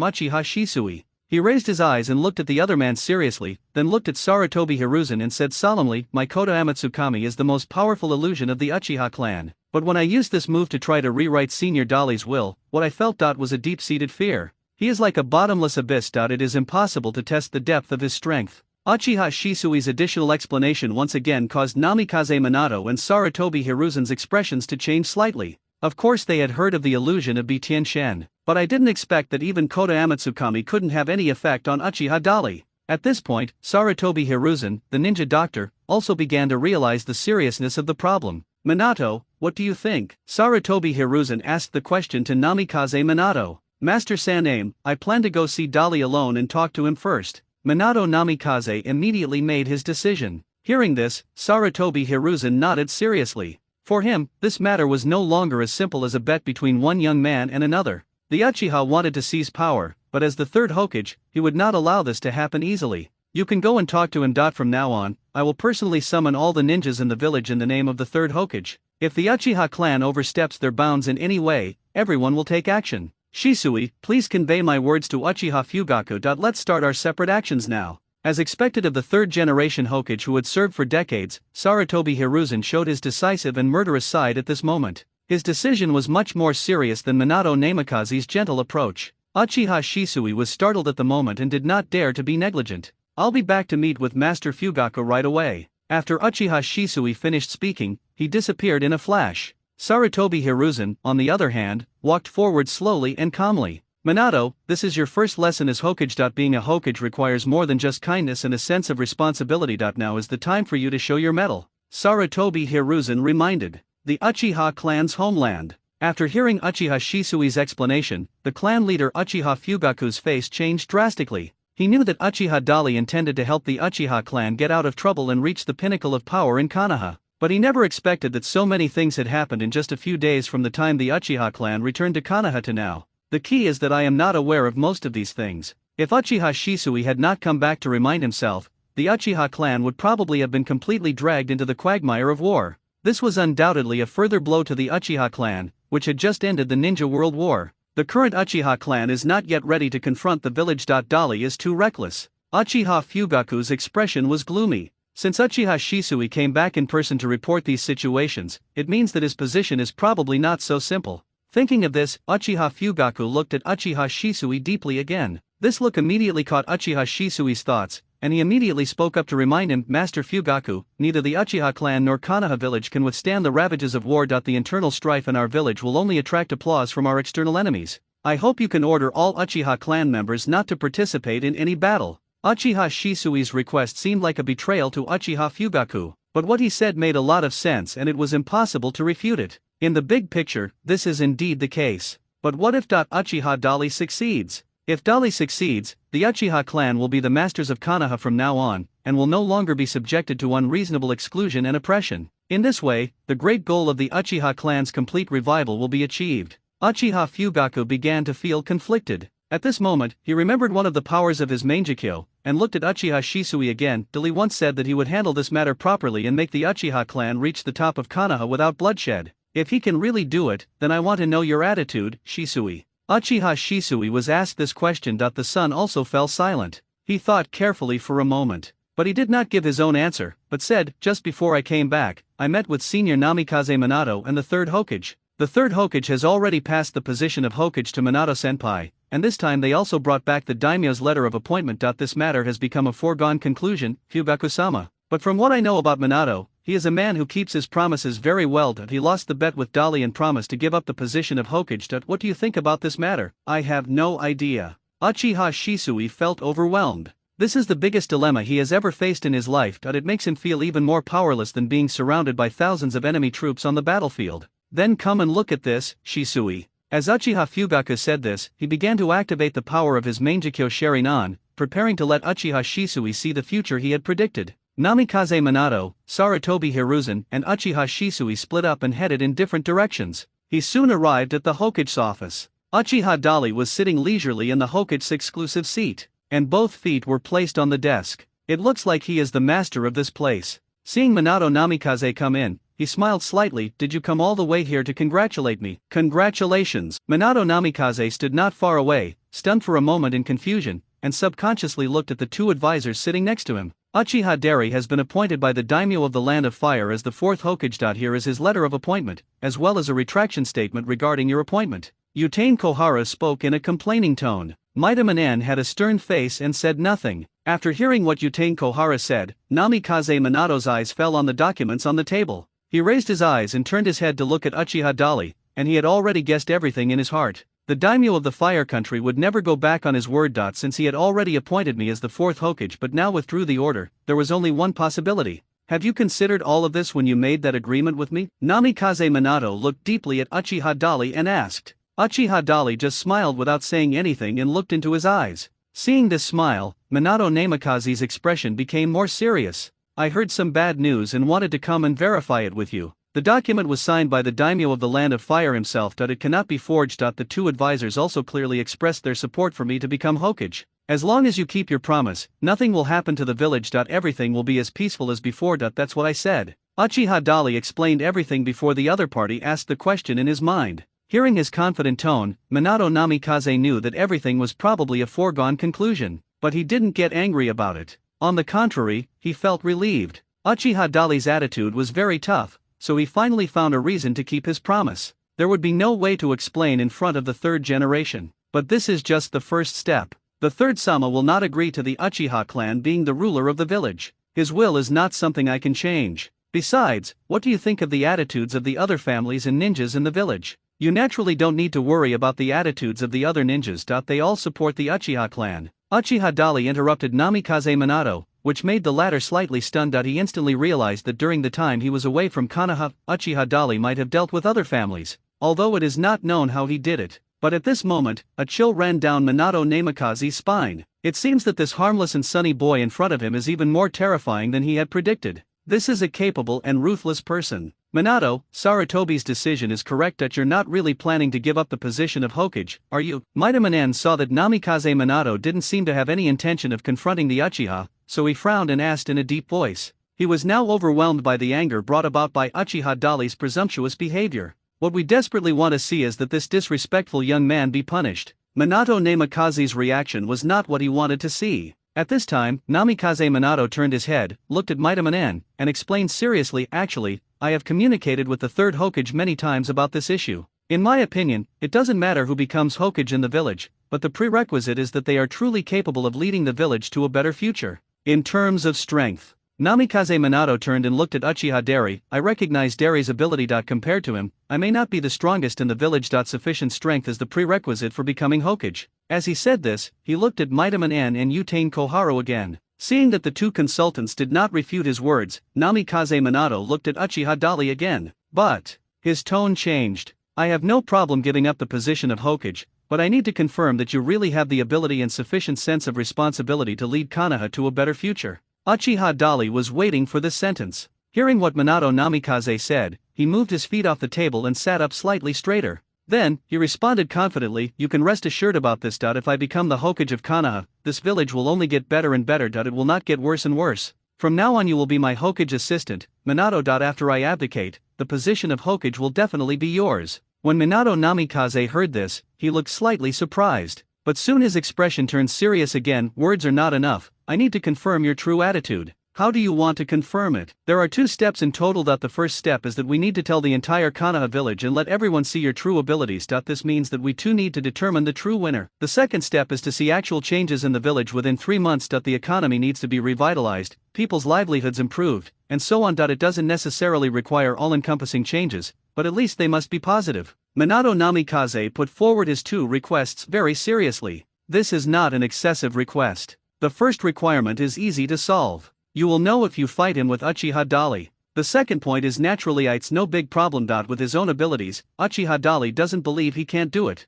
Uchiha Shisui. He raised his eyes and looked at the other man seriously, then looked at Sarutobi Hiruzen and said solemnly, "My Koto Amatsukami is the most powerful illusion of the Uchiha clan. But when I used this move to try to rewrite Senior Dali's will, what I felt was a deep-seated fear. He is like a bottomless abyss. It is impossible to test the depth of his strength." Uchiha Shisui's additional explanation once again caused Namikaze Minato and Sarutobi Hiruzen's expressions to change slightly. Of course they had heard of the illusion of Bitien Shen, but I didn't expect that even Koto Amatsukami couldn't have any effect on Uchiha Dali. At this point, Sarutobi Hiruzen, the ninja doctor, also began to realize the seriousness of the problem. "Minato, what do you think?" Sarutobi Hiruzen asked the question to Namikaze Minato. "Master Saname, I plan to go see Dali alone and talk to him first." Minato Namikaze immediately made his decision. Hearing this, Sarutobi Hiruzen nodded seriously. For him, this matter was no longer as simple as a bet between one young man and another. The Uchiha wanted to seize power, but as the third Hokage, he would not allow this to happen easily. "You can go and talk to him. From now on, I will personally summon all the ninjas in the village in the name of the third Hokage. If the Uchiha clan oversteps their bounds in any way, everyone will take action. Shisui, please convey my words to Uchiha Fugaku. Let's start our separate actions now." As expected of the third-generation Hokage who had served for decades, Sarutobi Hiruzen showed his decisive and murderous side at this moment. His decision was much more serious than Minato Namikaze's gentle approach. Uchiha Shisui was startled at the moment and did not dare to be negligent. I'll be back to meet with Master Fugaku right away. After Uchiha Shisui finished speaking, he disappeared in a flash. Sarutobi Hiruzen, on the other hand, walked forward slowly and calmly. Minato, this is your first lesson as Hokage. Being a Hokage requires more than just kindness and a sense of responsibility. Now is the time for you to show your mettle, Sarutobi Hiruzen reminded. The Uchiha clan's homeland. After hearing Uchiha Shisui's explanation, the clan leader Uchiha Fugaku's face changed drastically. He knew that Uchiha Dali intended to help the Uchiha clan get out of trouble and reach the pinnacle of power in Konoha. But he never expected that so many things had happened in just a few days from the time the Uchiha clan returned to Konoha to now. The key is that I am not aware of most of these things. If Uchiha Shisui had not come back to remind himself, the Uchiha clan would probably have been completely dragged into the quagmire of war. This was undoubtedly a further blow to the Uchiha clan, which had just ended the Ninja World War. The current Uchiha clan is not yet ready to confront the village. Dali is too reckless. Uchiha Fugaku's expression was gloomy. Since Uchiha Shisui came back in person to report these situations, it means that his position is probably not so simple. Thinking of this, Uchiha Fugaku looked at Uchiha Shisui deeply again. This look immediately caught Uchiha Shisui's thoughts, and he immediately spoke up to remind him, Master Fugaku, neither the Uchiha clan nor Konoha village can withstand the ravages of war. The internal strife in our village will only attract applause from our external enemies. I hope you can order all Uchiha clan members not to participate in any battle. Uchiha Shisui's request seemed like a betrayal to Uchiha Fugaku, but what he said made a lot of sense and it was impossible to refute it. In the big picture, this is indeed the case. But what if Uchiha Dali succeeds? If Dali succeeds, the Uchiha clan will be the masters of Konoha from now on, and will no longer be subjected to unreasonable exclusion and oppression. In this way, the great goal of the Uchiha clan's complete revival will be achieved. Uchiha Fugaku began to feel conflicted. At this moment, he remembered one of the powers of his Mangekyo, and looked at Uchiha Shisui again. Dali once said that he would handle this matter properly and make the Uchiha clan reach the top of Konoha without bloodshed. If he can really do it, then I want to know your attitude, Shisui. Uchiha Shisui was asked this question. The son also fell silent. He thought carefully for a moment. But he did not give his own answer, but said, just before I came back, I met with Senior Namikaze Minato and the third Hokage. The third Hokage has already passed the position of Hokage to Minato-senpai, and this time they also brought back the daimyo's letter of appointment. This matter has become a foregone conclusion, Fugaku-sama. But from what I know about Minato, he is a man who keeps his promises very well. He lost the bet with Dali and promised to give up the position of Hokage. What do you think about this matter? I have no idea. Uchiha Shisui felt overwhelmed. This is the biggest dilemma he has ever faced in his life. It makes him feel even more powerless than being surrounded by thousands of enemy troops on the battlefield. Then come and look at this, Shisui. As Uchiha Fugaku said this, he began to activate the power of his Mangekyo Sharingan, preparing to let Uchiha Shisui see the future he had predicted. Namikaze Minato, Sarutobi Hiruzen, and Uchiha Shisui split up and headed in different directions. He soon arrived at the Hokage's office. Uchiha Dali was sitting leisurely in the Hokage's exclusive seat, and both feet were placed on the desk. It looks like he is the master of this place. Seeing Minato Namikaze come in, he smiled slightly. Did you come all the way here to congratulate me? Congratulations. Minato Namikaze stood not far away, stunned for a moment in confusion, and subconsciously looked at the two advisors sitting next to him. Uchiha Dari has been appointed by the daimyo of the Land of Fire as the fourth Hokage. Here is his letter of appointment, as well as a retraction statement regarding your appointment. Yutain Kohara spoke in a complaining tone. Maida Manan had a stern face and said nothing. After hearing what Yutain Kohara said, Namikaze Minato's eyes fell on the documents on the table. He raised his eyes and turned his head to look at Uchiha Dali, and he had already guessed everything in his heart. The daimyo of the Fire Country would never go back on his word. Since he had already appointed me as the fourth Hokage but now withdrew the order, there was only one possibility. Have you considered all of this when you made that agreement with me? Namikaze Minato looked deeply at Uchiha Dali and asked. Uchiha Dali just smiled without saying anything and looked into his eyes. Seeing this smile, Minato Namikaze's expression became more serious. I heard some bad news and wanted to come and verify it with you. The document was signed by the daimyo of the Land of Fire himself. It cannot be forged. The two advisors also clearly expressed their support for me to become Hokage. As long as you keep your promise, nothing will happen to the village. Everything will be as peaceful as before. That's what I said. Uchiha Dali explained everything before the other party asked the question in his mind. Hearing his confident tone, Minato Namikaze knew that everything was probably a foregone conclusion, but he didn't get angry about it. On the contrary, he felt relieved. Uchiha Dali's attitude was very tough, so he finally found a reason to keep his promise. There would be no way to explain in front of the third generation, but this is just the first step. The third Sama will not agree to the Uchiha clan being the ruler of the village. His will is not something I can change. Besides, what do you think of the attitudes of the other families and ninjas in the village? You naturally don't need to worry about the attitudes of the other ninjas. They all support the Uchiha clan. Uchiha Dali interrupted Namikaze Minato, which made the latter slightly stunned. He instantly realized that during the time he was away from Konoha, Uchiha Dali might have dealt with other families, although it is not known how he did it. But at this moment, a chill ran down Minato Namikaze's spine. It seems that this harmless and sunny boy in front of him is even more terrifying than he had predicted. This is a capable and ruthless person. Minato, Sarutobi's decision is correct that you're not really planning to give up the position of Hokage, are you? Maitaman saw that Namikaze Minato didn't seem to have any intention of confronting the Uchiha, so he frowned and asked in a deep voice. He was now overwhelmed by the anger brought about by Uchiha Dali's presumptuous behavior. What we desperately want to see is that this disrespectful young man be punished. Minato Namikaze's reaction was not what he wanted to see. At this time, Namikaze Minato turned his head, looked at Maitaman, and explained seriously, actually, I have communicated with the third Hokage many times about this issue. In my opinion, it doesn't matter who becomes Hokage in the village, but the prerequisite is that they are truly capable of leading the village to a better future. In terms of strength, Namikaze Minato turned and looked at Uchiha Dari. I recognize Dari's ability. Compared to him, I may not be the strongest in the village. Sufficient strength is the prerequisite for becoming Hokage. As he said this, he looked at Maitaman and Utain Koharu again. Seeing that the two consultants did not refute his words, Namikaze Minato looked at Uchiha Dali again. But his tone changed. I have no problem giving up the position of Hokage, but I need to confirm that you really have the ability and sufficient sense of responsibility to lead Konoha to a better future. Uchiha Dali was waiting for this sentence. Hearing what Minato Namikaze said, he moved his feet off the table and sat up slightly straighter. Then, he responded confidently, you can rest assured about this. If I become the Hokage of Konoha, this village will only get better and better. It will not get worse and worse. From now on you will be my Hokage assistant, Minato. After I abdicate, the position of Hokage will definitely be yours. When Minato Namikaze heard this, he looked slightly surprised. But soon his expression turned serious again. Words are not enough, I need to confirm your true attitude. How do you want to confirm it? There are 2 steps in total. The first step is that we need to tell the entire Konoha village and let everyone see your true abilities. This means that we too need to determine the true winner. The second step is to see actual changes in the village within 3 months. The economy needs to be revitalized, people's livelihoods improved, and so on. It doesn't necessarily require all-encompassing changes, but at least they must be positive. Minato Namikaze put forward his 2 requests very seriously. This is not an excessive request. The first requirement is easy to solve. You will know if you fight him with Uchiha Dali. The second point is naturally it's no big problem. With his own abilities, Uchiha Dali doesn't believe he can't do it.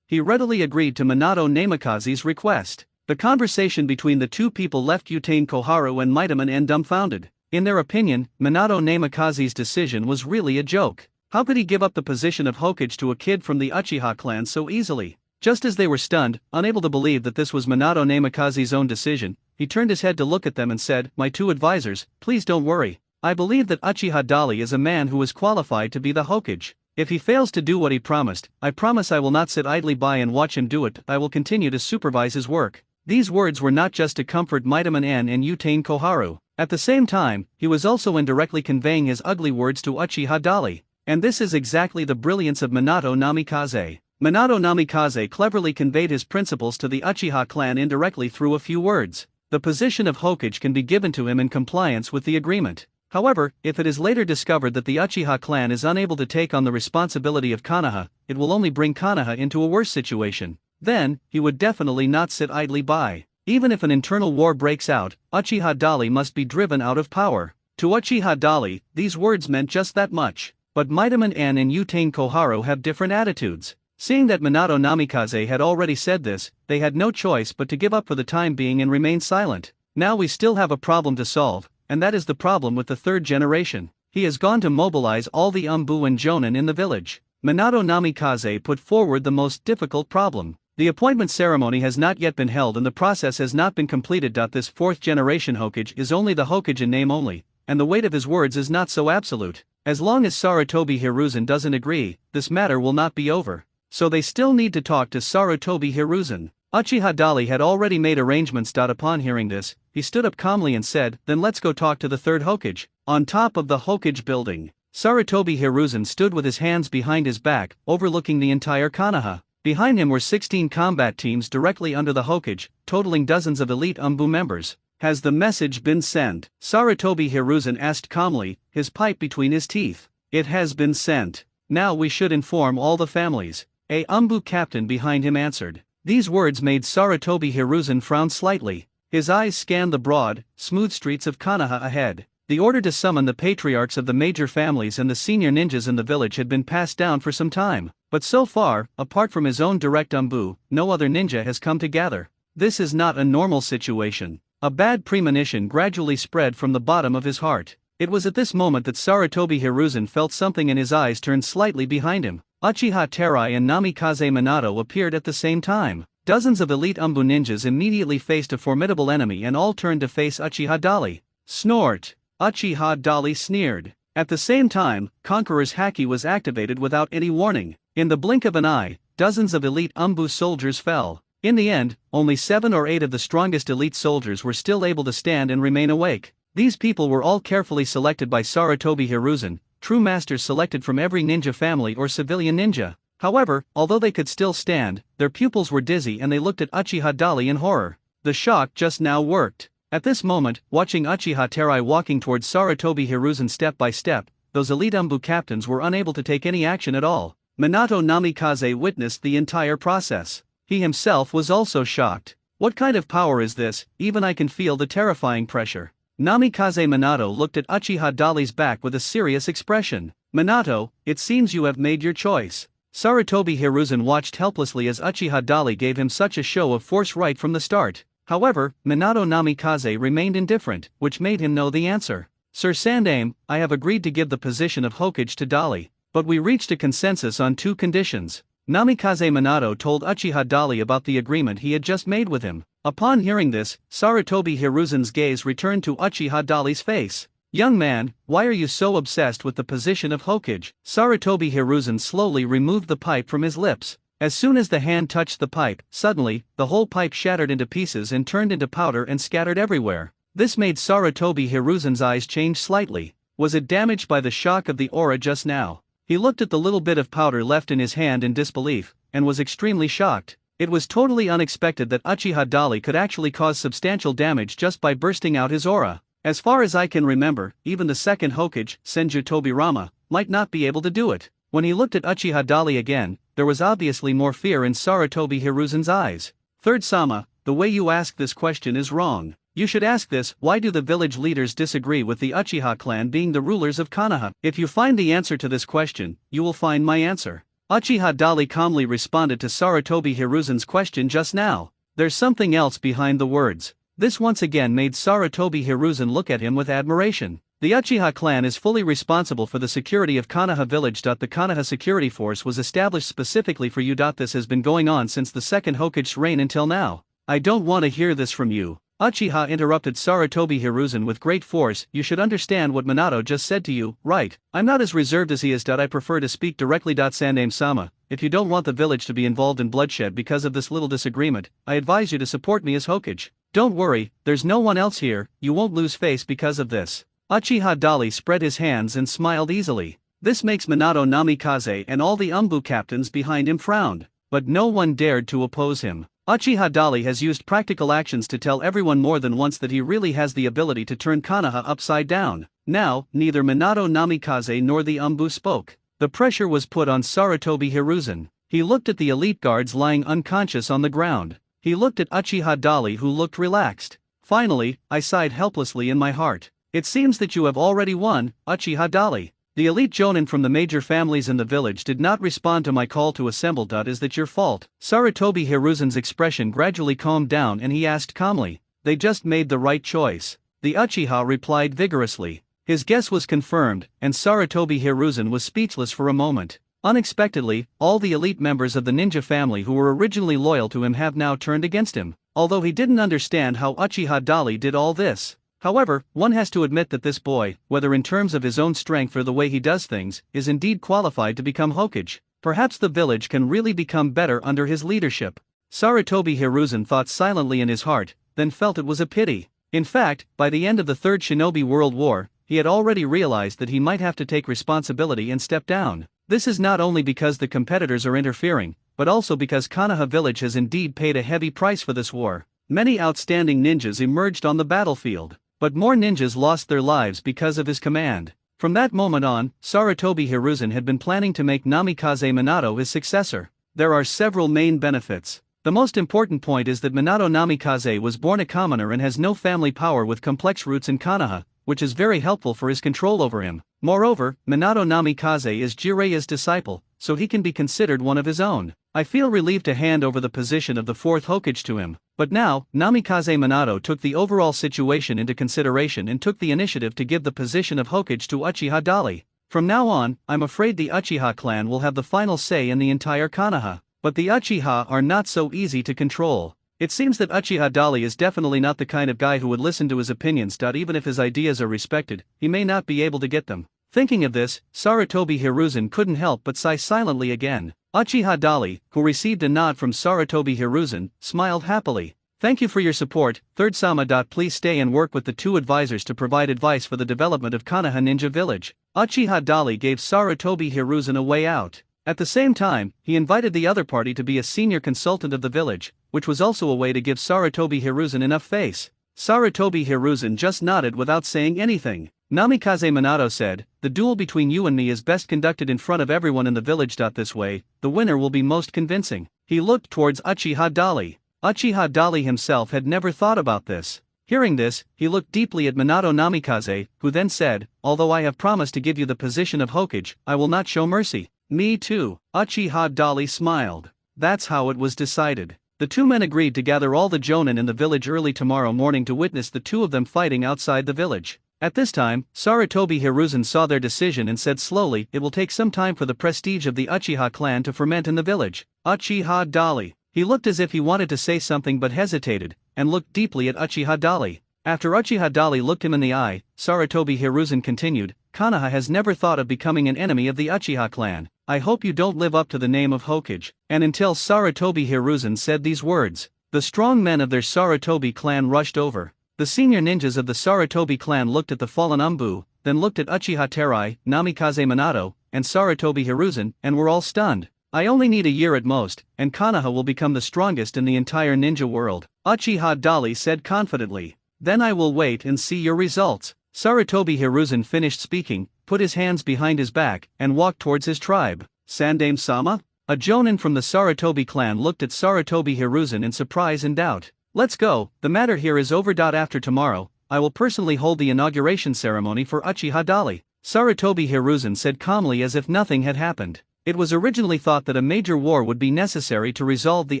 He readily agreed to Minato Namikaze's request. The conversation between the 2 people left Utain Koharu and Maitaman dumbfounded. In their opinion, Minato Namikaze's decision was really a joke. How could he give up the position of Hokage to a kid from the Uchiha clan so easily? Just as they were stunned, unable to believe that this was Minato Namikaze's own decision, he turned his head to look at them and said, my 2 advisors, please don't worry. I believe that Uchiha Dali is a man who is qualified to be the Hokage. If he fails to do what he promised, I promise I will not sit idly by and watch him do it. I will continue to supervise his work. These words were not just to comfort Maitaman and Utain Koharu. At the same time, he was also indirectly conveying his ugly words to Uchiha Dali. And this is exactly the brilliance of Minato Namikaze. Minato Namikaze cleverly conveyed his principles to the Uchiha clan indirectly through a few words. The position of Hokage can be given to him in compliance with the agreement. However, if it is later discovered that the Uchiha clan is unable to take on the responsibility of Konoha, it will only bring Konoha into a worse situation. Then, he would definitely not sit idly by. Even if an internal war breaks out, Uchiha Dali must be driven out of power. To Uchiha Dali, these words meant just that much. But Maitaman and Utain Koharu have different attitudes. Seeing that Minato Namikaze had already said this, they had no choice but to give up for the time being and remain silent. Now we still have a problem to solve, and that is the problem with the 3rd generation. He has gone to mobilize all the Umbu and Jonin in the village. Minato Namikaze put forward the most difficult problem. The appointment ceremony has not yet been held and the process has not been completed. This 4th generation Hokage is only the Hokage in name only, and the weight of his words is not so absolute. As long as Sarutobi Hiruzen doesn't agree, this matter will not be over. So they still need to talk to Sarutobi Hiruzen. Uchiha Dali had already made arrangements. Upon hearing this, he stood up calmly and said, then let's go talk to the 3rd Hokage. On top of the Hokage building, Sarutobi Hiruzen stood with his hands behind his back, overlooking the entire Konoha. Behind him were 16 combat teams directly under the Hokage, totaling dozens of elite Umbu members. Has the message been sent? Sarutobi Hiruzen asked calmly, his pipe between his teeth. It has been sent. Now we should inform all the families. A Umbu captain behind him answered. These words made Sarutobi Hiruzen frown slightly. His eyes scanned the broad, smooth streets of Konoha ahead. The order to summon the patriarchs of the major families and the senior ninjas in the village had been passed down for some time, but so far, apart from his own direct Umbu, no other ninja has come to gather. This is not a normal situation. A bad premonition gradually spread from the bottom of his heart. It was at this moment that Sarutobi Hiruzen felt something in his eyes turn slightly behind him. Uchiha Terai and Namikaze Minato appeared at the same time. Dozens of elite Umbu ninjas immediately faced a formidable enemy and all turned to face Uchiha Dali. Snort! Uchiha Dali sneered. At the same time, Conqueror's Haki was activated without any warning. In the blink of an eye, dozens of elite Umbu soldiers fell. In the end, only 7 or 8 of the strongest elite soldiers were still able to stand and remain awake. These people were all carefully selected by Sarutobi Hiruzen, true masters selected from every ninja family or civilian ninja. However, although they could still stand, their pupils were dizzy and they looked at Uchiha Dali in horror. The shock just now worked. At this moment, watching Uchiha Terai walking towards Sarutobi Hiruzen step by step, those elite Umbu captains were unable to take any action at all. Minato Namikaze witnessed the entire process. He himself was also shocked. What kind of power is this? Even I can feel the terrifying pressure. Namikaze Minato looked at Uchiha Dali's back with a serious expression. Minato, it seems you have made your choice. Sarutobi Hiruzen watched helplessly as Uchiha Dali gave him such a show of force right from the start. However, Minato Namikaze remained indifferent, which made him know the answer. Sir Sandaime, I have agreed to give the position of Hokage to Dali, but we reached a consensus on 2 conditions. Namikaze Minato told Uchiha Dali about the agreement he had just made with him. Upon hearing this, Sarutobi Hiruzen's gaze returned to Uchiha Dali's face. Young man, why are you so obsessed with the position of Hokage? Sarutobi Hiruzen slowly removed the pipe from his lips. As soon as the hand touched the pipe, suddenly, the whole pipe shattered into pieces and turned into powder and scattered everywhere. This made Sarutobi Hiruzen's eyes change slightly. Was it damaged by the shock of the aura just now? He looked at the little bit of powder left in his hand in disbelief, and was extremely shocked. It was totally unexpected that Uchiha Dali could actually cause substantial damage just by bursting out his aura. As far as I can remember, even the second Hokage, Senju Tobirama, might not be able to do it. When he looked at Uchiha Dali again, there was obviously more fear in Sarutobi Hiruzen's eyes. Third Sama, the way you ask this question is wrong. You should ask this: why do the village leaders disagree with the Uchiha clan being the rulers of Konoha? If you find the answer to this question, you will find my answer. Uchiha Dali calmly responded to Sarutobi Hiruzen's question just now. There's something else behind the words. This once again made Sarutobi Hiruzen look at him with admiration. The Uchiha clan is fully responsible for the security of Konoha village. The Konoha security force was established specifically for you. This has been going on since the second Hokage's reign until now. I don't want to hear this from you. Uchiha interrupted Sarutobi Hiruzen with great force. You should understand what Minato just said to you, right? I'm not as reserved as he is. I prefer to speak directly. Sandaime-sama, if you don't want the village to be involved in bloodshed because of this little disagreement, I advise you to support me as Hokage. Don't worry, there's no one else here, you won't lose face because of this. Uchiha Dali spread his hands and smiled easily. This makes Minato Namikaze and all the Umbu captains behind him frowned, but no one dared to oppose him. Uchiha Dali has used practical actions to tell everyone more than once that he really has the ability to turn Konoha upside down. Now, neither Minato Namikaze nor the Umbu spoke. The pressure was put on Sarutobi Hiruzen. He looked at the elite guards lying unconscious on the ground. He looked at Uchiha Dali, who looked relaxed. Finally, I sighed helplessly in my heart. It seems that you have already won, Uchiha Dali. The elite jonin from the major families in the village did not respond to my call to assemble. Is that your fault? Sarutobi Hiruzen's expression gradually calmed down and he asked calmly. They just made the right choice. The Uchiha replied vigorously. His guess was confirmed, and Sarutobi Hiruzen was speechless for a moment. Unexpectedly, all the elite members of the ninja family who were originally loyal to him have now turned against him, although he didn't understand how Uchiha Dali did all this. However, one has to admit that this boy, whether in terms of his own strength or the way he does things, is indeed qualified to become Hokage. Perhaps the village can really become better under his leadership. Sarutobi Hiruzen thought silently in his heart, then felt it was a pity. In fact, by the end of the Third Shinobi World War, he had already realized that he might have to take responsibility and step down. This is not only because the competitors are interfering, but also because Konoha village has indeed paid a heavy price for this war. Many outstanding ninjas emerged on the battlefield, but more ninjas lost their lives because of his command. From that moment on, Sarutobi Hiruzen had been planning to make Namikaze Minato his successor. There are several main benefits. The most important point is that Minato Namikaze was born a commoner and has no family power with complex roots in Konoha, which is very helpful for his control over him. Moreover, Minato Namikaze is Jiraiya's disciple, so he can be considered one of his own. I feel relieved to hand over the position of the fourth Hokage to him, but now, Namikaze Minato took the overall situation into consideration and took the initiative to give the position of Hokage to Uchiha Dali. From now on, I'm afraid the Uchiha clan will have the final say in the entire Konoha. But the Uchiha are not so easy to control. It seems that Uchiha Dali is definitely not the kind of guy who would listen to his opinions. Even if his ideas are respected, he may not be able to get them. Thinking of this, Sarutobi Hiruzen couldn't help but sigh silently again. Uchiha Dali, who received a nod from Sarutobi Hiruzen, smiled happily. Thank you for your support, Third Sama. Please stay and work with the two advisors to provide advice for the development of Konoha Ninja Village. Uchiha Dali gave Sarutobi Hiruzen a way out. At the same time, he invited the other party to be a senior consultant of the village, which was also a way to give Sarutobi Hiruzen enough face. Sarutobi Hiruzen just nodded without saying anything. Namikaze Minato said, "The duel between you and me is best conducted in front of everyone in the village. This way, the winner will be most convincing." He looked towards Uchiha Dali. Uchiha Dali himself had never thought about this. Hearing this, he looked deeply at Minato Namikaze, who then said, "Although I have promised to give you the position of Hokage, I will not show mercy." "Me too." Uchiha Dali smiled. That's how it was decided. The two men agreed to gather all the jonin in the village early tomorrow morning to witness the two of them fighting outside the village. At this time, Sarutobi Hiruzen saw their decision and said slowly, "It will take some time for the prestige of the Uchiha clan to ferment in the village." Uchiha Dali. He looked as if he wanted to say something but hesitated, and looked deeply at Uchiha Dali. After Uchiha Dali looked him in the eye, Sarutobi Hiruzen continued, "Konoha has never thought of becoming an enemy of the Uchiha clan. I hope you don't live up to the name of Hokage." And until Sarutobi Hiruzen said these words, the strong men of their Sarutobi clan rushed over. The senior ninjas of the Sarutobi clan looked at the fallen Umbu, then looked at Uchiha Terai, Namikaze Minato, and Sarutobi Hiruzen, and were all stunned. "I only need a year at most, and Konoha will become the strongest in the entire ninja world," Uchiha Dali said confidently. "Then I will wait and see your results." Sarutobi Hiruzen finished speaking, put his hands behind his back, and walked towards his tribe. "Sandame Sama?" A jonin from the Sarutobi clan looked at Sarutobi Hiruzen in surprise and doubt. "Let's go, the matter here is over. After tomorrow, I will personally hold the inauguration ceremony for Uchiha Dali," Sarutobi Hiruzen said calmly as if nothing had happened. It was originally thought that a major war would be necessary to resolve the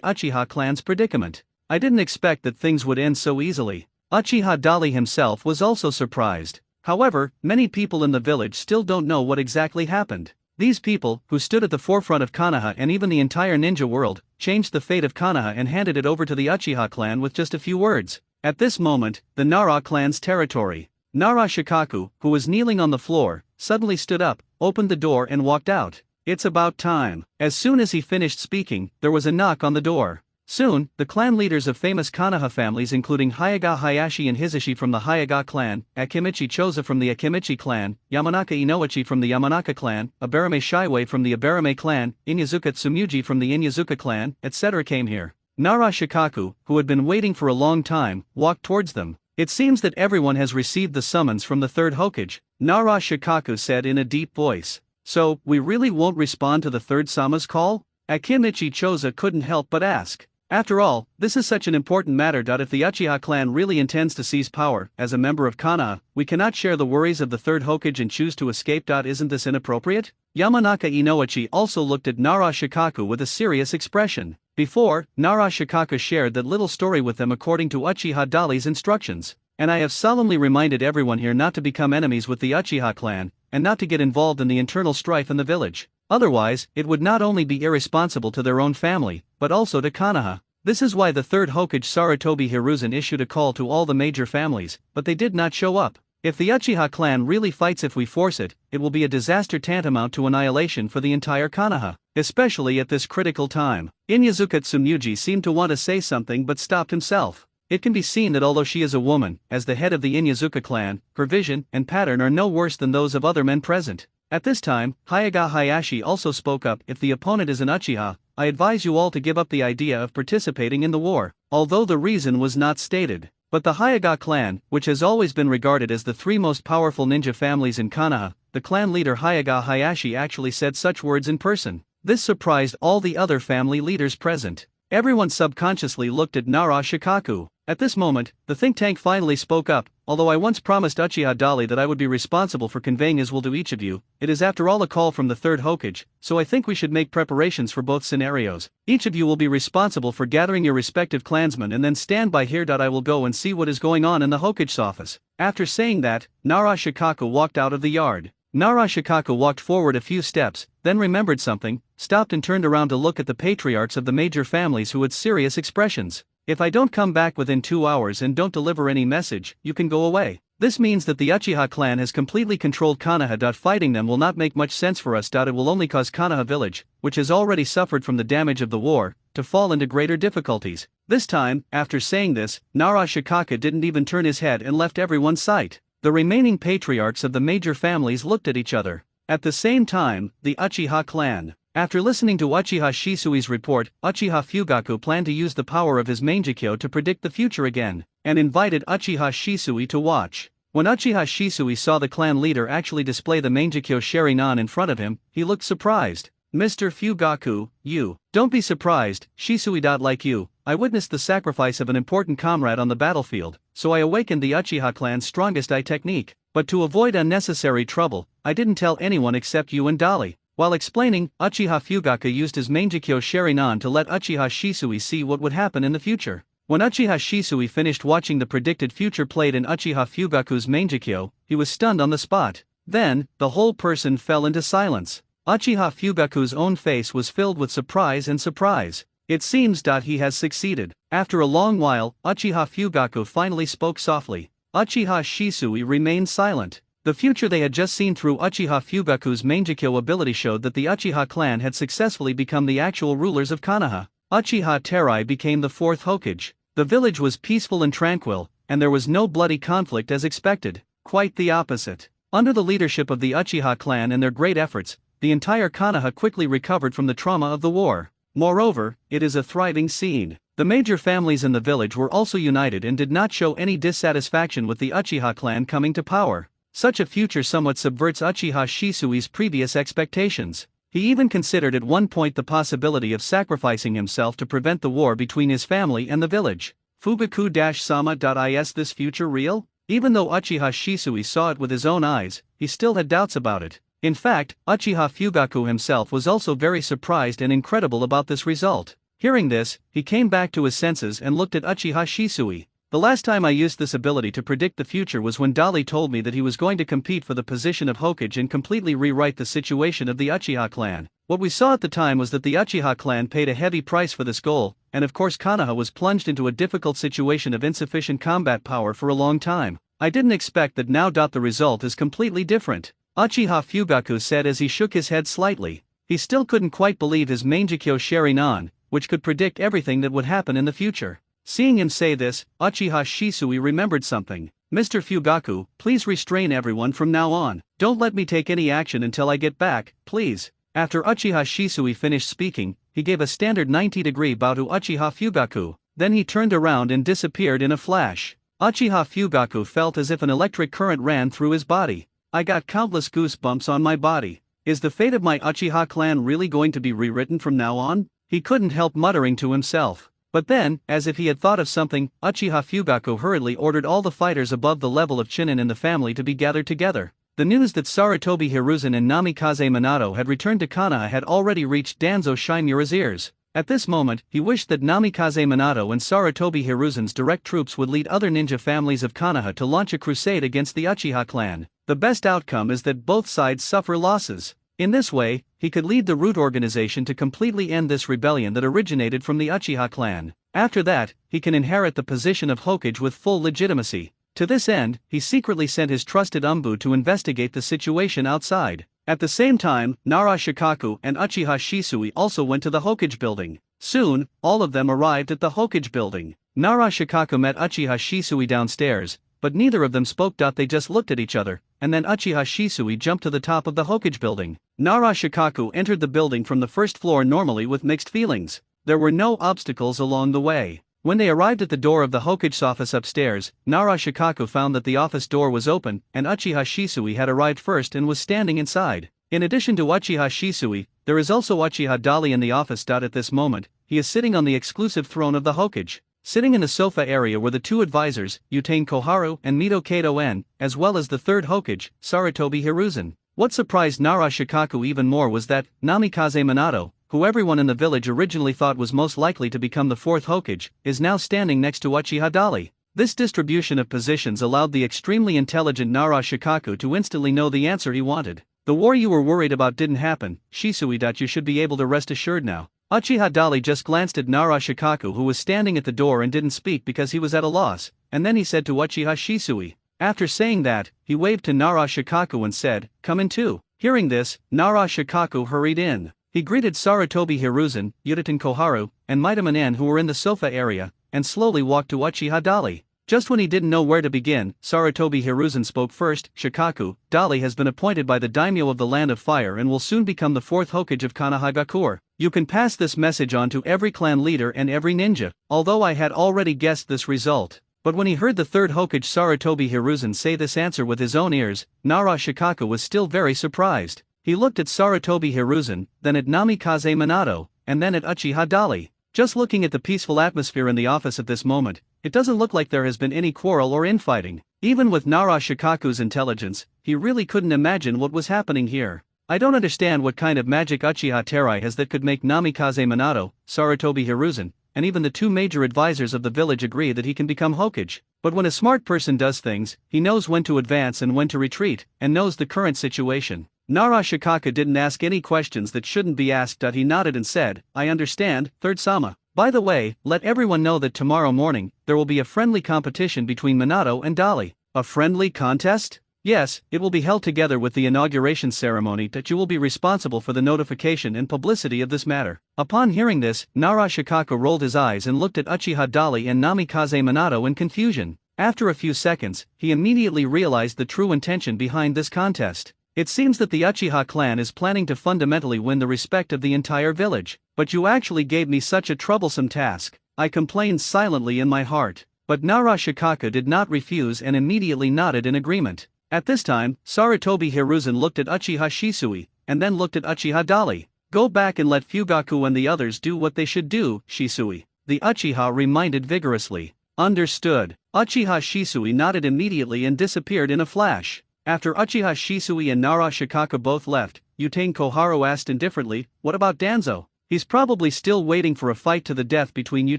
Uchiha clan's predicament. I didn't expect that things would end so easily. Uchiha Dali himself was also surprised. However, many people in the village still don't know what exactly happened. These people, who stood at the forefront of Konoha and even the entire ninja world, changed the fate of Konoha and handed it over to the Uchiha clan with just a few words. At this moment, the Nara clan's territory. Nara Shikaku, who was kneeling on the floor, suddenly stood up, opened the door and walked out. "It's about time." As soon as he finished speaking, there was a knock on the door. Soon, the clan leaders of famous Konoha families including Hyaga Hayashi and Hisashi from the Hyaga clan, Akimichi Choza from the Akimichi clan, Yamanaka Inoichi from the Yamanaka clan, Abarame Shiwei from the Abarame clan, Inyazuka Tsumuji from the Inyazuka clan, etc. came here. Nara Shikaku, who had been waiting for a long time, walked towards them. "It seems that everyone has received the summons from the third Hokage," Nara Shikaku said in a deep voice. "So, we really won't respond to the third Sama's call?" Akimichi Choza couldn't help but ask. After all, this is such an important matter. If the Uchiha clan really intends to seize power, as a member of Konoha, we cannot share the worries of the third Hokage and choose to escape. Isn't this inappropriate? Yamanaka Inoichi also looked at Nara Shikaku with a serious expression. Before, Nara Shikaku shared that little story with them according to Uchiha Dali's instructions. "And I have solemnly reminded everyone here not to become enemies with the Uchiha clan, and not to get involved in the internal strife in the village. Otherwise, it would not only be irresponsible to their own family, but also to Konoha." This is why the third Hokage Sarutobi Hiruzen issued a call to all the major families, but they did not show up. If the Uchiha clan really fights, if we force it, it will be a disaster tantamount to annihilation for the entire Konoha, especially at this critical time. Inyazuka Tsumuji seemed to want to say something but stopped himself. It can be seen that although she is a woman, as the head of the Inyazuka clan, her vision and pattern are no worse than those of other men present. At this time, Hyaga Hayashi also spoke up. If the opponent is an Uchiha, I advise you all to give up the idea of participating in the war, although the reason was not stated. But the Hyaga clan, which has always been regarded as the three most powerful ninja families in Konoha, the clan leader Hyaga Hayashi actually said such words in person. This surprised all the other family leaders present. Everyone subconsciously looked at Nara Shikaku. At this moment, the think tank finally spoke up. Although I once promised Uchiha Dali that I would be responsible for conveying his will to each of you, it is after all a call from the third Hokage, so I think we should make preparations for both scenarios. Each of you will be responsible for gathering your respective clansmen and then stand by here. I will go and see what is going on in the Hokage's office. After saying that, Nara Shikaku walked out of the yard. Nara Shikaku walked forward a few steps, then remembered something, stopped and turned around to look at the patriarchs of the major families who had serious expressions. If I don't come back within 2 hours and don't deliver any message, you can go away. This means that the Uchiha clan has completely controlled Konoha. Fighting them will not make much sense for us. It will only cause Konoha village, which has already suffered from the damage of the war, to fall into greater difficulties. This time, after saying this, Nara Shikaku didn't even turn his head and left everyone's sight. The remaining patriarchs of the major families looked at each other. At the same time, the Uchiha clan. After listening to Uchiha Shisui's report, Uchiha Fugaku planned to use the power of his Mangekyo to predict the future again, and invited Uchiha Shisui to watch. When Uchiha Shisui saw the clan leader actually display the Mangekyo Sharingan in front of him, he looked surprised. Mr. Fugaku, you. Don't be surprised, Shisui. Like you, I witnessed the sacrifice of an important comrade on the battlefield, so I awakened the Uchiha clan's strongest eye technique. But to avoid unnecessary trouble, I didn't tell anyone except you and Dali. While explaining, Uchiha Fugaku used his Mangekyo Sharingan to let Uchiha Shisui see what would happen in the future. When Uchiha Shisui finished watching the predicted future played in Uchiha Fugaku's Mangekyo, he was stunned on the spot. Then, the whole person fell into silence. Uchiha Fugaku's own face was filled with surprise and surprise. It seems he has succeeded. After a long while, Uchiha Fugaku finally spoke softly. Uchiha Shisui remained silent. The future they had just seen through Uchiha Fugaku's Mangekyo ability showed that the Uchiha clan had successfully become the actual rulers of Konoha. Uchiha Terai became the fourth Hokage. The village was peaceful and tranquil, and there was no bloody conflict as expected. Quite the opposite. Under the leadership of the Uchiha clan and their great efforts, the entire Konoha quickly recovered from the trauma of the war. Moreover, it is a thriving scene. The major families in the village were also united and did not show any dissatisfaction with the Uchiha clan coming to power. Such a future somewhat subverts Uchiha Shisui's previous expectations. He even considered at one point the possibility of sacrificing himself to prevent the war between his family and the village. Fugaku-sama. Is this future real? Even though Uchiha Shisui saw it with his own eyes, he still had doubts about it. In fact, Uchiha Fugaku himself was also very surprised and incredible about this result. Hearing this, he came back to his senses and looked at Uchiha Shisui. The last time I used this ability to predict the future was when Dali told me that he was going to compete for the position of Hokage and completely rewrite the situation of the Uchiha clan. What we saw at the time was that the Uchiha clan paid a heavy price for this goal, and of course Konoha was plunged into a difficult situation of insufficient combat power for a long time. I didn't expect that now. The result is completely different. Uchiha Fugaku said as he shook his head slightly. He still couldn't quite believe his Mangekyo Sharingan, which could predict everything that would happen in the future. Seeing him say this, Uchiha Shisui remembered something. Mr. Fugaku, please restrain everyone from now on. Don't let me take any action until I get back, please. After Uchiha Shisui finished speaking, he gave a standard 90-degree bow to Uchiha Fugaku. Then he turned around and disappeared in a flash. Uchiha Fugaku felt as if an electric current ran through his body. I got countless goosebumps on my body. Is the fate of my Uchiha clan really going to be rewritten from now on? He couldn't help muttering to himself. But then, as if he had thought of something, Uchiha Fugaku hurriedly ordered all the fighters above the level of Chunin in the family to be gathered together. The news that Sarutobi Hiruzen and Namikaze Minato had returned to Konoha had already reached Danzo Shinmura's ears. At this moment, he wished that Namikaze Minato and Sarutobi Hiruzen's direct troops would lead other ninja families of Konoha to launch a crusade against the Uchiha clan. The best outcome is that both sides suffer losses. In this way, he could lead the root organization to completely end this rebellion that originated from the Uchiha clan. After that, he can inherit the position of Hokage with full legitimacy. To this end, he secretly sent his trusted Umbu to investigate the situation outside. At the same time, Nara Shikaku and Uchiha Shisui also went to the Hokage building. Soon, all of them arrived at the Hokage building. Nara Shikaku met Uchiha Shisui downstairs, but neither of them spoke. They just looked at each other, and then Uchiha Shisui jumped to the top of the Hokage building. Nara Shikaku entered the building from the first floor normally with mixed feelings. There were no obstacles along the way. When they arrived at the door of the Hokage's office upstairs, Nara Shikaku found that the office door was open, and Uchiha Shisui had arrived first and was standing inside. In addition to Uchiha Shisui, there is also Uchiha Dali in the office. At this moment, he is sitting on the exclusive throne of the Hokage. Sitting in the sofa area were the two advisors, Utane Koharu and Mito Kato-en, as well as the third Hokage, Sarutobi Hiruzen. What surprised Nara Shikaku even more was that Namikaze Minato, who everyone in the village originally thought was most likely to become the fourth Hokage, is now standing next to Uchiha Dali. This distribution of positions allowed the extremely intelligent Nara Shikaku to instantly know the answer he wanted. The war you were worried about didn't happen, Shisui. You should be able to rest assured now. Uchiha Dali just glanced at Nara Shikaku, who was standing at the door and didn't speak because he was at a loss, and then he said to Uchiha Shisui. After saying that, he waved to Nara Shikaku and said, "Come in too." Hearing this, Nara Shikaku hurried in. He greeted Sarutobi Hiruzen, Uchiha Koharu, and Mito Kato-en, who were in the sofa area, and slowly walked to Uchiha Dali. Just when he didn't know where to begin, Sarutobi Hiruzen spoke first. "Shikaku, Dali has been appointed by the daimyo of the Land of Fire and will soon become the fourth Hokage of Konohagakure. You can pass this message on to every clan leader and every ninja." Although I had already guessed this result, but when he heard the third Hokage Sarutobi Hiruzen say this answer with his own ears, Nara Shikaku was still very surprised. He looked at Sarutobi Hiruzen, then at Namikaze Minato, and then at Uchiha Dali. Just looking at the peaceful atmosphere in the office at this moment, it doesn't look like there has been any quarrel or infighting. Even with Nara Shikaku's intelligence, he really couldn't imagine what was happening here. I don't understand what kind of magic Uchiha Terai has that could make Namikaze Minato, Sarutobi Hiruzen, and even the two major advisors of the village agree that he can become Hokage. But when a smart person does things, he knows when to advance and when to retreat, and knows the current situation. Nara Shikaku didn't ask any questions that shouldn't be asked. He nodded and said, "I understand, Third Sama. By the way, let everyone know that tomorrow morning, there will be a friendly competition between Minato and Dali." "A friendly contest?" "Yes, it will be held together with the inauguration ceremony. That you will be responsible for the notification and publicity of this matter." Upon hearing this, Nara Shikaku rolled his eyes and looked at Uchiha Dali and Namikaze Minato in confusion. After a few seconds, he immediately realized the true intention behind this contest. It seems that the Uchiha clan is planning to fundamentally win the respect of the entire village. "But you actually gave me such a troublesome task," I complained silently in my heart. But Nara Shikaku did not refuse and immediately nodded in agreement. At this time, Sarutobi Hiruzen looked at Uchiha Shisui, and then looked at Uchiha Dali. "Go back and let Fugaku and the others do what they should do, Shisui," the Uchiha reminded vigorously. "Understood." Uchiha Shisui nodded immediately and disappeared in a flash. After Uchiha Shisui and Nara Shikaku both left, Utane Koharu asked indifferently, "What about Danzo? He's probably still waiting for a fight to the death between you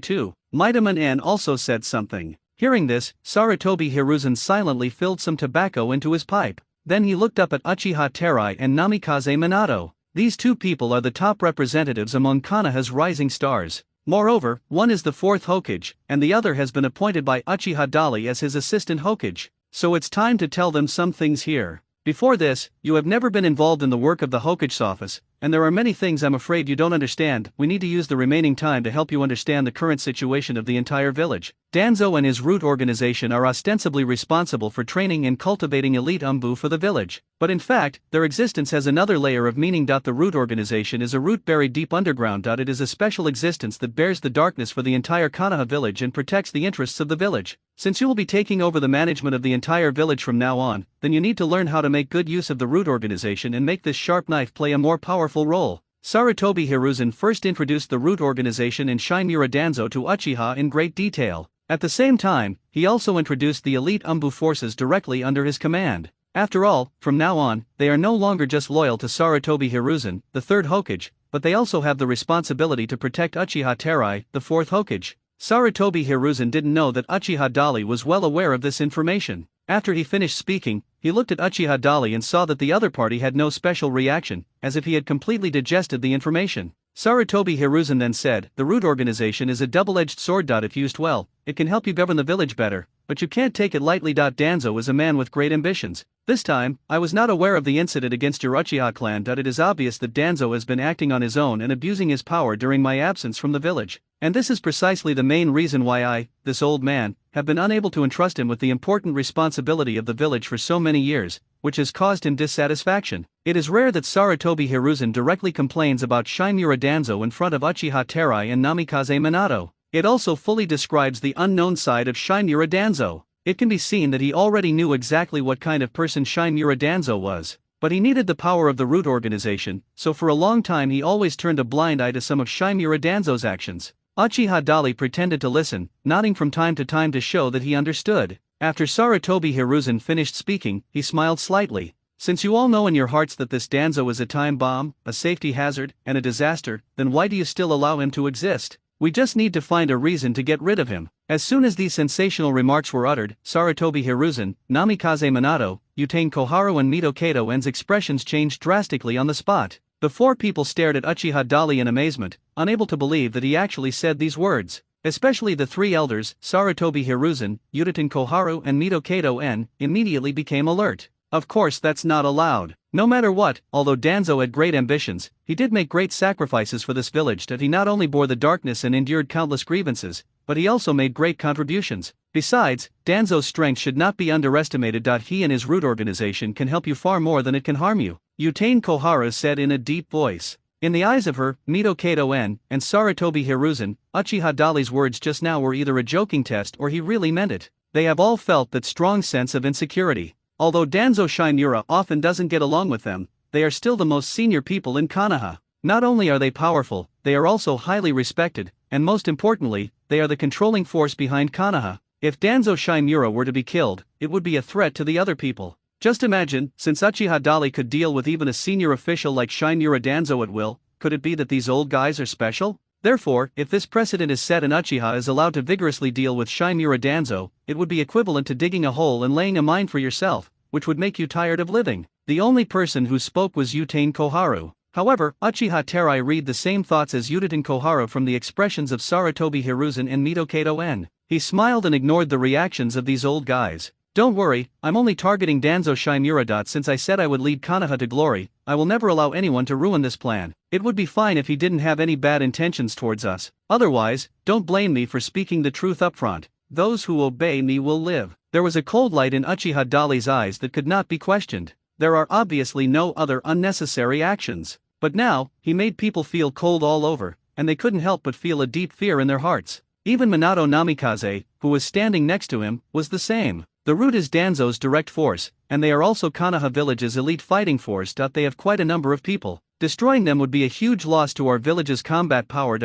two." Mito Kato-en also said something. Hearing this, Sarutobi Hiruzen silently filled some tobacco into his pipe. Then he looked up at Uchiha Terai and Namikaze Minato. These two people are the top representatives among Konoha's rising stars. Moreover, one is the fourth Hokage, and the other has been appointed by Uchiha Dali as his assistant Hokage. So it's time to tell them some things here. Before this, you have never been involved in the work of the Hokage's office, and there are many things I'm afraid you don't understand. We need to use the remaining time to help you understand the current situation of the entire village. Danzo and his root organization are ostensibly responsible for training and cultivating elite umbu for the village. But in fact, their existence has another layer of meaning. The root organization is a root buried deep underground. It is a special existence that bears the darkness for the entire Konoha village and protects the interests of the village. Since you will be taking over the management of the entire village from now on, then you need to learn how to make good use of the root organization and make this sharp knife play a more powerful role. Sarutobi Hiruzen first introduced the root organization and Shinmura Danzo to Uchiha in great detail. At the same time, he also introduced the elite umbu forces directly under his command. After all, from now on, they are no longer just loyal to Sarutobi Hiruzen, the third Hokage, but they also have the responsibility to protect Uchiha Terai, the fourth Hokage. Sarutobi Hiruzen didn't know that Uchiha Dali was well aware of this information. After he finished speaking, he looked at Uchiha Dali and saw that the other party had no special reaction, as if he had completely digested the information. Sarutobi Hiruzen then said, "The root organization is a double-edged sword. If used well, it can help you govern the village better, but you can't take it lightly. Danzo is a man with great ambitions. This time, I was not aware of the incident against your Uchiha clan. It is obvious that Danzo has been acting on his own and abusing his power during my absence from the village. And this is precisely the main reason why I, this old man, have been unable to entrust him with the important responsibility of the village for so many years, which has caused him dissatisfaction. It is rare that Sarutobi Hiruzen directly complains about Shinmura Danzo in front of Uchiha Terai and Namikaze Minato. It also fully describes the unknown side of Shinmura Danzo. It can be seen that he already knew exactly what kind of person Shinmura Danzo was, but he needed the power of the root organization, so for a long time he always turned a blind eye to some of Shinmura Danzo's actions. Uchiha Dali pretended to listen, nodding from time to time to show that he understood. After Sarutobi Hiruzen finished speaking, he smiled slightly. Since you all know in your hearts that this Danzo is a time bomb, a safety hazard, and a disaster, then why do you still allow him to exist? We just need to find a reason to get rid of him. As soon as these sensational remarks were uttered, Sarutobi Hiruzen, Namikaze Minato, Utane Koharu and Mito Katoen's expressions changed drastically on the spot. The four people stared at Uchiha Dali in amazement, unable to believe that he actually said these words. Especially the three elders, Sarutobi Hiruzen, Utane Koharu and Mito Katoen, immediately became alert. Of course that's not allowed. No matter what, although Danzo had great ambitions, he did make great sacrifices for this village that he not only bore the darkness and endured countless grievances, but he also made great contributions. Besides, Danzo's strength should not be underestimated. He and his root organization can help you far more than it can harm you, Utane Koharu said in a deep voice. In the eyes of her, Mito Katoen, and Sarutobi Hiruzen, Uchiha Dali's words just now were either a joking test or he really meant it. They have all felt that strong sense of insecurity. Although Danzo Shinmura often doesn't get along with them, they are still the most senior people in Konoha. Not only are they powerful, they are also highly respected, and most importantly, they are the controlling force behind Konoha. If Danzo Shinmura were to be killed, it would be a threat to the other people. Just imagine, since Uchiha Dali could deal with even a senior official like Shinmura Danzo at will, could it be that these old guys are special? Therefore, if this precedent is set and Uchiha is allowed to vigorously deal with Shinmura Danzo, it would be equivalent to digging a hole and laying a mine for yourself, which would make you tired of living. The only person who spoke was Utane Koharu. However, Uchiha Terai read the same thoughts as Utane Koharu from the expressions of Sarutobi Hiruzen and Mito Katoen. He smiled and ignored the reactions of these old guys. Don't worry, I'm only targeting Danzo Shinmura. Since I said I would lead Konoha to glory, I will never allow anyone to ruin this plan. It would be fine if he didn't have any bad intentions towards us. Otherwise, don't blame me for speaking the truth upfront. Those who obey me will live. There was a cold light in Uchiha Dali's eyes that could not be questioned. There are obviously no other unnecessary actions. But now, he made people feel cold all over, and they couldn't help but feel a deep fear in their hearts. Even Minato Namikaze, who was standing next to him, was the same. The root is Danzo's direct force, and they are also Konoha Village's elite fighting force. They have quite a number of people. Destroying them would be a huge loss to our village's combat power.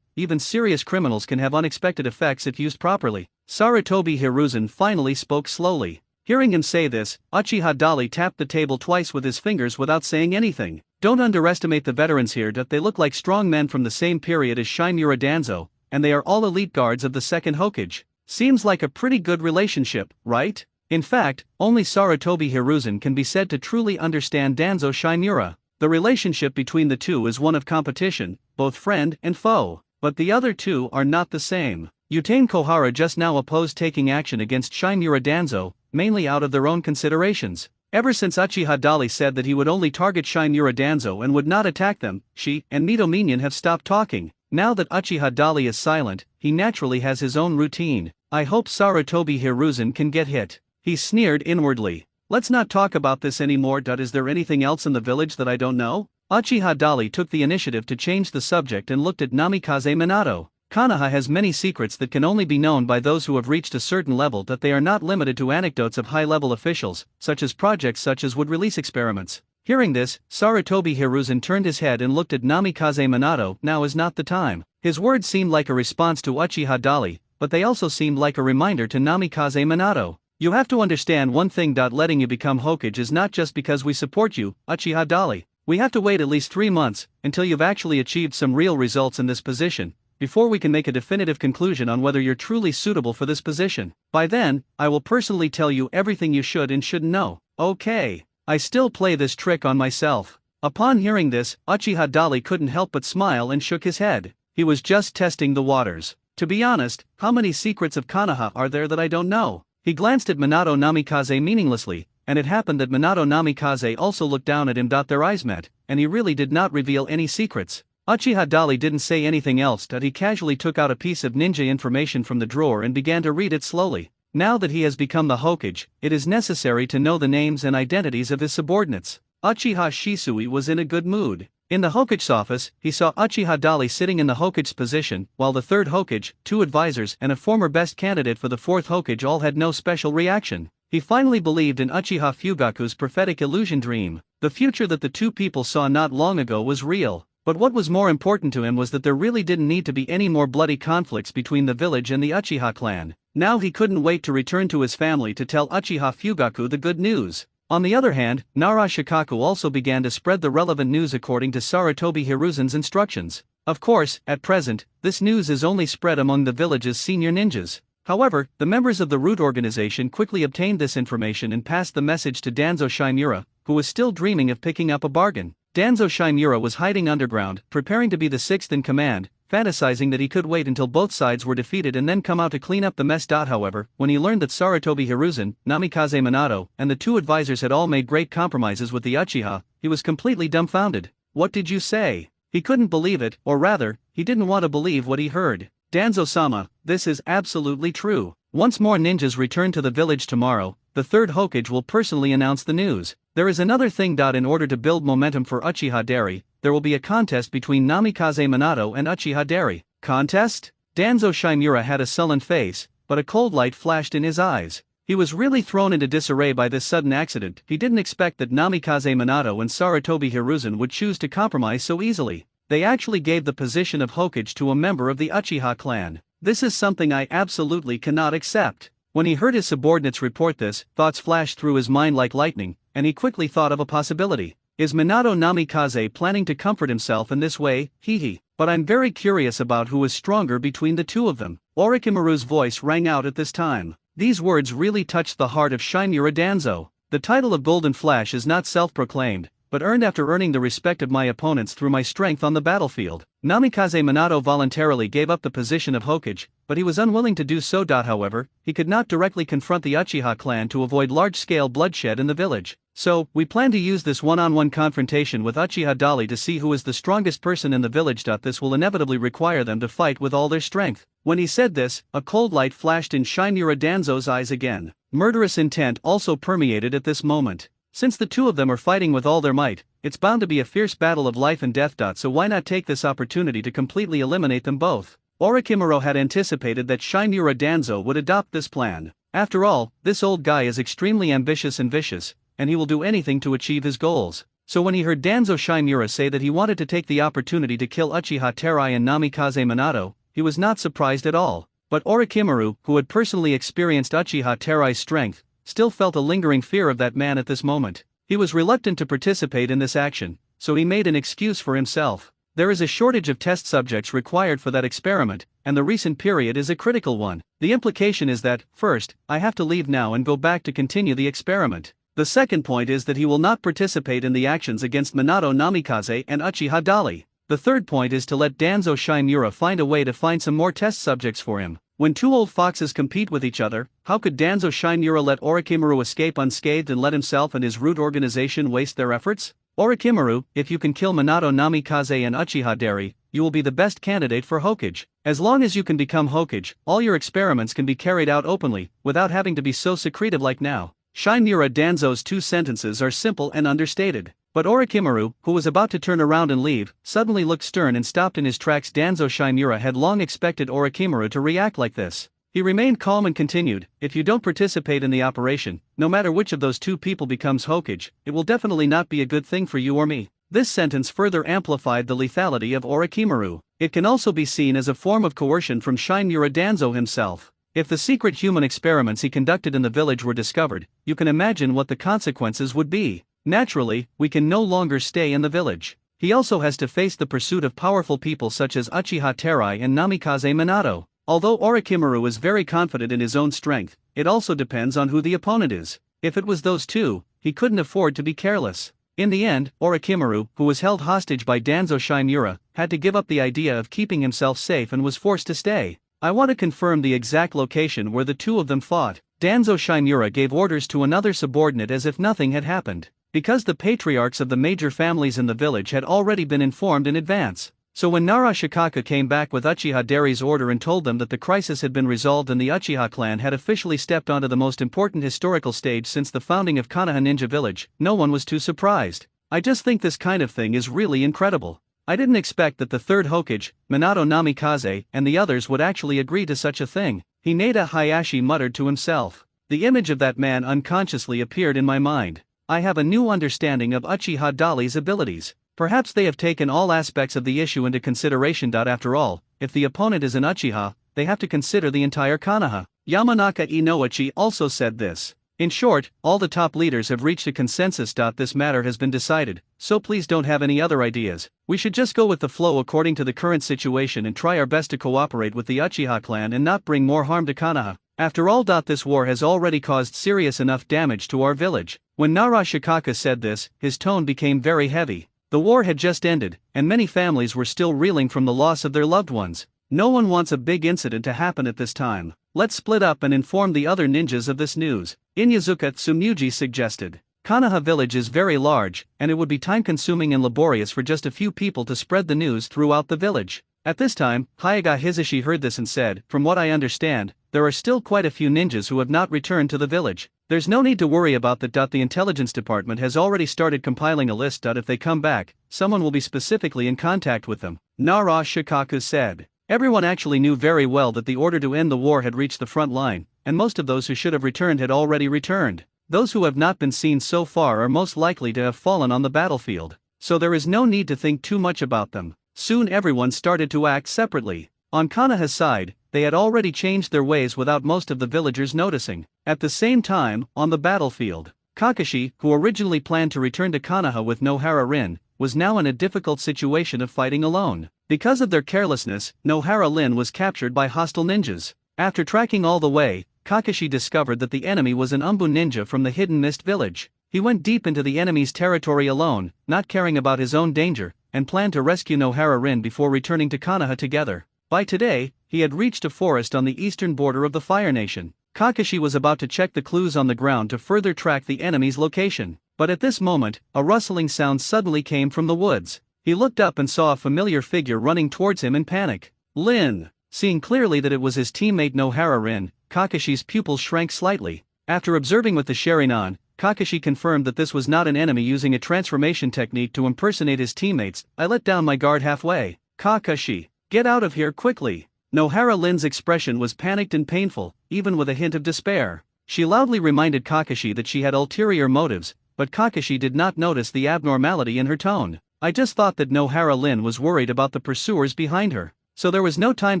Even serious criminals can have unexpected effects if used properly. Sarutobi Hiruzen finally spoke slowly. Hearing him say this, Uchiha Dali tapped the table twice with his fingers without saying anything. Don't underestimate the veterans here. They look like strong men from the same period as Shinmura Danzo, and they are all elite guards of the second Hokage. Seems like a pretty good relationship, right? In fact, only Sarutobi Hiruzen can be said to truly understand Danzo Shinmura. The relationship between the two is one of competition, both friend and foe. But the other two are not the same. Utane Koharu just now opposed taking action against Shinmura Danzo, mainly out of their own considerations. Ever since Uchiha Dali said that he would only target Shinmura Danzo and would not attack them, she and Mito Minion have stopped talking. Now that Uchiha Dali is silent, he naturally has his own routine. I hope Sarutobi Hiruzen can get hit. He sneered inwardly. Let's not talk about this anymore. Is there anything else in the village that I don't know? Uchiha Dali took the initiative to change the subject and looked at Namikaze Minato. Konoha has many secrets that can only be known by those who have reached a certain level. They are not limited to anecdotes of high-level officials, such as projects such as would release experiments. Hearing this, Sarutobi Hiruzen turned his head and looked at Namikaze Minato. Now is not the time. His words seemed like a response to Uchiha Dali, but they also seemed like a reminder to Namikaze Minato. You have to understand one thing. Letting you become Hokage is not just because we support you, Uchiha Dali. We have to wait at least 3 months, until you've actually achieved some real results in this position, before we can make a definitive conclusion on whether you're truly suitable for this position. By then, I will personally tell you everything you should and shouldn't know. Okay. I still play this trick on myself. Upon hearing this, Uchiha Dali couldn't help but smile and shook his head. He was just testing the waters. To be honest, how many secrets of Konoha are there that I don't know? He glanced at Minato Namikaze meaninglessly, and it happened that Minato Namikaze also looked down at him. Their eyes met, and he really did not reveal any secrets. Uchiha Dali didn't say anything else, but he casually took out a piece of ninja information from the drawer and began to read it slowly. Now that he has become the Hokage, it is necessary to know the names and identities of his subordinates. Uchiha Shisui was in a good mood. In the Hokage's office, he saw Uchiha Dali sitting in the Hokage's position, while the third Hokage, 2 advisors, and a former best candidate for the fourth Hokage all had no special reaction. He finally believed in Uchiha Fugaku's prophetic illusion dream. The future that the two people saw not long ago was real. But what was more important to him was that there really didn't need to be any more bloody conflicts between the village and the Uchiha clan. Now he couldn't wait to return to his family to tell Uchiha Fugaku the good news. On the other hand, Nara Shikaku also began to spread the relevant news according to Sarutobi Hiruzen's instructions. Of course, at present, this news is only spread among the village's senior ninjas. However, the members of the root organization quickly obtained this information and passed the message to Danzo Shimura, who was still dreaming of picking up a bargain. Danzo Shimura was hiding underground, preparing to be the sixth in command, fantasizing that he could wait until both sides were defeated and then come out to clean up the mess. However, when he learned that Sarutobi Hiruzen, Namikaze Minato, and the 2 advisors had all made great compromises with the Uchiha, he was completely dumbfounded. What did you say? He couldn't believe it, or rather, he didn't want to believe what he heard. Danzo-sama, this is absolutely true. Once more ninjas return to the village tomorrow, the third Hokage will personally announce the news. There is another thing. In order to build momentum for Uchiha Dairy, there will be a contest between Namikaze Minato and Uchiha Dairy. Contest? Danzo Shimura had a sullen face, but a cold light flashed in his eyes. He was really thrown into disarray by this sudden accident. He didn't expect that Namikaze Minato and Sarutobi Hiruzen would choose to compromise so easily. They actually gave the position of Hokage to a member of the Uchiha clan. This is something I absolutely cannot accept. When he heard his subordinates report this, thoughts flashed through his mind like lightning, and he quickly thought of a possibility. Is Minato Namikaze planning to comfort himself in this way? Hehe. But I'm very curious about who is stronger between the two of them. Orochimaru's voice rang out at this time. These words really touched the heart of Shimura Danzo. The title of Golden Flash is not self-proclaimed, but earned after earning the respect of my opponents through my strength on the battlefield. Namikaze Minato voluntarily gave up the position of Hokage, but he was unwilling to do so. However, he could not directly confront the Uchiha clan to avoid large-scale bloodshed in the village. So, we plan to use this one-on-one confrontation with Uchiha Dali to see who is the strongest person in the village. This will inevitably require them to fight with all their strength. When he said this, a cold light flashed in Shimura Danzo's eyes again. Murderous intent also permeated at this moment. Since the two of them are fighting with all their might, it's bound to be a fierce battle of life and death. So why not take this opportunity to completely eliminate them both? Orochimaru had anticipated that Shimura Danzo would adopt this plan. After all, this old guy is extremely ambitious and vicious, and he will do anything to achieve his goals. So when he heard Danzo Shimura say that he wanted to take the opportunity to kill Uchiha Terai and Namikaze Minato, he was not surprised at all. But Orochimaru, who had personally experienced Uchiha Terai's strength, still felt a lingering fear of that man at this moment. He was reluctant to participate in this action, so he made an excuse for himself. There is a shortage of test subjects required for that experiment, and the recent period is a critical one. The implication is that, first, I have to leave now and go back to continue the experiment. The second point is that he will not participate in the actions against Minato Namikaze and Uchiha Dali. The third point is to let Danzo Shimura find a way to find some more test subjects for him. When two old foxes compete with each other, how could Danzo Shimura let Orochimaru escape unscathed and let himself and his root organization waste their efforts? Orochimaru, if you can kill Minato Namikaze and Uchiha Dairy, you will be the best candidate for Hokage. As long as you can become Hokage, all your experiments can be carried out openly, without having to be so secretive like now. Shimura Danzo's 2 sentences are simple and understated. But Orochimaru, who was about to turn around and leave, suddenly looked stern and stopped in his tracks. Danzo Shimura had long expected Orochimaru to react like this. He remained calm and continued, if you don't participate in the operation, no matter which of those 2 people becomes Hokage, it will definitely not be a good thing for you or me. This sentence further amplified the lethality of Orochimaru. It can also be seen as a form of coercion from Shimura Danzo himself. If the secret human experiments he conducted in the village were discovered, you can imagine what the consequences would be. Naturally, we can no longer stay in the village. He also has to face the pursuit of powerful people such as Uchiha Terai and Namikaze Minato. Although Orochimaru is very confident in his own strength, it also depends on who the opponent is. If it was those 2, he couldn't afford to be careless. In the end, Orochimaru, who was held hostage by Danzo Shimura, had to give up the idea of keeping himself safe and was forced to stay. I want to confirm the exact location where the 2 of them fought. Danzo Shimura gave orders to another subordinate as if nothing had happened. Because the patriarchs of the major families in the village had already been informed in advance, So when Nara Shikaka came back with Uchiha Dari's order and told them that the crisis had been resolved and the Uchiha clan had officially stepped onto the most important historical stage since the founding of Konoha Ninja Village, no one was too surprised. I just think this kind of thing is really incredible. I didn't expect that the third Hokage, Minato Namikaze, and the others would actually agree to such a thing, Hinata Hayashi muttered to himself. The image of that man unconsciously appeared in my mind. I have a new understanding of Uchiha Dari's abilities. Perhaps they have taken all aspects of the issue into consideration. After all, if the opponent is an Uchiha, they have to consider the entire Konoha. Yamanaka Inouchi also said this. In short, all the top leaders have reached a consensus. This matter has been decided, so please don't have any other ideas. We should just go with the flow according to the current situation and try our best to cooperate with the Uchiha clan and not bring more harm to Konoha. After all, this war has already caused serious enough damage to our village. When Nara Shikaka said this, his tone became very heavy. The war had just ended, and many families were still reeling from the loss of their loved ones. No one wants a big incident to happen at this time. Let's split up and inform the other ninjas of this news, Inyazuka Tsumugi suggested. Konoha village is very large, and it would be time-consuming and laborious for just a few people to spread the news throughout the village. At this time, Hayaga Hisashi heard this and said, from what I understand, there are still quite a few ninjas who have not returned to the village. There's no need to worry about that. The intelligence department has already started compiling a list. If they come back, someone will be specifically in contact with them, Nara Shikaku said. Everyone actually knew very well that the order to end the war had reached the front line, and most of those who should have returned had already returned. Those who have not been seen so far are most likely to have fallen on the battlefield, so there is no need to think too much about them. Soon everyone started to act separately. On Konoha's side, they had already changed their ways without most of the villagers noticing. At the same time, on the battlefield, Kakashi, who originally planned to return to Konoha with Nohara Rin, was now in a difficult situation of fighting alone. Because of their carelessness, Nohara Rin was captured by hostile ninjas. After tracking all the way, Kakashi discovered that the enemy was an Umbu ninja from the Hidden Mist village. He went deep into the enemy's territory alone, not caring about his own danger, and planned to rescue Nohara Rin before returning to Konoha together. By today, he had reached a forest on the eastern border of the Fire Nation. Kakashi was about to check the clues on the ground to further track the enemy's location. But at this moment, a rustling sound suddenly came from the woods. He looked up and saw a familiar figure running towards him in panic. Lin! Seeing clearly that it was his teammate Nohara Rin, Kakashi's pupils shrank slightly. After observing with the Sharingan, Kakashi confirmed that this was not an enemy using a transformation technique to impersonate his teammates. I let down my guard halfway. Kakashi, get out of here quickly! Nohara Lin's expression was panicked and painful, even with a hint of despair. She loudly reminded Kakashi that she had ulterior motives, but Kakashi did not notice the abnormality in her tone. I just thought that Nohara Lin was worried about the pursuers behind her. So there was no time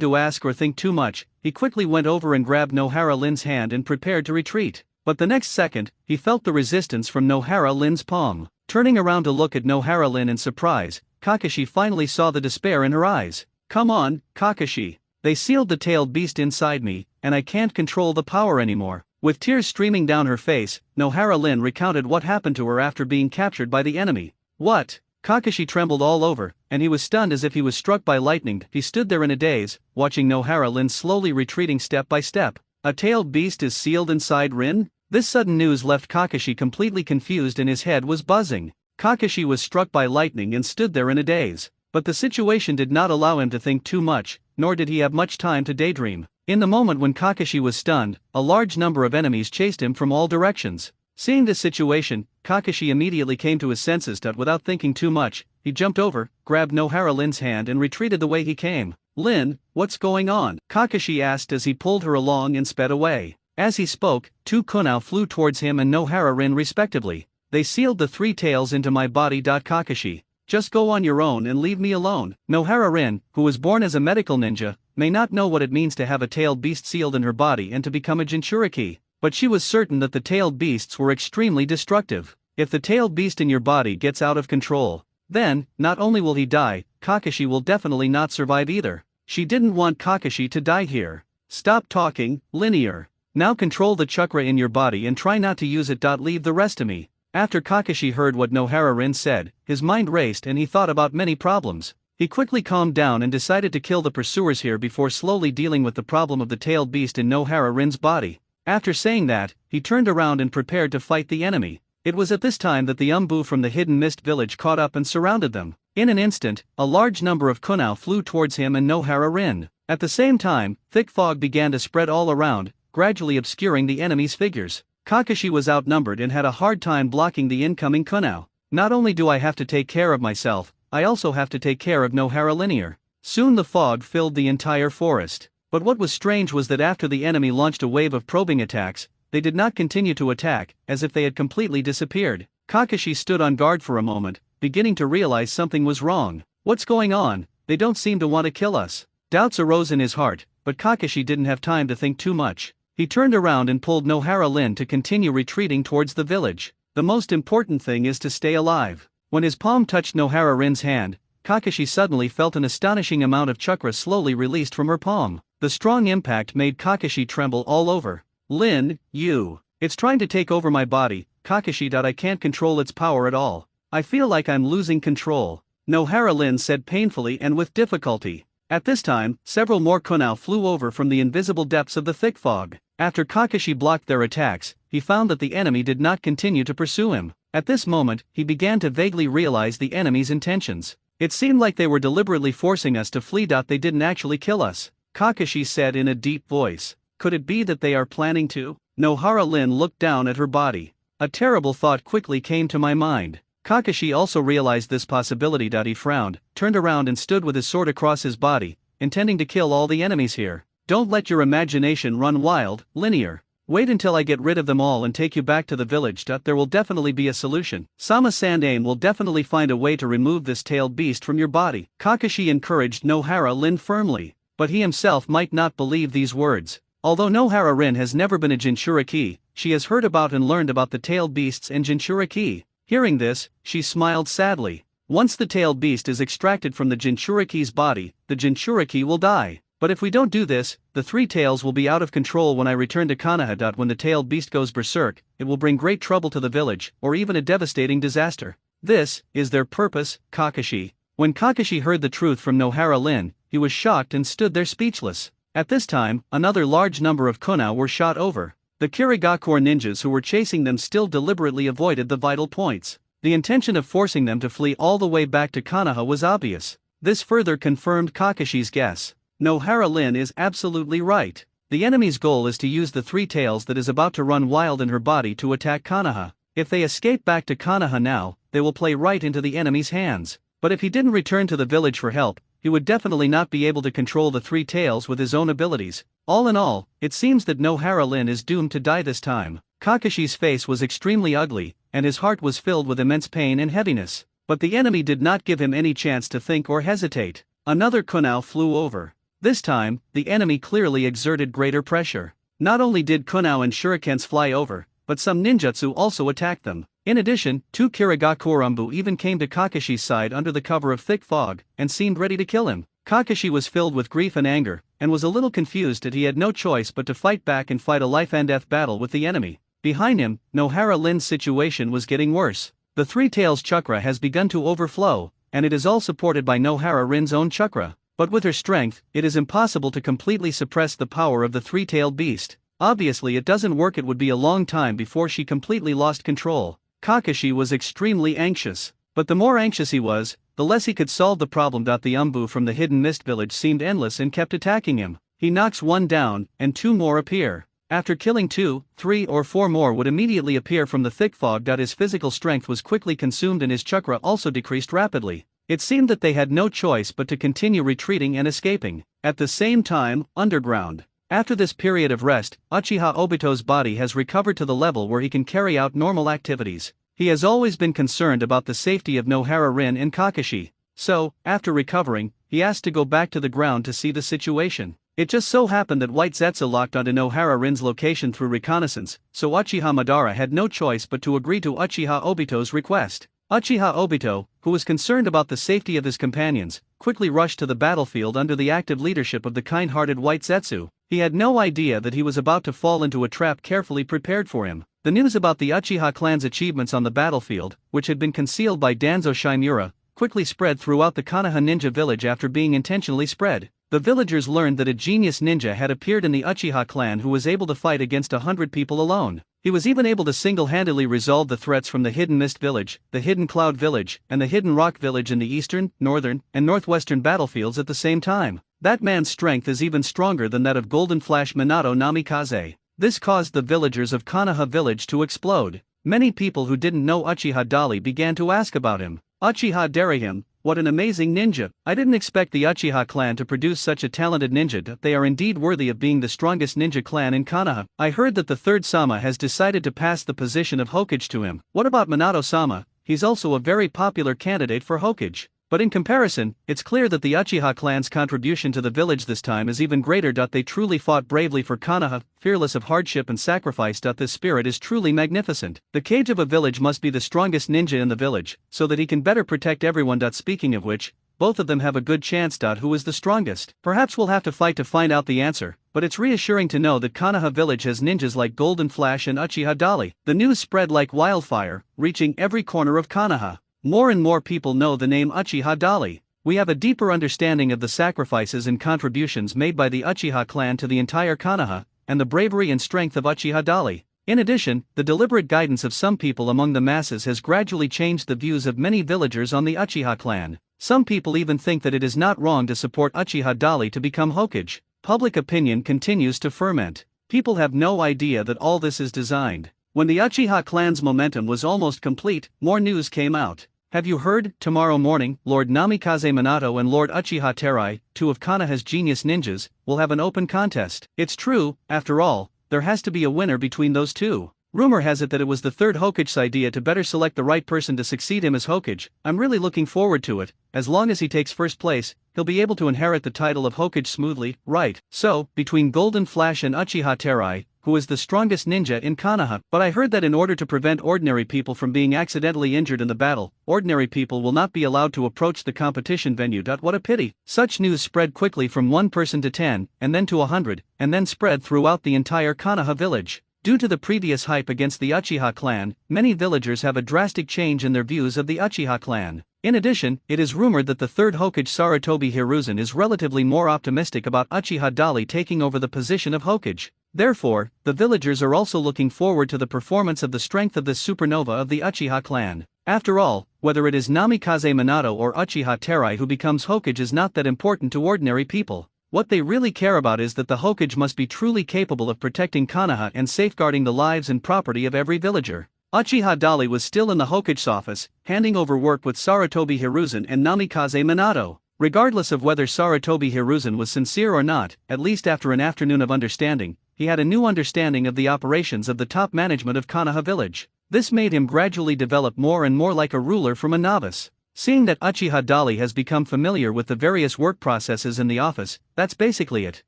to ask or think too much. He quickly went over and grabbed Nohara Lin's hand and prepared to retreat. But the next second, he felt the resistance from Nohara Lin's palm. Turning around to look at Nohara Lin in surprise, Kakashi finally saw the despair in her eyes. Come on, Kakashi. They sealed the tailed beast inside me, and I can't control the power anymore. With tears streaming down her face, Nohara Lin recounted what happened to her after being captured by the enemy. What? Kakashi trembled all over, and he was stunned as if he was struck by lightning. He stood there in a daze, watching Nohara Lin slowly retreating step by step. A tailed beast is sealed inside Rin? This sudden news left Kakashi completely confused and his head was buzzing. Kakashi was struck by lightning and stood there in a daze. But the situation did not allow him to think too much, nor did he have much time to daydream. In the moment when Kakashi was stunned, a large number of enemies chased him from all directions. Seeing this situation, Kakashi immediately came to his senses. Without thinking too much, he jumped over, grabbed Nohara Lin's hand and retreated the way he came. Lin, what's going on? Kakashi asked as he pulled her along and sped away. As he spoke, two Kunao flew towards him and Nohara Rin respectively. They sealed the three tails into my body. Kakashi, just go on your own and leave me alone. Nohara Rin, who was born as a medical ninja, may not know what it means to have a tailed beast sealed in her body and to become a Jinchuriki, but she was certain that the tailed beasts were extremely destructive. If the tailed beast in your body gets out of control, then, not only will he die, Kakashi will definitely not survive either. She didn't want Kakashi to die here. Stop talking, Linear. Now control the chakra in your body and try not to use it. Leave the rest to me. After Kakashi heard what Nohara Rin said, his mind raced and he thought about many problems. He quickly calmed down and decided to kill the pursuers here before slowly dealing with the problem of the tailed beast in Nohara Rin's body. After saying that, he turned around and prepared to fight the enemy. It was at this time that the Umbu from the Hidden Mist village caught up and surrounded them. In an instant, a large number of kunao flew towards him and Nohara Rin. At the same time, thick fog began to spread all around, gradually obscuring the enemy's figures. Kakashi was outnumbered and had a hard time blocking the incoming kunao. Not only do I have to take care of myself, I also have to take care of Nohara Linear. Soon the fog filled the entire forest. But what was strange was that after the enemy launched a wave of probing attacks, they did not continue to attack, as if they had completely disappeared. Kakashi stood on guard for a moment, beginning to realize something was wrong. What's going on? They don't seem to want to kill us. Doubts arose in his heart, but Kakashi didn't have time to think too much. He turned around and pulled Nohara Lin to continue retreating towards the village. The most important thing is to stay alive. When his palm touched Nohara Rin's hand, Kakashi suddenly felt an astonishing amount of chakra slowly released from her palm. The strong impact made Kakashi tremble all over. Lin, it's trying to take over my body, Kakashi. I can't control its power at all. I feel like I'm losing control, Nohara Lin said painfully and with difficulty. At this time, several more kunao flew over from the invisible depths of the thick fog. After Kakashi blocked their attacks, he found that the enemy did not continue to pursue him. At this moment, he began to vaguely realize the enemy's intentions. It seemed like they were deliberately forcing us to flee. They didn't actually kill us, Kakashi said in a deep voice. Could it be that they are planning to? Nohara Lin looked down at her body. A terrible thought quickly came to my mind. Kakashi also realized this possibility. He frowned, turned around and stood with his sword across his body, intending to kill all the enemies here. Don't let your imagination run wild, Linear. Wait until I get rid of them all and take you back to the village. There will definitely be a solution. Sama-san will definitely find a way to remove this tailed beast from your body. Kakashi encouraged Nohara Lin firmly, but he himself might not believe these words. Although Nohara Rin has never been a Jinchuriki, she has heard about and learned about the tailed beasts and Jinchuriki. Hearing this, she smiled sadly. Once the tailed beast is extracted from the Jinchuriki's body, the Jinchuriki will die. But if we don't do this, the three tails will be out of control when I return to Konoha. When the tailed beast goes berserk, it will bring great trouble to the village, or even a devastating disaster. This is their purpose, Kakashi. When Kakashi heard the truth from Nohara Lin, he was shocked and stood there speechless. At this time, another large number of kunao were shot over. The Kirigakure ninjas who were chasing them still deliberately avoided the vital points. The intention of forcing them to flee all the way back to Konoha was obvious. This further confirmed Kakashi's guess. Nohara Lin is absolutely right. The enemy's goal is to use the three tails that is about to run wild in her body to attack Konoha. If they escape back to Konoha now, they will play right into the enemy's hands. But if he didn't return to the village for help, he would definitely not be able to control the three tails with his own abilities. All in all, it seems that Nohara Lin is doomed to die this time. Kakashi's face was extremely ugly, and his heart was filled with immense pain and heaviness. But the enemy did not give him any chance to think or hesitate. Another kunao flew over. This time, the enemy clearly exerted greater pressure. Not only did kunao and shurikens fly over, but some ninjutsu also attacked them. In addition, two Kirigakurumbu even came to Kakashi's side under the cover of thick fog, and seemed ready to kill him. Kakashi was filled with grief and anger, and was a little confused that he had no choice but to fight back and fight a life-and-death battle with the enemy. Behind him, Nohara Lin's situation was getting worse. The three tails chakra has begun to overflow, and it is all supported by Nohara Rin's own chakra. But with her strength, it is impossible to completely suppress the power of the three-tailed beast. Obviously it doesn't work. It would be a long time before she completely lost control. Kakashi was extremely anxious. But the more anxious he was, the less he could solve the problem. The Umbu from the hidden mist village seemed endless and kept attacking him. He knocks one down, and two more appear. After killing 2, 3 or 4 more would immediately appear from the thick fog. His physical strength was quickly consumed and his chakra also decreased rapidly. It seemed that they had no choice but to continue retreating and escaping. At the same time, underground. After this period of rest, Uchiha Obito's body has recovered to the level where he can carry out normal activities. He has always been concerned about the safety of Nohara Rin and Kakashi. So, after recovering, he asked to go back to the ground to see the situation. It just so happened that White Zetsu locked onto Nohara Rin's location through reconnaissance, so Uchiha Madara had no choice but to agree to Uchiha Obito's request. Uchiha Obito, who was concerned about the safety of his companions, quickly rushed to the battlefield under the active leadership of the kind-hearted White Zetsu. He had no idea that he was about to fall into a trap carefully prepared for him. The news about the Uchiha clan's achievements on the battlefield, which had been concealed by Danzo Shimura, quickly spread throughout the Konoha ninja village after being intentionally spread. the villagers learned that a genius ninja had appeared in the Uchiha clan who was able to fight against 100 people alone. He was even able to single-handedly resolve the threats from the Hidden Mist Village, the Hidden Cloud Village, and the Hidden Rock Village in the eastern, northern, and northwestern battlefields at the same time. That man's strength is even stronger than that of Golden Flash Minato Namikaze. This caused the villagers of Konoha village to explode. Many people who didn't know Uchiha Dali began to ask about him. Uchiha Darahim, what an amazing ninja! I didn't expect the Uchiha clan to produce such a talented ninja. They are indeed worthy of being the strongest ninja clan in Konoha. I heard that the third Sama has decided to pass the position of Hokage to him. What about Minato-sama? He's also a very popular candidate for Hokage. But in comparison, it's clear that the Uchiha clan's contribution to the village this time is even greater. They truly fought bravely for Konoha, fearless of hardship and sacrifice. This spirit is truly magnificent. The Kage of a village must be the strongest ninja in the village, so that he can better protect everyone. Speaking of which, both of them have a good chance. Who is the strongest? Perhaps we'll have to fight to find out the answer, but it's reassuring to know that Konoha village has ninjas like Golden Flash and Uchiha Dali. The news spread like wildfire, reaching every corner of Konoha. More and more people know the name Uchiha Dali. We have a deeper understanding of the sacrifices and contributions made by the Uchiha clan to the entire Konoha, and the bravery and strength of Uchiha Dali. In addition, the deliberate guidance of some people among the masses has gradually changed the views of many villagers on the Uchiha clan. Some people even think that it is not wrong to support Uchiha Dali to become Hokage. Public opinion continues to ferment. People have no idea that all this is designed. When the Uchiha clan's momentum was almost complete, more news came out. Have you heard? Tomorrow morning, Lord Namikaze Minato and Lord Uchiha Terai, two of Konoha's genius ninjas, will have an open contest. It's true, after all, there has to be a winner between those two. Rumor has it that it was the third Hokage's idea to better select the right person to succeed him as Hokage. I'm really looking forward to it. As long as he takes first place, he'll be able to inherit the title of Hokage smoothly, right? So, between Golden Flash and Uchiha Terai, who is the strongest ninja in Konoha? But I heard that in order to prevent ordinary people from being accidentally injured in the battle, ordinary people will not be allowed to approach the competition venue. What a pity. Such news spread quickly from one person to 10, and then to 100, and then spread throughout the entire Konoha village. Due to the previous hype against the Uchiha clan, many villagers have a drastic change in their views of the Uchiha clan. In addition, it is rumored that the third Hokage Sarutobi Hiruzen is relatively more optimistic about Uchiha Dali taking over the position of Hokage. Therefore, the villagers are also looking forward to the performance of the strength of this supernova of the Uchiha clan. After all, whether it is Namikaze Minato or Uchiha Terai who becomes Hokage is not that important to ordinary people. What they really care about is that the Hokage must be truly capable of protecting Konoha and safeguarding the lives and property of every villager. Uchiha Dali was still in the Hokage's office, handing over work with Sarutobi Hiruzen and Namikaze Minato. Regardless of whether Sarutobi Hiruzen was sincere or not, at least after an afternoon of understanding, he had a new understanding of the operations of the top management of Konoha village. This made him gradually develop more and more like a ruler from a novice. Seeing that Uchiha Dali has become familiar with the various work processes in the office, that's basically it.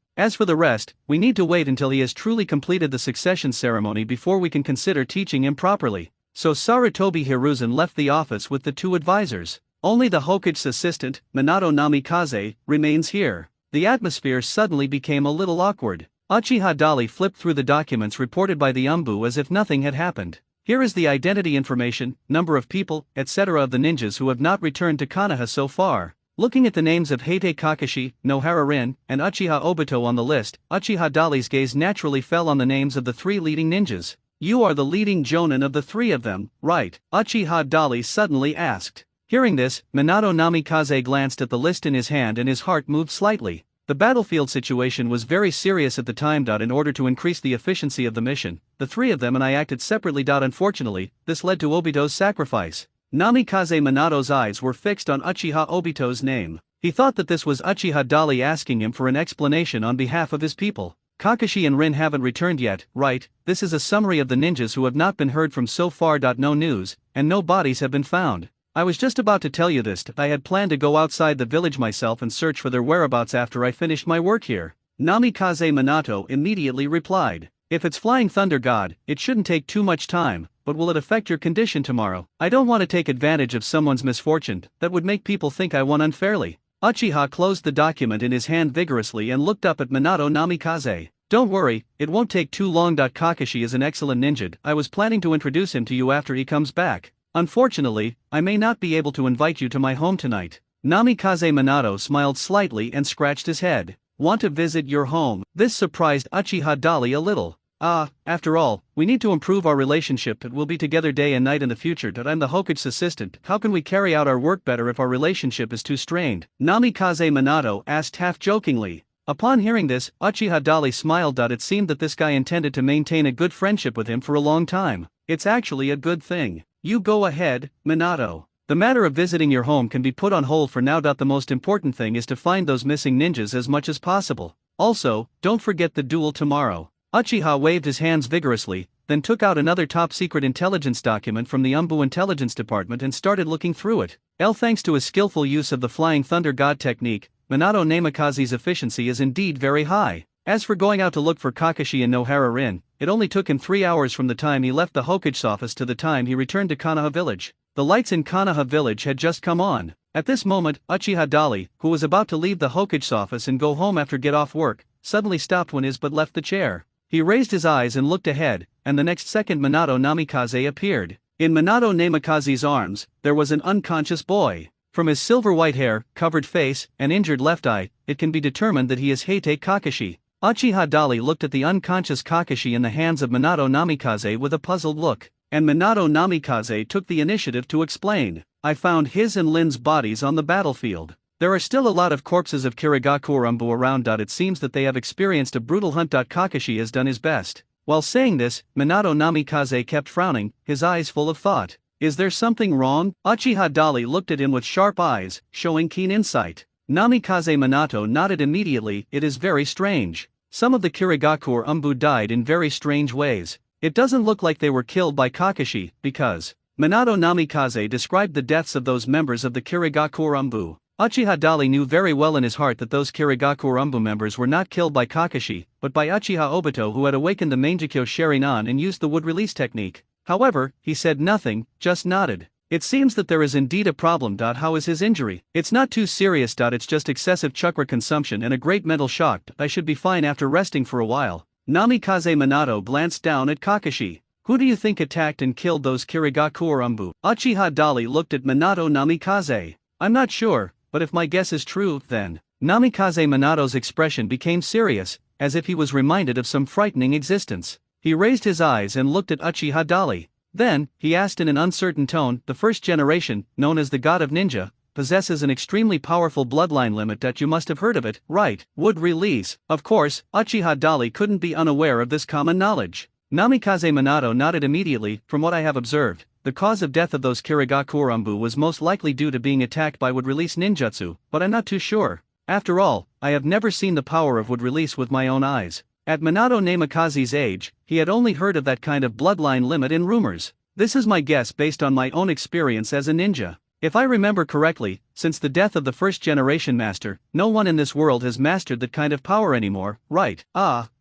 As for the rest, we need to wait until he has truly completed the succession ceremony before we can consider teaching him properly. So Sarutobi Hiruzen left the office with the two advisors. Only the Hokage's assistant, Minato Namikaze, remains here. The atmosphere suddenly became a little awkward. Uchiha Dali flipped through the documents reported by the Umbu as if nothing had happened. Here is the identity information, number of people, etc. of the ninjas who have not returned to Konoha so far. Looking at the names of Heite Kakashi, Nohara Rin, and Uchiha Obito on the list, Uchiha Dali's gaze naturally fell on the names of the three leading ninjas. You are the leading jonin of the three of them, right? Uchiha Dali suddenly asked. Hearing this, Minato Namikaze glanced at the list in his hand and his heart moved slightly. The battlefield situation was very serious at the time. In order to increase the efficiency of the mission, the three of them and I acted separately. Unfortunately, this led to Obito's sacrifice. Namikaze Minato's eyes were fixed on Uchiha Obito's name. He thought that this was Uchiha Dali asking him for an explanation on behalf of his people. Kakashi and Rin haven't returned yet, right? This is a summary of the ninjas who have not been heard from so far. No news, and no bodies have been found. I was just about to tell you this. I had planned to go outside the village myself and search for their whereabouts after I finished my work here. Namikaze Minato immediately replied. If it's Flying Thunder God, it shouldn't take too much time, but will it affect your condition tomorrow? I don't want to take advantage of someone's misfortune. That would make people think I won unfairly. Uchiha closed the document in his hand vigorously and looked up at Minato Namikaze. Don't worry, it won't take too long. Kakashi is an excellent ninja. I was planning to introduce him to you after he comes back. Unfortunately, I may not be able to invite you to my home tonight. Namikaze Minato smiled slightly and scratched his head. Want to visit your home? This surprised Uchiha Dali a little. After all, we need to improve our relationship and we'll be together day and night in the future. I'm the Hokage's assistant. How can we carry out our work better if our relationship is too strained? Namikaze Minato asked half jokingly. Upon hearing this, Uchiha Dali smiled. It seemed that this guy intended to maintain a good friendship with him for a long time. It's actually a good thing. You go ahead, Minato. The matter of visiting your home can be put on hold for now. The most important thing is to find those missing ninjas as much as possible. Also, don't forget the duel tomorrow. Uchiha waved his hands vigorously, then took out another top-secret intelligence document from the Umbu Intelligence Department and started looking through it. Thanks to his skillful use of the Flying Thunder God technique, Minato Namikaze's efficiency is indeed very high. As for going out to look for Kakashi and Nohara Rin, it only took him 3 hours from the time he left the Hokage's office to the time he returned to Konoha Village. The lights in Konoha Village had just come on. At this moment, Uchiha Dali, who was about to leave the Hokage's office and go home after get off work, suddenly stopped when but left the chair. He raised his eyes and looked ahead, and the next second Minato Namikaze appeared. In Minato Namikaze's arms, there was an unconscious boy. From his silver-white hair, covered face, and injured left eye, it can be determined that he is Heite Kakashi. Uchiha Dali looked at the unconscious Kakashi in the hands of Minato Namikaze with a puzzled look, and Minato Namikaze took the initiative to explain. I found his and Lin's bodies on the battlefield. There are still a lot of corpses of Kirigaku Umbu around. It seems that they have experienced a brutal hunt. Kakashi has done his best. While saying this, Minato Namikaze kept frowning, his eyes full of thought. Is there something wrong? Uchiha Dali looked at him with sharp eyes, showing keen insight. Namikaze Minato nodded immediately. It is very strange. Some of the Kirigaku Umbu died in very strange ways. It doesn't look like they were killed by Kakashi, because Minato Namikaze described the deaths of those members of the Kirigaku Umbu. Uchiha Dali knew very well in his heart that those Kirigaku Umbu members were not killed by Kakashi, but by Uchiha Obito, who had awakened the Mangekyo Sharingan and used the wood release technique. However, he said nothing, just nodded. It seems that there is indeed a problem. How is his injury? It's not too serious. It's just excessive chakra consumption and a great mental shock. I should be fine after resting for a while. Namikaze Minato glanced down at Kakashi. Who do you think attacked and killed those Kirigaku Umbu? Uchiha Dali looked at Minato Namikaze. I'm not sure, but if my guess is true, then. Namikaze Minato's expression became serious, as if he was reminded of some frightening existence. He raised his eyes and looked at Uchiha Dali. Then, he asked in an uncertain tone, the first generation, known as the God of Ninja, possesses an extremely powerful bloodline limit. You must have heard of it, right? Wood release. Of course, Uchiha Dali couldn't be unaware of this common knowledge. Namikaze Minato nodded immediately. From what I have observed, the cause of death of those Kirigaku Umbu was most likely due to being attacked by wood release ninjutsu, but I'm not too sure. After all, I have never seen the power of wood release with my own eyes. At Minato Namikaze's age, he had only heard of that kind of bloodline limit in rumors. This is my guess based on my own experience as a ninja. If I remember correctly, since the death of the first generation master, no one in this world has mastered that kind of power anymore, right?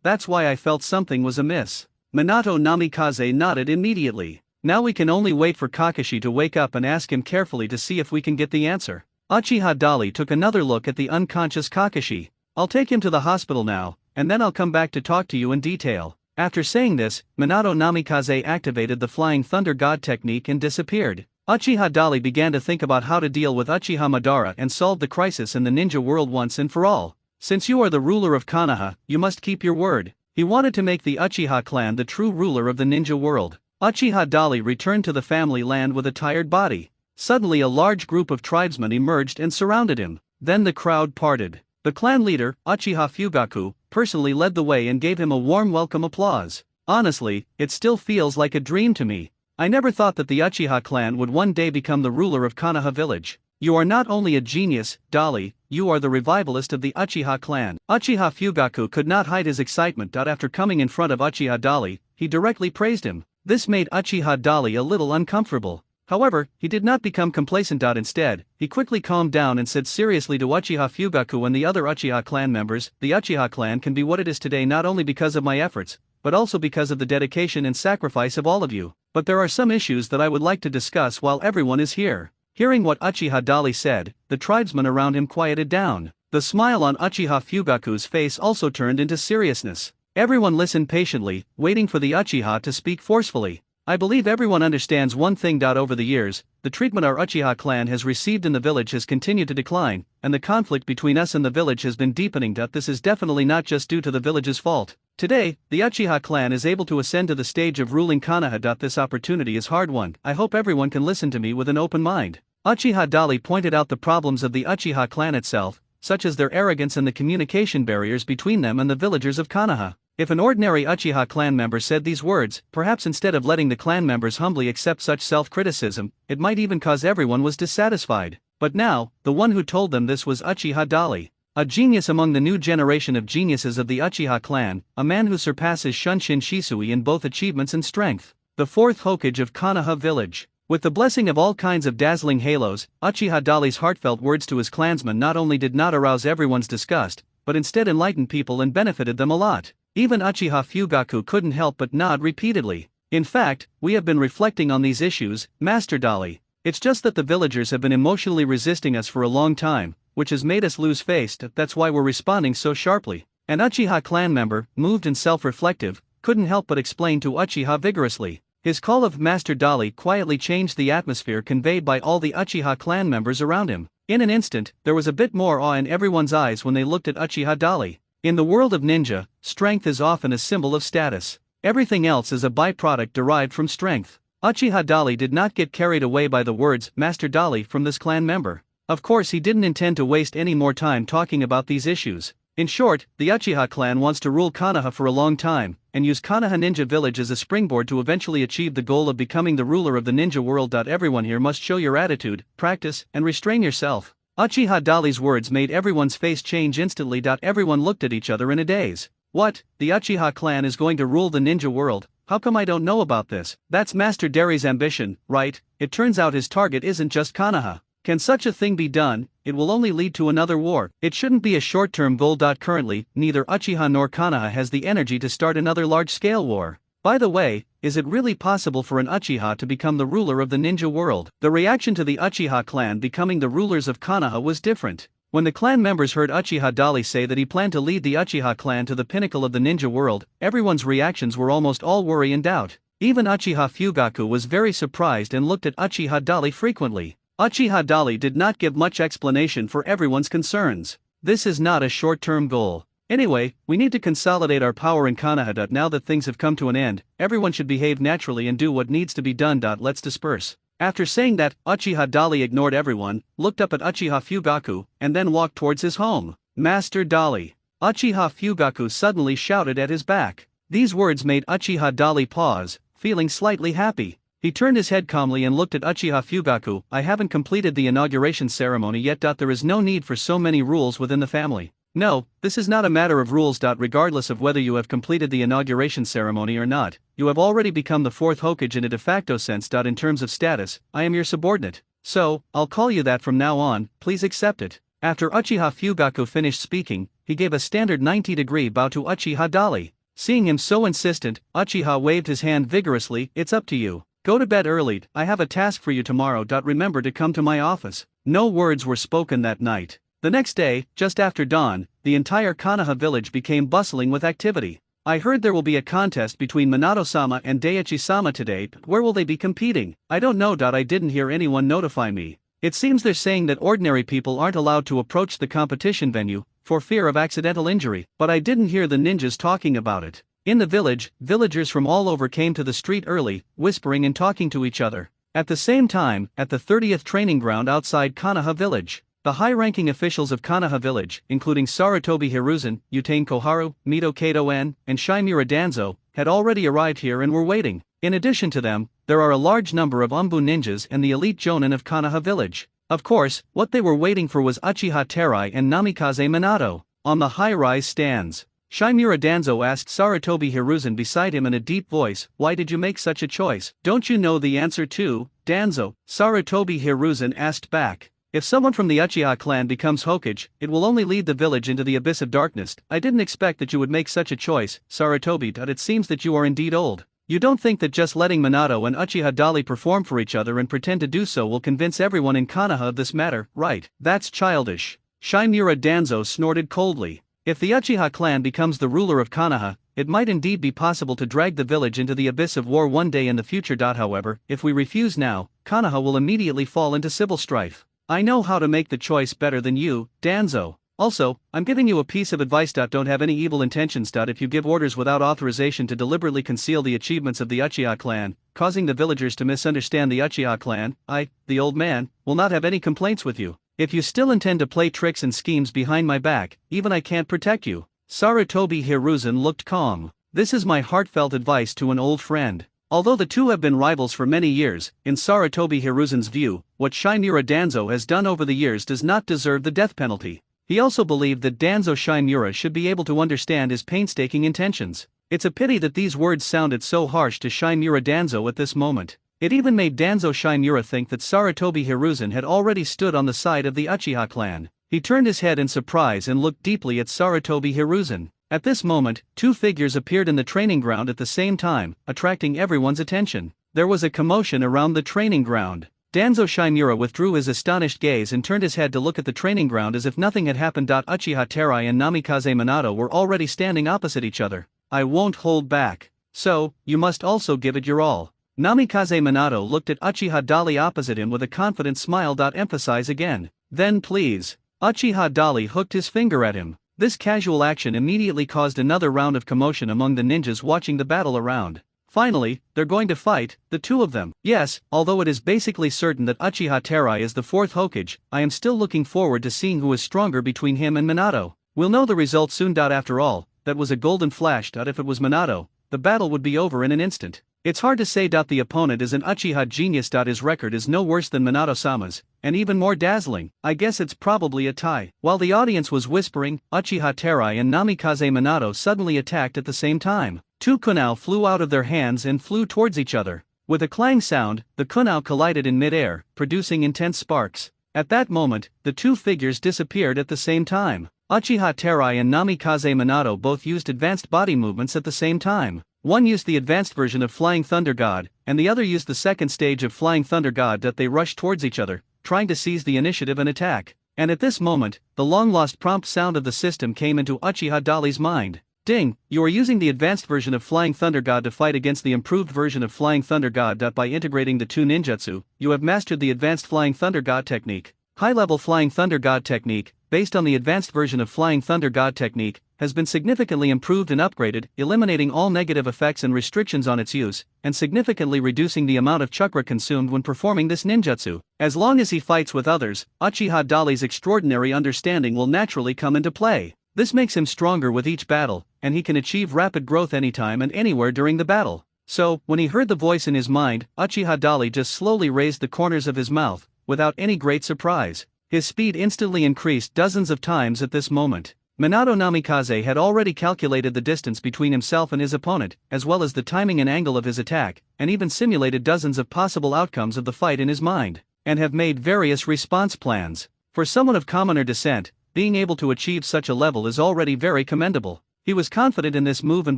That's why I felt something was amiss. Minato Namikaze nodded immediately. Now we can only wait for Kakashi to wake up and ask him carefully to see if we can get the answer. Uchiha Dali took another look at the unconscious Kakashi. I'll take him to the hospital now, and then I'll come back to talk to you in detail. After saying this, Minato Namikaze activated the Flying Thunder God technique and disappeared. Uchiha Dali began to think about how to deal with Uchiha Madara and solve the crisis in the ninja world once and for all. Since you are the ruler of Konoha, you must keep your word. He wanted to make the Uchiha clan the true ruler of the ninja world. Uchiha Dali returned to the family land with a tired body. Suddenly a large group of tribesmen emerged and surrounded him. Then the crowd parted. The clan leader, Uchiha Fugaku, personally led the way and gave him a warm welcome applause. Honestly, it still feels like a dream to me. I never thought that the Uchiha clan would one day become the ruler of Konoha village. You are not only a genius, Dali, you are the revivalist of the Uchiha clan. Uchiha Fugaku could not hide his excitement. After coming in front of Uchiha Dali, he directly praised him. This made Uchiha Dali a little uncomfortable. However, he did not become complacent. Instead, he quickly calmed down and said seriously to Uchiha Fugaku and the other Uchiha clan members, the Uchiha clan can be what it is today not only because of my efforts, but also because of the dedication and sacrifice of all of you. But there are some issues that I would like to discuss while everyone is here. Hearing what Uchiha Dali said, the tribesmen around him quieted down. The smile on Uchiha Fugaku's face also turned into seriousness. Everyone listened patiently, waiting for the Uchiha to speak forcefully. I believe everyone understands one thing. Over the years, the treatment our Uchiha clan has received in the village has continued to decline, and the conflict between us and the village has been deepening. This is definitely not just due to the village's fault. Today, the Uchiha clan is able to ascend to the stage of ruling Konoha. This opportunity is hard won. I hope everyone can listen to me with an open mind. Uchiha Dali pointed out the problems of the Uchiha clan itself, such as their arrogance and the communication barriers between them and the villagers of Konoha. If an ordinary Uchiha clan member said these words, perhaps instead of letting the clan members humbly accept such self-criticism, it might even cause everyone was dissatisfied. But now, the one who told them this was Uchiha Dali, a genius among the new generation of geniuses of the Uchiha clan, a man who surpasses Shunshin Shisui in both achievements and strength. The fourth Hokage of Konoha village. With the blessing of all kinds of dazzling halos, Uchiha Dali's heartfelt words to his clansmen not only did not arouse everyone's disgust, but instead enlightened people and benefited them a lot. Even Uchiha Fugaku couldn't help but nod repeatedly. In fact, we have been reflecting on these issues, Master Dali. It's just that the villagers have been emotionally resisting us for a long time, which has made us lose face. That's why we're responding so sharply. An Uchiha clan member, moved and self-reflective, couldn't help but explain to Uchiha vigorously. His call of Master Dali quietly changed the atmosphere conveyed by all the Uchiha clan members around him. In an instant, there was a bit more awe in everyone's eyes when they looked at Uchiha Dali. In the world of ninja, strength is often a symbol of status. Everything else is a byproduct derived from strength. Uchiha Dali did not get carried away by the words Master Dali from this clan member. Of course, he didn't intend to waste any more time talking about these issues. In short, the Uchiha clan wants to rule Konoha for a long time, and use Konoha Ninja Village as a springboard to eventually achieve the goal of becoming the ruler of the ninja world. Everyone here must show your attitude, practice, and restrain yourself. Uchiha Dali's words made everyone's face change instantly. Everyone looked at each other in a daze. What? The Uchiha clan is going to rule the ninja world? How come I don't know about this? That's Master Dari's ambition, right? It turns out his target isn't just Konoha. Can such a thing be done? It will only lead to another war. It shouldn't be a short-term goal. Currently, neither Uchiha nor Konoha has the energy to start another large-scale war. By the way, is it really possible for an Uchiha to become the ruler of the ninja world? The reaction to the Uchiha clan becoming the rulers of Konoha was different. When the clan members heard Uchiha Dali say that he planned to lead the Uchiha clan to the pinnacle of the ninja world, everyone's reactions were almost all worry and doubt. Even Uchiha Fugaku was very surprised and looked at Uchiha Dali frequently. Uchiha Dali did not give much explanation for everyone's concerns. This is not a short-term goal. Anyway, we need to consolidate our power in Konoha. Now that things have come to an end, everyone should behave naturally and do what needs to be done. Let's disperse. After saying that, Uchiha Dali ignored everyone, looked up at Uchiha Fugaku, and then walked towards his home. Master Dali. Uchiha Fugaku suddenly shouted at his back. These words made Uchiha Dali pause, feeling slightly happy. He turned his head calmly and looked at Uchiha Fugaku. I haven't completed the inauguration ceremony yet. There is no need for so many rules within the family. No, this is not a matter of rules. Regardless of whether you have completed the inauguration ceremony or not, you have already become the fourth Hokage in a de facto sense. In terms of status, I am your subordinate. So, I'll call you that from now on, please accept it. After Uchiha Fugaku finished speaking, he gave a standard 90-degree bow to Uchiha Dali. Seeing him so insistent, Uchiha waved his hand vigorously. It's up to you. Go to bed early, I have a task for you tomorrow. Remember to come to my office. No words were spoken that night. The next day, just after dawn, the entire Konoha village became bustling with activity. I heard there will be a contest between Minato-sama and Daiichi-sama today. Where will they be competing? I don't know. I didn't hear anyone notify me. It seems they're saying that ordinary people aren't allowed to approach the competition venue, for fear of accidental injury, but I didn't hear the ninjas talking about it. In the village, villagers from all over came to the street early, whispering and talking to each other. At the same time, at the 30th training ground outside Konoha village, the high-ranking officials of Konoha village, including Sarutobi Hiruzen, Yutain Koharu, Mito Kato-en, and Shimura Danzo, had already arrived here and were waiting. In addition to them, there are a large number of Umbu ninjas and the elite jonin of Konoha village. Of course, what they were waiting for was Uchiha Terai and Namikaze Minato. On the high-rise stands, Shimura Danzo asked Sarutobi Hiruzen beside him in a deep voice, "Why did you make such a choice? Don't you know the answer too, Danzo?" Sarutobi Hiruzen asked back. "If someone from the Uchiha clan becomes Hokage, it will only lead the village into the abyss of darkness. I didn't expect that you would make such a choice, Sarutobi. It seems that you are indeed old. You don't think that just letting Minato and Uchiha Dali perform for each other and pretend to do so will convince everyone in Konoha of this matter, right? That's childish." Shimura Danzo snorted coldly. If the Uchiha clan becomes the ruler of Konoha, it might indeed be possible to drag the village into the abyss of war one day in the future. However, if we refuse now, Konoha will immediately fall into civil strife. I know how to make the choice better than you, Danzo. Also, I'm giving you a piece of advice. Don't have any evil intentions. If you give orders without authorization to deliberately conceal the achievements of the Uchiha clan, causing the villagers to misunderstand the Uchiha clan, I, the old man, will not have any complaints with you. If you still intend to play tricks and schemes behind my back, even I can't protect you. Sarutobi Hiruzen looked calm. This is my heartfelt advice to an old friend. Although the two have been rivals for many years, in Sarutobi Hiruzen's view, what Shimura Danzo has done over the years does not deserve the death penalty. He also believed that Danzo Shimura should be able to understand his painstaking intentions. It's a pity that these words sounded so harsh to Shimura Danzo at this moment. It even made Danzo Shimura think that Sarutobi Hiruzen had already stood on the side of the Uchiha clan. He turned his head in surprise and looked deeply at Sarutobi Hiruzen. At this moment, two figures appeared in the training ground at the same time, attracting everyone's attention. There was a commotion around the training ground. Danzo Shimura withdrew his astonished gaze and turned his head to look at the training ground as if nothing had happened. Uchiha Terai and Namikaze Minato were already standing opposite each other. I won't hold back. So, you must also give it your all. Namikaze Minato looked at Uchiha Dali opposite him with a confident smile. Emphasize again. Then please. Uchiha Dali hooked his finger at him. This casual action immediately caused another round of commotion among the ninjas watching the battle around. Finally, they're going to fight, the two of them. Yes, although it is basically certain that Uchiha Terai is the fourth Hokage, I am still looking forward to seeing who is stronger between him and Minato. We'll know the result soon. After all, that was a golden flash. If it was Minato, the battle would be over in an instant. It's hard to say. The opponent is an Uchiha genius. His record is no worse than Minato-sama's, and even more dazzling. I guess it's probably a tie. While the audience was whispering, Uchiha Terai and Namikaze Minato suddenly attacked at the same time. Two kunai flew out of their hands and flew towards each other. With a clang sound, the kunai collided in mid-air, producing intense sparks. At that moment, the two figures disappeared at the same time. Uchiha Terai and Namikaze Minato both used advanced body movements at the same time. One used the advanced version of Flying Thunder God, and the other used the second stage of Flying Thunder God. They rushed towards each other, trying to seize the initiative and attack. And at this moment, the long-lost prompt sound of the system came into Uchiha Dali's mind. Ding, you are using the advanced version of Flying Thunder God to fight against the improved version of Flying Thunder God. By integrating the two ninjutsu, you have mastered the advanced Flying Thunder God technique. High-level Flying Thunder God technique, based on the advanced version of Flying Thunder God technique, has been significantly improved and upgraded, eliminating all negative effects and restrictions on its use, and significantly reducing the amount of chakra consumed when performing this ninjutsu. As long as he fights with others, Uchiha Dali's extraordinary understanding will naturally come into play. This makes him stronger with each battle, and he can achieve rapid growth anytime and anywhere during the battle. So, when he heard the voice in his mind, Uchiha Dali just slowly raised the corners of his mouth, without any great surprise. His speed instantly increased dozens of times at this moment. Minato Namikaze had already calculated the distance between himself and his opponent, as well as the timing and angle of his attack, and even simulated dozens of possible outcomes of the fight in his mind, and have made various response plans. For someone of commoner descent, being able to achieve such a level is already very commendable. He was confident in this move and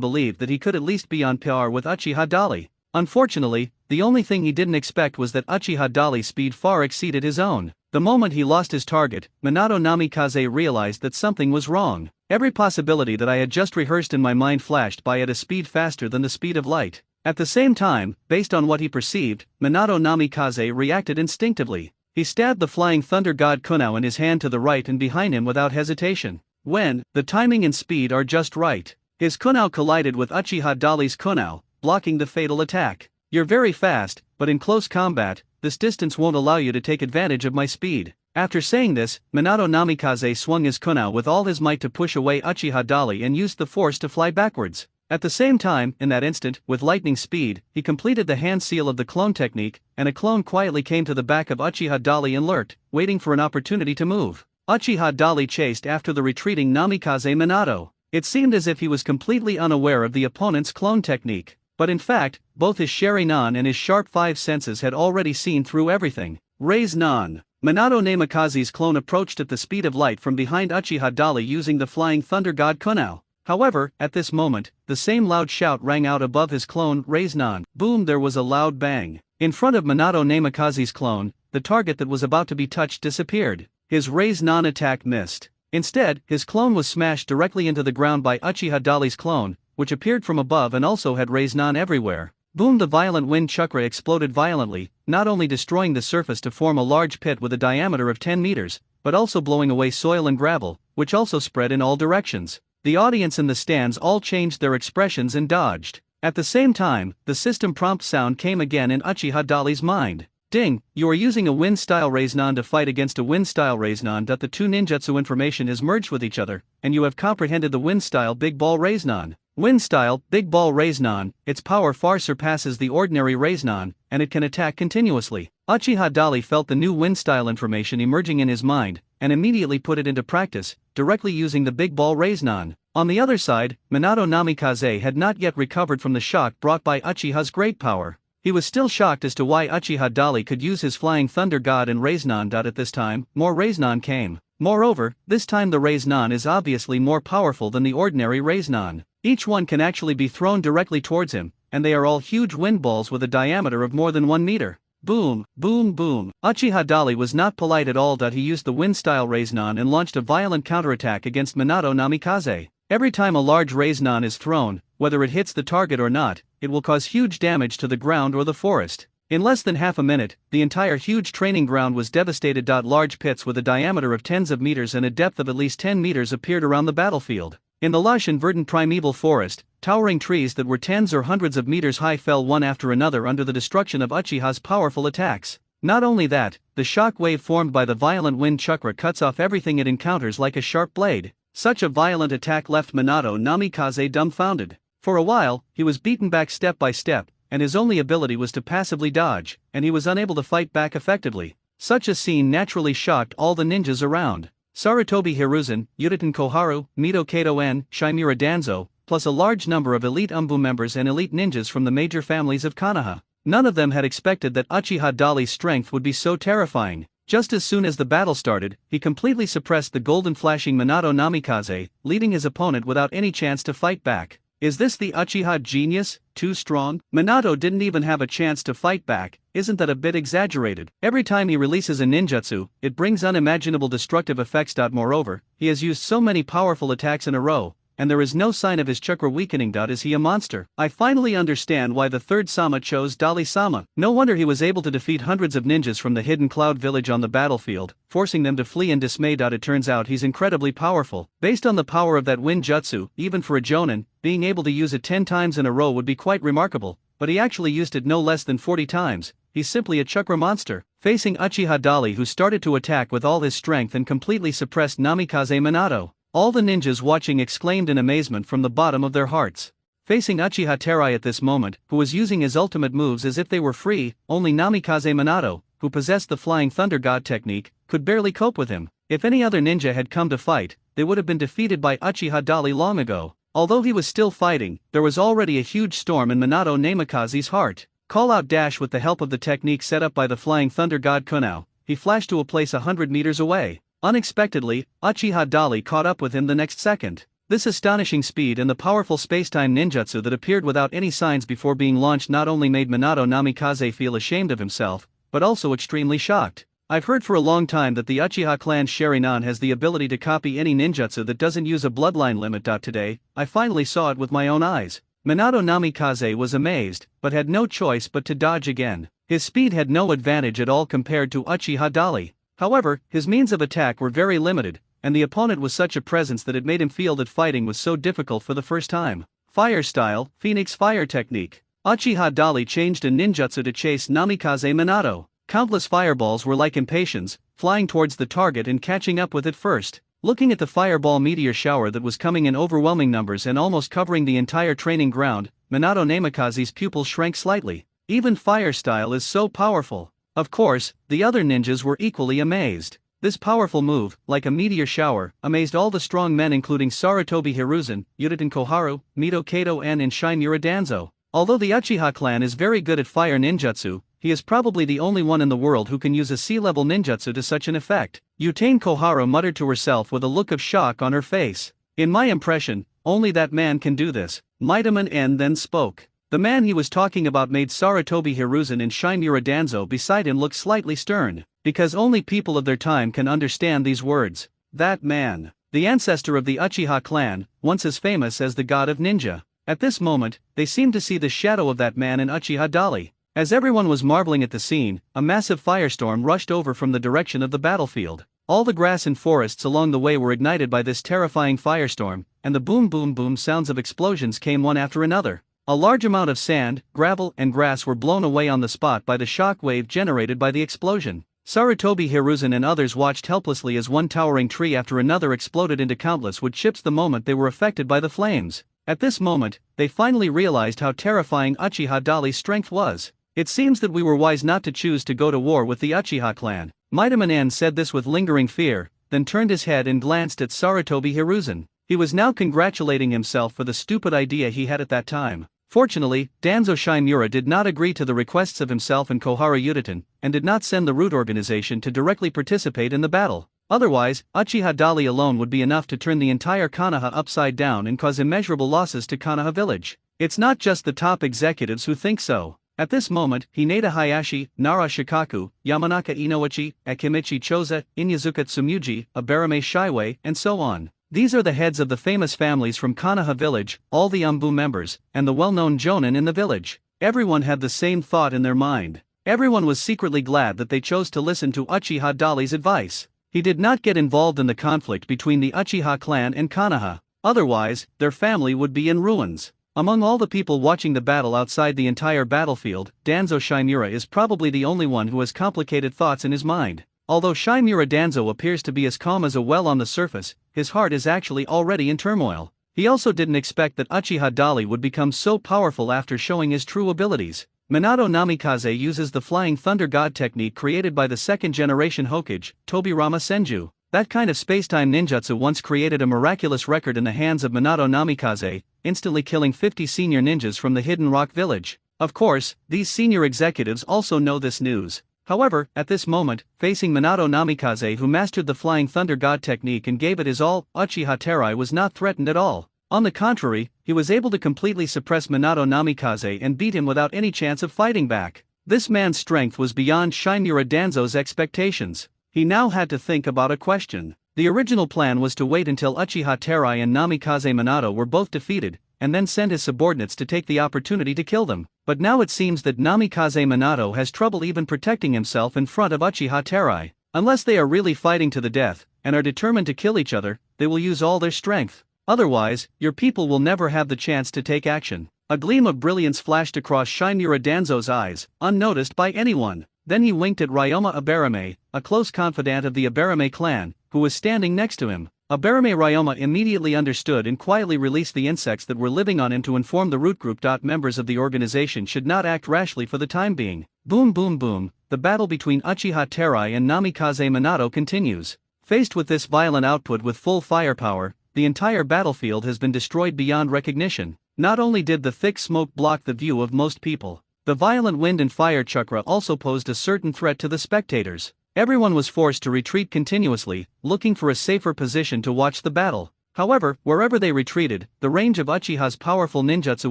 believed that he could at least be on par with Uchiha Dali. Unfortunately, the only thing he didn't expect was that Uchiha Dali's speed far exceeded his own. The moment he lost his target, Minato Namikaze realized that something was wrong. Every possibility that I had just rehearsed in my mind flashed by at a speed faster than the speed of light. At the same time, based on what he perceived, Minato Namikaze reacted instinctively. He stabbed the Flying Thunder God kunai in his hand to the right and behind him without hesitation. When the timing and speed are just right, his kunai collided with Uchiha Dali's kunai, blocking the fatal attack. You're very fast, but in close combat, this distance won't allow you to take advantage of my speed. After saying this, Minato Namikaze swung his kunai with all his might to push away Uchiha Dali and used the force to fly backwards. At the same time, in that instant, with lightning speed, he completed the hand seal of the clone technique, and a clone quietly came to the back of Uchiha Dali and lurked, waiting for an opportunity to move. Uchiha Dali chased after the retreating Namikaze Minato. It seemed as if he was completely unaware of the opponent's clone technique. But in fact, both his Sharingan and his sharp five senses had already seen through everything. Raise Nan. Minato Namikaze's clone approached at the speed of light from behind Uchiha Dali using the Flying Thunder God kunai. However, at this moment, the same loud shout rang out above his clone, Raise Nan. Boom, there was a loud bang. In front of Minato Namikaze's clone, the target that was about to be touched disappeared. His Raise Nan attack missed. Instead, his clone was smashed directly into the ground by Uchiha Dali's clone, which appeared from above and also had Raiznan everywhere. Boom! The violent wind chakra exploded violently, not only destroying the surface to form a large pit with a diameter of 10 meters, but also blowing away soil and gravel, which also spread in all directions. The audience in the stands all changed their expressions and dodged. At the same time, the system prompt sound came again in Uchiha Dali's mind. Ding, you are using a wind-style Raiznan to fight against a wind-style Raiznan. The two ninjutsu information is merged with each other, and you have comprehended the wind-style Big Ball Raiznan. Wind-style, Big Ball Raiznan, its power far surpasses the ordinary Raiznan, and it can attack continuously. Uchiha Dali felt the new wind-style information emerging in his mind, and immediately put it into practice, directly using the Big Ball Raiznan. On the other side, Minato Namikaze had not yet recovered from the shock brought by Uchiha's great power. He was still shocked as to why Uchiha Dali could use his Flying Thunder God and Raiznan. At this time, more Raiznan came. Moreover, this time the Raiznan is obviously more powerful than the ordinary Raiznan. Each one can actually be thrown directly towards him, and they are all huge wind balls with a diameter of more than 1 meter. Boom, boom, boom. Uchiha Dali was not polite at all. He used the wind-style Raiznan and launched a violent counterattack against Minato Namikaze. Every time a large Raiznan is thrown, whether it hits the target or not, it will cause huge damage to the ground or the forest. In less than half a minute, the entire huge training ground was devastated. Large pits with a diameter of tens of meters and a depth of at least 10 meters appeared around the battlefield. In the lush and verdant primeval forest, towering trees that were tens or hundreds of meters high fell one after another under the destruction of Uchiha's powerful attacks. Not only that, the shock wave formed by the violent wind chakra cuts off everything it encounters like a sharp blade. Such a violent attack left Minato Namikaze dumbfounded. For a while, he was beaten back step by step, and his only ability was to passively dodge, and he was unable to fight back effectively. Such a scene naturally shocked all the ninjas around. Sarutobi Hiruzen, Yuriten Koharu, Mito Kato-en, Shimura Danzo, plus a large number of elite Umbu members and elite ninjas from the major families of Konoha. None of them had expected that Uchiha Dali's strength would be so terrifying. Just as soon as the battle started, he completely suppressed the golden flashing Minato Namikaze, leaving his opponent without any chance to fight back. Is this the Uchiha genius, too strong? Minato didn't even have a chance to fight back. Isn't that a bit exaggerated? Every time he releases a ninjutsu, it brings unimaginable destructive effects. Moreover, he has used so many powerful attacks in a row, and there is no sign of his chakra weakening. Is he a monster? I finally understand why the third Sama chose Dali-sama. No wonder he was able to defeat hundreds of ninjas from the hidden cloud village on the battlefield, forcing them to flee in dismay. It turns out he's incredibly powerful. Based on the power of that wind jutsu, even for a jonin, being able to use it 10 times in a row would be quite remarkable, but he actually used it no less than 40 times. He's simply a chakra monster. Facing Uchiha Dali, who started to attack with all his strength and completely suppressed Namikaze Minato. All the ninjas watching exclaimed in amazement from the bottom of their hearts. Facing Uchiha Terai at this moment, who was using his ultimate moves as if they were free, only Namikaze Minato, who possessed the Flying Thunder God technique, could barely cope with him. If any other ninja had come to fight, they would have been defeated by Uchiha Dali long ago. Although he was still fighting, there was already a huge storm in Minato Namikaze's heart. Call-out dash with the help of the technique set up by the Flying Thunder God Kunao, he flashed to a place 100 meters away. Unexpectedly, Uchiha Dali caught up with him the next second. This astonishing speed and the powerful spacetime ninjutsu that appeared without any signs before being launched not only made Minato Namikaze feel ashamed of himself, but also extremely shocked. I've heard for a long time that the Uchiha clan's Sharingan has the ability to copy any ninjutsu that doesn't use a bloodline limit. Today, I finally saw it with my own eyes. Minato Namikaze was amazed, but had no choice but to dodge again. His speed had no advantage at all compared to Uchiha Dali. However, his means of attack were very limited, and the opponent was such a presence that it made him feel that fighting was so difficult for the first time. Fire style, Phoenix Fire technique. Uchiha Dali changed a ninjutsu to chase Namikaze Minato. Countless fireballs were like impatiens, flying towards the target and catching up with it first. Looking at the fireball meteor shower that was coming in overwhelming numbers and almost covering the entire training ground, Minato Namikaze's pupils shrank slightly. Even fire style is so powerful. Of course, the other ninjas were equally amazed. This powerful move, like a meteor shower, amazed all the strong men including Sarutobi Hiruzen, Yuriten Koharu, Mito Kato-en and Shimura Danzo. Although the Uchiha clan is very good at fire ninjutsu, he is probably the only one in the world who can use a sea-level ninjutsu to such an effect. Yutane Koharu muttered to herself with a look of shock on her face. In my impression, only that man can do this. Maitaman N then spoke. The man he was talking about made Sarutobi Hiruzen and Shimura Danzo beside him look slightly stern, because only people of their time can understand these words. That man. the ancestor of the Uchiha clan, once as famous as the god of ninja. At this moment, they seemed to see the shadow of that man in Uchiha Dali. As everyone was marveling at the scene, a massive firestorm rushed over from the direction of the battlefield. All the grass and forests along the way were ignited by this terrifying firestorm, and the boom boom boom sounds of explosions came one after another. A large amount of sand, gravel, and grass were blown away on the spot by the shock wave generated by the explosion. Sarutobi Hiruzen and others watched helplessly as one towering tree after another exploded into countless wood chips the moment they were affected by the flames. At this moment, they finally realized how terrifying Uchiha Dali's strength was. It seems that we were wise not to choose to go to war with the Uchiha clan. Maidamanen said this with lingering fear, then turned his head and glanced at Sarutobi Hiruzen. He was now congratulating himself for the stupid idea he had at that time. Fortunately, Danzo Shimura did not agree to the requests of himself and Kohara Yuditen, and did not send the root organization to directly participate in the battle. Otherwise, Uchiha Dali alone would be enough to turn the entire Konoha upside down and cause immeasurable losses to Konoha village. It's not just the top executives who think so. At this moment, Hinata Hayashi, Nara Shikaku, Yamanaka Inoichi, Akimichi Choza, Inyazuka Tsumuji, Abarame Shiwei, and so on. These are the heads of the famous families from Konoha village, all the Umbu members, and the well-known jonin in the village. Everyone had the same thought in their mind. Everyone was secretly glad that they chose to listen to Uchiha Dali's advice. He did not get involved in the conflict between the Uchiha clan and Konoha. Otherwise, their family would be in ruins. Among all the people watching the battle outside the entire battlefield, Danzo Shimura is probably the only one who has complicated thoughts in his mind. Although Shimura Danzo appears to be as calm as a well on the surface, his heart is actually already in turmoil. He also didn't expect that Uchiha Dali would become so powerful after showing his true abilities. Minato Namikaze uses the Flying Thunder God technique created by the second-generation Hokage, Tobirama Senju. That kind of spacetime ninjutsu once created a miraculous record in the hands of Minato Namikaze, instantly killing 50 senior ninjas from the Hidden Rock village. Of course, these senior executives also know this news. However, at this moment, facing Minato Namikaze, who mastered the Flying Thunder God technique and gave it his all, Uchiha Terai was not threatened at all. On the contrary, he was able to completely suppress Minato Namikaze and beat him without any chance of fighting back. This man's strength was beyond Shimura Danzo's expectations. He now had to think about a question. The original plan was to wait until Uchiha Terai and Namikaze Minato were both defeated, and then send his subordinates to take the opportunity to kill them. But now it seems that Namikaze Minato has trouble even protecting himself in front of Uchiha Terai. Unless they are really fighting to the death, and are determined to kill each other, they will use all their strength. Otherwise, your people will never have the chance to take action. A gleam of brilliance flashed across Shimura Danzo's eyes, unnoticed by anyone. Then he winked at Ryoma Abarame, a close confidant of the Abarame clan, who was standing next to him. Abarame Ryoma immediately understood and quietly released the insects that were living on him to inform the root group. Members of the organization should not act rashly for the time being. Boom boom boom, the battle between Uchiha Terai and Namikaze Minato continues. Faced with this violent output with full firepower, the entire battlefield has been destroyed beyond recognition. Not only did the thick smoke block the view of most people, the violent wind and fire chakra also posed a certain threat to the spectators. Everyone was forced to retreat continuously, looking for a safer position to watch the battle. However, wherever they retreated, the range of Uchiha's powerful ninjutsu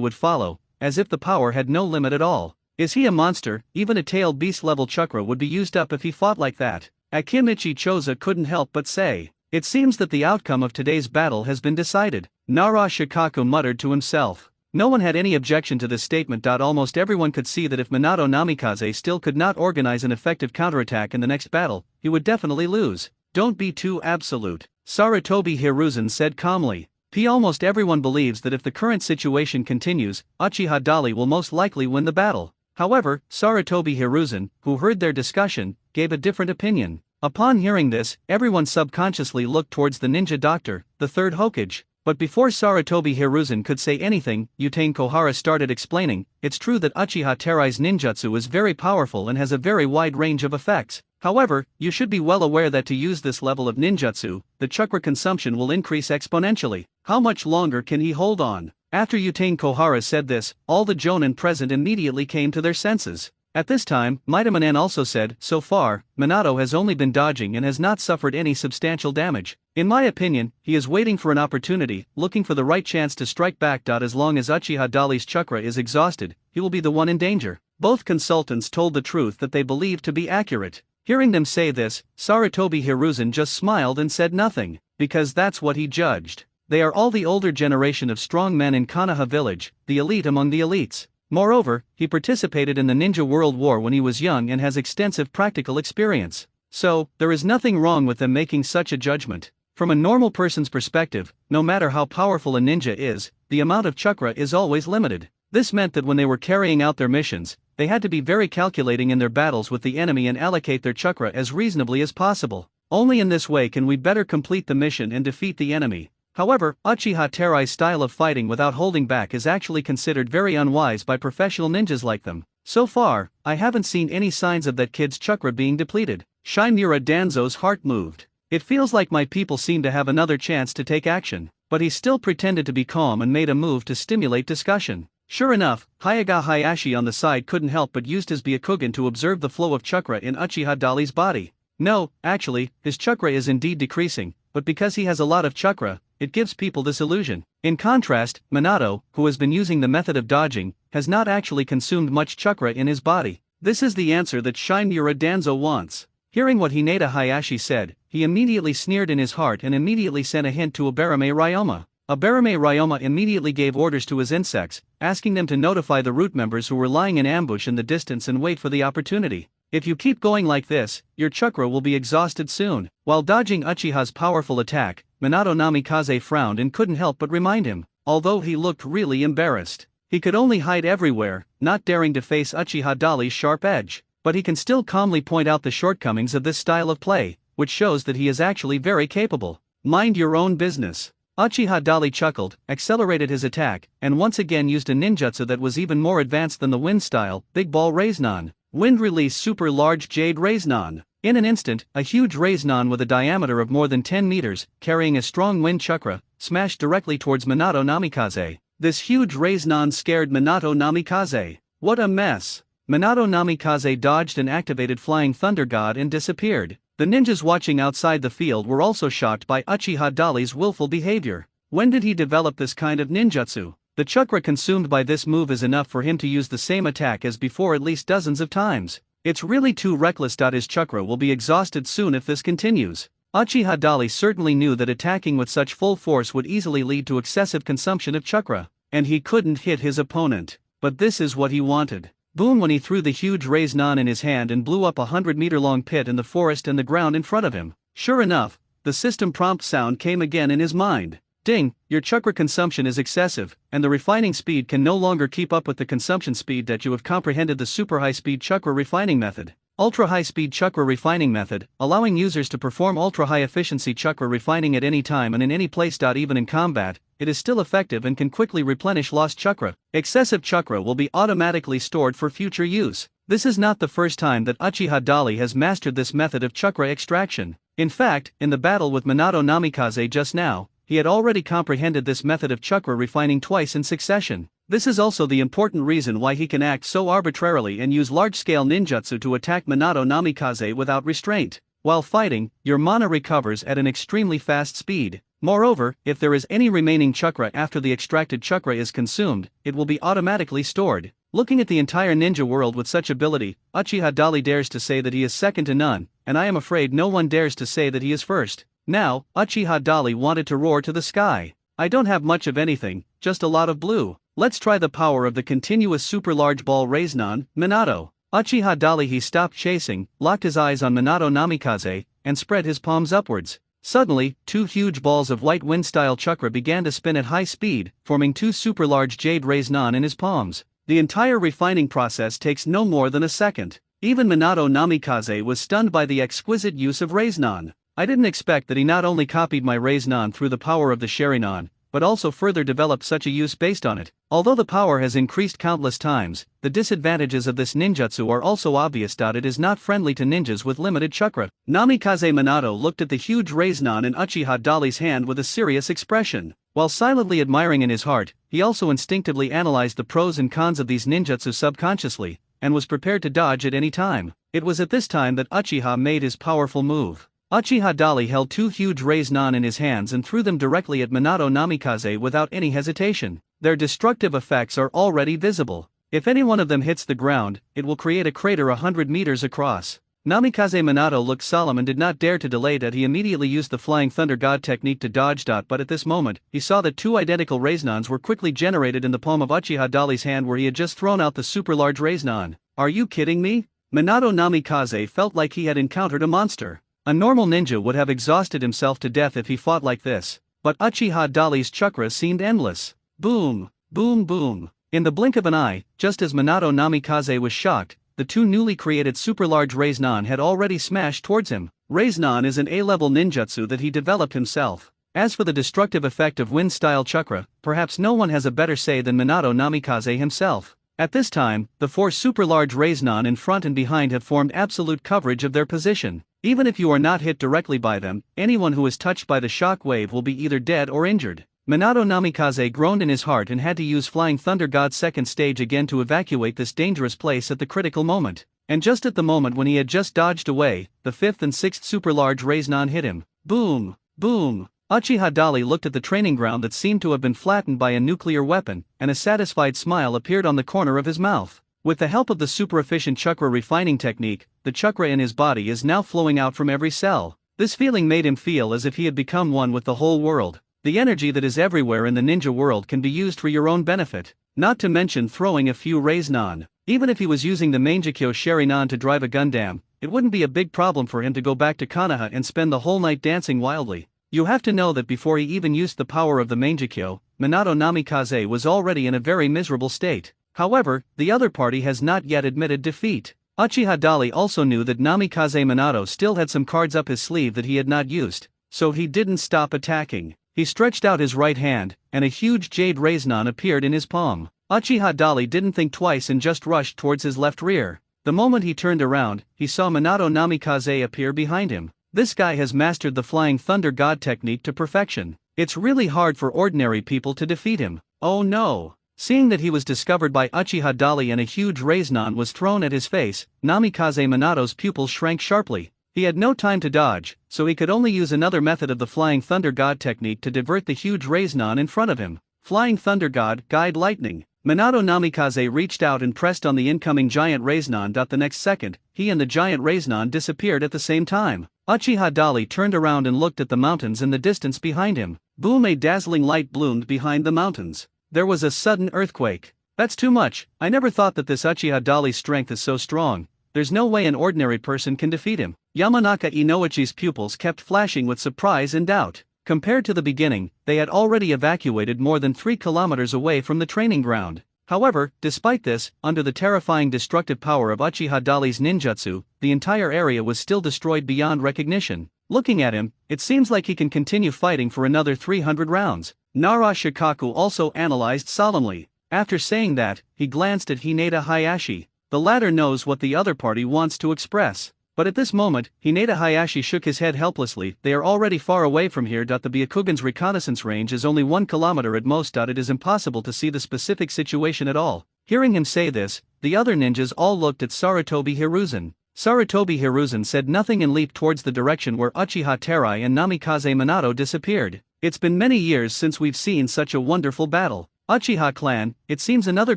would follow, as if the power had no limit at all. Is he a monster? Even a tailed beast-level chakra would be used up if he fought like that. Akimichi Choza couldn't help but say, "It seems that the outcome of today's battle has been decided." Nara Shikaku muttered to himself. No one had any objection to this statement. Almost everyone could see that if Minato Namikaze still could not organize an effective counterattack in the next battle, he would definitely lose. Don't be too absolute, Sarutobi Hiruzen said calmly. Almost everyone believes that if the current situation continues, Uchiha Dali will most likely win the battle. However, Sarutobi Hiruzen, who heard their discussion, gave a different opinion. Upon hearing this, everyone subconsciously looked towards the ninja doctor, the third Hokage. But before Sarutobi Hiruzen could say anything, Yutane Kohara started explaining, "It's true that Uchiha Terai's ninjutsu is very powerful and has a very wide range of effects. However, you should be well aware that to use this level of ninjutsu, the chakra consumption will increase exponentially. How much longer can he hold on?" After Yutane Kohara said this, all the jonin present immediately came to their senses. At this time, Maidamanen also said, "So far, Minato has only been dodging and has not suffered any substantial damage. In my opinion, he is waiting for an opportunity, looking for the right chance to strike back. As long as Uchiha Dali's chakra is exhausted, he will be the one in danger." Both consultants told the truth that they believed to be accurate. Hearing them say this, Sarutobi Hiruzen just smiled and said nothing. because that's what he judged. They are all the older generation of strong men in Konoha village, the elite among the elites. Moreover, he participated in the Ninja World War when he was young and has extensive practical experience. So, there is nothing wrong with them making such a judgment. From a normal person's perspective, no matter how powerful a ninja is, the amount of chakra is always limited. This meant that when they were carrying out their missions, they had to be very calculating in their battles with the enemy and allocate their chakra as reasonably as possible. Only in this way can we better complete the mission and defeat the enemy. However, Uchiha Terai's style of fighting without holding back is actually considered very unwise by professional ninjas like them. So far, I haven't seen any signs of that kid's chakra being depleted. Shimura Danzo's heart moved. It feels like my people seem to have another chance to take action. But he still pretended to be calm and made a move to stimulate discussion. Sure enough, Hyaga Hayashi on the side couldn't help but used his Byakugan to observe the flow of chakra in Uchiha Dali's body. No, actually, his chakra is indeed decreasing, but because he has a lot of chakra, it gives people this illusion. In contrast, Minato, who has been using the method of dodging, has not actually consumed much chakra in his body. This is the answer that Shimura Danzo wants. Hearing what Hinata Hayashi said, he immediately sneered in his heart and immediately sent a hint to Abarame Ryoma. Abarame Ryoma immediately gave orders to his insects, asking them to notify the root members who were lying in ambush in the distance and wait for the opportunity. If you keep going like this, your chakra will be exhausted soon. While dodging Uchiha's powerful attack, Minato Namikaze frowned and couldn't help but remind him, although he looked really embarrassed. He could only hide everywhere, not daring to face Uchiha Dali's sharp edge. But he can still calmly point out the shortcomings of this style of play, which shows that he is actually very capable. Mind your own business. Uchiha Dali chuckled, accelerated his attack, and once again used a ninjutsu that was even more advanced than the wind style, Big Ball Raiznan. Wind Release Super Large Jade Raiznan. In an instant, a huge Raiznan with a diameter of more than 10 meters, carrying a strong wind chakra, smashed directly towards Minato Namikaze. This huge Raiznan scared Minato Namikaze. What a mess! Minato Namikaze dodged and activated Flying Thunder God and disappeared. The ninjas watching outside the field were also shocked by Uchiha Dali's willful behavior. When did he develop this kind of ninjutsu? The chakra consumed by this move is enough for him to use the same attack as before at least dozens of times. It's really too reckless. His chakra will be exhausted soon if this continues. Uchiha Dali certainly knew that attacking with such full force would easily lead to excessive consumption of chakra, and he couldn't hit his opponent. But this is what he wanted. Boom! When he threw the huge Raiznan in his hand and blew up a 100-meter-long pit in the forest and the ground in front of him. Sure enough, the system prompt sound came again in his mind. Ding! Your chakra consumption is excessive, and the refining speed can no longer keep up with the consumption speed that you have comprehended the super high-speed chakra refining method. Ultra high-speed chakra refining method, allowing users to perform ultra-high-efficiency chakra refining at any time and in any place. Even in combat, it is still effective and can quickly replenish lost chakra. Excessive chakra will be automatically stored for future use. This is not the first time that Uchiha Dali has mastered this method of chakra extraction. In fact, in the battle with Minato Namikaze just now, he had already comprehended this method of chakra refining twice in succession. This is also the important reason why he can act so arbitrarily and use large-scale ninjutsu to attack Minato Namikaze without restraint. While fighting, your mana recovers at an extremely fast speed. Moreover, if there is any remaining chakra after the extracted chakra is consumed, it will be automatically stored. Looking at the entire ninja world with such ability, Uchiha Dali dares to say that he is second to none, and I am afraid no one dares to say that he is first. Now, Uchiha Dali wanted to roar to the sky. I don't have much of anything, just a lot of blue. Let's try the power of the continuous super large ball Raiznan, Minato. Uchiha Dali. He stopped chasing, locked his eyes on Minato Namikaze, and spread his palms upwards. Suddenly, two huge balls of white wind-style chakra began to spin at high speed, forming two super large jade Raiznan in his palms. The entire refining process takes no more than a second. Even Minato Namikaze was stunned by the exquisite use of Raiznan. I didn't expect that he not only copied my Raiznan through the power of the Sharingan, but also further developed such a use based on it. Although the power has increased countless times, the disadvantages of this ninjutsu are also obvious. It is not friendly to ninjas with limited chakra. Namikaze Minato looked at the huge Raiznan in Uchiha Dali's hand with a serious expression. While silently admiring in his heart, he also instinctively analyzed the pros and cons of these ninjutsu subconsciously, and was prepared to dodge at any time. It was at this time that Uchiha made his powerful move. Uchiha Dali held two huge Raiznan in his hands and threw them directly at Minato Namikaze without any hesitation. Their destructive effects are already visible. If any one of them hits the ground, it will create a crater 100 meters across. Namikaze Minato looked solemn and did not dare to delay that. He immediately used the Flying Thunder God technique to dodge. But at this moment, he saw that two identical Rasenons were quickly generated in the palm of Uchiha Dali's hand where he had just thrown out the super large Rasenon. Are you kidding me? Minato Namikaze felt like he had encountered a monster. A normal ninja would have exhausted himself to death if he fought like this, but Uchiha Dali's chakra seemed endless. Boom, boom, boom. In the blink of an eye, just as Minato Namikaze was shocked, the two newly created super large Rasenon had already smashed towards him. Rasenon is an A-level ninjutsu that he developed himself. As for the destructive effect of wind-style chakra, perhaps no one has a better say than Minato Namikaze himself. At this time, the four super large Rasenon in front and behind have formed absolute coverage of their position. Even if you are not hit directly by them, anyone who is touched by the shock wave will be either dead or injured. Minato Namikaze groaned in his heart and had to use Flying Thunder God's second stage again to evacuate this dangerous place at the critical moment. And just at the moment when he had just dodged away, the fifth and sixth super large Rasenon hit him. Boom! Boom! Uchiha Dali looked at the training ground that seemed to have been flattened by a nuclear weapon, and a satisfied smile appeared on the corner of his mouth. With the help of the super-efficient chakra refining technique, the chakra in his body is now flowing out from every cell. This feeling made him feel as if he had become one with the whole world. The energy that is everywhere in the ninja world can be used for your own benefit, not to mention throwing a few Rasenon. Even if he was using the Mangekyo Sharinon to drive a Gundam, it wouldn't be a big problem for him to go back to Konoha and spend the whole night dancing wildly. You have to know that before he even used the power of the Mangekyo, Minato Namikaze was already in a very miserable state. However, the other party has not yet admitted defeat. Uchiha Dali also knew that Namikaze Minato still had some cards up his sleeve that he had not used, so he didn't stop attacking. He stretched out his right hand, and a huge jade Rasenon appeared in his palm. Uchiha Dali didn't think twice and just rushed towards his left rear. The moment he turned around, he saw Minato Namikaze appear behind him. This guy has mastered the Flying Thunder God technique to perfection. It's really hard for ordinary people to defeat him. Oh no! Seeing that he was discovered by Uchiha Dali and a huge Rasenon was thrown at his face, Namikaze Minato's pupils shrank sharply. He had no time to dodge, so he could only use another method of the Flying Thunder God technique to divert the huge Rasenon in front of him. Flying Thunder God, Guide Lightning. Minato Namikaze reached out and pressed on the incoming giant Rasenon. The next second, he and the giant Rasenon disappeared at the same time. Uchiha Dali turned around and looked at the mountains in the distance behind him. Boom! A dazzling light bloomed behind the mountains. There was a sudden earthquake. That's too much. I never thought that this Uchiha Dali's strength is so strong. There's no way an ordinary person can defeat him. Yamanaka Inoichi's pupils kept flashing with surprise and doubt. Compared to the beginning, they had already evacuated more than 3 kilometers away from the training ground. However, despite this, under the terrifying destructive power of Uchiha Dali's ninjutsu, the entire area was still destroyed beyond recognition. Looking at him, it seems like he can continue fighting for another 300 rounds. Nara Shikaku also analyzed solemnly. After saying that, he glanced at Hinata Hayashi. The latter knows what the other party wants to express. But at this moment, Hinata Hayashi shook his head helplessly. They are already far away from here. The Byakugan's reconnaissance range is only 1 kilometer at most. It is impossible to see the specific situation at all. Hearing him say this, the other ninjas all looked at Sarutobi Hiruzen. Sarutobi Hiruzen said nothing and leaped towards the direction where Uchiha Terai and Namikaze Minato disappeared. It's been many years since we've seen such a wonderful battle. Uchiha clan, it seems another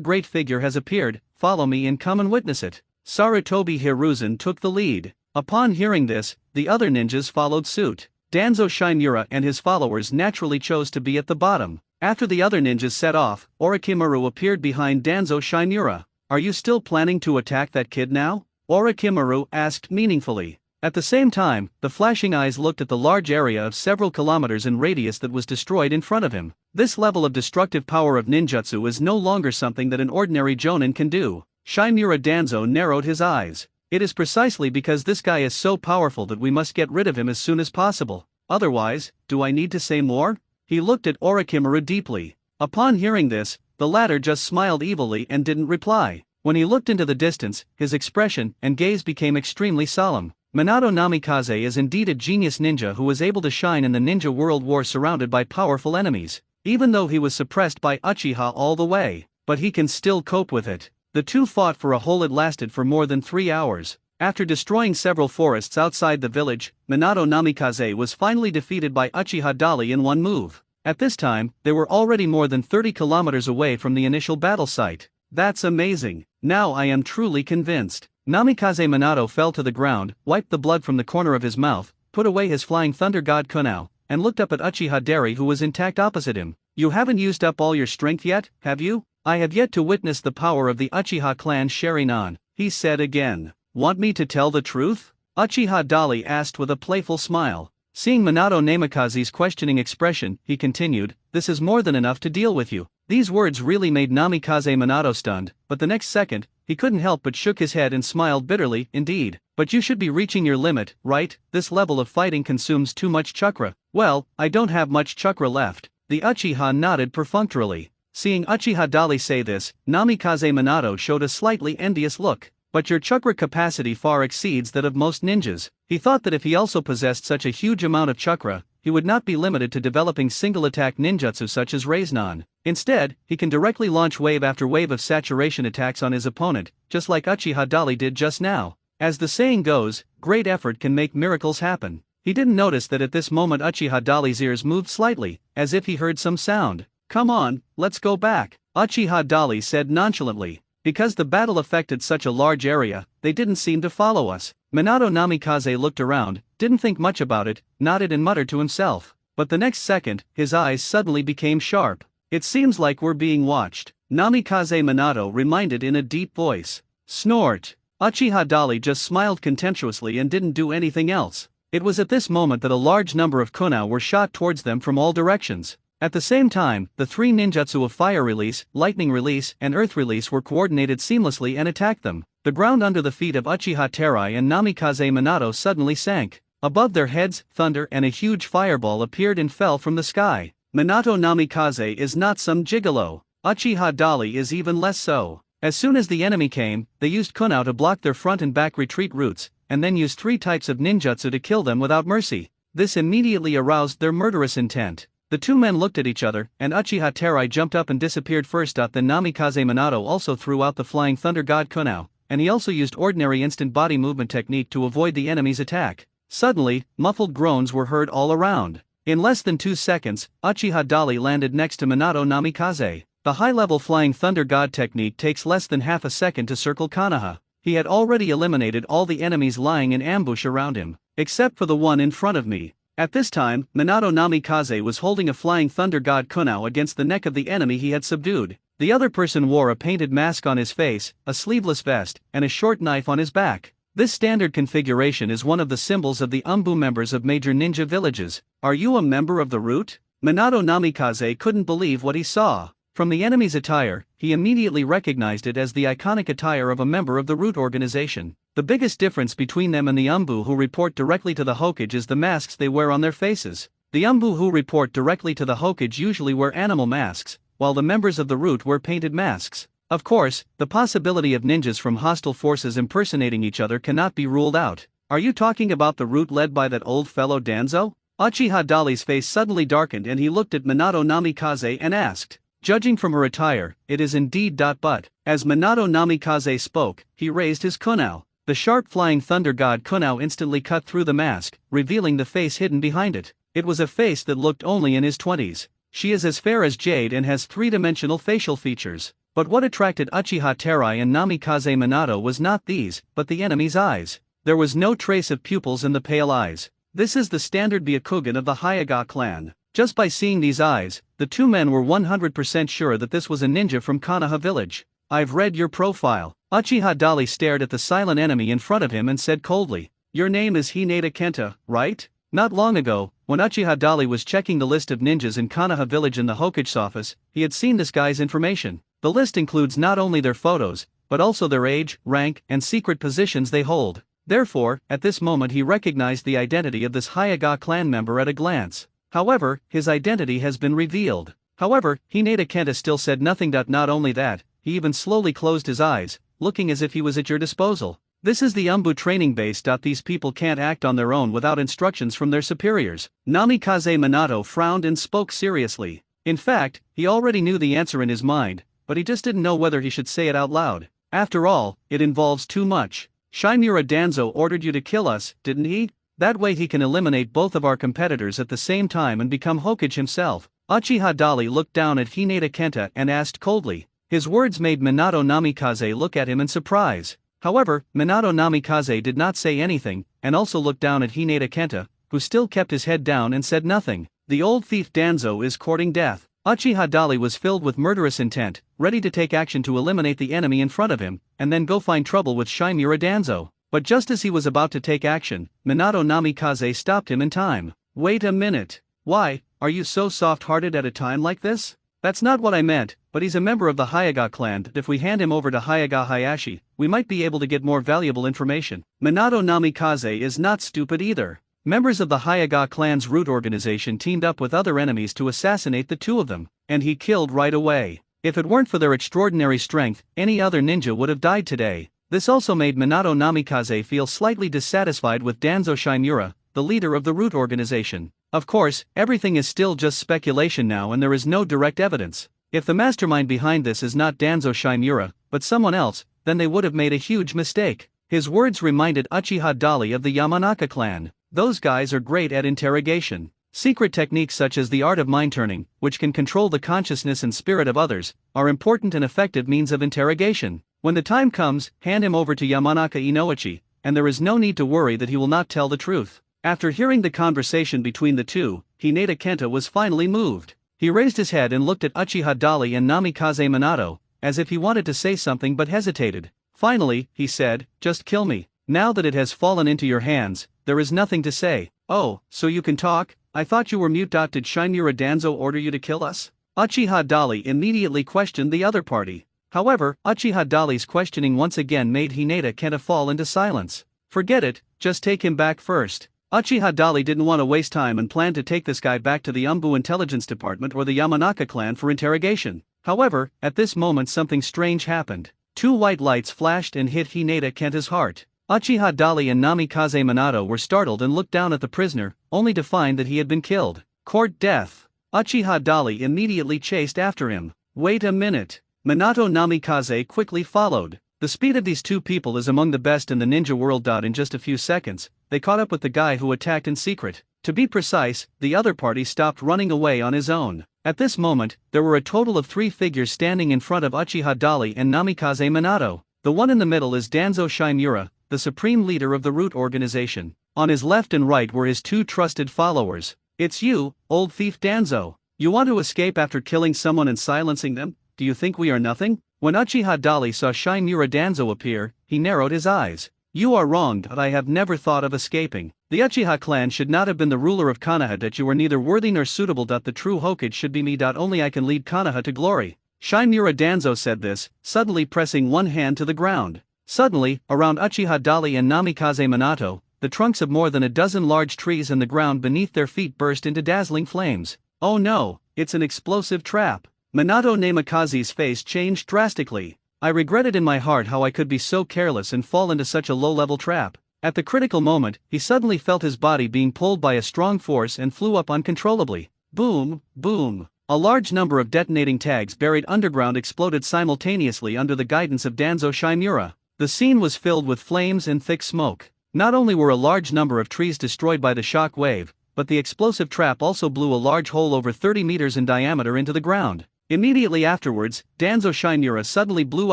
great figure has appeared. Follow me and come and witness it. Sarutobi Hiruzen took the lead. Upon hearing this, the other ninjas followed suit. Danzo Shinura and his followers naturally chose to be at the bottom. After the other ninjas set off, Orochimaru appeared behind Danzo Shinura. Are you still planning to attack that kid now? Orochimaru asked meaningfully. At the same time, the flashing eyes looked at the large area of several kilometers in radius that was destroyed in front of him. This level of destructive power of ninjutsu is no longer something that an ordinary jonin can do. Shinura Danzo narrowed his eyes. It is precisely because this guy is so powerful that we must get rid of him as soon as possible. Otherwise, do I need to say more? He looked at Orochimaru deeply. Upon hearing this, the latter just smiled evilly and didn't reply. When he looked into the distance, his expression and gaze became extremely solemn. Minato Namikaze is indeed a genius ninja who was able to shine in the ninja world war surrounded by powerful enemies. Even though he was suppressed by Uchiha all the way, but he can still cope with it. The two fought for a whole. It lasted for more than 3 hours. After destroying several forests outside the village, Minato Namikaze was finally defeated by Uchiha Dali in one move. At this time, they were already more than 30 kilometers away from the initial battle site. That's amazing. Now I am truly convinced. Namikaze Minato fell to the ground, wiped the blood from the corner of his mouth, put away his flying thunder god Kunao, and looked up at Uchiha Dari, who was intact opposite him. You haven't used up all your strength yet, have you? I have yet to witness the power of the Uchiha clan Sharingan, he said again. Want me to tell the truth? Uchiha Dari asked with a playful smile. Seeing Minato Namikaze's questioning expression, he continued, this is more than enough to deal with you. These words really made Namikaze Minato stunned, but the next second, he couldn't help but shook his head and smiled bitterly. Indeed. But you should be reaching your limit, right? This level of fighting consumes too much chakra. Well, I don't have much chakra left. The Uchiha nodded perfunctorily. Seeing Uchiha Dari say this, Namikaze Minato showed a slightly envious look. But your chakra capacity far exceeds that of most ninjas. He thought that if he also possessed such a huge amount of chakra, he would not be limited to developing single-attack ninjutsu such as Raiznan. Instead, he can directly launch wave after wave of saturation attacks on his opponent, just like Uchiha Dari did just now. As the saying goes, great effort can make miracles happen. He didn't notice that at this moment Uchiha Dari's ears moved slightly, as if he heard some sound. Come on, let's go back, Uchiha Dari said nonchalantly. Because the battle affected such a large area, they didn't seem to follow us. Minato Namikaze looked around, didn't think much about it, nodded and muttered to himself. But the next second, his eyes suddenly became sharp. It seems like we're being watched, Namikaze Minato reminded in a deep voice. Snort. Uchiha Dari just smiled contemptuously and didn't do anything else. It was at this moment that a large number of kunai were shot towards them from all directions. At the same time, the three ninjutsu of fire release, lightning release, and earth release were coordinated seamlessly and attacked them. The ground under the feet of Uchiha Terai and Namikaze Minato suddenly sank. Above their heads, thunder and a huge fireball appeared and fell from the sky. Minato Namikaze is not some gigolo. Uchiha Dari is even less so. As soon as the enemy came, they used kunai to block their front and back retreat routes, and then used three types of ninjutsu to kill them without mercy. This immediately aroused their murderous intent. The two men looked at each other, and Uchiha Terai jumped up and disappeared first. Then Namikaze Minato also threw out the flying thunder god kunai, and he also used ordinary instant body movement technique to avoid the enemy's attack. Suddenly, muffled groans were heard all around. In less than 2 seconds, Uchiha Dari landed next to Minato Namikaze. The high-level flying thunder god technique takes less than half a second to circle Konoha. He had already eliminated all the enemies lying in ambush around him, except for the one in front of me. At this time, Minato Namikaze was holding a flying thunder god kunai against the neck of the enemy he had subdued. The other person wore a painted mask on his face, a sleeveless vest, and a short knife on his back. This standard configuration is one of the symbols of the Umbu members of major ninja villages. Are you a member of the Root? Minato Namikaze couldn't believe what he saw. From the enemy's attire, he immediately recognized it as the iconic attire of a member of the Root organization. The biggest difference between them and the Umbu who report directly to the Hokage is the masks they wear on their faces. The Umbu who report directly to the Hokage usually wear animal masks, while the members of the Root wear painted masks. Of course, the possibility of ninjas from hostile forces impersonating each other cannot be ruled out. Are you talking about the Root led by that old fellow Danzo? Uchiha Dari's face suddenly darkened and he looked at Minato Namikaze and asked. Judging from her attire, it is indeed. But, as Minato Namikaze spoke, he raised his kunai. The sharp flying thunder god kunai instantly cut through the mask, revealing the face hidden behind it. It was a face that looked only in his 20s. She is as fair as jade and has three-dimensional facial features. But what attracted Uchiha Terai and Namikaze Minato was not these, but the enemy's eyes. There was no trace of pupils in the pale eyes. This is the standard Byakugan of the Hyuga clan. Just by seeing these eyes, the two men were 100% sure that this was a ninja from Konoha village. I've read your profile. Uchiha Dari stared at the silent enemy in front of him and said coldly, your name is Hinata Kenta, right? Not long ago, when Uchiha Dari was checking the list of ninjas in Konoha village in the Hokage's office, he had seen this guy's information. The list includes not only their photos, but also their age, rank, and secret positions they hold. Therefore, at this moment he recognized the identity of this Hyuga clan member at a glance. However, his identity has been revealed. However, Hinata Kenta still said nothing. Not only that, he even slowly closed his eyes, looking as if he was at your disposal. This is the Umbu training base. These people can't act on their own without instructions from their superiors. Namikaze Minato frowned and spoke seriously. In fact, he already knew the answer in his mind, but he just didn't know whether he should say it out loud. After all, it involves too much. Shimura Danzo ordered you to kill us, didn't he? That way he can eliminate both of our competitors at the same time and become Hokage himself. Uchiha Dari looked down at Hinata Kenta and asked coldly. His words made Minato Namikaze look at him in surprise. However, Minato Namikaze did not say anything, and also looked down at Hinata Kenta, who still kept his head down and said nothing. The old thief Danzo is courting death. Uchiha Dali was filled with murderous intent, ready to take action to eliminate the enemy in front of him, and then go find trouble with Shimura Danzo. But just as he was about to take action, Minato Namikaze stopped him in time. Wait a minute. Why, are you so soft-hearted at a time like this? That's not what I meant, but he's a member of the Hyaga clan, and if we hand him over to Hyaga Hayashi, we might be able to get more valuable information. Minato Namikaze is not stupid either. Members of the Hyaga clan's root organization teamed up with other enemies to assassinate the two of them, and he killed right away. If it weren't for their extraordinary strength, any other ninja would have died today. This also made Minato Namikaze feel slightly dissatisfied with Danzo Shimura, the leader of the root organization. Of course, everything is still just speculation now and there is no direct evidence. If the mastermind behind this is not Danzo Shimura, but someone else, then they would have made a huge mistake. His words reminded Uchiha Dali of the Yamanaka clan. Those guys are great at interrogation. Secret techniques such as the art of mind turning, which can control the consciousness and spirit of others, are important and effective means of interrogation. When the time comes, hand him over to Yamanaka Inoichi, and there is no need to worry that he will not tell the truth. After hearing the conversation between the two, Hinata Kenta was finally moved. He raised his head and looked at Uchiha Dali and Namikaze Minato, as if he wanted to say something but hesitated. Finally, he said, "Just kill me. Now that it has fallen into your hands, there is nothing to say." "Oh, so you can talk? I thought you were mute. Did Shimura Danzo order you to kill us?" Uchiha Dali immediately questioned the other party. However, Uchiha Dali's questioning once again made Hinata Kenta fall into silence. "Forget it, just take him back first." Uchiha Dali didn't want to waste time and planned to take this guy back to the Umbu Intelligence Department or the Yamanaka clan for interrogation. However, at this moment something strange happened. Two white lights flashed and hit Hinata Kenta's heart. Uchiha Dali and Namikaze Minato were startled and looked down at the prisoner, only to find that he had been killed. Court death. Uchiha Dali immediately chased after him. Wait a minute. Minato Namikaze quickly followed. The speed of these two people is among the best in the ninja world. In just a few seconds, they caught up with the guy who attacked in secret. To be precise, the other party stopped running away on his own. At this moment, there were a total of 3 figures standing in front of Uchiha Dali and Namikaze Minato. The one in the middle is Danzo Shimura, the supreme leader of the root organization. On his left and right were his 2 trusted followers. "It's you, old thief Danzo. You want to escape after killing someone and silencing them? Do you think we are nothing?" When Uchiha Dali saw Shimura Danzo appear, he narrowed his eyes. "You are wrong, but I have never thought of escaping. The Uchiha clan should not have been the ruler of Konoha. That you are neither worthy nor suitable. The true Hokage should be me. Only I can lead Konoha to glory." Shimura Danzo said this, suddenly pressing one hand to the ground. Suddenly, around Uchiha Dali and Namikaze Minato, the trunks of more than a dozen large trees and the ground beneath their feet burst into dazzling flames. "Oh no, it's an explosive trap." Minato Namikaze's face changed drastically. "I regretted in my heart how I could be so careless and fall into such a low-level trap." At the critical moment, he suddenly felt his body being pulled by a strong force and flew up uncontrollably. Boom, boom. A large number of detonating tags buried underground exploded simultaneously under the guidance of Danzo Shimura. The scene was filled with flames and thick smoke. Not only were a large number of trees destroyed by the shock wave, but the explosive trap also blew a large hole over 30 meters in diameter into the ground. Immediately afterwards, Danzo Shimura suddenly blew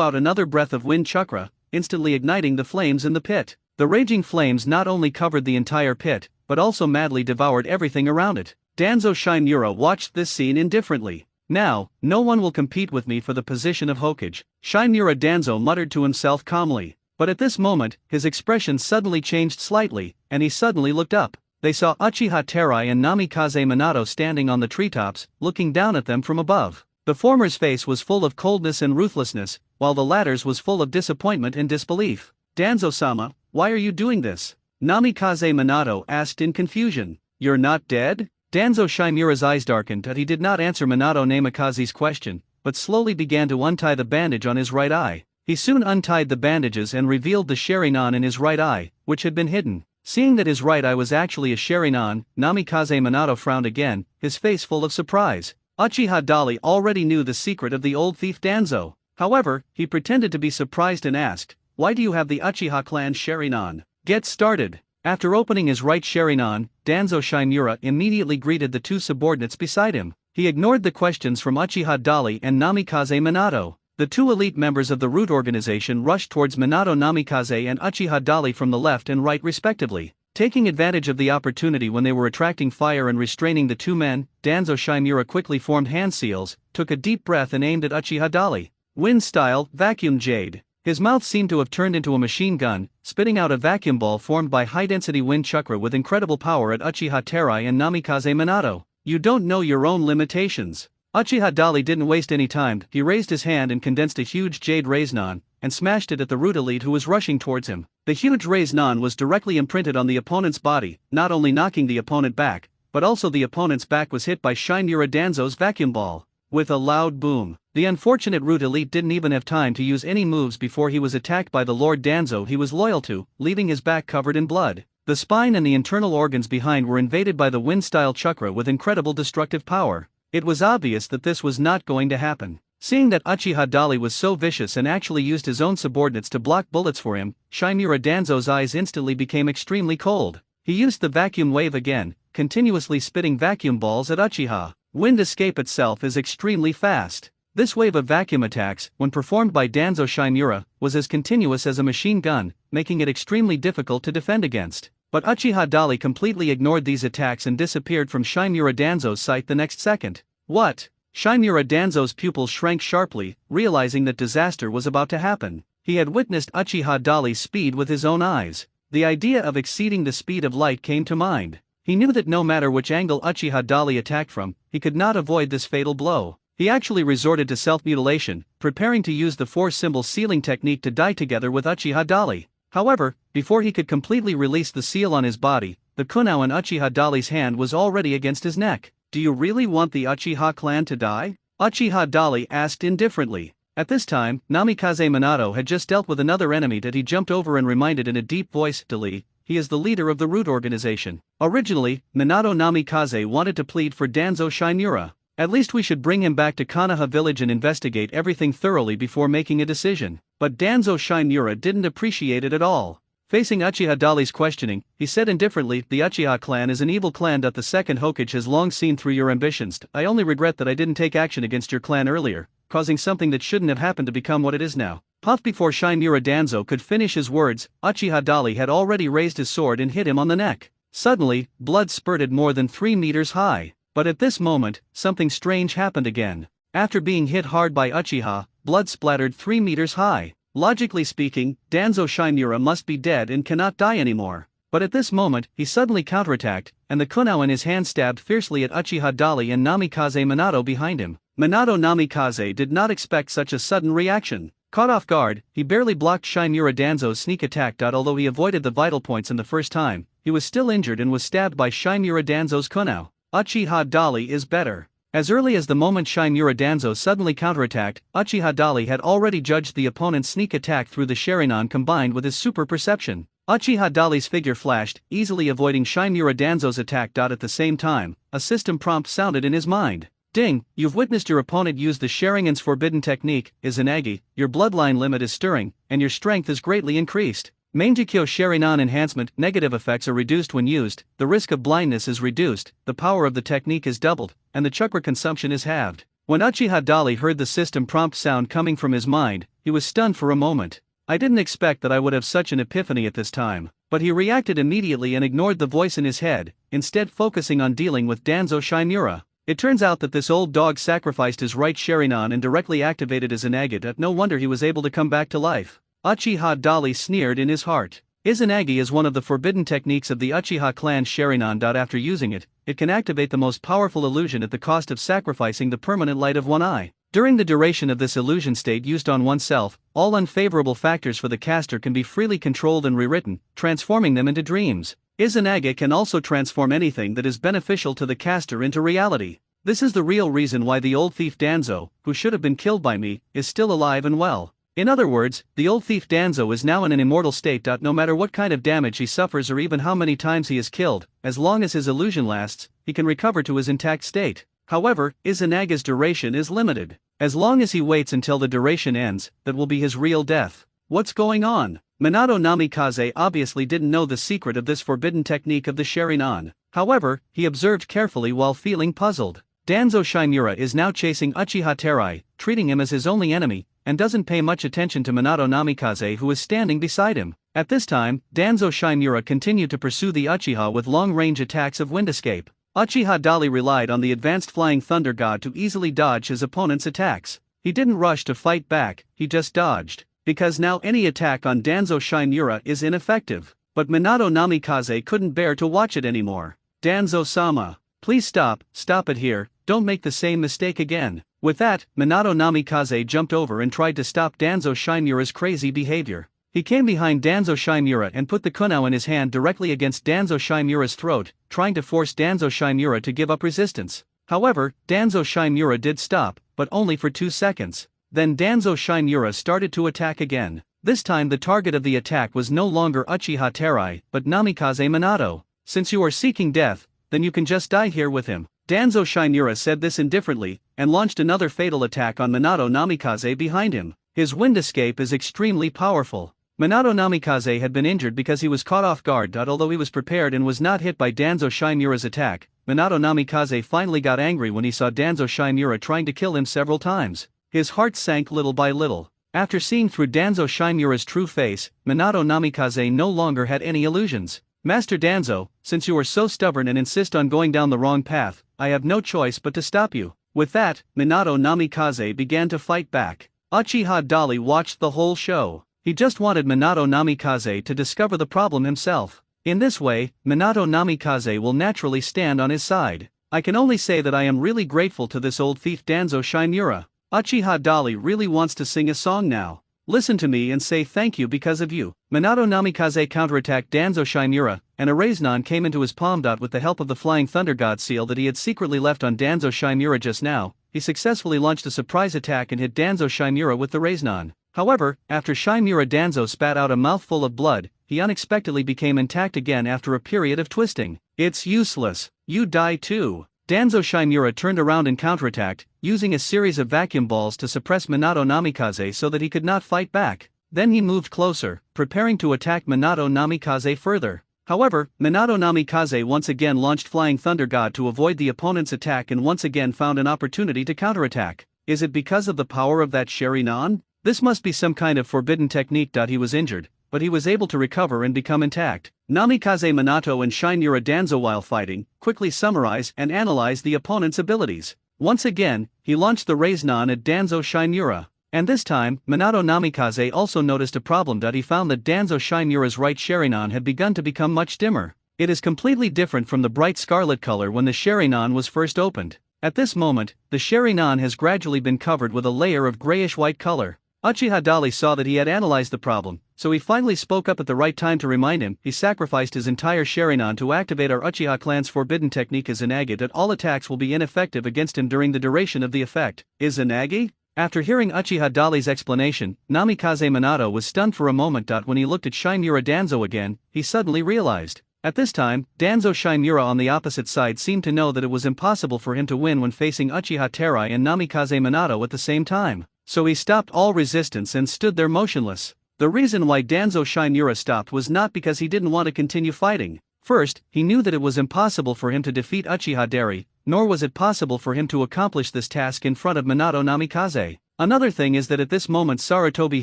out another breath of wind chakra, instantly igniting the flames in the pit. The raging flames not only covered the entire pit, but also madly devoured everything around it. Danzo Shimura watched this scene indifferently. "Now, no one will compete with me for the position of Hokage," Shimura Danzo muttered to himself calmly. But at this moment, his expression suddenly changed slightly, and he suddenly looked up. They saw Uchiha Terai and Namikaze Minato standing on the treetops, looking down at them from above. The former's face was full of coldness and ruthlessness, while the latter's was full of disappointment and disbelief. "Danzo-sama, why are you doing this?" Namikaze Minato asked in confusion. "You're not dead?" Danzo Shimura's eyes darkened, but he did not answer Minato Namikaze's question, but slowly began to untie the bandage on his right eye. He soon untied the bandages and revealed the Sharingan in his right eye, which had been hidden. Seeing that his right eye was actually a Sharingan, Namikaze Minato frowned again, his face full of surprise. Uchiha Dali already knew the secret of the old thief Danzo. However, he pretended to be surprised and asked, "Why do you have the Uchiha clan Sharingan?" "Get started." After opening his right Sharingan, Danzo Shimura immediately greeted the 2 subordinates beside him. He ignored the questions from Uchiha Dali and Namikaze Minato. The The two elite members of the root organization rushed towards Minato Namikaze and Uchiha Dali from the left and right respectively. Taking advantage of the opportunity when they were attracting fire and restraining the two men, Danzo Shimura quickly formed hand seals, took a deep breath and aimed at Uchiha Dali. Wind style, vacuum jade. His mouth seemed to have turned into a machine gun, spitting out a vacuum ball formed by high-density wind chakra with incredible power at Uchiha Terai and Namikaze Minato. You don't know your own limitations. Uchiha Dali didn't waste any time, he raised his hand and condensed a huge jade Raiznan, and smashed it at the root elite who was rushing towards him. The huge Raiznan was directly imprinted on the opponent's body, not only knocking the opponent back, but also the opponent's back was hit by Shimura Danzo's vacuum ball. With a loud boom, the unfortunate root elite didn't even have time to use any moves before he was attacked by the Lord Danzo he was loyal to, leaving his back covered in blood. The spine and the internal organs behind were invaded by the wind-style chakra with incredible destructive power. It was obvious that this was not going to happen. Seeing that Uchiha Dali was so vicious and actually used his own subordinates to block bullets for him, Shimura Danzo's eyes instantly became extremely cold. He used the vacuum wave again, continuously spitting vacuum balls at Uchiha. Wind escape itself is extremely fast. This wave of vacuum attacks, when performed by Danzo Shimura, was as continuous as a machine gun, making it extremely difficult to defend against. But Uchiha Dali completely ignored these attacks and disappeared from Shimura Danzo's sight the next second. What? Shimura Danzo's pupils shrank sharply, realizing that disaster was about to happen. He had witnessed Uchiha Dali's speed with his own eyes. The idea of exceeding the speed of light came to mind. He knew that no matter which angle Uchiha Dali attacked from, he could not avoid this fatal blow. He actually resorted to self-mutilation, preparing to use the four-symbol sealing technique to die together with Uchiha Dali. However, before he could completely release the seal on his body, the kunao in Uchiha Dali's hand was already against his neck. Do you really want the Uchiha clan to die? Uchiha Dali asked indifferently. At this time, Namikaze Minato had just dealt with another enemy that he jumped over and reminded in a deep voice, Dali, he is the leader of the root organization. Originally, Minato Namikaze wanted to plead for Danzo Shimura. At least we should bring him back to Konoha village and investigate everything thoroughly before making a decision. But Danzo Shimura didn't appreciate it at all. Facing Uchiha Dali's questioning, he said indifferently, the Uchiha clan is an evil clan that the second Hokage has long seen through your ambitions. I only regret that I didn't take action against your clan earlier, causing something that shouldn't have happened to become what it is now. Puff before Shimura Danzo could finish his words, Uchiha Dali had already raised his sword and hit him on the neck. Suddenly, blood spurted more than 3 meters high. But at this moment, something strange happened again. After being hit hard by Uchiha, blood splattered 3 meters high. Logically speaking, Danzo Shimura must be dead and cannot die anymore. But at this moment, he suddenly counterattacked, and the kunao in his hand stabbed fiercely at Uchiha Dali and Namikaze Minato behind him. Minato Namikaze did not expect such a sudden reaction. Caught off guard, he barely blocked Shimura Danzo's sneak attack. Although he avoided the vital points in the first time, he was still injured and was stabbed by Shimura Danzo's kunao. Uchiha Dali is better. As early as the moment Shimura Danzo suddenly counterattacked, Uchiha Dali had already judged the opponent's sneak attack through the Sharingan combined with his super perception. Uchiha Dali's figure flashed, easily avoiding Shimura Danzo's attack. At the same time, a system prompt sounded in his mind. Ding, you've witnessed your opponent use the Sharingan's forbidden technique, Izanagi, your bloodline limit is stirring, and your strength is greatly increased. Mangekyo Sharingan enhancement, negative effects are reduced when used, the risk of blindness is reduced, the power of the technique is doubled, and the chakra consumption is halved. When Uchiha Dali heard the system prompt sound coming from his mind, he was stunned for a moment. I didn't expect that I would have such an epiphany at this time, but he reacted immediately and ignored the voice in his head, instead focusing on dealing with Danzo Shimura. It turns out that this old dog sacrificed his right Sharingan and directly activated his Izanagi. No wonder he was able to come back to life. Uchiha Dali sneered in his heart. Izanagi is one of the forbidden techniques of the Uchiha clan Sharingan. After using it, it can activate the most powerful illusion at the cost of sacrificing the permanent light of one eye. During the duration of this illusion state used on oneself, all unfavorable factors for the caster can be freely controlled and rewritten, transforming them into dreams. Izanagi can also transform anything that is beneficial to the caster into reality. This is the real reason why the old thief Danzo, who should have been killed by me, is still alive and well. In other words, the old thief Danzo is now in an immortal state. No matter what kind of damage he suffers or even how many times he is killed, as long as his illusion lasts, he can recover to his intact state. However, Izanagi's duration is limited. As long as he waits until the duration ends, that will be his real death. What's going on? Minato Namikaze obviously didn't know the secret of this forbidden technique of the Sharingan. However, he observed carefully while feeling puzzled. Danzo Shimura is now chasing Uchiha Terai, treating him as his only enemy, and doesn't pay much attention to Minato Namikaze, who is standing beside him. At this time, Danzo Shinmura continued to pursue the Uchiha with long-range attacks of Wind Escape. Uchiha Dali relied on the advanced Flying Thunder God to easily dodge his opponent's attacks. He didn't rush to fight back, he just dodged, because now any attack on Danzo Shinmura is ineffective. But Minato Namikaze couldn't bear to watch it anymore. Danzo-sama, please stop it here, don't make the same mistake again. With that, Minato Namikaze jumped over and tried to stop Danzo Shinmura's crazy behavior. He came behind Danzo Shinmura and put the kunao in his hand directly against Danzo Shinmura's throat, trying to force Danzo Shinmura to give up resistance. However, Danzo Shinmura did stop, but only for 2 seconds. Then Danzo Shinmura started to attack again. This time the target of the attack was no longer Uchiha Terai, but Namikaze Minato. Since you are seeking death, then you can just die here with him. Danzo Shinmura said this indifferently, and launched another fatal attack on Minato Namikaze behind him. His Wind Escape is extremely powerful. Minato Namikaze had been injured because he was caught off guard. Although he was prepared and was not hit by Danzo Shinmura's attack, Minato Namikaze finally got angry when he saw Danzo Shinmura trying to kill him several times. His heart sank little by little. After seeing through Danzo Shinmura's true face, Minato Namikaze no longer had any illusions. Master Danzo, since you are so stubborn and insist on going down the wrong path, I have no choice but to stop you. With that, Minato Namikaze began to fight back. Uchiha Dali watched the whole show. He just wanted Minato Namikaze to discover the problem himself. In this way, Minato Namikaze will naturally stand on his side. I can only say that I am really grateful to this old thief Danzo Shinmura. Uchiha Dali really wants to sing a song now. Listen to me and say thank you because of you. Minato Namikaze counterattacked Danzo Shinmura, and a Raiznan came into his palm. With the help of the Flying Thunder God seal that he had secretly left on Danzo Shinmura just now, he successfully launched a surprise attack and hit Danzo Shinmura with the Raiznan. However, after Shinmura Danzo spat out a mouthful of blood, he unexpectedly became intact again after a period of twisting. It's useless, you die too. Danzo Shinmura turned around and counterattacked, using a series of vacuum balls to suppress Minato Namikaze so that he could not fight back. Then he moved closer, preparing to attack Minato Namikaze further. However, Minato Namikaze once again launched Flying Thunder God to avoid the opponent's attack and once again found an opportunity to counterattack. Is it because of the power of that Sharingan? This must be some kind of forbidden technique. He was injured, but he was able to recover and become intact. Namikaze Minato and Shinmura Danzo, while fighting, quickly summarize and analyze the opponent's abilities. Once again, he launched the Raiznan at Danzo Shinmura. And this time, Minato Namikaze also noticed a problem. He found that Danzo Shinmura's right Sharingan had begun to become much dimmer. It is completely different from the bright scarlet color when the Sharingan was first opened. At this moment, the Sharingan has gradually been covered with a layer of grayish-white color. Uchiha Dali saw that he had analyzed the problem, so he finally spoke up at the right time to remind him. He sacrificed his entire Sharingan to activate our Uchiha clan's forbidden technique Izanagi, that all attacks will be ineffective against him during the duration of the effect. Izanagi? After hearing Uchiha Dali's explanation, Namikaze Minato was stunned for a moment. When he looked at Shinmura Danzo again, he suddenly realized. At this time, Danzo Shinmura on the opposite side seemed to know that it was impossible for him to win when facing Uchiha Terai and Namikaze Minato at the same time. So he stopped all resistance and stood there motionless. The reason why Danzo Shinmura stopped was not because he didn't want to continue fighting. First, he knew that it was impossible for him to defeat Uchiha Deri, nor was it possible for him to accomplish this task in front of Minato Namikaze. Another thing is that at this moment Sarutobi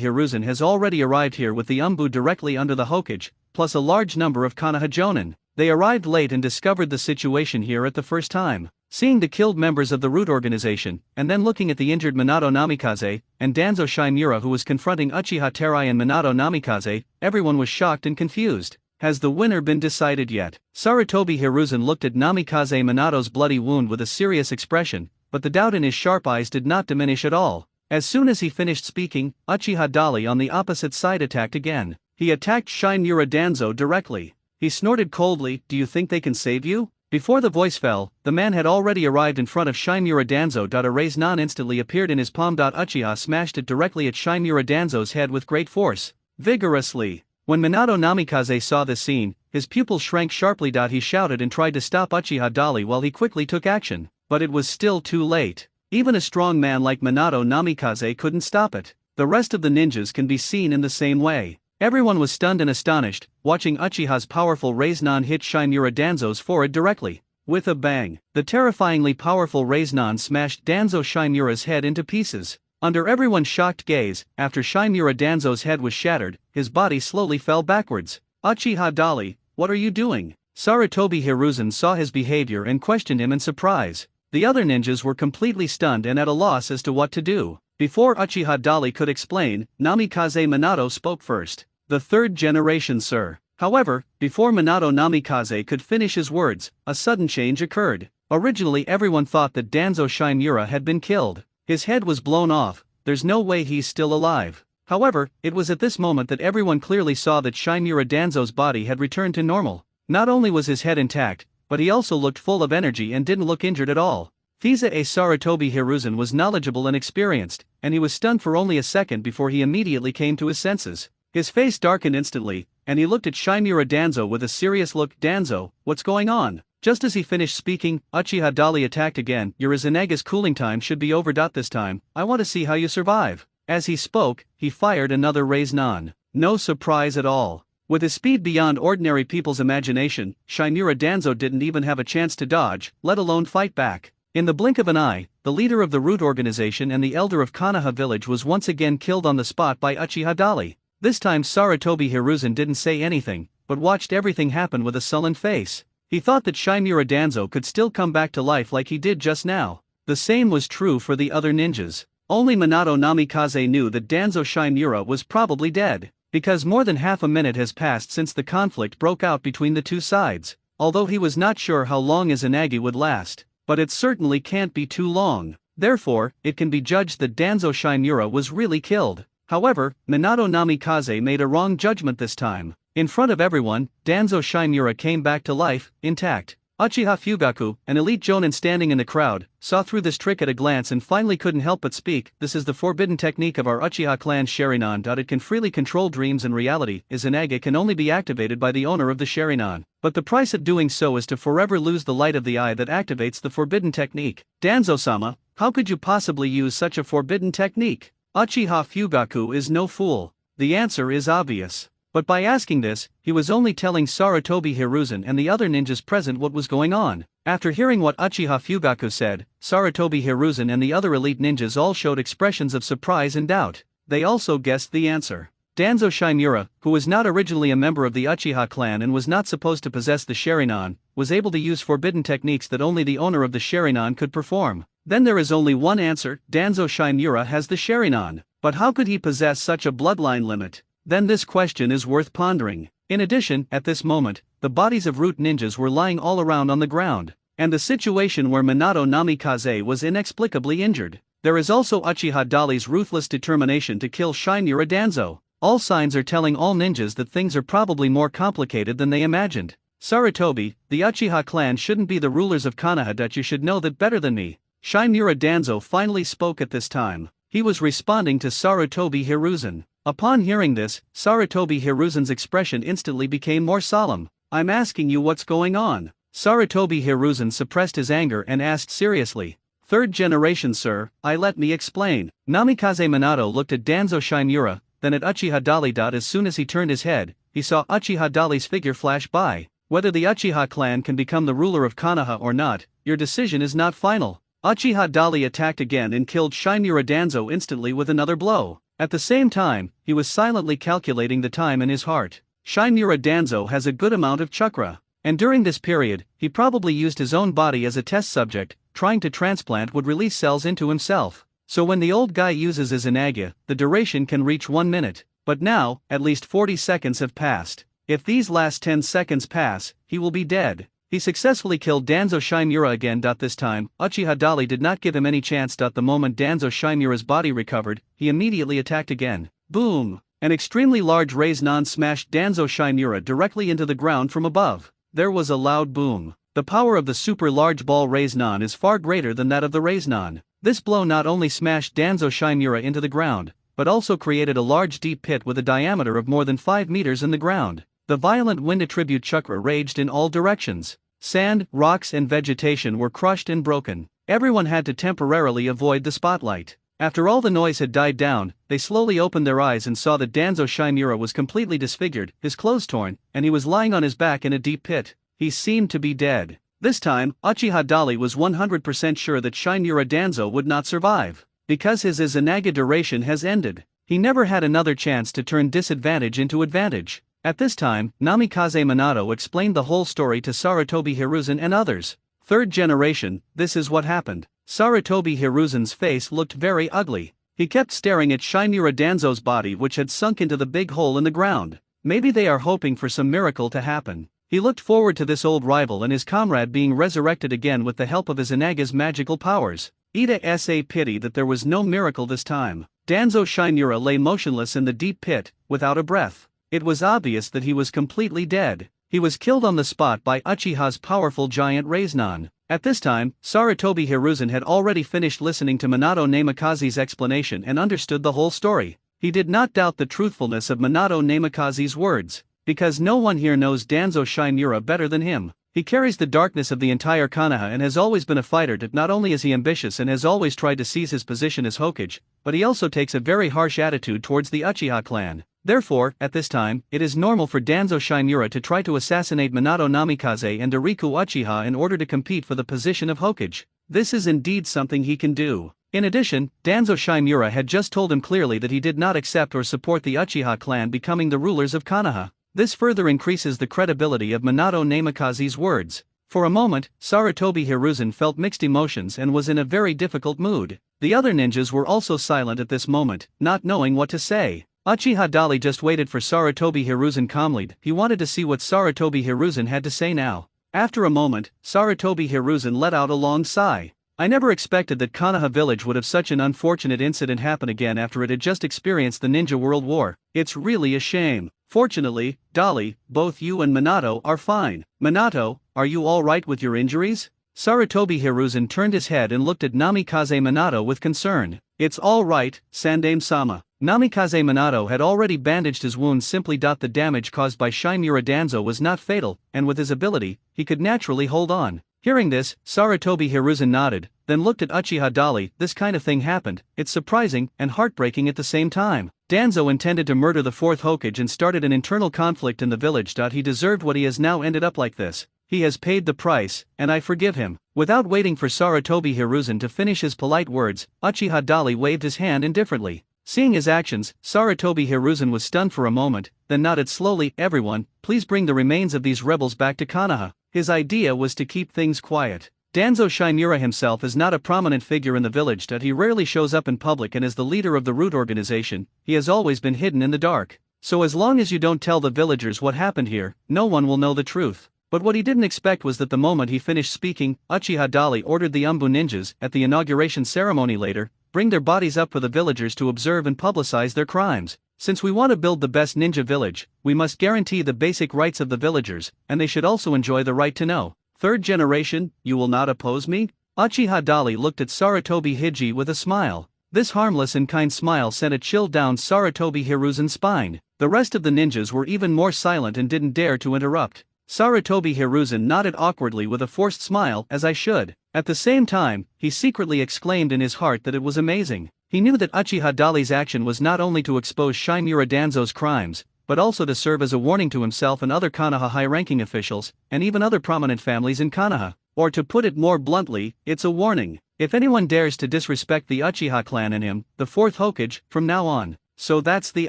Hiruzen has already arrived here with the Umbu directly under the Hokage, plus a large number of Konoha Jonin. They arrived late and discovered the situation here at the first time. Seeing the killed members of the Root organization, and then looking at the injured Minato Namikaze, and Danzo Shinmura who was confronting Uchiha Terai and Minato Namikaze, everyone was shocked and confused. Has the winner been decided yet? Sarutobi Hiruzen looked at Namikaze Minato's bloody wound with a serious expression, but the doubt in his sharp eyes did not diminish at all. As soon as he finished speaking, Uchiha Dali on the opposite side attacked again. He attacked Shinmura Danzo directly. He snorted coldly, "Do you think they can save you?" Before the voice fell, the man had already arrived in front of Shinmura Danzo. A Raiznan instantly appeared in his palm. Uchiha smashed it directly at Shinmura Danzo's head with great force. Vigorously. When Minato Namikaze saw this scene, his pupils shrank sharply. He shouted and tried to stop Uchiha Dali while he quickly took action, but it was still too late. Even a strong man like Minato Namikaze couldn't stop it. The rest of the ninjas can be seen in the same way. Everyone was stunned and astonished, watching Uchiha's powerful Raiznan hit Shinmura Danzo's forehead directly. With a bang, the terrifyingly powerful Raiznan smashed Danzo Shinmura's head into pieces. Under everyone's shocked gaze, after Shimura Danzo's head was shattered, his body slowly fell backwards. Uchiha Dali, what are you doing? Sarutobi Hiruzen saw his behavior and questioned him in surprise. The other ninjas were completely stunned and at a loss as to what to do. Before Uchiha Dali could explain, Namikaze Minato spoke first. The third generation, sir. However, before Minato Namikaze could finish his words, a sudden change occurred. Originally everyone thought that Danzo Shimura had been killed. His head was blown off, there's no way he's still alive. However, it was at this moment that everyone clearly saw that Shimura Danzo's body had returned to normal. Not only was his head intact, but he also looked full of energy and didn't look injured at all. Fiza Sarutobi Hiruzen was knowledgeable and experienced, and he was stunned for only a second before he immediately came to his senses. His face darkened instantly, and he looked at Shimura Danzo with a serious look. Danzo, what's going on? Just as he finished speaking, Uchiha Dali attacked again. Your Izanaga's cooling time should be over. This time, I want to see how you survive. As he spoke, he fired another Raise-Non. No surprise at all. With his speed beyond ordinary people's imagination, Shimura Danzo didn't even have a chance to dodge, let alone fight back. In the blink of an eye, the leader of the Root Organization and the elder of Konoha Village was once again killed on the spot by Uchiha Dali. This time Sarutobi Hiruzen didn't say anything, but watched everything happen with a sullen face. He thought that Shimura Danzo could still come back to life like he did just now. The same was true for the other ninjas. Only Minato Namikaze knew that Danzo Shimura was probably dead, because more than half a minute has passed since the conflict broke out between the two sides. Although he was not sure how long Izanagi would last, but it certainly can't be too long. Therefore, it can be judged that Danzo Shimura was really killed. However, Minato Namikaze made a wrong judgment this time. In front of everyone, Danzo Shimura came back to life, intact. Uchiha Fugaku, an elite jonin standing in the crowd, saw through this trick at a glance and finally couldn't help but speak. This is the forbidden technique of our Uchiha clan's Sharingan. It can freely control dreams and reality. Izanagi can only be activated by the owner of the Sharingan, but the price of doing so is to forever lose the light of the eye that activates the forbidden technique. Danzo-sama, how could you possibly use such a forbidden technique? Uchiha Fugaku is no fool. The answer is obvious. But by asking this, he was only telling Sarutobi Hiruzen and the other ninjas present what was going on. After hearing what Uchiha Fugaku said, Sarutobi Hiruzen and the other elite ninjas all showed expressions of surprise and doubt. They also guessed the answer. Danzo Shimura, who was not originally a member of the Uchiha clan and was not supposed to possess the Sharingan, was able to use forbidden techniques that only the owner of the Sharingan could perform. Then there is only one answer: Danzo Shimura has the Sharingan. But how could he possess such a bloodline limit? Then this question is worth pondering. In addition, at this moment, the bodies of root ninjas were lying all around on the ground, and the situation where Minato Namikaze was inexplicably injured. There is also Uchiha Dali's ruthless determination to kill Shimura Danzo. All signs are telling all ninjas that things are probably more complicated than they imagined. Sarutobi, the Uchiha clan shouldn't be the rulers of Konoha. That you should know that better than me. Shimura Danzo finally spoke at this time. He was responding to Sarutobi Hiruzen. Upon hearing this, Sarutobi Hiruzen's expression instantly became more solemn. I'm asking you what's going on. Sarutobi Hiruzen suppressed his anger and asked seriously. Third generation, sir, let me explain. Namikaze Minato looked at Danzo Shimura, then at Uchiha Dali. As soon as he turned his head, he saw Uchiha Dali's figure flash by. Whether the Uchiha clan can become the ruler of Konoha or not, your decision is not final. Uchiha Dali attacked again and killed Shimura Danzo instantly with another blow. At the same time, he was silently calculating the time in his heart. Shimura Danzo has a good amount of chakra, and during this period, he probably used his own body as a test subject, trying to transplant would release cells into himself. So when the old guy uses Izanagi, the duration can reach 1 minute. But now, at least 40 seconds have passed. If these last 10 seconds pass, he will be dead. He successfully killed Danzo Shimura again. This time, Uchiha Dali did not give him any chance. The moment Danzo Shimura's body recovered, he immediately attacked again. Boom! An extremely large Raise-Non smashed Danzo Shimura directly into the ground from above. There was a loud boom. The power of the super large ball Raise-Non is far greater than that of the Raise-Non. This blow not only smashed Danzo Shimura into the ground, but also created a large deep pit with a diameter of more than 5 meters in the ground. The violent wind attribute chakra raged in all directions. Sand, rocks and vegetation were crushed and broken. Everyone had to temporarily avoid the spotlight. After all the noise had died down, they slowly opened their eyes and saw that Danzo Shimura was completely disfigured, his clothes torn, and he was lying on his back in a deep pit. He seemed to be dead. This time, Uchiha Dali was 100% sure that Shimura Danzo would not survive. because his Izanaga duration has ended. He never had another chance to turn disadvantage into advantage. At this time, Namikaze Minato explained the whole story to Sarutobi Hiruzen and others. Third generation, this is what happened. Sarutobi Hiruzen's face looked very ugly. He kept staring at Shimura Danzo's body, which had sunk into the big hole in the ground. Maybe they are hoping for some miracle to happen. He looked forward to this old rival and his comrade being resurrected again with the help of Izanaga's magical powers. Ita's a pity that there was no miracle this time. Danzo Shimura lay motionless in the deep pit, without a breath. It was obvious that he was completely dead. He was killed on the spot by Uchiha's powerful giant Raiznan. At this time, Sarutobi Hiruzen had already finished listening to Minato Namikaze's explanation and understood the whole story. He did not doubt the truthfulness of Minato Namikaze's words, because no one here knows Danzo Shimura better than him. He carries the darkness of the entire Konoha and has always been a fighter. That not only is he ambitious and has always tried to seize his position as Hokage, but he also takes a very harsh attitude towards the Uchiha clan. Therefore, at this time, it is normal for Danzo Shimura to try to assassinate Minato Namikaze and Dariku Uchiha in order to compete for the position of Hokage. This is indeed something he can do. In addition, Danzo Shimura had just told him clearly that he did not accept or support the Uchiha clan becoming the rulers of Konoha. This further increases the credibility of Minato Namikaze's words. For a moment, Sarutobi Hiruzen felt mixed emotions and was in a very difficult mood. The other ninjas were also silent at this moment, not knowing what to say. Uchiha Dali just waited for Sarutobi Hiruzen calmly. He wanted to see what Sarutobi Hiruzen had to say now. After a moment, Sarutobi Hiruzen let out a long sigh. I never expected that Konoha village would have such an unfortunate incident happen again after it had just experienced the Ninja World War. It's really a shame. Fortunately, Dali, both you and Minato are fine. Minato, are you all right with your injuries? Sarutobi Hiruzen turned his head and looked at Namikaze Minato with concern. It's all right, Sandaime-sama. Namikaze Minato had already bandaged his wounds. Simply the damage caused by Shimura Danzo was not fatal, and with his ability, he could naturally hold on. Hearing this, Sarutobi Hiruzen nodded, then looked at Uchiha Dali. This kind of thing happened. It's surprising and heartbreaking at the same time. Danzo intended to murder the fourth Hokage and started an internal conflict in the village. He deserved what he has now ended up like this. He has paid the price, and I forgive him. Without waiting for Sarutobi Hiruzen to finish his polite words, Uchiha Dali waved his hand indifferently. Seeing his actions, Sarutobi Hiruzen was stunned for a moment, then nodded slowly. Everyone, please bring the remains of these rebels back to Konoha. His idea was to keep things quiet. Danzo Shimura himself is not a prominent figure in the village. He rarely shows up in public, and as the leader of the root organization, he has always been hidden in the dark. So as long as you don't tell the villagers what happened here, no one will know the truth. But what he didn't expect was that the moment he finished speaking, Uchiha Dali ordered the Umbu ninjas at the inauguration ceremony later, bring their bodies up for the villagers to observe and publicize their crimes. Since we want to build the best ninja village, we must guarantee the basic rights of the villagers, and they should also enjoy the right to know. Third generation, you will not oppose me? Uchiha Dali looked at Sarutobi Hiji with a smile. This harmless and kind smile sent a chill down Sarutobi Hiruzen's spine. The rest of the ninjas were even more silent and didn't dare to interrupt. Sarutobi Hiruzen nodded awkwardly with a forced smile. As I should. At the same time, he secretly exclaimed in his heart that it was amazing. He knew that Uchiha Dali's action was not only to expose Shimura Danzo's crimes, but also to serve as a warning to himself and other Konoha high-ranking officials, and even other prominent families in Konoha. Or to put it more bluntly, it's a warning. If anyone dares to disrespect the Uchiha clan and him, the fourth Hokage, from now on. So that's the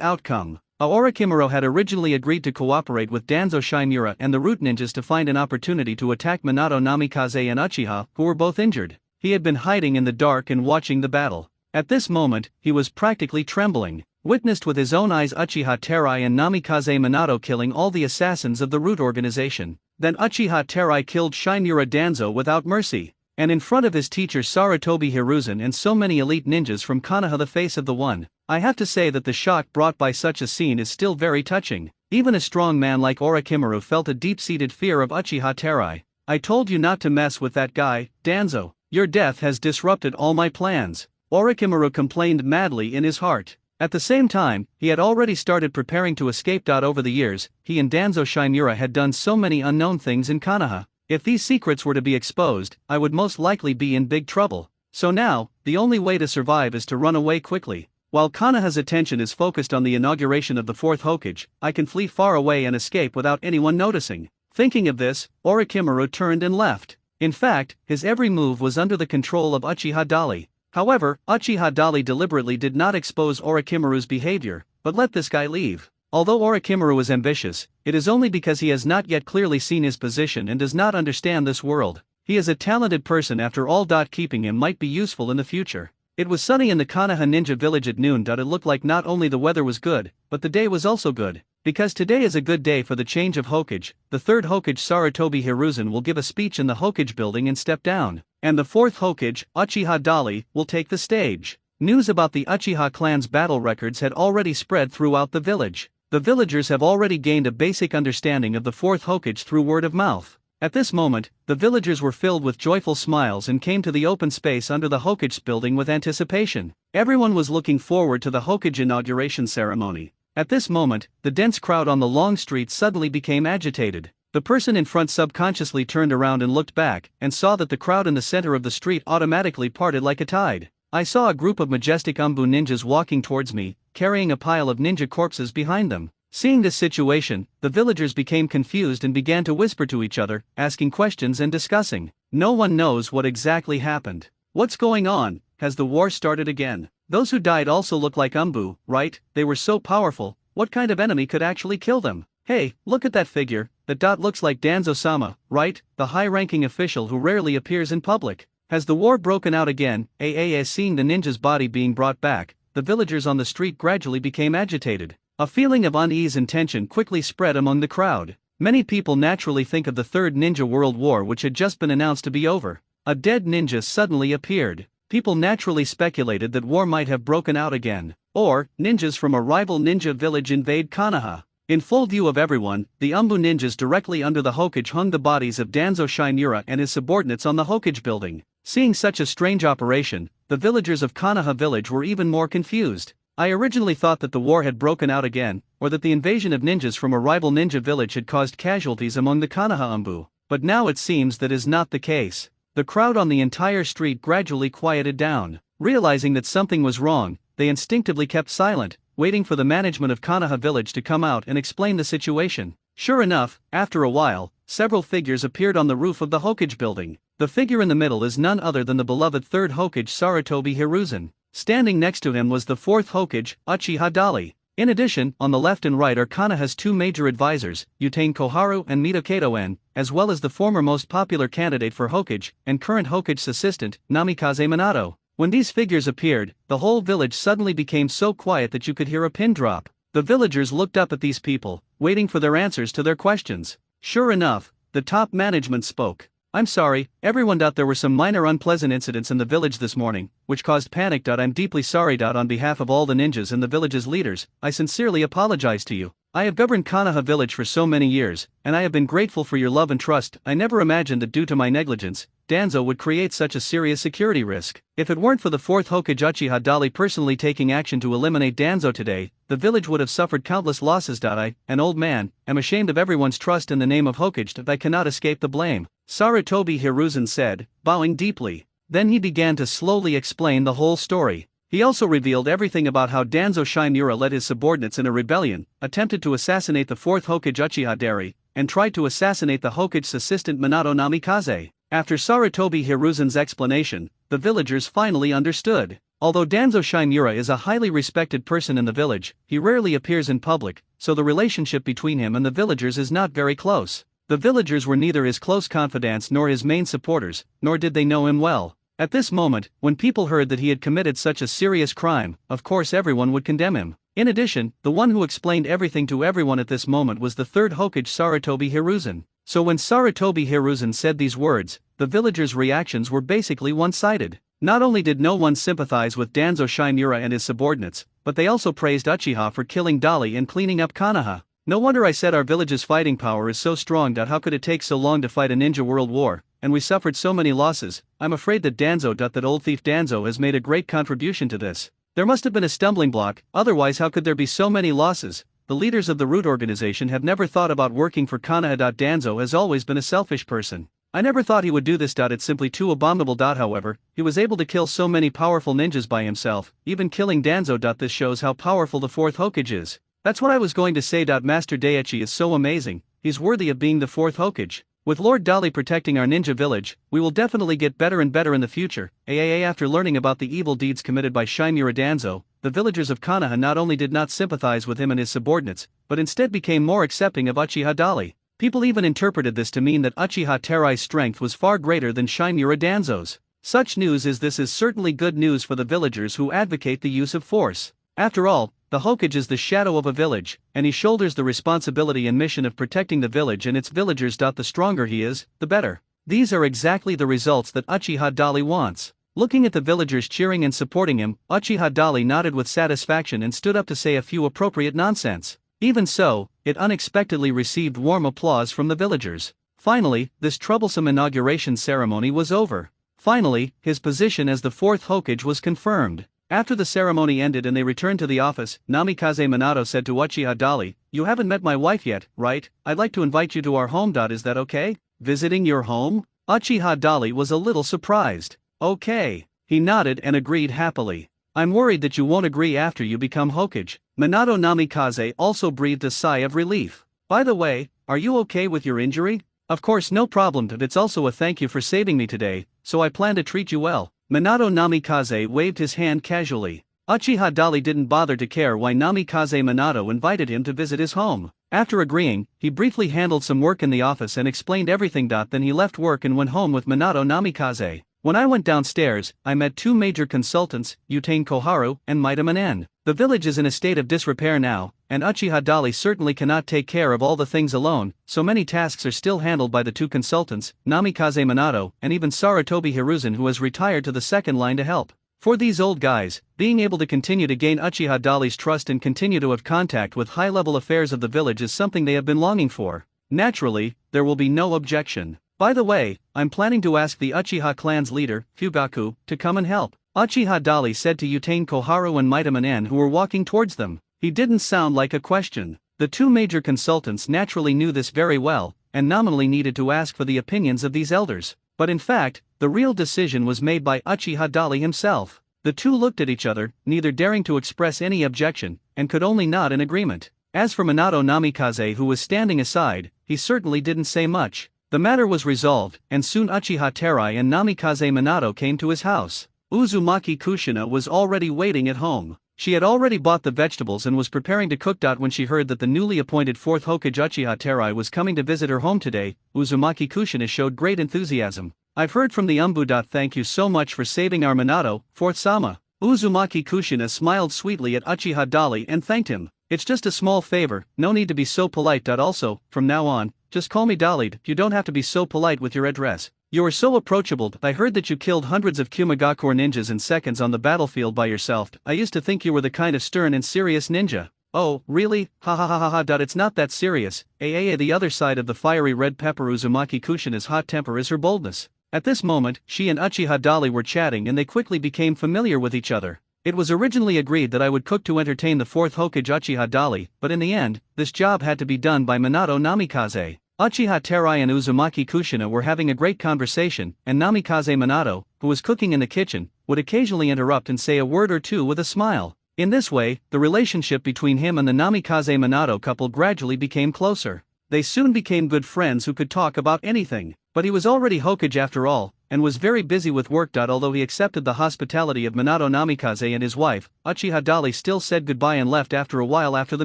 outcome. Orochimaru had originally agreed to cooperate with Danzo Shimura and the root ninjas to find an opportunity to attack Minato Namikaze and Uchiha, who were both injured. He had been hiding in the dark and watching the battle. At this moment, he was practically trembling. Witnessed with his own eyes Uchiha Terai and Namikaze Minato killing all the assassins of the root organization. Then Uchiha Terai killed Shimura Danzo without mercy. And in front of his teacher Sarutobi Hiruzen and so many elite ninjas from Konoha, the face of the one. I have to say that the shock brought by such a scene is still very touching. Even a strong man like Orochimaru felt a deep-seated fear of Uchiha Terai. I told you not to mess with that guy, Danzo. Your death has disrupted all my plans. Orochimaru complained madly in his heart. At the same time, he had already started preparing to escape. Over the years, he and Danzo Shimura had done so many unknown things in Konoha. If these secrets were to be exposed, I would most likely be in big trouble. So now, the only way to survive is to run away quickly. While Konoha's attention is focused on the inauguration of the fourth Hokage, I can flee far away and escape without anyone noticing. Thinking of this, Orochimaru turned and left. In fact, his every move was under the control of Uchiha Dali. However, Uchiha Dali deliberately did not expose Orochimaru's behavior, but let this guy leave. Although Orochimaru is ambitious, it is only because he has not yet clearly seen his position and does not understand this world. He is a talented person after all. Keeping him might be useful in the future. It was sunny in the Konoha ninja village at noon. It looked like not only the weather was good, but the day was also good. Because today is a good day for the change of Hokage, the third Hokage Sarutobi Hiruzen will give a speech in the Hokage building and step down, and the fourth Hokage, Uchiha Dali, will take the stage. News about the Uchiha clan's battle records had already spread throughout the village. The villagers have already gained a basic understanding of the fourth Hokage through word of mouth. At this moment, the villagers were filled with joyful smiles and came to the open space under the Hokage building with anticipation. Everyone was looking forward to the Hokage inauguration ceremony. At this moment, the dense crowd on the long street suddenly became agitated. The person in front subconsciously turned around and looked back, and saw that the crowd in the center of the street automatically parted like a tide. I saw a group of majestic Umbu ninjas walking towards me, carrying a pile of ninja corpses behind them. Seeing this situation, the villagers became confused and began to whisper to each other, asking questions and discussing. No one knows what exactly happened. What's going on? Has the war started again? Those who died also look like Umbu, right? They were so powerful. What kind of enemy could actually kill them? Hey, look at that figure. That looks like Danzo-sama, right? The high-ranking official who rarely appears in public. Has the war broken out again? As seeing the ninja's body being brought back, the villagers on the street gradually became agitated. A feeling of unease and tension quickly spread among the crowd. Many people naturally think of the Third Ninja World War, which had just been announced to be over. A dead ninja suddenly appeared. People naturally speculated that war might have broken out again, or ninjas from a rival ninja village invade Konoha. In full view of everyone, the Umbu ninjas directly under the Hokage hung the bodies of Danzo Shinura and his subordinates on the Hokage building. Seeing such a strange operation, the villagers of Konoha village were even more confused. I originally thought that the war had broken out again, or that the invasion of ninjas from a rival ninja village had caused casualties among the Konoha Umbu, but now it seems that is not the case. The crowd on the entire street gradually quieted down. Realizing that something was wrong, they instinctively kept silent, waiting for the management of Konoha village to come out and explain the situation. Sure enough, after a while, several figures appeared on the roof of the Hokage building. The figure in the middle is none other than the beloved third Hokage Sarutobi Hiruzen. Standing next to him was the fourth Hokage, Uchiha Dali. In addition, on the left and right are Konoha's two major advisors, Utane Koharu and Mito En, as well as the former most popular candidate for Hokage, and current Hokage's assistant, Namikaze Minato. When these figures appeared, the whole village suddenly became so quiet that you could hear a pin drop. The villagers looked up at these people, waiting for their answers to their questions. Sure enough, the top management spoke. I'm sorry, everyone. There were some minor unpleasant incidents in the village this morning, which caused panic. I'm deeply sorry. On behalf of all the ninjas and the village's leaders, I sincerely apologize to you. I have governed Konoha village for so many years, and I have been grateful for your love and trust. I never imagined that due to my negligence, Danzo would create such a serious security risk. If it weren't for the fourth Hokage Uchiha Dali personally taking action to eliminate Danzo today, the village would have suffered countless losses. I, an old man, am ashamed of everyone's trust in the name of Hokage that I cannot escape the blame, Sarutobi Hiruzen said, bowing deeply. Then he began to slowly explain the whole story. He also revealed everything about how Danzo Shinura led his subordinates in a rebellion, attempted to assassinate the fourth Hokage Uchiha Dali, and tried to assassinate the Hokage's assistant Minato Namikaze. After Sarutobi Hiruzen's explanation, the villagers finally understood. Although Danzo Shinura is a highly respected person in the village, he rarely appears in public, so the relationship between him and the villagers is not very close. The villagers were neither his close confidants nor his main supporters, nor did they know him well. At this moment, when people heard that he had committed such a serious crime, of course everyone would condemn him. In addition, the one who explained everything to everyone at this moment was the third Hokage Sarutobi Hiruzen. So when Sarutobi Hiruzen said these words, the villagers' reactions were basically one-sided. Not only did no one sympathize with Danzo Shinura and his subordinates, but they also praised Uchiha for killing Dali and cleaning up Konoha. No wonder I said our village's fighting power is so strong. How could it take so long to fight a ninja world war, and we suffered so many losses? I'm afraid that that old thief Danzo has made a great contribution to this. There must have been a stumbling block, otherwise how could there be so many losses? The leaders of the Root organization have never thought about working for Konoha. Danzo has always been a selfish person. I never thought he would do this. It's simply too abominable. However, he was able to kill so many powerful ninjas by himself, even killing Danzo. This shows how powerful the fourth Hokage is. That's what I was going to say. Master Daichi is so amazing, he's worthy of being the fourth Hokage. With Lord Dali protecting our ninja village, we will definitely get better and better in the future. After learning about the evil deeds committed by Shinobi Danzo, the villagers of Konoha not only did not sympathize with him and his subordinates, but instead became more accepting of Uchiha Dali. People even interpreted this to mean that Uchiha Terai's strength was far greater than Shinobi Danzo's. Such news as this is certainly good news for the villagers who advocate the use of force. After all, the Hokage is the shadow of a village, and he shoulders the responsibility and mission of protecting the village and its villagers. The stronger he is, the better. These are exactly the results that Uchiha Dali wants. Looking at the villagers cheering and supporting him, Uchiha Dali nodded with satisfaction and stood up to say a few appropriate nonsense. Even so, it unexpectedly received warm applause from the villagers. Finally, this troublesome inauguration ceremony was over. Finally, his position as the fourth Hokage was confirmed. After the ceremony ended and they returned to the office, Namikaze Minato said to Uchiha Dali, "You haven't met my wife yet, right? I'd like to invite you to our home. Is that okay?" "Visiting your home?" Uchiha Dali was a little surprised. "Okay." He nodded and agreed happily. "I'm worried that you won't agree after you become Hokage." Minato Namikaze also breathed a sigh of relief. "By the way, are you okay with your injury?" "Of course, no problem. It's also a thank you for saving me today, so I plan to treat you well." Minato Namikaze waved his hand casually. Uchiha Dali didn't bother to care why Namikaze Minato invited him to visit his home. After agreeing, he briefly handled some work in the office and explained everything. Then he left work and went home with Minato Namikaze. When I went downstairs, I met two major consultants, Utane Koharu and Maida Manen. The village is in a state of disrepair now, and Uchiha Dali certainly cannot take care of all the things alone, so many tasks are still handled by the two consultants, Namikaze Minato, and even Sarutobi Hiruzen, who has retired to the second line to help. For these old guys, being able to continue to gain Uchiha Dali's trust and continue to have contact with high-level affairs of the village is something they have been longing for. Naturally, there will be no objection. By the way, I'm planning to ask the Uchiha clan's leader, Fugaku, to come and help, Uchiha Dali said to Utane Koharu and Maida Manen, who were walking towards them. He didn't sound like a question. The two major consultants naturally knew this very well, and nominally needed to ask for the opinions of these elders. But in fact, the real decision was made by Uchiha Dali himself. The two looked at each other, neither daring to express any objection, and could only nod in agreement. As for Minato Namikaze, who was standing aside, he certainly didn't say much. The matter was resolved, and soon Uchiha Terai and Namikaze Minato came to his house. Uzumaki Kushina was already waiting at home. She had already bought the vegetables and was preparing to cook. When she heard that the newly appointed fourth Hokage Uchiha Terai was coming to visit her home today, Uzumaki Kushina showed great enthusiasm. "I've heard from the Umbu. Thank you so much for saving our Minato, fourth Sama." Uzumaki Kushina smiled sweetly at Uchiha Dali and thanked him. "It's just a small favor, no need to be so polite. Also, from now on, just call me Dali. You don't have to be so polite with your address. You are so approachable. I heard that you killed hundreds of Kumagakure ninjas in seconds on the battlefield by yourself. I used to think you were the kind of stern and serious ninja." "Oh, really? Ha ha ha ha ha. It's not that serious." The other side of the fiery red pepper. Uzumaki Kushina's hot temper is her boldness. At this moment, she and Uchiha Dali were chatting and they quickly became familiar with each other. "It was originally agreed that I would cook to entertain the fourth Hokage Uchiha Dali, but in the end, this job had to be done by Minato Namikaze." Uchiha Terai and Uzumaki Kushina were having a great conversation, and Namikaze Minato, who was cooking in the kitchen, would occasionally interrupt and say a word or two with a smile. In this way, the relationship between him and the Namikaze Minato couple gradually became closer. They soon became good friends who could talk about anything. But he was already Hokage after all, and was very busy with work. Although he accepted the hospitality of Minato Namikaze and his wife, Uchiha Dali still said goodbye and left after a while after the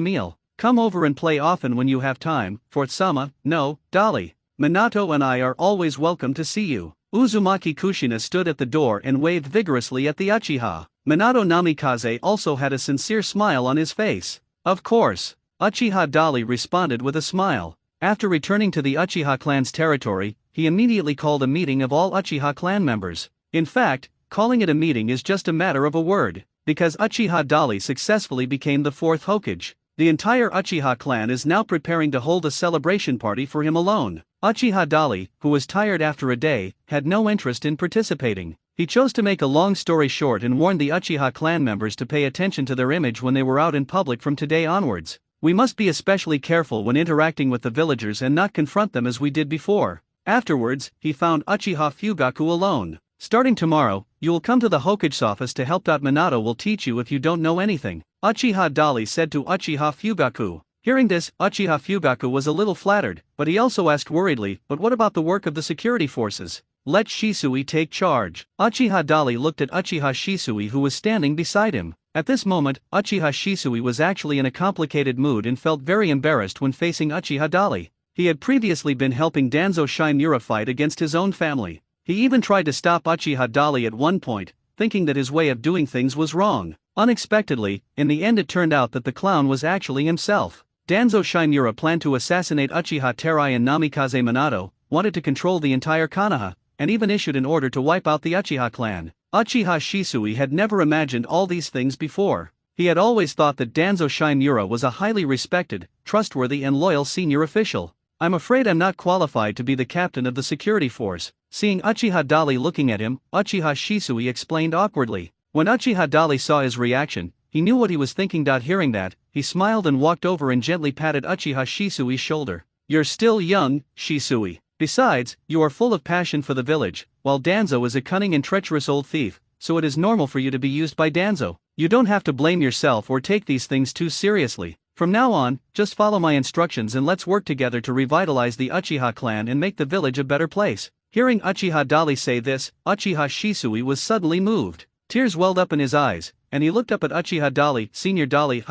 meal. "Come over and play often when you have time, fourth Sama." "No, Dali. Minato and I are always welcome to see you." Uzumaki Kushina stood at the door and waved vigorously at the Uchiha. Minato Namikaze also had a sincere smile on his face. "Of course." Uchiha Dali responded with a smile. After returning to the Uchiha clan's territory, he immediately called a meeting of all Uchiha clan members. In fact, calling it a meeting is just a matter of a word, because Uchiha Dali successfully became the fourth Hokage. The entire Uchiha clan is now preparing to hold a celebration party for him alone. Uchiha Dali, who was tired after a day, had no interest in participating. He chose to make a long story short and warned the Uchiha clan members to pay attention to their image when they were out in public from today onwards. "We must be especially careful when interacting with the villagers and not confront them as we did before." Afterwards, he found Uchiha Fugaku alone. "Starting tomorrow, you will come to the Hokage's office to help. Minato will teach you if you don't know anything," Uchiha Dali said to Uchiha Fugaku. Hearing this, Uchiha Fugaku was a little flattered, but he also asked worriedly, but what about the work of the security forces? Let Shisui take charge. Uchiha Dali looked at Uchiha Shisui who was standing beside him. At this moment, Uchiha Shisui was actually in a complicated mood and felt very embarrassed when facing Uchiha Dali. He had previously been helping Danzo Shinura fight against his own family. He even tried to stop Uchiha Dali at one point, thinking that his way of doing things was wrong. Unexpectedly, in the end it turned out that the clown was actually himself. Danzo Shinura planned to assassinate Uchiha Terai and Namikaze Minato, wanted to control the entire Konoha, and even issued an order to wipe out the Uchiha clan. Uchiha Shisui had never imagined all these things before. He had always thought that Danzo Shinura was a highly respected, trustworthy and loyal senior official. I'm afraid I'm not qualified to be the captain of the security force. Seeing Uchiha Dali looking at him, Uchiha Shisui explained awkwardly. When Uchiha Dali saw his reaction, he knew what he was thinking. Hearing that, he smiled and walked over and gently patted Uchiha Shisui's shoulder. You're still young, Shisui. Besides, you are full of passion for the village, while Danzo is a cunning and treacherous old thief, so it is normal for you to be used by Danzo. You don't have to blame yourself or take these things too seriously. From now on, just follow my instructions and let's work together to revitalize the Uchiha clan and make the village a better place. Hearing Uchiha Dali say this, Uchiha Shisui was suddenly moved. Tears welled up in his eyes, and he looked up at Uchiha Dali. Senior Dali,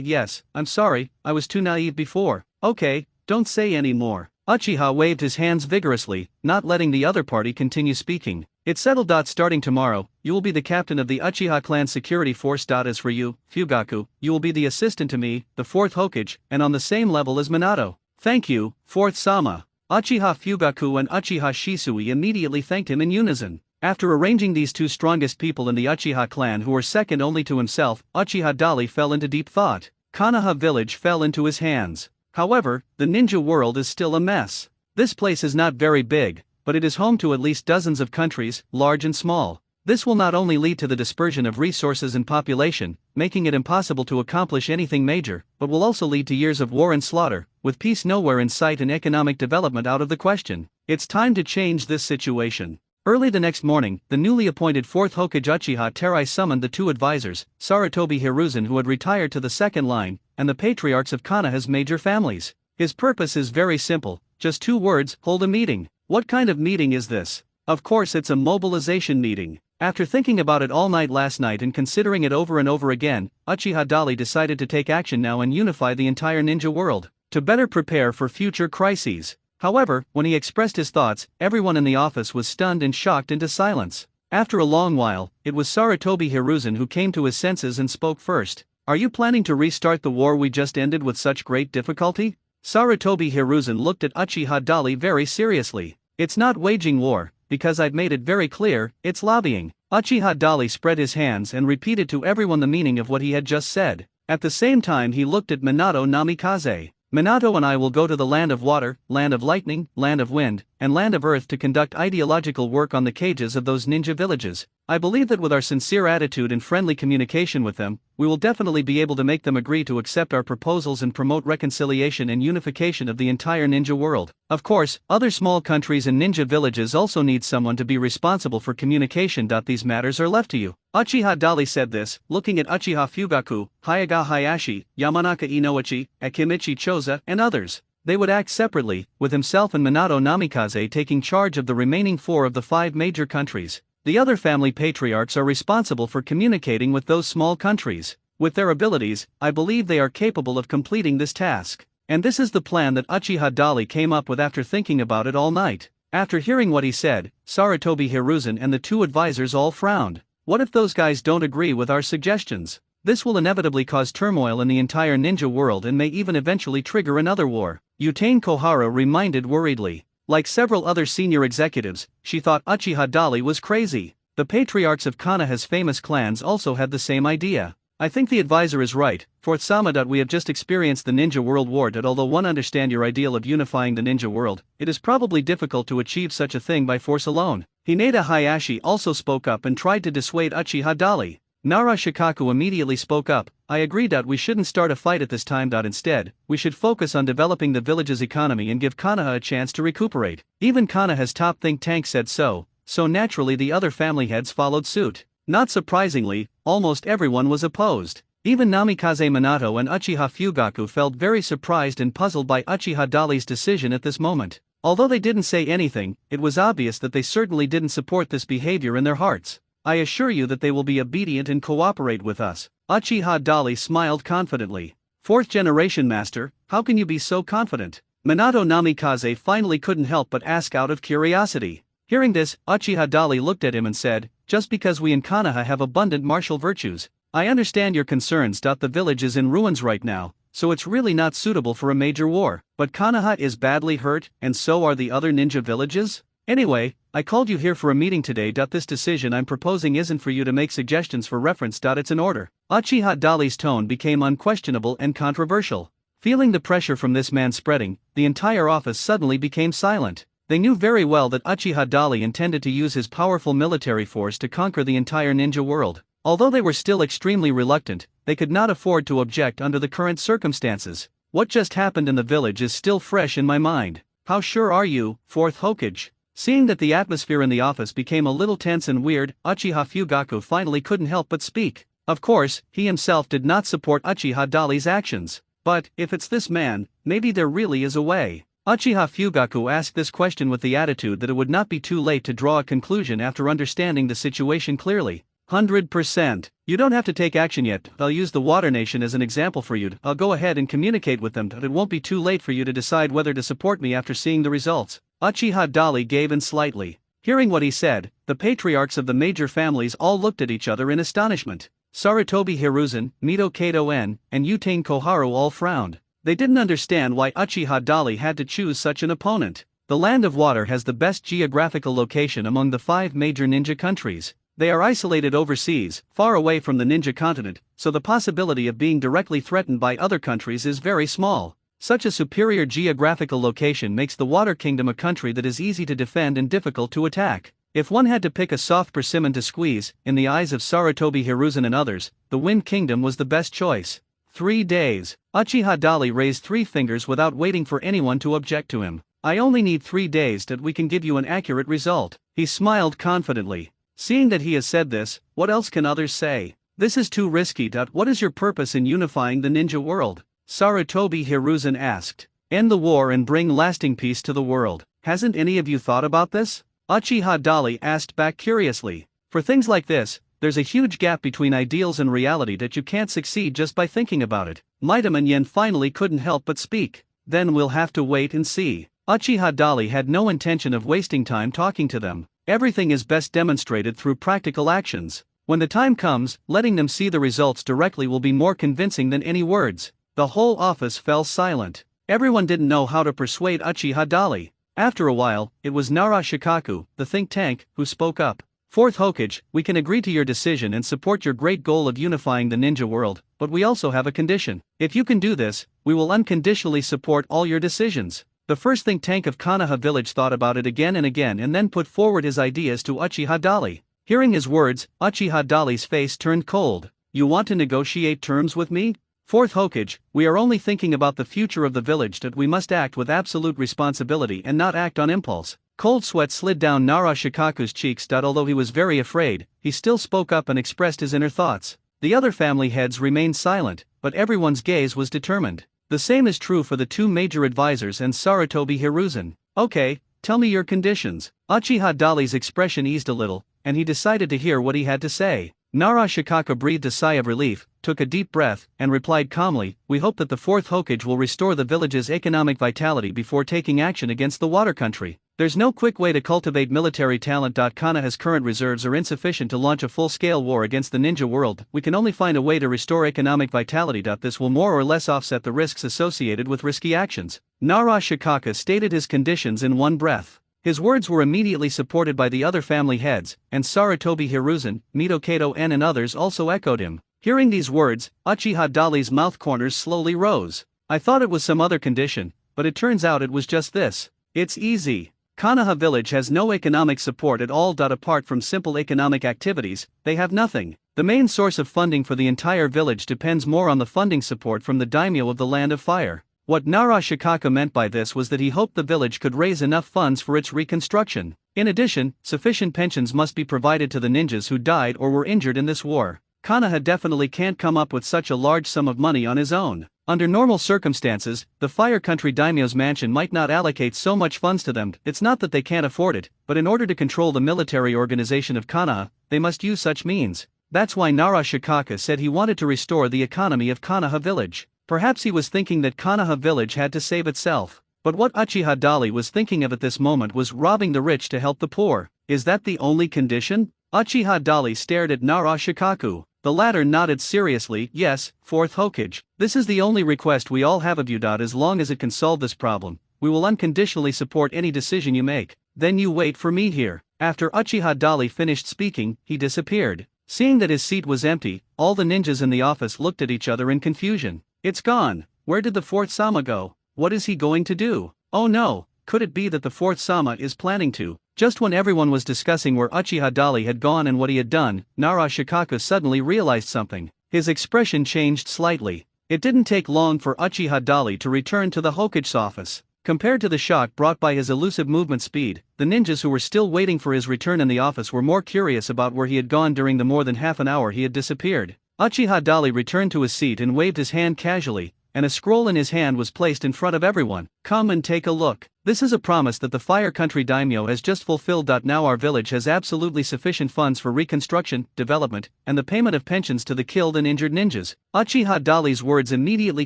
yes, I'm sorry, I was too naive before. Okay, don't say any more. Uchiha waved his hands vigorously, not letting the other party continue speaking. It's settled. Starting tomorrow, you will be the captain of the Uchiha clan security force. As for you, Fugaku, you will be the assistant to me, the fourth Hokage, and on the same level as Minato. Thank you, fourth Sama. Uchiha Fugaku and Uchiha Shisui immediately thanked him in unison. After arranging these two strongest people in the Uchiha clan who were second only to himself, Uchiha Dali fell into deep thought. Konoha village fell into his hands. However, the ninja world is still a mess. This place is not very big, but it is home to at least dozens of countries, large and small. This will not only lead to the dispersion of resources and population, making it impossible to accomplish anything major, but will also lead to years of war and slaughter, with peace nowhere in sight and economic development out of the question. It's time to change this situation. Early the next morning, the newly appointed 4th Hokage Uchiha Terai summoned the two advisors, Sarutobi Hiruzen who had retired to the second line, and the patriarchs of Konoha's major families. His purpose is very simple, just 2 words, hold a meeting. What kind of meeting is this? Of course it's a mobilization meeting. After thinking about it all night last night and considering it over and over again, Uchiha Dali decided to take action now and unify the entire ninja world, to better prepare for future crises. However, when he expressed his thoughts, everyone in the office was stunned and shocked into silence. After a long while, it was Sarutobi Hiruzen who came to his senses and spoke first. Are you planning to restart the war we just ended with such great difficulty? Sarutobi Hiruzen looked at Uchiha Dali very seriously. It's not waging war, because I've made it very clear, it's lobbying. Uchiha Dali spread his hands and repeated to everyone the meaning of what he had just said. At the same time he looked at Minato Namikaze. Minato and I will go to the land of water, land of lightning, land of wind, and land of earth to conduct ideological work on the cages of those ninja villages. I believe that with our sincere attitude and friendly communication with them, we will definitely be able to make them agree to accept our proposals and promote reconciliation and unification of the entire ninja world. Of course, other small countries and ninja villages also need someone to be responsible for communication. These matters are left to you. Uchiha Dali said this, looking at Uchiha Fugaku, Hyaga Hayashi, Yamanaka Inoichi, Akimichi Choza, and others. They would act separately, with himself and Minato Namikaze taking charge of the remaining 4 of the 5 major countries. The other family patriarchs are responsible for communicating with those small countries. With their abilities, I believe they are capable of completing this task. And this is the plan that Uchiha Dali came up with after thinking about it all night. After hearing what he said, Sarutobi Hiruzen and the 2 advisors all frowned. What if those guys don't agree with our suggestions? This will inevitably cause turmoil in the entire ninja world and may even eventually trigger another war. Utane Kohara reminded worriedly. Like several other senior executives, she thought Uchiha Dali was crazy. The patriarchs of Konoha's famous clans also had the same idea. I think the advisor is right, Fourth Sama. We have just experienced the Ninja World War. Although one understand your ideal of unifying the ninja world, it is probably difficult to achieve such a thing by force alone. Hinata Hayashi also spoke up and tried to dissuade Uchiha Dali. Nara Shikaku immediately spoke up. I agree. We shouldn't start a fight at this time. Instead, we should focus on developing the village's economy and give Konoha a chance to recuperate. Even Konoha's top think tank said so naturally the other family heads followed suit. Not surprisingly, almost everyone was opposed. Even Namikaze Minato and Uchiha Fugaku felt very surprised and puzzled by Uchiha Dali's decision at this moment. Although they didn't say anything, it was obvious that they certainly didn't support this behavior in their hearts. I assure you that they will be obedient and cooperate with us. Uchiha Dali smiled confidently. Fourth generation master, how can you be so confident? Minato Namikaze finally couldn't help but ask out of curiosity. Hearing this, Uchiha Dali looked at him and said, just because we in Konoha have abundant martial virtues. I understand your concerns. The village is in ruins right now, so it's really not suitable for a major war. But Konoha is badly hurt, and so are the other ninja villages? Anyway, I called you here for a meeting today. This decision I'm proposing isn't for you to make suggestions for reference. It's an order. Uchiha Dali's tone became unquestionable and controversial. Feeling the pressure from this man spreading, the entire office suddenly became silent. They knew very well that Uchiha Dali intended to use his powerful military force to conquer the entire ninja world. Although they were still extremely reluctant, they could not afford to object under the current circumstances. What just happened in the village is still fresh in my mind. How sure are you, Fourth Hokage? Seeing that the atmosphere in the office became a little tense and weird, Uchiha Fugaku finally couldn't help but speak. Of course, he himself did not support Uchiha Dali's actions. But, if it's this man, maybe there really is a way. Uchiha Fugaku asked this question with the attitude that it would not be too late to draw a conclusion after understanding the situation clearly. 100%. You don't have to take action yet. I'll use the Water Nation as an example for you. I'll go ahead and communicate with them. It won't be too late for you to decide whether to support me after seeing the results. Uchiha Dali gave in slightly. Hearing what he said, the patriarchs of the major families all looked at each other in astonishment. Sarutobi Hiruzen, Mito Kato-en, and Utain Koharu all frowned. They didn't understand why Uchiha Dali had to choose such an opponent. The Land of Water has the best geographical location among the 5 major ninja countries. They are isolated overseas, far away from the ninja continent, so the possibility of being directly threatened by other countries is very small. Such a superior geographical location makes the Water Kingdom a country that is easy to defend and difficult to attack. If one had to pick a soft persimmon to squeeze, in the eyes of Sarutobi Hiruzen and others, the Wind Kingdom was the best choice. 3 days. Uchiha Dali raised 3 fingers without waiting for anyone to object to him. I only need 3 days that we can give you an accurate result. He smiled confidently. Seeing that he has said this, what else can others say? This is too risky. What is your purpose in unifying the ninja world? Sarutobi Hiruzen asked. End the war and bring lasting peace to the world. Hasn't any of you thought about this? Uchiha Dali asked back curiously. For things like this, there's a huge gap between ideals and reality that you can't succeed just by thinking about it. Maidam Yen finally couldn't help but speak. Then we'll have to wait and see. Uchiha Dali had no intention of wasting time talking to them. Everything is best demonstrated through practical actions. When the time comes, letting them see the results directly will be more convincing than any words. The whole office fell silent. Everyone didn't know how to persuade Uchiha Dali. After a while, it was Nara Shikaku, the think tank, who spoke up. Fourth Hokage, we can agree to your decision and support your great goal of unifying the ninja world, but we also have a condition. If you can do this, we will unconditionally support all your decisions. The first think tank of Konoha village thought about it again and then put forward his ideas to Uchiha Dali. Hearing his words, Uchiha Dali's face turned cold. You want to negotiate terms with me? Fourth Hokage, we are only thinking about the future of the village. That we must act with absolute responsibility and not act on impulse. Cold sweat slid down Nara Shikaku's cheeks. Although he was very afraid, he still spoke up and expressed his inner thoughts. The other family heads remained silent, but everyone's gaze was determined. The same is true for the 2 major advisors and Sarutobi Hiruzen. Okay, tell me your conditions. Uchiha Dali's expression eased a little, and he decided to hear what he had to say. Nara Shikaku breathed a sigh of relief, took a deep breath, and replied calmly, we hope that the 4th Hokage will restore the village's economic vitality before taking action against the water country. There's no quick way to cultivate military talent. Konoha's current reserves are insufficient to launch a full-scale war against the ninja world. We can only find a way to restore economic vitality. This will more or less offset the risks associated with risky actions. Nara Shikaku stated his conditions in one breath. His words were immediately supported by the other family heads, and Sarutobi Hiruzen, Mito Kato-en and others also echoed him. Hearing these words, Uchiha Dali's mouth corners slowly rose. I thought it was some other condition, but it turns out it was just this. It's easy. Konoha village has no economic support at all. Apart from simple economic activities, they have nothing. The main source of funding for the entire village depends more on the funding support from the daimyo of the Land of Fire. What Nara Shikaku meant by this was that he hoped the village could raise enough funds for its reconstruction. In addition, sufficient pensions must be provided to the ninjas who died or were injured in this war. Konoha definitely can't come up with such a large sum of money on his own. Under normal circumstances, the Fire Country Daimyo's mansion might not allocate so much funds to them. It's not that they can't afford it, but in order to control the military organization of Konoha, they must use such means. That's why Nara Shikaka said he wanted to restore the economy of Konoha village. Perhaps he was thinking that Konoha village had to save itself. But what Uchiha Dali was thinking of at this moment was robbing the rich to help the poor. Is that the only condition? Uchiha Dali stared at Nara Shikaku. The latter nodded seriously. Yes, fourth Hokage. This is the only request we all have of you. As long as it can solve this problem, we will unconditionally support any decision you make. Then you wait for me here. After Uchiha Dali finished speaking, he disappeared. Seeing that his seat was empty, all the ninjas in the office looked at each other in confusion. It's gone. Where did the fourth Sama go? What is he going to do? Oh no, could it be that the fourth Sama is planning to? Just when everyone was discussing where Uchiha Dali had gone and what he had done, Nara Shikaku suddenly realized something. His expression changed slightly. It didn't take long for Uchiha Dali to return to the Hokage's office. Compared to the shock brought by his elusive movement speed, the ninjas who were still waiting for his return in the office were more curious about where he had gone during the more than half an hour he had disappeared. Uchiha Dali returned to his seat and waved his hand casually, and a scroll in his hand was placed in front of everyone. Come and take a look. This is a promise that the Fire Country Daimyo has just fulfilled. Now our village has absolutely sufficient funds for reconstruction, development, and the payment of pensions to the killed and injured ninjas. Uchiha Dali's words immediately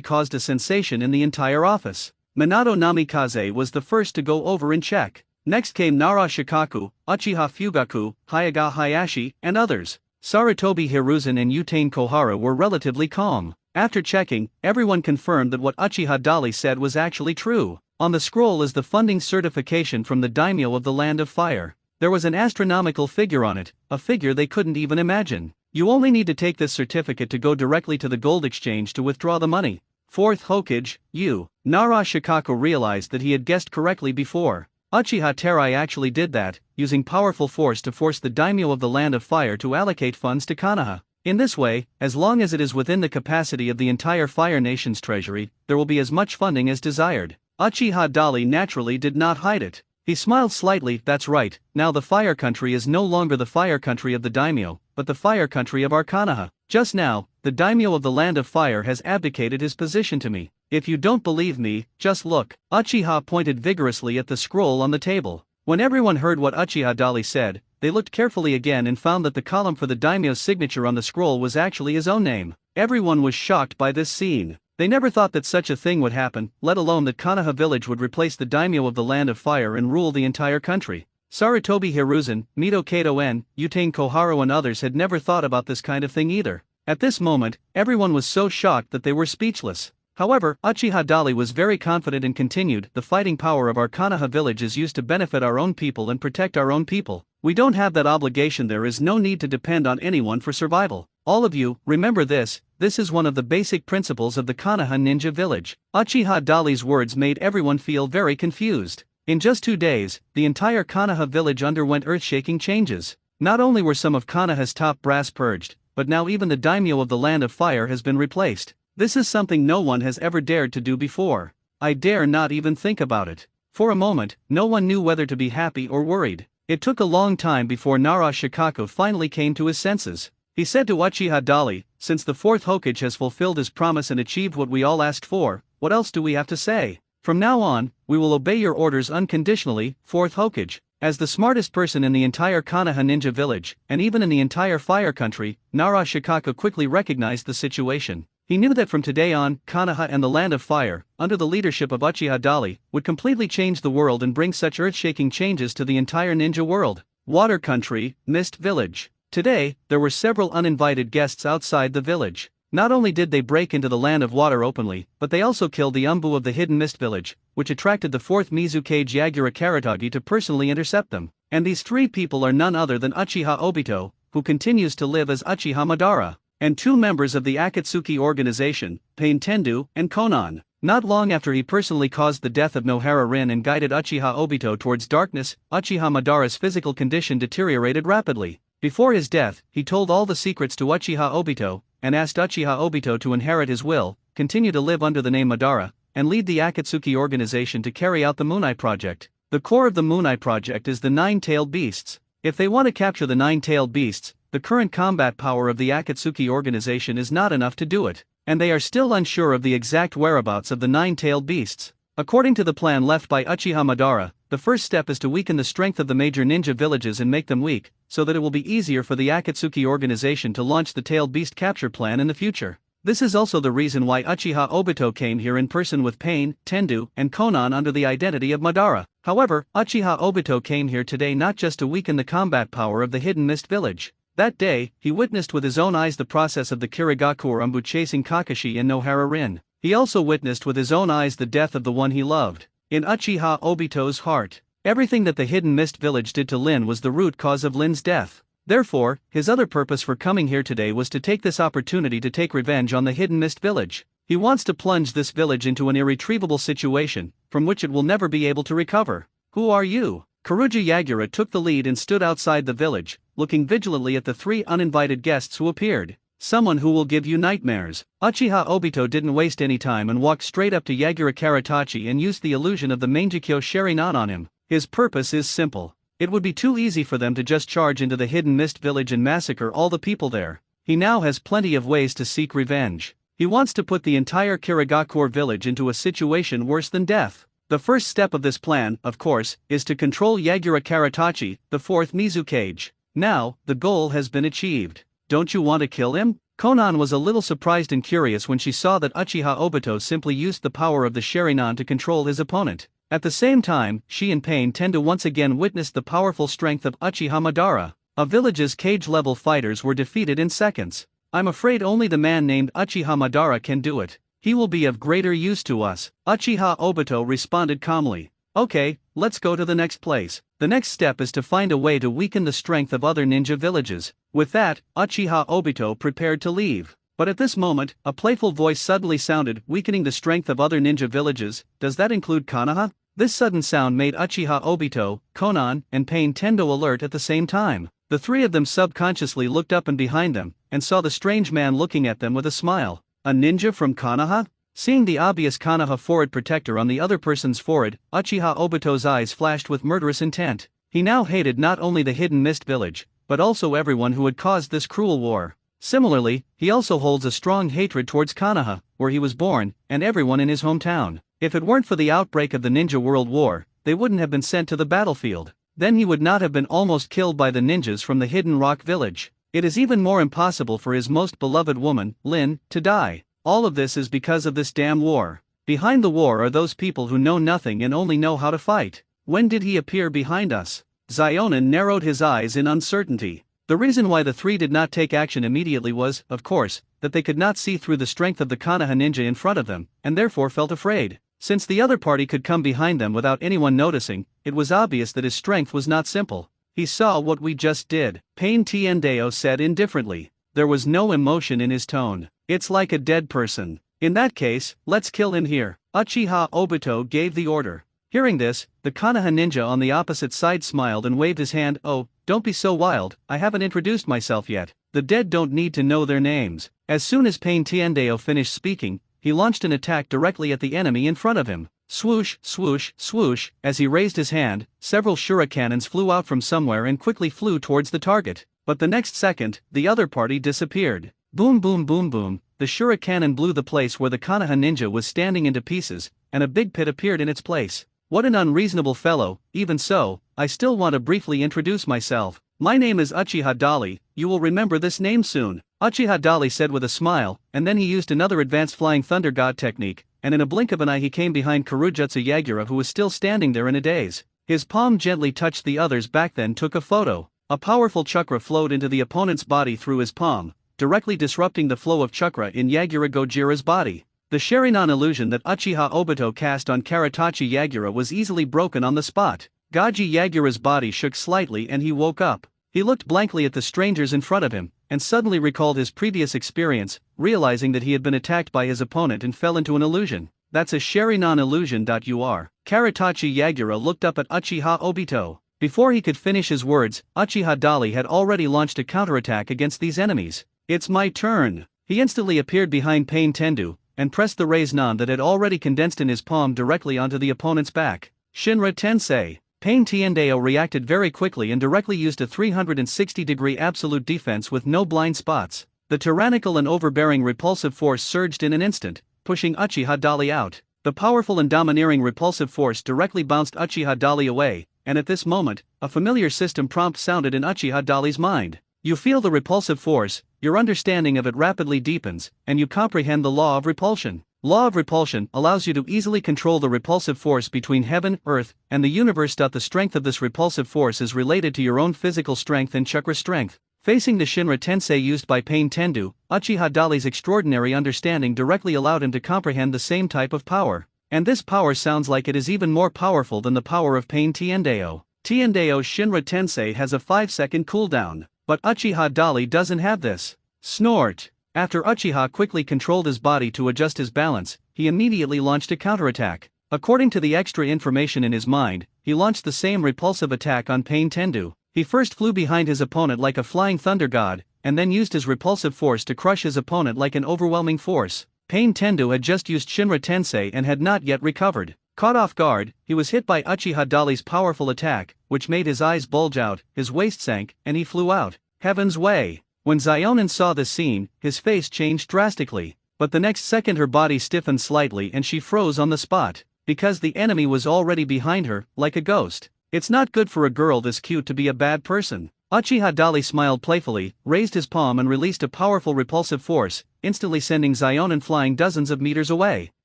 caused a sensation in the entire office. Minato Namikaze was the first to go over and check. Next came Nara Shikaku, Uchiha Fugaku, Hayaga Hayashi, and others. Sarutobi Hiruzen and Utane Kohara were relatively calm. After checking, everyone confirmed that what Uchiha Dali said was actually true. On the scroll is the funding certification from the daimyo of the Land of Fire. There was an astronomical figure on it, a figure they couldn't even imagine. You only need to take this certificate to go directly to the gold exchange to withdraw the money. Fourth Hokage, you. Nara Shikaku realized that he had guessed correctly before. Uchiha Terai actually did that, using powerful force to force the daimyo of the Land of Fire to allocate funds to Konoha. In this way, as long as it is within the capacity of the entire Fire Nation's treasury, there will be as much funding as desired. Uchiha Dali naturally did not hide it. He smiled slightly. That's right, now the Fire Country is no longer the Fire Country of the daimyo, but the Fire Country of our Konoha. Just now, the daimyo of the Land of Fire has abdicated his position to me. If you don't believe me, just look. Uchiha pointed vigorously at the scroll on the table. When everyone heard what Uchiha Dali said, they looked carefully again and found that the column for the daimyo's signature on the scroll was actually his own name. Everyone was shocked by this scene. They never thought that such a thing would happen, let alone that Konoha village would replace the daimyo of the Land of Fire and rule the entire country. Sarutobi Hiruzen, Mito Kato-en, Utane Kohara and others had never thought about this kind of thing either. At this moment, everyone was so shocked that they were speechless. However, Uchiha Dali was very confident and continued, the fighting power of our Konoha village is used to benefit our own people and protect our own people. We don't have that obligation. There is no need to depend on anyone for survival. All of you, remember this is one of the basic principles of the Konoha ninja village. Uchiha Dali's words made everyone feel very confused. In just 2 days, the entire Konoha village underwent earth-shaking changes. Not only were some of Konoha's top brass purged, but now even the daimyo of the Land of Fire has been replaced. This is something no one has ever dared to do before. I dare not even think about it. For a moment, no one knew whether to be happy or worried. It took a long time before Nara Shikaku finally came to his senses. He said to Uchiha Dali, since the fourth Hokage has fulfilled his promise and achieved what we all asked for, what else do we have to say? From now on, we will obey your orders unconditionally, fourth Hokage. As the smartest person in the entire Konoha ninja village, and even in the entire Fire Country, Nara Shikaku quickly recognized the situation. He knew that from today on, Konoha and the Land of Fire, under the leadership of Uchiha Dali, would completely change the world and bring such earth-shaking changes to the entire ninja world. Water Country, Mist Village. Today, there were several uninvited guests outside the village. Not only did they break into the Land of Water openly, but they also killed the Umbu of the Hidden Mist Village, which attracted the 4th Mizukage Yagura Karatagi to personally intercept them. And these 3 people are none other than Uchiha Obito, who continues to live as Uchiha Madara, and 2 members of the Akatsuki organization, Pain Tendu and Konan. Not long after he personally caused the death of Nohara Rin and guided Uchiha Obito towards darkness, Uchiha Madara's physical condition deteriorated rapidly. Before his death, he told all the secrets to Uchiha Obito, and asked Uchiha Obito to inherit his will, continue to live under the name Madara, and lead the Akatsuki organization to carry out the Moonai Project. The core of the Moonai Project is the 9-tailed beasts. If they want to capture the 9-tailed beasts, the current combat power of the Akatsuki organization is not enough to do it, and they are still unsure of the exact whereabouts of the nine-tailed beasts. According to the plan left by Uchiha Madara, the first step is to weaken the strength of the major ninja villages and make them weak, so that it will be easier for the Akatsuki organization to launch the tailed beast capture plan in the future. This is also the reason why Uchiha Obito came here in person with Pain, Tendu, and Konan under the identity of Madara. However, Uchiha Obito came here today not just to weaken the combat power of the Hidden Mist village. That day, he witnessed with his own eyes the process of the Kirigakure Umbu chasing Kakashi and Nohara Rin. He also witnessed with his own eyes the death of the one he loved. In Uchiha Obito's heart, everything that the Hidden Mist village did to Lin was the root cause of Lin's death. Therefore, his other purpose for coming here today was to take this opportunity to take revenge on the Hidden Mist village. He wants to plunge this village into an irretrievable situation, from which it will never be able to recover. Who are you? Karuja Yagura took the lead and stood outside the village, looking vigilantly at the three uninvited guests who appeared. Someone who will give you nightmares. Uchiha Obito didn't waste any time and walked straight up to Yagura Karatachi and used the illusion of the Mangekyo Sharingan on him. His purpose is simple. It would be too easy for them to just charge into the Hidden Mist village and massacre all the people there. He now has plenty of ways to seek revenge. He wants to put the entire Kirigakure village into a situation worse than death. The first step of this plan, of course, is to control Yagura Karatachi, the fourth Mizukage. Now, the goal has been achieved. Don't you want to kill him? Konan was a little surprised and curious when she saw that Uchiha Obito simply used the power of the Sharingan to control his opponent. At the same time, she and Pain tend to once again witness the powerful strength of Uchiha Madara. A village's cage-level fighters were defeated in seconds. I'm afraid only the man named Uchiha Madara can do it. He will be of greater use to us. Uchiha Obito responded calmly. Okay, let's go to the next place. The next step is to find a way to weaken the strength of other ninja villages. With that, Uchiha Obito prepared to leave. But at this moment, a playful voice suddenly sounded, weakening the strength of other ninja villages. Does that include Konoha? This sudden sound made Uchiha Obito, Konan, and Pain Tendo alert at the same time. The three of them subconsciously looked up and behind them, and saw the strange man looking at them with a smile. A ninja from Konoha? Seeing the obvious Konoha forehead protector on the other person's forehead, Uchiha Obito's eyes flashed with murderous intent. He now hated not only the Hidden Mist village, but also everyone who had caused this cruel war. Similarly, he also holds a strong hatred towards Konoha, where he was born, and everyone in his hometown. If it weren't for the outbreak of the Ninja World War, they wouldn't have been sent to the battlefield. Then he would not have been almost killed by the ninjas from the Hidden Rock village. It is even more impossible for his most beloved woman, Lin, to die. All of this is because of this damn war. Behind the war are those people who know nothing and only know how to fight. When did he appear behind us? Zionin narrowed his eyes in uncertainty. The reason why the three did not take action immediately was, of course, that they could not see through the strength of the Konoha ninja in front of them, and therefore felt afraid. Since the other party could come behind them without anyone noticing, it was obvious that his strength was not simple. He saw what we just did, Pain Tiendeo said indifferently. There was no emotion in his tone. It's like a dead person. In that case, let's kill him here. Uchiha Obito gave the order. Hearing this, the Konoha ninja on the opposite side smiled and waved his hand. Oh, don't be so wild, I haven't introduced myself yet. The dead don't need to know their names. As soon as Pain Tiendeo finished speaking, he launched an attack directly at the enemy in front of him. Swoosh, swoosh, swoosh, as he raised his hand, several shurikens flew out from somewhere and quickly flew towards the target. But the next second, the other party disappeared. Boom boom boom boom, the shuriken blew the place where the Konoha ninja was standing into pieces, and a big pit appeared in its place. What an unreasonable fellow. Even so, I still want to briefly introduce myself. My name is Uchiha Dali, you will remember this name soon. Uchiha Dali said with a smile, and then he used another advanced Flying Thunder God technique, and in a blink of an eye he came behind Karujutsu Yagura, who was still standing there in a daze. His palm gently touched the other's back, then took a photo. A powerful chakra flowed into the opponent's body through his palm, directly disrupting the flow of chakra in Yagura Gojira's body. The Sharingan illusion that Uchiha Obito cast on Karatachi Yagura was easily broken on the spot. Gaji Yagura's body shook slightly and he woke up. He looked blankly at the strangers in front of him, and suddenly recalled his previous experience, realizing that he had been attacked by his opponent and fell into an illusion. That's a Sharingan illusion. Karatachi Yagura looked up at Uchiha Obito. Before he could finish his words, Uchiha Dali had already launched a counterattack against these enemies. It's my turn. He instantly appeared behind Pain Tendu, and pressed the raised nan that had already condensed in his palm directly onto the opponent's back. Shinra Tensei. Pain Tiendao reacted very quickly and directly used a 360-degree absolute defense with no blind spots. The tyrannical and overbearing repulsive force surged in an instant, pushing Uchiha Dali out. The powerful and domineering repulsive force directly bounced Uchiha Dali away, and at this moment, a familiar system prompt sounded in Uchiha Dali's mind. You feel the repulsive force, your understanding of it rapidly deepens, and you comprehend the law of repulsion. Law of repulsion allows you to easily control the repulsive force between heaven, earth, and the universe. The strength of this repulsive force is related to your own physical strength and chakra strength. Facing the Shinra Tensei used by Pain Tendu, Uchiha Dali's extraordinary understanding directly allowed him to comprehend the same type of power. And this power sounds like it is even more powerful than the power of Pain Tiendao. Tiendao's Shinra Tensei has a 5-second cooldown, but Uchiha Dali doesn't have this. Snort! After Uchiha quickly controlled his body to adjust his balance, he immediately launched a counterattack. According to the extra information in his mind, he launched the same repulsive attack on Pain Tendu. He first flew behind his opponent like a flying thunder god, and then used his repulsive force to crush his opponent like an overwhelming force. Pain Tendu had just used Shinra Tensei and had not yet recovered. Caught off guard, he was hit by Uchiha Dali's powerful attack, which made his eyes bulge out, his waist sank, and he flew out. Heaven's way! When Xionin saw this scene, his face changed drastically, but the next second her body stiffened slightly and she froze on the spot, because the enemy was already behind her, like a ghost. It's not good for a girl this cute to be a bad person. Uchiha Dali smiled playfully, raised his palm and released a powerful repulsive force, instantly sending Xionin flying dozens of meters away.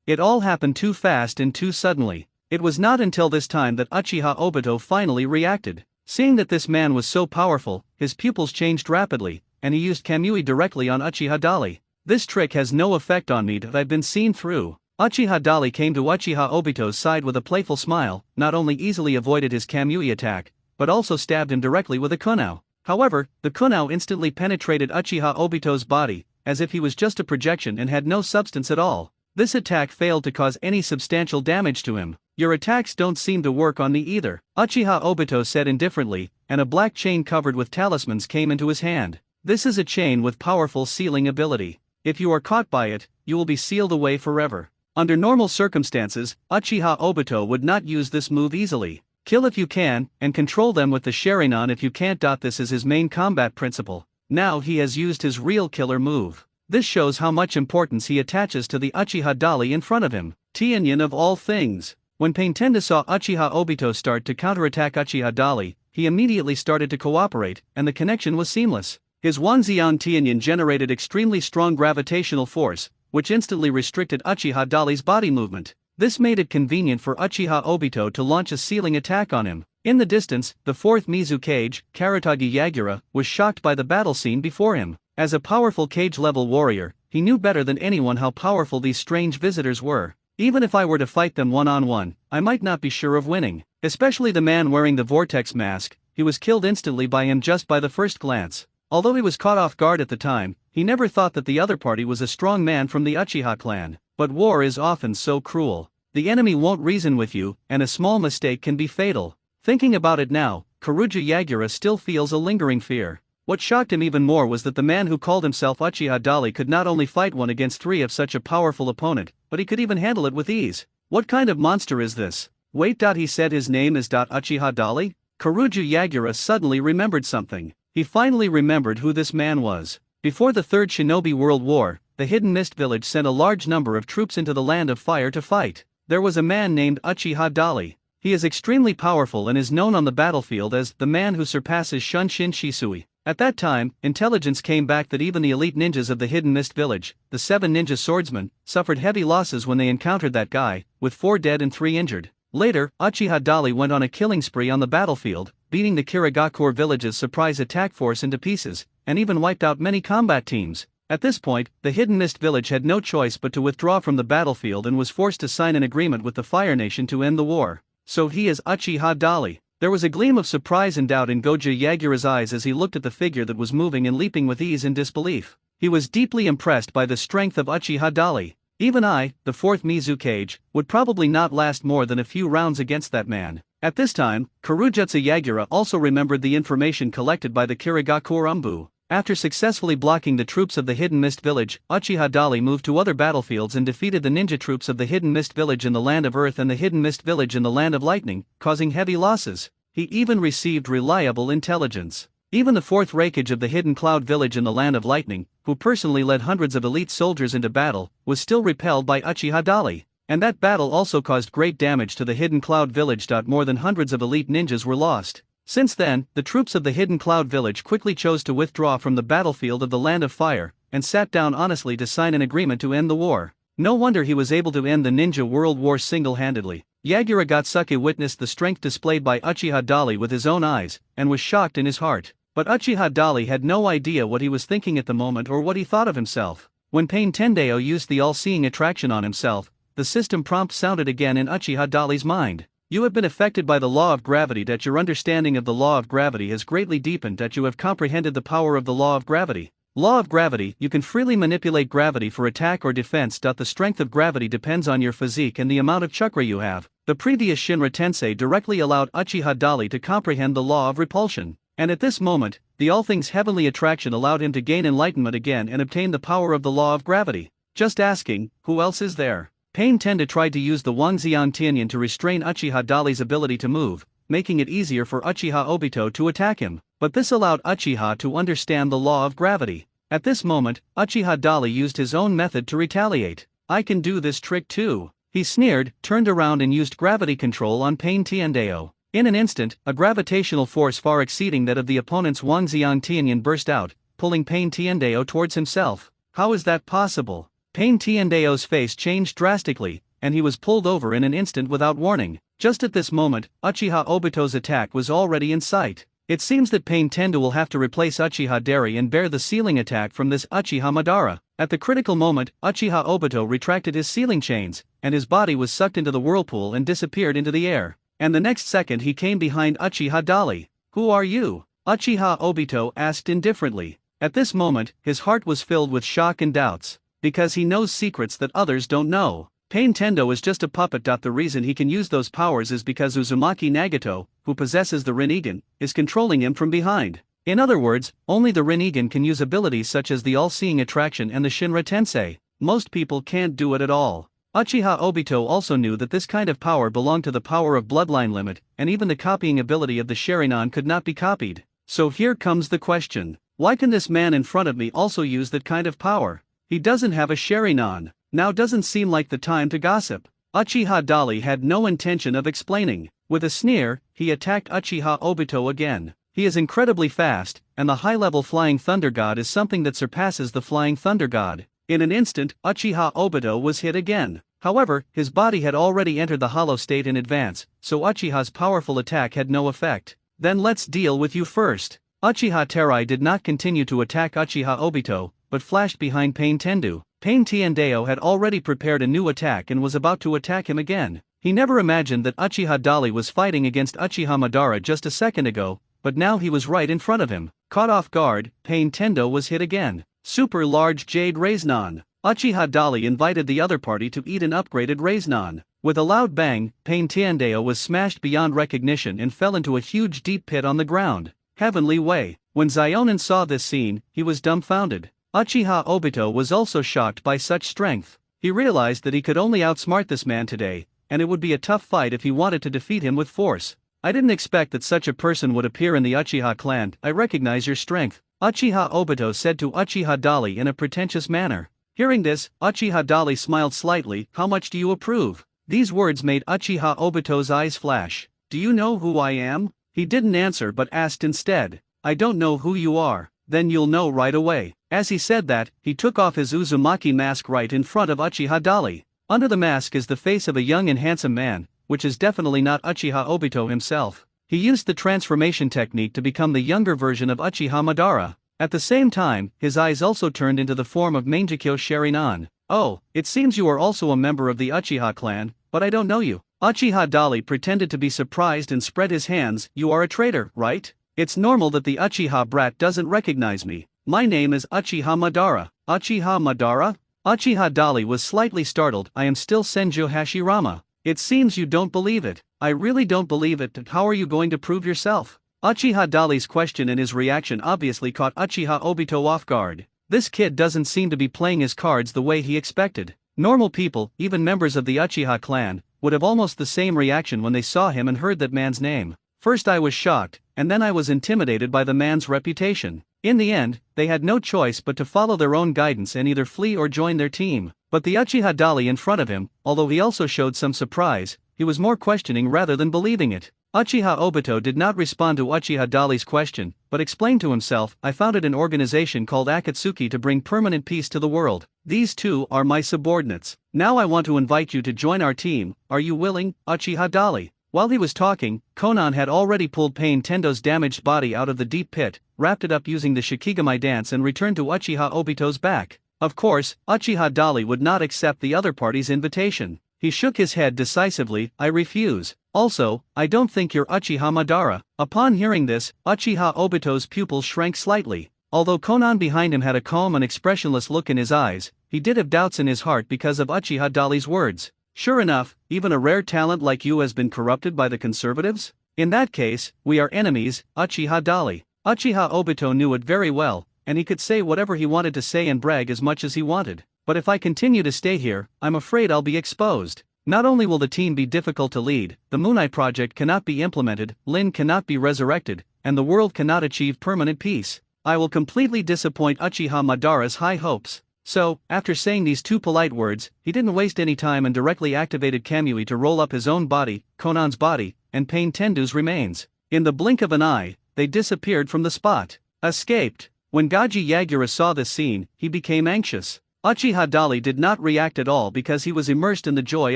It all happened too fast and too suddenly. It was not until this time that Uchiha Obito finally reacted. Seeing that this man was so powerful, his pupils changed rapidly, and he used Kamui directly on Uchiha Dali. This trick has no effect on me that I've been seen through. Uchiha Dali came to Uchiha Obito's side with a playful smile, not only easily avoided his Kamui attack, but also stabbed him directly with a kunao. However, the kunao instantly penetrated Uchiha Obito's body, as if he was just a projection and had no substance at all. This attack failed to cause any substantial damage to him. Your attacks don't seem to work on me either, Uchiha Obito said indifferently, and a black chain covered with talismans came into his hand. This is a chain with powerful sealing ability. If you are caught by it, you will be sealed away forever. Under normal circumstances, Uchiha Obito would not use this move easily. Kill if you can, and control them with the Sharingan if you can't. This is his main combat principle. Now he has used his real killer move. This shows how much importance he attaches to the Uchiha Dali in front of him. Tianyin of all things. When Pain Tendu saw Uchiha Obito start to counterattack Uchiha Dali, he immediately started to cooperate, and the connection was seamless. His Wanxian Tianyin generated extremely strong gravitational force, which instantly restricted Uchiha Dali's body movement. This made it convenient for Uchiha Obito to launch a sealing attack on him. In the distance, the fourth Mizukage, Karatagi Yagura, was shocked by the battle scene before him. As a powerful cage-level warrior, he knew better than anyone how powerful these strange visitors were. Even if I were to fight them one-on-one, I might not be sure of winning. Especially the man wearing the vortex mask, he was killed instantly by him just by the first glance. Although he was caught off guard at the time, he never thought that the other party was a strong man from the Uchiha clan. But war is often so cruel. The enemy won't reason with you, and a small mistake can be fatal. Thinking about it now, Karuja Yagura still feels a lingering fear. What shocked him even more was that the man who called himself Uchiha Dali could not only fight 1 against 3 of such a powerful opponent, but he could even handle it with ease. What kind of monster is this? Wait. He said his name is Uchiha Dali? Karuja Yagura suddenly remembered something. He finally remembered who this man was. Before the Third Shinobi World War, the Hidden Mist Village sent a large number of troops into the Land of Fire to fight. There was a man named Uchiha Dali. He is extremely powerful and is known on the battlefield as the man who surpasses Shunshin Shisui. At that time, intelligence came back that even the elite ninjas of the Hidden Mist Village, the 7 ninja swordsmen, suffered heavy losses when they encountered that guy, with 4 dead and 3 injured. Later, Uchiha Dali went on a killing spree on the battlefield, beating the Kirigakure village's surprise attack force into pieces, and even wiped out many combat teams. At this point, the Hidden Mist Village had no choice but to withdraw from the battlefield and was forced to sign an agreement with the Fire Nation to end the war. So he is Uchiha Dali. There was a gleam of surprise and doubt in Goja Yagura's eyes as he looked at the figure that was moving and leaping with ease and disbelief. He was deeply impressed by the strength of Uchiha Dali. Even I, the 4th Mizukage, would probably not last more than a few rounds against that man. At this time, Karujutsu Yagura also remembered the information collected by the Kirigakure Umbu. After successfully blocking the troops of the Hidden Mist Village, Uchiha Dali moved to other battlefields and defeated the ninja troops of the Hidden Mist Village in the Land of Earth and the Hidden Mist Village in the Land of Lightning, causing heavy losses. He even received reliable intelligence. Even the fourth Raikage of the Hidden Cloud Village in the Land of Lightning, who personally led hundreds of elite soldiers into battle, was still repelled by Uchiha Dali. And that battle also caused great damage to the Hidden Cloud Village. More than hundreds of elite ninjas were lost. Since then, the troops of the Hidden Cloud Village quickly chose to withdraw from the battlefield of the Land of Fire, and sat down honestly to sign an agreement to end the war. No wonder he was able to end the Ninja World War single-handedly. Yagura Gatsuke witnessed the strength displayed by Uchiha Dali with his own eyes, and was shocked in his heart. But Uchiha Dali had no idea what he was thinking at the moment or what he thought of himself. When Pain Tendao used the all-seeing attraction on himself, the system prompt sounded again in Uchiha Dali's mind. You have been affected by the law of gravity. That your understanding of the law of gravity has greatly deepened. That you have comprehended the power of the law of gravity. Law of gravity, you can freely manipulate gravity for attack or defense. The strength of gravity depends on your physique and the amount of chakra you have. The previous Shinra Tensei directly allowed Uchiha Dali to comprehend the law of repulsion. And at this moment, the all things heavenly attraction allowed him to gain enlightenment again and obtain the power of the law of gravity. Just asking, who else is there? Pain Tenda tried to use the Wangxian Tianyan to restrain Uchiha Dali's ability to move, making it easier for Uchiha Obito to attack him, but this allowed Uchiha to understand the law of gravity. At this moment, Uchiha Dali used his own method to retaliate. I can do this trick too. He sneered, turned around and used gravity control on Pain Tiandao. In an instant, a gravitational force far exceeding that of the opponent's Wangxian Tianyan burst out, pulling Pain Tiandao towards himself. How is that possible? Pain Tiandao's face changed drastically, and he was pulled over in an instant without warning. Just at this moment, Uchiha Obito's attack was already in sight. It seems that Pain Tenda will have to replace Uchiha Dari and bear the ceiling attack from this Uchiha Madara. At the critical moment, Uchiha Obito retracted his ceiling chains, and his body was sucked into the whirlpool and disappeared into the air. And the next second he came behind Uchiha Dali. Who are you? Uchiha Obito asked indifferently. At this moment, his heart was filled with shock and doubts. Because he knows secrets that others don't know. Pain Tendo is just a puppet. The reason he can use those powers is because Uzumaki Nagato, who possesses the Rinnegan, is controlling him from behind. In other words, only the Rinnegan can use abilities such as the all-seeing attraction and the Shinra Tensei. Most people can't do it at all. Uchiha Obito also knew that this kind of power belonged to the power of bloodline limit, and even the copying ability of the Sharingan could not be copied. So here comes the question. Why can this man in front of me also use that kind of power? He doesn't have a Sharingan. Now doesn't seem like the time to gossip. Uchiha Dali had no intention of explaining. With a sneer, he attacked Uchiha Obito again. He is incredibly fast, and the high-level Flying Thunder God is something that surpasses the Flying Thunder God. In an instant, Uchiha Obito was hit again. However, his body had already entered the hollow state in advance, so Uchiha's powerful attack had no effect. Then let's deal with you first. Uchiha Terai did not continue to attack Uchiha Obito, but flashed behind Pain Tendu. Pain Tiandao had already prepared a new attack and was about to attack him again. He never imagined that Uchiha Dali was fighting against Uchiha Madara just a second ago, but now he was right in front of him. Caught off guard, Pain Tendo was hit again. Super large Jade Raisnan. Uchiha Dali invited the other party to eat an upgraded Raisnan. With a loud bang, Pain Tiandao was smashed beyond recognition and fell into a huge deep pit on the ground. Heavenly Way. When Zionin saw this scene, he was dumbfounded. Uchiha Obito was also shocked by such strength. He realized that he could only outsmart this man today, and it would be a tough fight if he wanted to defeat him with force. I didn't expect that such a person would appear in the Uchiha clan. I recognize your strength, Uchiha Obito said to Uchiha Dali in a pretentious manner. Hearing this, Uchiha Dali smiled slightly. How much do you approve? These words made Uchiha Obito's eyes flash. Do you know who I am? He didn't answer but asked instead. I don't know who you are. Then you'll know right away. As he said that, he took off his Uzumaki mask right in front of Uchiha Dali. Under the mask is the face of a young and handsome man, which is definitely not Uchiha Obito himself. He used the transformation technique to become the younger version of Uchiha Madara. At the same time, his eyes also turned into the form of Mangekyo Sharingan. Oh, it seems you are also a member of the Uchiha clan, but I don't know you. Uchiha Dali pretended to be surprised and spread his hands. You are a traitor, right? It's normal that the Uchiha brat doesn't recognize me. My name is Uchiha Madara. Uchiha Madara? Uchiha Dali was slightly startled. I am still Senjo Hashirama. It seems you don't believe it. I really don't believe it. How are you going to prove yourself? Uchiha Dali's question and his reaction obviously caught Uchiha Obito off guard. This kid doesn't seem to be playing his cards the way he expected. Normal people, even members of the Uchiha clan, would have almost the same reaction when they saw him and heard that man's name. First I was shocked, and then I was intimidated by the man's reputation. In the end, they had no choice but to follow their own guidance and either flee or join their team. But the Uchiha Dali in front of him, although he also showed some surprise, he was more questioning rather than believing it. Uchiha Obito did not respond to Uchiha Dali's question, but explained to himself, I founded an organization called Akatsuki to bring permanent peace to the world. These two are my subordinates. Now I want to invite you to join our team, are you willing, Uchiha Dali? While he was talking, Konan had already pulled Pain Tendo's damaged body out of the deep pit, wrapped it up using the Shikigami dance and returned to Uchiha Obito's back. Of course, Uchiha Dali would not accept the other party's invitation. He shook his head decisively, I refuse. Also, I don't think you're Uchiha Madara. Upon hearing this, Uchiha Obito's pupils shrank slightly. Although Konan behind him had a calm and expressionless look in his eyes, he did have doubts in his heart because of Uchiha Dali's words. Sure enough, even a rare talent like you has been corrupted by the conservatives? In that case, we are enemies, Uchiha Dali. Uchiha Obito knew it very well, and he could say whatever he wanted to say and brag as much as he wanted. But if I continue to stay here, I'm afraid I'll be exposed. Not only will the team be difficult to lead, the Moonai project cannot be implemented, Lin cannot be resurrected, and the world cannot achieve permanent peace. I will completely disappoint Uchiha Madara's high hopes. So, after saying these two polite words, he didn't waste any time and directly activated Kamui to roll up his own body, Konan's body, and Pain Tendu's remains. In the blink of an eye, they disappeared from the spot. Escaped. When Gaji Yagura saw this scene, he became anxious. Uchiha Dali did not react at all because he was immersed in the joy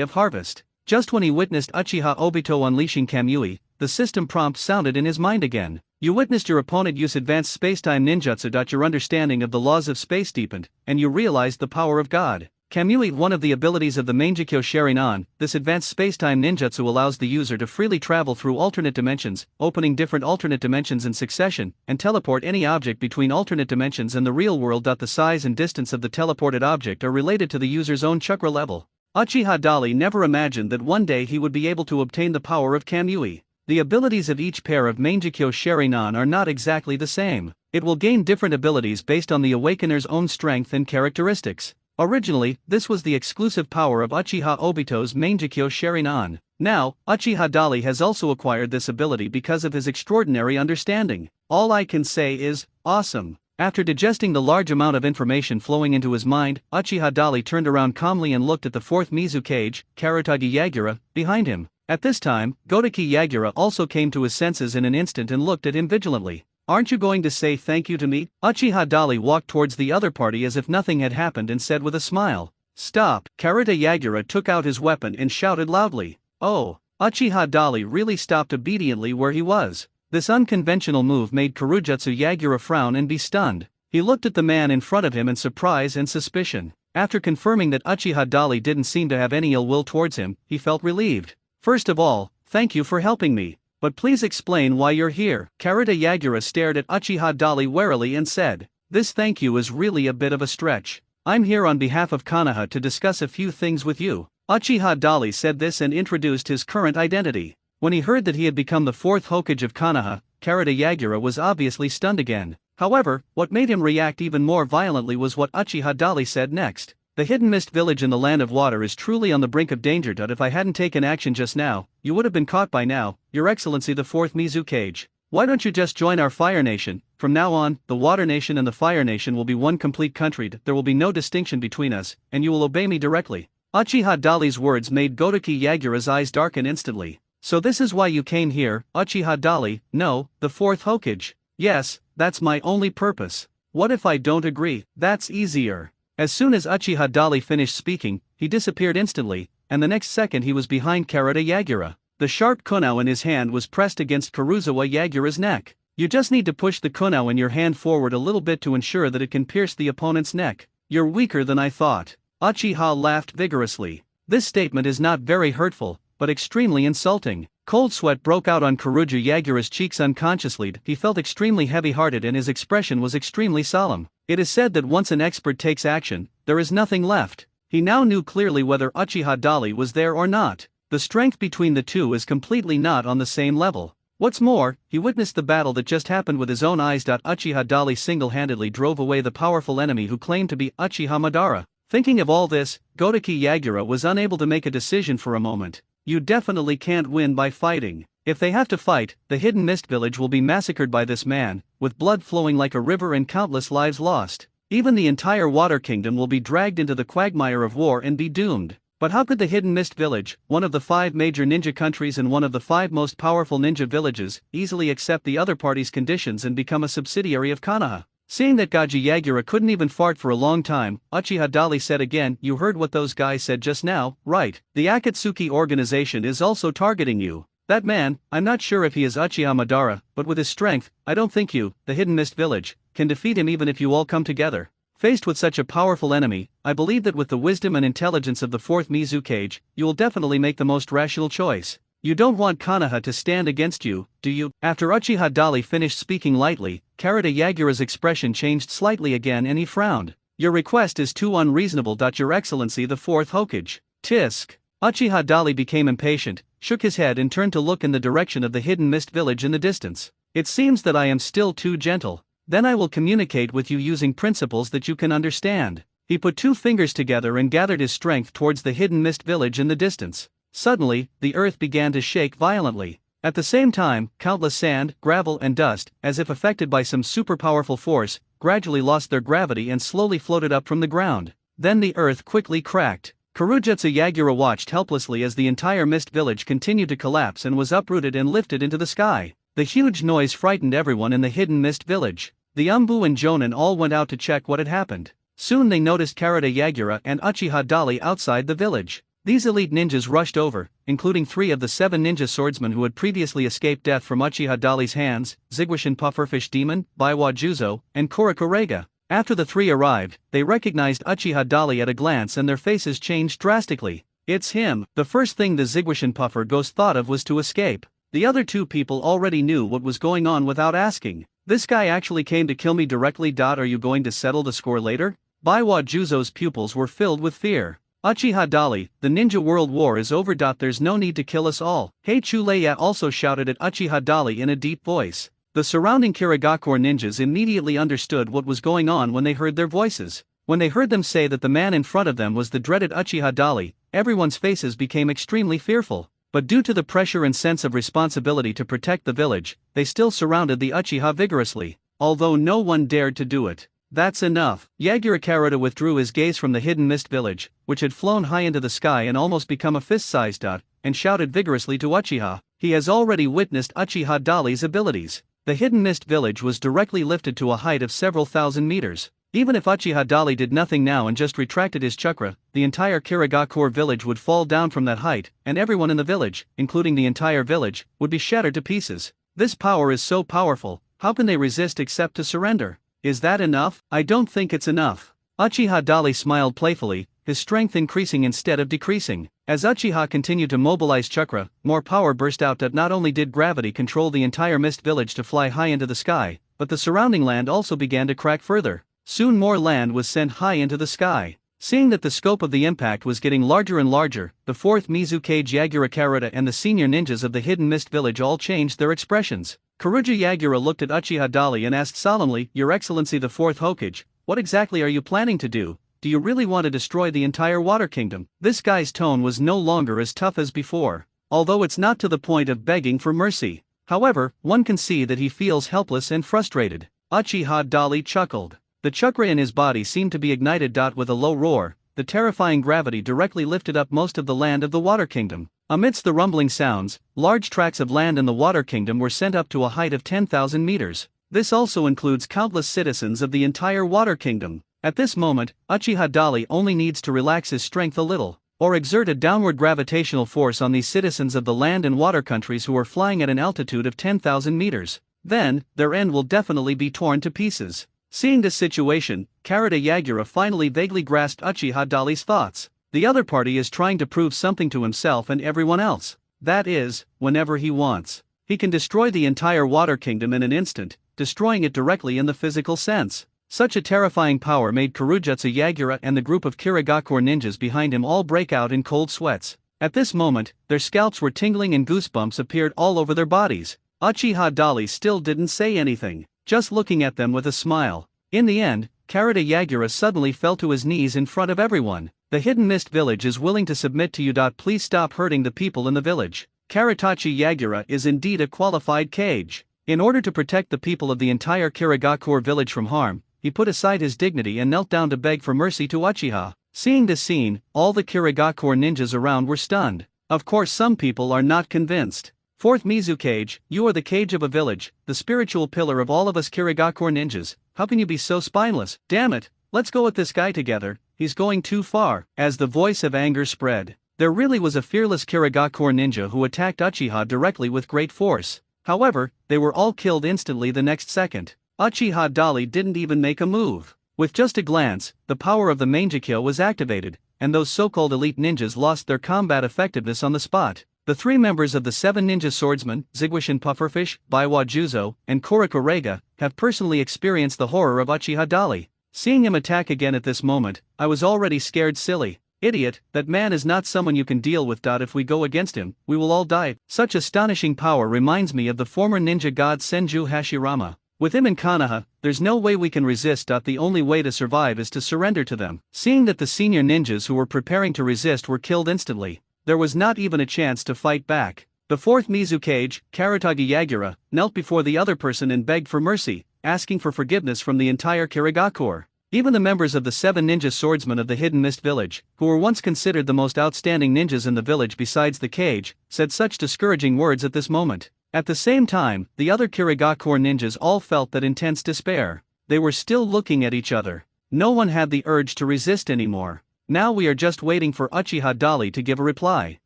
of harvest. Just when he witnessed Uchiha Obito unleashing Kamui, the system prompt sounded in his mind again. You witnessed your opponent use advanced spacetime ninjutsu. Your understanding of the laws of space deepened, and you realized the power of God. Kamui, one of the abilities of the Mangekyo Sharingan, this advanced spacetime ninjutsu allows the user to freely travel through alternate dimensions, opening different alternate dimensions in succession, and teleport any object between alternate dimensions and the real world. The size and distance of the teleported object are related to the user's own chakra level. Uchiha Dali never imagined that one day he would be able to obtain the power of Kamui. The abilities of each pair of Mangekyo Sharingan are not exactly the same. It will gain different abilities based on the awakener's own strength and characteristics. Originally, this was the exclusive power of Uchiha Obito's Mangekyo Sharingan. Now, Uchiha Dali has also acquired this ability because of his extraordinary understanding. All I can say is, awesome. After digesting the large amount of information flowing into his mind, Uchiha Dali turned around calmly and looked at the fourth Mizukage, Karutagi Yagura, behind him. At this time, Godaki Yagura also came to his senses in an instant and looked at him vigilantly. Aren't you going to say thank you to me? Uchiha Dali walked towards the other party as if nothing had happened and said with a smile. Stop! Karuta Yagura took out his weapon and shouted loudly. Oh! Uchiha Dali really stopped obediently where he was. This unconventional move made Karujutsu Yagura frown and be stunned. He looked at the man in front of him in surprise and suspicion. After confirming that Uchiha Dali didn't seem to have any ill will towards him, he felt relieved. First of all, thank you for helping me. But please explain why you're here. Karuta Yagura stared at Uchiha Dali warily and said, this thank you is really a bit of a stretch. I'm here on behalf of Konoha to discuss a few things with you. Uchiha Dali said this and introduced his current identity. When he heard that he had become the fourth Hokage of Konoha, Karuta Yagura was obviously stunned again. However, what made him react even more violently was what Uchiha Dali said next. The Hidden Mist Village in the Land of Water is truly on the brink of danger. If I hadn't taken action just now, you would have been caught by now, Your Excellency the fourth Mizukage. Why don't you just join our Fire Nation? From now on, the Water Nation and the Fire Nation will be one complete country. There will be no distinction between us, and you will obey me directly. Uchiha Dali's words made Godaki Yagura's eyes darken instantly. So this is why you came here, Uchiha Dali? No, the fourth Hokage. Yes, that's my only purpose. What if I don't agree? That's easier. As soon as Uchiha Dali finished speaking, he disappeared instantly, and the next second he was behind Karuta Yagura. The sharp kunao in his hand was pressed against Karuzawa Yagura's neck. You just need to push the kunao in your hand forward a little bit to ensure that it can pierce the opponent's neck. You're weaker than I thought. Uchiha laughed vigorously. This statement is not very hurtful, but extremely insulting. Cold sweat broke out on Karuja Yagura's cheeks unconsciously. He felt extremely heavy-hearted and his expression was extremely solemn. It is said that once an expert takes action, there is nothing left. He now knew clearly whether Uchiha Dali was there or not. The strength between the two is completely not on the same level. What's more, he witnessed the battle that just happened with his own eyes. Uchiha Dali single-handedly drove away the powerful enemy who claimed to be Uchiha Madara. Thinking of all this, Godaki Yagura was unable to make a decision for a moment. You definitely can't win by fighting. If they have to fight, the Hidden Mist Village will be massacred by this man, with blood flowing like a river and countless lives lost. Even the entire Water Kingdom will be dragged into the quagmire of war and be doomed. But how could the Hidden Mist Village, one of the 5 major ninja countries and one of the 5 most powerful ninja villages, easily accept the other party's conditions and become a subsidiary of Konoha? Seeing that Gaji Yagura couldn't even fart for a long time, Uchiha Dali said again, "You heard what those guys said just now, right? The Akatsuki organization is also targeting you. That man, I'm not sure if he is Uchiha Madara, but with his strength, I don't think you, the Hidden Mist Village, can defeat him even if you all come together." Faced with such a powerful enemy, I believe that with the wisdom and intelligence of the 4th Mizukage, you will definitely make the most rational choice. You don't want Konoha to stand against you, do you? After Uchiha Dali finished speaking lightly, Karada Yagura's expression changed slightly again and he frowned. Your request is too unreasonable. Your Excellency the 4th Hokage. Tisk. Uchiha Dali became impatient, shook his head and turned to look in the direction of the Hidden Mist Village in the distance. It seems that I am still too gentle. Then I will communicate with you using principles that you can understand. He put 2 fingers together and gathered his strength towards the Hidden Mist Village in the distance. Suddenly, the earth began to shake violently. At the same time, countless sand, gravel and dust, as if affected by some super-powerful force, gradually lost their gravity and slowly floated up from the ground. Then the earth quickly cracked. Kurujutsu Yagura watched helplessly as the entire Mist Village continued to collapse and was uprooted and lifted into the sky. The huge noise frightened everyone in the Hidden Mist Village. The Umbu and Jonin all went out to check what had happened. Soon they noticed Karada Yagura and Uchiha Dali outside the village. These elite ninjas rushed over, including 3 of the 7 ninja swordsmen who had previously escaped death from Uchiha Dali's hands, Zigwashin Pufferfish Demon, Baiwa Juzo, and Kurakurega. After the 3 arrived, they recognized Uchiha Dali at a glance and their faces changed drastically. It's him. The first thing the Zigwashin Puffer Ghost thought of was to escape. The other 2 people already knew what was going on without asking. This guy actually came to kill me directly. Are you going to settle the score later? Baiwa Juzo's pupils were filled with fear. Uchiha Dali, the ninja world war is over. There's no need to kill us all. Heichuleya also shouted at Uchiha Dali in a deep voice. The surrounding Kirigakure ninjas immediately understood what was going on when they heard their voices. When they heard them say that the man in front of them was the dreaded Uchiha Dali, everyone's faces became extremely fearful. But due to the pressure and sense of responsibility to protect the village, they still surrounded the Uchiha vigorously, although no one dared to do it. That's enough. Yagura Karada withdrew his gaze from the Hidden Mist Village, which had flown high into the sky and almost become a fist-sized dot, and shouted vigorously to Uchiha. He has already witnessed Uchiha Dali's abilities. The Hidden Mist Village was directly lifted to a height of several thousand meters. Even if Uchiha Dali did nothing now and just retracted his chakra, the entire Kirigakure village would fall down from that height, and everyone in the village, including the entire village, would be shattered to pieces. This power is so powerful, how can they resist except to surrender? Is that enough? I don't think it's enough. Uchiha Dali smiled playfully, his strength increasing instead of decreasing. As Uchiha continued to mobilize chakra, more power burst out. Not only did gravity control the entire Mist Village to fly high into the sky, but the surrounding land also began to crack further. Soon more land was sent high into the sky. Seeing that the scope of the impact was getting larger and larger, the 4th Mizukage Yagura Karada and the senior ninjas of the Hidden Mist Village all changed their expressions. Kuruja Yagura looked at Uchiha Dali and asked solemnly, "Your Excellency the 4th Hokage, what exactly are you planning to do? Do you really want to destroy the entire Water Kingdom?" This guy's tone was no longer as tough as before, although it's not to the point of begging for mercy. However, one can see that he feels helpless and frustrated. Uchiha Dali chuckled. The chakra in his body seemed to be ignited. With a low roar, the terrifying gravity directly lifted up most of the land of the Water Kingdom. Amidst the rumbling sounds, large tracts of land in the Water Kingdom were sent up to a height of 10,000 meters. This also includes countless citizens of the entire Water Kingdom. At this moment, Uchiha Dali only needs to relax his strength a little, or exert a downward gravitational force on these citizens of the land and water countries who are flying at an altitude of 10,000 meters. Then, their end will definitely be torn to pieces. Seeing this situation, Karada Yagura finally vaguely grasped Uchiha Dali's thoughts. The other party is trying to prove something to himself and everyone else. That is, whenever he wants. He can destroy the entire Water Kingdom in an instant, destroying it directly in the physical sense. Such a terrifying power made Kurujutsu Yagura and the group of Kirigakure ninjas behind him all break out in cold sweats. At this moment, their scalps were tingling and goosebumps appeared all over their bodies. Uchiha Dali still didn't say anything, just looking at them with a smile. In the end, Karada Yagura suddenly fell to his knees in front of everyone. The Hidden Mist Village is willing to submit to you. Please stop hurting the people in the village. Karatachi Yagura is indeed a qualified kage. In order to protect the people of the entire Kirigakure village from harm, he put aside his dignity and knelt down to beg for mercy to Uchiha. Seeing this scene, all the Kirigakure ninjas around were stunned. Of course, some people are not convinced. Fourth Mizukage, you are the kage of a village, the spiritual pillar of all of us Kirigakure ninjas. How can you be so spineless? Damn it, let's go with this guy together, he's going too far. As the voice of anger spread, there really was a fearless Kirigakure ninja who attacked Uchiha directly with great force. However, they were all killed instantly the next second. Uchiha Dali didn't even make a move. With just a glance, the power of the Mangekyo was activated, and those so-called elite ninjas lost their combat effectiveness on the spot. The three members of the 7 ninja swordsmen, Zigwishin Pufferfish, Baiwa Juzo, and Kurikorega, have personally experienced the horror of Uchiha Dali. Seeing him attack again at this moment, I was already scared silly. Idiot, that man is not someone you can deal with. If we go against him, we will all die. Such astonishing power reminds me of the former ninja god Senju Hashirama. With him in Konoha, there's no way we can resist. The only way to survive is to surrender to them. Seeing that the senior ninjas who were preparing to resist were killed instantly, there was not even a chance to fight back. The fourth Mizukage, Karatagi Yagura, knelt before the other person and begged for mercy, asking for forgiveness from the entire Kirigakure. Even the members of the 7 ninja swordsmen of the Hidden Mist Village, who were once considered the most outstanding ninjas in the village besides the kage, said such discouraging words at this moment. At the same time, the other Kirigakure ninjas all felt that intense despair. They were still looking at each other. No one had the urge to resist anymore. Now we are just waiting for Uchiha Dali to give a reply.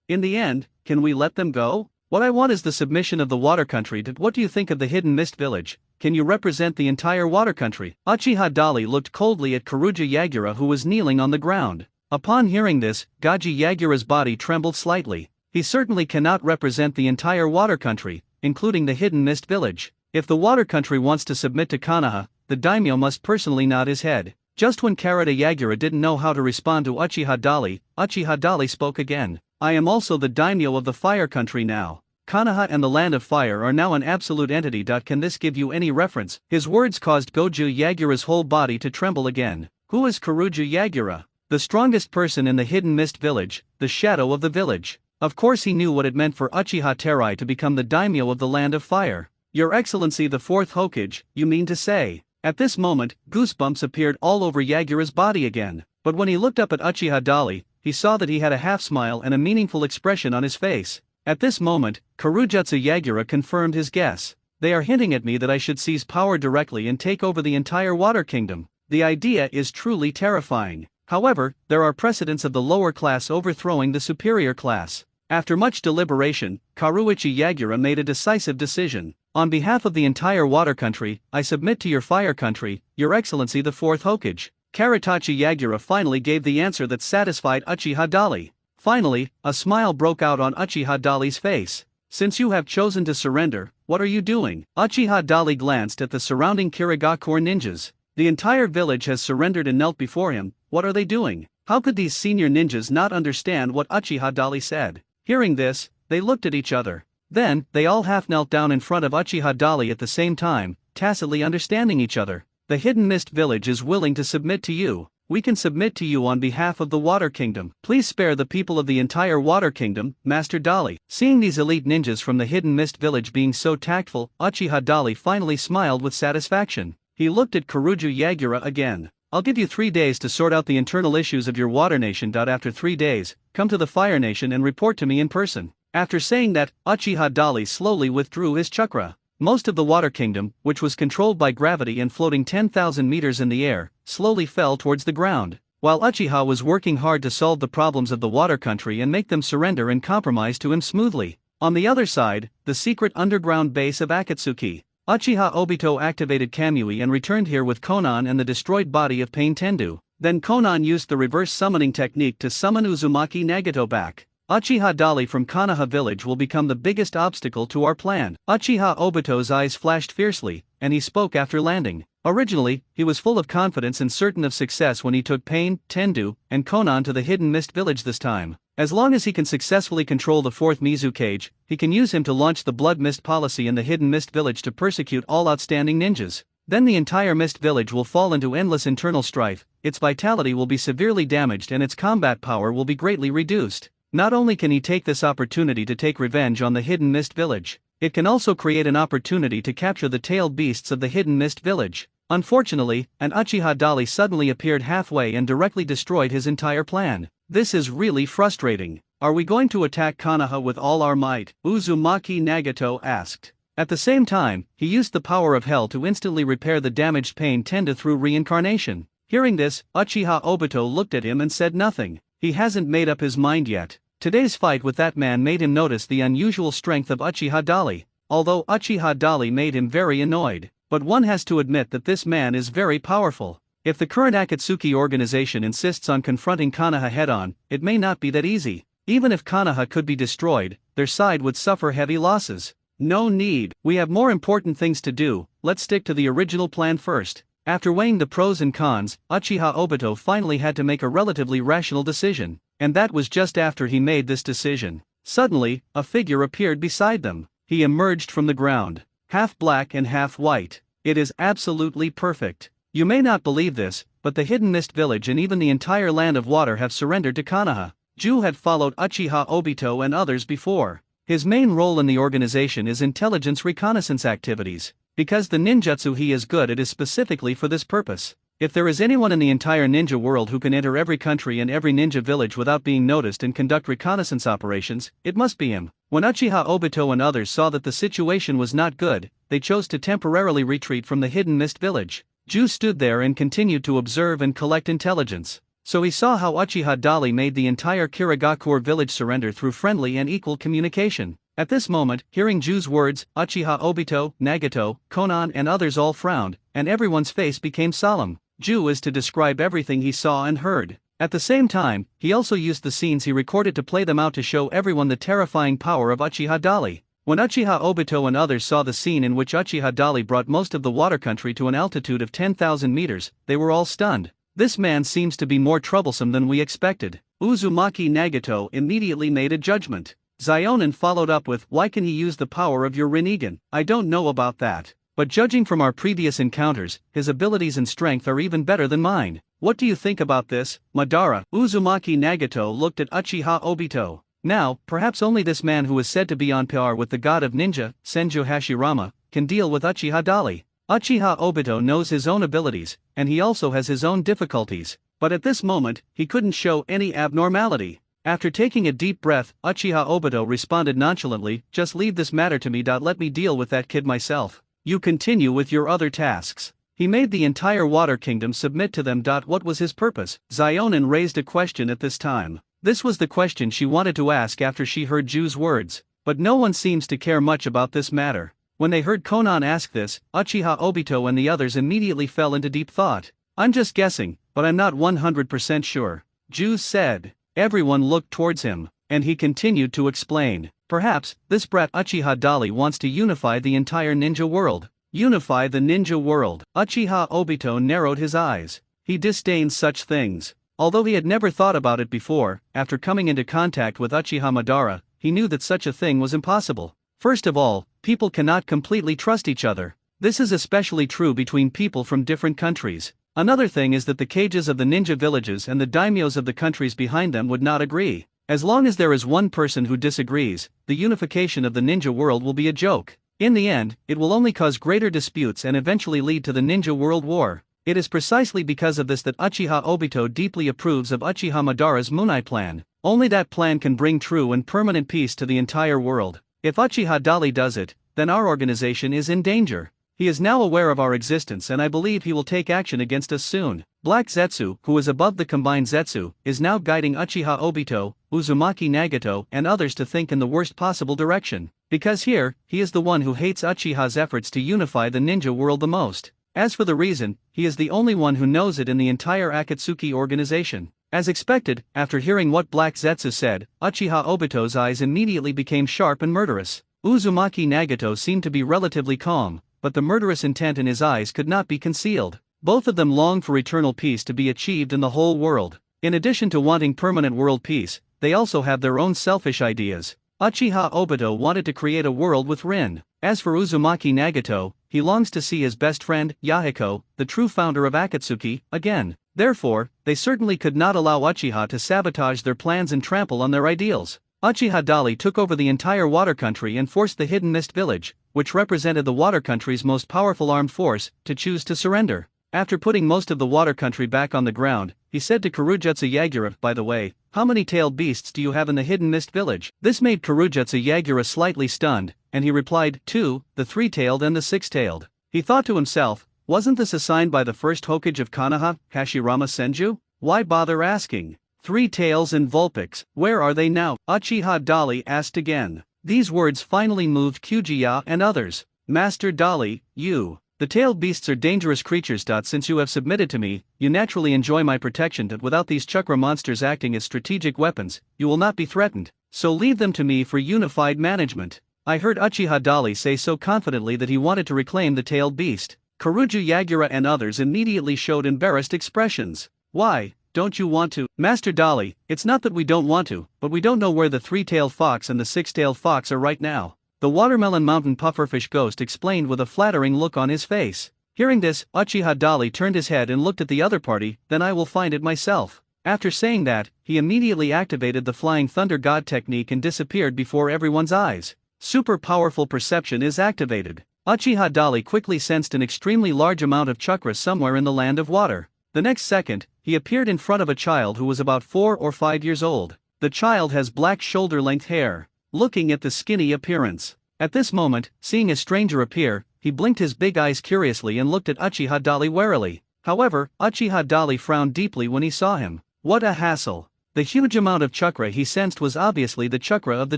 In the end, can we let them go? What I want is the submission of the water country. What do you think of the Hidden Mist Village? Can you represent the entire water country? Uchiha Dali looked coldly at Karuja Yagura, who was kneeling on the ground. Upon hearing this, Gaji Yagura's body trembled slightly. He certainly cannot represent the entire water country, including the Hidden Mist Village. If the water country wants to submit to Konoha, the daimyo must personally nod his head. Just when Karada Yagura didn't know how to respond to Uchiha Dali spoke again. I am also the daimyo of the fire country now. Konoha and the Land of Fire are now an absolute entity. Can this give you any reference? His words caused Goju Yagura's whole body to tremble again. Who is Karuja Yagura? The strongest person in the Hidden Mist Village, the shadow of the village. Of course he knew what it meant for Uchiha Terai to become the daimyo of the Land of Fire. Your Excellency the 4th Hokage, you mean to say? At this moment, goosebumps appeared all over Yagura's body again. But when he looked up at Uchiha Dali, he saw that he had a half smile and a meaningful expression on his face. At this moment, Karujutsu Yagura confirmed his guess. They are hinting at me that I should seize power directly and take over the entire Water Kingdom. The idea is truly terrifying. However, there are precedents of the lower class overthrowing the superior class. After much deliberation, Karuichi Yagura made a decisive decision. On behalf of the entire water country, I submit to your fire country, Your Excellency the 4th Hokage. Karatachi Yagura finally gave the answer that satisfied Uchiha Dali. Finally, a smile broke out on Uchiha Dali's face. Since you have chosen to surrender, what are you doing? Uchiha Dali glanced at the surrounding Kirigakure ninjas. The entire village has surrendered and knelt before him. What are they doing? How could these senior ninjas not understand what Uchiha Dali said? Hearing this, they looked at each other. Then, they all half knelt down in front of Uchiha Dali at the same time, tacitly understanding each other. The Hidden Mist Village is willing to submit to you. We can submit to you on behalf of the Water Kingdom. Please spare the people of the entire Water Kingdom, Master Dali. Seeing these elite ninjas from the Hidden Mist Village being so tactful, Uchiha Dali finally smiled with satisfaction. He looked at Karuju Yagura again. I'll give you 3 days to sort out the internal issues of your Water Nation. After 3 days, come to the Fire Nation and report to me in person. After saying that, Uchiha Dali slowly withdrew his chakra. Most of the Water Kingdom, which was controlled by gravity and floating 10,000 meters in the air, slowly fell towards the ground. While Uchiha was working hard to solve the problems of the water country and make them surrender and compromise to him smoothly. On the other side, the secret underground base of Akatsuki. Uchiha Obito activated Kamui and returned here with Konan and the destroyed body of Pain Tendu. Then Konan used the reverse summoning technique to summon Uzumaki Nagato back. Uchiha Dali from Konoha village will become the biggest obstacle to our plan. Uchiha Obito's eyes flashed fiercely, and he spoke after landing. Originally, he was full of confidence and certain of success when he took Pain, Tendu, and Konan to the Hidden Mist Village this time. As long as he can successfully control the fourth Mizu cage, he can use him to launch the Blood Mist policy in the Hidden Mist Village to persecute all outstanding ninjas. Then the entire Mist Village will fall into endless internal strife, its vitality will be severely damaged and its combat power will be greatly reduced. Not only can he take this opportunity to take revenge on the Hidden Mist Village, it can also create an opportunity to capture the tailed beasts of the Hidden Mist Village. Unfortunately, an Uchiha Dali suddenly appeared halfway and directly destroyed his entire plan. This is really frustrating. Are we going to attack Konoha with all our might? Uzumaki Nagato asked. At the same time, he used the power of hell to instantly repair the damaged pain tended through reincarnation. Hearing this, Uchiha Obito looked at him and said nothing. He hasn't made up his mind yet. Today's fight with that man made him notice the unusual strength of Uchiha Dali. Although Uchiha Dali made him very annoyed, but one has to admit that this man is very powerful. If the current Akatsuki organization insists on confronting Konoha head-on, it may not be that easy. Even if Konoha could be destroyed, their side would suffer heavy losses. No need, we have more important things to do, let's stick to the original plan first. After weighing the pros and cons, Uchiha Obito finally had to make a relatively rational decision, and that was just after he made this decision. Suddenly, a figure appeared beside them. He emerged from the ground, half black and half white. It is absolutely perfect. You may not believe this, but the Hidden Mist Village and even the entire Land of Water have surrendered to Konoha. Ju had followed Uchiha Obito and others before. His main role in the organization is intelligence reconnaissance activities, because the ninjutsu he is good at is specifically for this purpose. If there is anyone in the entire ninja world who can enter every country and every ninja village without being noticed and conduct reconnaissance operations, it must be him. When Uchiha Obito and others saw that the situation was not good, they chose to temporarily retreat from the Hidden Mist Village. Ju stood there and continued to observe and collect intelligence. So he saw how Uchiha Dali made the entire Kirigakure village surrender through friendly and equal communication. At this moment, hearing Ju's words, Uchiha Obito, Nagato, Konan and others all frowned, and everyone's face became solemn. Ju is to describe everything he saw and heard. At the same time, he also used the scenes he recorded to play them out to show everyone the terrifying power of Uchiha Dali. When Uchiha Obito and others saw the scene in which Uchiha Dali brought most of the water country to an altitude of 10,000 meters, they were all stunned. This man seems to be more troublesome than we expected. Uzumaki Nagato immediately made a judgment. Zionin followed up with, why can he use the power of your Rinnegan? I don't know about that. But judging from our previous encounters, his abilities and strength are even better than mine. What do you think about this, Madara? Uzumaki Nagato looked at Uchiha Obito. Now, perhaps only this man who is said to be on par with the god of ninja, Senju Hashirama, can deal with Uchiha Dali. Uchiha Obito knows his own abilities, and he also has his own difficulties, but at this moment, he couldn't show any abnormality. After taking a deep breath, Uchiha Obito responded nonchalantly, just leave this matter to me. Let me deal with that kid myself. You continue with your other tasks. He made the entire Water Kingdom submit to them. What was his purpose? Zionin raised a question at this time. This was the question she wanted to ask after she heard Ju's words, but no one seems to care much about this matter. When they heard Konan ask this, Uchiha Obito and the others immediately fell into deep thought. I'm just guessing, but I'm not 100% sure. Ju said. Everyone looked towards him, and he continued to explain. Perhaps, this brat Uchiha Dali wants to unify the entire ninja world. Unify the ninja world. Uchiha Obito narrowed his eyes. He disdains such things. Although he had never thought about it before, after coming into contact with Uchiha Madara, he knew that such a thing was impossible. First of all, people cannot completely trust each other. This is especially true between people from different countries. Another thing is that the cages of the ninja villages and the daimyos of the countries behind them would not agree. As long as there is one person who disagrees, the unification of the ninja world will be a joke. In the end, it will only cause greater disputes and eventually lead to the ninja world war. It is precisely because of this that Uchiha Obito deeply approves of Uchiha Madara's Munai plan. Only that plan can bring true and permanent peace to the entire world. If Uchiha Dali does it, then our organization is in danger. He is now aware of our existence and I believe he will take action against us soon. Black Zetsu, who is above the combined Zetsu, is now guiding Uchiha Obito, Uzumaki Nagato and others to think in the worst possible direction. Because here, he is the one who hates Uchiha's efforts to unify the ninja world the most. As for the reason, he is the only one who knows it in the entire Akatsuki organization. As expected, after hearing what Black Zetsu said, Uchiha Obito's eyes immediately became sharp and murderous. Uzumaki Nagato seemed to be relatively calm, but the murderous intent in his eyes could not be concealed. Both of them longed for eternal peace to be achieved in the whole world. In addition to wanting permanent world peace, they also have their own selfish ideas. Uchiha Obito wanted to create a world with Rin. As for Uzumaki Nagato, he longs to see his best friend, Yahiko, the true founder of Akatsuki, again. Therefore, they certainly could not allow Uchiha to sabotage their plans and trample on their ideals. Uchiha Dali took over the entire water country and forced the Hidden Mist Village, which represented the water country's most powerful armed force, to choose to surrender. After putting most of the water country back on the ground, he said to Kurujutsu Yagura, "By the way, how many tailed beasts do you have in the Hidden Mist Village?" This made Kurujutsu Yagura slightly stunned, and he replied, "Two, the three-tailed and the six-tailed." He thought to himself, wasn't this assigned by the first Hokage of Konoha, Hashirama Senju? Why bother asking? Three Tails and Vulpix, where are they now? Uchiha Dali asked again. These words finally moved Kujiya and others. Master Dali, you. The tailed beasts are dangerous creatures. Since you have submitted to me, you naturally enjoy my protection. Without these chakra monsters acting as strategic weapons, you will not be threatened, so leave them to me for unified management. I heard Uchiha Dali say so confidently that he wanted to reclaim the tailed beast. Kuruju Yagura and others immediately showed embarrassed expressions. Why, don't you want to? Master Dali, it's not that we don't want to, but we don't know where the three-tailed fox and the six-tailed fox are right now. The Watermelon Mountain Pufferfish Ghost explained with a flattering look on his face. Hearing this, Uchiha Dali turned his head and looked at the other party. Then I will find it myself. After saying that, he immediately activated the Flying Thunder God technique and disappeared before everyone's eyes. Super powerful perception is activated. Uchiha Dali quickly sensed an extremely large amount of chakra somewhere in the land of water. The next second, he appeared in front of a child who was about 4 or 5 years old. The child has black shoulder-length hair. Looking at the skinny appearance. At this moment, seeing a stranger appear, he blinked his big eyes curiously and looked at Uchiha Dali warily. However, Uchiha Dali frowned deeply when he saw him. What a hassle. The huge amount of chakra he sensed was obviously the chakra of the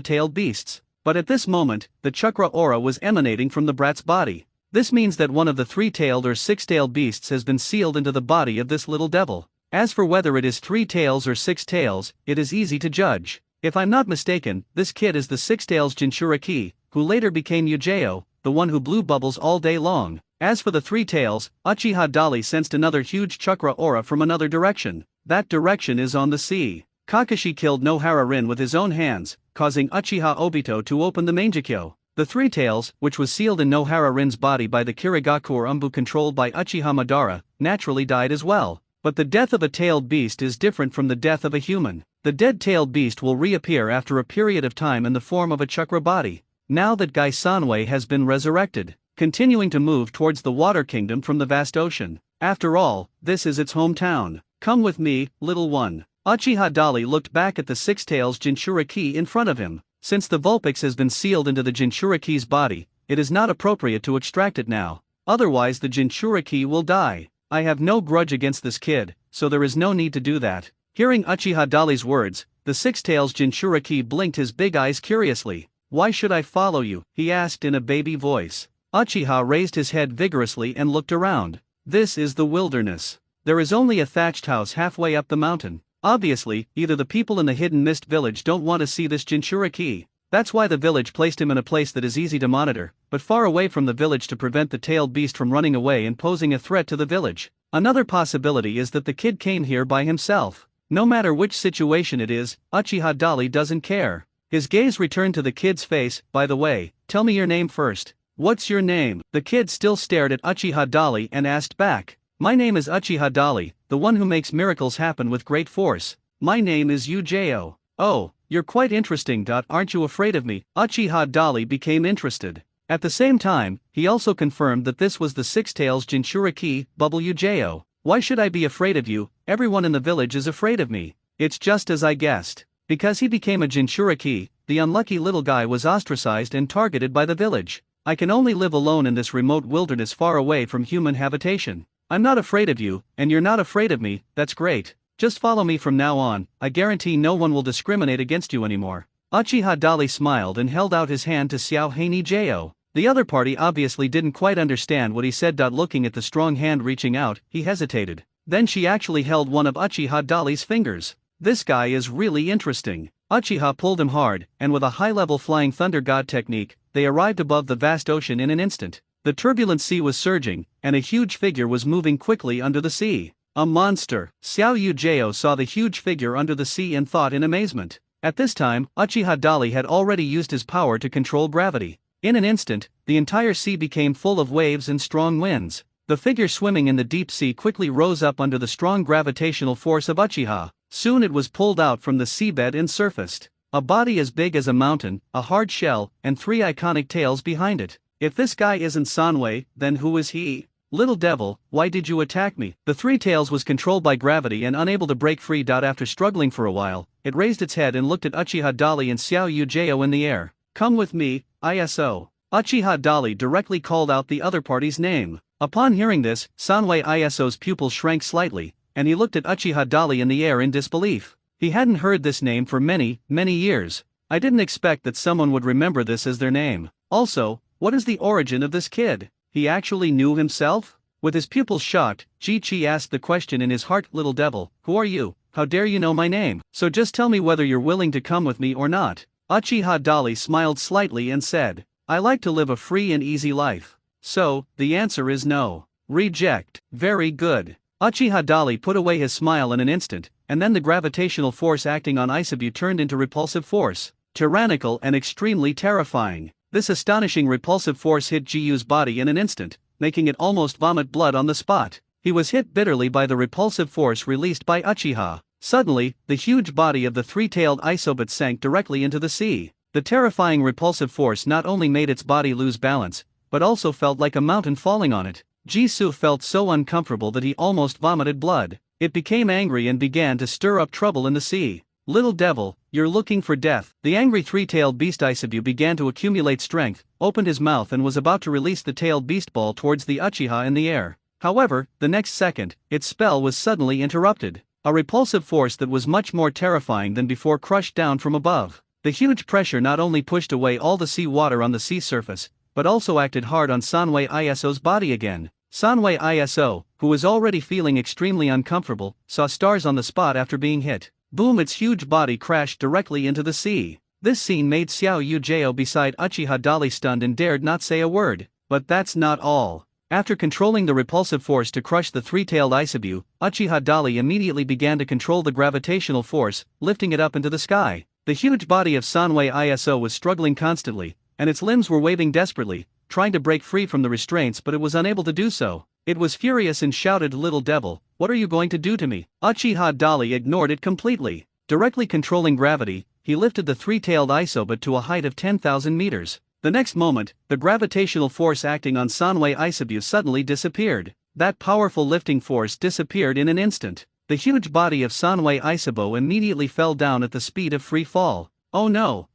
tailed beasts. But at this moment, the chakra aura was emanating from the brat's body. This means that one of the three-tailed or six-tailed beasts has been sealed into the body of this little devil. As for whether it is three tails or six tails, it is easy to judge. If I'm not mistaken, this kid is the six-tails Jinchuriki, who later became Ujeo, the one who blew bubbles all day long. As for the three tails, Uchiha Dali sensed another huge chakra aura from another direction. That direction is on the sea. Kakashi killed Nohara Rin with his own hands, causing Uchiha Obito to open the Mangekyo. The three tails, which was sealed in Nohara Rin's body by the Kirigakur Umbu controlled by Uchiha Madara, naturally died as well. But the death of a tailed beast is different from the death of a human. The dead tailed beast will reappear after a period of time in the form of a chakra body. Now that Gai Sanwei has been resurrected, continuing to move towards the water kingdom from the vast ocean. After all, this is its hometown. Come with me, little one. Uchiha Dali looked back at the six tails Jinchuriki in front of him. Since the Vulpix has been sealed into the Jinchuriki's body, it is not appropriate to extract it now. Otherwise the Jinchuriki will die. I have no grudge against this kid, so there is no need to do that. Hearing Uchiha Dali's words, the six-tails Jinchuriki blinked his big eyes curiously. Why should I follow you? He asked in a baby voice. Uchiha raised his head vigorously and looked around. This is the wilderness. There is only a thatched house halfway up the mountain. Obviously, either the people in the Hidden Mist Village don't want to see this Jinchuriki. That's why the village placed him in a place that is easy to monitor, but far away from the village to prevent the tailed beast from running away and posing a threat to the village. Another possibility is that the kid came here by himself. No matter which situation it is, Uchiha Dali doesn't care. His gaze returned to the kid's face. By the way, tell me your name first. What's your name? The kid still stared at Uchiha Dali and asked back. My name is Uchiha Dali, the one who makes miracles happen with great force. My name is Ujeo. Oh, you're quite interesting. Aren't you afraid of me? Uchiha Dali became interested. At the same time, he also confirmed that this was the six-tails Jinchuriki, Bubble Ujeo. Why should I be afraid of you? Everyone in the village is afraid of me. It's just as I guessed. Because he became a Jinchuriki, the unlucky little guy was ostracized and targeted by the village. I can only live alone in this remote wilderness far away from human habitation. I'm not afraid of you, and you're not afraid of me. That's great. Just follow me from now on. I guarantee no one will discriminate against you anymore. Uchiha Dali smiled and held out his hand to Xiao Heini Jeo. The other party obviously didn't quite understand what he said. Looking at the strong hand reaching out, he hesitated. Then she actually held one of Uchiha Dali's fingers. This guy is really interesting. Uchiha pulled him hard, and with a high-level Flying Thunder God technique, they arrived above the vast ocean in an instant. The turbulent sea was surging, and a huge figure was moving quickly under the sea. A monster. Xiao Yujeo saw the huge figure under the sea and thought in amazement. At this time, Uchiha Dali had already used his power to control gravity. In an instant, the entire sea became full of waves and strong winds. The figure swimming in the deep sea quickly rose up under the strong gravitational force of Uchiha. Soon it was pulled out from the seabed and surfaced. A body as big as a mountain, a hard shell, and 3 iconic tails behind it. If this guy isn't Sanwei, then who is he? Little devil, why did you attack me? The 3 tails was controlled by gravity and unable to break free. After struggling for a while, it raised its head and looked at Uchiha Dali and Xiao Yujao in the air. Come with me, ISO. Uchiha Dali directly called out the other party's name. Upon hearing this, Sanwei Iso's pupils shrank slightly, and he looked at Uchiha Dali in the air in disbelief. He hadn't heard this name for many, many years. I didn't expect that someone would remember this as their name. Also, what is the origin of this kid? He actually knew himself? With his pupils shocked, Ji-Chi asked the question in his heart, little devil, who are you? How dare you know my name? So just tell me whether you're willing to come with me or not. Uchiha Dali smiled slightly and said, I like to live a free and easy life. So, the answer is no. Reject. Very good. Uchiha Dali put away his smile in an instant, and then the gravitational force acting on Isabu turned into repulsive force, tyrannical and extremely terrifying. This astonishing repulsive force hit Jiyu's body in an instant, making it almost vomit blood on the spot. He was hit bitterly by the repulsive force released by Uchiha. Suddenly, the huge body of the 3-tailed Isobot sank directly into the sea. The terrifying repulsive force not only made its body lose balance, but also felt like a mountain falling on it. Jisoo felt so uncomfortable that he almost vomited blood. It became angry and began to stir up trouble in the sea. Little devil, you're looking for death. The angry 3-tailed beast Isabu began to accumulate strength, opened his mouth and was about to release the tailed beast ball towards the Uchiha in the air. However, the next second, its spell was suddenly interrupted. A repulsive force that was much more terrifying than before crushed down from above. The huge pressure not only pushed away all the sea water on the sea surface, but also acted hard on Sanwei Iso's body again. Sanwei Iso, who was already feeling extremely uncomfortable, saw stars on the spot after being hit. Boom! Its huge body crashed directly into the sea. This scene made Xiao Yujao beside Uchiha Dali stunned and dared not say a word. But that's not all. After controlling the repulsive force to crush the 3-tailed Isabu, Uchiha Dali immediately began to control the gravitational force, lifting it up into the sky. The huge body of Sanwei Iso was struggling constantly, and its limbs were waving desperately, trying to break free from the restraints, but it was unable to do so. It was furious and shouted, little devil, what are you going to do to me? Uchiha Dali ignored it completely. Directly controlling gravity, he lifted the 3-tailed Isobot to a height of 10,000 meters. The next moment, the gravitational force acting on Sanwei Isabu suddenly disappeared. That powerful lifting force disappeared in an instant. The huge body of Sanwei Isabu immediately fell down at the speed of free fall. Oh no,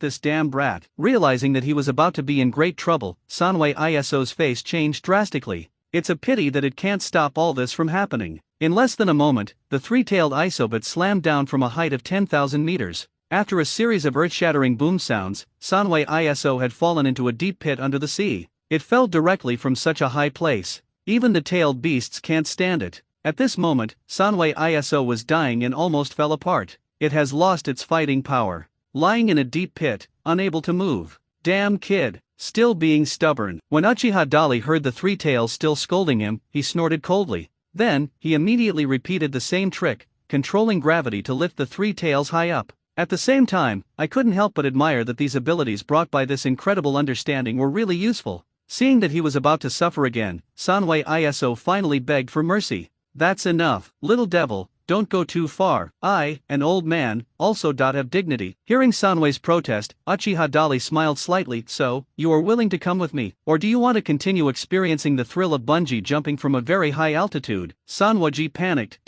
this damn brat. Realizing that he was about to be in great trouble, Sanwei Iso's face changed drastically. It's a pity that it can't stop all this from happening. In less than a moment, the 3-tailed Isobot slammed down from a height of 10,000 meters. After a series of earth-shattering boom sounds, Sanwei Iso had fallen into a deep pit under the sea. It fell directly from such a high place. Even the tailed beasts can't stand it. At this moment, Sanwei Iso was dying and almost fell apart. It has lost its fighting power. Lying in a deep pit, unable to move. Damn kid, still being stubborn. When Uchiha Dali heard the 3 tails still scolding him, he snorted coldly. Then, he immediately repeated the same trick, controlling gravity to lift the 3 tails high up. At the same time, I couldn't help but admire that these abilities brought by this incredible understanding were really useful. Seeing that he was about to suffer again, Sanwei Iso finally begged for mercy. That's enough, little devil, don't go too far. I, an old man, also have dignity. Hearing Sanwei's protest, Uchiha Dali smiled slightly. So, you are willing to come with me, or do you want to continue experiencing the thrill of bungee jumping from a very high altitude? Sanwaji panicked.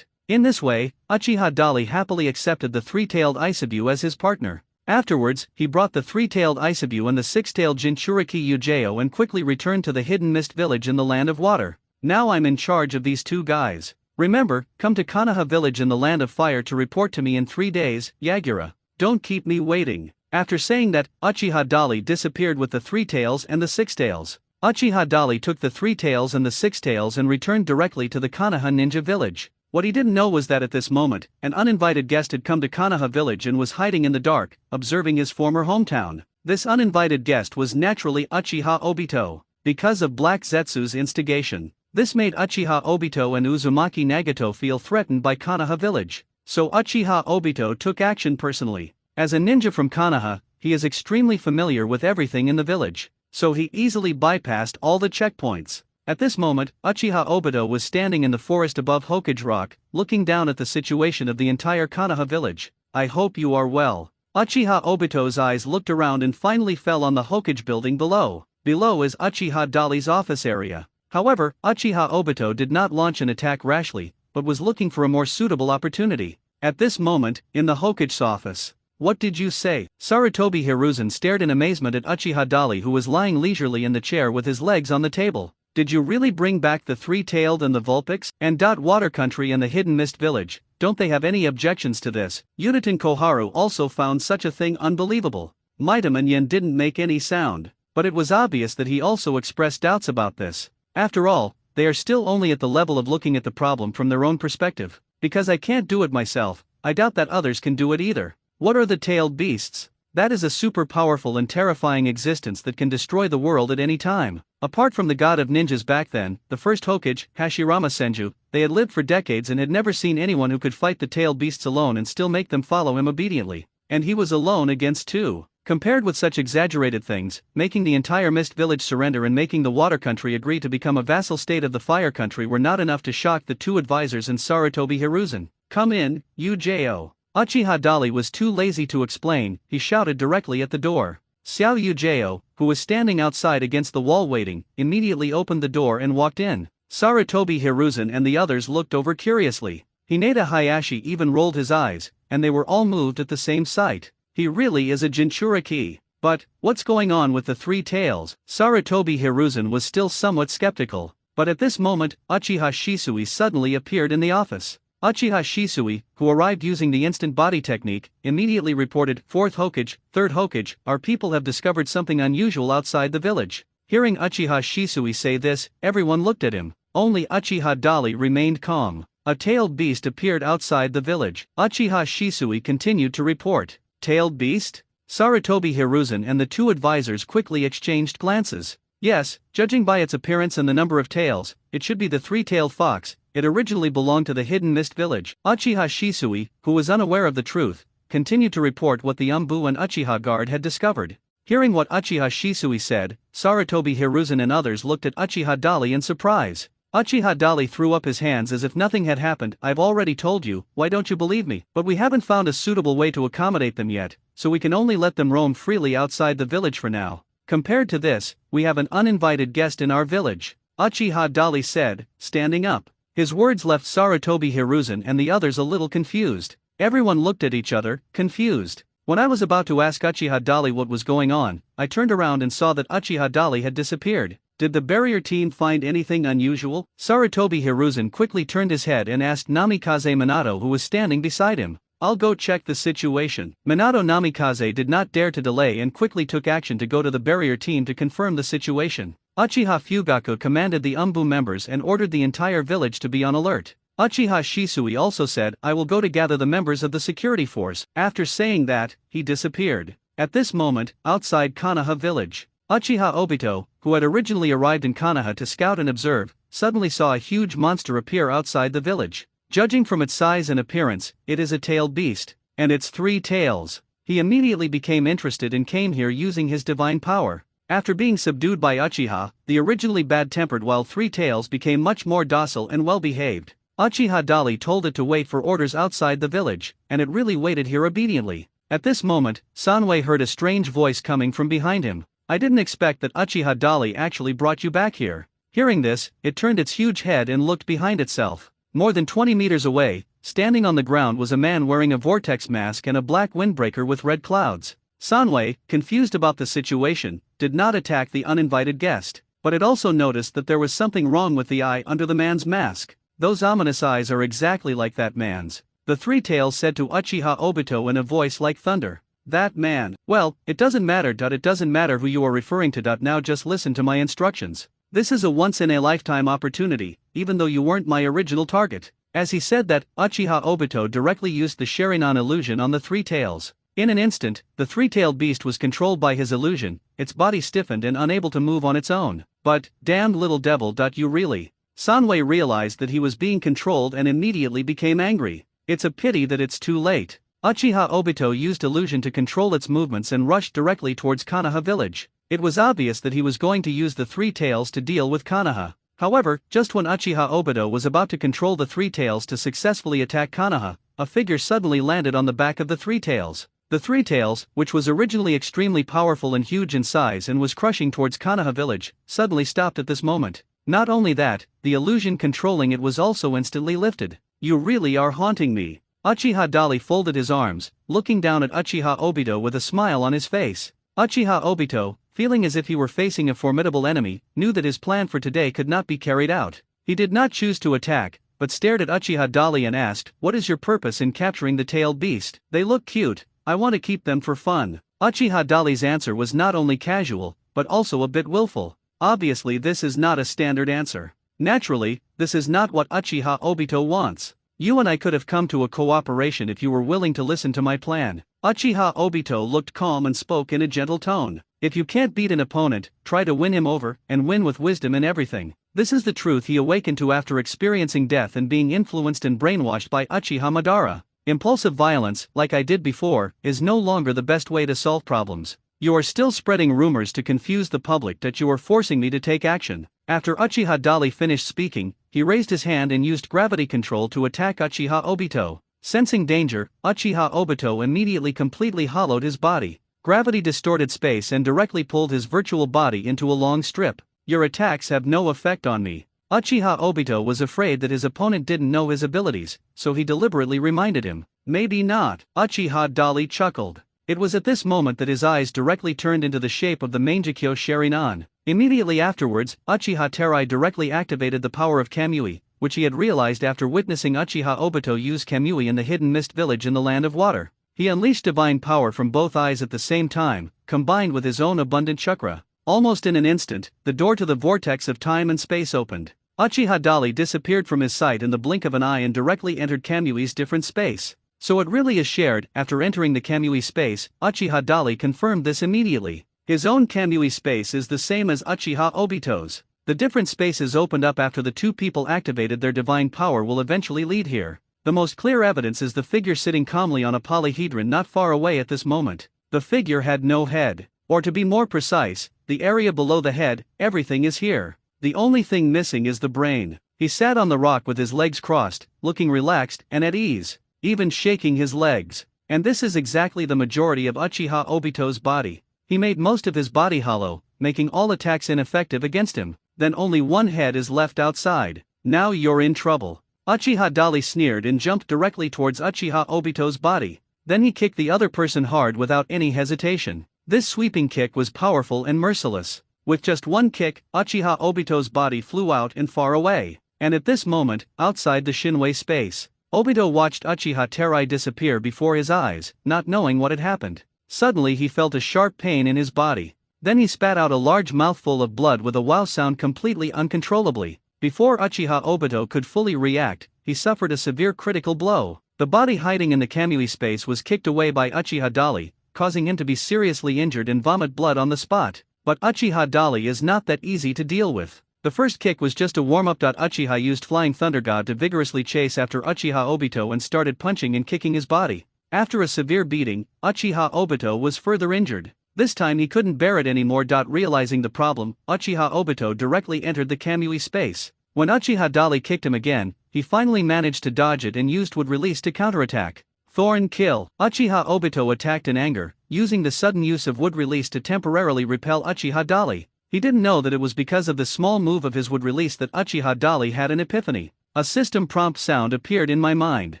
In this way, Uchiha Dali happily accepted the 3-tailed Isabu as his partner. Afterwards, he brought the 3-tailed Isabu and the 6-tailed Jinchuriki Yujao and quickly returned to the hidden mist village in the land of water. Now I'm in charge of these 2 guys. Remember, come to Konoha village in the land of fire to report to me in 3 days, Yagura. Don't keep me waiting. After saying that, Uchiha Dali disappeared with the 3 tails and the 6 tails. Uchiha Dali took the 3 tails and the 6 tails and returned directly to the Konoha ninja village. What he didn't know was that at this moment, an uninvited guest had come to Konoha village and was hiding in the dark, observing his former hometown. This uninvited guest was naturally Uchiha Obito. Because of Black Zetsu's instigation, this made Uchiha Obito and Uzumaki Nagato feel threatened by Konoha village. so Uchiha Obito took action personally. As a ninja from Konoha, he is extremely familiar with everything in the village, so he easily bypassed all the checkpoints. At this moment, Uchiha Obito was standing in the forest above Hokage Rock, looking down at the situation of the entire Konoha village. I hope you are well. Uchiha Obito's eyes looked around and finally fell on the Hokage building below. Below is Uchiha Dali's office area. However, Uchiha Obito did not launch an attack rashly, but was looking for a more suitable opportunity. At this moment, in the Hokage's office. What did you say? Sarutobi Hiruzen stared in amazement at Uchiha Dali, who was lying leisurely in the chair with his legs on the table. Did you really bring back the three-tailed and the Vulpix? And Water Country and the Hidden Mist Village, don't they have any objections to this? Udaten Koharu also found such a thing unbelievable. Mitam and Yen didn't make any sound, but it was obvious that he also expressed doubts about this. After all, they are still only at the level of looking at the problem from their own perspective. Because I can't do it myself, I doubt that others can do it either. What are the tailed beasts? That is a super powerful and terrifying existence that can destroy the world at any time. Apart from the god of ninjas back then, the first Hokage, Hashirama Senju, they had lived for decades and had never seen anyone who could fight the tailed beasts alone and still make them follow him obediently. And he was alone against two. Compared with such exaggerated things, making the entire Mist Village surrender and making the Water Country agree to become a vassal state of the Fire Country were not enough to shock the two advisors and Sarutobi Hiruzen. Come in, Ujo. Uchiha Dali was too lazy to explain, he shouted directly at the door. Xiao Ujo, who was standing outside against the wall waiting, immediately opened the door and walked in. Sarutobi Hiruzen and the others looked over curiously. Hinata Hayashi even rolled his eyes, and they were all moved at the same sight. He really is a Jinchuriki. But, what's going on with the three tails? Sarutobi Hiruzen was still somewhat skeptical, but at this moment, Uchiha Shisui suddenly appeared in the office. Uchiha Shisui, who arrived using the instant body technique, immediately reported, 4th Hokage, 3rd Hokage, our people have discovered something unusual outside the village. Hearing Uchiha Shisui say this, everyone looked at him. Only Uchiha Dali remained calm. A tailed beast appeared outside the village. Uchiha Shisui continued to report. Tailed beast? Sarutobi Hiruzen and the two advisors quickly exchanged glances. Yes, judging by its appearance and the number of tails, it should be the three-tailed fox. It originally belonged to the Hidden Mist Village. Uchiha Shisui, who was unaware of the truth, continued to report what the Umbu and Uchiha guard had discovered. Hearing what Uchiha Shisui said, Sarutobi Hiruzen and others looked at Uchiha Dali in surprise. Uchiha Dali threw up his hands as if nothing had happened. I've already told you, why don't you believe me? But we haven't found a suitable way to accommodate them yet, so we can only let them roam freely outside the village for now. Compared to this, we have an uninvited guest in our village, Uchiha Dali said, standing up. His words left Sarutobi Hiruzen and the others a little confused. Everyone looked at each other, confused. When I was about to ask Uchiha Dali what was going on, I turned around and saw that Uchiha Dali had disappeared. Did the barrier team find anything unusual? Sarutobi Hiruzen quickly turned his head and asked Namikaze Minato, who was standing beside him. I'll go check the situation. Minato Namikaze did not dare to delay and quickly took action to go to the barrier team to confirm the situation. Uchiha Fugaku commanded the Umbu members and ordered the entire village to be on alert. Uchiha Shisui also said, I will go to gather the members of the security force. After saying that, he disappeared. At this moment, outside Konoha village, Uchiha Obito, who had originally arrived in Konoha to scout and observe, suddenly saw a huge monster appear outside the village. Judging from its size and appearance, it is a tailed beast, and its three tails. He immediately became interested and came here using his divine power. After being subdued by Uchiha, the originally bad-tempered wild three tails became much more docile and well-behaved. Uchiha Dali told it to wait for orders outside the village, and it really waited here obediently. At this moment, Sanwei heard a strange voice coming from behind him. I didn't expect that Uchiha Dali actually brought you back here. Hearing this, it turned its huge head and looked behind itself. More than 20 meters away, standing on the ground was a man wearing a vortex mask and a black windbreaker with red clouds. Sanwei, confused about the situation, did not attack the uninvited guest, but it also noticed that there was something wrong with the eye under the man's mask. Those ominous eyes are exactly like that man's. The three tails said to Uchiha Obito in a voice like thunder. That man. Well, it doesn't matter. It doesn't matter who you are referring to. Now just listen to my instructions. This is a once-in-a-lifetime opportunity, even though you weren't my original target. As he said that, Uchiha Obito directly used the Sharingan illusion on the three tails. In an instant, the three-tailed beast was controlled by his illusion, its body stiffened and unable to move on its own. But, damned little devil. You really? Sanwei realized that he was being controlled and immediately became angry. It's a pity that it's too late. Uchiha Obito used illusion to control its movements and rushed directly towards Konoha village. It was obvious that he was going to use the three tails to deal with Konoha. However, just when Uchiha Obito was about to control the three tails to successfully attack Konoha, a figure suddenly landed on the back of the three tails. The three tails, which was originally extremely powerful and huge in size and was crushing towards Konoha village, suddenly stopped at this moment. Not only that, the illusion controlling it was also instantly lifted. You really are haunting me. Uchiha Dali folded his arms, looking down at Uchiha Obito with a smile on his face. Uchiha Obito, feeling as if he were facing a formidable enemy, knew that his plan for today could not be carried out. He did not choose to attack, but stared at Uchiha Dali and asked, "What is your purpose in capturing the tailed beast? They look cute. I want to keep them for fun." Uchiha Dali's answer was not only casual, but also a bit willful. Obviously this is not a standard answer. Naturally, this is not what Uchiha Obito wants. You and I could have come to a cooperation if you were willing to listen to my plan. Uchiha Obito looked calm and spoke in a gentle tone. If you can't beat an opponent, try to win him over, and win with wisdom in everything. This is the truth he awakened to after experiencing death and being influenced and brainwashed by Uchiha Madara. Impulsive violence, like I did before, is no longer the best way to solve problems. You are still spreading rumors to confuse the public that you are forcing me to take action. After Uchiha Dali finished speaking, he raised his hand and used gravity control to attack Uchiha Obito. Sensing danger, Uchiha Obito immediately completely hollowed his body. Gravity distorted space and directly pulled his virtual body into a long strip. Your attacks have no effect on me. Uchiha Obito was afraid that his opponent didn't know his abilities, so he deliberately reminded him. Maybe not. Uchiha Dali chuckled. It was at this moment that his eyes directly turned into the shape of the Mangekyo Sharingan. Immediately afterwards, Uchiha Terai directly activated the power of Kamui, which he had realized after witnessing Uchiha Obito use Kamui in the hidden mist village in the land of water. He unleashed divine power from both eyes at the same time, combined with his own abundant chakra. Almost in an instant, the door to the vortex of time and space opened. Uchiha Dali disappeared from his sight in the blink of an eye and directly entered Kamui's different space. So it really is shared. After entering the Kamui space, Uchiha Dali confirmed this immediately. His own Kamui space is the same as Uchiha Obito's. The different spaces opened up after the two people activated their divine power will eventually lead here. The most clear evidence is the figure sitting calmly on a polyhedron not far away at this moment. The figure had no head. Or to be more precise, the area below the head. Everything is here. The only thing missing is the brain. He sat on the rock with his legs crossed, looking relaxed and at ease, even shaking his legs. And this is exactly the majority of Uchiha Obito's body. He made most of his body hollow, making all attacks ineffective against him. Then only one head is left outside. Now you're in trouble. Uchiha Dali sneered and jumped directly towards Uchiha Obito's body. Then he kicked the other person hard without any hesitation. This sweeping kick was powerful and merciless. With just one kick, Uchiha Obito's body flew out and far away. And at this moment, outside the Shinwei space, Obito watched Uchiha Terai disappear before his eyes, not knowing what had happened. Suddenly he felt a sharp pain in his body. Then he spat out a large mouthful of blood with a wow sound completely uncontrollably. Before Uchiha Obito could fully react, he suffered a severe critical blow. The body hiding in the Kamui space was kicked away by Uchiha Dali, causing him to be seriously injured and vomit blood on the spot. But Uchiha Dali is not that easy to deal with. The first kick was just a warm-up. Uchiha used Flying Thunder God to vigorously chase after Uchiha Obito and started punching and kicking his body. After a severe beating, Uchiha Obito was further injured. This time he couldn't bear it anymore. Realizing the problem, Uchiha Obito directly entered the Kamui space. When Uchiha Dali kicked him again, he finally managed to dodge it and used Wood Release to counterattack. Thorn Kill. Uchiha Obito attacked in anger, using the sudden use of Wood Release to temporarily repel Uchiha Dali. He didn't know that it was because of the small move of his Wood Release that Uchiha Dali had an epiphany. A system prompt sound appeared in my mind.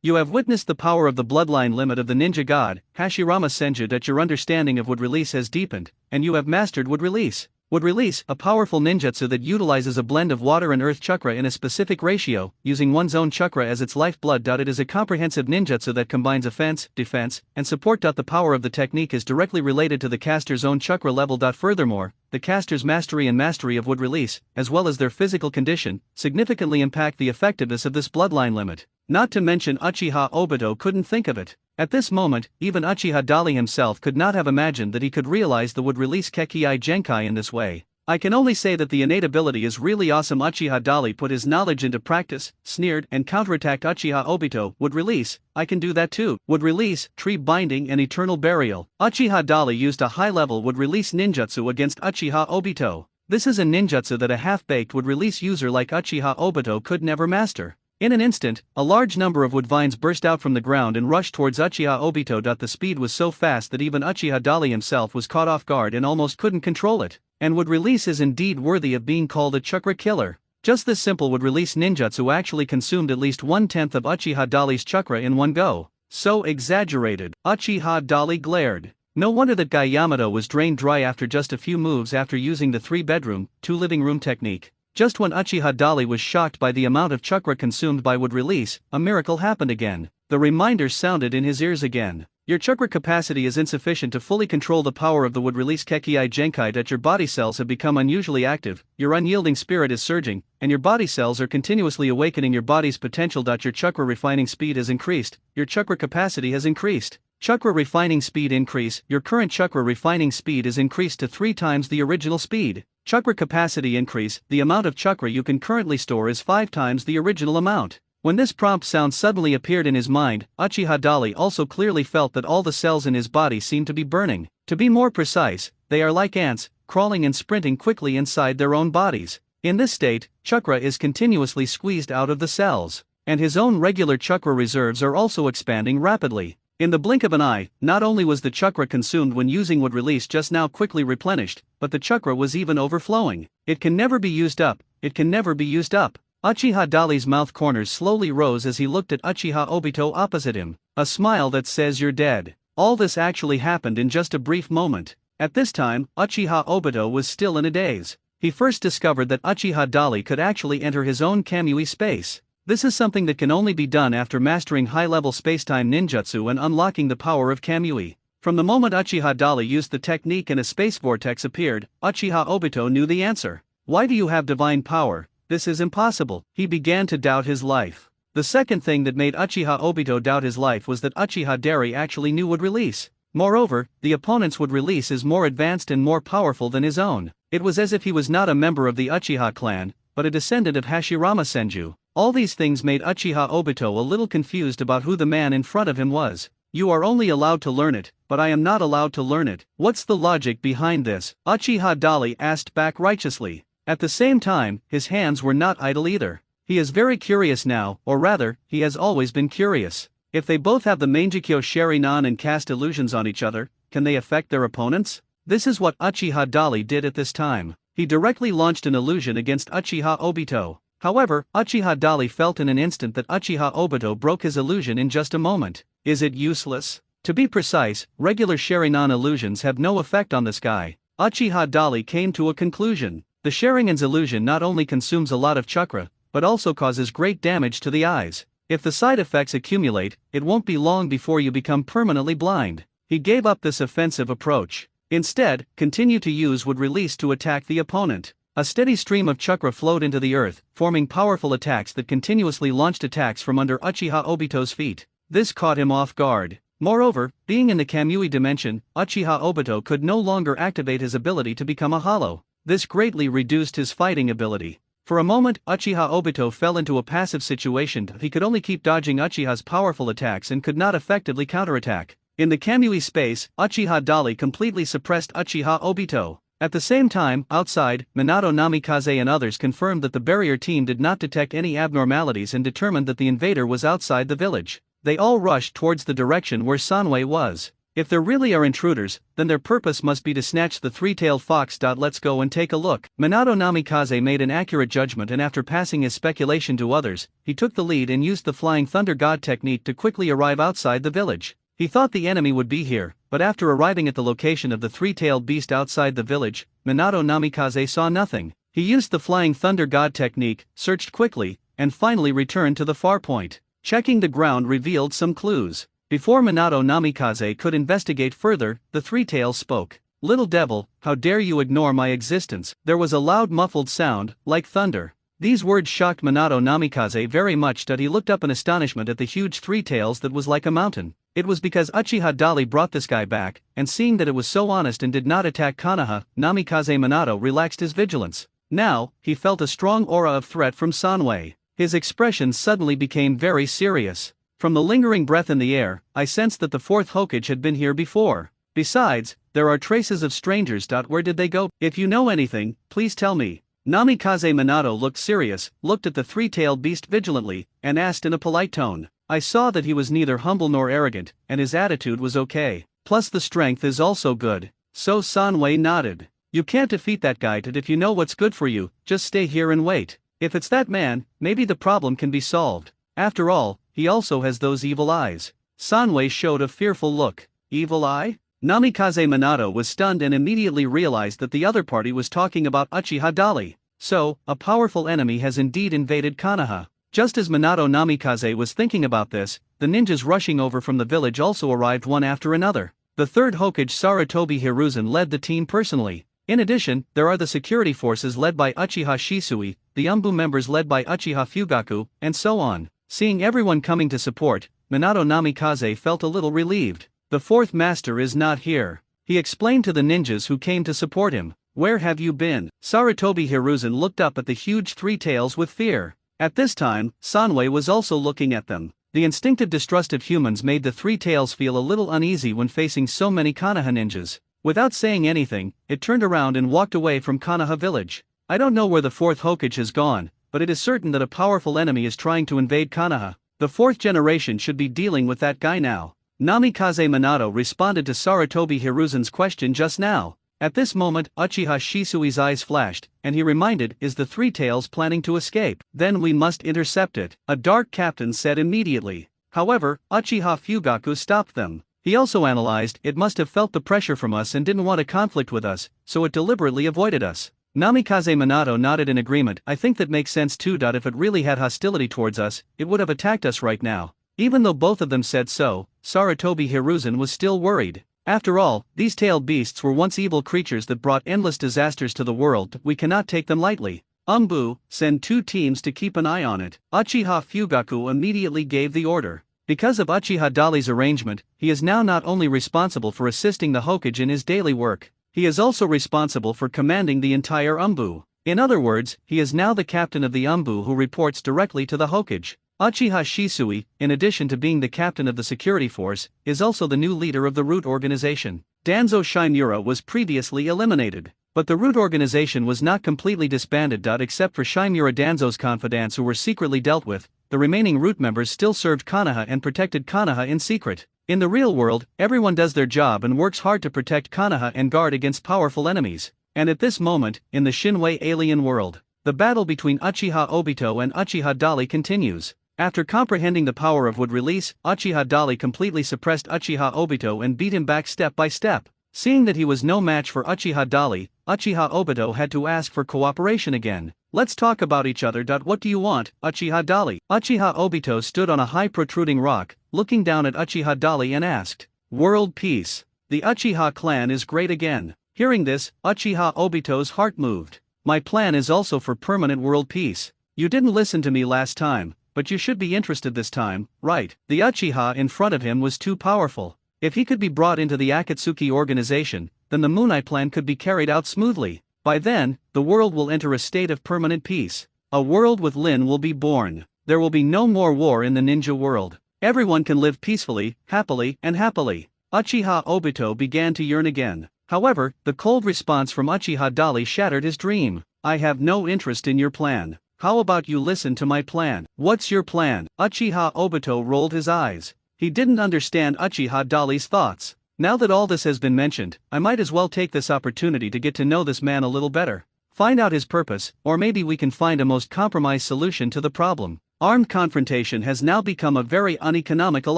You have witnessed the power of the bloodline limit of the ninja god, Hashirama Senju, that your understanding of Wood Release has deepened, and you have mastered Wood Release. Wood Release, a powerful ninjutsu that utilizes a blend of water and earth chakra in a specific ratio, using one's own chakra as its lifeblood. It is a comprehensive ninjutsu that combines offense, defense, and support. The power of the technique is directly related to the caster's own chakra level. Furthermore, the caster's mastery and mastery of Wood Release, as well as their physical condition, significantly impact the effectiveness of this bloodline limit. Not to mention Uchiha Obito couldn't think of it. At this moment, even Uchiha Dali himself could not have imagined that he could realize the Wood Release Kekii Genkai in this way. I can only say that the innate ability is really awesome. Uchiha Dali put his knowledge into practice, sneered and counterattacked Uchiha Obito. Would release, I can do that too. Would release, tree binding and eternal burial. Uchiha Dali used a high-level would release ninjutsu against Uchiha Obito. This is a ninjutsu that a half-baked would release user like Uchiha Obito could never master. In an instant, a large number of wood vines burst out from the ground and rushed towards Uchiha Obito. The speed was so fast that even Uchiha Dali himself was caught off guard and almost couldn't control it. And would release is indeed worthy of being called a chakra killer. Just this simple would release ninjutsu actually consumed at least 1/10 of Uchiha Dali's chakra in one go. So exaggerated. Uchiha Dali glared. No wonder that Guy Yamato was drained dry after just a few moves after using the 3-bedroom, 2-living-room technique. Just when Uchiha Dali was shocked by the amount of chakra consumed by would release, a miracle happened again. The reminder sounded in his ears again. Your chakra capacity is insufficient to fully control the power of the would release Kekkei Genkai. That your body cells have become unusually active, your unyielding spirit is surging, and your body cells are continuously awakening your body's potential. Your chakra refining speed has increased, your chakra capacity has increased. Chakra refining speed increase. Your current chakra refining speed is increased to 3 times the original speed. Chakra capacity increase. The amount of chakra you can currently store is 5 times the original amount. When this prompt sound suddenly appeared in his mind, Uchiha Dali also clearly felt that all the cells in his body seemed to be burning. To be more precise, they are like ants, crawling and sprinting quickly inside their own bodies. In this state, chakra is continuously squeezed out of the cells, and his own regular chakra reserves are also expanding rapidly. In the blink of an eye, not only was the chakra consumed when using would release just now quickly replenished, but the chakra was even overflowing. It can never be used up, it can never be used up. Uchiha Dali's mouth corners slowly rose as he looked at Uchiha Obito opposite him, a smile that says you're dead. All this actually happened in just a brief moment. At this time, Uchiha Obito was still in a daze. He first discovered that Uchiha Dali could actually enter his own Kamui space. This is something that can only be done after mastering high-level spacetime ninjutsu and unlocking the power of Kamui. From the moment Uchiha Dali used the technique and a space vortex appeared, Uchiha Obito knew the answer. Why do you have divine power? This is impossible. He began to doubt his life. The second thing that made Uchiha Obito doubt his life was that Uchiha Dali actually knew would release. Moreover, the opponent's would release is more advanced and more powerful than his own. It was as if he was not a member of the Uchiha clan, but a descendant of Hashirama Senju. All these things made Uchiha Obito a little confused about who the man in front of him was. You are only allowed to learn it, but I am not allowed to learn it. What's the logic behind this? Uchiha Dali asked back righteously. At the same time, his hands were not idle either. He is very curious now, or rather, he has always been curious. If they both have the Mangekyo Sharingan and cast illusions on each other, can they affect their opponents? This is what Uchiha Dali did at this time. He directly launched an illusion against Uchiha Obito. However, Uchiha Dali felt in an instant that Uchiha Obito broke his illusion in just a moment. Is it useless? To be precise, regular Sharingan illusions have no effect on this guy. Uchiha Dali came to a conclusion. The Sharingan's illusion not only consumes a lot of chakra, but also causes great damage to the eyes. If the side effects accumulate, it won't be long before you become permanently blind. He gave up this offensive approach. Instead, continue to use would release to attack the opponent. A steady stream of chakra flowed into the earth, forming powerful attacks that continuously launched attacks from under Uchiha Obito's feet. This caught him off guard. Moreover, being in the Kamui dimension, Uchiha Obito could no longer activate his ability to become a hollow. This greatly reduced his fighting ability. For a moment, Uchiha Obito fell into a passive situation. He could only keep dodging Uchiha's powerful attacks and could not effectively counterattack. In the Kamui space, Uchiha Dali completely suppressed Uchiha Obito. At the same time, outside, Minato Namikaze and others confirmed that the barrier team did not detect any abnormalities and determined that the invader was outside the village. They all rushed towards the direction where Sanwei was. If there really are intruders, then their purpose must be to snatch the three-tailed fox. Let's go and take a look. Minato Namikaze made an accurate judgment, and after passing his speculation to others, he took the lead and used the Flying Thunder God technique to quickly arrive outside the village. He thought the enemy would be here, but after arriving at the location of the three-tailed beast outside the village, Minato Namikaze saw nothing. He used the Flying Thunder God technique, searched quickly, and finally returned to the far point. Checking the ground revealed some clues. Before Minato Namikaze could investigate further, the three-tails spoke. Little devil, how dare you ignore my existence? There was a loud muffled sound, like thunder. These words shocked Minato Namikaze very much that he looked up in astonishment at the huge three tails that was like a mountain. It was because Uchiha Dali brought this guy back, and seeing that it was so honest and did not attack Konoha, Namikaze Minato relaxed his vigilance. Now, he felt a strong aura of threat from Sanwei. His expression suddenly became very serious. From the lingering breath in the air, I sensed that the fourth Hokage had been here before. Besides, there are traces of strangers. Where did they go? If you know anything, please tell me. Namikaze Minato looked serious, looked at the three-tailed beast vigilantly, and asked in a polite tone. I saw that he was neither humble nor arrogant, and his attitude was okay. Plus the strength is also good. So Sanwei nodded. You can't defeat that guy, but if you know what's good for you, just stay here and wait. If it's that man, maybe the problem can be solved. After all, he also has those evil eyes. Sanwei showed a fearful look. Evil eye? Namikaze Minato was stunned and immediately realized that the other party was talking about Uchiha Dali. So, a powerful enemy has indeed invaded Konoha. Just as Minato Namikaze was thinking about this, the ninjas rushing over from the village also arrived one after another. The third Hokage Sarutobi Hiruzen led the team personally. In addition, there are the security forces led by Uchiha Shisui, the Umbu members led by Uchiha Fugaku, and so on. Seeing everyone coming to support, Minato Namikaze felt a little relieved. The fourth master is not here. He explained to the ninjas who came to support him. Where have you been? Sarutobi Hiruzen looked up at the huge three tails with fear. At this time, Sanwei was also looking at them. The instinctive distrust of humans made the three tails feel a little uneasy when facing so many Konoha ninjas. Without saying anything, it turned around and walked away from Konoha village. I don't know where the fourth Hokage has gone, but it is certain that a powerful enemy is trying to invade Konoha. The fourth generation should be dealing with that guy now. Namikaze Minato responded to Sarutobi Hiruzen's question just now. At this moment, Uchiha Shisui's eyes flashed, and he reminded, is the three tails planning to escape? Then we must intercept it, a dark captain said immediately. However, Uchiha Fugaku stopped them. He also analyzed, it must have felt the pressure from us and didn't want a conflict with us, so it deliberately avoided us. Namikaze Minato nodded in agreement. I think that makes sense too. If it really had hostility towards us, it would have attacked us right now. Even though both of them said so, Sarutobi Hiruzen was still worried. After all, these tailed beasts were once evil creatures that brought endless disasters to the world. We cannot take them lightly. Umbu, send 2 teams to keep an eye on it. Uchiha Fugaku immediately gave the order. Because of Uchiha Dali's arrangement, he is now not only responsible for assisting the Hokage in his daily work, he is also responsible for commanding the entire Umbu. In other words, he is now the captain of the Umbu who reports directly to the Hokage. Uchiha Shisui, in addition to being the captain of the security force, is also the new leader of the Root organization. Danzo Shimura was previously eliminated, but the Root organization was not completely disbanded. Except for Shimura Danzo's confidants who were secretly dealt with, the remaining Root members still served Konoha and protected Konoha in secret. In the real world, everyone does their job and works hard to protect Konoha and guard against powerful enemies. And at this moment, in the Shinwei alien world, the battle between Uchiha Obito and Uchiha Dali continues. After comprehending the power of wood release, Uchiha Dali completely suppressed Uchiha Obito and beat him back step by step. Seeing that he was no match for Uchiha Dali, Uchiha Obito had to ask for cooperation again. Let's talk about each other. What do you want, Uchiha Dali? Uchiha Obito stood on a high protruding rock, looking down at Uchiha Dali and asked. World peace. The Uchiha clan is great again. Hearing this, Uchiha Obito's heart moved. My plan is also for permanent world peace. You didn't listen to me last time, but you should be interested this time, right? The Uchiha in front of him was too powerful. If he could be brought into the Akatsuki organization, then the Moon Eye plan could be carried out smoothly. By then, the world will enter a state of permanent peace. A world with Lin will be born. There will be no more war in the ninja world. Everyone can live peacefully, happily, and happily. Uchiha Obito began to yearn again. However, the cold response from Uchiha Dali shattered his dream. I have no interest in your plan. How about you listen to my plan? What's your plan? Uchiha Obito rolled his eyes. He didn't understand Uchiha Dali's thoughts. Now that all this has been mentioned, I might as well take this opportunity to get to know this man a little better. Find out his purpose, or maybe we can find a most compromised solution to the problem. Armed confrontation has now become a very uneconomical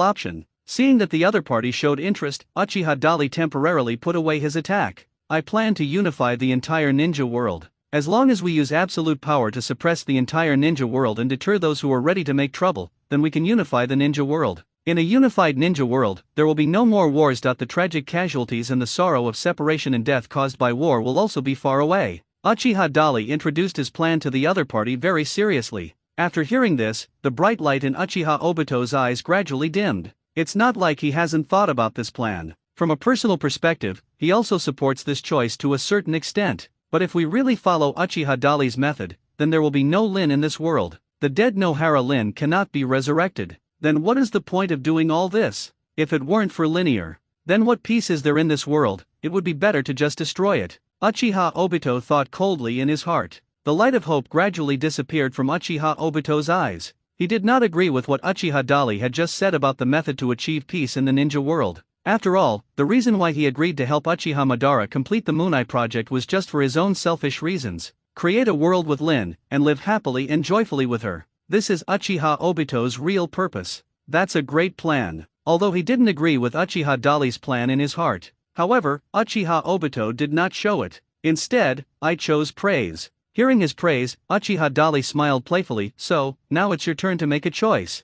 option. Seeing that the other party showed interest, Uchiha Dali temporarily put away his attack. I plan to unify the entire ninja world. As long as we use absolute power to suppress the entire ninja world and deter those who are ready to make trouble, then we can unify the ninja world. In a unified ninja world, there will be no more wars. The tragic casualties and the sorrow of separation and death caused by war will also be far away. Uchiha Dali introduced his plan to the other party very seriously. After hearing this, the bright light in Uchiha Obito's eyes gradually dimmed. It's not like he hasn't thought about this plan. From a personal perspective, he also supports this choice to a certain extent. But if we really follow Uchiha Dali's method, then there will be no Lin in this world. The dead Nohara Lin cannot be resurrected. Then what is the point of doing all this? If it weren't for linear, then what peace is there in this world? It would be better to just destroy it. Uchiha Obito thought coldly in his heart. The light of hope gradually disappeared from Uchiha Obito's eyes. He did not agree with what Uchiha Dali had just said about the method to achieve peace in the ninja world. After all, the reason why he agreed to help Uchiha Madara complete the Moon Eye project was just for his own selfish reasons. Create a world with Lin, and live happily and joyfully with her. This is Uchiha Obito's real purpose. That's a great plan. Although he didn't agree with Uchiha Dali's plan in his heart. However, Uchiha Obito did not show it. Instead, I chose praise. Hearing his praise, Uchiha Dali smiled playfully. So, now it's your turn to make a choice.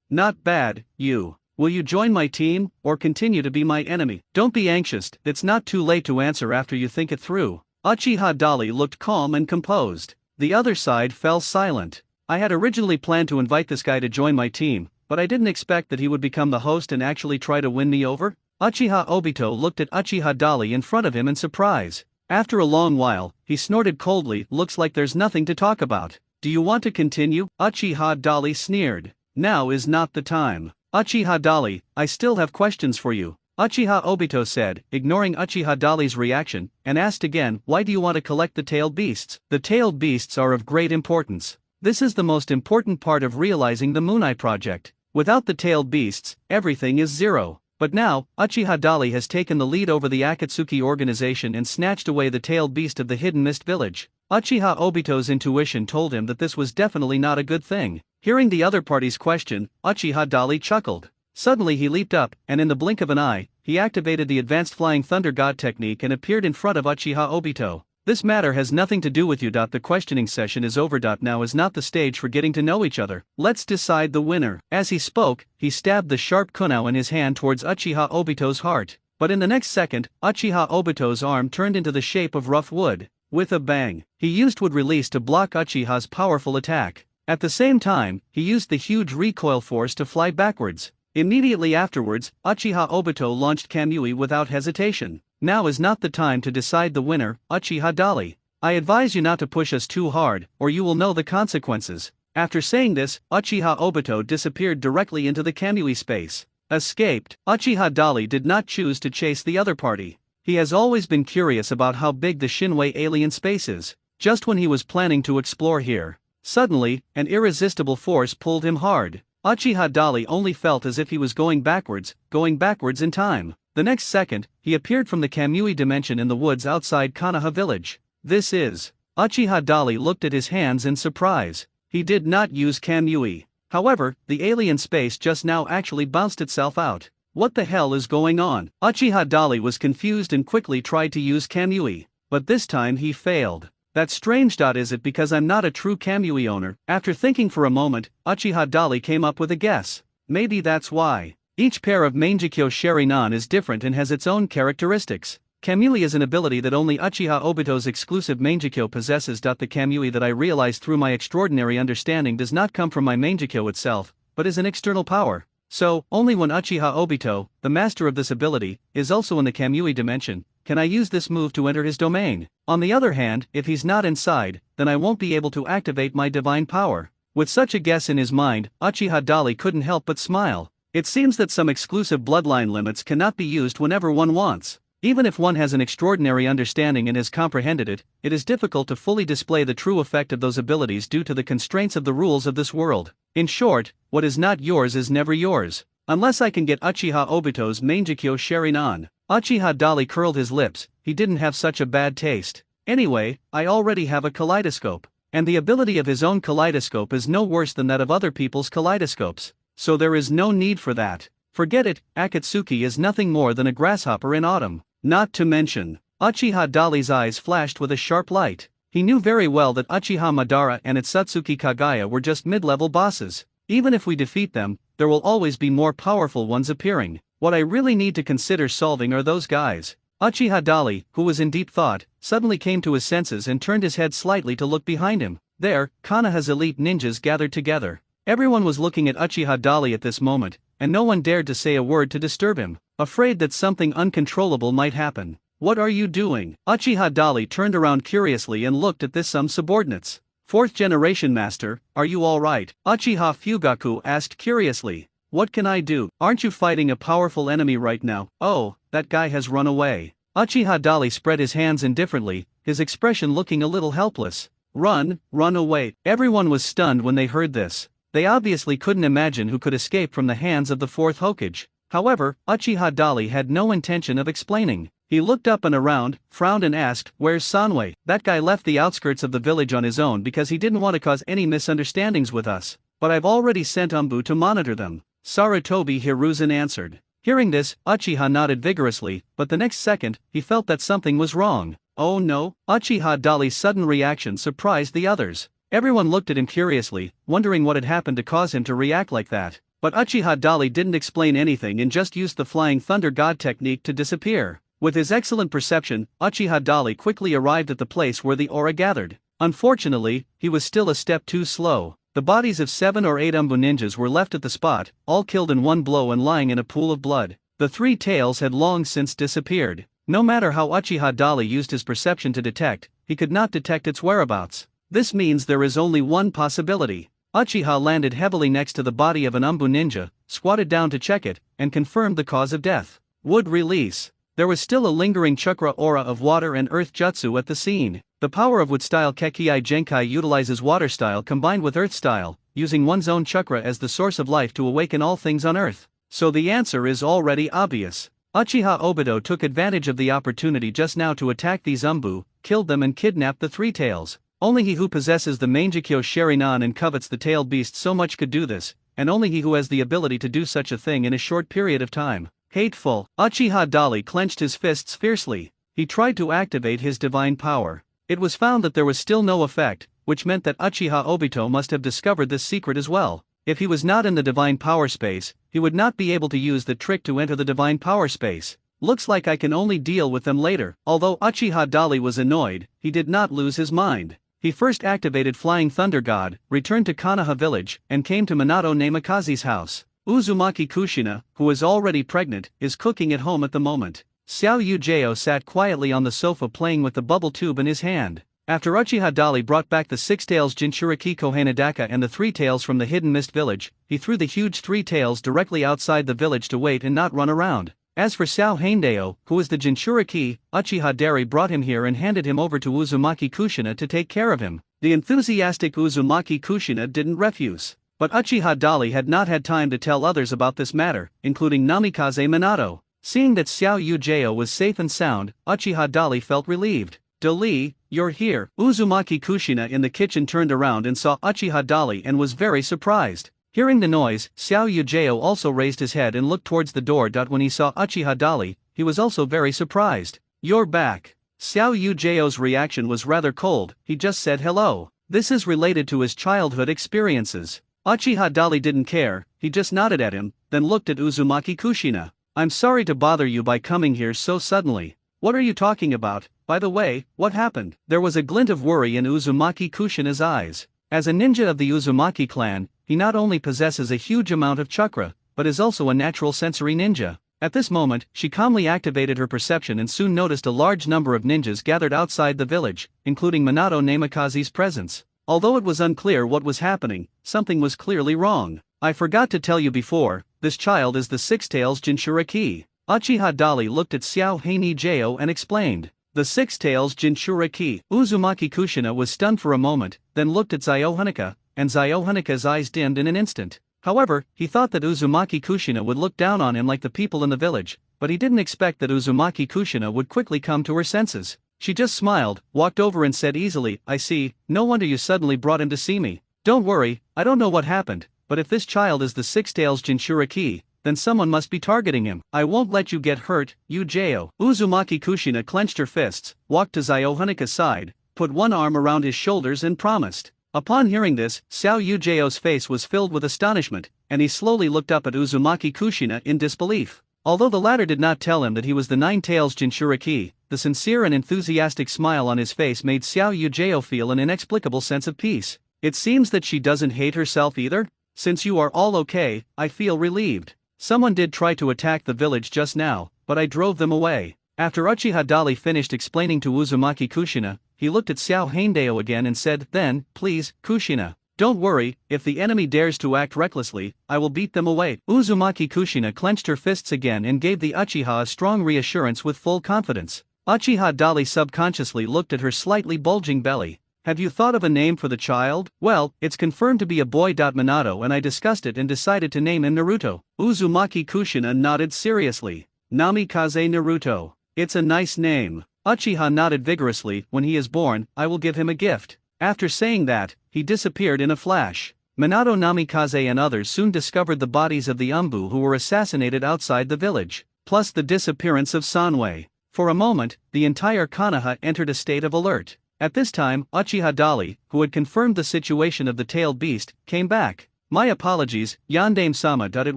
Not bad, you. Will you join my team, or continue to be my enemy? Don't be anxious, it's not too late to answer after you think it through. Uchiha Dali looked calm and composed. The other side fell silent. I had originally planned to invite this guy to join my team, but I didn't expect that he would become the host and actually try to win me over. Uchiha Obito looked at Uchiha Dali in front of him in surprise. After a long while, he snorted coldly. Looks like there's nothing to talk about. Do you want to continue? Uchiha Dali sneered. Now is not the time. Uchiha Dali, I still have questions for you. Uchiha Obito said, ignoring Uchiha Dali's reaction, and asked again, why do you want to collect the tailed beasts? The tailed beasts are of great importance. This is the most important part of realizing the Moon Eye project. Without the tailed beasts, everything is zero. But now, Uchiha Dali has taken the lead over the Akatsuki organization and snatched away the tailed beast of the Hidden Mist village. Uchiha Obito's intuition told him that this was definitely not a good thing. Hearing the other party's question, Uchiha Dali chuckled. Suddenly he leaped up, and in the blink of an eye, he activated the advanced Flying Thunder God technique and appeared in front of Uchiha Obito. This matter has nothing to do with you. The questioning session is over. Now is not the stage for getting to know each other. Let's decide the winner. As he spoke, he stabbed the sharp kunao in his hand towards Uchiha Obito's heart. But in the next second, Uchiha Obito's arm turned into the shape of rough wood. With a bang, he used wood release to block Uchiha's powerful attack. At the same time, he used the huge recoil force to fly backwards. Immediately afterwards, Uchiha Obito launched Kamui without hesitation. Now is not the time to decide the winner, Uchiha Dali. I advise you not to push us too hard, or you will know the consequences. After saying this, Uchiha Obito disappeared directly into the Kamui space. Escaped. Uchiha Dali did not choose to chase the other party. He has always been curious about how big the Shinwei alien space is. Just when he was planning to explore here, suddenly, an irresistible force pulled him hard. Uchiha Dali only felt as if he was going backwards in time. The next second, he appeared from the Kamui dimension in the woods outside Konoha village. This is. Uchiha Dali looked at his hands in surprise. He did not use Kamui. However, the alien space just now actually bounced itself out. What the hell is going on? Uchiha Dali was confused and quickly tried to use Kamui. But this time he failed. That's strange. Is it because I'm not a true Kamui owner? After thinking for a moment, Uchiha Dali came up with a guess. Maybe that's why. Each pair of Mangekyo Sharingan is different and has its own characteristics. Kamui is an ability that only Uchiha Obito's exclusive Mangekyo possesses. The Kamui that I realized through my extraordinary understanding does not come from my Mangekyo itself, but is an external power. So, only when Uchiha Obito, the master of this ability, is also in the Kamui dimension, can I use this move to enter his domain. On the other hand, if he's not inside, then I won't be able to activate my divine power. With such a guess in his mind, Uchiha Dali couldn't help but smile. It seems that some exclusive bloodline limits cannot be used whenever one wants. Even if one has an extraordinary understanding and has comprehended it, it is difficult to fully display the true effect of those abilities due to the constraints of the rules of this world. In short, what is not yours is never yours. Unless I can get Uchiha Obito's Mangekyo Sharingan. Uchiha Dali curled his lips. He didn't have such a bad taste. Anyway, I already have a kaleidoscope. And the ability of his own kaleidoscope is no worse than that of other people's kaleidoscopes. So there is no need for that. Forget it, Akatsuki is nothing more than a grasshopper in autumn. Not to mention, Uchiha Dali's eyes flashed with a sharp light. He knew very well that Uchiha Madara and Itsutsuki Kagaya were just mid-level bosses. Even if we defeat them, there will always be more powerful ones appearing. What I really need to consider solving are those guys. Uchiha Dali, who was in deep thought, suddenly came to his senses and turned his head slightly to look behind him. There, Konoha's elite ninjas gathered together. Everyone was looking at Uchiha Dali at this moment, and no one dared to say a word to disturb him, afraid that something uncontrollable might happen. "What are you doing?" Uchiha Dali turned around curiously and looked at some subordinates. "Fourth generation master, are you alright?" Uchiha Fugaku asked curiously. "What can I do? Aren't you fighting a powerful enemy right now?" "Oh, that guy has run away." Uchiha Dali spread his hands indifferently, his expression looking a little helpless. Run away." Everyone was stunned when they heard this. They obviously couldn't imagine who could escape from the hands of the fourth Hokage. However, Uchiha Dali had no intention of explaining. He looked up and around, frowned and asked, "Where's Sanwei?" "That guy left the outskirts of the village on his own because he didn't want to cause any misunderstandings with us. But I've already sent Umbu to monitor them." Sarutobi Hiruzen answered. Hearing this, Uchiha nodded vigorously, but the next second, he felt that something was wrong. "Oh no?" Uchiha Dali's sudden reaction surprised the others. Everyone looked at him curiously, wondering what had happened to cause him to react like that. But Uchiha Dali didn't explain anything and just used the Flying Thunder God technique to disappear. With his excellent perception, Uchiha Dali quickly arrived at the place where the aura gathered. Unfortunately, he was still a step too slow. The bodies of 7 or 8 Umbu ninjas were left at the spot, all killed in one blow and lying in a pool of blood. The 3 tails had long since disappeared. No matter how Uchiha Dali used his perception to detect, he could not detect its whereabouts. This means there is only one possibility. Uchiha landed heavily next to the body of an Umbu ninja, squatted down to check it, and confirmed the cause of death. Would release. There was still a lingering chakra aura of water and earth jutsu at the scene. The power of wood style Kekkei Genkai utilizes water style combined with earth style, using one's own chakra as the source of life to awaken all things on earth. So the answer is already obvious. Uchiha Obito took advantage of the opportunity just now to attack these Umbu, killed them and kidnapped the 3 tails. Only he who possesses the Mangekyo Sharinan and covets the tailed beast so much could do this, and only he who has the ability to do such a thing in a short period of time. Hateful. Uchiha Dali clenched his fists fiercely. He tried to activate his divine power. It was found that there was still no effect, which meant that Uchiha Obito must have discovered this secret as well. If he was not in the divine power space, he would not be able to use the trick to enter the divine power space. Looks like I can only deal with them later. Although Uchiha Dali was annoyed, he did not lose his mind. He first activated Flying Thunder God, returned to Konoha village, and came to Minato Namikaze's house. Uzumaki Kushina, who is already pregnant, is cooking at home at the moment. Xiao Yujao sat quietly on the sofa playing with the bubble tube in his hand. After Uchiha Dali brought back the 6 tails Jinchuriki Kohanadaka and the 3 tails from the Hidden Mist village, he threw the huge 3 tails directly outside the village to wait and not run around. As for Sao Haindeo, who is the Jinchuriki, Uchiha Dari brought him here and handed him over to Uzumaki Kushina to take care of him. The enthusiastic Uzumaki Kushina didn't refuse. But Uchiha Dali had not had time to tell others about this matter, including Namikaze Minato. Seeing that Xiao Yujao was safe and sound, Uchiha Dali felt relieved. "Dali, you're here." Uzumaki Kushina in the kitchen turned around and saw Uchiha Dali and was very surprised. Hearing the noise, Xiao Yujao also raised his head and looked towards the door. When he saw Uchiha Dali, he was also very surprised. "You're back." Xiao Yujao's reaction was rather cold, he just said hello. This is related to his childhood experiences. Uchiha Dali didn't care, he just nodded at him, then looked at Uzumaki Kushina. "I'm sorry to bother you by coming here so suddenly. What are you talking about? By the way, what happened?" There was a glint of worry in Uzumaki Kushina's eyes. As a ninja of the Uzumaki clan, he not only possesses a huge amount of chakra, but is also a natural sensory ninja. At this moment, she calmly activated her perception and soon noticed a large number of ninjas gathered outside the village, including Minato Namikaze's presence. Although it was unclear what was happening, something was clearly wrong. "I forgot to tell you before, this child is the 6 tails Jinchuriki." Uchiha Dali looked at Xiao Hainijao and explained. "The 6 tails Jinchuriki." Uzumaki Kushina was stunned for a moment, then looked at Ziohanika, and Ziohanika's eyes dimmed in an instant. However, he thought that Uzumaki Kushina would look down on him like the people in the village, but he didn't expect that Uzumaki Kushina would quickly come to her senses. She just smiled, walked over and said easily, "I see, no wonder you suddenly brought him to see me. Don't worry, I don't know what happened, but if this child is the 6 tails Jinchuriki, then someone must be targeting him. I won't let you get hurt, Yujao." Uzumaki Kushina clenched her fists, walked to Ziohanika's side, put one arm around his shoulders and promised. Upon hearing this, Xiao Yujao's face was filled with astonishment, and he slowly looked up at Uzumaki Kushina in disbelief. Although the latter did not tell him that he was the 9 tails Jinchuriki, the sincere and enthusiastic smile on his face made Xiao Yujao feel an inexplicable sense of peace. "It seems that she doesn't hate herself either? Since you are all okay, I feel relieved." Someone did try to attack the village just now, but I drove them away. After Uchiha Dali finished explaining to Uzumaki Kushina, he looked at Xiao Haindeo again and said, "Then, please, Kushina, don't worry, if the enemy dares to act recklessly, I will beat them away." Uzumaki Kushina clenched her fists again and gave the Uchiha a strong reassurance with full confidence. Uchiha Dali subconsciously looked at her slightly bulging belly. "Have you thought of a name for the child?" "Well, it's confirmed to be a boy. Minato and I discussed it and decided to name him Naruto." Uzumaki Kushina nodded seriously. "Namikaze Naruto. It's a nice name." Uchiha nodded vigorously. "When he is born, I will give him a gift." After saying that, he disappeared in a flash. Minato Namikaze and others soon discovered the bodies of the Umbu who were assassinated outside the village, plus the disappearance of Sanwei. For a moment, the entire Konoha entered a state of alert. At this time, Uchiha Dali, who had confirmed the situation of the tailed beast, came back. "My apologies, Yandame-sama. It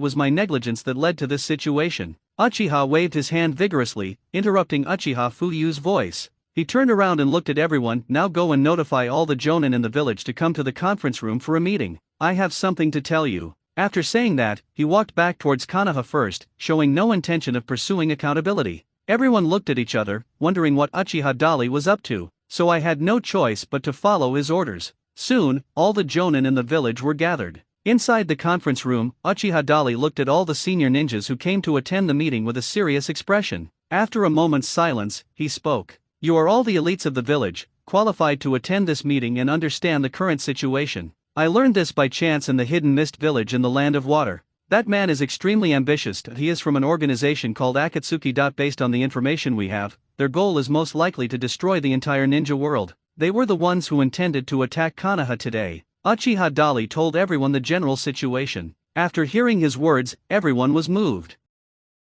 was my negligence that led to this situation." Uchiha waved his hand vigorously, interrupting Uchiha Fuyu's voice. He turned around and looked at everyone. "Now go and notify all the jonin in the village to come to the conference room for a meeting. I have something to tell you." After saying that, he walked back towards Konoha first, showing no intention of pursuing accountability. Everyone looked at each other, wondering what Uchiha Dali was up to, so I had no choice but to follow his orders. Soon, all the jonin in the village were gathered. Inside the conference room, Uchiha Dali looked at all the senior ninjas who came to attend the meeting with a serious expression. After a moment's silence, he spoke. "You are all the elites of the village, qualified to attend this meeting and understand the current situation. I learned this by chance in the hidden mist village in the land of water. That man is extremely ambitious. He is from an organization called Akatsuki. Based on the information we have, their goal is most likely to destroy the entire ninja world. They were the ones who intended to attack Konoha today." Uchiha Dali told everyone the general situation. After hearing his words, everyone was moved.